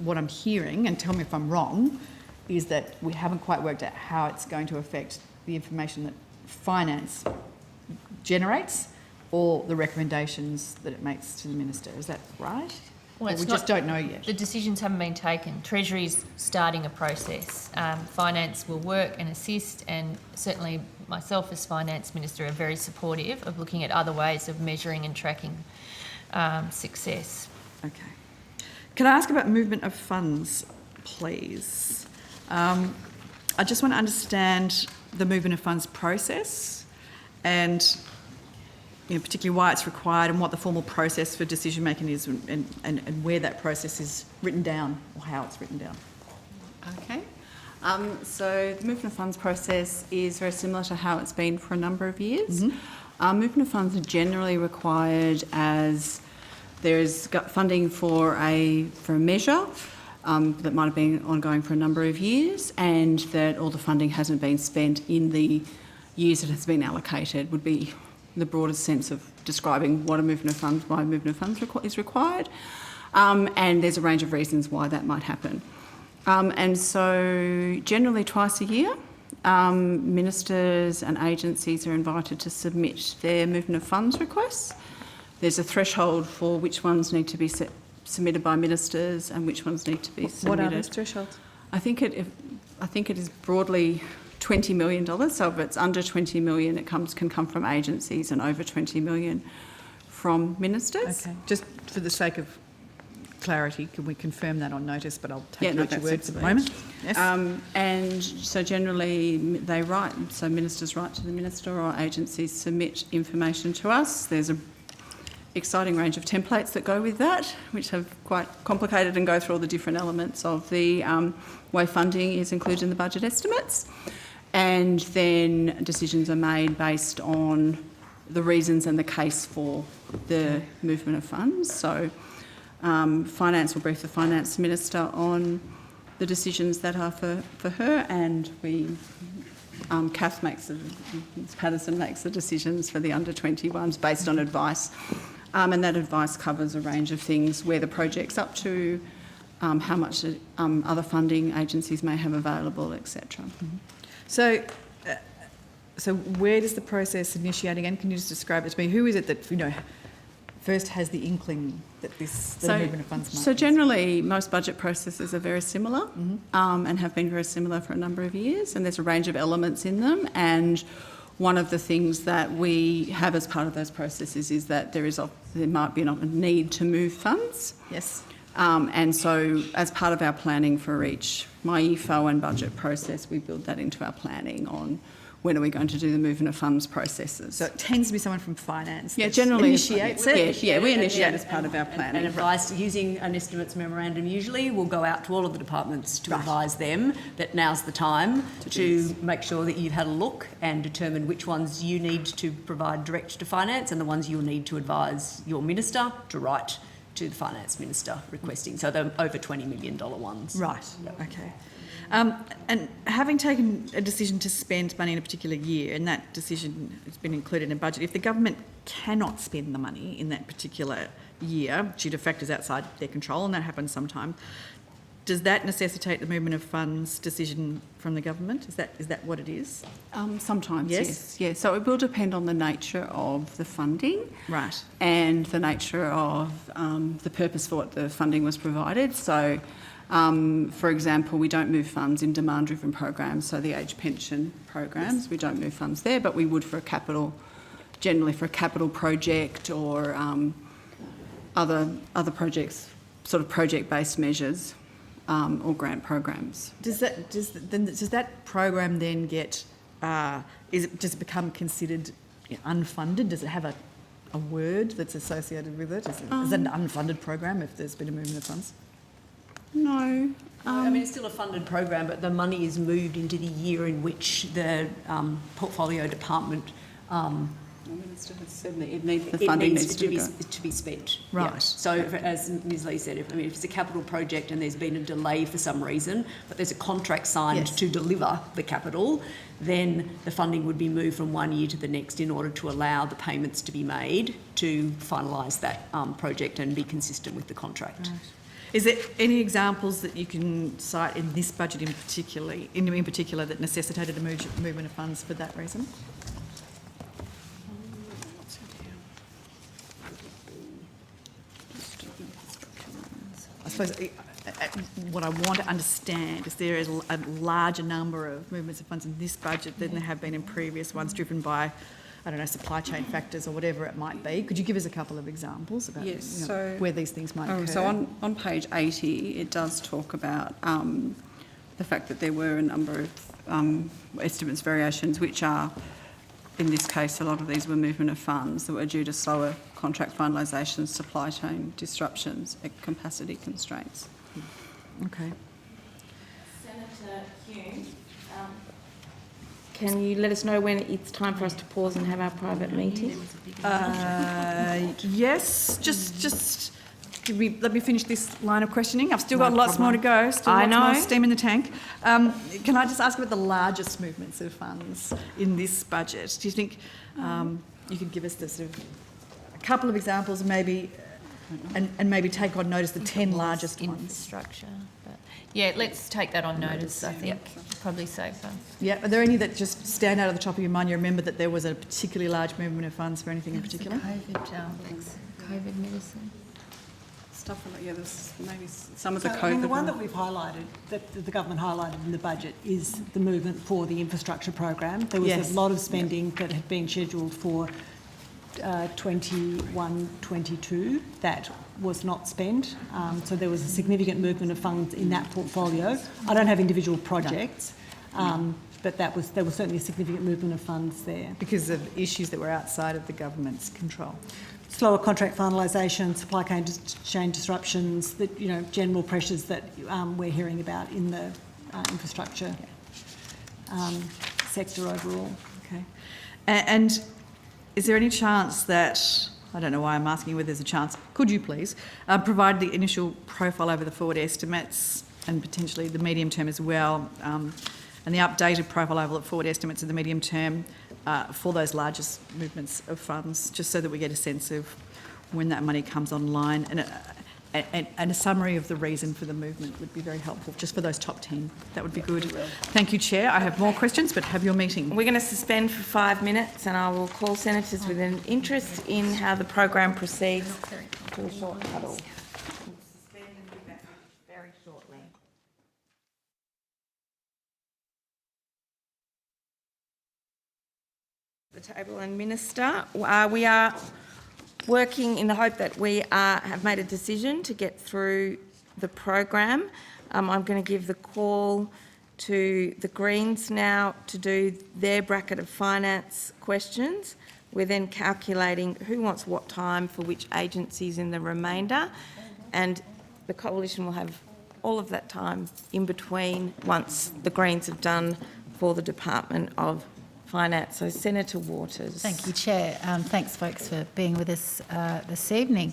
what I'm hearing, and tell me if I'm wrong, is that we haven't quite worked out how it's going to affect the information that finance generates or the recommendations that it makes to the Minister. Is that right? Well, we just don't know yet. The decisions haven't been taken. Treasury's starting a process. Finance will work and assist, and certainly myself as Finance Minister are very supportive of looking at other ways of measuring and tracking success. Okay. Can I ask about movement of funds, please? I just want to understand the movement of funds process, and particularly why it's required and what the formal process for decision making is, and where that process is written down, or how it's written down. Okay. So the movement of funds process is very similar to how it's been for a number of years. Movement of funds are generally required as there is funding for a measure, that might have been ongoing for a number of years, and that all the funding hasn't been spent in the years it has been allocated, would be the broadest sense of describing what a movement of funds, why a movement of funds is required. And there's a range of reasons why that might happen. And so generally twice a year, ministers and agencies are invited to submit their movement of funds requests. There's a threshold for which ones need to be submitted by ministers and which ones need to be submitted. What are those thresholds? I think it is broadly $20 million. So if it's under 20 million, it can come from agencies, and over 20 million from ministers. Okay. Just for the sake of clarity, can we confirm that on notice? But I'll take you at your word for the moment. Yes. And so generally they write, so ministers write to the minister or agencies submit information to us. There's a exciting range of templates that go with that, which have quite complicated and go through all the different elements of the way funding is included in the budget estimates. And then decisions are made based on the reasons and the case for the movement of funds. So Finance will brief the Finance Minister on the decisions that are for her, and Kath Ms Patterson makes the decisions for the under 21s based on advice. And that advice covers a range of things, where the project's up to, how much other funding agencies may have available, etc. So where does the process initiate again? Can you just describe it to me? Who is it that, first has the inkling that the movement of funds might So generally, most budget processes are very similar, and have been very similar for a number of years, and there's a range of elements in them. And one of the things that we have as part of those processes is that there might be a need to move funds. Yes. And so as part of our planning for each MyEFO and budget process, we build that into our planning on when are we going to do the movement of funds processes. So it tends to be someone from finance. Yeah, generally initiates it. Yeah, we initiate as part of our planning. And advice using an estimates memorandum usually will go out to all of the departments to advise them that now's the time to make sure that you've had a look and determine which ones you need to provide direct to finance and the ones you'll need to advise your minister to write to the finance minister requesting. So the over $20 million ones. Right, okay. And having taken a decision to spend money in a particular year, and that decision has been included in a budget, if the government cannot spend the money in that particular year due to factors outside their control, and that happens sometimes, does that necessitate the movement of funds decision from the government? Is that what it is? Sometimes, yes. Yeah. So it will depend on the nature of the funding. Right. And the nature of the purpose for what the funding was provided. So, for example, we don't move funds in demand-driven programs, so the age pension programs, yes. We don't move funds there, but we would generally for a capital project or other projects, sort of project-based measures. Or grant programs. Does that program then get? Does it become considered unfunded? Does it have a word that's associated with it? Is it an unfunded program if there's been a movement of funds? No. I mean, it's still a funded program, but the money is moved into the year in which the portfolio department. The minister has said that the funding needs to be spent. Right. Yeah. So, as Ms Lee said, if it's a capital project and there's been a delay for some reason, but there's a contract signed to deliver the capital, then the funding would be moved from one year to the next in order to allow the payments to be made to finalise that project and be consistent with the contract. Right. Is there any examples that you can cite in this budget in particular that necessitated a movement of funds for that reason? I suppose what I want to understand is there is a larger number of movements of funds in this budget than there have been in previous ones, driven by, I don't know, supply chain factors or whatever it might be. Could you give us a couple of examples about where these things might occur? So on page 80, it does talk about the fact that there were a number of estimates variations, which are, in this case, a lot of these were movement of funds that were due to slower contract finalisations, supply chain disruptions, and capacity constraints. Okay. Senator Hume, can you let us know when it's time for us to pause and have our private meeting? Yes, just let me finish this line of questioning. I've still got No lots more to problem. go. Still I lots more know. steam in the tank. Can I just ask about the largest movements of funds in this budget? Do you think you could give us the sort of a couple of examples, maybe, and maybe take on notice the 10 largest ones? Infrastructure. But yeah, let's take that on notice, I think. Probably safer. Yeah, are there any that just stand out of the top of your mind? You remember that there was a particularly large movement of funds for anything in particular? COVID medicine. Stuff like, yeah, there's maybe some of the So, COVID. the one that we've highlighted, that the government highlighted in the budget, is the movement for the infrastructure program. There was Yes. a lot of spending that had been scheduled for 21-22 that was not spent. So there was a significant movement of funds in that portfolio. I don't have individual projects, but there was certainly a significant movement of funds there. Because of issues that were outside of the government's control. Slower contract finalisation, supply chain disruptions, general pressures that we're hearing about in the infrastructure sector overall. Okay. And is there any chance that, I don't know why I'm asking whether there's a chance, could you please provide the initial profile over the forward estimates and potentially the medium term as well, and the updated profile over the forward estimates of the medium term for those largest movements of funds, just so that we get a sense of when that money comes online, and a summary of the reason for the movement would be very helpful, just for those top 10. That would be good. Thank you, Chair. I have more questions, but have your meeting. We're going to suspend for 5 minutes, and I will call senators with an interest in how the program proceeds to a short huddle. We'll suspend and be back very shortly. The table and Minister, we are working in the hope that we have made a decision to get through the program. I'm going to give the call to the Greens now to do their bracket of finance questions. We're then calculating who wants what time for which agencies in the remainder, and the Coalition will have all of that time in between once the Greens have done for the Department of Finance. So Senator Waters. Thank you, Chair. Thanks, folks, for being with us this evening.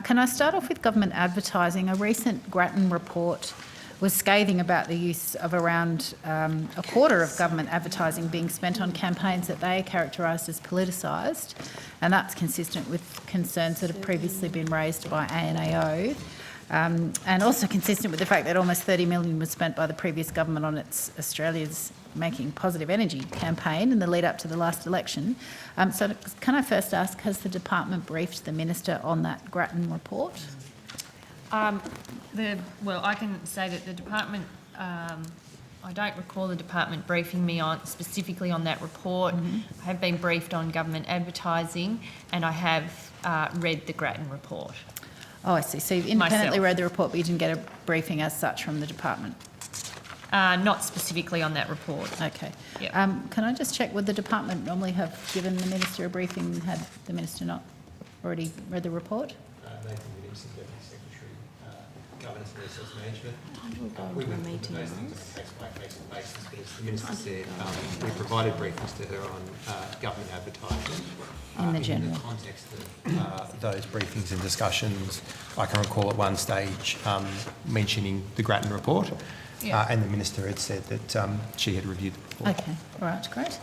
Can I start off with government advertising? A recent Grattan report was scathing about the use of around a quarter of government advertising being spent on campaigns that they characterised as politicised, and that's consistent with concerns that have previously been raised by ANAO. And also consistent with the fact that almost $30 million was spent by the previous government on its Australia's Making Positive Energy campaign in the lead up to the last election. So can I first ask, has the department briefed the Minister on that Grattan report? Well, I can say that the department, I don't recall the department briefing me specifically on that report. I have been briefed on government advertising, and I have read the Grattan report. Oh, I see. So you've independently read the report, but you didn't get a briefing as such from the department? Not specifically on that report. Okay. Yep. Can I just check, would the department normally have given the Minister a briefing had the Minister not already read the report? Nathan Williamson, Deputy Secretary, Governance and Resource Management. We were meeting on a case-by-case basis, but as the Minister said, we provided briefings to her on government advertising. In the general. In the context of those briefings and discussions, I can recall at one stage mentioning the Grattan report. Yeah. And the Minister had said that she had reviewed the report. Okay, all right, great.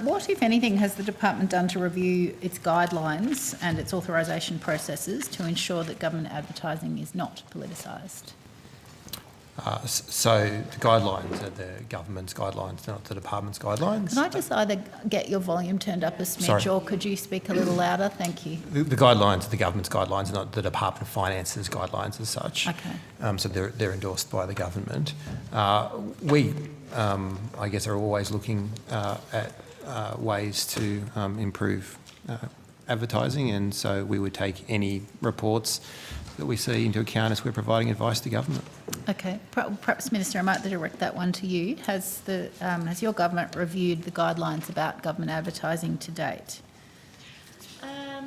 What, if anything, has the department done to review its guidelines and its authorisation processes to ensure that government advertising is not politicised? So the guidelines are the government's guidelines, not the department's guidelines. Can I just either get your volume turned up a smidge, Sorry. or could you speak a little louder? Thank you. The guidelines are the government's guidelines, not the Department of Finance's guidelines as such. Okay. So they're endorsed by the government. We, I guess, are always looking at ways to improve advertising, and so we would take any reports that we see into account as we're providing advice to government. Okay, perhaps Minister, I might direct that one to you. Has your government reviewed the guidelines about government advertising to date? I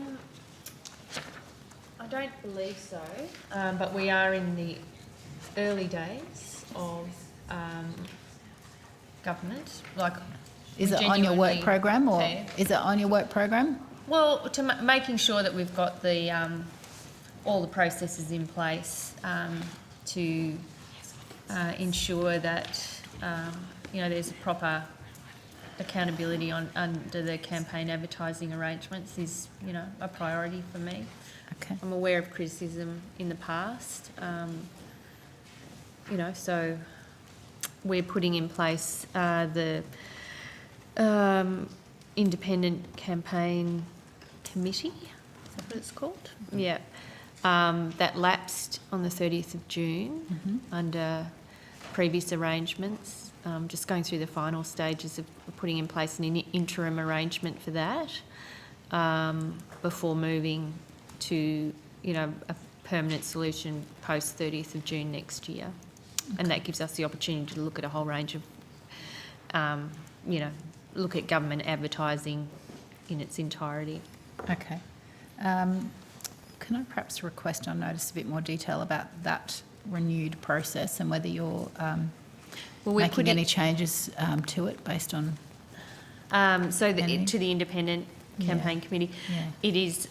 don't believe so, but we are in the early days of government. Is it on your work program, or is it on your work program? Well, making sure that we've got the all the processes in place to ensure that there's a proper accountability under the campaign advertising arrangements is a priority for me. Okay. I'm aware of criticism in the past, so we're putting in place the independent campaign committee. Is that what it's called? Yeah. That lapsed on the 30th of June under previous arrangements. Just going through the final stages of putting in place an interim arrangement for that before moving to, a permanent solution post 30th of June next year. Okay. And that gives us the opportunity to look at a whole range of, look at government advertising in its entirety. Okay. Can I perhaps request on notice a bit more detail about that renewed process and whether you're making any changes to it based on... to the independent campaign committee, it is...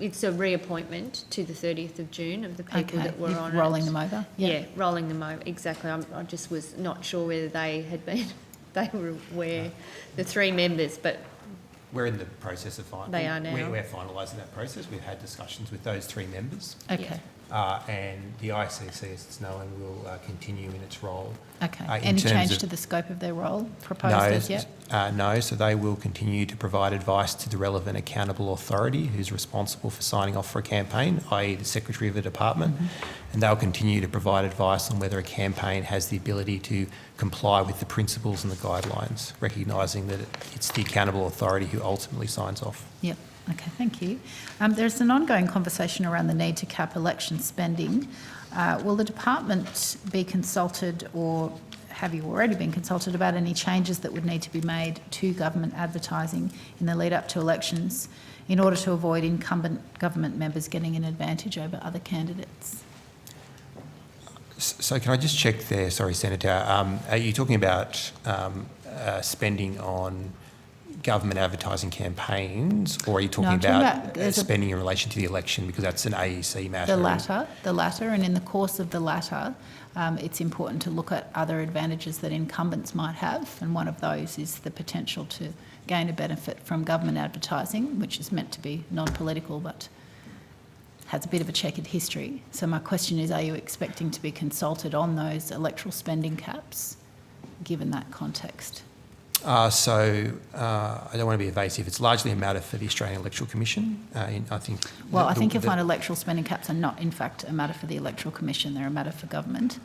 it's a reappointment to the 30th of June of the people that were on it. Rolling them over? Yeah, rolling them over, exactly. I just was not sure whether they were aware, the 3 members, but... We're in the process of finalising. They are now. We're finalising that process. We've had discussions with those 3 members. Okay. And the ICC, as it's known, will continue in its role. Okay. Any change to the scope of their role proposed as yet? No, so they will continue to provide advice to the relevant accountable authority who's responsible for signing off for a campaign, i.e. the Secretary of the Department, and they'll continue to provide advice on whether a campaign has the ability to comply with the principles and the guidelines, recognising that it's the accountable authority who ultimately signs off. Yep. Okay, thank you. There's an ongoing conversation around the need to cap election spending. Will the department be consulted, or have you already been consulted about any changes that would need to be made to government advertising in the lead up to elections in order to avoid incumbent government members getting an advantage over other candidates? So can I just check there, sorry, Senator, are you talking about spending on government advertising campaigns, or are you talking about spending in relation to the election, because that's an AEC matter? The latter, and in the course of the latter, it's important to look at other advantages that incumbents might have, and one of those is the potential to gain a benefit from government advertising, which is meant to be non-political but has a bit of a checkered history. So my question is, are you expecting to be consulted on those electoral spending caps, given that context? I don't want to be evasive. It's largely a matter for the Australian Electoral Commission. I think you'll find electoral spending caps are not, in fact, a matter for the Electoral Commission. They're a matter for government.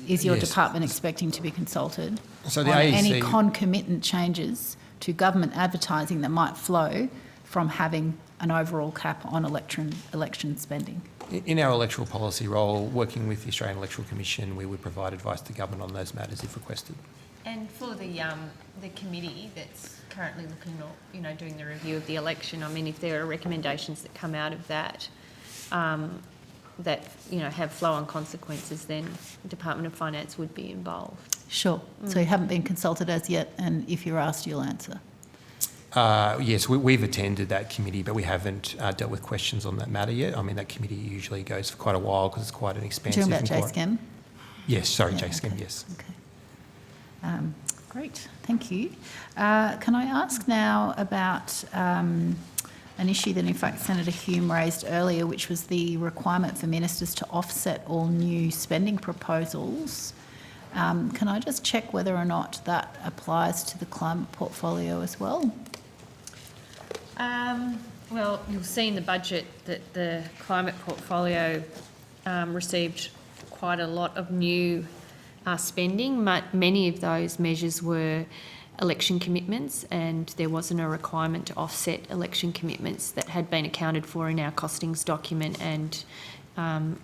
Is your department expecting to be consulted on any concomitant changes to government advertising that might flow from having an overall cap on election spending? In our electoral policy role, working with the Australian Electoral Commission, we would provide advice to government on those matters if requested. And for the committee that's currently looking at, doing the review of the election, I mean, if there are recommendations that come out of that, that, have flow-on consequences, then the Department of Finance would be involved. Sure. So you haven't been consulted as yet, and if you're asked, you'll answer. Yes, we've attended that committee, but we haven't dealt with questions on that matter yet. I mean, that committee usually goes for quite a while because it's quite an expensive... You're talking about JSCAM? Yes, sorry, JSCAM, yes. Okay. Great, thank you. Can I ask now about an issue that in fact Senator Hume raised earlier, which was the requirement for ministers to offset all new spending proposals. Can I just check whether or not that applies to the climate portfolio as well? Well, you'll see in the budget that the climate portfolio received quite a lot of new spending. Many of those measures were election commitments, and there wasn't a requirement to offset election commitments that had been accounted for in our costings document and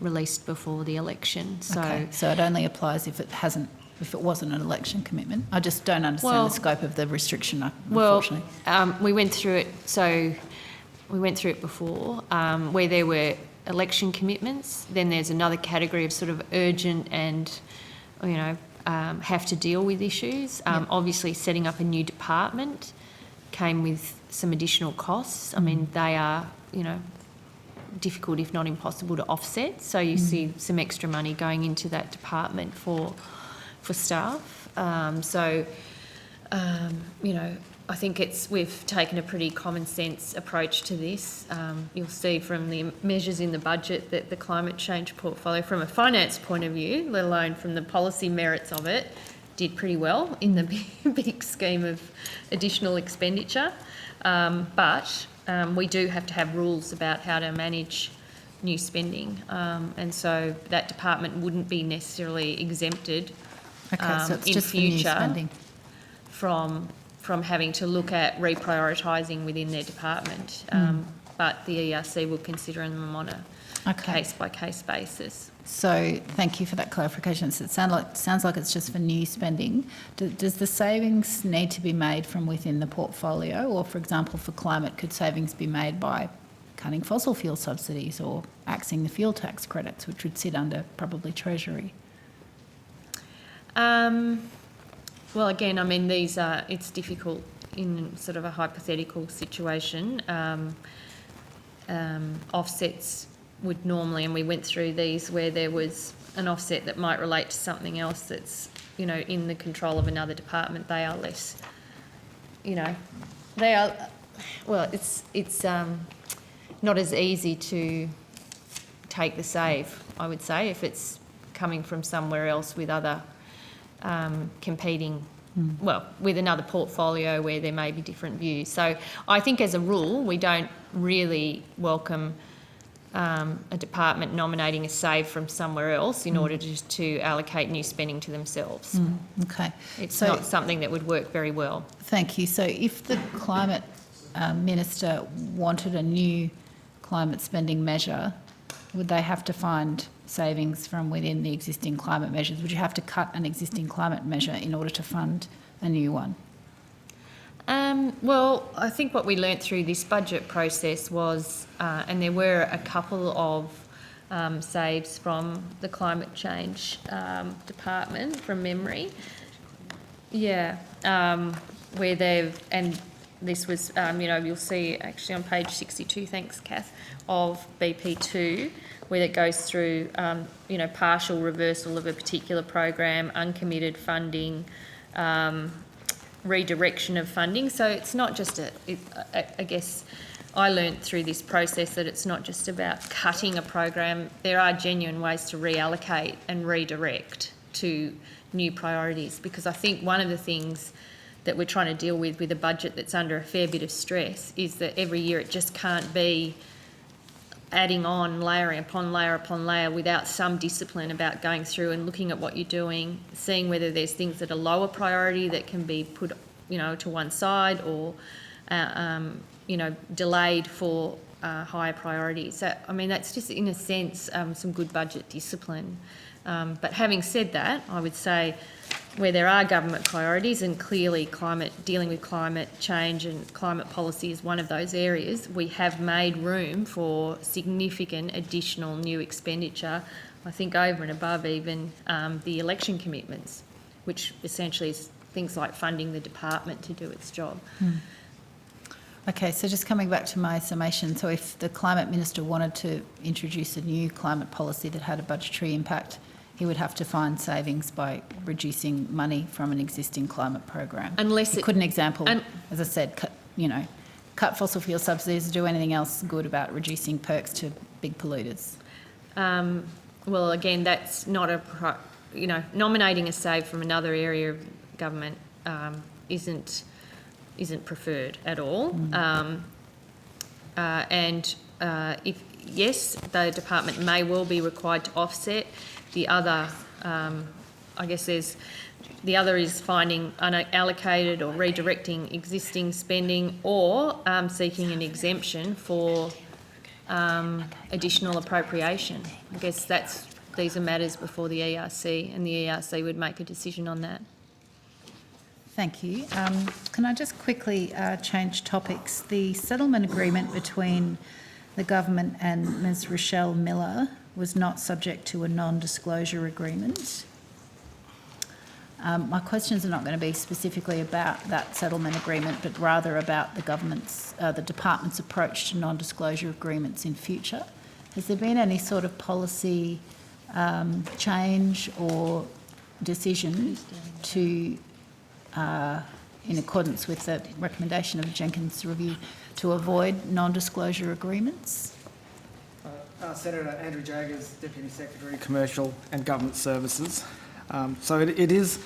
released before the election. So it only applies if it wasn't an election commitment. I just don't understand the scope of the restriction, unfortunately. We went through it. So we went through it before, where there were election commitments. Then there's another category of sort of urgent and have to deal with issues. Obviously, setting up a new department came with some additional costs. I mean, they are, you know, difficult, if not impossible, to offset. So you see some extra money going into that department for staff. You know, I think we've taken a pretty common sense approach to this. You'll see from the measures in the budget that the climate change portfolio, from a finance point of view, let alone from the policy merits of it, did pretty well in the big scheme of additional expenditure. But we do have to have rules about how to manage new spending. And so that department wouldn't be necessarily exempted So it's in just for new future spending. from having to look at reprioritising within their department. But the ERC will consider them on a case-by-case basis. So thank you for that clarification. So it sounds like it's just for new spending. Does the savings need to be made from within the portfolio, or, for example, for climate, could savings be made by cutting fossil fuel subsidies or axing the fuel tax credits, which would sit under probably Treasury? Well, again, I mean, it's difficult in sort of a hypothetical situation. Offsets would normally, and we went through these where there was an offset that might relate to something else that's, you know, in the control of another department. They are less, you know, it's not as easy to take the save, I would say, if it's coming from somewhere else with other competing, well, with another portfolio where there may be different views. So I think as a rule, we don't really welcome a department nominating a save from somewhere else in order to allocate new spending to themselves. Okay. It's not something that would work very well. Thank you. So if the climate minister wanted a new climate spending measure, would they have to find savings from within the existing climate measures? Would you have to cut an existing climate measure in order to fund a new one? Well, I think what we learnt through this budget process was, and there were a couple of saves from the climate change department from memory. Yeah, where they've, and this was, you know, you'll see actually on page 62, thanks Kath, of BP2, where it goes through, you know, partial reversal of a particular program, uncommitted funding, redirection of funding. So it's not just I guess I learnt through this process that it's not just about cutting a program. There are genuine ways to reallocate and redirect to new priorities, because I think one of the things that we're trying to deal with a budget that's under a fair bit of stress is that every year it just can't be adding on layering upon layer without some discipline about going through and looking at what you're doing, seeing whether there's things that are lower priority that can be put, you know, to one side, or you know, delayed for higher priorities. So, I mean, that's just in a sense some good budget discipline. But having said that, I would say where there are government priorities, and clearly dealing with climate change and climate policy is one of those areas, we have made room for significant additional new expenditure, I think over and above even the election commitments, which essentially is things like funding the department to do its job. Okay, so just coming back to my summation, so if the climate minister wanted to introduce a new climate policy that had a budgetary impact, he would have to find savings by reducing money from an existing climate program. Unless he couldn't, as I said, cut fossil fuel subsidies, or do anything else good about reducing perks to big polluters. Well, again, that's not nominating a save from another area of government isn't preferred at all. If yes, the department may well be required to offset. The other, I guess the other is finding unallocated or redirecting existing spending, or seeking an exemption for additional appropriation. I guess these are matters before the ERC, and the ERC would make a decision on that. Thank you. Can I just quickly change topics? The settlement agreement between the government and Ms Rochelle Miller was not subject to a non-disclosure agreement. My questions are not going to be specifically about that settlement agreement, but rather about the the department's approach to non-disclosure agreements in future. Has there been any sort of policy change or decision to, in accordance with the recommendation of the Jenkins Review, to avoid non-disclosure agreements? Senator Andrew Jaggers, Deputy Secretary, Commercial and Government Services. So it is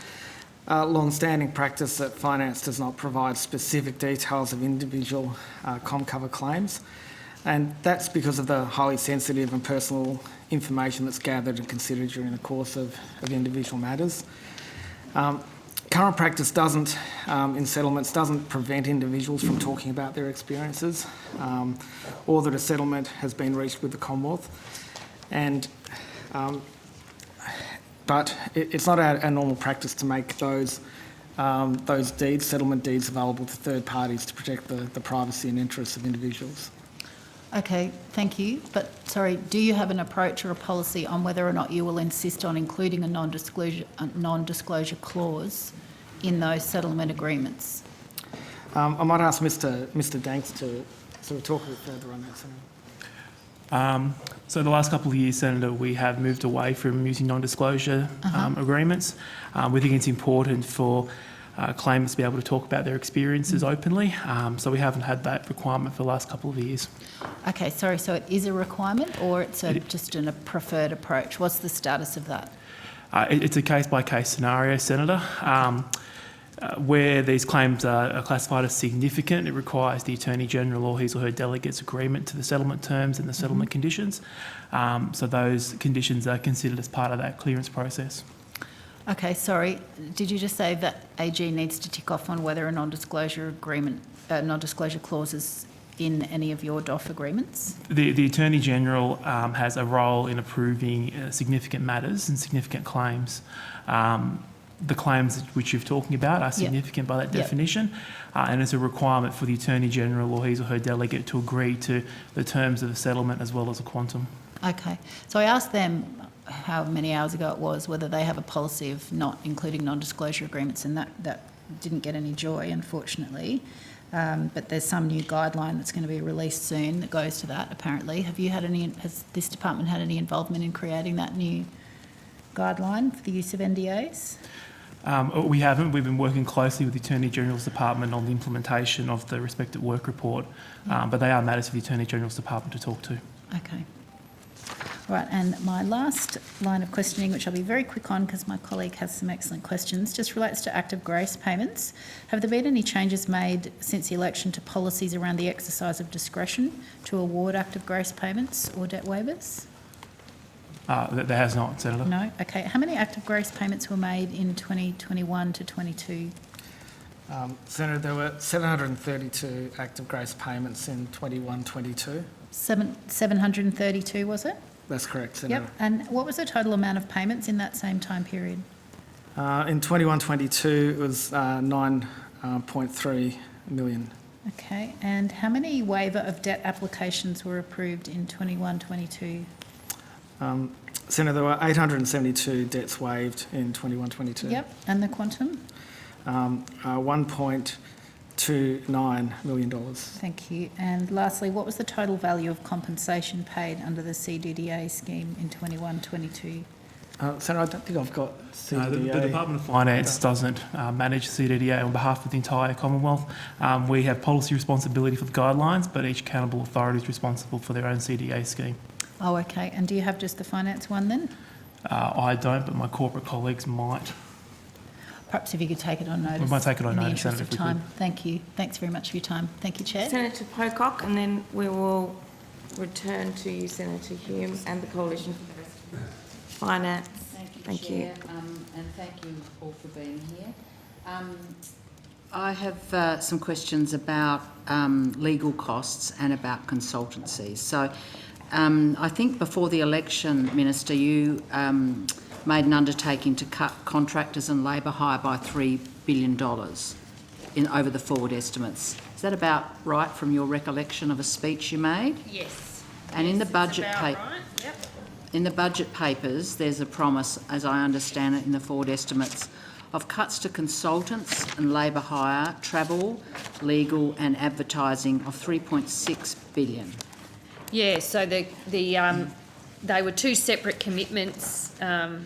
long-standing practice that finance does not provide specific details of individual ComCover claims, and that's because of the highly sensitive and personal information that's gathered and considered during the course of individual matters. Current practice doesn't, in settlements, doesn't prevent individuals from talking about their experiences or that a settlement has been reached with the Commonwealth. And, but it's not our normal practice to make those deeds, settlement deeds, available to third parties to protect the privacy and interests of individuals. Okay, thank you. But, sorry, do you have an approach or a policy on whether or not you will insist on including a non-disclosure clause in those settlement agreements? I might ask Mr Danks to sort of talk a bit further on that, Senator. So the last couple of years, Senator, we have moved away from using non-disclosure agreements. We think it's important for claimants to be able to talk about their experiences openly. So we haven't had that requirement for the last couple of years. Okay, sorry, so it is a requirement or it's just a preferred approach? What's the status of that? It's a case-by-case scenario, Senator. Where these claims are classified as significant, it requires the Attorney-General or his or her delegate's agreement to the settlement terms and the settlement conditions. So those conditions are considered as part of that clearance process. Okay, sorry. Did you just say that AG needs to tick off on whether a non-disclosure agreement, non-disclosure clauses in any of your DOF agreements? The Attorney-General has a role in approving significant matters and significant claims. The claims which you're talking about are significant by that definition, and it's a requirement for the Attorney-General or his or her delegate to agree to the terms of the settlement as well as a quantum. Okay. So I asked them how many hours ago it was, whether they have a policy of not including non-disclosure agreements, and that didn't get any joy, unfortunately. But there's some new guideline that's going to be released soon that goes to that, apparently. Has this department had any involvement in creating that new guideline for the use of NDAs? We haven't. We've been working closely with the Attorney-General's Department on the implementation of the respective work report, but they are matters for the Attorney-General's Department to talk to. Okay. All right, and my last line of questioning, which I'll be very quick on because my colleague has some excellent questions, just relates to active grace payments. Have there been any changes made since the election to policies around the exercise of discretion to award active grace payments or debt waivers? There has not, Senator. No? Okay. How many active grace payments were made in 2021 to 22? Senator, there were 732 active grace payments in 21-22. 732, was it? That's correct, Senator. Yep. And what was the total amount of payments in that same time period? In 21-22, it was 9.3 million. Okay. And how many waiver of debt applications were approved in 21-22? Senator, there were 872 debts waived in 21-22. Yep. And the quantum? $1.29 million. Thank you. And lastly, what was the total value of compensation paid under the CDDA scheme in 21-22? Senator, I don't think I've got CDDA. The Department of Finance doesn't manage CDDA on behalf of the entire Commonwealth. We have policy responsibility for the guidelines, but each accountable authority is responsible for their own CDDA scheme. Oh, okay. And do you have just the finance one then? I don't, but my corporate colleagues might. Perhaps if you could take it on notice. We might take it on notice, Senator, in the interest of time. Thank you. Thanks very much for your time. Thank you, Chair. Senator Pocock, and then we will return to you, Senator Hume, and the Coalition for the Rest of Finance. Thank you, Chair, and thank you all for being here. I have some questions about legal costs and about consultancies. So I think before the election, Minister, you made an undertaking to cut contractors and labour hire by $3 billion over the forward estimates. Is that about right from your recollection of a speech you made? Yes. And in the budget right. Yep. in the budget papers, there's a promise, as I understand it, in the forward estimates, of cuts to consultants and labour hire, travel, legal and advertising of $3.6 billion. Yeah, so they were two separate commitments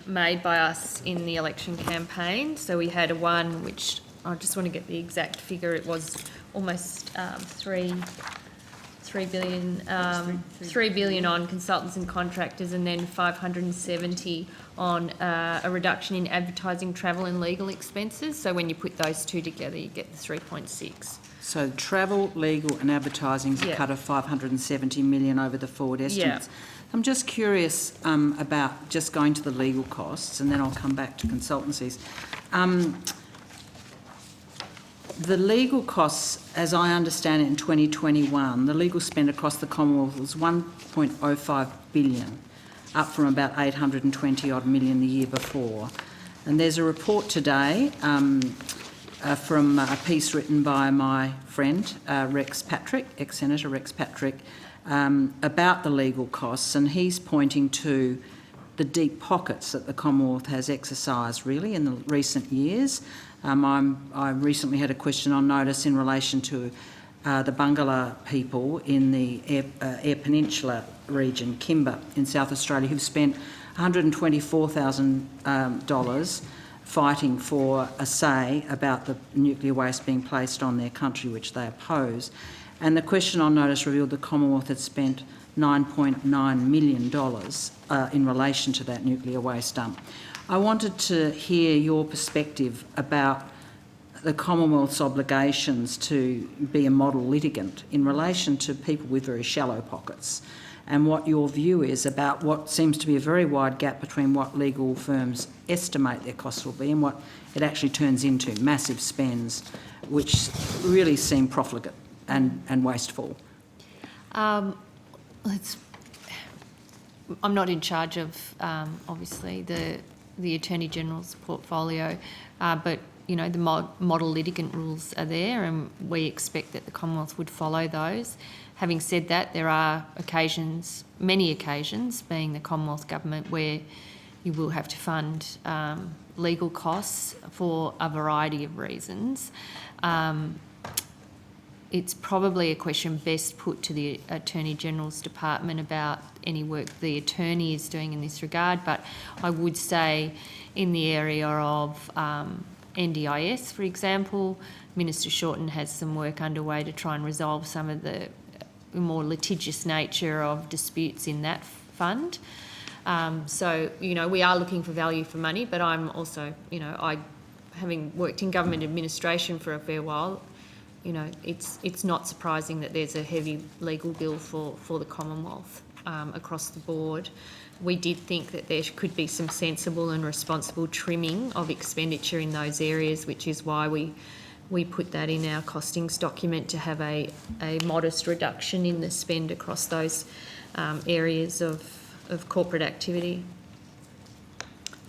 made by us in the election campaign. So we had one which, I just want to get the exact figure, it was almost $3 billion on consultants and contractors, and then 570 on a reduction in advertising, travel and legal expenses. So when you put those two together, you get the 3.6. So travel, legal and advertising is a cut of 570 million over the forward estimates. I'm just curious about just going to the legal costs, and then I'll come back to consultancies. The legal costs, as I understand it, in 2021, the legal spend across the Commonwealth was 1.05 billion, up from about 820 odd million the year before. And there's a report today from a piece written by my friend Rex Patrick, ex-Senator Rex Patrick, about the legal costs, and he's pointing to the deep pockets that the Commonwealth has exercised really in the recent years. I recently had a question on notice in relation to the Bungala people in the Eyre Peninsula region, Kimber, in South Australia, who've spent $124,000 fighting for a say about the nuclear waste being placed on their country, which they oppose. And the question on notice revealed the Commonwealth had spent $9.9 million in relation to that nuclear waste dump. I wanted to hear your perspective about the Commonwealth's obligations to be a model litigant in relation to people with very shallow pockets, and what your view is about what seems to be a very wide gap between what legal firms estimate their costs will be and what it actually turns into, massive spends, which really seem profligate and wasteful. I'm not in charge of, obviously, the Attorney General's portfolio, but you know, the model litigant rules are there, and we expect that the Commonwealth would follow those. Having said that, there are occasions, many occasions, being the Commonwealth Government, where you will have to fund legal costs for a variety of reasons. It's probably a question best put to the Attorney General's department about any work the attorney is doing in this regard, but I would say in the area of NDIS, for example, Minister Shorten has some work underway to try and resolve some of the more litigious nature of disputes in that fund. So, you know, we are looking for value for money, but I'm also, you know, having worked in government administration for a fair while, you know, it's not surprising that there's a heavy legal bill for the Commonwealth across the board. We did think that there could be some sensible and responsible trimming of expenditure in those areas, which is why we put that in our costings document to have a modest reduction in the spend across those areas of corporate activity.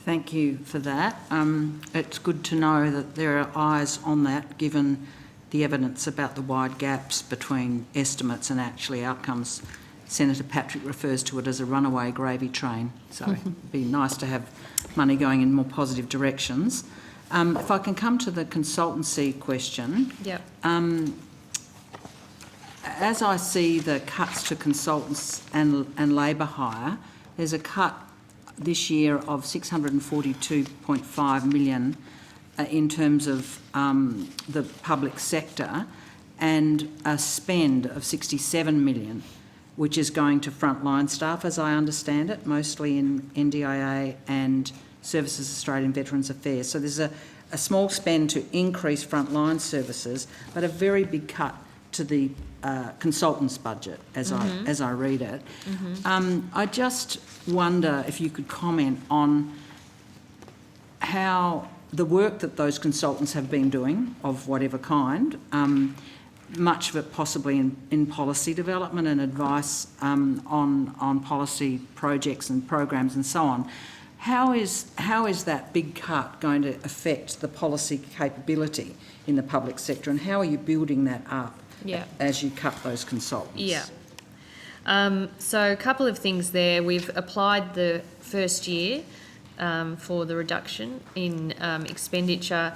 Thank you for that. It's good to know that there are eyes on that, given the evidence about the wide gaps between estimates and actually outcomes. Senator Patrick refers to it as a runaway gravy train, so it'd be nice to have money going in more positive directions. If I can come to the consultancy question. Yep. As I see the cuts to consultants and labour hire, there's a cut this year of $642.5 million in terms of the public sector, and a spend of $67 million, which is going to frontline staff, as I understand it, mostly in NDIA and Services Australian Veterans Affairs. So there's a small spend to increase frontline services, but a very big cut to the consultants' budget, as I read it. I just wonder if you could comment on how the work that those consultants have been doing, of whatever kind, much of it possibly in policy development and advice on policy projects and programs and so on. How is that big cut going to affect the policy capability in the public sector, and how are you building that up as you cut those consultants? Yeah. So a couple of things there. We've applied the first year for the reduction in expenditure,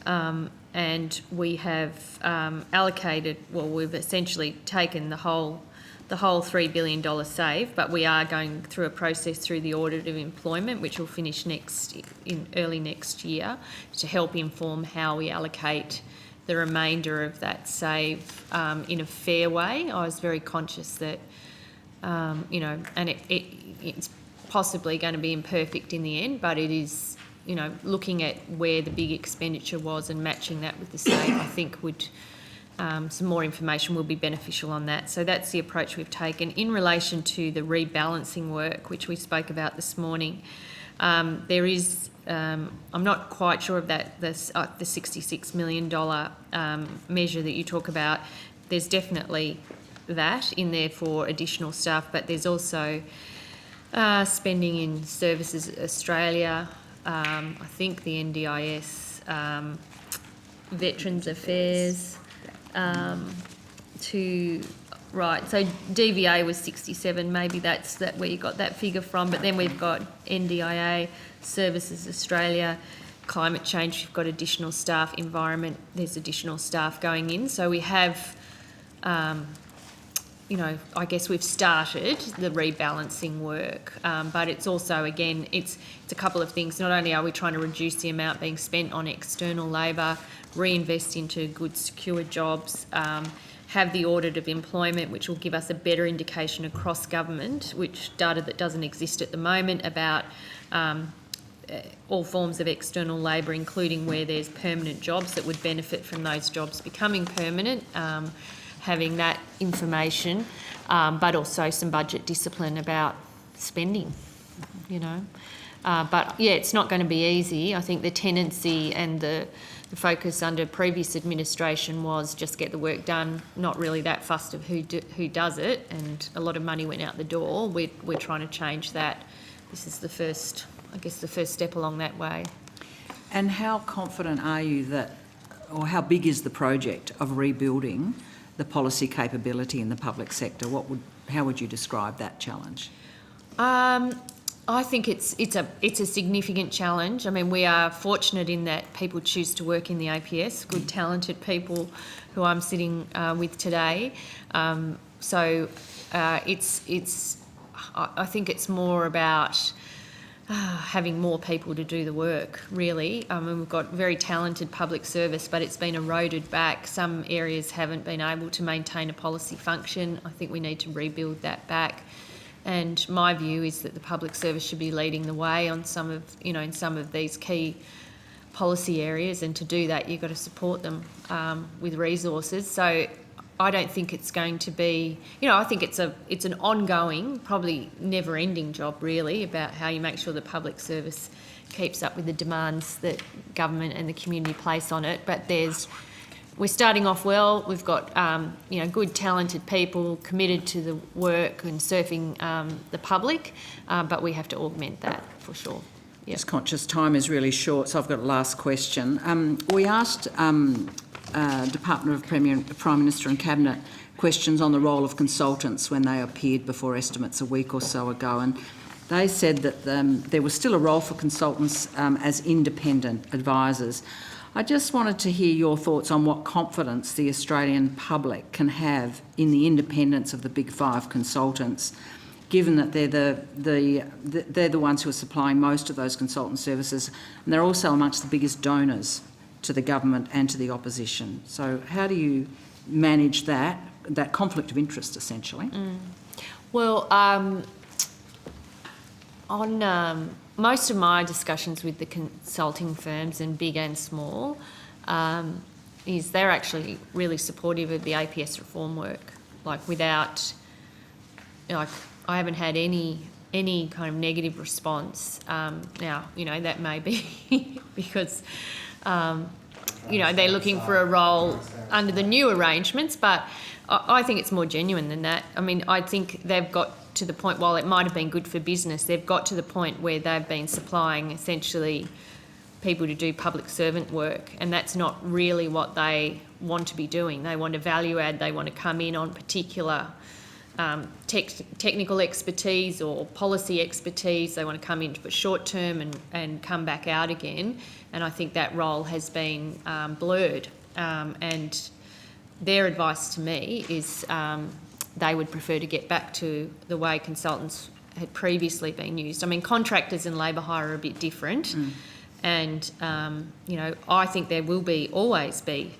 and we have allocated, well, we've essentially taken the whole $3 billion save, but we are going through a process through the audit of employment, which will finish in early next year, to help inform how we allocate the remainder of that save in a fair way. I was very conscious that, and it's possibly going to be imperfect in the end, but it is, looking at where the big expenditure was and matching that with the save, I think would... some more information will be beneficial on that. So that's the approach we've taken. In relation to the rebalancing work, which we spoke about this morning, there is, I'm not quite sure of that, the $66 million measure that you talk about. There's definitely that in there for additional staff, but there's also spending in Services Australia, I think the NDIS, Veterans Affairs, so DVA was 67, maybe that's where you got that figure from, but then we've got NDIA, Services Australia, climate change, we've got additional staff, environment, there's additional staff going in. So we have, I guess we've started the rebalancing work, but it's also, again, it's a couple of things. Not only are we trying to reduce the amount being spent on external labour, reinvest into good, secure jobs, have the audit of employment, which will give us a better indication across government, which data that doesn't exist at the moment, about all forms of external labour, including where there's permanent jobs that would benefit from those jobs becoming permanent, having that information, but also some budget discipline about spending, But yeah, it's not going to be easy. I think the tendency and the focus under previous administration was just get the work done, not really that fussed of who does it, and a lot of money went out the door. We're trying to change that. This is the first step along that way. And how confident are you that, or how big is the project of rebuilding the policy capability in the public sector? How would you describe that challenge? I think it's a significant challenge. I mean, we are fortunate in that people choose to work in the APS, good, talented people who I'm sitting with today. I think it's more about having more people to do the work, really. We've got very talented public service, but it's been eroded back. Some areas haven't been able to maintain a policy function. I think we need to rebuild that back. And my view is that the public service should be leading the way on in some of these key policy areas, and to do that, you've got to support them with resources. So I don't think it's going to be, I think it's an ongoing, probably never-ending job, really, about how you make sure the public service keeps up with the demands that government and the community place on it. But we're starting off well. We've got, good, talented people committed to the work and serving the public, but we have to augment that for sure. Yep. Just conscious time is really short, so I've got a last question. We asked Department of Prime Minister and Cabinet questions on the role of consultants when they appeared before estimates a week or so ago, and they said that there was still a role for consultants as independent advisors. I just wanted to hear your thoughts on what confidence the Australian public can have in the independence of the Big Five consultants, given that they're the ones who are supplying most of those consultant services, and they're also amongst the biggest donors to the government and to the opposition. So how do you manage that conflict of interest, essentially? Well, on most of my discussions with the consulting firms, and big and small, is they're actually really supportive of the APS reform work. I haven't had any kind of negative response. Now, that may be because, they're looking for a role under the new arrangements, but I think it's more genuine than that. I mean, I think they've got to the point, while it might have been good for business, they've got to the point where they've been supplying essentially people to do public servant work, and that's not really what they want to be doing. They want to value add, they want to come in on particular technical expertise or policy expertise. They want to come in for short term and come back out again. And I think that role has been blurred. And their advice to me is they would prefer to get back to the way consultants had previously been used. I mean, contractors and labour hire are a bit different. And, you know, I think there will always be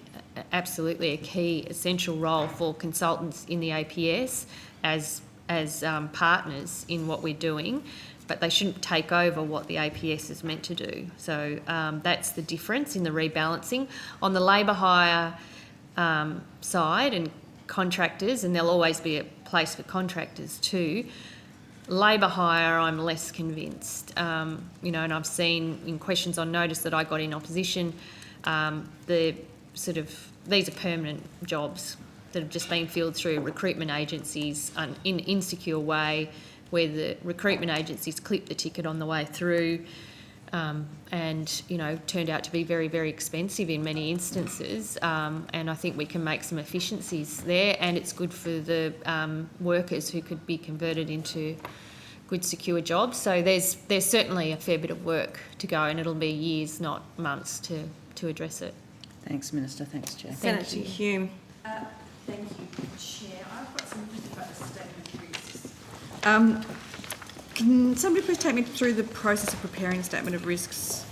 absolutely a key essential role for consultants in the APS as partners in what we're doing, but they shouldn't take over what the APS is meant to do. So that's the difference in the rebalancing. On the labour hire side and contractors, and there'll always be a place for contractors too, labour hire, I'm less convinced. You know, and I've seen in questions on notice that I got in opposition, these are permanent jobs that have just been filled through recruitment agencies in an insecure way, where the recruitment agencies clipped the ticket on the way through, and, you know, turned out to be very, very expensive in many instances. And I think we can make some efficiencies there, and it's good for the workers who could be converted into good, secure jobs. So there's certainly a fair bit of work to go, and it'll be years, not months, to address it. Thanks, Minister. Thanks, Chair. Senator Hume. Thank you, Chair. I've got some questions about the statement of risks. Can somebody please take me through the process of preparing a statement of risks?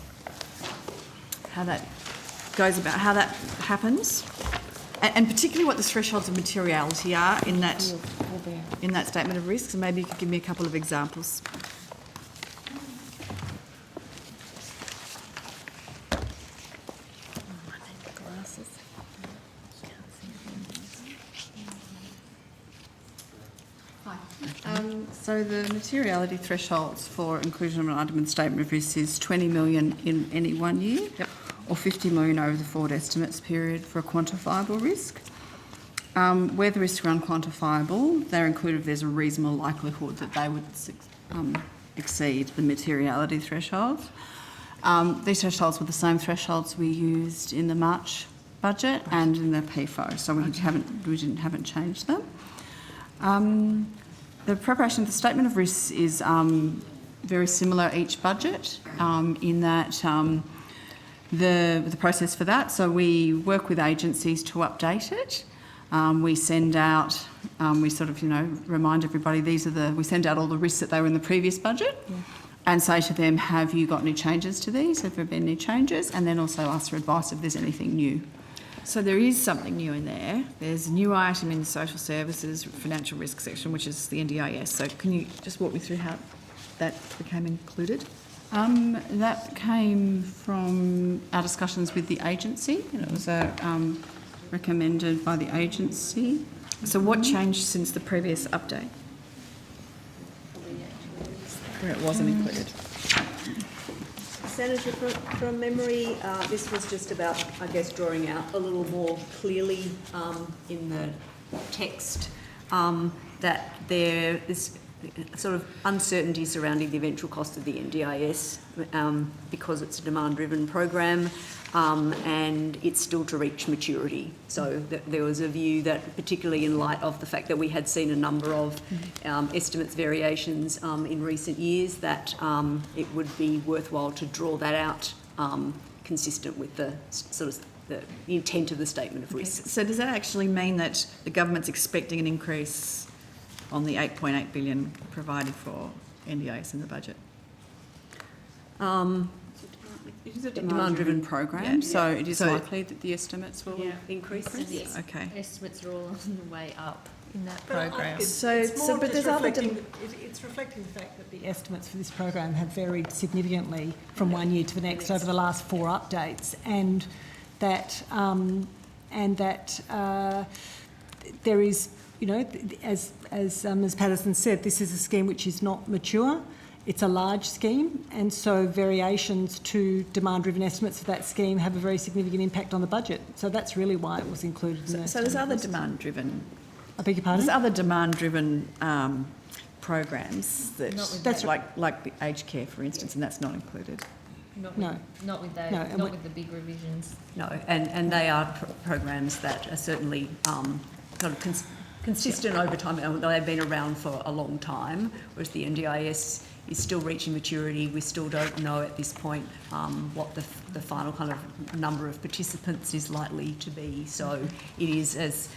How that goes about, how that happens, and particularly what the thresholds of materiality are in that statement of risks. And maybe you could give me a couple of examples. So the materiality thresholds for inclusion of an item in the statement of risks is 20 million in any 1 year, or 50 million over the forward estimates period for a quantifiable risk. Where the risks are unquantifiable, they're included if there's a reasonable likelihood that they would exceed the materiality thresholds. These thresholds were the same thresholds we used in the March budget and in the PFO, so we haven't changed them. The preparation of the statement of risks is very similar each budget in that the process for that. So we work with agencies to update it. We send out, we sort of, remind everybody we send out all the risks that they were in the previous budget and say to them, have you got any changes to these? Have there been any changes? And then also ask for advice if there's anything new. So there is something new in there. There's a new item in the social services financial risk section, which is the NDIS. So can you just walk me through how that became included? That came from our discussions with the agency, and it was recommended by the agency. So what changed since the previous update, where it wasn't included? Senator, from memory, this was just about, I guess, drawing out a little more clearly in the text that there is sort of uncertainty surrounding the eventual cost of the NDIS because it's a demand-driven program and it's still to reach maturity. So there was a view that, particularly in light of the fact that we had seen a number of estimates variations in recent years, that it would be worthwhile to draw that out consistent with the sort of the intent of the statement of risks. So does that actually mean that the government's expecting an increase on the 8.8 billion provided for NDIS in the budget? It is a demand-driven program, so it is likely that the estimates will increase. Yes. Okay. Estimates are all on the way up in that program. It's reflecting the fact that the estimates for this program have varied significantly from 1 year to the next over the last 4 updates, and that there is, as Ms. Patterson said, this is a scheme which is not mature. It's a large scheme, and so variations to demand-driven estimates for that scheme have a very significant impact on the budget. So that's really why it was included in there. So there's other demand-driven... I beg your pardon? There's other demand-driven programs that's like the aged care, for instance, and that's not included. Not with the big revisions. No, and they are programs that are certainly sort of consistent over time. They've been around for a long time, whereas the NDIS is still reaching maturity. We still don't know at this point what the final kind of number of participants is likely to be. So it is, as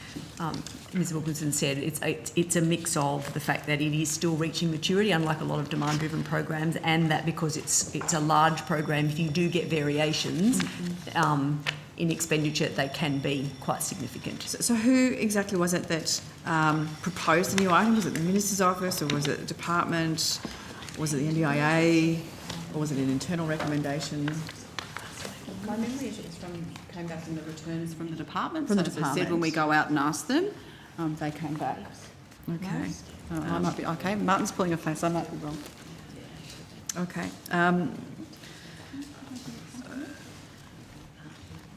Ms Wilkinson said, it's a mix of the fact that it is still reaching maturity, unlike a lot of demand-driven programs, and that because it's a large program, if you do get variations in expenditure, they can be quite significant. So who exactly was it that proposed the new item? Was it the Minister's office, or was it the department? Was it the NDIA, or was it an internal recommendation? My memory is came back in the returns from the department. From the As I department. said, when we go out and ask them, they came back. Okay. I might be okay. Martin's pulling a face. I might be wrong. Okay.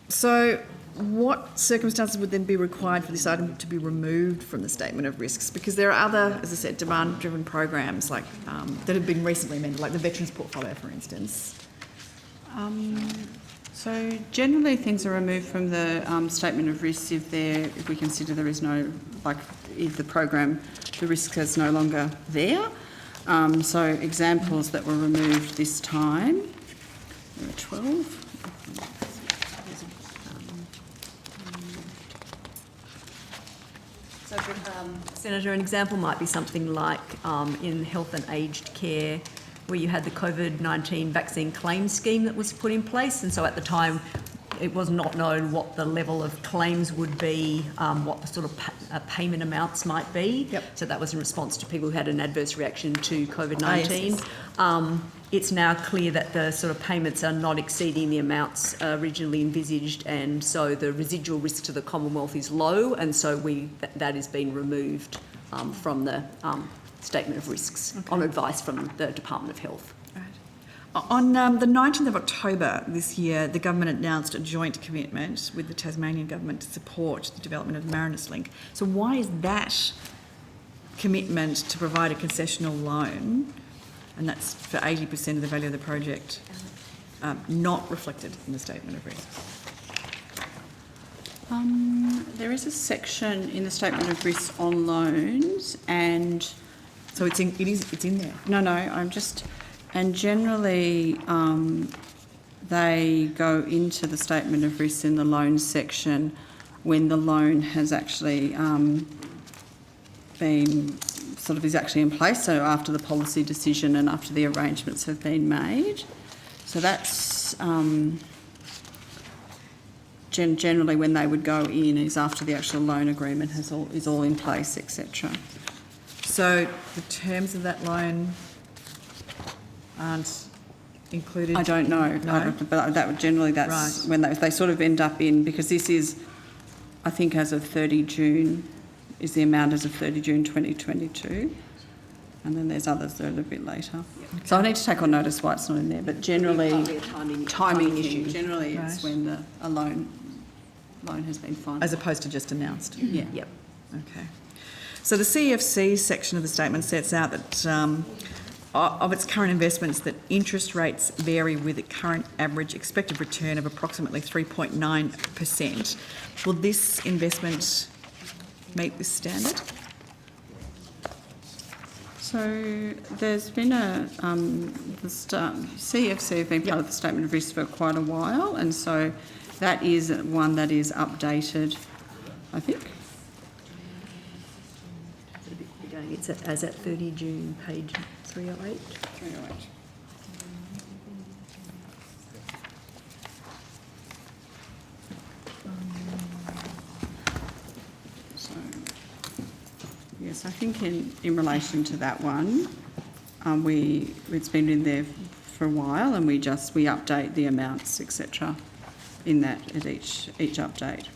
So what circumstances would then be required for this item to be removed from the statement of risks? Because there are other, as I said, demand-driven programs like that have been recently amended, like the Veterans Portfolio, for instance. So generally things are removed from the statement of risks if we consider there is no, like if the program, the risk is no longer there. So examples that were removed this time, there are 12. So, Senator, an example might be something like in health and aged care, where you had the COVID-19 vaccine claim scheme that was put in place, and so at the time it was not known what the level of claims would be, what the sort of payment amounts might be. Yep. So that was in response to people who had an adverse reaction to COVID-19. Yes. It's now clear that the sort of payments are not exceeding the amounts originally envisaged, and so the residual risk to the Commonwealth is low, and so that is being removed from the statement of risks on advice from the Department of Health. On the 19th of October this year, the government announced a joint commitment with the Tasmanian government to support the development of Marinus Link. So why is that commitment to provide a concessional loan, and that's for 80% of the value of the project, not reflected in the statement of risks? There is a section in the statement of risks on loans, and so it's in there. No, and generally they go into the statement of risks in the loans section when the loan has actually been is actually in place, so after the policy decision and after the arrangements have been made. So that's generally when they would go in, is after the actual loan agreement is all in place, etc. So the terms of that loan aren't included? I don't know, No? but that would generally, that's Right. when they sort of end up in, because this is, I think as of 30 June, is the amount as of 30 June 2022. And then there's others that are a bit later. So I need to take on notice why it's not in there, but generally, timing issue. Generally, it's when a loan has been finalised. As opposed to just announced? Yeah. Yep. Okay. So the CEFC section of the statement sets out that of its current investments, that interest rates vary with a current average expected return of approximately 3.9%. Will this investment meet this standard? So there's been CEFC have been part of the statement of risk for quite a while, and so that is one that is updated, I think. It's as at 30 June, page 308. 308. Yes, I think in relation to that one, it's been in there for a while, and we update the amounts, etc., in that at each update.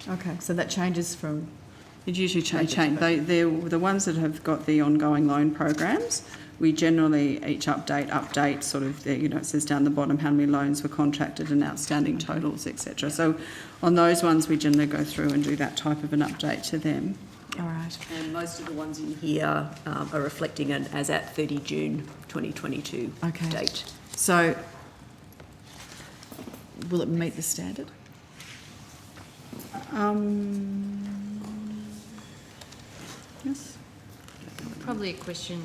Okay, so that changes from... It usually change. They're the ones that have got the ongoing loan programs. We generally each update sort of it says down the bottom how many loans were contracted and outstanding totals, etc. So on those ones we generally go through and do that type of an update to them. All right. And most of the ones in here are reflecting an as at 30 June 2022 date. So will it meet the standard? Yes. Probably a question,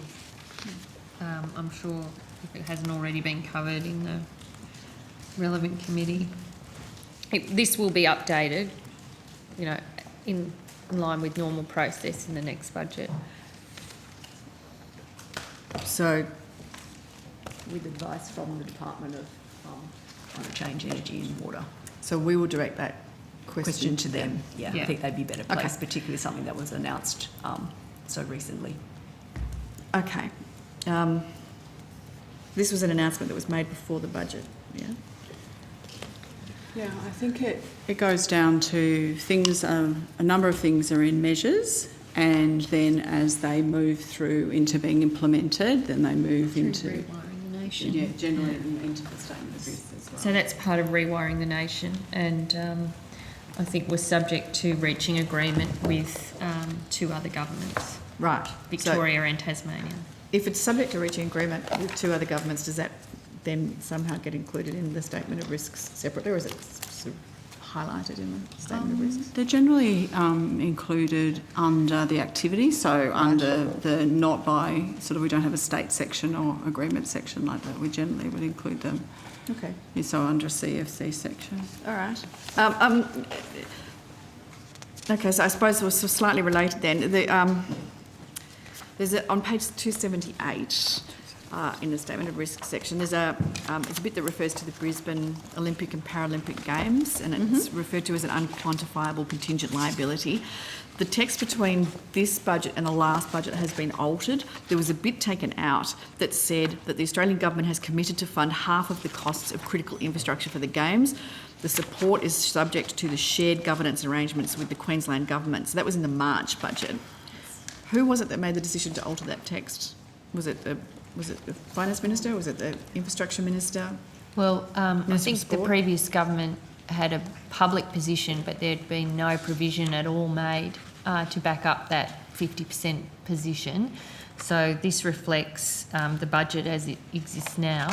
I'm sure if it hasn't already been covered in the relevant committee. This will be updated, you know, in line with normal process in the next budget. So, With advice from the Department of Climate Change, Energy and Water. so we will direct that Question to them. Yeah, Yeah. I think they'd be better placed, Okay. particularly something that was announced so recently. Okay. This was an announcement that was made before the budget, yeah? Yeah, I think it goes down to things, a number of things are in measures, and then as they move through into being implemented, then they move into... Rewiring the nation. Yeah, generally into the statement of risk as well. So that's part of rewiring the nation, and I think we're subject to reaching agreement with 2 other governments, Right. Victoria and Tasmania. If it's subject to reaching agreement with 2 other governments, does that then somehow get included in the statement of risks separately, or is it sort of highlighted in the statement of risks? They're generally included under the activity, so under the not by, sort of, we don't have a state section or agreement section like that. We generally would include them. Okay. Yeah, so under CFC section. All right. Okay, so I suppose we're sort of slightly related then. There's on page 278 in the statement of risk section, there's it's a bit that refers to the Brisbane Olympic and Paralympic Games, and it's referred to as an unquantifiable contingent liability. The text between this budget and the last budget has been altered. There was a bit taken out that said that the Australian government has committed to fund half of the costs of critical infrastructure for the Games. The support is subject to the shared governance arrangements with the Queensland government. So that was in the March budget. Who was it that made the decision to alter that text? Was it the Finance Minister? Was it the Infrastructure Minister? Well, I Minister think of the Sport? previous government had a public position, but there'd been no provision at all made to back up that 50% position. So this reflects the budget as it exists now,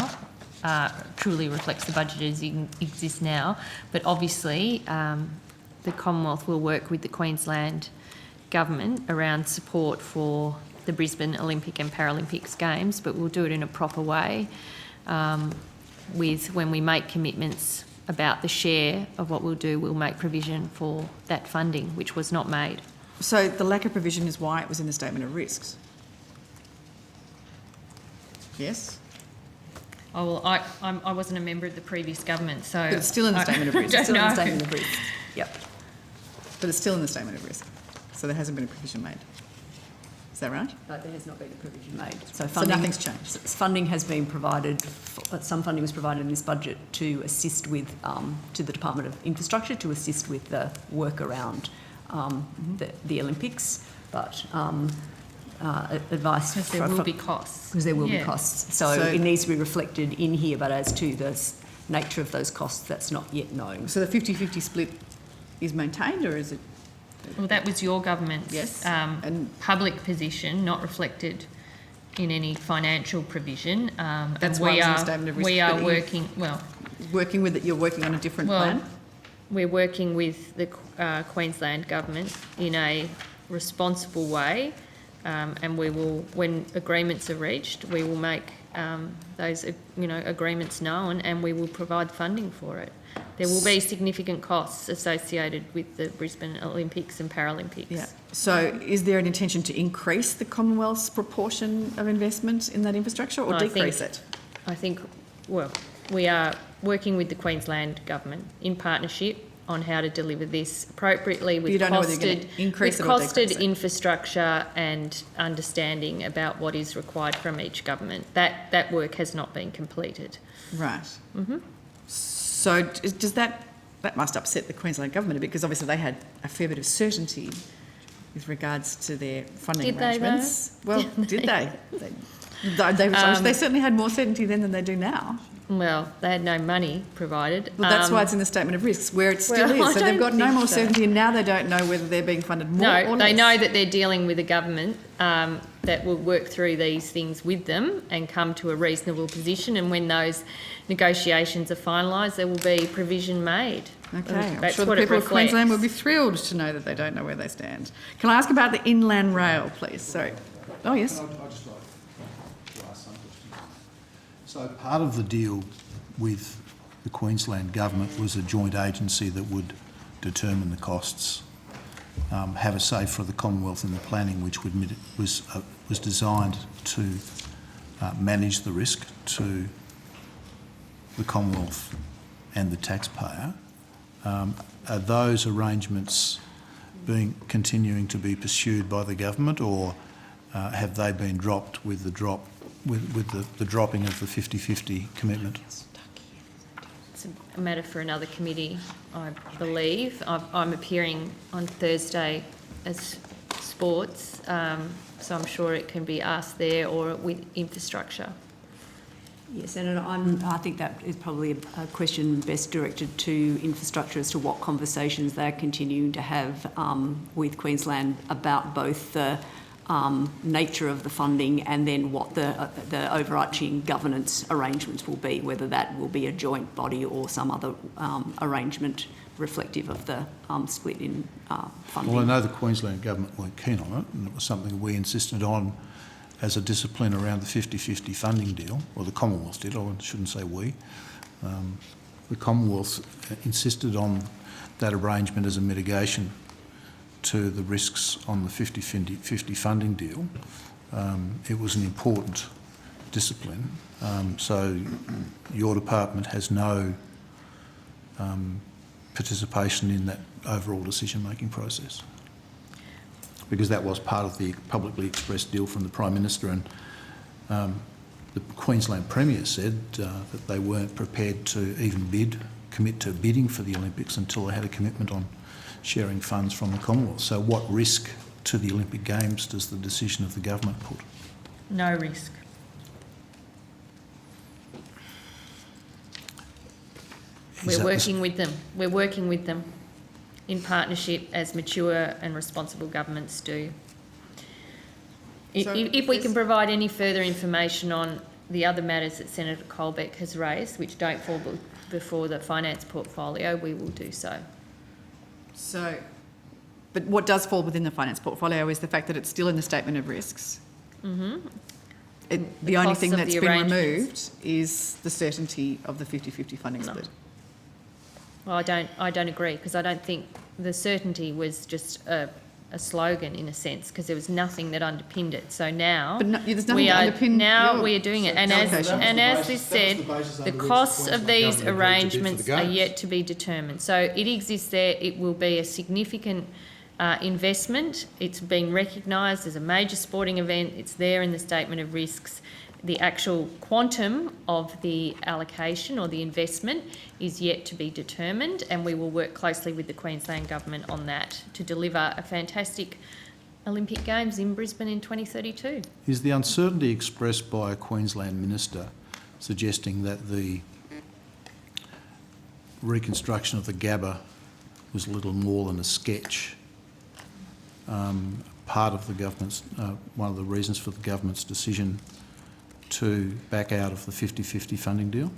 truly reflects the budget as it exists now. But obviously, the Commonwealth will work with the Queensland government around support for the Brisbane Olympic and Paralympics Games, but we'll do it in a proper way when we make commitments about the share of what we'll do, we'll make provision for that funding, which was not made. So the lack of provision is why it was in the statement of risks? Yes? Oh, well, I wasn't a member of the previous government, so... But it's still in the statement of risks. I It's don't still in the know. statement of risks. Yep. But it's still in the statement of risk. So there hasn't been a provision made. Is that right? No, there has not been a provision made. So nothing's changed? Funding has been provided, some funding was provided in this budget to assist with, to the Department of Infrastructure, to assist with the work around the Olympics, but advice... Because there will be costs. Because there will be Yeah. costs. So it needs to be reflected in here, but as to the nature of those costs, that's not yet known. So the 50-50 split is maintained, or is it... Well, that was your government's Yes. public position, not reflected in any financial provision. That's and why it was in the statement of risk, we are but working, well... Working with it, you're working on a different plan? We're working with the Queensland government in a responsible way, and we will, when agreements are reached, we will make those agreements known, and we will provide funding for it. There will be significant costs associated with the Brisbane Olympics and Paralympics. Yeah. So is there an intention to increase the Commonwealth's proportion of investment in that infrastructure, or decrease it? I think, well, we are working with the Queensland government in partnership on how to deliver this appropriately with You don't know whether you're going to increase it or decrease costed it. infrastructure and understanding about what is required from each government. That work has not been completed. Right. Mm-hmm. So does that must upset the Queensland government a bit, because obviously they had a fair bit of certainty with regards to their funding Did they, though? arrangements. Well, did they? They certainly had more certainty then than they do now. Well, they had no money provided. Well, that's why it's in the statement of risks, where it still well, is. So I they've got don't no think more so. certainty, and now they don't know whether they're being funded more or No, less. they know that they're dealing with a government that will work through these things with them and come to a reasonable position. And when those negotiations are finalised, there will be provision made. Okay, I'm That's sure the what it people of Queensland will reflects. be thrilled to know that they don't know where they stand. Can I ask about the inland rail, please? Sorry. Oh, yes. I'd just like to ask some questions. So part of the deal with the Queensland Government was a joint agency that would determine the costs, have a say for the Commonwealth in the planning, which was designed to manage the risk to the Commonwealth and the taxpayer. Are those arrangements continuing to be pursued by the government, or have they been dropped with the dropping of the 50-50 commitment? It's a matter for another committee, I believe. I'm appearing on Thursday as sports, so I'm sure it can be asked there or with infrastructure. Yes, and I think that is probably a question best directed to infrastructure as to what conversations they're continuing to have with Queensland about both the nature of the funding and then what the overarching governance arrangements will be, whether that will be a joint body or some other arrangement reflective of the split in funding. Well, I know the Queensland Government weren't keen on it, and it was something we insisted on as a discipline around the 50-50 funding deal, or the Commonwealth did, I shouldn't say we. The Commonwealth insisted on that arrangement as a mitigation to the risks on the 50-50 funding deal. It was an important discipline, so your department has no participation in that overall decision-making process, because that was part of the publicly expressed deal from the Prime Minister, and the Queensland Premier said that they weren't prepared to even commit to bidding for the Olympics until they had a commitment on sharing funds from the Commonwealth. So what risk to the Olympic Games does the decision of the government put? No risk. We're working with them. We're working with them in partnership as mature and responsible governments do. If we can provide any further information on the other matters that Senator Colbeck has raised, which don't fall before the finance portfolio, we will do so. So, but what does fall within the finance portfolio is the fact that it's still in the statement of risks. Mm-hmm. The only thing that's been arrangements. removed is the certainty of the 50-50 funding split. Well, I don't agree, because I don't think the certainty was just a slogan in a sense, because there was nothing that underpinned it. So now there's nothing we that are underpinned we are doing it, and as this said, the costs of these arrangements are yet to be determined. So it exists there. It will be a significant investment. It's been recognised as a major sporting event. It's there in the statement of risks. The actual quantum of the allocation or the investment is yet to be determined, and we will work closely with the Queensland Government on that to deliver a fantastic Olympic Games in Brisbane in 2032. Is the uncertainty expressed by a Queensland minister suggesting that the reconstruction of the Gabba was a little more than a sketch? Part of the government's, one of the reasons for the government's decision to back out of the 50-50 funding deal?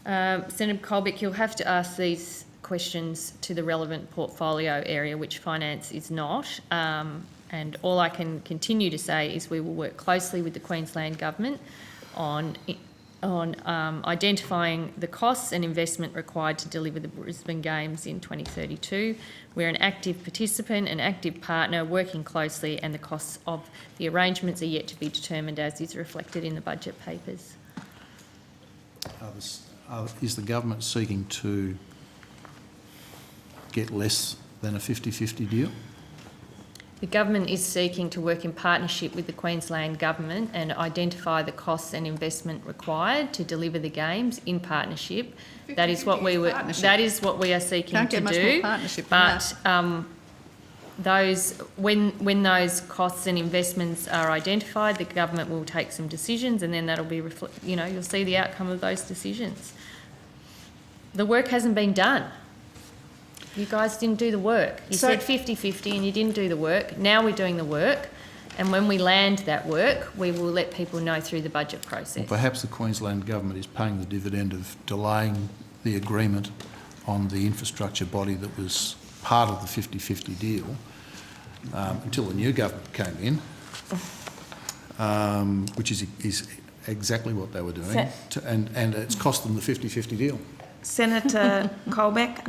Senator Colbeck, you'll have to ask these questions to the relevant portfolio area, which finance is not. And all I can continue to say is we will work closely with the Queensland Government on identifying the costs and investment required to deliver the Brisbane Games in 2032. We're an active participant, an active partner, working closely, and the costs of the arrangements are yet to be determined, as is reflected in the budget papers. Is the government seeking to get less than a 50-50 deal? The government is seeking to work in partnership with the Queensland Government and identify the costs and investment required to deliver the games in partnership. That is what we were. That is what we are seeking Can't to get much do. more partnership than But those when those costs and investments are identified, the government will take some decisions, and then that'll be you'll see the outcome of those decisions. The work hasn't been done. You guys didn't do the work. You said 50-50 and you didn't do the work. Now we're doing the work, and when we land that work, we will let people know through the budget process. Well, perhaps the Queensland Government is paying the dividend of delaying the agreement on the infrastructure body that was part of the 50-50 deal until the new government came in, which is exactly what they were doing, and it's cost them the 50-50 deal. Senator Colbeck,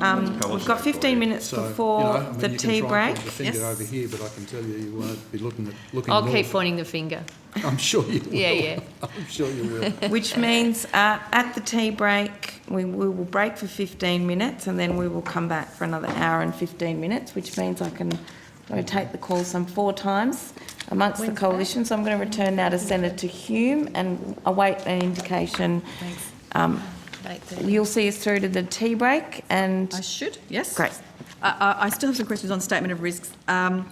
we've got 15 minutes before the tea break. You can try and point the finger over here, but I can tell you won't be looking I'll north. keep pointing the finger. I'm sure you will. Yeah. I'm sure you will. Which means at the tea break, we will break for 15 minutes and then we will come back for another hour and 15 minutes, which means I can rotate the call some 4 times amongst the coalition. So I'm going to return now to Senator Hume and await an indication. Thanks. You'll see us through to the tea break and... I should, yes. Great. I still have some questions on statement of risks. There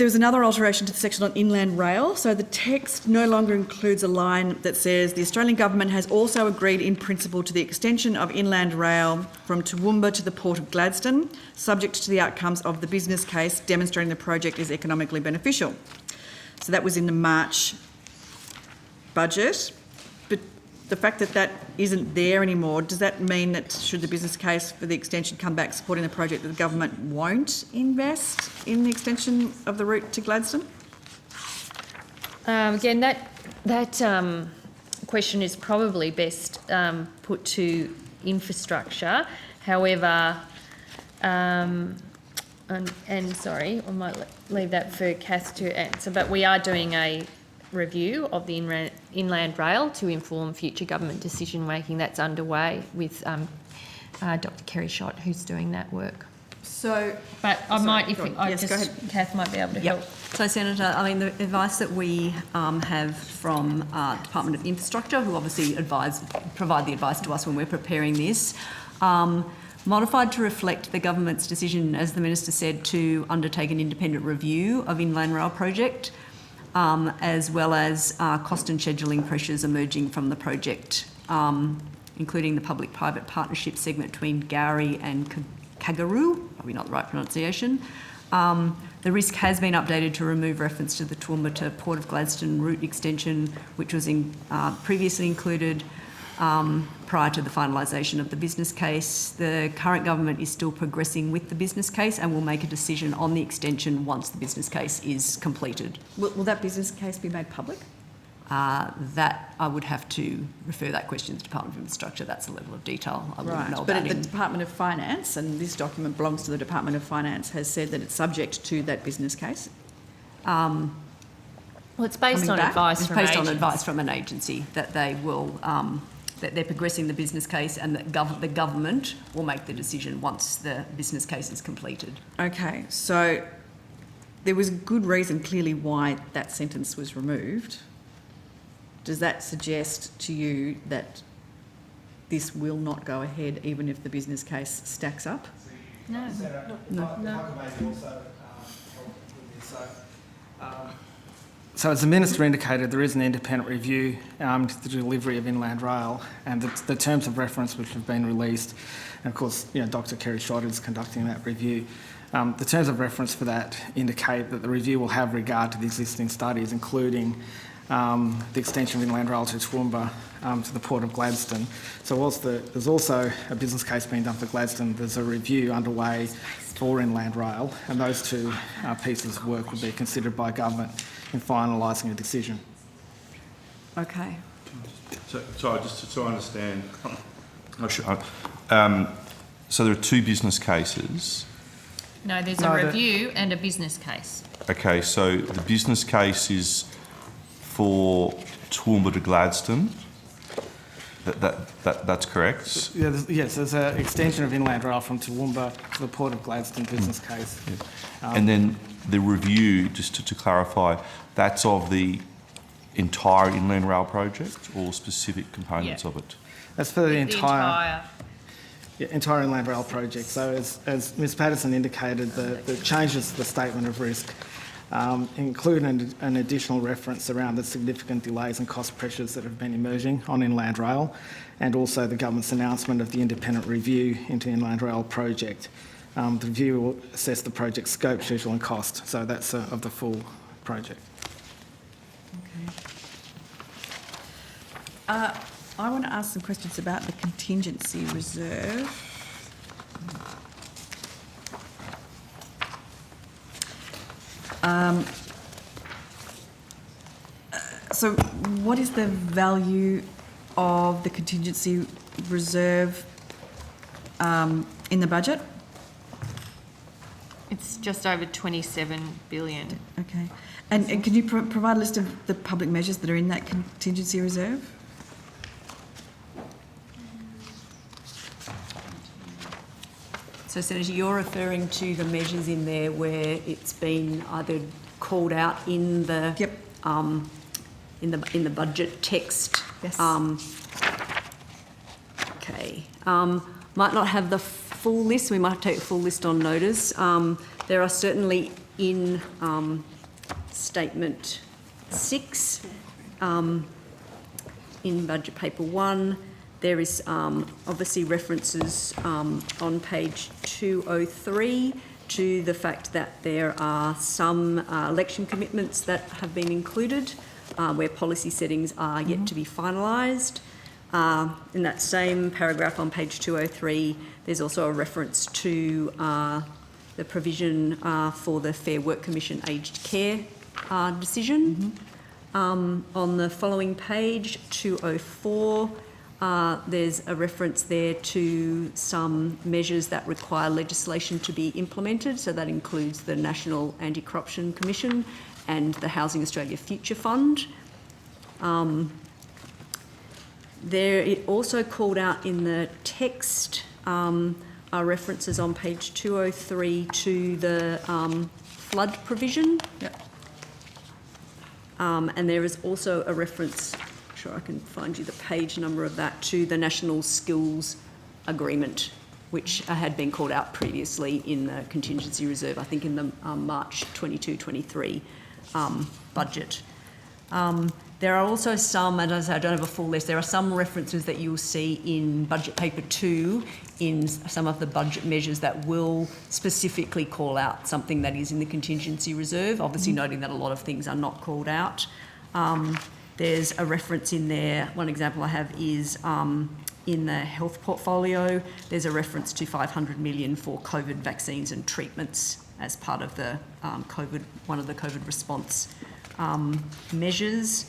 was another alteration to the section on inland rail. So the text no longer includes a line that says the Australian government has also agreed in principle to the extension of inland rail from Toowoomba to the Port of Gladstone, subject to the outcomes of the business case demonstrating the project is economically beneficial. So that was in the March budget. But the fact that that isn't there anymore, does that mean that should the business case for the extension come back supporting the project, that the government won't invest in the extension of the route to Gladstone? Again, that question is probably best put to infrastructure. However, and sorry, I might leave that for Kath to answer, but we are doing a review of the inland rail to inform future government decision making. That's underway with Dr. Kerry Schott, who's doing that work. So, but I might, if I yes, just, go ahead. Kath might be able to help. So, Senator, I mean, the advice that we have from Department of Infrastructure, who obviously provide the advice to us when we're preparing this, modified to reflect the government's decision, as the Minister said, to undertake an independent review of Inland Rail project, as well as cost and scheduling pressures emerging from the project, including the public-private partnership segment between Gowrie and Kagaroo, probably not the right pronunciation. The risk has been updated to remove reference to the Toowoomba to Port of Gladstone route extension, which was previously included prior to the finalisation of the business case. The current government is still progressing with the business case and will make a decision on the extension once the business case is completed. Will that business case be made public? That I would have to refer that question to the Department of Infrastructure. That's a level of detail I wouldn't know about. But the Department of Finance, and this document belongs to the Department of Finance, has said that it's subject to that business case. Well, it's based on advice from It's based on agents. advice from an agency that they will, that they're progressing the business case, and that the government will make the decision once the business case is completed. Okay, so there was good reason clearly why that sentence was removed. Does that suggest to you that this will not go ahead even if the business case stacks up? No. So as the Minister indicated, there is an independent review to the delivery of Inland Rail, and the terms of reference which have been released, and of course, Dr. Kerry Schott is conducting that review. The terms of reference for that indicate that the review will have regard to the existing studies, including the extension of Inland Rail to Toowoomba to the Port of Gladstone. So whilst there's also a business case being done for Gladstone, there's a review underway for Inland Rail, and those two pieces of work will be considered by government in finalising a decision. Okay. So just so I understand, so there are 2 business cases. No, there's a review and a business case. Okay, so the business case is for Toowoomba to Gladstone. That's correct. Yes, there's an extension of Inland Rail from Toowoomba to the Port of Gladstone business case. And then the review, just to clarify, that's of the entire Inland Rail project or specific components of it? That's for the entire Inland Rail project. So as Ms Patterson indicated, the changes to the statement of risk include an additional reference around the significant delays and cost pressures that have been emerging on Inland Rail, and also the government's announcement of the independent review into Inland Rail project. The review will assess the project's scope, schedule and cost, so that's of the full project. I want to ask some questions about the contingency reserve. So what is the value of the contingency reserve in the budget? It's just over 27 billion. Okay. And can you provide a list of the public measures that are in that contingency reserve? So, Senator, you're referring to the measures in there where it's been either called out in the in the budget text. Yes. Okay. Might not have the full list. We might take a full list on notice. There are certainly in Statement 6, in Budget Paper 1, there is obviously references on page 203 to the fact that there are some election commitments that have been included where policy settings are yet to be finalised. In that same paragraph on page 203, there's also a reference to the provision for the Fair Work Commission aged care decision. On the following page, 204, there's a reference there to some measures that require legislation to be implemented. So that includes the National Anti-Corruption Commission and the Housing Australia Future Fund. There, it also called out in the text are references on page 203 to the flood provision. Yep. And there is also a reference, I'm sure I can find you the page number of that, to the National Skills Agreement, which had been called out previously in the contingency reserve, I think in the March 22-23 budget. There are also some, and as I don't have a full list, there are some references that you'll see in Budget Paper 2 in some of the budget measures that will specifically call out something that is in the contingency reserve, obviously noting that a lot of things are not called out. There's a reference in there, one example I have is in the health portfolio, there's a reference to 500 million for COVID vaccines and treatments as part of the one of the COVID response measures.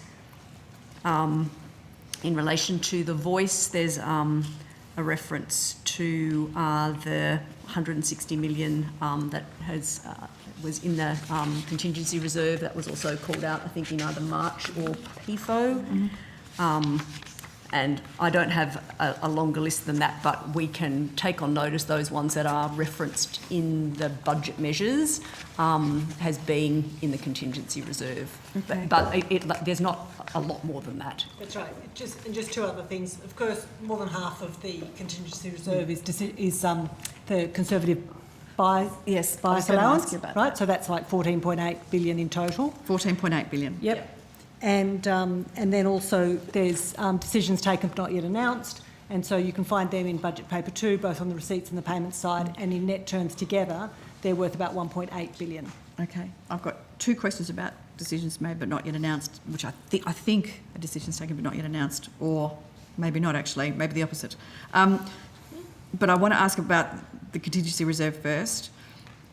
In relation to the voice, there's a reference to the 160 million that was in the contingency reserve that was also called out, I think, in either March or PFO. And I don't have a longer list than that, but we can take on notice those ones that are referenced in the budget measures has been in the contingency reserve. Okay. But there's not a lot more than that. That's right. Just two other things. Of course, more than half of the contingency reserve is the Conservative bias allowance, right? So that's like 14.8 billion in total. 14.8 billion. Yep. And then also there's decisions taken but not yet announced, and so you can find them in Budget Paper 2, both on the receipts and the payments side, and in net terms together, they're worth about 1.8 billion. Okay. I've got two questions about decisions made but not yet announced, which I think a decision's taken but not yet announced, or maybe not actually, maybe the opposite. But I want to ask about the contingency reserve first.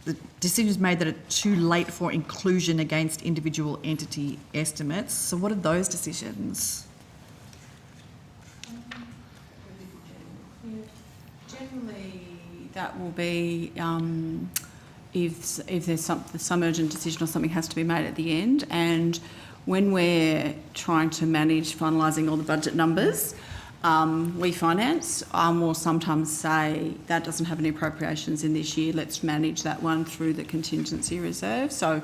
The decisions made that are too late for inclusion against individual entity estimates. So what are those decisions? Generally, that will be if there's some urgent decision or something has to be made at the end. And when we're trying to manage finalising all the budget numbers, we finance will sometimes say that doesn't have any appropriations in this year, let's manage that one through the contingency reserve. So,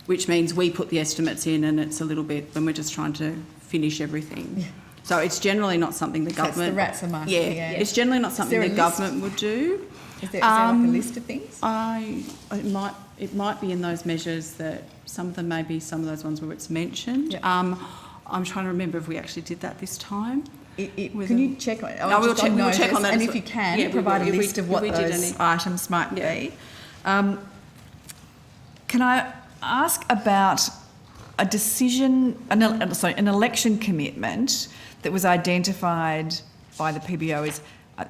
which means we put the estimates in and it's a little bit when we're just trying to finish everything. Yeah. So it's generally not something the government... So it's the rats and mice. Yeah, it's generally not something the government would do. Is there like a list of things? It might be in those measures that some of them may be some of those ones where it's mentioned. Yep. I'm trying to remember if we actually did that this time. Can you check on it? We'll check on that. And if you can, provide a list of what those items might be. Can I ask about a decision, an election commitment that was identified by the PBO as,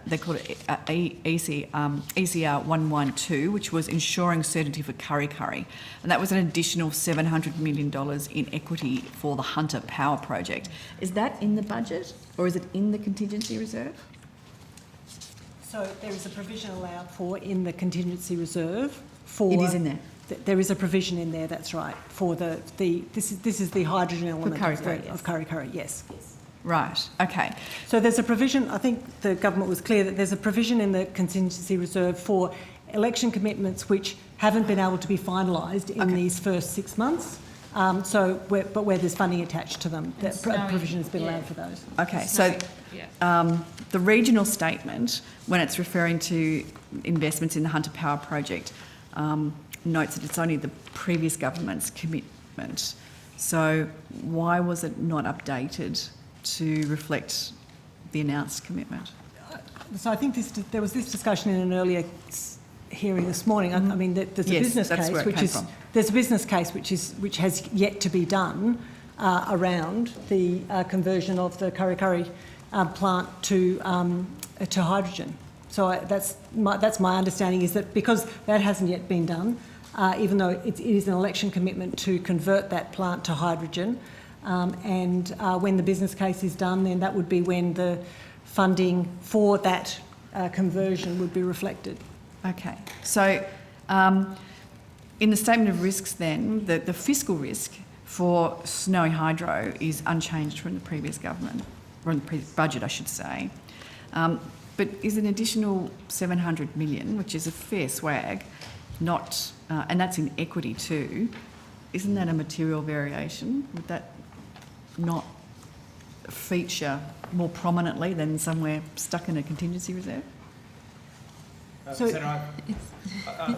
they called it ECR 112, which was ensuring certainty for Kurri Kurri. And that was an additional $700 million in equity for the Hunter Power Project. Is that in the budget or is it in the contingency reserve? So there is a provision allowed for in the contingency reserve for... It is in there? There is a provision in there, that's right, for this is the hydrogen element of Kurri Kurri, yes. Right, okay. So there's a provision, I think the government was clear that there's a provision in the contingency reserve for election commitments which haven't been able to be finalised in these first 6 months. But where there's funding attached to them, that provision has been allowed for those. Okay, so the regional statement, when it's referring to investments in the Hunter Power Project, notes that it's only the previous government's commitment. So why was it not updated to reflect the announced commitment? So I think there was this discussion in an earlier hearing this morning. I mean, there's a business case there's a business case which has yet to be done around the conversion of the Kurri Kurri plant to hydrogen. So that's my understanding, is that because that hasn't yet been done, even though it is an election commitment to convert that plant to hydrogen, and when the business case is done, then that would be when the funding for that conversion would be reflected. Okay, so in the statement of risks then, the fiscal risk for Snowy Hydro is unchanged from the previous government, or the previous budget I should say, but is an additional $700 million, which is a fair swag, not, and that's in equity too, isn't that a material variation? Would that not feature more prominently than somewhere stuck in a contingency reserve? So I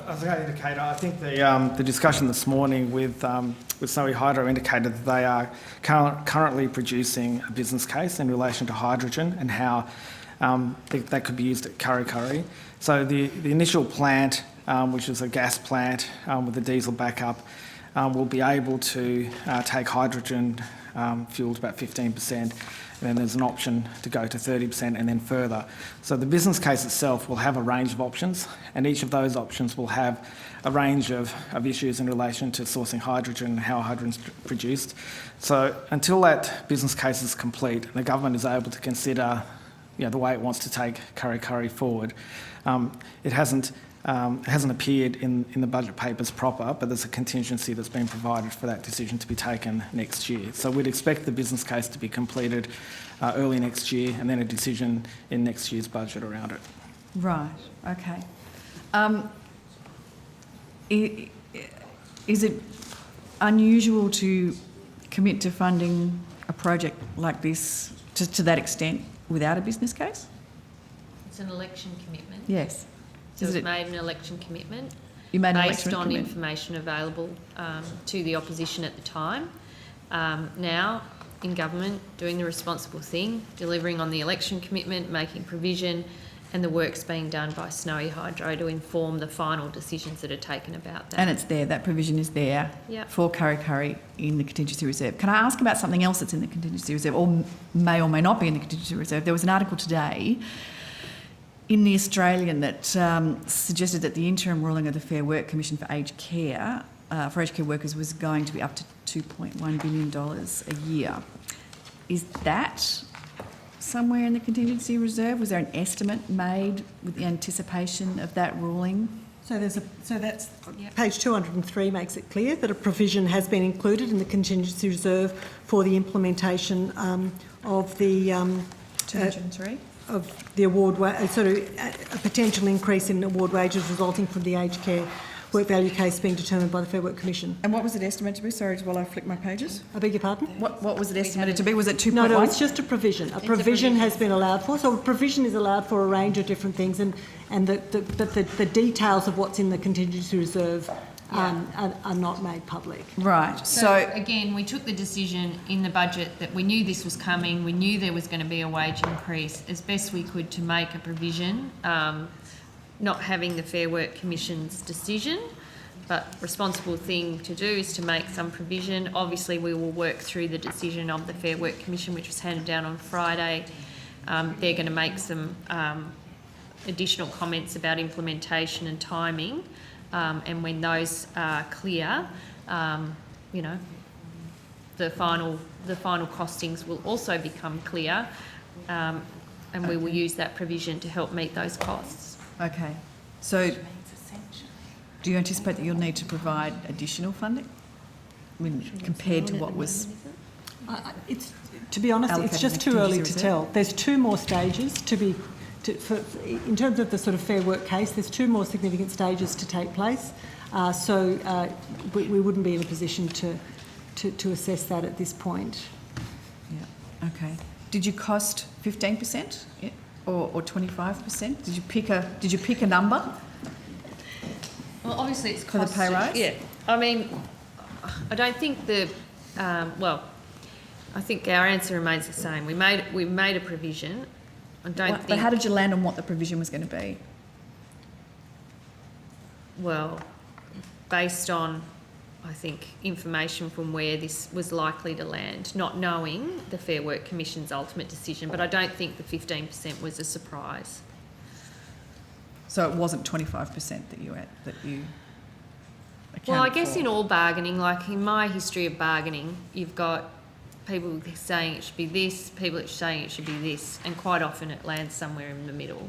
was going to indicate, I think the discussion this morning with Snowy Hydro indicated that they are currently producing a business case in relation to hydrogen and how that could be used at Kurri Kurri. So the initial plant, which is a gas plant with a diesel backup, will be able to take hydrogen fuel to about 15%, and then there's an option to go to 30% and then further. So the business case itself will have a range of options, and each of those options will have a range of issues in relation to sourcing hydrogen and how hydrogen's produced. So until that business case is complete and the government is able to consider the way it wants to take Kurri Kurri forward, it hasn't appeared in the budget papers proper, but there's a contingency that's been provided for that decision to be taken next year. So we'd expect the business case to be completed early next year, and then a decision in next year's budget around it. Right, okay. Is it unusual to commit to funding a project like this to that extent without a business case? It's an election commitment. Yes. So it's made an election commitment based on information available to the opposition at the time. Now, in government, doing the responsible thing, delivering on the election commitment, making provision, and the work's being done by Snowy Hydro to inform the final decisions that are taken about that. And it's there, that provision is there for Kurri Kurri in the contingency reserve. Can I ask about something else that's in the contingency reserve, or may not be in the contingency reserve? There was an article today in The Australian that suggested that the interim ruling of the Fair Work Commission for aged care workers was going to be up to $2.1 billion a year. Is that somewhere in the contingency reserve? Was there an estimate made with the anticipation of that ruling? So that's page 203 makes it clear that a provision has been included in the contingency reserve for the implementation of the 203. Of the award, a potential increase in award wages resulting from the aged care work value case being determined by the Fair Work Commission. And what was it estimated to be? Sorry, while I flick my pages. I beg your pardon? What was it estimated to be? Was it 2.1? No, it's just a provision. A provision has been allowed for. So a provision is allowed for a range of different things, and the details of what's in the contingency reserve are not made public. Right. So again, we took the decision in the budget that we knew this was coming. We knew there was going to be a wage increase as best we could to make a provision, not having the Fair Work Commission's decision, but responsible thing to do is to make some provision. Obviously, we will work through the decision of the Fair Work Commission, which was handed down on Friday. They're going to make some additional comments about implementation and timing, and when those are clear, you know, the final costings will also become clear, and we will use that provision to help meet those costs. Okay. So do you anticipate that you'll need to provide additional funding? I mean, compared to what was... To be honest, it's just too early to tell. There's two more stages in terms of the sort of Fair Work case, there's two more significant stages to take place. So we wouldn't be in a position to assess that at this point. Yeah. Okay. Did you cost 15% or 25%? Did you pick a number? Well, obviously it's for the pay rise. Yeah. I mean, I don't think I think our answer remains the same. We made a provision. But how did you land on what the provision was going to be? Well, based on, I think, information from where this was likely to land, not knowing the Fair Work Commission's ultimate decision, but I don't think the 15% was a surprise. So it wasn't 25% that you accounted Well, I guess for. in all bargaining, like in my history of bargaining, you've got people saying it should be this, people saying it should be this, and quite often it lands somewhere in the middle.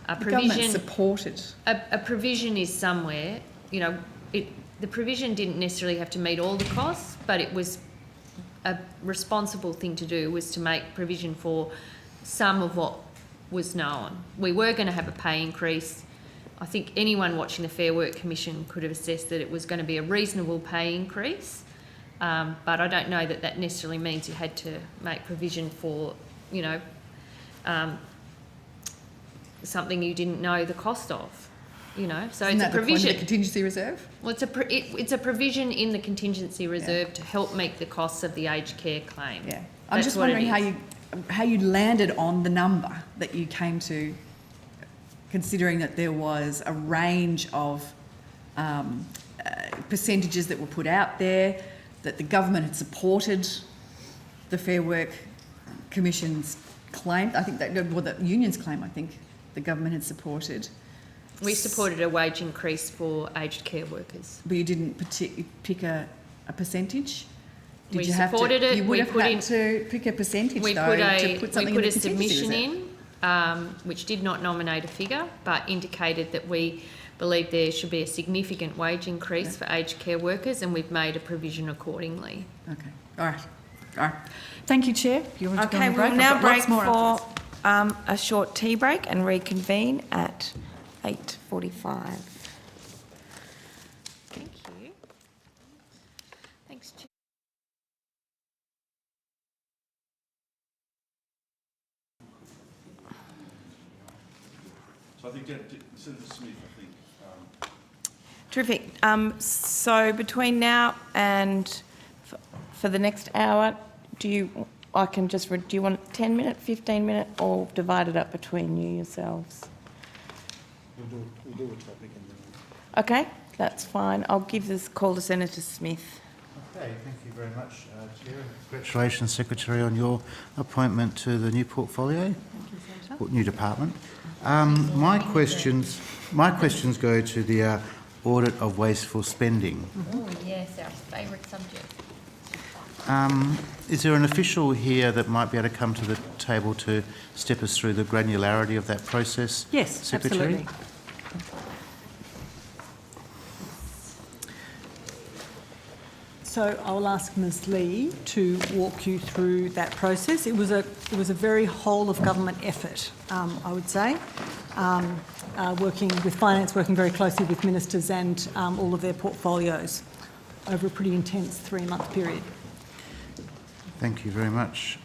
The government supported. A provision is somewhere, you know, the provision didn't necessarily have to meet all the costs, but it was a responsible thing to do was to make provision for some of what was known. We were going to have a pay increase. I think anyone watching the Fair Work Commission could have assessed that it was going to be a reasonable pay increase. But I don't know that that necessarily means you had to make provision for, you know, something you didn't know the cost of, you know. So Isn't it's that a provision. The point of the contingency reserve? Well, it's a provision in the contingency reserve to help meet the costs of the aged care claim. Yeah. I'm just wondering how you landed on the number that you came to, considering that there was a range of percentages that were put out there, that the government had supported the Fair Work Commission's claim. I think the union's claim, I think the government had supported. We supported a wage increase for aged care workers. But you didn't pick a percentage? We supported it. You would have had to pick a percentage, we though, to put something in the contingency reserve. We put a submission in, which did not nominate a figure, but indicated that we believe there should be a significant wage increase for aged care workers, and we've made a provision accordingly. Okay. All right. Thank you, Chair. Okay, we'll now break for a short tea break and reconvene at 8:45. Thank you. Thanks, Chair. So I think Senator Smith, I think. Terrific. So between now and for the next hour, do you want 10 minute, 15 minute, or divide it up between you yourselves? We'll do a topic and then... Okay, that's fine. I'll give this call to Senator Smith. Okay, thank you very much, Chair. Congratulations, Secretary, on your appointment to the new portfolio, new department. My questions go to the audit of wasteful spending. Oh yes, our favourite subject. Is there an official here that might be able to come to the table to step us through the granularity of that process? Yes, Secretary? absolutely. So I'll ask Ms. Lee to walk you through that process. It was a very whole of government effort, I would say, working with finance, working very closely with ministers and all of their portfolios over a pretty intense 3-month period. Thank you very much.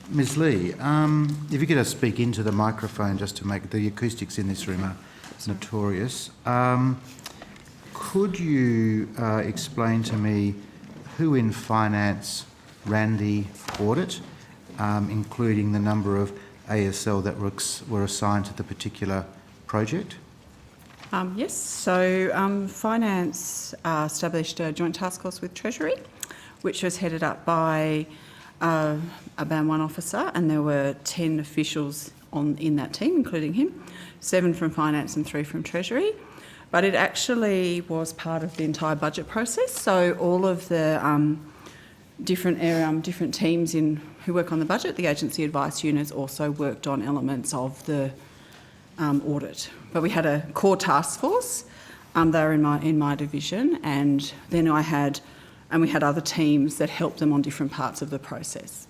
Ms. Lee, if you could just speak into the microphone just to make the acoustics in this room are notorious. Could you explain to me who in finance ran the audit, including the number of ASL that were assigned to the particular project? Yes, so Finance established a joint task force with Treasury, which was headed up by a Band 1 officer, and there were 10 officials in that team, including him, 7 from Finance and 3 from Treasury. But it actually was part of the entire budget process, so all of the different teams who work on the budget, the agency advice units also worked on elements of the audit. But we had a core task force. They were in my division, and then we had other teams that helped them on different parts of the process.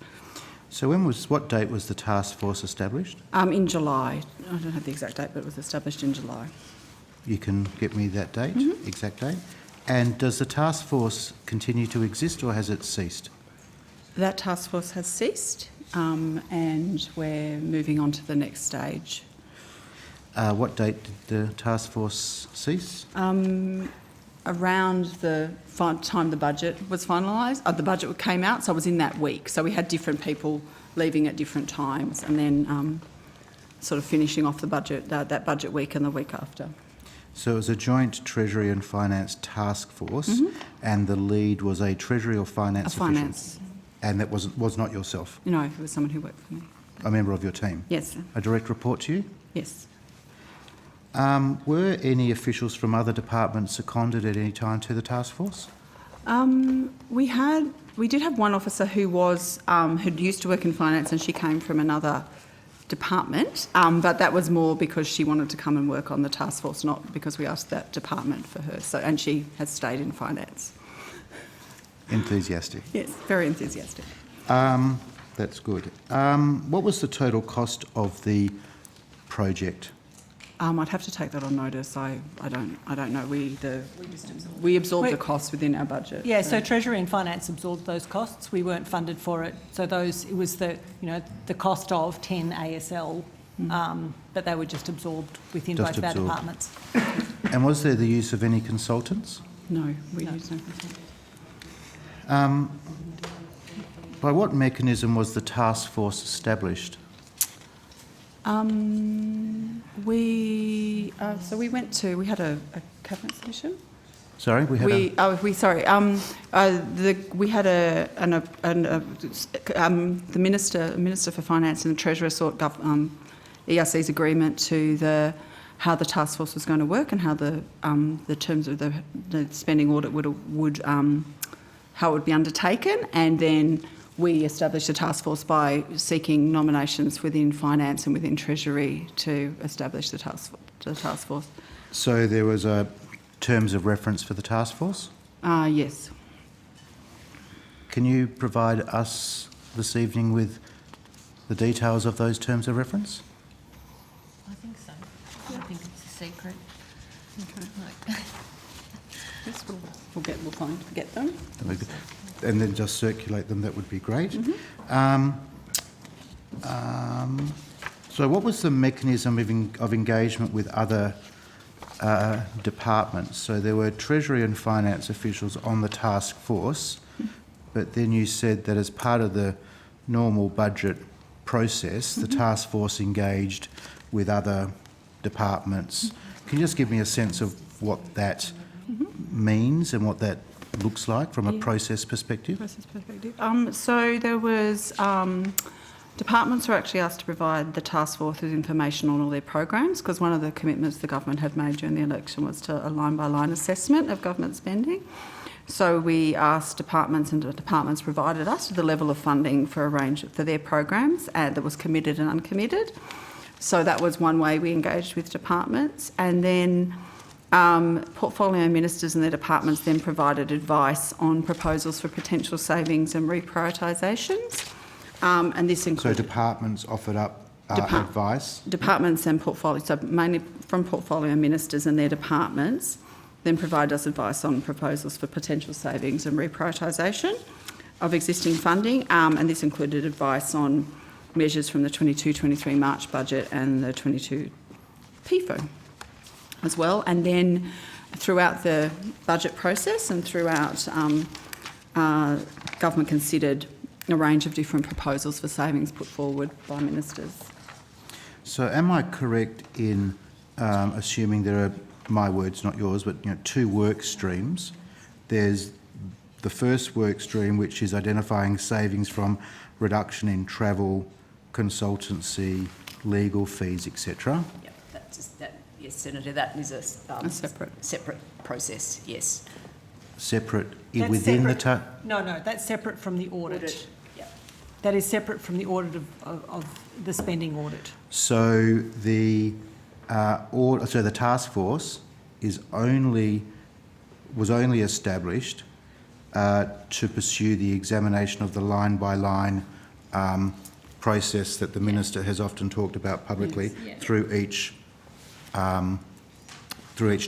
So what date was the task force established? In July. I don't have the exact date, but it was established in July. You can get me that date, exact date. And does the task force continue to exist, or has it ceased? That task force has ceased, and we're moving on to the next stage. What date did the task force cease? Around the time the budget was finalised, the budget came out, so I was in that week. So we had different people leaving at different times, and then sort of finishing off the budget, that budget week and the week after. So it was a joint Treasury and Finance task force, and the lead was a Treasury or Finance official? Finance. And that was not yourself? No, it was someone who worked for me. A member of your team? Yes. A direct report to you? Yes. Were any officials from other departments seconded at any time to the task force? We did have one officer who who'd used to work in finance, and she came from another department, but that was more because she wanted to come and work on the task force, not because we asked that department for her. So, and she has stayed in finance. Enthusiastic. Yes, very enthusiastic. That's good. What was the total cost of the project? I'd have to take that on notice. I don't know. We absorb the costs within our budget. Yeah, so Treasury and Finance absorbed those costs. We weren't funded for it. So it was the cost of 10 ASL, but they were just absorbed within both of our departments. And was there the use of any consultants? No, we used no consultants. By what mechanism was the task force established? We had a cabinet submission. Sorry, we had the minister for finance and the treasurer sought ERC's agreement to how the task force was going to work and how the terms of the spending audit would how it would be undertaken, and then we established a task force by seeking nominations within finance and within treasury to establish the task force. So there was terms of reference for the task force? Yes. Can you provide us this evening with the details of those terms of reference? I think so. I think it's a secret. Okay. Yes, we'll get them. And then just circulate them, that would be great. So what was the mechanism of engagement with other departments? So there were Treasury and Finance officials on the task force, but then you said that as part of the normal budget process, the task force engaged with other departments. Can you just give me a sense of what that means and what that looks like from a process perspective? So there was departments were actually asked to provide the task force with information on all their programs, because one of the commitments the government had made during the election was to a line-by-line assessment of government spending. So we asked departments, and the departments provided us with the level of funding for a range for their programs that was committed and uncommitted. So that was one way we engaged with departments, and then portfolio ministers and their departments then provided advice on proposals for potential savings and reprioritisations. And this included... So departments offered up advice? Departments and portfolio, so mainly from portfolio ministers and their departments, then provide us advice on proposals for potential savings and reprioritisation of existing funding. And this included advice on measures from the 22-23 March budget and the 22 PFO as well. And then throughout the budget process and throughout, government considered a range of different proposals for savings put forward by ministers. So am I correct in assuming there are my words, not yours, but two work streams. There's the first work stream, which is identifying savings from reduction in travel, consultancy, legal fees, etc. Yep, yes, Senator, that is a separate process, yes. Separate That's within separate, No, that's separate from the audit. That is separate from the audit of the spending audit. So the the task force was only established to pursue the examination of the line-by-line process that the Minister has often talked about publicly through each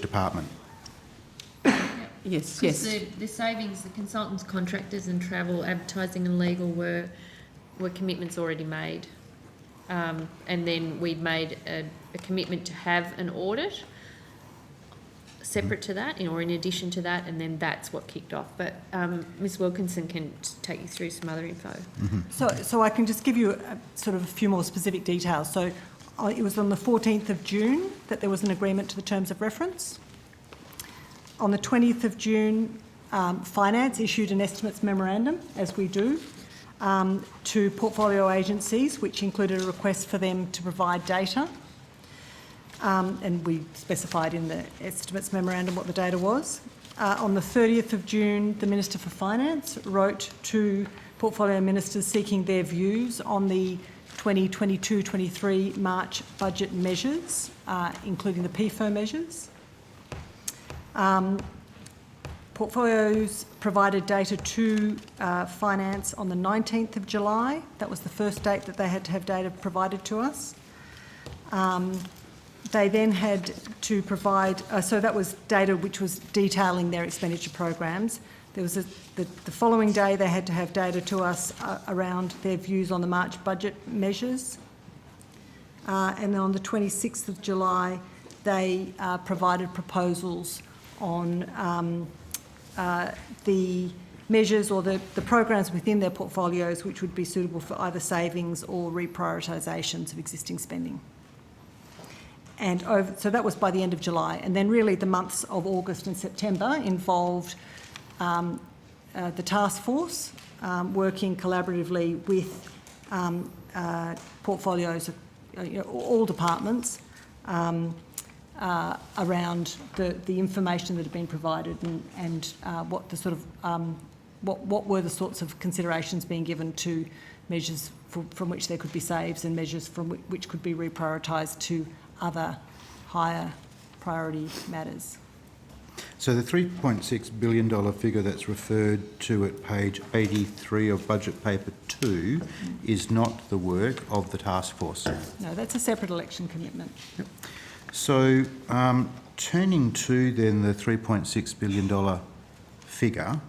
department. Yes. The savings, the consultants, contractors and travel, advertising and legal were commitments already made. And then we'd made a commitment to have an audit separate to that, or in addition to that, and then that's what kicked off. But Ms Wilkinson can take you through some other info. So I can just give you a few more specific details. So it was on the 14th of June that there was an agreement to the terms of reference. On the 20th of June, Finance issued an estimates memorandum, as we do, to portfolio agencies, which included a request for them to provide data. And we specified in the estimates memorandum what the data was. On the 30th of June, the Minister for Finance wrote to portfolio ministers seeking their views on the 2022-23 March budget measures, including the PFO measures. Portfolios provided data to Finance on the 19th of July. That was the first date that they had to have data provided to us. They then had to provide, so that was data which was detailing their expenditure programs. There was the following day they had to have data to us around their views on the March budget measures. And then on the 26th of July, they provided proposals on the measures or the programs within their portfolios which would be suitable for either savings or reprioritisations of existing spending. And so that was by the end of July. And then really the months of August and September involved the task force working collaboratively with portfolios of all departments around the information that had been provided and what the what were the sorts of considerations being given to measures from which there could be saves and measures from which could be reprioritised to other higher priority matters. So the $3.6 billion figure that's referred to at page 83 of budget paper 2 is not the work of the task force. No, that's a separate election commitment. Yep. So turning to then the $3.6 billion figure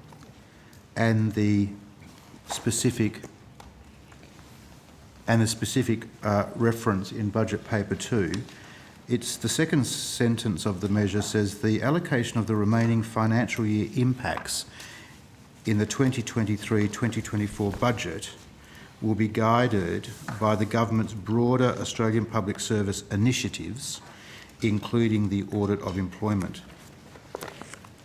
and the specific reference in budget paper 2, it's the second sentence of the measure says the allocation of the remaining financial year impacts in the 2023-2024 budget will be guided by the government's broader Australian Public Service initiatives, including the audit of employment.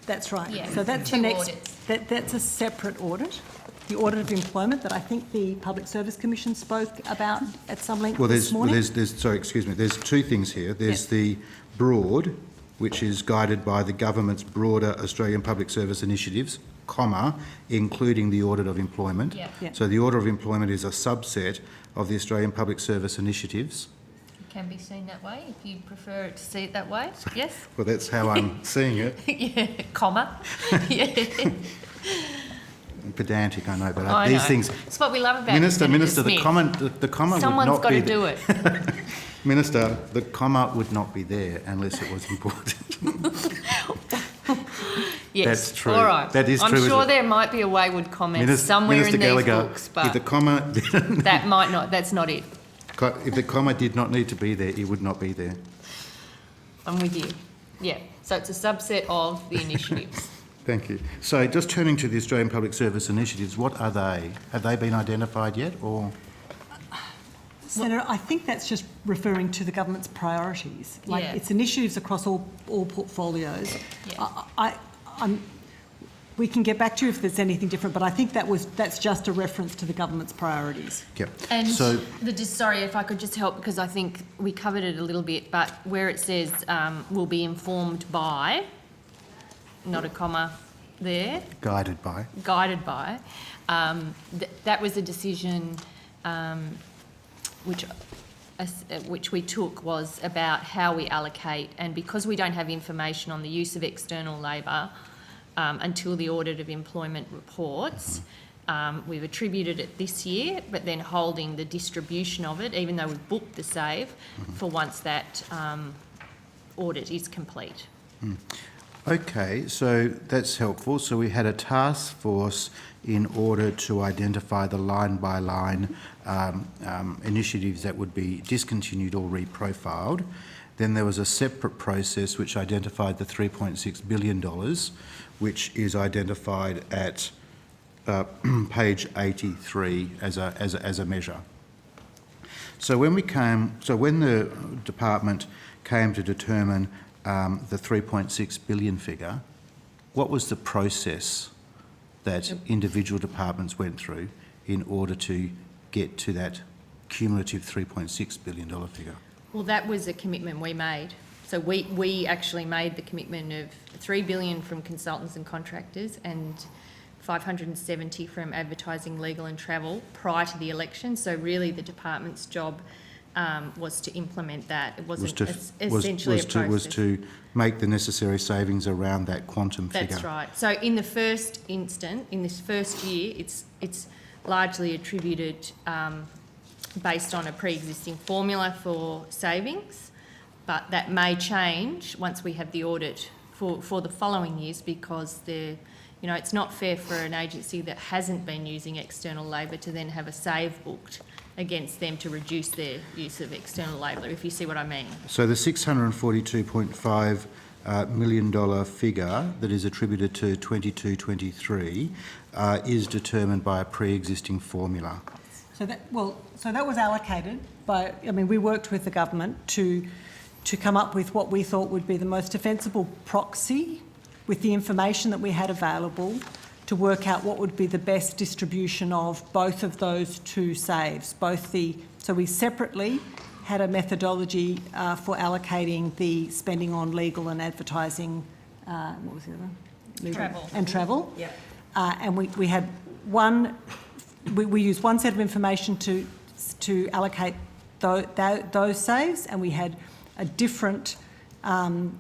That's right. Yeah, so that's the next. That's a separate audit. The audit of employment that I think the Public Service Commission spoke about at some length this morning. There's two things here. There's the broad, which is guided by the government's broader Australian Public Service initiatives, including the audit of employment. So the audit of employment is a subset of the Australian Public Service initiatives. It can be seen that way if you prefer to see it that way. Yes. Well, that's how I'm seeing it. Yeah, comma. Yeah. Pedantic, I know, but these things. It's what we love about Minister, Smith. the comma Someone's would not got be. to do it. Minister, the comma would not be there unless it was important. Yes, that's true. All right. That is true. I'm sure there might be a wayward comment somewhere Minister in Gallagher, these books, but if the comma that might not. That's not it. If the comma did not need to be there, it would not be there. I'm with you. Yeah. So it's a subset of the initiatives. Thank you. So just turning to the Australian Public Service initiatives, what are they? Have they been identified yet, or? Senator, I think that's just referring to the government's priorities. Like Yeah. it's initiatives across all portfolios. Yeah. We can get back to you if there's anything different, but I think that's just a reference to the government's priorities. Yep. And So, sorry, if I could just help, because I think we covered it a little bit, but where it says will be informed by, not a comma there, guided by. guided by, that was a decision which we took was about how we allocate, and because we don't have information on the use of external labour until the audit of employment reports, we've attributed it this year, but then holding the distribution of it, even though we've booked the save, for once that audit is complete. Okay, so that's helpful. So we had a task force in order to identify the line-by-line initiatives that would be discontinued or reprofiled. Then there was a separate process which identified the $3.6 billion, which is identified at page 83 as a measure. So when the department came to determine the 3.6 billion figure, what was the process that individual departments went through in order to get to that cumulative $3.6 billion figure? Well, that was a commitment we made. So we actually made the commitment of $3 billion from consultants and contractors and 570 from advertising, legal and travel prior to the election. So really the department's job was to implement that. It wasn't essentially a process. Was to make the necessary savings around that quantum figure. That's right. So in the first instant, in this first year, it's largely attributed based on a pre-existing formula for savings, but that may change once we have the audit for the following years, because it's not fair for an agency that hasn't been using external labour to then have a save booked against them to reduce their use of external labour, if you see what I mean. So the $642.5 million figure that is attributed to 22-23 is determined by a pre-existing formula. So that was allocated by. I mean, we worked with the government to come up with what we thought would be the most defensible proxy, with the information that we had available, to work out what would be the best distribution of both of those two saves. So we separately had a methodology for allocating the spending on legal and advertising. What was the other? Travel. And travel. Yeah. And we had one. We used one set of information to allocate those saves, and we had a different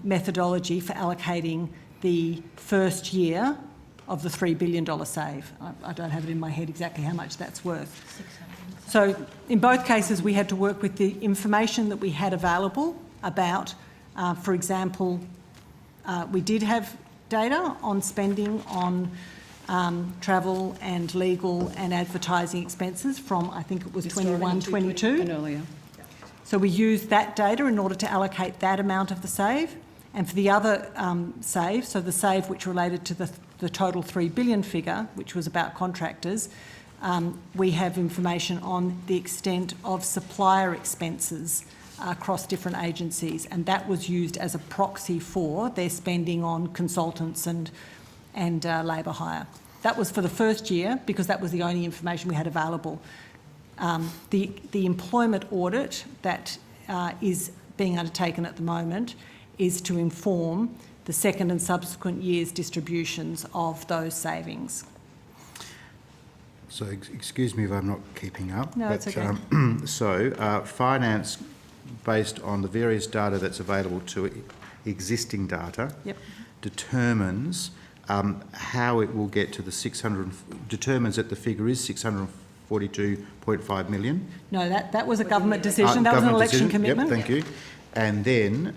methodology for allocating the first year of the $3 billion save. I don't have it in my head exactly how much that's worth. So in both cases, we had to work with the information that we had available about, for example, we did have data on spending on travel and legal and advertising expenses from, I think it was 21-22. And earlier. So we used that data in order to allocate that amount of the save. And for the other save, so the save which related to the total $3 billion figure, which was about contractors, we have information on the extent of supplier expenses across different agencies, and that was used as a proxy for their spending on consultants and labour hire. That was for the first year because that was the only information we had available. The employment audit that is being undertaken at the moment is to inform the second and subsequent years' distributions of those savings. So excuse me if I'm not keeping up. No, it's okay. Finance, based on the various data that's available to existing data, determines how it will get to the determines that the figure is 642.5 million. No, that was a government decision. That was an election commitment. Yep, thank you. And then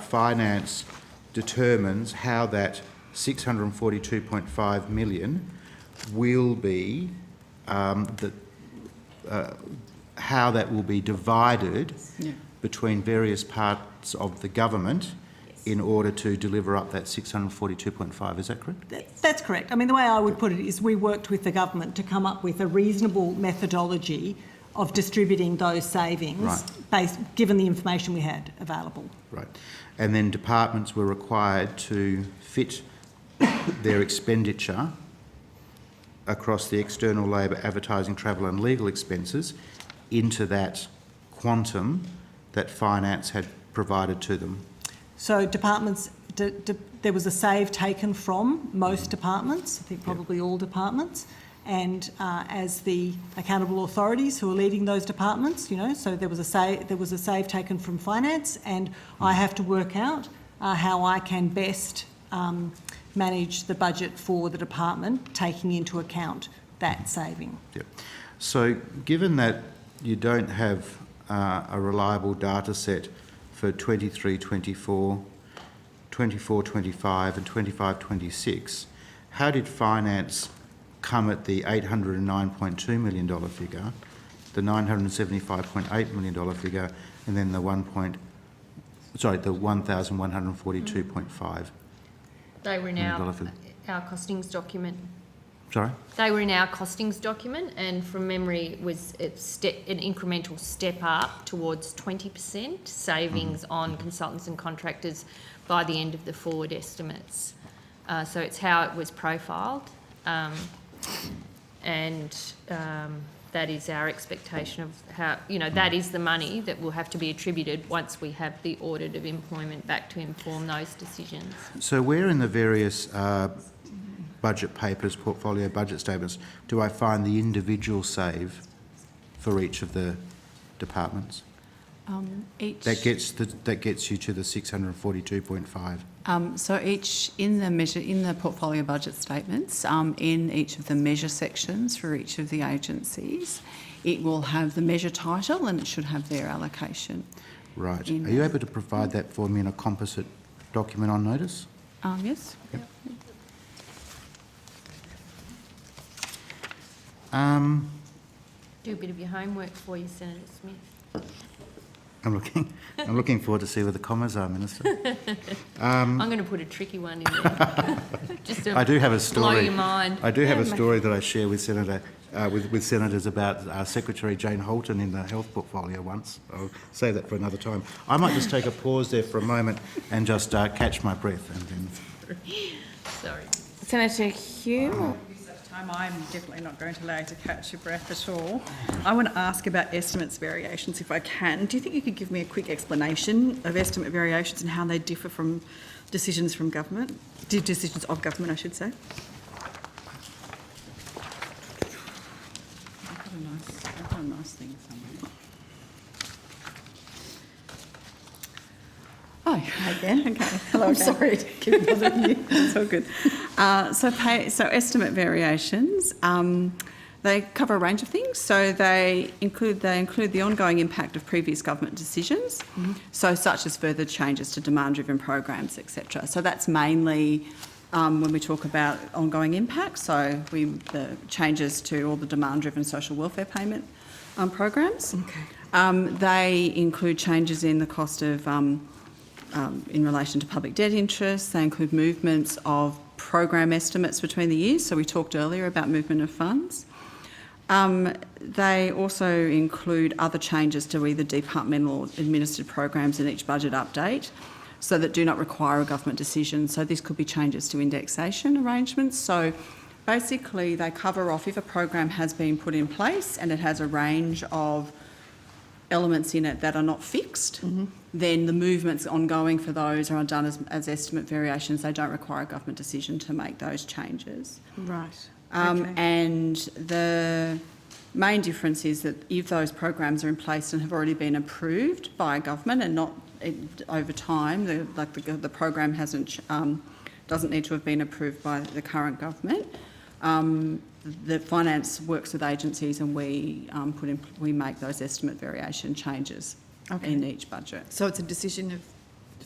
finance determines how that 642.5 million will be how that will be divided between various parts of the government in order to deliver up that 642.5. Is that correct? That's correct. I mean, the way I would put it is we worked with the government to come up with a reasonable methodology of distributing those savings given the information we had available. Right. And then departments were required to fit their expenditure across the external labour, advertising, travel and legal expenses into that quantum that finance had provided to them. So departments, there was a save taken from most departments, I think probably all departments, and as the accountable authorities who are leading those departments, you know, so there was a save taken from finance, and I have to work out how I can best manage the budget for the department, taking into account that saving. Yep. So given that you don't have a reliable data set for 23-24, 24-25 and 25-26, how did finance come at the $809.2 million figure, the $975.8 million figure, and then the the 1,142.5? They were in our costings document. Sorry? They were in our costings document, and from memory it was an incremental step up towards 20% savings on consultants and contractors by the end of the forward estimates. So it's how it was profiled, and that is our expectation of how, you know, that is the money that will have to be attributed once we have the audit of employment back to inform those decisions. So where in the various budget papers, portfolio budget statements, do I find the individual save for each of the departments? That gets you to the 642.5. So each in the portfolio budget statements, in each of the measure sections for each of the agencies, it will have the measure title and it should have their allocation. Right. Are you able to provide that for me in a composite document on notice? Yes. Yep. Do a bit of your homework for you, Senator Smith. I'm looking forward to see where the commas are, Minister. I'm going to put a tricky one in there, just to I do have a story. blow your mind. I do have a story that I share with with senators about Secretary Jane Holton in the health portfolio once. I'll save that for another time. I might just take a pause there for a moment and just catch my breath. And then... Sorry. Senator Hume. I'm definitely not going to allow you to catch your breath at all. I want to ask about estimates variations, if I can. Do you think you could give me a quick explanation of estimate variations and how they differ from decisions from government? Decisions of government, I should say. I've got a nice thing somewhere. Oh, again? Okay. Hello, I'm sorry to keep bothering you. It's all good. So estimate variations, they cover a range of things. So they include the ongoing impact of previous government decisions, so such as further changes to demand-driven programs, etc. So that's mainly when we talk about ongoing impact, so the changes to all the demand-driven social welfare payment programs. Okay. They include changes in the cost of in relation to public debt interest. They include movements of program estimates between the years. So we talked earlier about movement of funds. They also include other changes to either departmental administered programs in each budget update, so that do not require a government decision. So this could be changes to indexation arrangements. So basically they cover off if a program has been put in place and it has a range of elements in it that are not fixed, then the movements ongoing for those are done as estimate variations. They don't require a government decision to make those changes. Right. And the main difference is that if those programs are in place and have already been approved by government and not over time, the program doesn't need to have been approved by the current government. The finance works with agencies and we make those estimate variation changes in each budget. So it's a decision of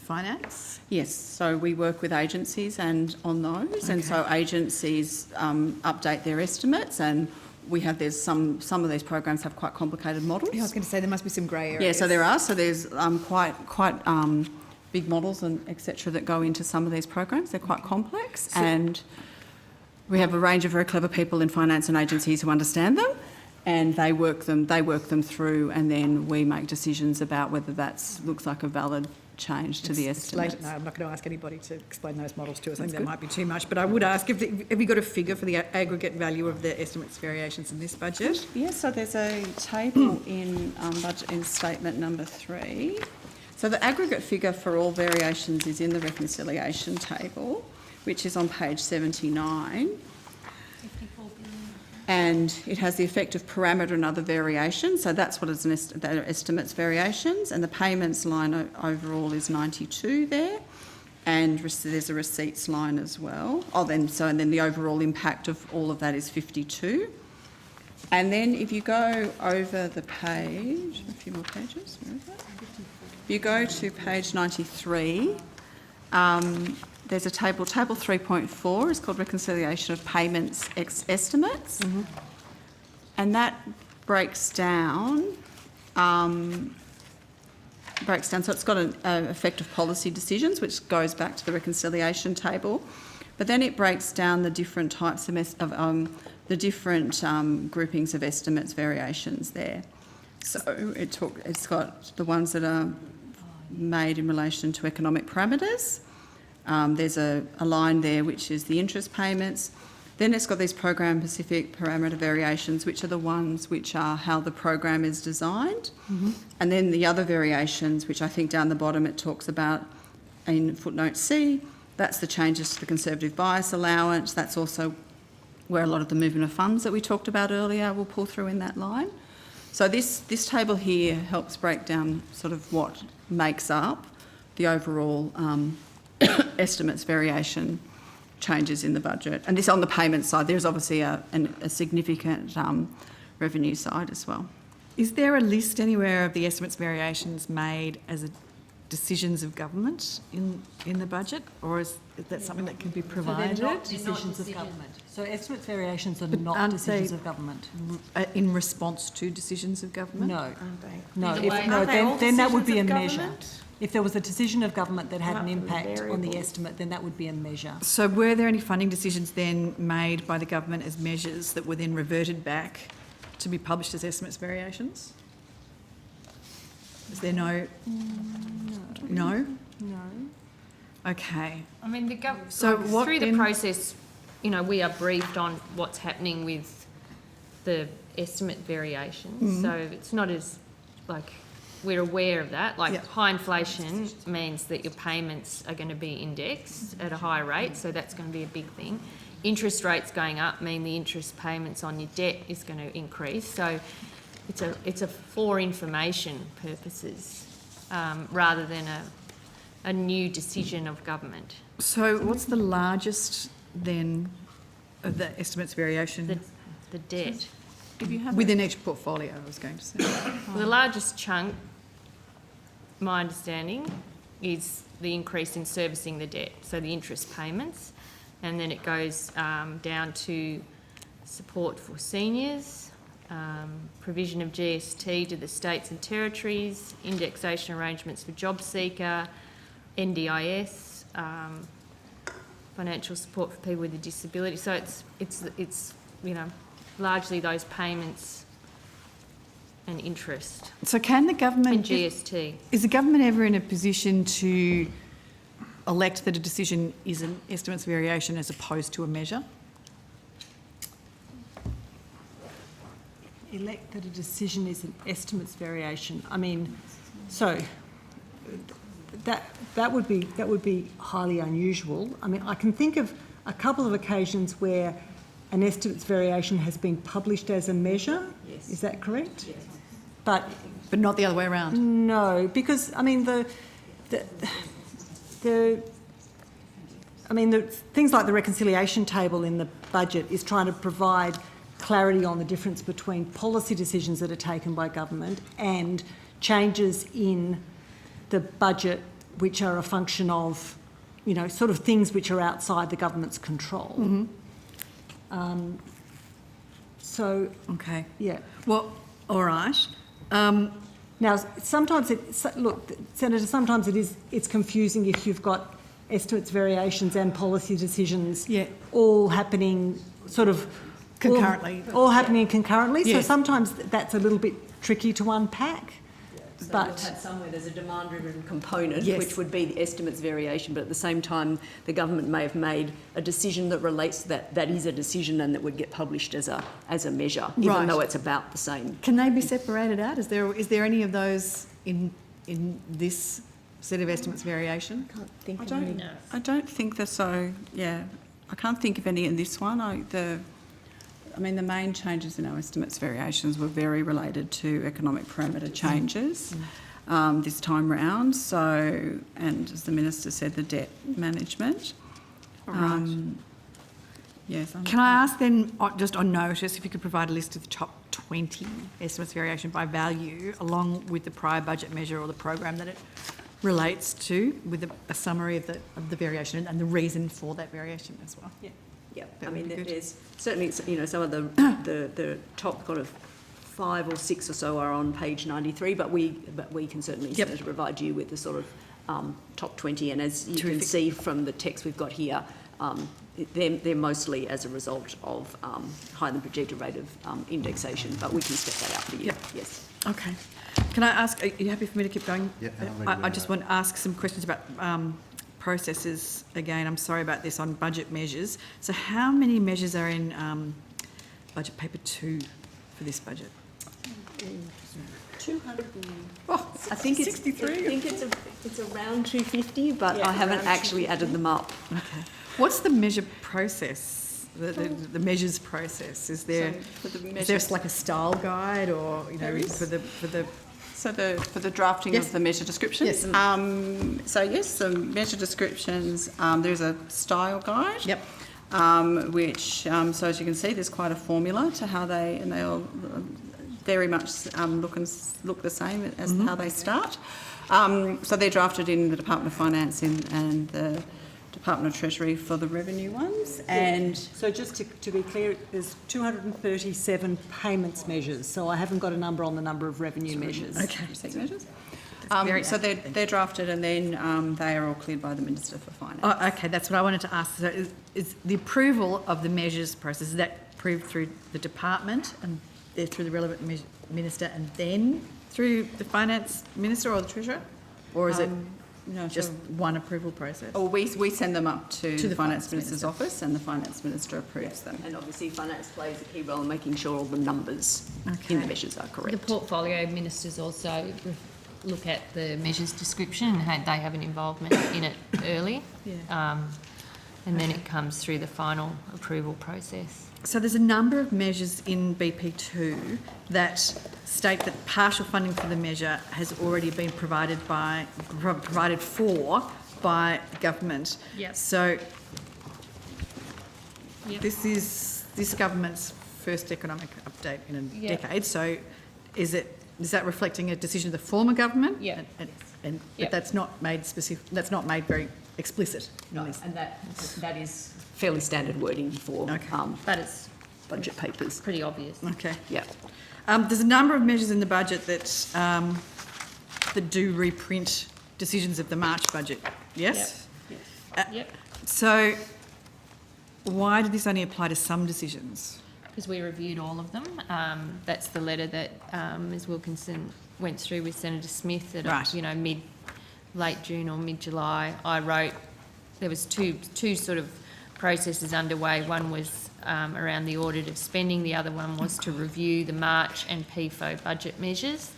finance? Yes, so we work with agencies and on those, and so agencies update their estimates, and we have some of these programs have quite complicated models. Yeah, I was going to say there must be some grey areas. Yeah, so there are. So there's quite big models and etc. that go into some of these programs. They're quite complex, and we have a range of very clever people in finance and agencies who understand them, and they work them through, and then we make decisions about whether that looks like a valid change to the estimates. No, I'm not going to ask anybody to explain those models to us. I think that might be too much. But I would ask, have you got a figure for the aggregate value of the estimates variations in this budget? Yes, so there's a table in budget in statement number 3. So the aggregate figure for all variations is in the reconciliation table, which is on page 79. And it has the effect of parameter and other variations, so that's what is the estimates variations, and the payments line overall is 92 there, and there's a receipts line as well. And then the overall impact of all of that is 52. And then if you go over the page, a few more pages, where is it? If you go to page 93, there's a table 3.4 is called Reconciliation of Payments Estimates, and that breaks down, so it's got an effect of policy decisions, which goes back to the reconciliation table, but then it breaks down the different types of the different groupings of estimates variations there. So it's got the ones that are made in relation to economic parameters. There's a line there which is the interest payments. Then it's got these program-specific parameter variations, which are the ones which are how the program is designed. And then the other variations, which I think down the bottom it talks about in footnote C, that's the changes to the conservative bias allowance. That's also where a lot of the movement of funds that we talked about earlier will pull through in that line. So this table here helps break down sort of what makes up the overall estimates variation changes in the budget. And this on the payment side, there's obviously a significant revenue side as well. Is there a list anywhere of the estimates variations made as decisions of government in the budget, or is that something that can be provided? So they're not decisions of government. So estimates variations are not decisions of government. In response to decisions of government? No. Aren't they? No, then that would be a measure. Government? If there was a decision of government that had an impact on the estimate, then that would be a measure. So were there any funding decisions then made by the government as measures that were then reverted back to be published as estimates variations? Is there no? No? No. Okay. I mean, through the process, we are briefed on what's happening with the estimate variations. So it's not as, we're aware of that. High inflation means that your payments are going to be indexed at a higher rate, so that's going to be a big thing. Interest rates going up mean the interest payments on your debt is going to increase. So it's a for information purposes rather than a new decision of government. So what's the largest then of the estimates variation? The debt. Within each portfolio, I was going to say. The largest chunk, my understanding, is the increase in servicing the debt, so the interest payments, and then it goes down to support for seniors, provision of GST to the states and territories, indexation arrangements for job seeker, NDIS, financial support for people with a disability. So it's largely those payments and interest. So can the government... And GST. Is the government ever in a position to elect that a decision is an estimates variation as opposed to a measure? Elect that a decision is an estimates variation. I mean, so that would be highly unusual. I mean, I can think of a couple of occasions where an estimates variation has been published as a measure. Yes. Is that correct? Yes. But not the other way around. No, because I mean the things like the reconciliation table in the budget is trying to provide clarity on the difference between policy decisions that are taken by government and changes in the budget which are a function of, sort of things which are outside the government's control. Okay. Yeah. Well, all right. Now, sometimes Senator, sometimes it's confusing if you've got estimates variations and policy decisions all happening sort of Concurrently. All happening concurrently. So Yes. sometimes that's a little bit tricky to unpack. So But- we've had somewhere there's a demand-driven component, Yes. which would be the estimates variation, but at the same time, the government may have made a decision that relates to that. That is a decision, and that would get published as a measure, even Right. though it's about the same. Can they be separated out? Is there any of those in this set of estimates variation? I don't think they're so, yeah. I can't think of any in this one. The main changes in our estimates variations were very related to economic parameter changes this time round. So, and as the Minister said, the debt management. Yes. Can I ask then, just on notice, if you could provide a list of the top 20 estimates variation by value, along with the prior budget measure or the program that it relates to, with a summary of the variation and the reason for that variation as well? Yeah. That I would mean, be good. there's certainly, some of the top kind of 5 or 6 or so are on page 93, but we can certainly Senator, provide you with the sort of top 20. And as you can see from the text we've got here, they're mostly as a result of higher than projected rate of indexation, but we can step that out for you. Yep. Yes. Okay. Can I ask, are you happy for me to keep going? Yeah. I just want to ask some questions about processes again. I'm sorry about this, on budget measures. So how many measures are in budget paper 2 for this budget? 200. Oh, I think it's 63. I think it's around 250, but Yeah, I haven't around actually added them up. Okay. What's the measure process? The measures process? Is there like a style guide, or for the So for the drafting Yes. of the measure descriptions. Yes. The measure descriptions, there's a style guide. Yep. Which, so as you can see, there's quite a formula to how they all very much look the same as how they start. So they're drafted in the Department of Finance and the Department of Treasury for the revenue ones. And so just to be clear, there's 237 payments measures, so I haven't got a number on the number of revenue measures. Okay. Receipt measures. So they're drafted, and then they are all cleared by the Minister for Finance. Oh, okay, that's what I wanted to ask. So is the approval of the measures process, is that approved through the department and through the relevant minister, and then through the finance minister or the treasurer? Or is it just one approval process? Or we send them up to the the Finance Finance Minister's office, and the Finance Minister approves them. And obviously finance plays a key role in making sure all the numbers in the measures are correct. The portfolio ministers also look at the measures description and they have an involvement in it early. And then it comes through the final approval process. So there's a number of measures in BP2 that state that partial funding for the measure has already been provided for by the government. Yep. So this is this government's first economic update in a decade. So is that reflecting a decision of the former government? Yeah. But that's not made specific. That's not made very explicit. No, and that is fairly standard wording for But it's budget papers. pretty obvious. Okay. Yeah. There's a number of measures in the budget that that do reprint decisions of the March budget. Yes. Yep. So why did this only apply to some decisions? Because we reviewed all of them. That's the letter that Ms Wilkinson went through with Senator Smith that, Right. late June or mid-July. I wrote, there was two sort of processes underway. One was around the audit of spending. The other one was to review the March and PFO budget measures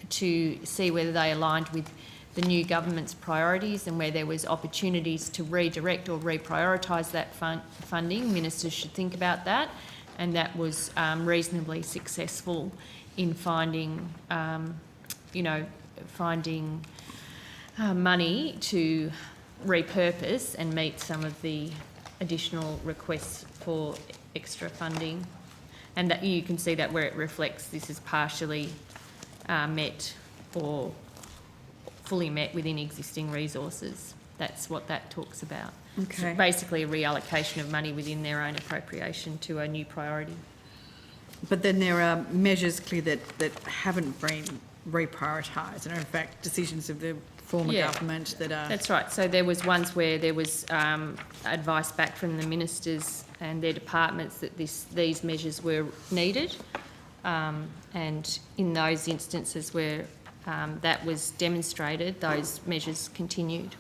to see whether they aligned with the new government's priorities and where there was opportunities to redirect or reprioritise that funding. Ministers should think about that, and that was reasonably successful in finding, money to repurpose and meet some of the additional requests for extra funding. And that you can see that where it reflects this is partially met or fully met within existing resources. That's what that talks about. Okay. So basically a reallocation of money within their own appropriation to a new priority. But then there are measures clearly that haven't been reprioritised and are in fact decisions of the former government that are... That's right. So there was ones where there was advice back from the ministers and their departments that these measures were needed, and in those instances where that was demonstrated, those measures continued.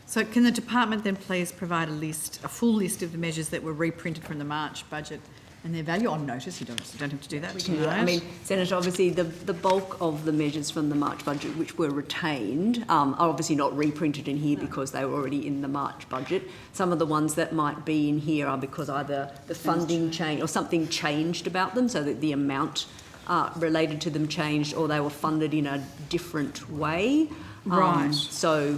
So can the department then please provide a full list of the measures that were reprinted from the March budget and their value on notice? You don't have to do that tonight. I mean, Senator, obviously the bulk of the measures from the March budget which were retained are obviously not reprinted in here because they were already in the March budget. Some of the ones that might be in here are because either the funding changed or something changed about them, so that the amount related to them changed, or they were funded in a different way. Right. So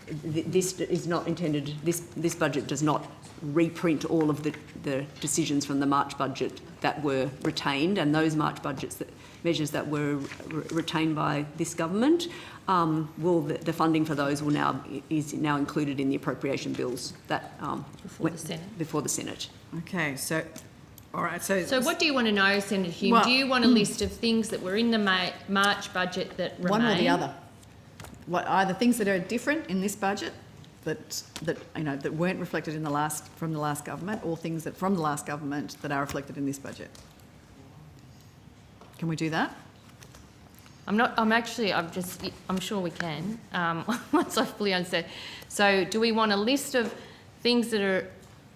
this is not intended, this budget does not reprint all of the decisions from the March budget that were retained, and those March measures that were retained by this government, the funding for those is now included in the appropriation bills that before the Senate. Okay, so all right. So what do you want to know, Senator Hume? Well, do you want a list of things that were in the March budget that remain? one or the other? Either things that are different in this budget that weren't reflected from the last government, or things that from the last government that are reflected in this budget. Can we do that? I'm sure we can, once I fully understand. So do we want a list of things that are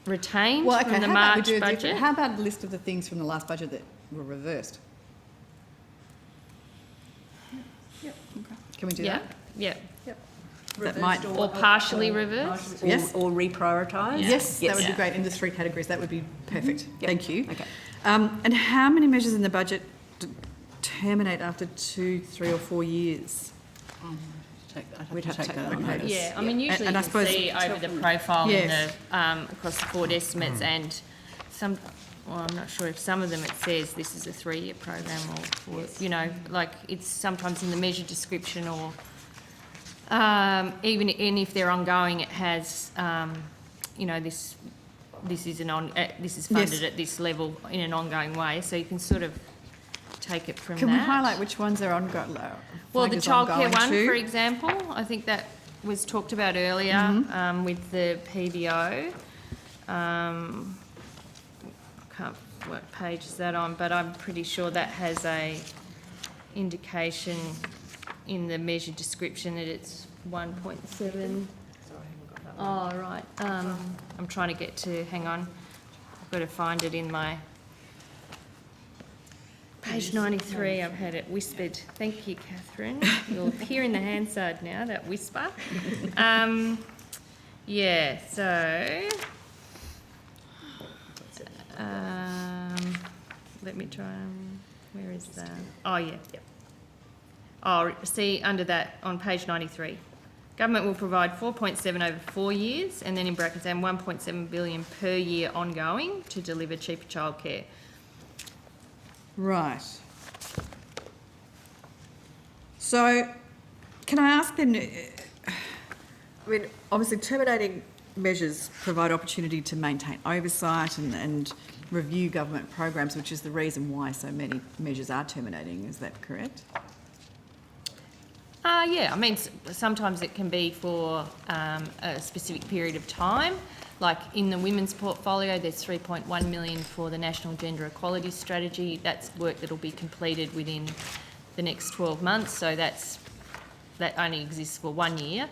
retained from the March budget? How about a list of the things from the last budget that were reversed? Yep. Okay. Can we do that? Yeah. Yep. That might, or partially reversed? Yes. Or reprioritised? Yes, that would be great in the three categories. That would be perfect. Thank you. Okay. And how many measures in the budget terminate after 2, 3 or 4 years? We'd have to take that on notice. Yeah, I mean, usually you can see over the profile in the, across the forward estimates, and I'm not sure if some of them it says this is a 3-year program, or like it's sometimes in the measure description, or even if they're ongoing, it has, this is funded at this level in an ongoing way, so you can sort of take it from that. Can we highlight which ones are ongoing? Well, the childcare one, for example, I think that was talked about earlier with the PBO. I can't what page is that on, but I'm pretty sure that has a indication in the measure description that it's 1.7. Oh, right. I'm trying to get to, hang on. I've got to find it in my... Page 93, I've had it whispered. Thank you, Catherine. You'll hear in the Hansard now, that whisper. Yeah, so... let me try, where is that? Oh, yeah. Oh, see, under that, on page 93. Government will provide 4.7 over 4 years, and then in brackets, and 1.7 billion per year ongoing to deliver cheaper childcare. Right. So, can I ask then, I mean, obviously terminating measures provide opportunity to maintain oversight and review government programs, which is the reason why so many measures are terminating. Is that correct? Yeah, I mean, sometimes it can be for a specific period of time. Like in the women's portfolio, there's 3.1 million for the National Gender Equality Strategy. That's work that will be completed within the next 12 months, so that only exists for 1 year.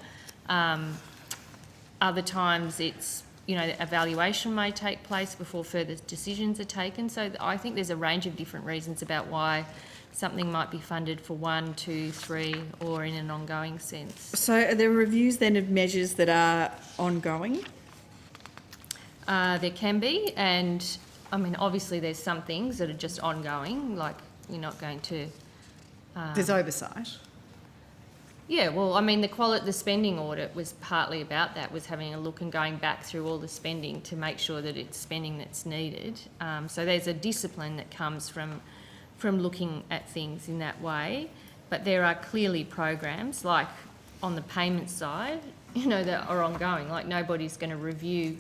Other times it's, evaluation may take place before further decisions are taken. So I think there's a range of different reasons about why something might be funded for 1, 2, 3, or in an ongoing sense. So are there reviews then of measures that are ongoing? There can be, and I mean, obviously there's some things that are just ongoing, like you're not going to... There's oversight. Yeah, well, I mean, the spending audit was partly about that, was having a look and going back through all the spending to make sure that it's spending that's needed. So there's a discipline that comes from looking at things in that way, but there are clearly programs, like on the payment side, that are ongoing, like nobody's going to review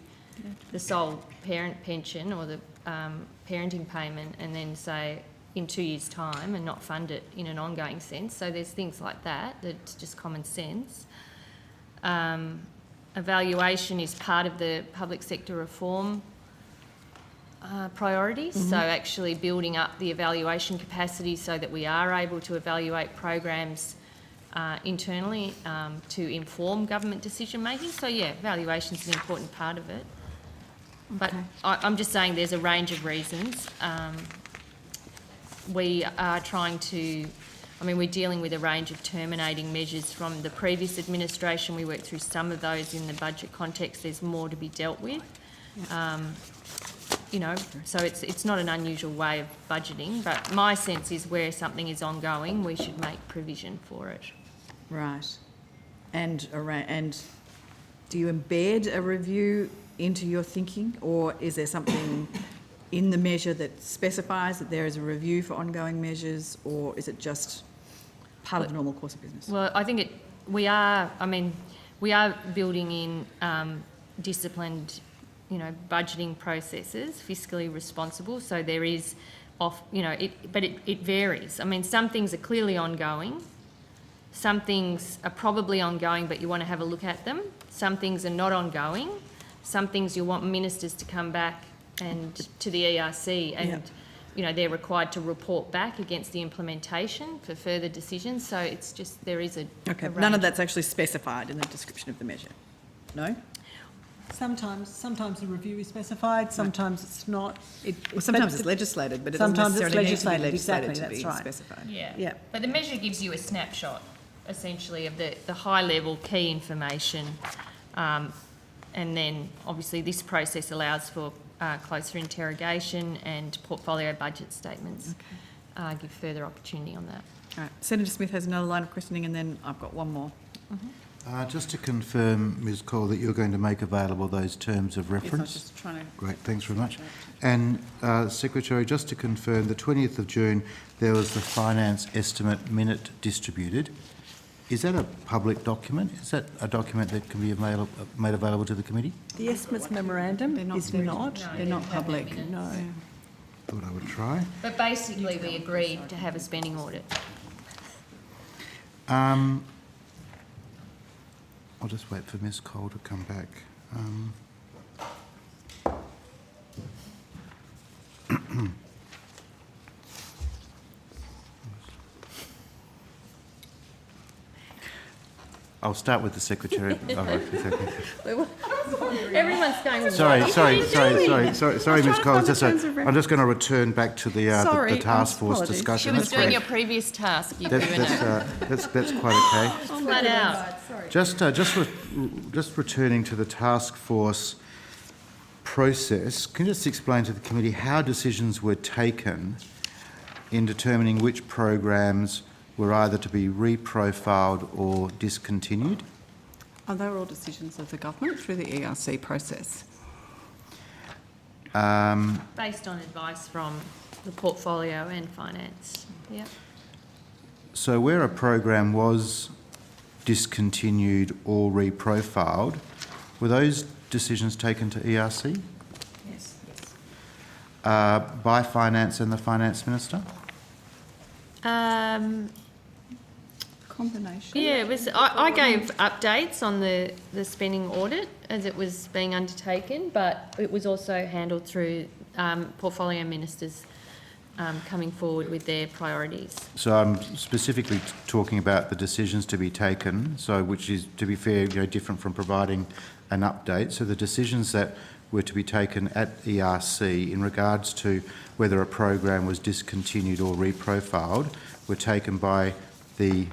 the sole parent pension or the parenting payment and then say, in 2 years' time and not fund it in an ongoing sense. So there's things like that, that's just common sense. Evaluation is part of the public sector reform priorities, so actually building up the evaluation capacity so that we are able to evaluate programs internally to inform government decision making. So yeah, evaluation is an important part of it. But I'm just saying there's a range of reasons. We are trying to, we're dealing with a range of terminating measures from the previous administration. We worked through some of those in the budget context. There's more to be dealt with. So it's not an unusual way of budgeting, but my sense is where something is ongoing, we should make provision for it. Right. And do you embed a review into your thinking, or is there something in the measure that specifies that there is a review for ongoing measures, or is it just part of the normal course of business? Well, I think we are building in disciplined, budgeting processes, fiscally responsible. So there is but it varies. Some things are clearly ongoing. Some things are probably ongoing, but you want to have a look at them. Some things are not ongoing. Some things you want ministers to come back and to the ERC and, they're required to report back against the implementation for further decisions. So it's just, there is a None of that's actually specified in the description of the measure? No? Sometimes the review is specified, sometimes it's not. Sometimes it's legislated, but it doesn't necessarily need to be legislated to be specified. Yeah. But the measure gives you a snapshot, essentially, of the high-level key information, and then obviously this process allows for closer interrogation, and portfolio budget statements give further opportunity on that. All right. Senator Smith has another line of questioning, and then I've got one more. Just to confirm, Ms Cole, that you're going to make available those terms of reference. Yes, I was just trying to... Great, thanks very much. And Secretary, just to confirm, the 20th of June, there was the finance estimate minute distributed. Is that a public document? Is that a document that can be made available to the committee? The estimates memorandum is not. They're not public. No. Thought I would try. But basically, we agreed to have a spending audit. I'll just wait for Ms Cole to come back. I'll start with the Secretary. Everyone's going, Sorry, Ms Cole. I'm just going to return back to the task force discussion. She was doing your previous task. That's quite okay. Flat out. Just returning to the task force process, can you just explain to the committee how decisions were taken in determining which programs were either to be reprofiled or discontinued? They were all decisions of the government through the ERC process. Based on advice from the portfolio and finance. Yeah. So where a program was discontinued or reprofiled, were those decisions taken to ERC? Yes. By finance and the finance minister? Combination. Yeah, it was. I gave updates on the spending audit as it was being undertaken, but it was also handled through portfolio ministers coming forward with their priorities. So I'm specifically talking about the decisions to be taken, so which is, to be fair, different from providing an update. So the decisions that were to be taken at ERC in regards to whether a program was discontinued or reprofiled were taken by the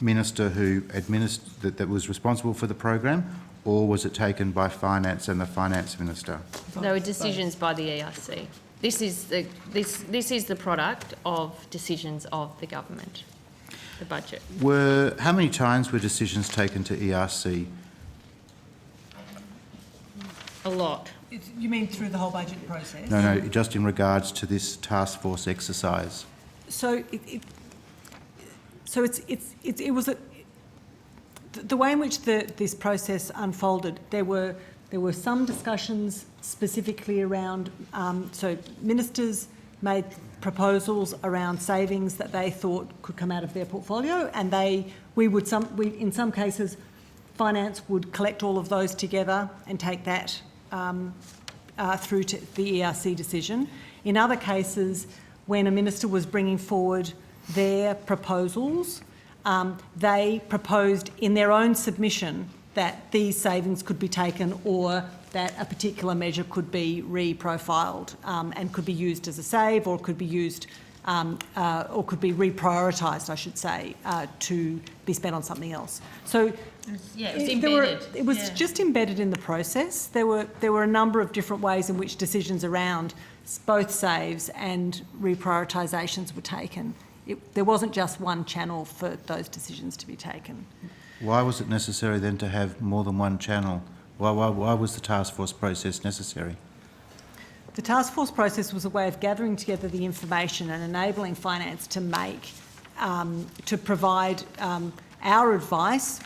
minister who administered, that was responsible for the program, or was it taken by finance and the finance minister? They were decisions by the ERC. This is the product of decisions of the government, the budget. How many times were decisions taken to ERC? A lot. You mean through the whole budget process? No, just in regards to this task force exercise. So it was the way in which this process unfolded. There were some discussions specifically around so ministers made proposals around savings that they thought could come out of their portfolio, and in some cases, finance would collect all of those together and take that through to the ERC decision. In other cases, when a minister was bringing forward their proposals, they proposed in their own submission that these savings could be taken, or that a particular measure could be reprofiled and could be used as a save, or could be used or could be reprioritised, I should say, to be spent on something else. So it was embedded. It was just embedded in the process. There were a number of different ways in which decisions around both saves and reprioritisations were taken. There wasn't just one channel for those decisions to be taken. Why was it necessary then to have more than one channel? Why was the task force process necessary? The task force process was a way of gathering together the information and enabling finance to to provide our advice,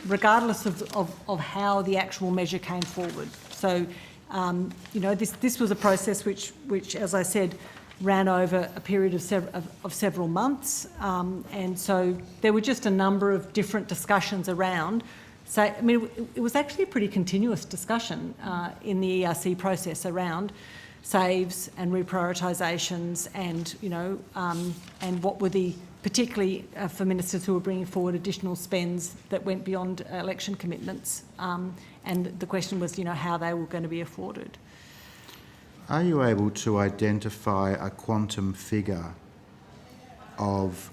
regardless of how the actual measure came forward. So, this was a process which, as I said, ran over a period of several months, and so there were just a number of different discussions around. So, it was actually a pretty continuous discussion in the ERC process around saves and reprioritisations, and and what were the, particularly for ministers who were bringing forward additional spends that went beyond election commitments, and the question was, how they were going to be afforded. Are you able to identify a quantum figure of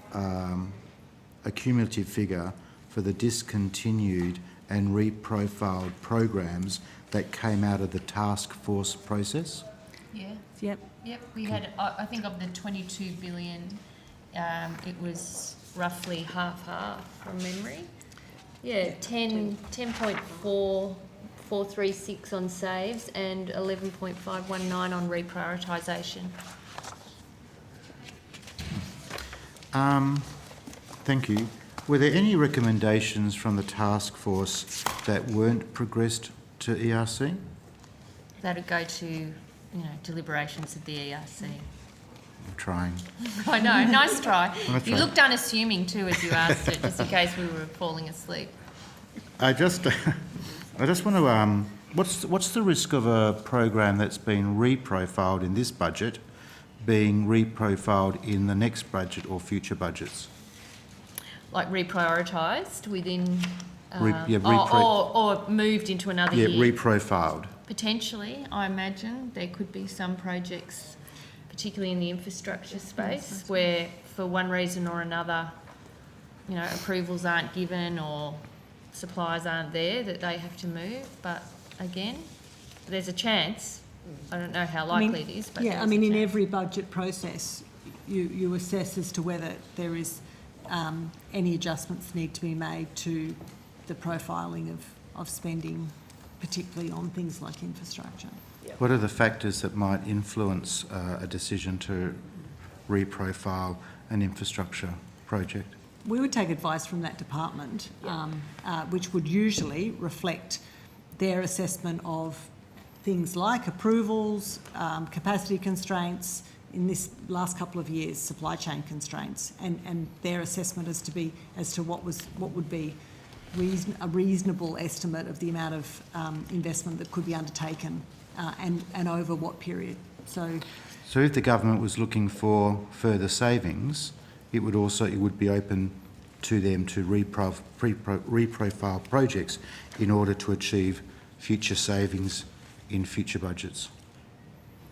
a cumulative figure for the discontinued and reprofiled programs that came out of the task force process? Yeah. Yep. Yep. We had, I think, of the 22 billion, it was roughly half from memory. Yeah, 10.4436 on saves and 11.519 on reprioritisation. Thank you. Were there any recommendations from the task force that weren't progressed to ERC? That would go to, deliberations of the ERC. I'm trying. I know, nice try. That's You right. looked unassuming too as you asked it, just in case we were falling asleep. I just want to. What's the risk of a program that's been reprofiled in this budget being reprofiled in the next budget or future budgets? Like reprioritised within, or moved into another year. Yeah, reprofiled. Potentially, I imagine there could be some projects, particularly in the infrastructure space, where for one reason or another, approvals aren't given or supplies aren't there, that they have to move. But again, there's a chance. I don't know how likely it is, but yeah, in every budget process, you assess as to whether there is any adjustments need to be made to the profiling of spending, particularly on things like infrastructure. What are the factors that might influence a decision to reprofile an infrastructure project? We would take advice from that department, which would usually reflect their assessment of things like approvals, capacity constraints, in this last couple of years, supply chain constraints, and their assessment as to what would be a reasonable estimate of the amount of investment that could be undertaken and over what period. So if the government was looking for further savings, it would be open to them to reprofile projects in order to achieve future savings in future budgets.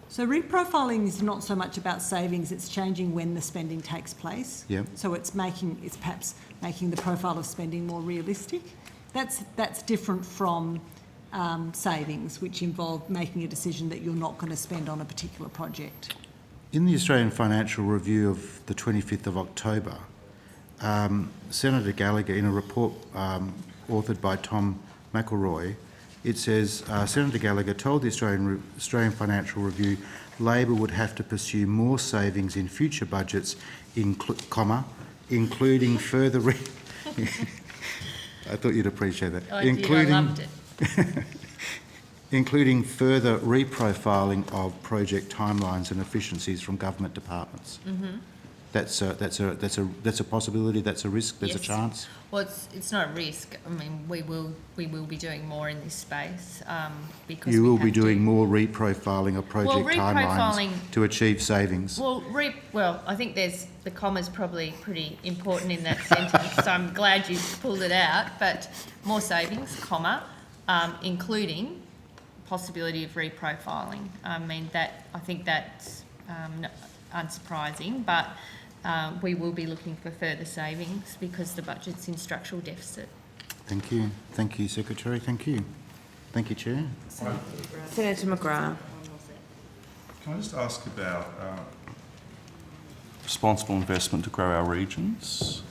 So reprofiling is not so much about savings, it's changing when the spending takes place. Yep. So it's perhaps making the profile of spending more realistic. That's different from savings, which involve making a decision that you're not going to spend on a particular project. In the Australian Financial Review of the 25th of October, Senator Gallagher, in a report authored by Tom McElroy, it says, Senator Gallagher told the Australian Financial Review Labor would have to pursue more savings in future budgets, including further... I thought you'd appreciate that. I loved it. including further reprofiling of project timelines and efficiencies from government departments. Mm-hmm. That's a possibility. That's a risk. There's a Yes. chance. Well, it's not a risk. I mean, we will be doing more in this space because You we will have be to. doing more reprofiling of project timelines reprofiling- to achieve savings. Well, I think the comma's probably pretty important in that sentence, so I'm glad you pulled it out. But more savings, comma, including possibility of reprofiling. I mean, I think that's unsurprising, but we will be looking for further savings because the budget's in structural deficit. Thank you. Thank you, Secretary. Thank you. Thank you, Chair. Senator McGrath. Can I just ask about responsible investment to grow our regions?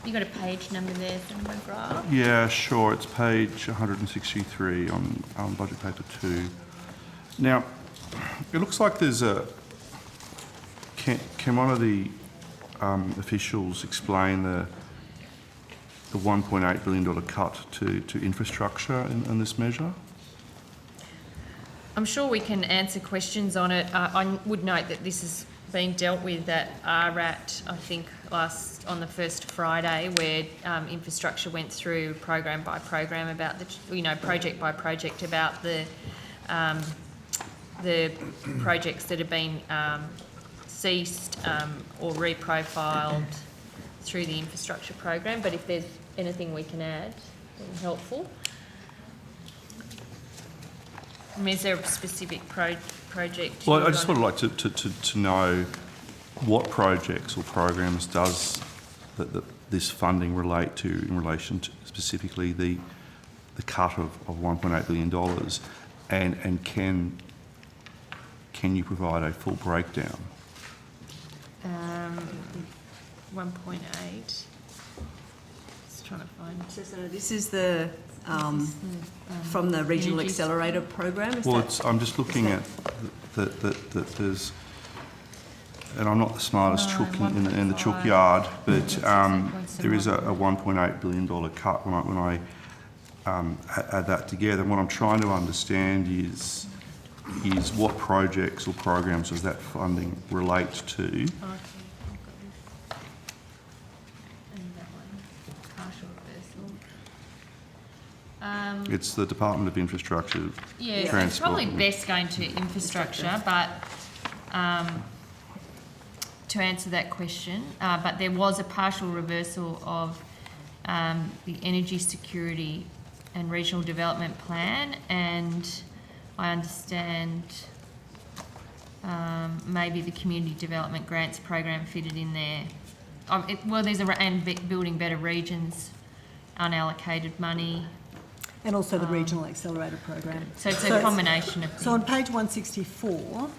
You got a page number there, Senator McGrath? Yeah, sure. It's page 163 on budget paper 2. Now, it looks like there's a... Can one of the officials explain the $1.8 billion cut to infrastructure in this measure? I'm sure we can answer questions on it. I would note that this has been dealt with at RRAT, I think, on the first Friday, where infrastructure went through program by program about project by project about the projects that have been ceased or reprofiled through the infrastructure program. But if there's anything we can add, that'd be helpful. I mean, is there a specific project? Well, I just would like to know what projects or programs does this funding relate to in relation to specifically the cut of $1.8 billion, and can you provide a full breakdown? 1.8. Just trying to find. So this is the from the Regional Energy Accelerator Program. I'm just looking at that there's, and I'm not the smartest chook in the chook yard, but there is a $1.8 billion cut when I add that together. And what I'm trying to understand is what projects or programs does that funding relate to? It's the Department of Infrastructure. Yeah, Transport. it's probably best going to infrastructure, but to answer that question, but there was a partial reversal of the Energy Security and Regional Development Plan, and I understand maybe the Community Development Grants Program fitted in there. There's and Building Better Regions, unallocated money. And also the Regional Accelerator Program. So it's a combination of things. So on page 164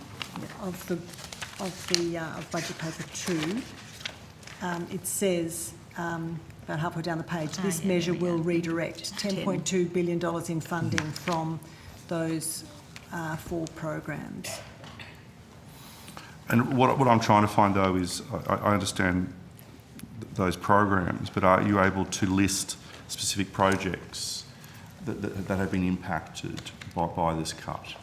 of budget paper 2, it says about halfway down the page, this measure will redirect $10.2 billion in funding from those 4 programs. And what I'm trying to find, though, is I understand those programs, but are you able to list specific projects that have been impacted by this cut?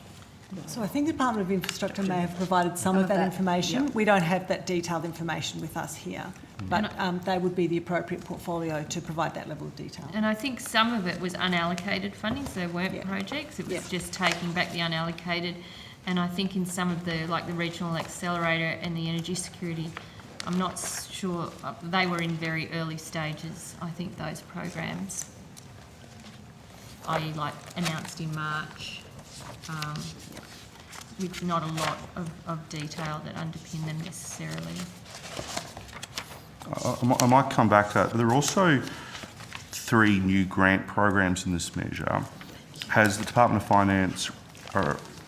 So I think the Department of Infrastructure may have provided some of that information. Yep. We don't have that detailed information with us here, but they would be the appropriate portfolio to provide that level of detail. And I think some of it was unallocated funding, so there weren't projects. It was just taking back the unallocated. And I think in some of the, like the Regional Accelerator and the Energy Security, I'm not sure, they were in very early stages, I think, those programs, i.e. like announced in March, with not a lot of detail that underpin them necessarily. I might come back to that, but there are also 3 new grant programs in this measure. Has the Department of Finance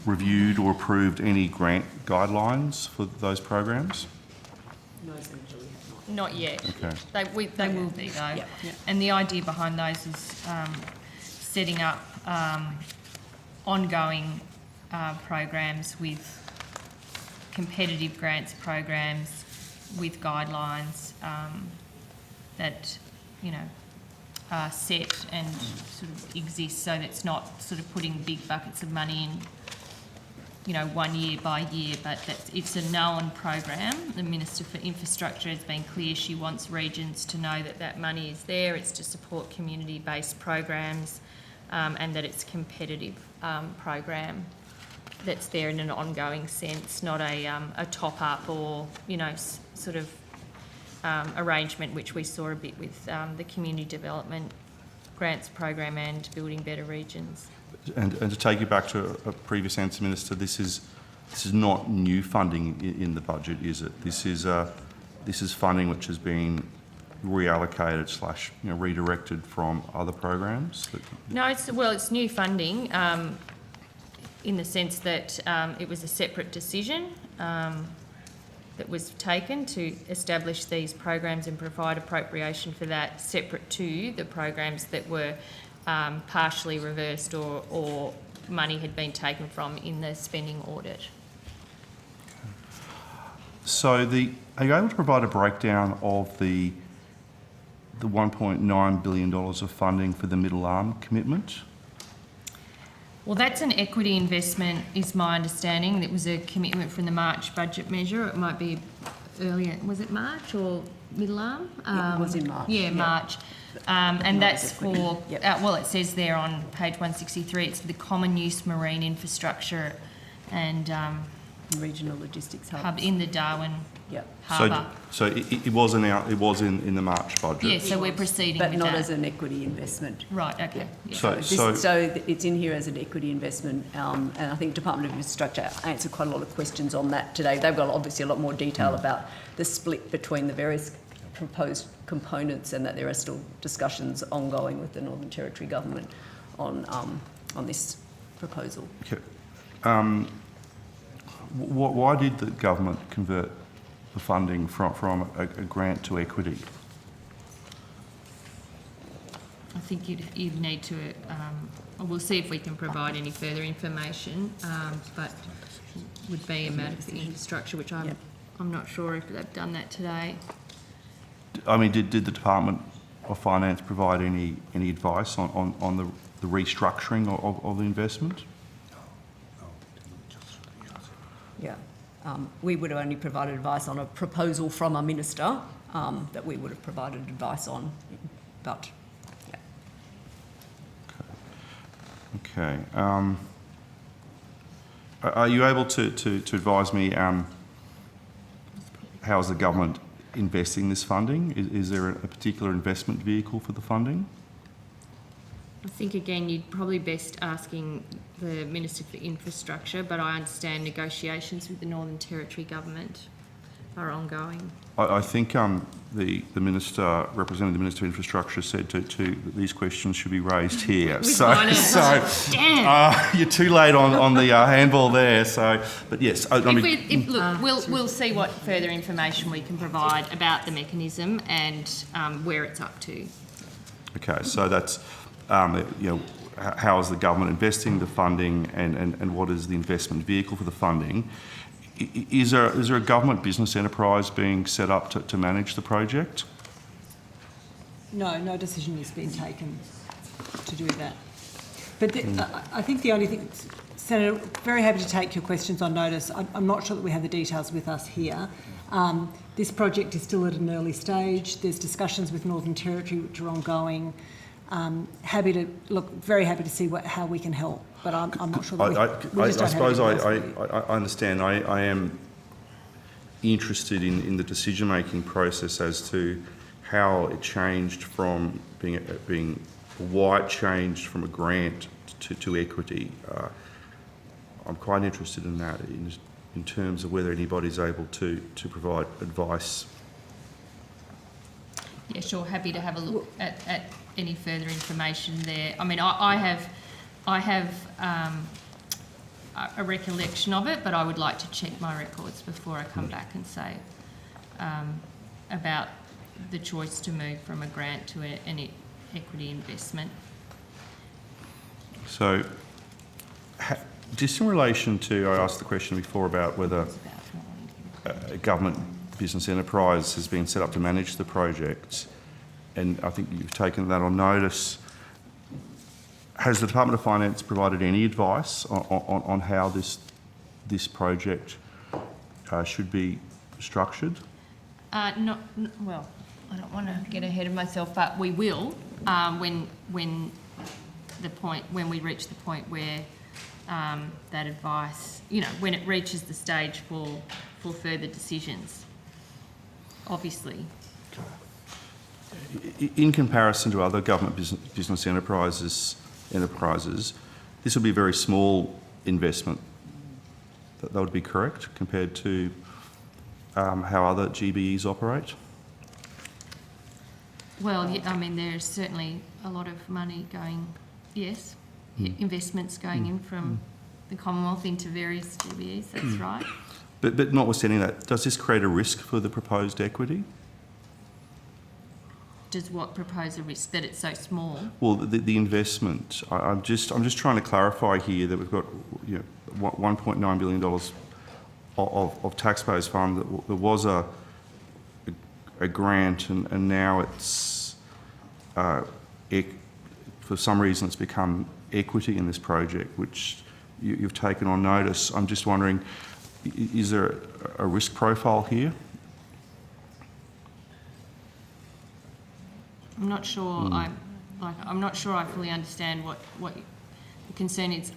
reviewed or approved any grant guidelines for those programs? No, essentially not yet. Okay. They will be though. Yep. And the idea behind those is setting up ongoing programs with competitive grants programs with guidelines that, set and sort of exists, so that it's not sort of putting big buckets of money in, you know, 1 year by year, but that it's a known program. The Minister for Infrastructure has been clear she wants regions to know that that money is there. It's to support community-based programs, and that it's a competitive program that's there in an ongoing sense, not a top-up or, you know, sort of arrangement which we saw a bit with the Community Development Grants Program and Building Better Regions. And to take you back to a previous answer, Minister, this is not new funding in the budget, is it? This is funding which has been reallocated / redirected from other programs. No, it's new funding in the sense that it was a separate decision that was taken to establish these programs and provide appropriation for that, separate to the programs that were partially reversed or money had been taken from in the spending audit. So are you able to provide a breakdown of the $1.9 billion of funding for the Middle Arm commitment? Well, that's an equity investment, is my understanding. It was a commitment from the March budget measure. It might be earlier. Was it March or Middle Arm? It was in March. Yeah, March. And that's for, well, it says there on page 163, it's for the common use marine infrastructure and regional logistics hub in the Darwin harbour. So it was in the March budget. Yeah, so we're proceeding but with not that. as an equity investment. Right, okay. Yeah. So it's in here as an equity investment, and I think Department of Infrastructure answered quite a lot of questions on that today. They've got obviously a lot more detail about the split between the various proposed components, and that there are still discussions ongoing with the Northern Territory Government on this proposal. Okay. Why did the government convert the funding from a grant to equity? I think you'd need to, we'll see if we can provide any further information, but would be a matter for infrastructure, which I'm not sure if they've done that today. I mean, did the Department of Finance provide any advice on the restructuring of the investment? Yeah. We would have only provided advice on a proposal from a minister that we would have provided advice on, but yeah. Okay. Are you able to advise me how is the government investing this funding? Is there a particular investment vehicle for the funding? I think, again, you'd probably best asking the Minister for Infrastructure, but I understand negotiations with the Northern Territory Government are ongoing. I think the Minister, representing the Minister for Infrastructure, said that these questions should be raised here. You're too late on the handball there. But yes, Look, we'll see what further information we can provide about the mechanism and where it's up to. Okay, so that's how is the government investing the funding, and what is the investment vehicle for the funding? Is there a government business enterprise being set up to manage the project? No decision has been taken to do that. But I think the only thing, Senator, very happy to take your questions on notice. I'm not sure that we have the details with us here. This project is still at an early stage. There's discussions with Northern Territory which are ongoing. Very happy to see how we can help, but I'm not sure that we just don't have I suppose I understand. I am interested in the decision-making process as to how it changed from being why it changed from a grant to equity. I'm quite interested in that in terms of whether anybody's able to provide advice. Yeah, sure. Happy to have a look at any further information there. I mean, I have a recollection of it, but I would like to check my records before I come back and say about the choice to move from a grant to an equity investment. So, just in relation to, I asked the question before about whether a government business enterprise has been set up to manage the project. and I think you've taken that on notice. Has the Department of Finance provided any advice on how this project should be structured? Well, I don't want to get ahead of myself, but we will when we reach the point where that advice, when it reaches the stage for further decisions, obviously. In comparison to other government business enterprises, this would be a very small investment. That would be correct compared to how other GBEs operate? Well, there's certainly a lot of money going, yes, investments going in from the Commonwealth into various GBEs, that's right. But notwithstanding that, does this create a risk for the proposed equity? Does what propose a risk that it's so small? Well, the investment. I'm just trying to clarify here that we've got $1.9 billion of taxpayers' fund. That there was a grant, and now it's for some reason it's become equity in this project, which you've taken on notice. I'm just wondering, is there a risk profile here? I'm not sure. I'm not sure I fully understand what the concern is,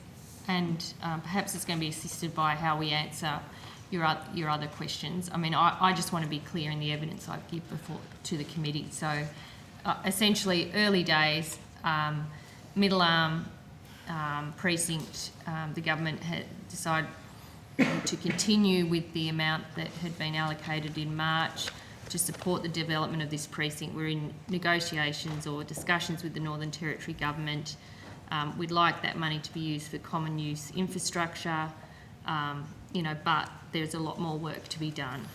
and perhaps it's going to be assisted by how we answer your other questions. I just want to be clear in the evidence I give to the committee. So, essentially, early days, Middle Arm precinct, the government had decided to continue with the amount that had been allocated in March to support the development of this precinct. We're in negotiations or discussions with the Northern Territory Government. We'd like that money to be used for common use infrastructure, but there's a lot more work to be done.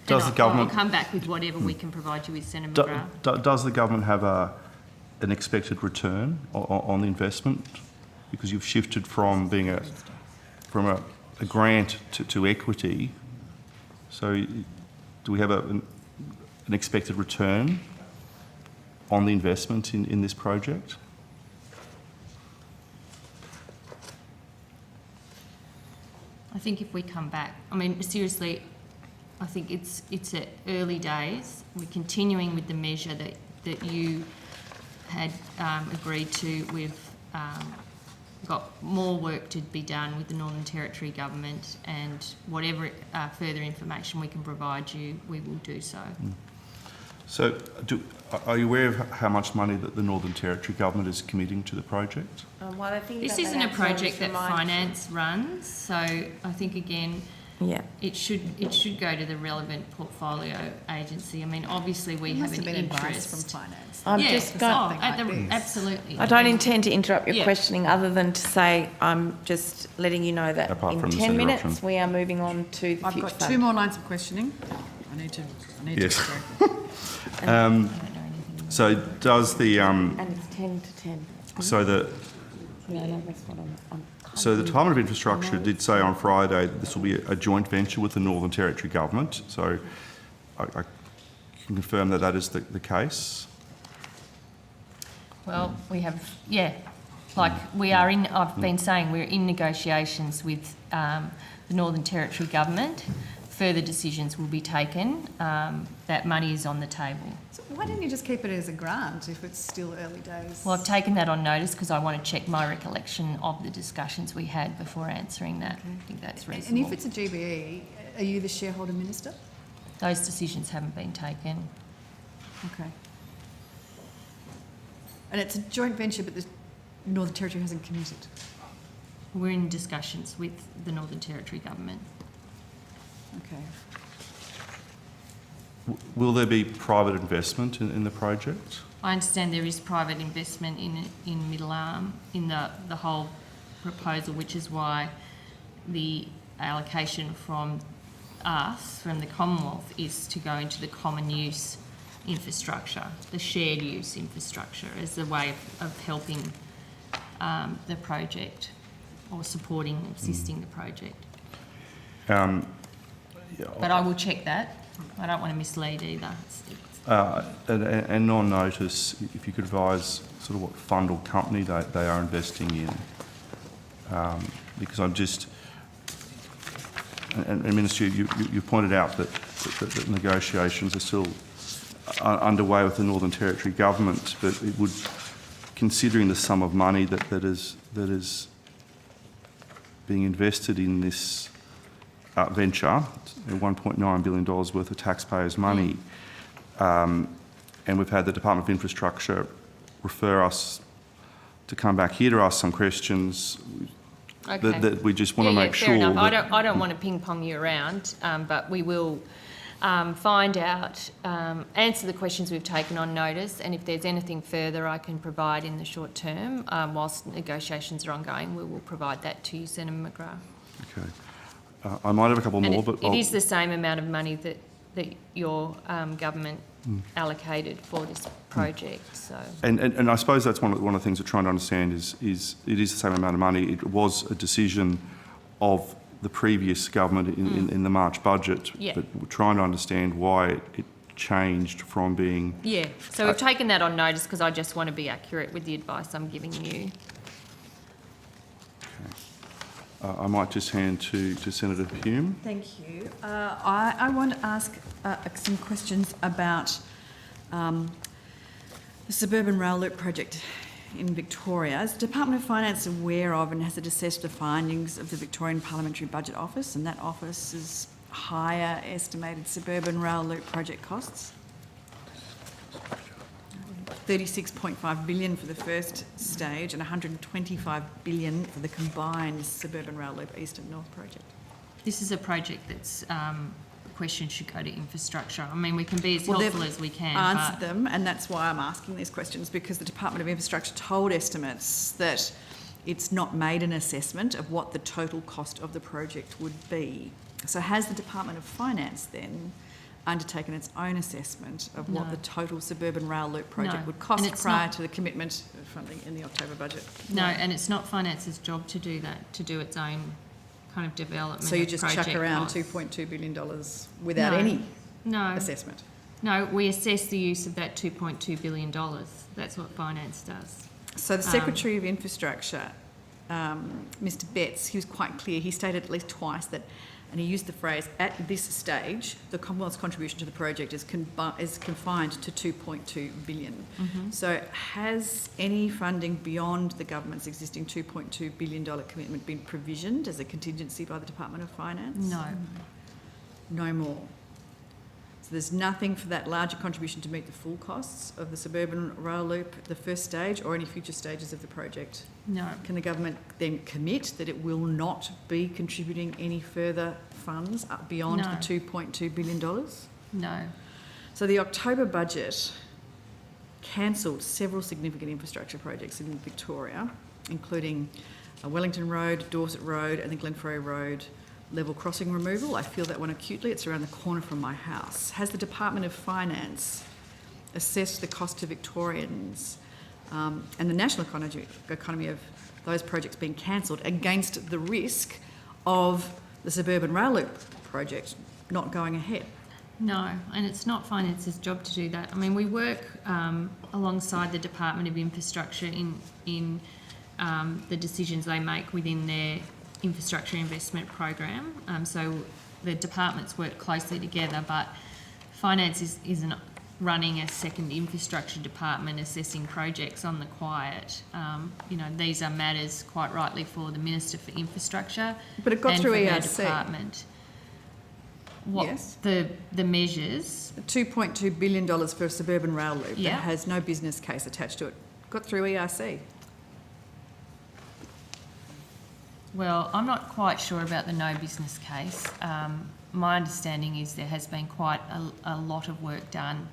Does the government... I'll come back with whatever we can provide you with, Senator McGrath. Does the government have an expected return on the investment? Because you've shifted from being a grant to equity. So do we have an expected return on the investment in this project? I think if we come back, seriously, I think it's at early days. We're continuing with the measure that you had agreed to. We've got more work to be done with the Northern Territory Government, and whatever further information we can provide you, we will do so. So are you aware of how much money that the Northern Territory Government is committing to the project? This isn't a project that finance runs, so I think again, it should go to the relevant portfolio agency. Obviously we have an interest from finance. Absolutely. I don't intend to interrupt your questioning, other than to say I'm just letting you know that in 10 minutes we are moving on to the I've future got fund. 2 more lines of questioning. I need to So does the... and it's 10 to 10. So the Department of Infrastructure did say on Friday that this will be a joint venture with the Northern Territory Government. So I can confirm that is the case. Well, we have, we are in, I've been saying we're in negotiations with the Northern Territory Government. Further decisions will be taken. That money is on the table. So why didn't you just keep it as a grant if it's still early days? Well, I've taken that on notice because I want to check my recollection of the discussions we had before answering that. Okay. I think that's reasonable. And if it's a GBE, are you the shareholder minister? Those decisions haven't been taken. Okay. And it's a joint venture, but the Northern Territory hasn't committed? We're in discussions with the Northern Territory Government. Okay. Will there be private investment in the project? I understand there is private investment in Middle Arm in the whole proposal, which is why the allocation from us, from the Commonwealth, is to go into the common use infrastructure, the shared use infrastructure, as a way of helping the project or supporting, assisting the project. But I will check that. I don't want to mislead either. And on notice, if you could advise sort of what fund or company they are investing in, because I'm just, and Minister, you pointed out that negotiations are still underway with the Northern Territory government, but it would, considering the sum of money that is being invested in this venture, $1.9 billion worth of taxpayers' money, and we've had the Department of Infrastructure refer us to come back here to ask some questions. Okay. That we just want to make fair sure. enough. I don't want to ping pong you around, but we will find out, answer the questions we've taken on notice, and if there's anything further I can provide in the short term, whilst negotiations are ongoing, we will provide that to you, Senator McGrath. Okay. I might have a couple more, but it is the same amount of money that your government allocated for this project. So. And I suppose that's one of the things we're trying to understand is it is the same amount of money. It was a decision of the previous government in the March budget, but we're trying to understand why it changed from being... Yeah, so we've taken that on notice because I just want to be accurate with the advice I'm giving you. I might just hand to Senator Hume. Thank you. I want to ask some questions about the Suburban Rail Loop project in Victoria. Is the Department of Finance aware of and has it assessed the findings of the Victorian Parliamentary Budget Office and that office's higher estimated Suburban Rail Loop project costs? 36.5 billion for the first stage and 125 billion for the combined Suburban Rail Loop East and North project. This is a project that's questions should go to infrastructure. I mean, we can be as helpful as we can. Answered them, and that's why I'm asking these questions, because the Department of Infrastructure told estimates that it's not made an assessment of what the total cost of the project would be. So has the Department of Finance then undertaken its own assessment of what the total Suburban Rail Loop project would cost prior to the commitment of funding in the October budget? No, and it's not Finance's job to do that, to do its own kind of development. So you just chuck around $2.2 billion without any assessment? No, we assess the use of that $2.2 billion. That's what Finance does. So the Secretary of Infrastructure, Mr Betts, he was quite clear. He stated at least twice that, and he used the phrase, at this stage, the Commonwealth's contribution to the project is confined to $2.2 billion. Mm-hmm. So has any funding beyond the government's existing $2.2 billion commitment been provisioned as a contingency by the Department of Finance? No. No more. So there's nothing for that larger contribution to meet the full costs of the Suburban Rail Loop, the first stage, or any future stages of the project? No. Can the government then commit that it will not be contributing any further funds beyond the $2.2 billion? No. So the October budget cancelled several significant infrastructure projects in Victoria, including Wellington Road, Dorset Road and the Glenferrie Road level crossing removal. I feel that one acutely. It's around the corner from my house. Has the Department of Finance assessed the cost to Victorians and the national economy of those projects being cancelled against the risk of the Suburban Rail Loop project not going ahead? No, and it's not Finance's job to do that. I mean, we work alongside the Department of Infrastructure in the decisions they make within their infrastructure investment program. So the departments work closely together, but Finance isn't running a second infrastructure department assessing projects on the quiet. You know, these are matters quite rightly for the Minister for Infrastructure. But it got through ERC. Department. What, yes. The measures? $2.2 billion for a Suburban Rail Loop that has no business case attached to it. Got through ERC. Well, I'm not quite sure about the no business case. My understanding is there has been quite a lot of work done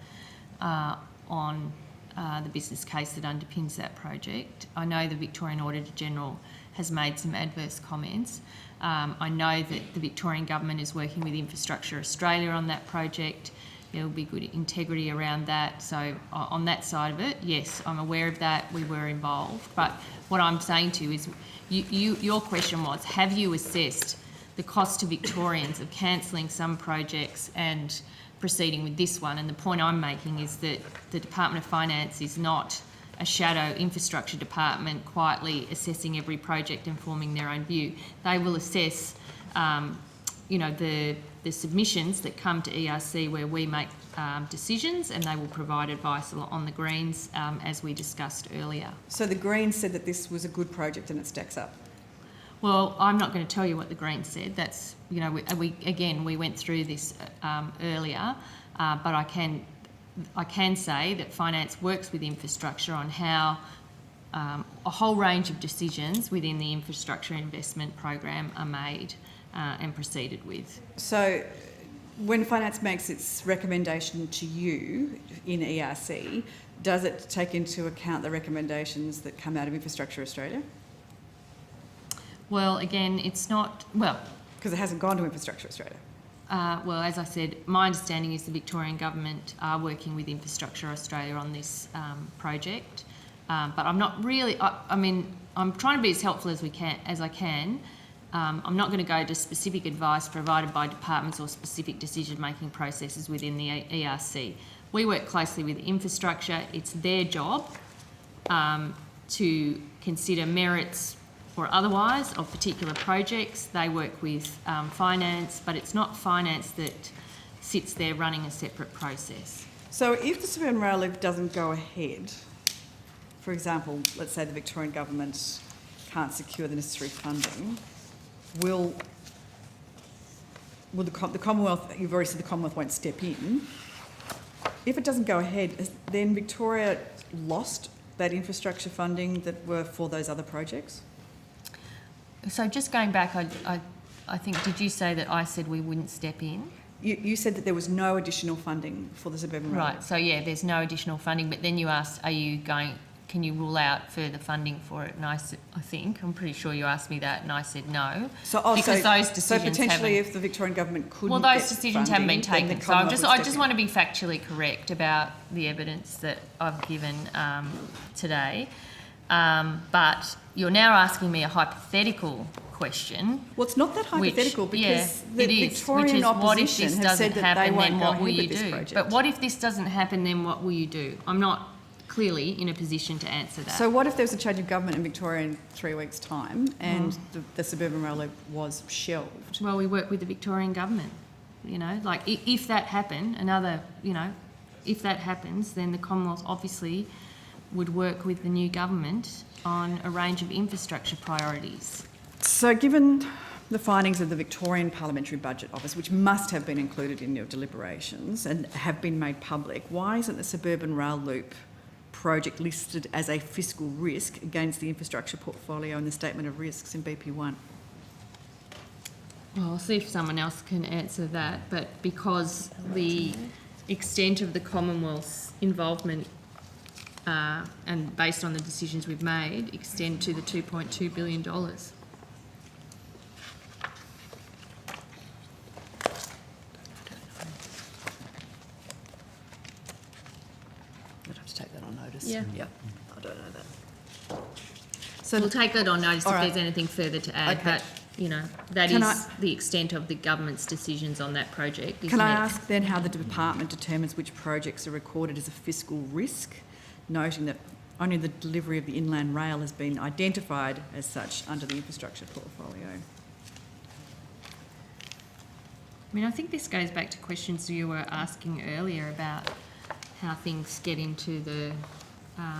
on the business case that underpins that project. I know the Victorian Auditor General has made some adverse comments. I know that the Victorian Government is working with Infrastructure Australia on that project. There will be good integrity around that. So on that side of it, yes, I'm aware of that. We were involved. But what I'm saying to you is, your question was, have you assessed the cost to Victorians of cancelling some projects and proceeding with this one. And the point I'm making is that the Department of Finance is not a shadow infrastructure department quietly assessing every project and forming their own view. They will assess, the submissions that come to ERC where we make decisions, and they will provide advice on the Greens, as we discussed earlier. So the Greens said that this was a good project and it stacks up? Well, I'm not going to tell you what the Greens said. That's, we went through this earlier, but I can say that finance works with infrastructure on how a whole range of decisions within the infrastructure investment program are made and proceeded with. So when finance makes its recommendation to you in ERC, does it take into account the recommendations that come out of Infrastructure Australia? Well, again, it's not, because it hasn't gone to Infrastructure Australia. Well, as I said, my understanding is the Victorian Government are working with Infrastructure Australia on this project, but I'm not really. I'm trying to be as helpful as I can. I'm not going to go to specific advice provided by departments or specific decision-making processes within the ERC. We work closely with infrastructure. It's their job to consider merits or otherwise of particular projects. They work with finance, but it's not finance that sits there running a separate process. So if the Suburban Rail Loop doesn't go ahead, for example, let's say the Victorian Government can't secure the necessary funding, will the Commonwealth, you've already said the Commonwealth won't step in. If it doesn't go ahead, then Victoria lost that infrastructure funding that were for those other projects? So just going back, I think, did you say that I said we wouldn't step in? You said that there was no additional funding for the Suburban Rail. Right, so yeah, there's no additional funding, but then you asked, can you rule out further funding for it? And I think, I'm pretty sure you asked me that, and I said no. So potentially if the Victorian Government couldn't Well, those decisions haven't been taken. So I just want to be factually correct about the evidence that I've given today. But you're now asking me a hypothetical question. Well, it's not that hypothetical because the opposition Victorian opposition have said that they won't go ahead with this project. But what if this doesn't happen, then what will you do? I'm not clearly in a position to answer that. So what if there's a change of government in Victoria in 3 weeks' time and the Suburban Rail Loop was shelved? Well, we work with the Victorian Government, if that happened, if that happens, then the Commonwealth obviously would work with the new government on a range of infrastructure priorities. So given the findings of the Victorian Parliamentary Budget Office, which must have been included in your deliberations and have been made public, why isn't the Suburban Rail Loop project listed as a fiscal risk against the infrastructure portfolio in the Statement of Risks in BP1? Well, I'll see if someone else can answer that, but because the extent of the Commonwealth's involvement and based on the decisions we've made, extend to the $2.2 billion. I'd have to take that on notice. Yeah. I don't know that. So we'll take that on notice if right. there's anything further to add, Okay. but that is the extent of the government's decisions on that project. Can I ask then how the department determines which projects are recorded as a fiscal risk, noting that only the delivery of the Inland Rail has been identified as such under the infrastructure portfolio? I think this goes back to questions you were asking earlier about how things get into the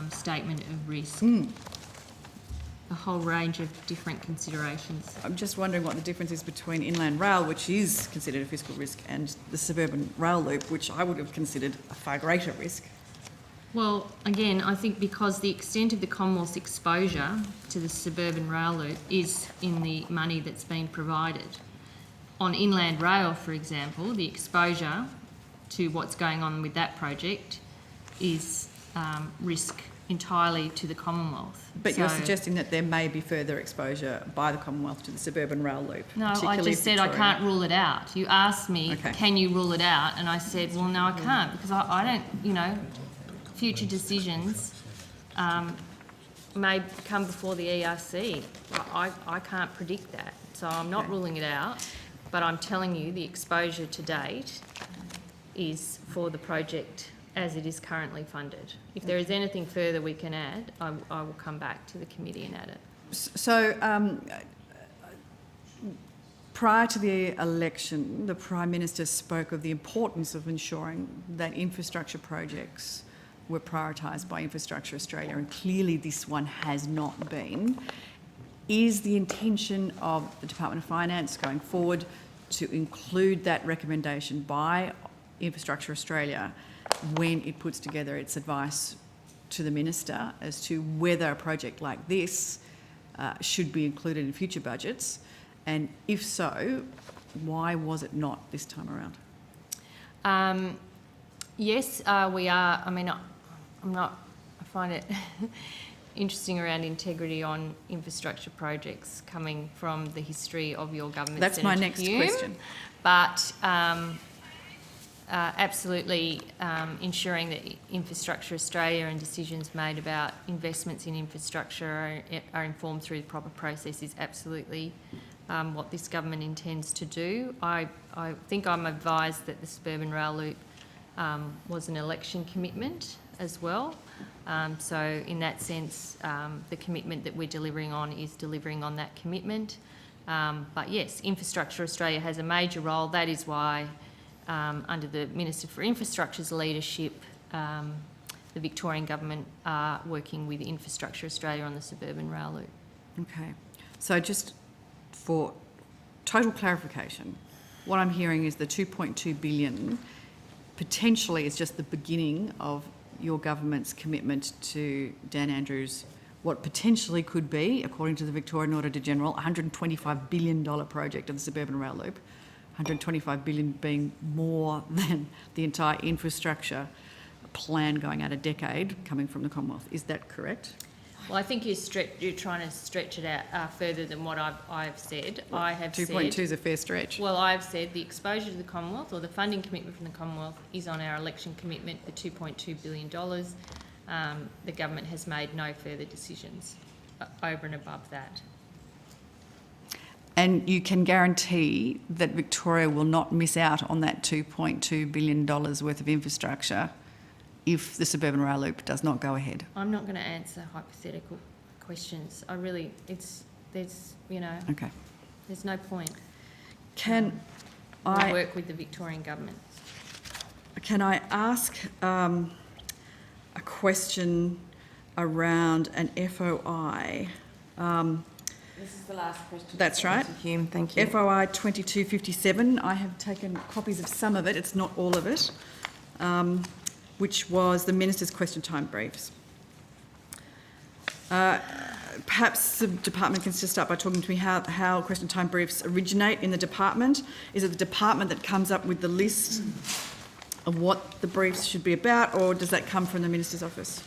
statement of risk. A whole range of different considerations. I'm just wondering what the difference is between Inland Rail, which is considered a fiscal risk, and the Suburban Rail Loop, which I would have considered a far greater risk. Well, again, I think because the extent of the Commonwealth's exposure to the Suburban Rail Loop is in the money that's been provided. On Inland Rail, for example, the exposure to what's going on with that project is risk entirely to the Commonwealth. But you're suggesting that there may be further exposure by the Commonwealth to the Suburban Rail Loop? No, I just said I can't rule it out. You asked me, can you rule it out? And I said, well, no, I can't, because I don't, future decisions may come before the ERC. I can't predict that. So I'm not ruling it out, but I'm telling you the exposure to date is for the project as it is currently funded. If there is anything further we can add, I will come back to the committee and add it. So, prior to the election, the Prime Minister spoke of the importance of ensuring that infrastructure projects were prioritised by Infrastructure Australia, and clearly this one has not been. Is the intention of the Department of Finance going forward to include that recommendation by Infrastructure Australia when it puts together its advice to the Minister as to whether a project like this should be included in future budgets? And if so, why was it not this time around? Yes, we are. I mean, I find it interesting around integrity on infrastructure projects coming from the history of your government. That's Senator my next Hume. question. But absolutely ensuring that Infrastructure Australia and decisions made about investments in infrastructure are informed through the proper process is absolutely what this government intends to do. I think I'm advised that the Suburban Rail Loop was an election commitment as well. So in that sense, the commitment that we're delivering on is delivering on that commitment. But yes, Infrastructure Australia has a major role. That is why under the Minister for Infrastructure's leadership, the Victorian Government are working with Infrastructure Australia on the Suburban Rail Loop. Okay. So just for total clarification, what I'm hearing is the $2.2 billion potentially is just the beginning of your government's commitment to Dan Andrews, what potentially could be, according to the Victorian Auditor-General, a $125 billion project of the Suburban Rail Loop, $125 billion being more than the entire infrastructure plan going out a decade coming from the Commonwealth. Is that correct? Well, I think you're trying to stretch it out further than what I've said. I have 2.2 is a fair stretch. Well, I've said the exposure to the Commonwealth, or the funding commitment from the Commonwealth, is on our election commitment for $2.2 billion. The government has made no further decisions over and above that. And you can guarantee that Victoria will not miss out on that $2.2 billion worth of infrastructure if the Suburban Rail Loop does not go ahead? I'm not going to answer hypothetical questions. There's no point. We'll work with the Victorian Government. Can I ask a question around an FOI? This is the last question. That's right. Hume, thank you. FOI 2257. I have taken copies of some of it. It's not all of it. Which was the Minister's question time briefs. Perhaps the department can just start by talking to me how question time briefs originate in the department. Is it the department that comes up with the list of what the briefs should be about, or does that come from the Minister's office?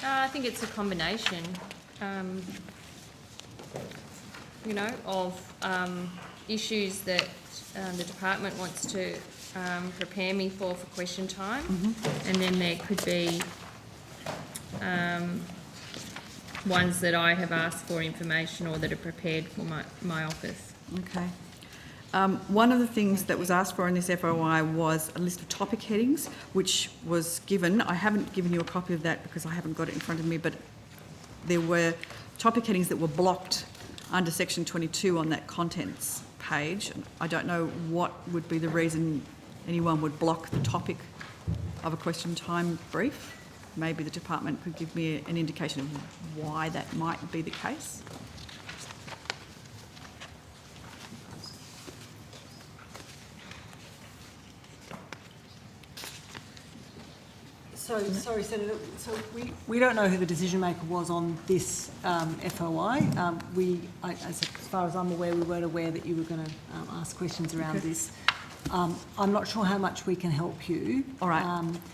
I think it's a combination, of issues that the department wants to prepare me for question time, and then there could be ones that I have asked for information or that are prepared for my office. Okay. One of the things that was asked for in this FOI was a list of topic headings, which was given. I haven't given you a copy of that because I haven't got it in front of me, but there were topic headings that were blocked under section 22 on that contents page. I don't know what would be the reason anyone would block the topic of a question time brief. Maybe the department could give me an indication of why that might be the case. So, sorry, Senator, so we don't know who the decision maker was on this FOI. As far as I'm aware, we weren't aware that you were going to ask questions around this. I'm not sure how much we can help you. All right,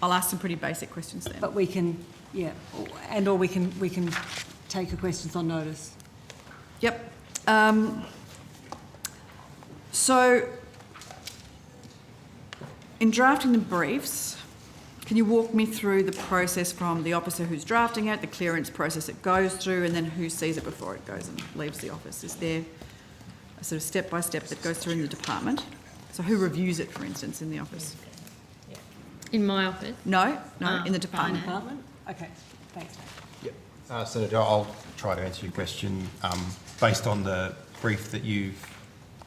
I'll ask some pretty basic questions then. But we can, or we can take your questions on notice. Yep. So, in drafting the briefs, can you walk me through the process from the officer who's drafting it, the clearance process it goes through, and then who sees it before it goes and leaves the office? Is there a sort of step-by-step that goes through in the department? So who reviews it, for instance, in the office? In my office? No, in the department. Okay, thanks. Senator, I'll try to answer your question based on the brief that you've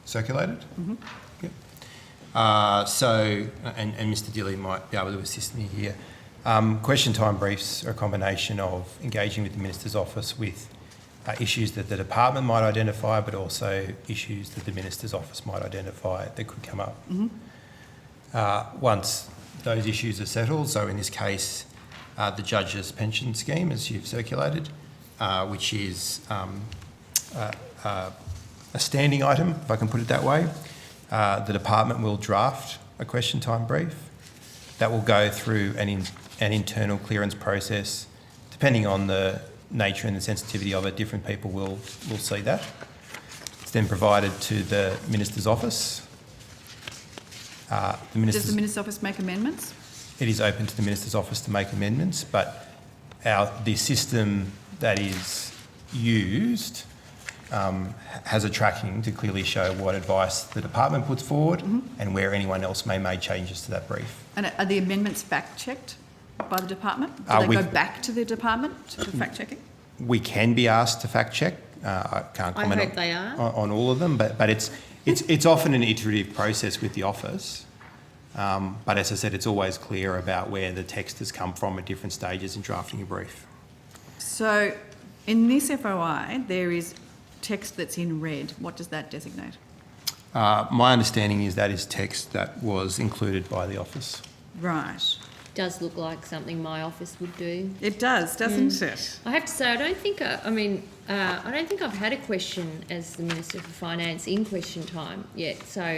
circulated. Mm-hmm. And Mr. Dilley might be able to assist me here. Question time briefs are a combination of engaging with the Minister's office with issues that the department might identify, but also issues that the Minister's office might identify that could come up. Mm-hmm. Once those issues are settled, so in this case, the judge's pension scheme, as you've circulated, which is a standing item, if I can put it that way. The department will draft a question time brief that will go through an internal clearance process. Depending on the nature and the sensitivity of it, different people will see that. It's then provided to the Minister's office. Does the Minister's office make amendments? It is open to the Minister's office to make amendments, but the system that is used has a tracking to clearly show what advice the department puts forward and where anyone else may make changes to that brief. And are the amendments fact-checked by the department? Do they go back to the department for fact-checking? We can be asked to fact-check. I can't comment I hope they are. on all of them, but it's often an iterative process with the office. But as I said, it's always clear about where the text has come from at different stages in drafting a brief. So in this FOI, there is text that's in red. What does that designate? My understanding is that is text that was included by the office. Right. Does look like something my office would do. It does, doesn't it? I have to say, I don't think I've had a question as the Minister for Finance in question time yet. So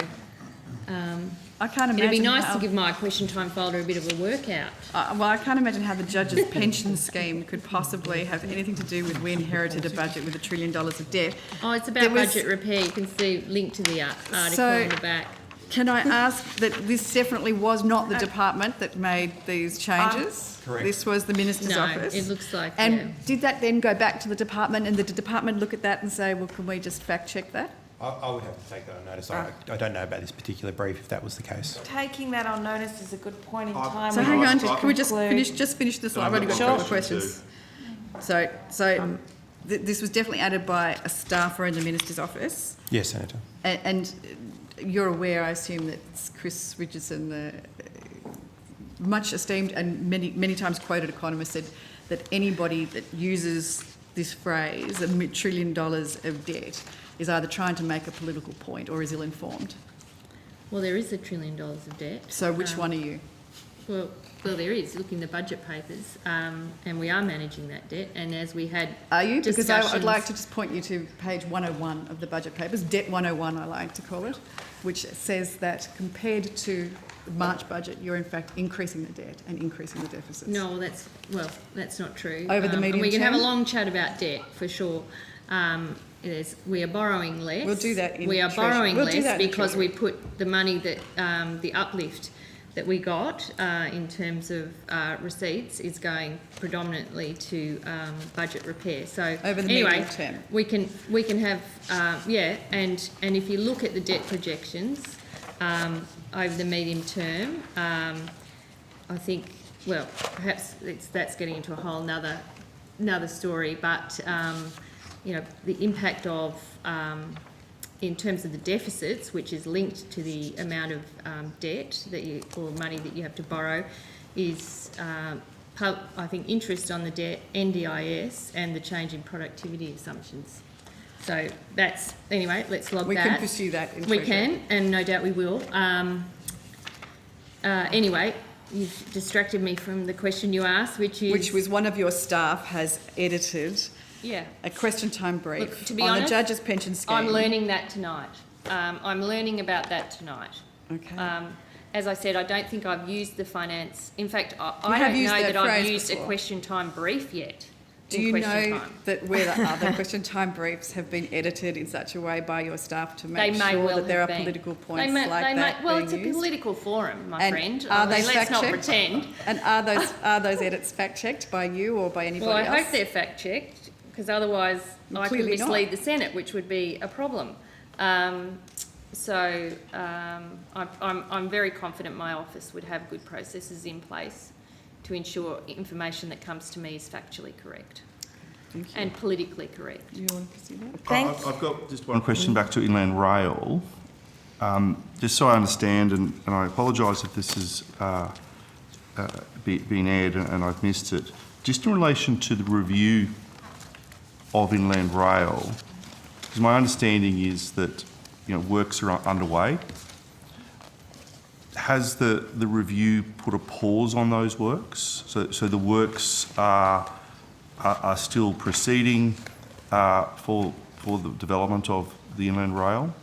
I can't imagine. It'd be nice to give my question time folder a bit of a workout. Well, I can't imagine how the judge's pension scheme could possibly have anything to do with we inherited a budget with $1 trillion of debt. Oh, it's about budget repair. You can see link to the article in the back. Can I ask that this definitely was not the department that made these changes? Correct. This was the Minister's office? No, it looks like, And did that then go back to the department and the department look at that and say, well, can we just fact check that? I would have to take that on notice. I don't know about this particular brief if that was the case. Taking that on notice is a good point in time. So hang on, can we just finish this one? I've only got a couple of questions. So this was definitely added by a staffer in the Minister's office? Yes, Senator. And you're aware, I assume, that Chris Richardson, the much esteemed and many times quoted economist, said that anybody that uses this phrase, $1 trillion of debt, is either trying to make a political point or is ill-informed. Well, there is $1 trillion of debt. So which one are you? Well, there is. Look in the budget papers, and we are managing that debt. And as we had Are you? Because discussions, I'd like to just point you to page 101 of the budget papers, Debt 101 I like to call it, which says that compared to the March budget, you're in fact increasing the debt and increasing the deficits. No, that's not true. Over the medium we can have a term? long chat about debt for sure. We are borrowing less. We'll do that in We are Treasury. borrowing We'll do less that in because Treasury. we put the money that the uplift that we got in terms of receipts is going predominantly to budget repair. So Over the anyway, medium term. we can have and if you look at the debt projections over the medium term, I think perhaps that's getting into a whole another story, but the impact of in terms of the deficits, which is linked to the amount of debt or money that you have to borrow, is I think interest on the debt, NDIS, and the change in productivity assumptions. So let's log that. We can pursue that in We Treasury. can, and no doubt we will. Anyway, you've distracted me from the question you asked, which was one of your staff has edited Yeah. a question time brief Look, to be on honest, the judge's pension scheme. I'm learning that tonight. I'm learning about that tonight. Okay. As I said, I don't think I've used the finance. In fact, I have don't used know that that I've phrase used before. a question time brief yet. Do in you question know time. that where the other question time briefs have been edited in such a way by your staff to make They may sure well that there are have been. political points Well, being it's a used? political forum, my And friend. are they let's not fact-checked? pretend. And are those edits fact-checked by you or by anybody Well, I else? hope they're fact-checked, because otherwise I could Clearly not. mislead the Senate, which would be a problem. So I'm very confident my office would have good processes in place to ensure information that comes to me is factually correct and politically correct. Do you want to pursue that? I've got just one question back to Inland Rail. Just so I understand, and I apologise if this has been aired and I've missed it, just in relation to the review of Inland Rail, because my understanding is that works are underway. Has the review put a pause on those works? So the works are still proceeding for the development of the Inland Rail?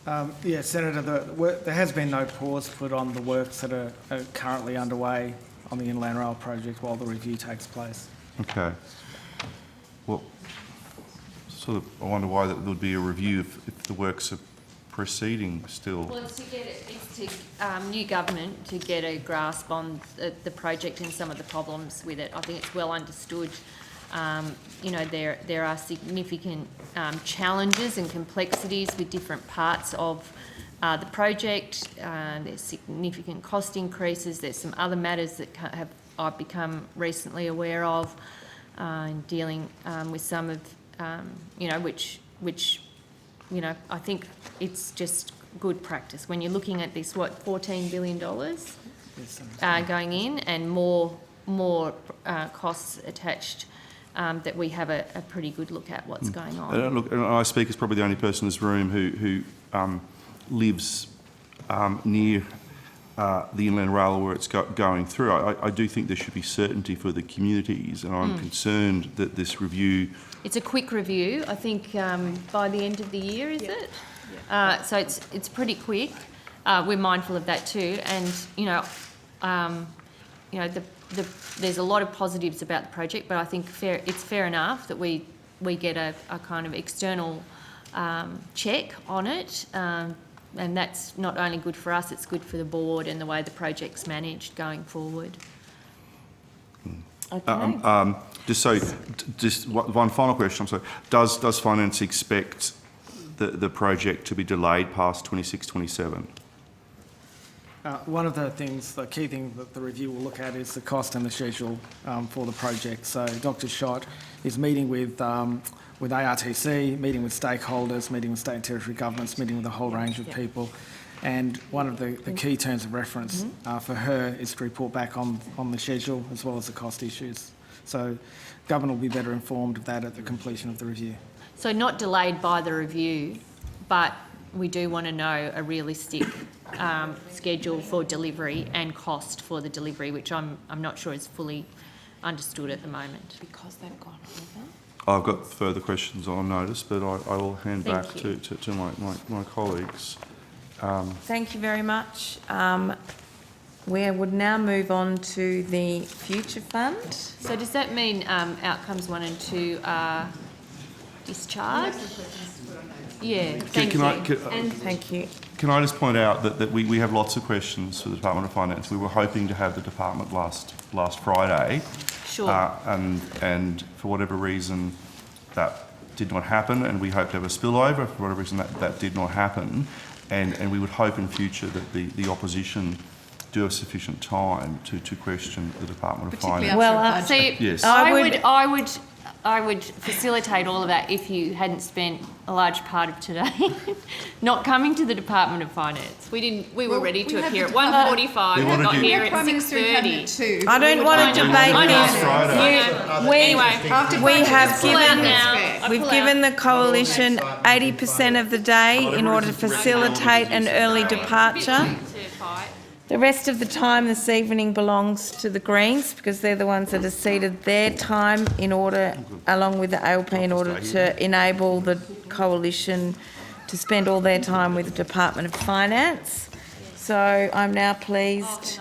Yeah, Senator, there has been no pause put on the works that are currently underway on the Inland Rail project while the review takes place. Okay. Well, sort of, I wonder why there would be a review if the works are proceeding still. Well, it's new government to get a grasp on the project and some of the problems with it. I think it's well understood. There are significant challenges and complexities with different parts of the project. There's significant cost increases. There's some other matters that I've become recently aware of in dealing with some of, which I think it's just good practice. When you're looking at this, $14 billion going in and more costs attached, that we have a pretty good look at what's going on. Look, and I speak as probably the only person in this room who lives near the Inland Rail where it's going through. I do think there should be certainty for the communities, and I'm concerned that this review... It's a quick review, I think by the end of the year, is it? So it's pretty quick. We're mindful of that too, and there's a lot of positives about the project, but I think it's fair enough that we get a kind of external check on it, and that's not only good for us, it's good for the board and the way the project's managed going forward. Okay. Just one final question. I'm sorry. Does Finance expect the project to be delayed past 26-27? One of the key things that the review will look at is the cost and the schedule for the project. So Dr. Schott is meeting with ARTC, meeting with stakeholders, meeting with state and territory governments, meeting with a whole range of people. And one of the key terms of reference for her is to report back on the schedule as well as the cost issues. So government will be better informed of that at the completion of the review. So not delayed by the review, but we do want to know a realistic schedule for delivery and cost for the delivery, which I'm not sure is fully understood at the moment. Because they've gone over. I've got further questions on notice, but I will hand back to my colleagues. Thank you very much. We would now move on to the Future Fund. So does that mean outcomes 1 and 2 are discharged? Yeah, thank you. Thank you. Can I just point out that we have lots of questions for the Department of Finance. We were hoping to have the department last Friday. Sure. And for whatever reason, that did not happen, and we hope to have a spillover. For whatever reason, that did not happen. And we would hope in future that the opposition do have sufficient time to question the Department of Finance. Well, see, yes. I would facilitate all of that if you hadn't spent a large part of today not coming to the Department of Finance. We were ready to appear at 1:45. We got here at 6:30. I don't want to debate this. We've given the coalition 80% of the day in order to facilitate an early departure. The rest of the time this evening belongs to the Greens because they're the ones that have ceded their time in order, along with the ALP, in order to enable the coalition to spend all their time with the Department of Finance. So I'm now pleased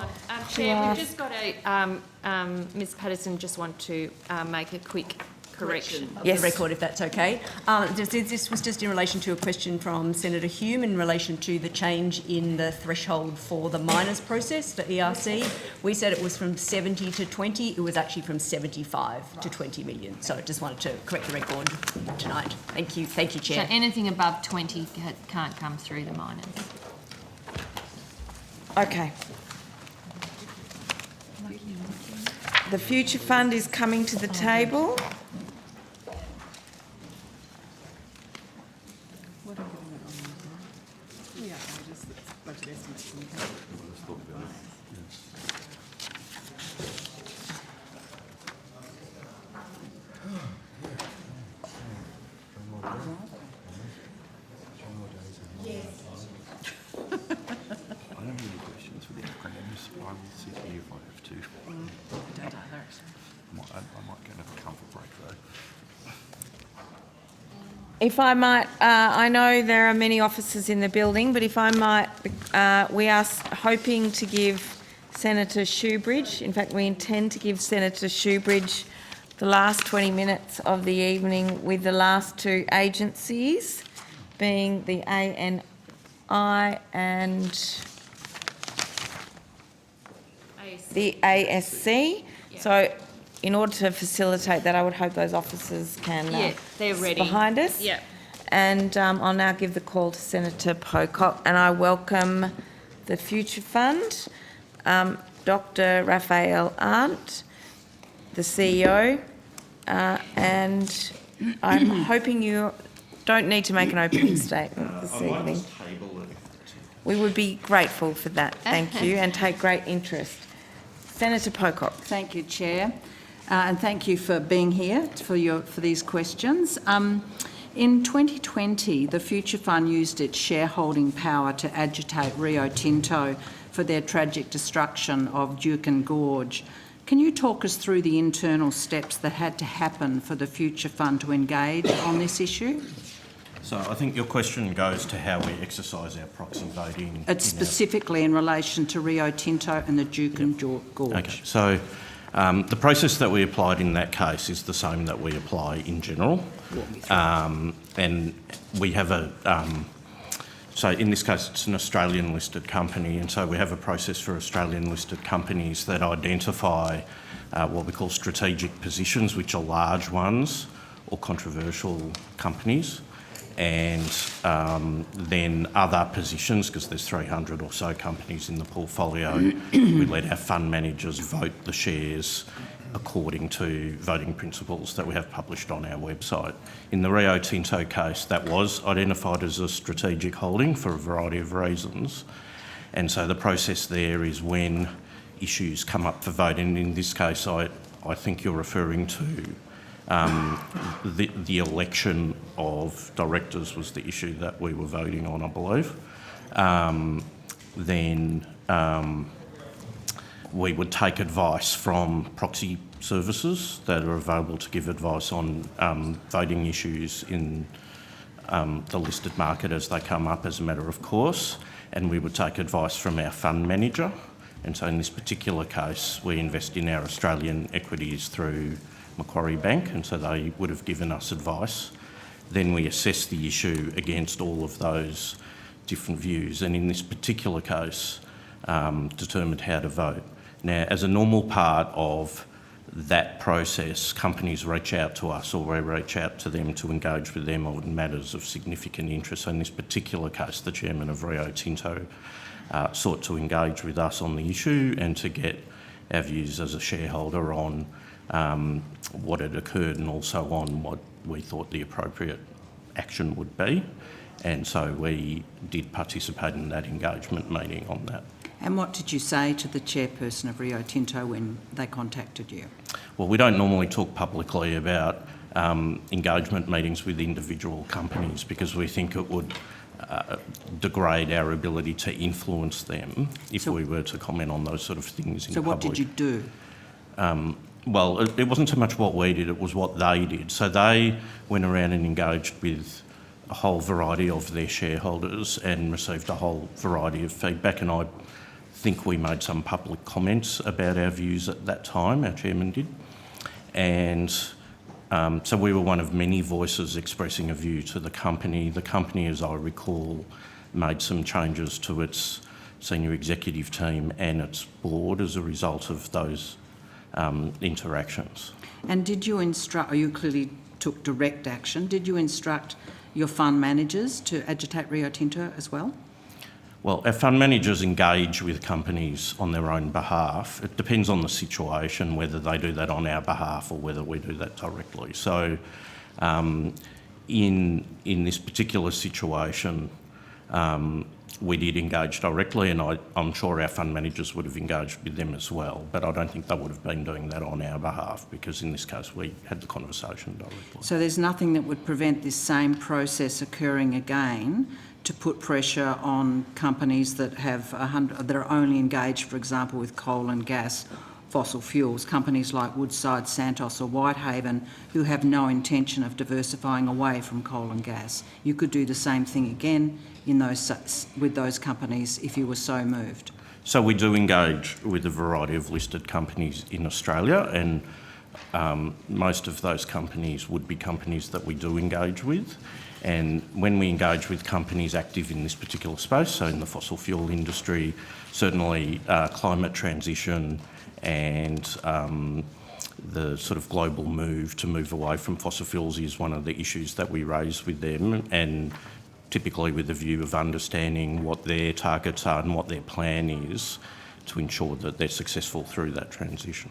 Chair, we've just got Ms Patterson just want to make a quick correction. Of Yes. the record, if that's okay. This was just in relation to a question from Senator Hume in relation to the change in the threshold for the minors process for ERC. We said it was from 70 to 20. It was actually from 75 to 20 million. So I just wanted to correct the record tonight. Thank you, So Chair. anything above 20 can't come through the minors. Okay. The Future Fund is coming to the table. I don't have any questions for the acronyms. I will sit here if I have to. I might go and have a comfort break though. If I might, I know there are many officers in the building, but if I might, we are hoping to give Senator Shoebridge, in fact we intend to give Senator Shoebridge the last 20 minutes of the evening with the last two agencies, being the ANI and the ASC. So in order to facilitate that, I would hope those officers can Yeah, they're ready. behind us. Yeah. And I'll now give the call to Senator Pocock, and I welcome the Future Fund, Dr. Raphael Arndt, the CEO, and I'm hoping you don't need to make an opening statement this evening. We would be grateful for that, thank you, and take great interest. Senator Pocock. Thank you, Chair, and thank you for being here for these questions. In 2020, the Future Fund used its shareholding power to agitate Rio Tinto for their tragic destruction of Juukan Gorge. Can you talk us through the internal steps that had to happen for the Future Fund to engage on this issue? So I think your question goes to how we exercise our proxy voting. It's specifically in relation to Rio Tinto and the Juukan Gorge. Okay, so the process that we applied in that case is the same that we apply in general. And we have so in this case it's an Australian listed company, and so we have a process for Australian listed companies that identify what we call strategic positions, which are large ones or controversial companies. And then other positions, because there's 300 or so companies in the portfolio, we let our fund managers vote the shares according to voting principles that we have published on our website. In the Rio Tinto case, that was identified as a strategic holding for a variety of reasons. And so the process there is when issues come up for vote, and in this case I think you're referring to the election of directors was the issue that we were voting on, I believe. Then we would take advice from proxy services that are available to give advice on voting issues in the listed market as they come up as a matter of course, and we would take advice from our fund manager. And so in this particular case, we invest in our Australian equities through Macquarie Bank, and so they would have given us advice. Then we assess the issue against all of those different views, and in this particular case, determined how to vote. Now, as a normal part of that process, companies reach out to us or we reach out to them to engage with them on matters of significant interest. So in this particular case, the chairman of Rio Tinto sought to engage with us on the issue and to get our views as a shareholder on what had occurred and also on what we thought the appropriate action would be. And so we did participate in that engagement meeting on that. And what did you say to the chairperson of Rio Tinto when they contacted you? Well, we don't normally talk publicly about engagement meetings with individual companies because we think it would degrade our ability to influence them if we were to comment on those sort of things in public. So what did you do? Well, it wasn't so much what we did, it was what they did. So they went around and engaged with a whole variety of their shareholders and received a whole variety of feedback, and I think we made some public comments about our views at that time, our chairman did. And So we were one of many voices expressing a view to the company. The company, as I recall, made some changes to its senior executive team and its board as a result of those interactions. And did you instruct, or you clearly took direct action, did you instruct your fund managers to agitate Rio Tinto as well? Well, our fund managers engage with companies on their own behalf. It depends on the situation whether they do that on our behalf or whether we do that directly. So in this particular situation, we did engage directly, and I'm sure our fund managers would have engaged with them as well, but I don't think they would have been doing that on our behalf, because in this case we had the conversation directly. So there's nothing that would prevent this same process occurring again to put pressure on companies that that are only engaged, for example, with coal and gas, fossil fuels, companies like Woodside, Santos or Whitehaven, who have no intention of diversifying away from coal and gas. You could do the same thing again with those companies if you were so moved. So we do engage with a variety of listed companies in Australia, and most of those companies would be companies that we do engage with. And when we engage with companies active in this particular space, so in the fossil fuel industry, certainly climate transition and the sort of global move away from fossil fuels is one of the issues that we raise with them, and typically with the view of understanding what their targets are and what their plan is to ensure that they're successful through that transition.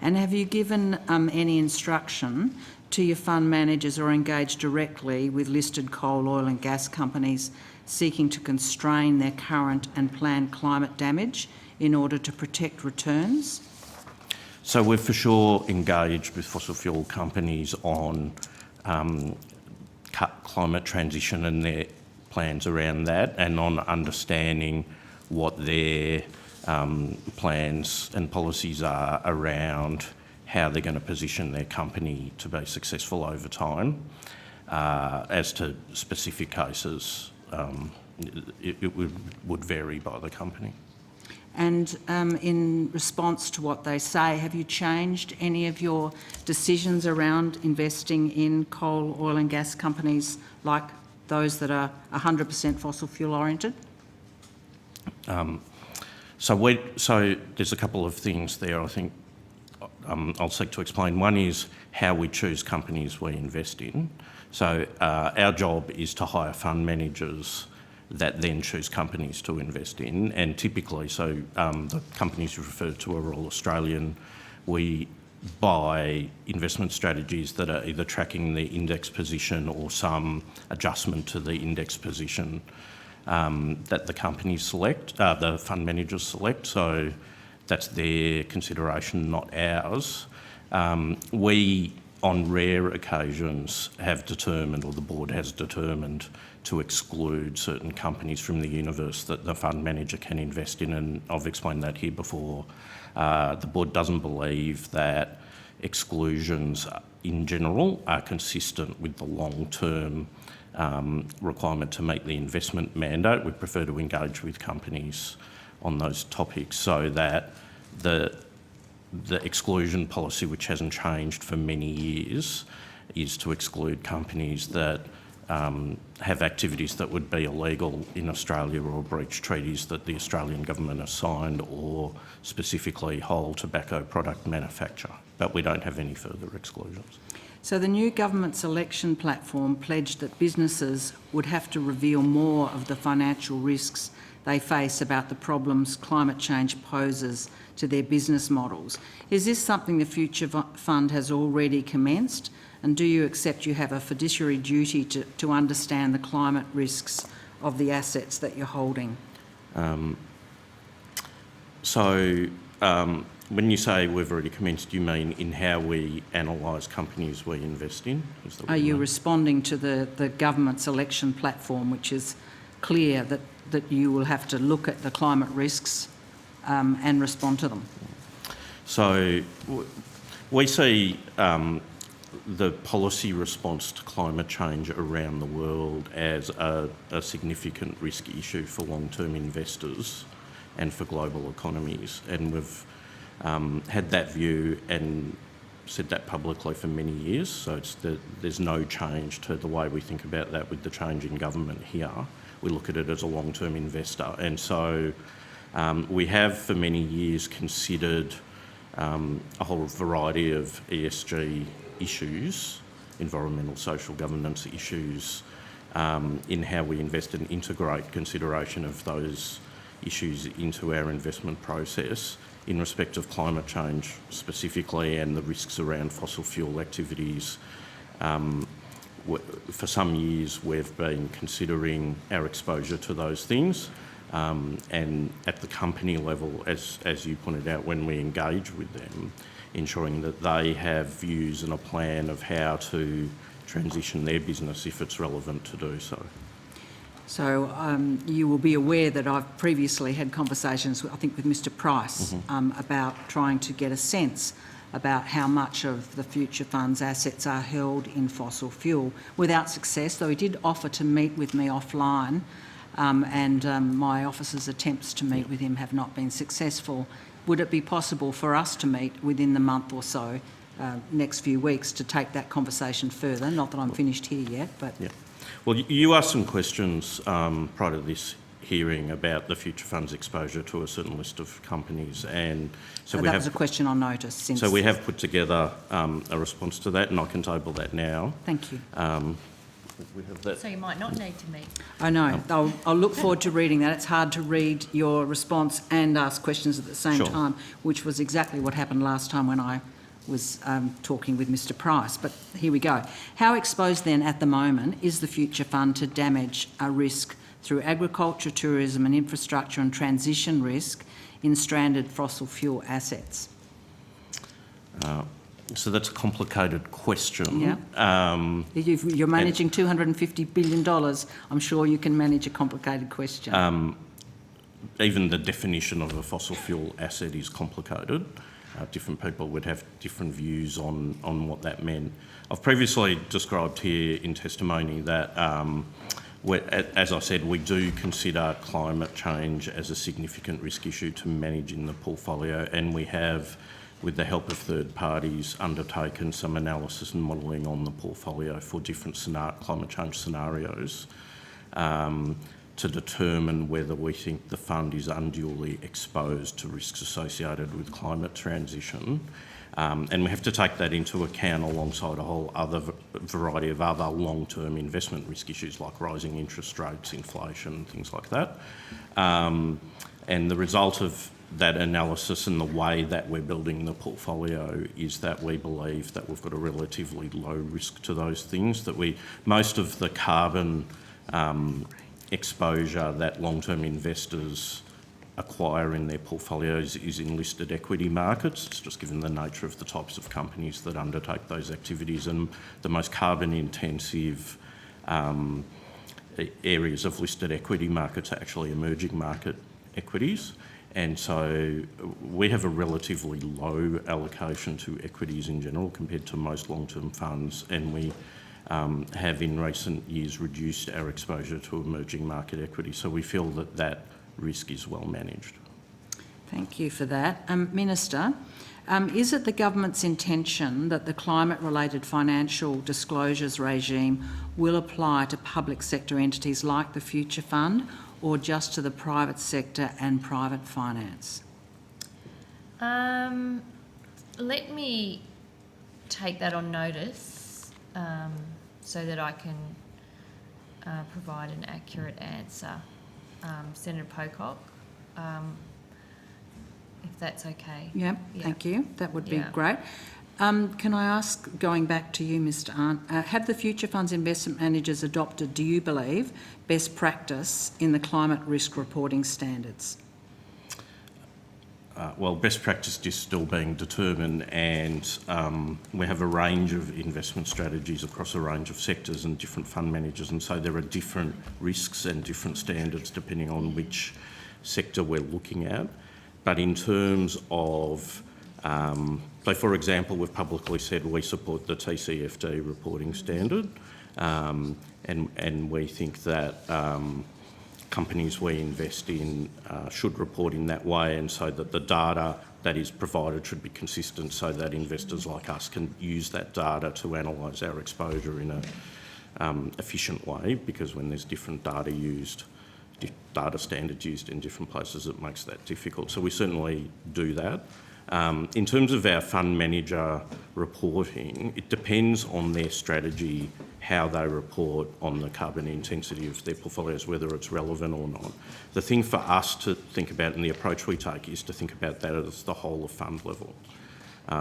And have you given any instruction to your fund managers or engaged directly with listed coal, oil and gas companies seeking to constrain their current and planned climate damage in order to protect returns? So we're for sure engaged with fossil fuel companies on climate transition and their plans around that, and on understanding what their plans and policies are around how they're going to position their company to be successful over time. As to specific cases, it would vary by the company. And in response to what they say, have you changed any of your decisions around investing in coal, oil and gas companies like those that are 100% fossil fuel oriented? So there's a couple of things there I think I'll seek to explain. One is how we choose companies we invest in. So our job is to hire fund managers that then choose companies to invest in, and typically, the companies you refer to are all Australian. We buy investment strategies that are either tracking the index position or some adjustment to the index position that the companies select, the fund managers select. So that's their consideration, not ours. We, on rare occasions, have determined, or the board has determined, to exclude certain companies from the universe that the fund manager can invest in, and I've explained that here before. The board doesn't believe that exclusions in general are consistent with the long-term requirement to meet the investment mandate. We prefer to engage with companies on those topics so that the exclusion policy, which hasn't changed for many years, is to exclude companies that have activities that would be illegal in Australia or breach treaties that the Australian government has signed, or specifically whole tobacco product manufacture. But we don't have any further exclusions. So the new government selection platform pledged that businesses would have to reveal more of the financial risks they face about the problems climate change poses to their business models. Is this something the Future Fund has already commenced? And do you accept you have a fiduciary duty to understand the climate risks of the assets that you're holding? When you say we've already commenced, you mean in how we analyse companies we invest in? Are you responding to the government selection platform, which is clear that you will have to look at the climate risks and respond to them? So we see the policy response to climate change around the world as a significant risk issue for long-term investors and for global economies. And we've had that view and said that publicly for many years, so there's no change to the way we think about that with the change in government here. We look at it as a long-term investor, and so we have for many years considered a whole variety of ESG issues, environmental, social governance issues, in how we invest and integrate consideration of those issues into our investment process in respect of climate change specifically and the risks around fossil fuel activities. For some years we've been considering our exposure to those things, and at the company level, as you pointed out, when we engage with them, ensuring that they have views and a plan of how to transition their business if it's relevant to do so. So you will be aware that I've previously had conversations, I think, with Mr Price about trying to get a sense about how much of the Future Fund's assets are held in fossil fuel, without success, though he did offer to meet with me offline, and my office's attempts to meet with him have not been successful. Would it be possible for us to meet within the month or so, next few weeks, to take that conversation further? Not that I'm finished here yet, but... Yeah. Well, you asked some questions prior to this hearing about the Future Fund's exposure to a certain list of companies, and so that was a question I noticed. So we have put together a response to that, and I can table that now. Thank you. We have that. So you might not need to meet. I know. I'll look forward to reading that. It's hard to read your response and ask questions at the same time, which was exactly what happened last time when I was talking with Mr Price. But here we go. How exposed then at the moment is the Future Fund to damage risk through agriculture, tourism and infrastructure and transition risk in stranded fossil fuel assets? So that's a complicated question. Yeah. You're managing $250 billion. I'm sure you can manage a complicated question. Even the definition of a fossil fuel asset is complicated. Different people would have different views on what that meant. I've previously described here in testimony that, as I said, we do consider climate change as a significant risk issue to manage in the portfolio, and we have, with the help of third parties, undertaken some analysis and modelling on the portfolio for different climate change scenarios to determine whether we think the fund is unduly exposed to risks associated with climate transition. And we have to take that into account alongside a whole other variety of other long-term investment risk issues like rising interest rates, inflation, things like that. And the result of that analysis and the way that we're building the portfolio is that we believe that we've got a relatively low risk to those things, that most of the carbon exposure that long-term investors acquire in their portfolios is in listed equity markets. It's just given the nature of the types of companies that undertake those activities, and the most carbon intensive areas of listed equity markets are actually emerging market equities. And so we have a relatively low allocation to equities in general compared to most long-term funds, and we have in recent years reduced our exposure to emerging market equity. So we feel that that risk is well managed. Thank you for that. Minister, is it the government's intention that the climate-related financial disclosures regime will apply to public sector entities like the Future Fund, or just to the private sector and private finance? Let me take that on notice so that I can provide an accurate answer. Senator Pocock, if that's okay. Yep, thank you. That would be great. Can I ask, going back to you, Mr Arndt, have the Future Fund's investment managers adopted, do you believe, best practice in the climate risk reporting standards? Well, best practice is still being determined, and we have a range of investment strategies across a range of sectors and different fund managers, and so there are different risks and different standards depending on which sector we're looking at. But in terms of, so for example, we've publicly said we support the TCFD reporting standard, and we think that companies we invest in should report in that way, and so that the data that is provided should be consistent so that investors like us can use that data to analyse our exposure in an efficient way, because when there's different data standards used in different places, it makes that difficult. So we certainly do that. In terms of our fund manager reporting, it depends on their strategy, how they report on the carbon intensity of their portfolios, whether it's relevant or not. The thing for us to think about, and the approach we take, is to think about that at the whole of fund level.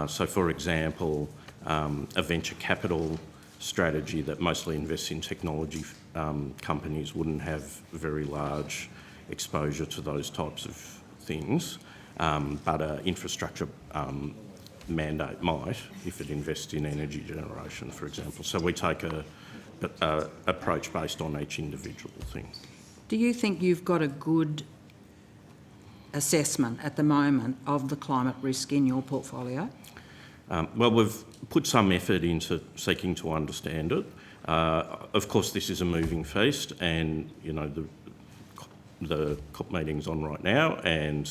So, for example, a venture capital strategy that mostly invests in technology companies wouldn't have very large exposure to those types of things, but an infrastructure mandate might if it invests in energy generation, for example. So we take a approach based on each individual thing. Do you think you've got a good assessment at the moment of the climate risk in your portfolio? Well, we've put some effort into seeking to understand it. Of course, this is a moving feast, and the COP meeting's on right now, and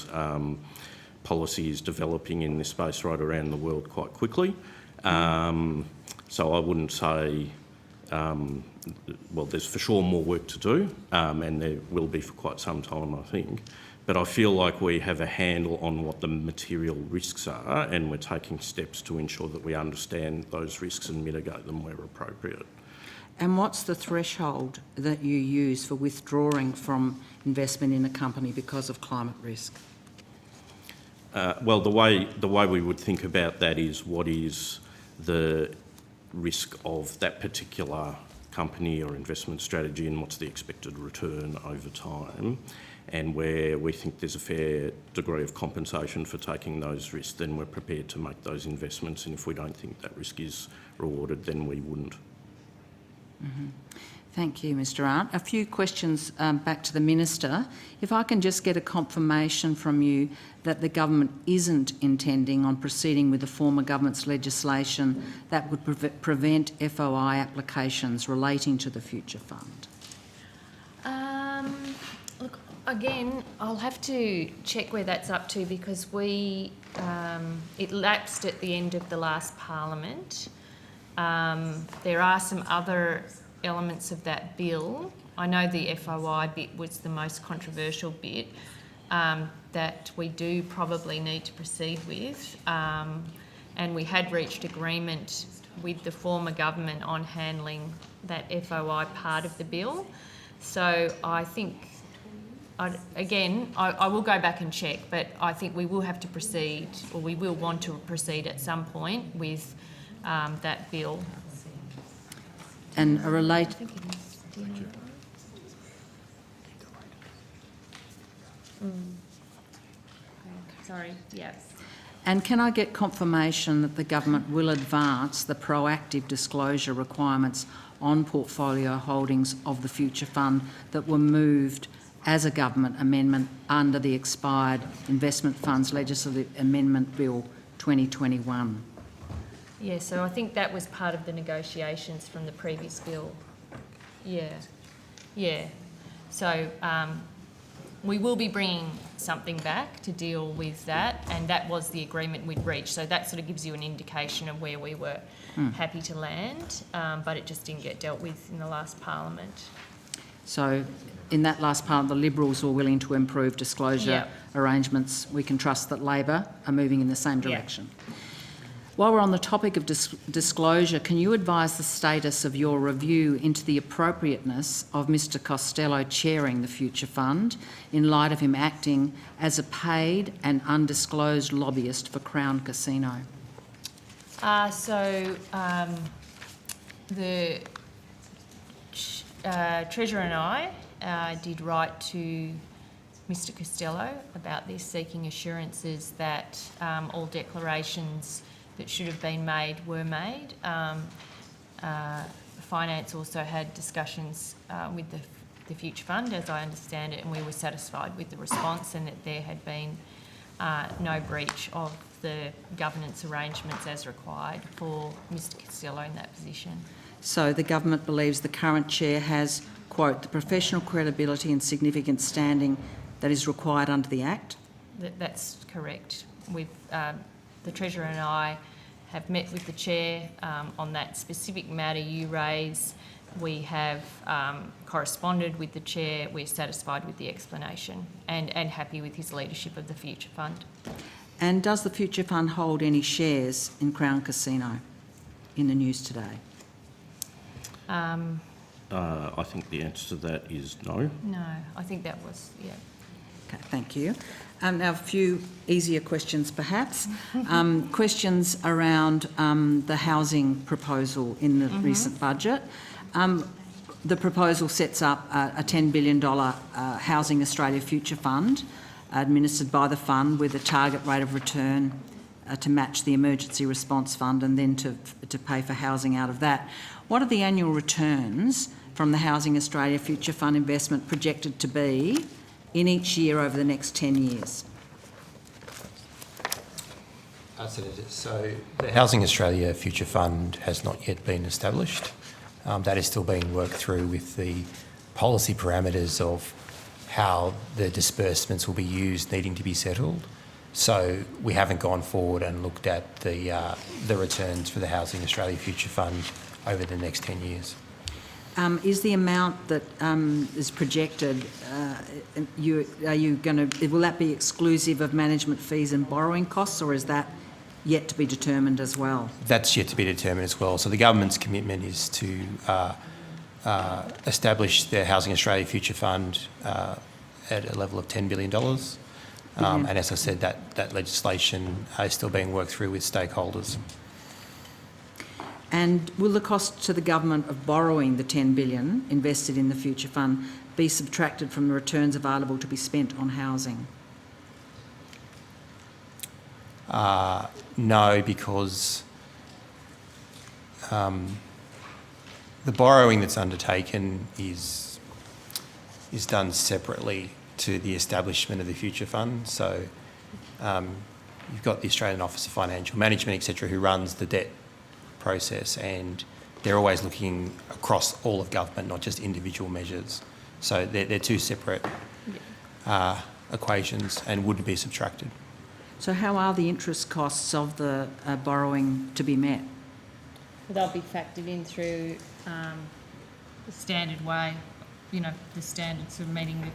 policy is developing in this space right around the world quite quickly. So I wouldn't say, well, there's for sure more work to do, and there will be for quite some time, I think. But I feel like we have a handle on what the material risks are, and we're taking steps to ensure that we understand those risks and mitigate them where appropriate. And what's the threshold that you use for withdrawing from investment in a company because of climate risk? Well, the way we would think about that is what is the risk of that particular company or investment strategy, and what's the expected return over time. And where we think there's a fair degree of compensation for taking those risks, then we're prepared to make those investments. And if we don't think that risk is rewarded, then we wouldn't. Mm-hmm. Thank you, Mr. Arndt. A few questions back to the Minister. If I can just get a confirmation from you that the government isn't intending on proceeding with the former government's legislation that would prevent FOI applications relating to the Future Fund. Look, again, I'll have to check where that's up to, because it lapsed at the end of the last Parliament. There are some other elements of that bill. I know the FOI bit was the most controversial bit that we do probably need to proceed with, and we had reached agreement with the former government on handling that FOI part of the bill. So I think, I will go back and check, but I think we will have to proceed, or we will want to proceed at some point with that bill. And a related... Sorry, yes. And can I get confirmation that the government will advance the proactive disclosure requirements on portfolio holdings of the Future Fund that were moved as a government amendment under the expired Investment Funds Legislative Amendment Bill 2021? Yeah, so I think that was part of the negotiations from the previous bill. Yeah. So we will be bringing something back to deal with that, and that was the agreement we'd reached. So that sort of gives you an indication of where we were happy to land, but it just didn't get dealt with in the last Parliament. So in that last Parliament, the Liberals were willing to improve disclosure arrangements. We can trust that Labor are moving in the same direction. While we're on the topic of disclosure, can you advise the status of your review into the appropriateness of Mr Costello chairing the Future Fund in light of him acting as a paid and undisclosed lobbyist for Crown Casino? The Treasurer and I did write to Mr Costello about this, seeking assurances that all declarations that should have been made were made. Finance also had discussions with the Future Fund, as I understand it, and we were satisfied with the response and that there had been no breach of the governance arrangements as required for Mr Costello in that position. So the government believes the current chair has, quote, the professional credibility and significant standing that is required under the Act? That's correct. the Treasurer and I have met with the Chair on that specific matter you raise. We have corresponded with the Chair. We're satisfied with the explanation and happy with his leadership of the Future Fund. And does the Future Fund hold any shares in Crown Casino in the news today? I think the answer to that is no. No, I think that was, yeah. Okay, thank you. Now, a few easier questions, perhaps. Questions around the housing proposal in the recent budget. The proposal sets up a $10 billion Housing Australia Future Fund administered by the fund with a target rate of return to match the Emergency Response Fund and then to pay for housing out of that. What are the annual returns from the Housing Australia Future Fund investment projected to be in each year over the next 10 years? So the Housing Australia Future Fund has not yet been established. That is still being worked through with the policy parameters of how the disbursements will be used needing to be settled. So we haven't gone forward and looked at the returns for the Housing Australia Future Fund over the next 10 years. Is the amount that is projected, will that be exclusive of management fees and borrowing costs, or is that yet to be determined as well? That's yet to be determined as well. So the government's commitment is to establish the Housing Australia Future Fund at a level of $10 billion. And as I said, that legislation is still being worked through with stakeholders. And will the cost to the government of borrowing the $10 billion invested in the Future Fund be subtracted from the returns available to be spent on housing? No, because the borrowing that's undertaken is done separately to the establishment of the Future Fund. So you've got the Australian Office of Financial Management, etc., who runs the debt process, and they're always looking across all of government, not just individual measures. So they're two separate equations and wouldn't be subtracted. So how are the interest costs of the borrowing to be met? They'll be factored in through the standard way, the standards of managing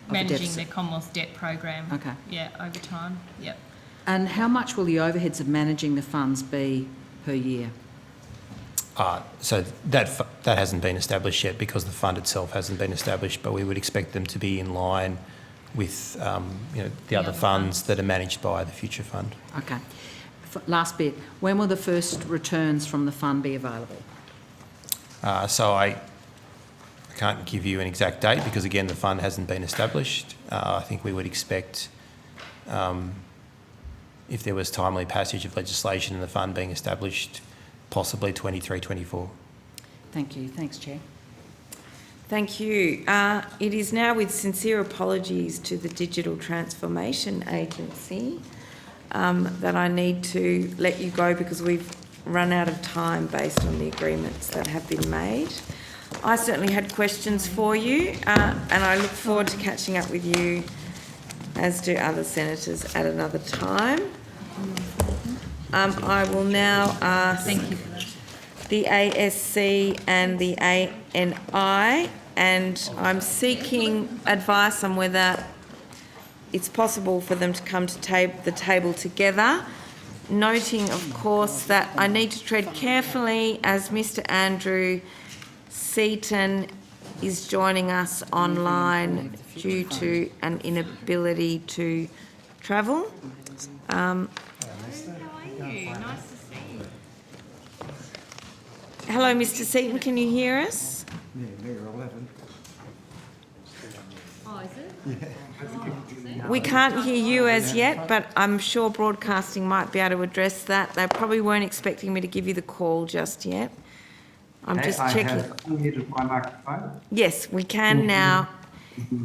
the Commonwealth debt program. Okay. Yeah, over time. Yep. And how much will the overheads of managing the funds be per year? So that hasn't been established yet because the fund itself hasn't been established, but we would expect them to be in line with the other funds that are managed by the Future Fund. Okay. Last bit. When will the first returns from the fund be available? So I can't give you an exact date because, again, the fund hasn't been established. I think we would expect, if there was timely passage of legislation and the fund being established, possibly 23-24. Thank you. Thanks, Chair. Thank you. It is now with sincere apologies to the Digital Transformation Agency that I need to let you go because we've run out of time based on the agreements that have been made. I certainly had questions for you and I look forward to catching up with you, as do other senators, at another time. I will now ask the ASC and the ANI, and I'm seeking advice on whether it's possible for them to come to the table together, noting, of course, that I need to tread carefully as Mr. Andrew Seaton is joining us online due to an inability to travel. Hello, Mr. Seaton, can you hear us? Yeah, Mayor 11. Oh, is it? We can't hear you as yet, but I'm sure broadcasting might be able to address that. They probably weren't expecting me to give you the call just yet. I'm just checking. I have unmuted my microphone. Yes, we can now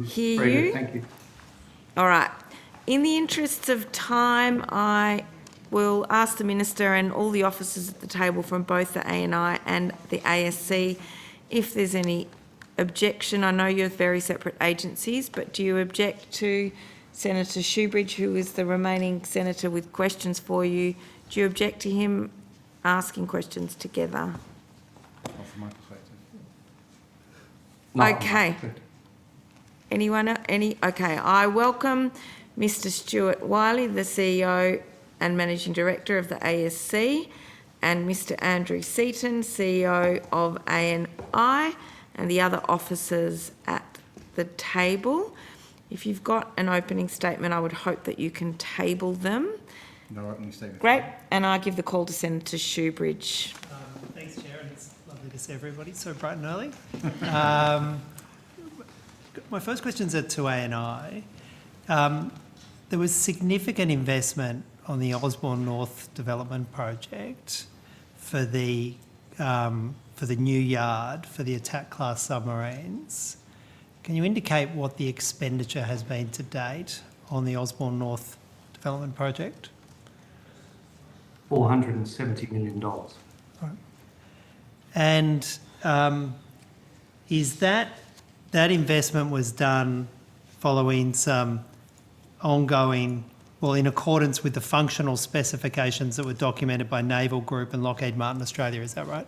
hear Very you. good, thank you. All right. In the interests of time, I will ask the Minister and all the officers at the table from both the ANI and the ASC if there's any objection. I know you're very separate agencies, but do you object to Senator Shoebridge, who is the remaining senator with questions for you. Do you object to him asking questions together? Not from my perspective. Okay. Anyone? Okay. I welcome Mr. Stuart Wiley, the CEO and Managing Director of the ASC, and Mr. Andrew Seaton, CEO of ANI, and the other officers at the table. If you've got an opening statement, I would hope that you can table them. No opening statement. Great. And I give the call to Senator Shoebridge. Thanks, Chair, and it's lovely to see everybody so bright and early. My first question's to ANI. There was significant investment on the Osborne North Development Project for the new yard for the attack class submarines. Can you indicate what the expenditure has been to date on the Osborne North Development Project? $470 million. Right. And is that investment was done following some ongoing, well, in accordance with the functional specifications that were documented by Naval Group and Lockheed Martin Australia, is that right?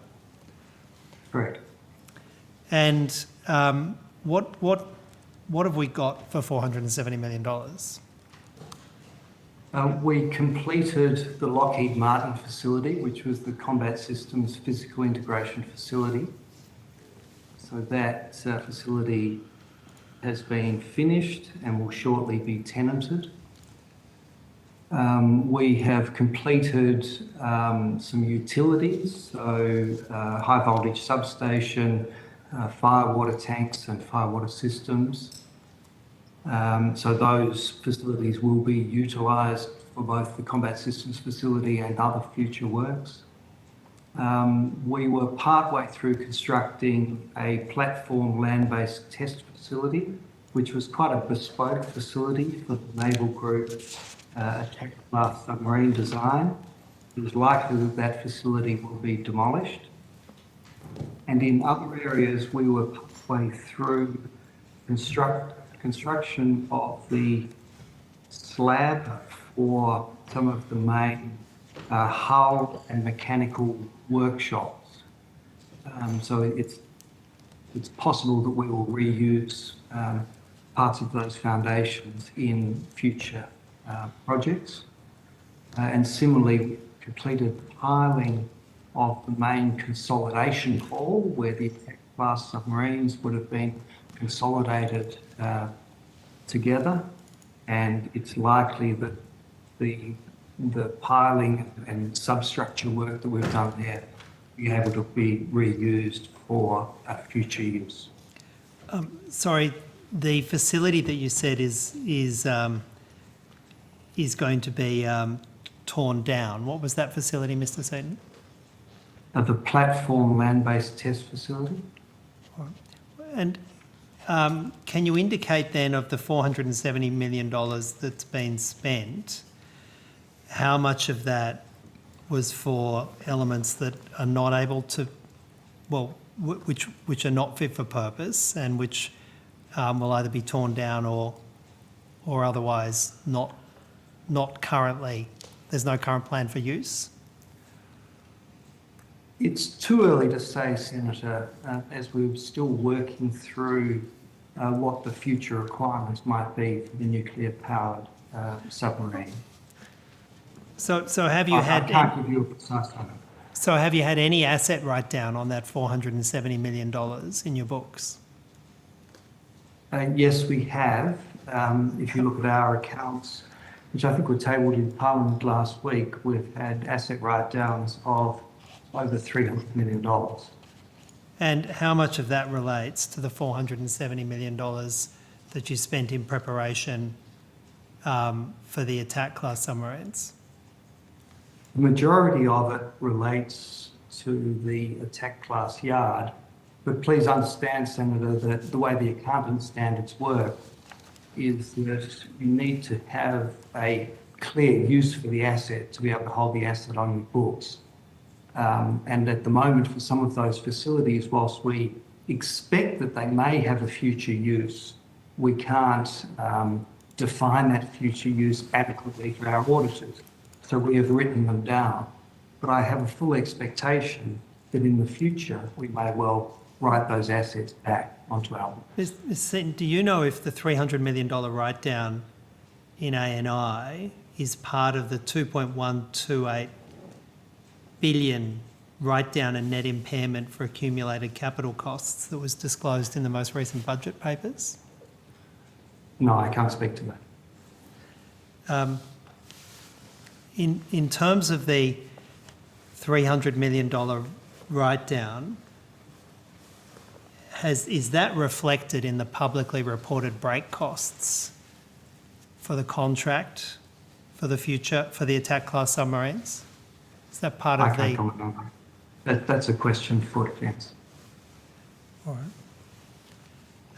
Correct. And what have we got for $470 million? We completed the Lockheed Martin facility, which was the Combat Systems Physical Integration Facility. So that facility has been finished and will shortly be tenanted. We have completed some utilities, so high voltage substation, fire water tanks and fire water systems. So those facilities will be utilised for both the Combat Systems facility and other future works. We were partway through constructing a platform land-based test facility, which was quite a bespoke facility for the Naval Group attack class submarine design. It is likely that that facility will be demolished. And in other areas, we were partway through construction of the slab for some of the main hull and mechanical workshops. So it's possible that we will reuse parts of those foundations in future projects. And similarly, completed piling of the main consolidation hall where the attack class submarines would have been consolidated together, and it's likely that the piling and substructure work that we've done there will be able to be reused for future use. Sorry, the facility that you said is going to be torn down. What was that facility, Mr. Seaton? The platform land-based test facility. And can you indicate then of the $470 million that's been spent, how much of that was for elements that are not able to, well, which are not fit for purpose and which will either be torn down or otherwise not currently, there's no current plan for use? It's too early to say, Senator, as we're still working through what the future requirements might be for the nuclear-powered submarine. So have you had? I can't give you a precise number. So have you had any asset write-down on that $470 million in your books? Yes, we have. If you look at our accounts, which I think were tabled in Parliament last week, we've had asset write-downs of over $300 million. And how much of that relates to the $470 million that you spent in preparation for the attack class submarines? The majority of it relates to the attack class yard, but please understand, Senator, that the way the accounting standards work is that you need to have a clear use for the asset to be able to hold the asset on your books. And at the moment, for some of those facilities, whilst we expect that they may have a future use, we can't define that future use adequately for our auditors. So we have written them down. But I have a full expectation that in the future, we may well write those assets back onto our books. Ms. Seaton, do you know if the $300 million write-down in ANI is part of the 2.128 billion write-down and net impairment for accumulated capital costs that was disclosed in the most recent budget papers? No, I can't speak to that. In terms of the $300 million write-down, is that reflected in the publicly reported break costs for the contract for the future, for the attack class submarines? Is that part of I can't comment on that. That's a question for defence. All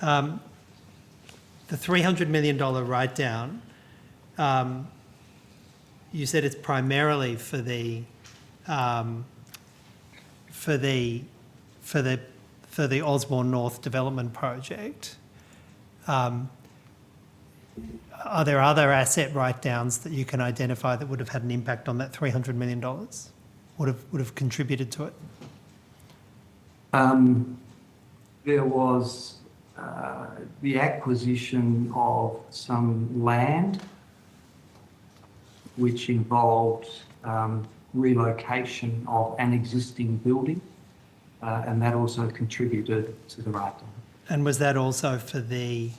right. The $300 million write-down, you said it's primarily for the Osborne North Development Project. Are there other asset write-downs that you can identify that would have had an impact on that $300 million? Would have contributed to it? There was the acquisition of some land, which involved relocation of an existing building, and that also contributed to the write-down. And was that also for the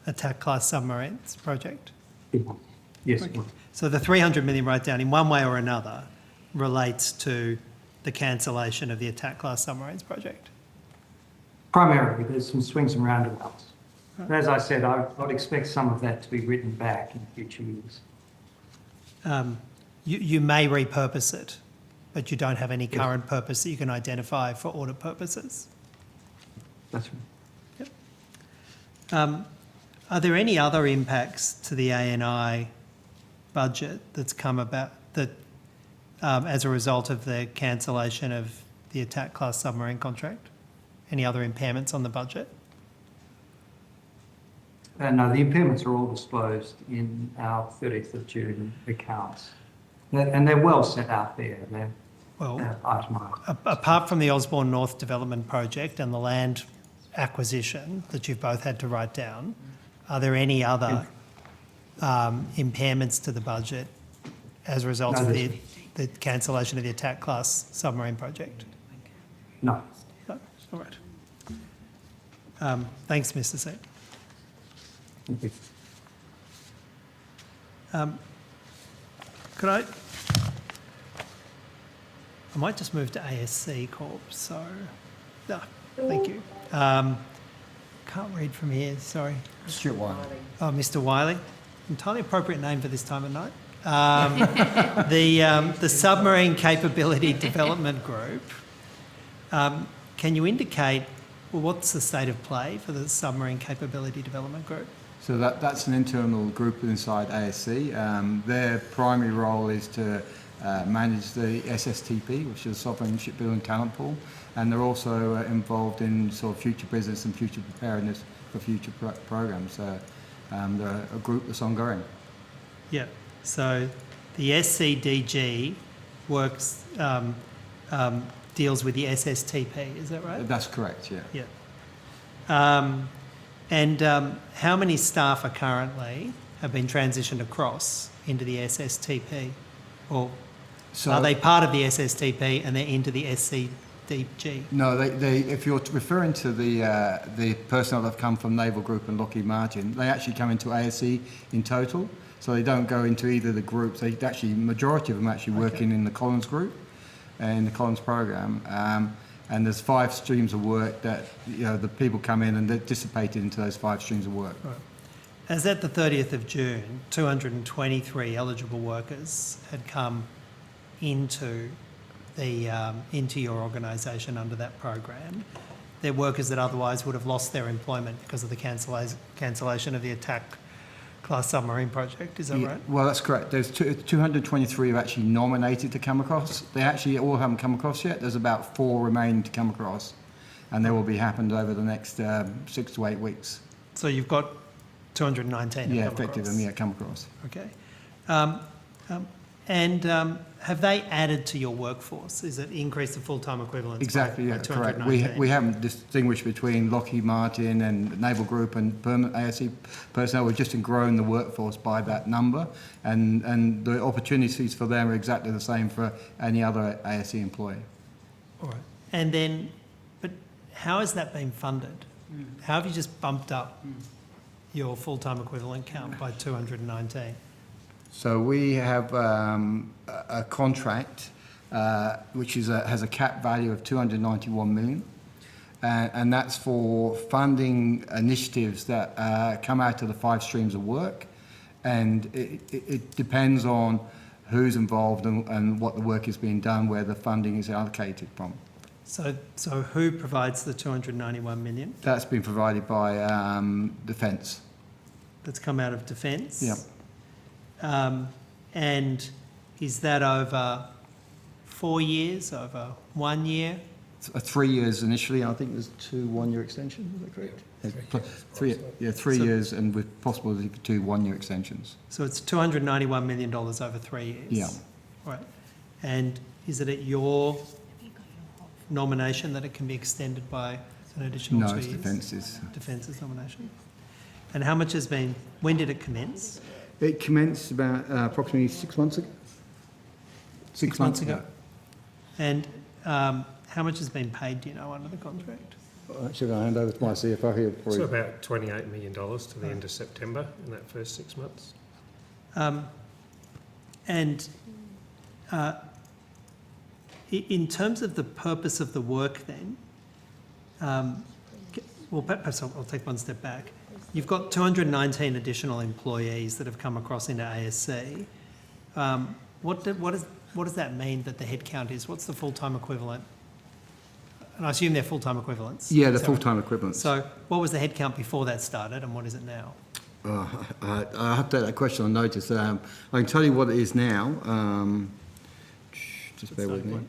attack class submarines project? Yes, it was. So the $300 million write-down, in one way or another, relates to the cancellation of the attack class submarines project? Primarily, there's some swings and roundabouts. But as I said, I'd expect some of that to be written back in future years. You may repurpose it, but you don't have any current purpose that you can identify for audit purposes. That's right. Yep. Are there any other impacts to the ANI budget that's come about that as a result of the cancellation of the attack class submarine contract? Any other impairments on the budget? No, the impairments are all disclosed in our 30th of June accounts. And they're well set out there. They're itemized. Apart from the Osborne North Development Project and the land acquisition that you've both had to write down, are there any other impairments to the budget as a result of the cancellation of the attack class submarine project? No. No? All right. Thanks, Mr. Seat. Thank you. Could I might just move to ASC Corp. So, no, thank you. Can't read from here, sorry. Stuart Wiley. Oh, Mr. Wiley. Entirely appropriate name for this time of night. The Submarine Capability Development Group. Can you indicate, well, what's the state of play for the Submarine Capability Development Group? So that's an internal group inside ASC. Their primary role is to manage the SSTP, which is the Sovereign Shipbuilding Talent Pool, and they're also involved in sort of future business and future preparedness for future programs. They're a group that's ongoing. Yeah. So the SCDG works deals with the SSTP. Is that right? That's correct. Yeah. Yeah. And how many staff are currently have been transitioned across into the SSTP, or are they part of the SSTP and they're into the SCDG? No, they if you're referring to the personnel that have come from Naval Group and Lockheed Martin, they actually come into ASC in total. So they don't go into either of the groups. They actually, majority of them actually working in the Collins Group, in the Collins program. And there's 5 streams of work that, the people come in and they're dissipated into those 5 streams of work. Right. As at the 30th of June, 223 eligible workers had come into your organisation under that program. They're workers that otherwise would have lost their employment because of the cancellation of the attack class submarine project. Is that right? Well, that's correct. There's 223 who actually nominated to come across. They actually all haven't come across yet. There's about 4 remaining to come across, and they will be happened over the next 6 to 8 weeks. So you've got 219 Yeah, have come effective, across. and come across. Okay. Have they added to your workforce? Is it increased the full-time equivalents Exactly, by yeah, correct. 219? We haven't distinguished between Lockheed Martin and Naval Group and permanent ASC personnel. We've just grown the workforce by that number, and the opportunities for them are exactly the same for any other ASC employee. All right. And then, but how has that been funded? How have you just bumped up your full-time equivalent count by 219? So we have a contract which has a cap value of 291 million, and that's for funding initiatives that come out of the 5 streams of work, and it depends on who's involved and what the work is being done, where the funding is allocated from. So who provides the 291 million? That's been provided by Defence. That's come out of Defence? Yep. And is that over 4 years, over 1 year? 3 years initially, I think there's 2 one-year extensions, is that correct? 3 years, and with possibility for 2 one-year extensions. So it's $291 million over 3 years? Yeah. Right. And is it at your nomination that it can be extended by an additional 2 No, years? it's Defence's. Defence's nomination. And how much has been, when did it commence? It commenced about approximately 6 months ago. 6 months ago. And how much has been paid, do you know, under the contract? Actually, I'll hand over to my CFO here. So about $28 million to the end of September in that first 6 months. In terms of the purpose of the work then, well, perhaps I'll take one step back. You've got 219 additional employees that have come across into ASC. What does that mean that the headcount is? What's the full-time equivalent? And I assume they're full-time equivalents. Yeah, they're full-time equivalents. So what was the headcount before that started and what is it now? I have to take that question on notice. I can tell you what it is now. Just bear with me.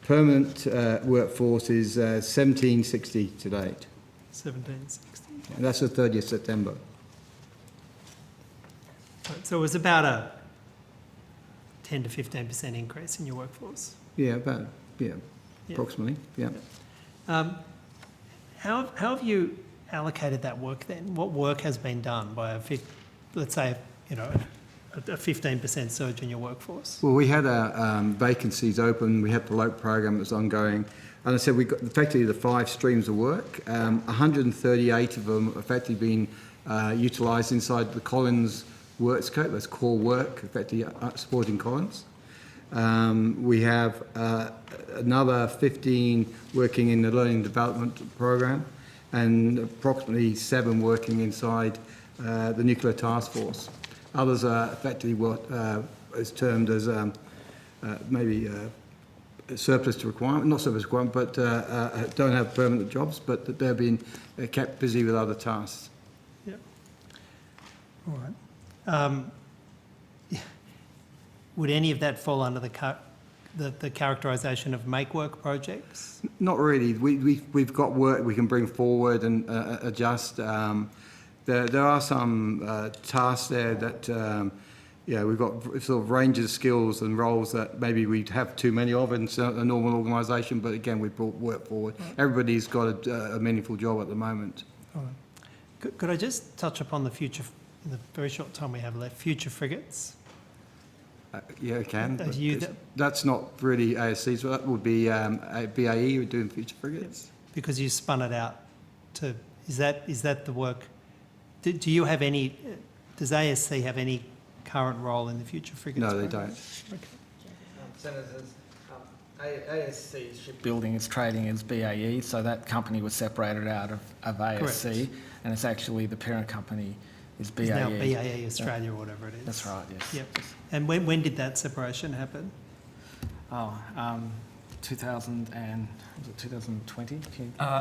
Permanent workforce is 1760 to date. 1760. And that's the 30th September. Right, so it was about a 10 to 15% increase in your workforce. Yeah, approximately. Yeah. How have you allocated that work then? What work has been done by let's say, a 15% surge in your workforce? Well, we had vacancies open. We had the LOPE program that was ongoing. And I said we got effectively the 5 streams of work. 138 of them effectively being utilised inside the Collins work scope. That's core work, effectively supporting Collins. We have another 15 working in the learning and development program, and approximately 7 working inside the nuclear task force. Others are effectively what is termed as maybe surplus to requirement, not surplus to requirement, but don't have permanent jobs, but that they're being kept busy with other tasks. Yep. All right. Would any of that fall under the characterisation of make work projects? Not really. We've got work we can bring forward and adjust. There are some tasks there that we've got sort of ranges of skills and roles that maybe we'd have too many of in a normal organisation, but again, we've brought work forward. Everybody's got a meaningful job at the moment. All right. Could I just touch upon the future, in the very short time we have left, future frigates? Yeah, I can. Are But you that's not really ASC, so that would be BAE who are doing future frigates. Because you spun it out to, is that the work? Do you have any, does ASC have any current role in the future frigates? No, they program? don't. Okay. Senators, ASC Shipbuilding is trading as BAE, so that company was separated out of ASC, Correct. and it's actually the parent company is BAE. It's now BAE Australia or whatever it is. That's right, yes. Yep. And when did that separation happen? 2020?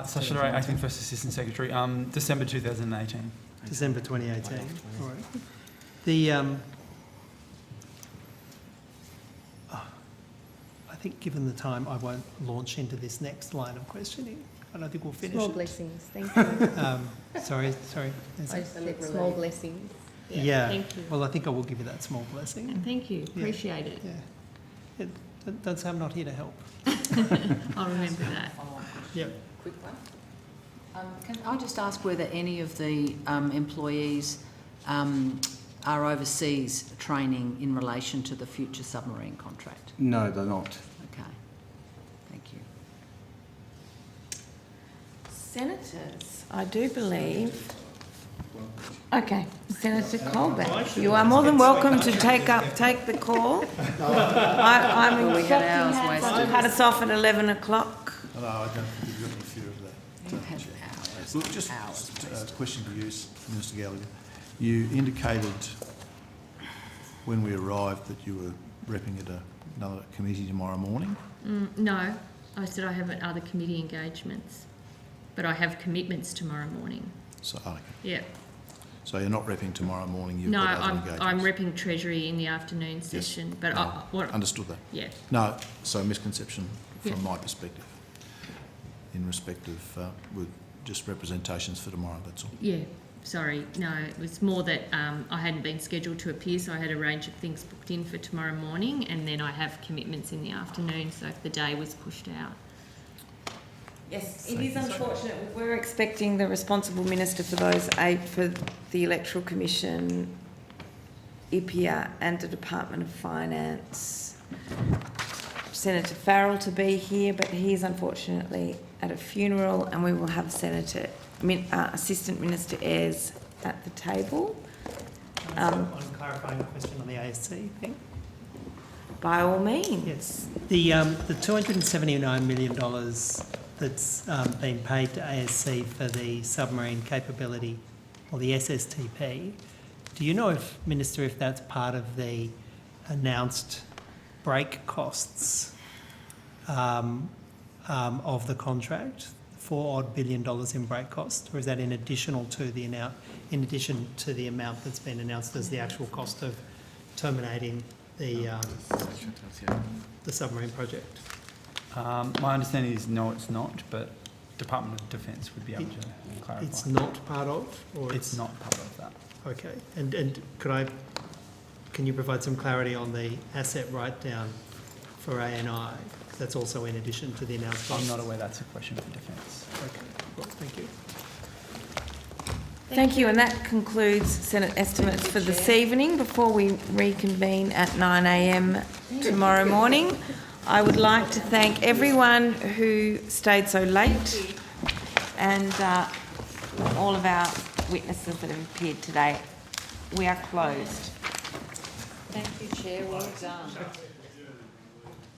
Sasha Ray, Acting First Assistant Secretary, December 2018. December 2018. All right. The think given the time, I won't launch into this next line of questioning. I don't think we'll finish Small it. blessings, thank you. Sorry. I just said small blessings. Yeah. Thank you. Well, I think I will give you that small blessing. And thank you, Yeah. appreciate it. Yeah. Don't say I'm not here to help. I'll remember that. Yep. Quick one. Can I just ask whether any of the employees are overseas training in relation to the future submarine contract? No, they're not. Okay, thank you. Senators, I do believe. Okay, Senator Colbeck, you are more than welcome to take the call. I'm Well, we had hours expecting wasted. to cut us off at 11 o'clock. No, I don't think you've got any fear of that. You had hours, Look, just hours a wasted. question to you, Minister Gallagher. You indicated when we arrived that you were repping at another committee tomorrow morning. No, I said I have other committee engagements, but I have commitments tomorrow morning. So, okay. Yeah. So you're not repping tomorrow morning, you've No, got other engagements? I'm repping Treasury in the afternoon session, but Understood that. Yeah. No, so misconception from Yeah. my perspective in respect of with just representations for tomorrow, that's all. Yeah, sorry. No, it was more that I hadn't been scheduled to appear, so I had a range of things booked in for tomorrow morning, and then I have commitments in the afternoon, so the day was pushed out. Yes, it is unfortunate. We were expecting the responsible minister for those for the Electoral Commission, IPIA and the Department of Finance, Senator Farrell to be here, but he's unfortunately at a funeral, and we will have Assistant Minister Ayres at the table. On clarifying a question on the ASC thing. By all means. Yes. The $279 million that's been paid to ASC for the submarine capability, or the SSTP, do you know, Minister, if that's part of the announced break costs of the contract, $4 billion in break costs, or is that in addition to the amount that's been announced as the actual cost of terminating the submarine project? My understanding is no, it's not, but Department of Defence would be able to clarify. It's not part of, or it's not part of that. Okay, and can you provide some clarity on the asset write-down for ANI? That's also in addition to the announced costs. I'm not aware that's a question for Defence. Okay, well, thank you. Thank you, and that concludes Senate estimates for this evening. Before we reconvene at 9 a.m. tomorrow morning, I would like to thank everyone who stayed so late and all of our witnesses that have appeared today. We are closed. Thank you, Chair. Well done.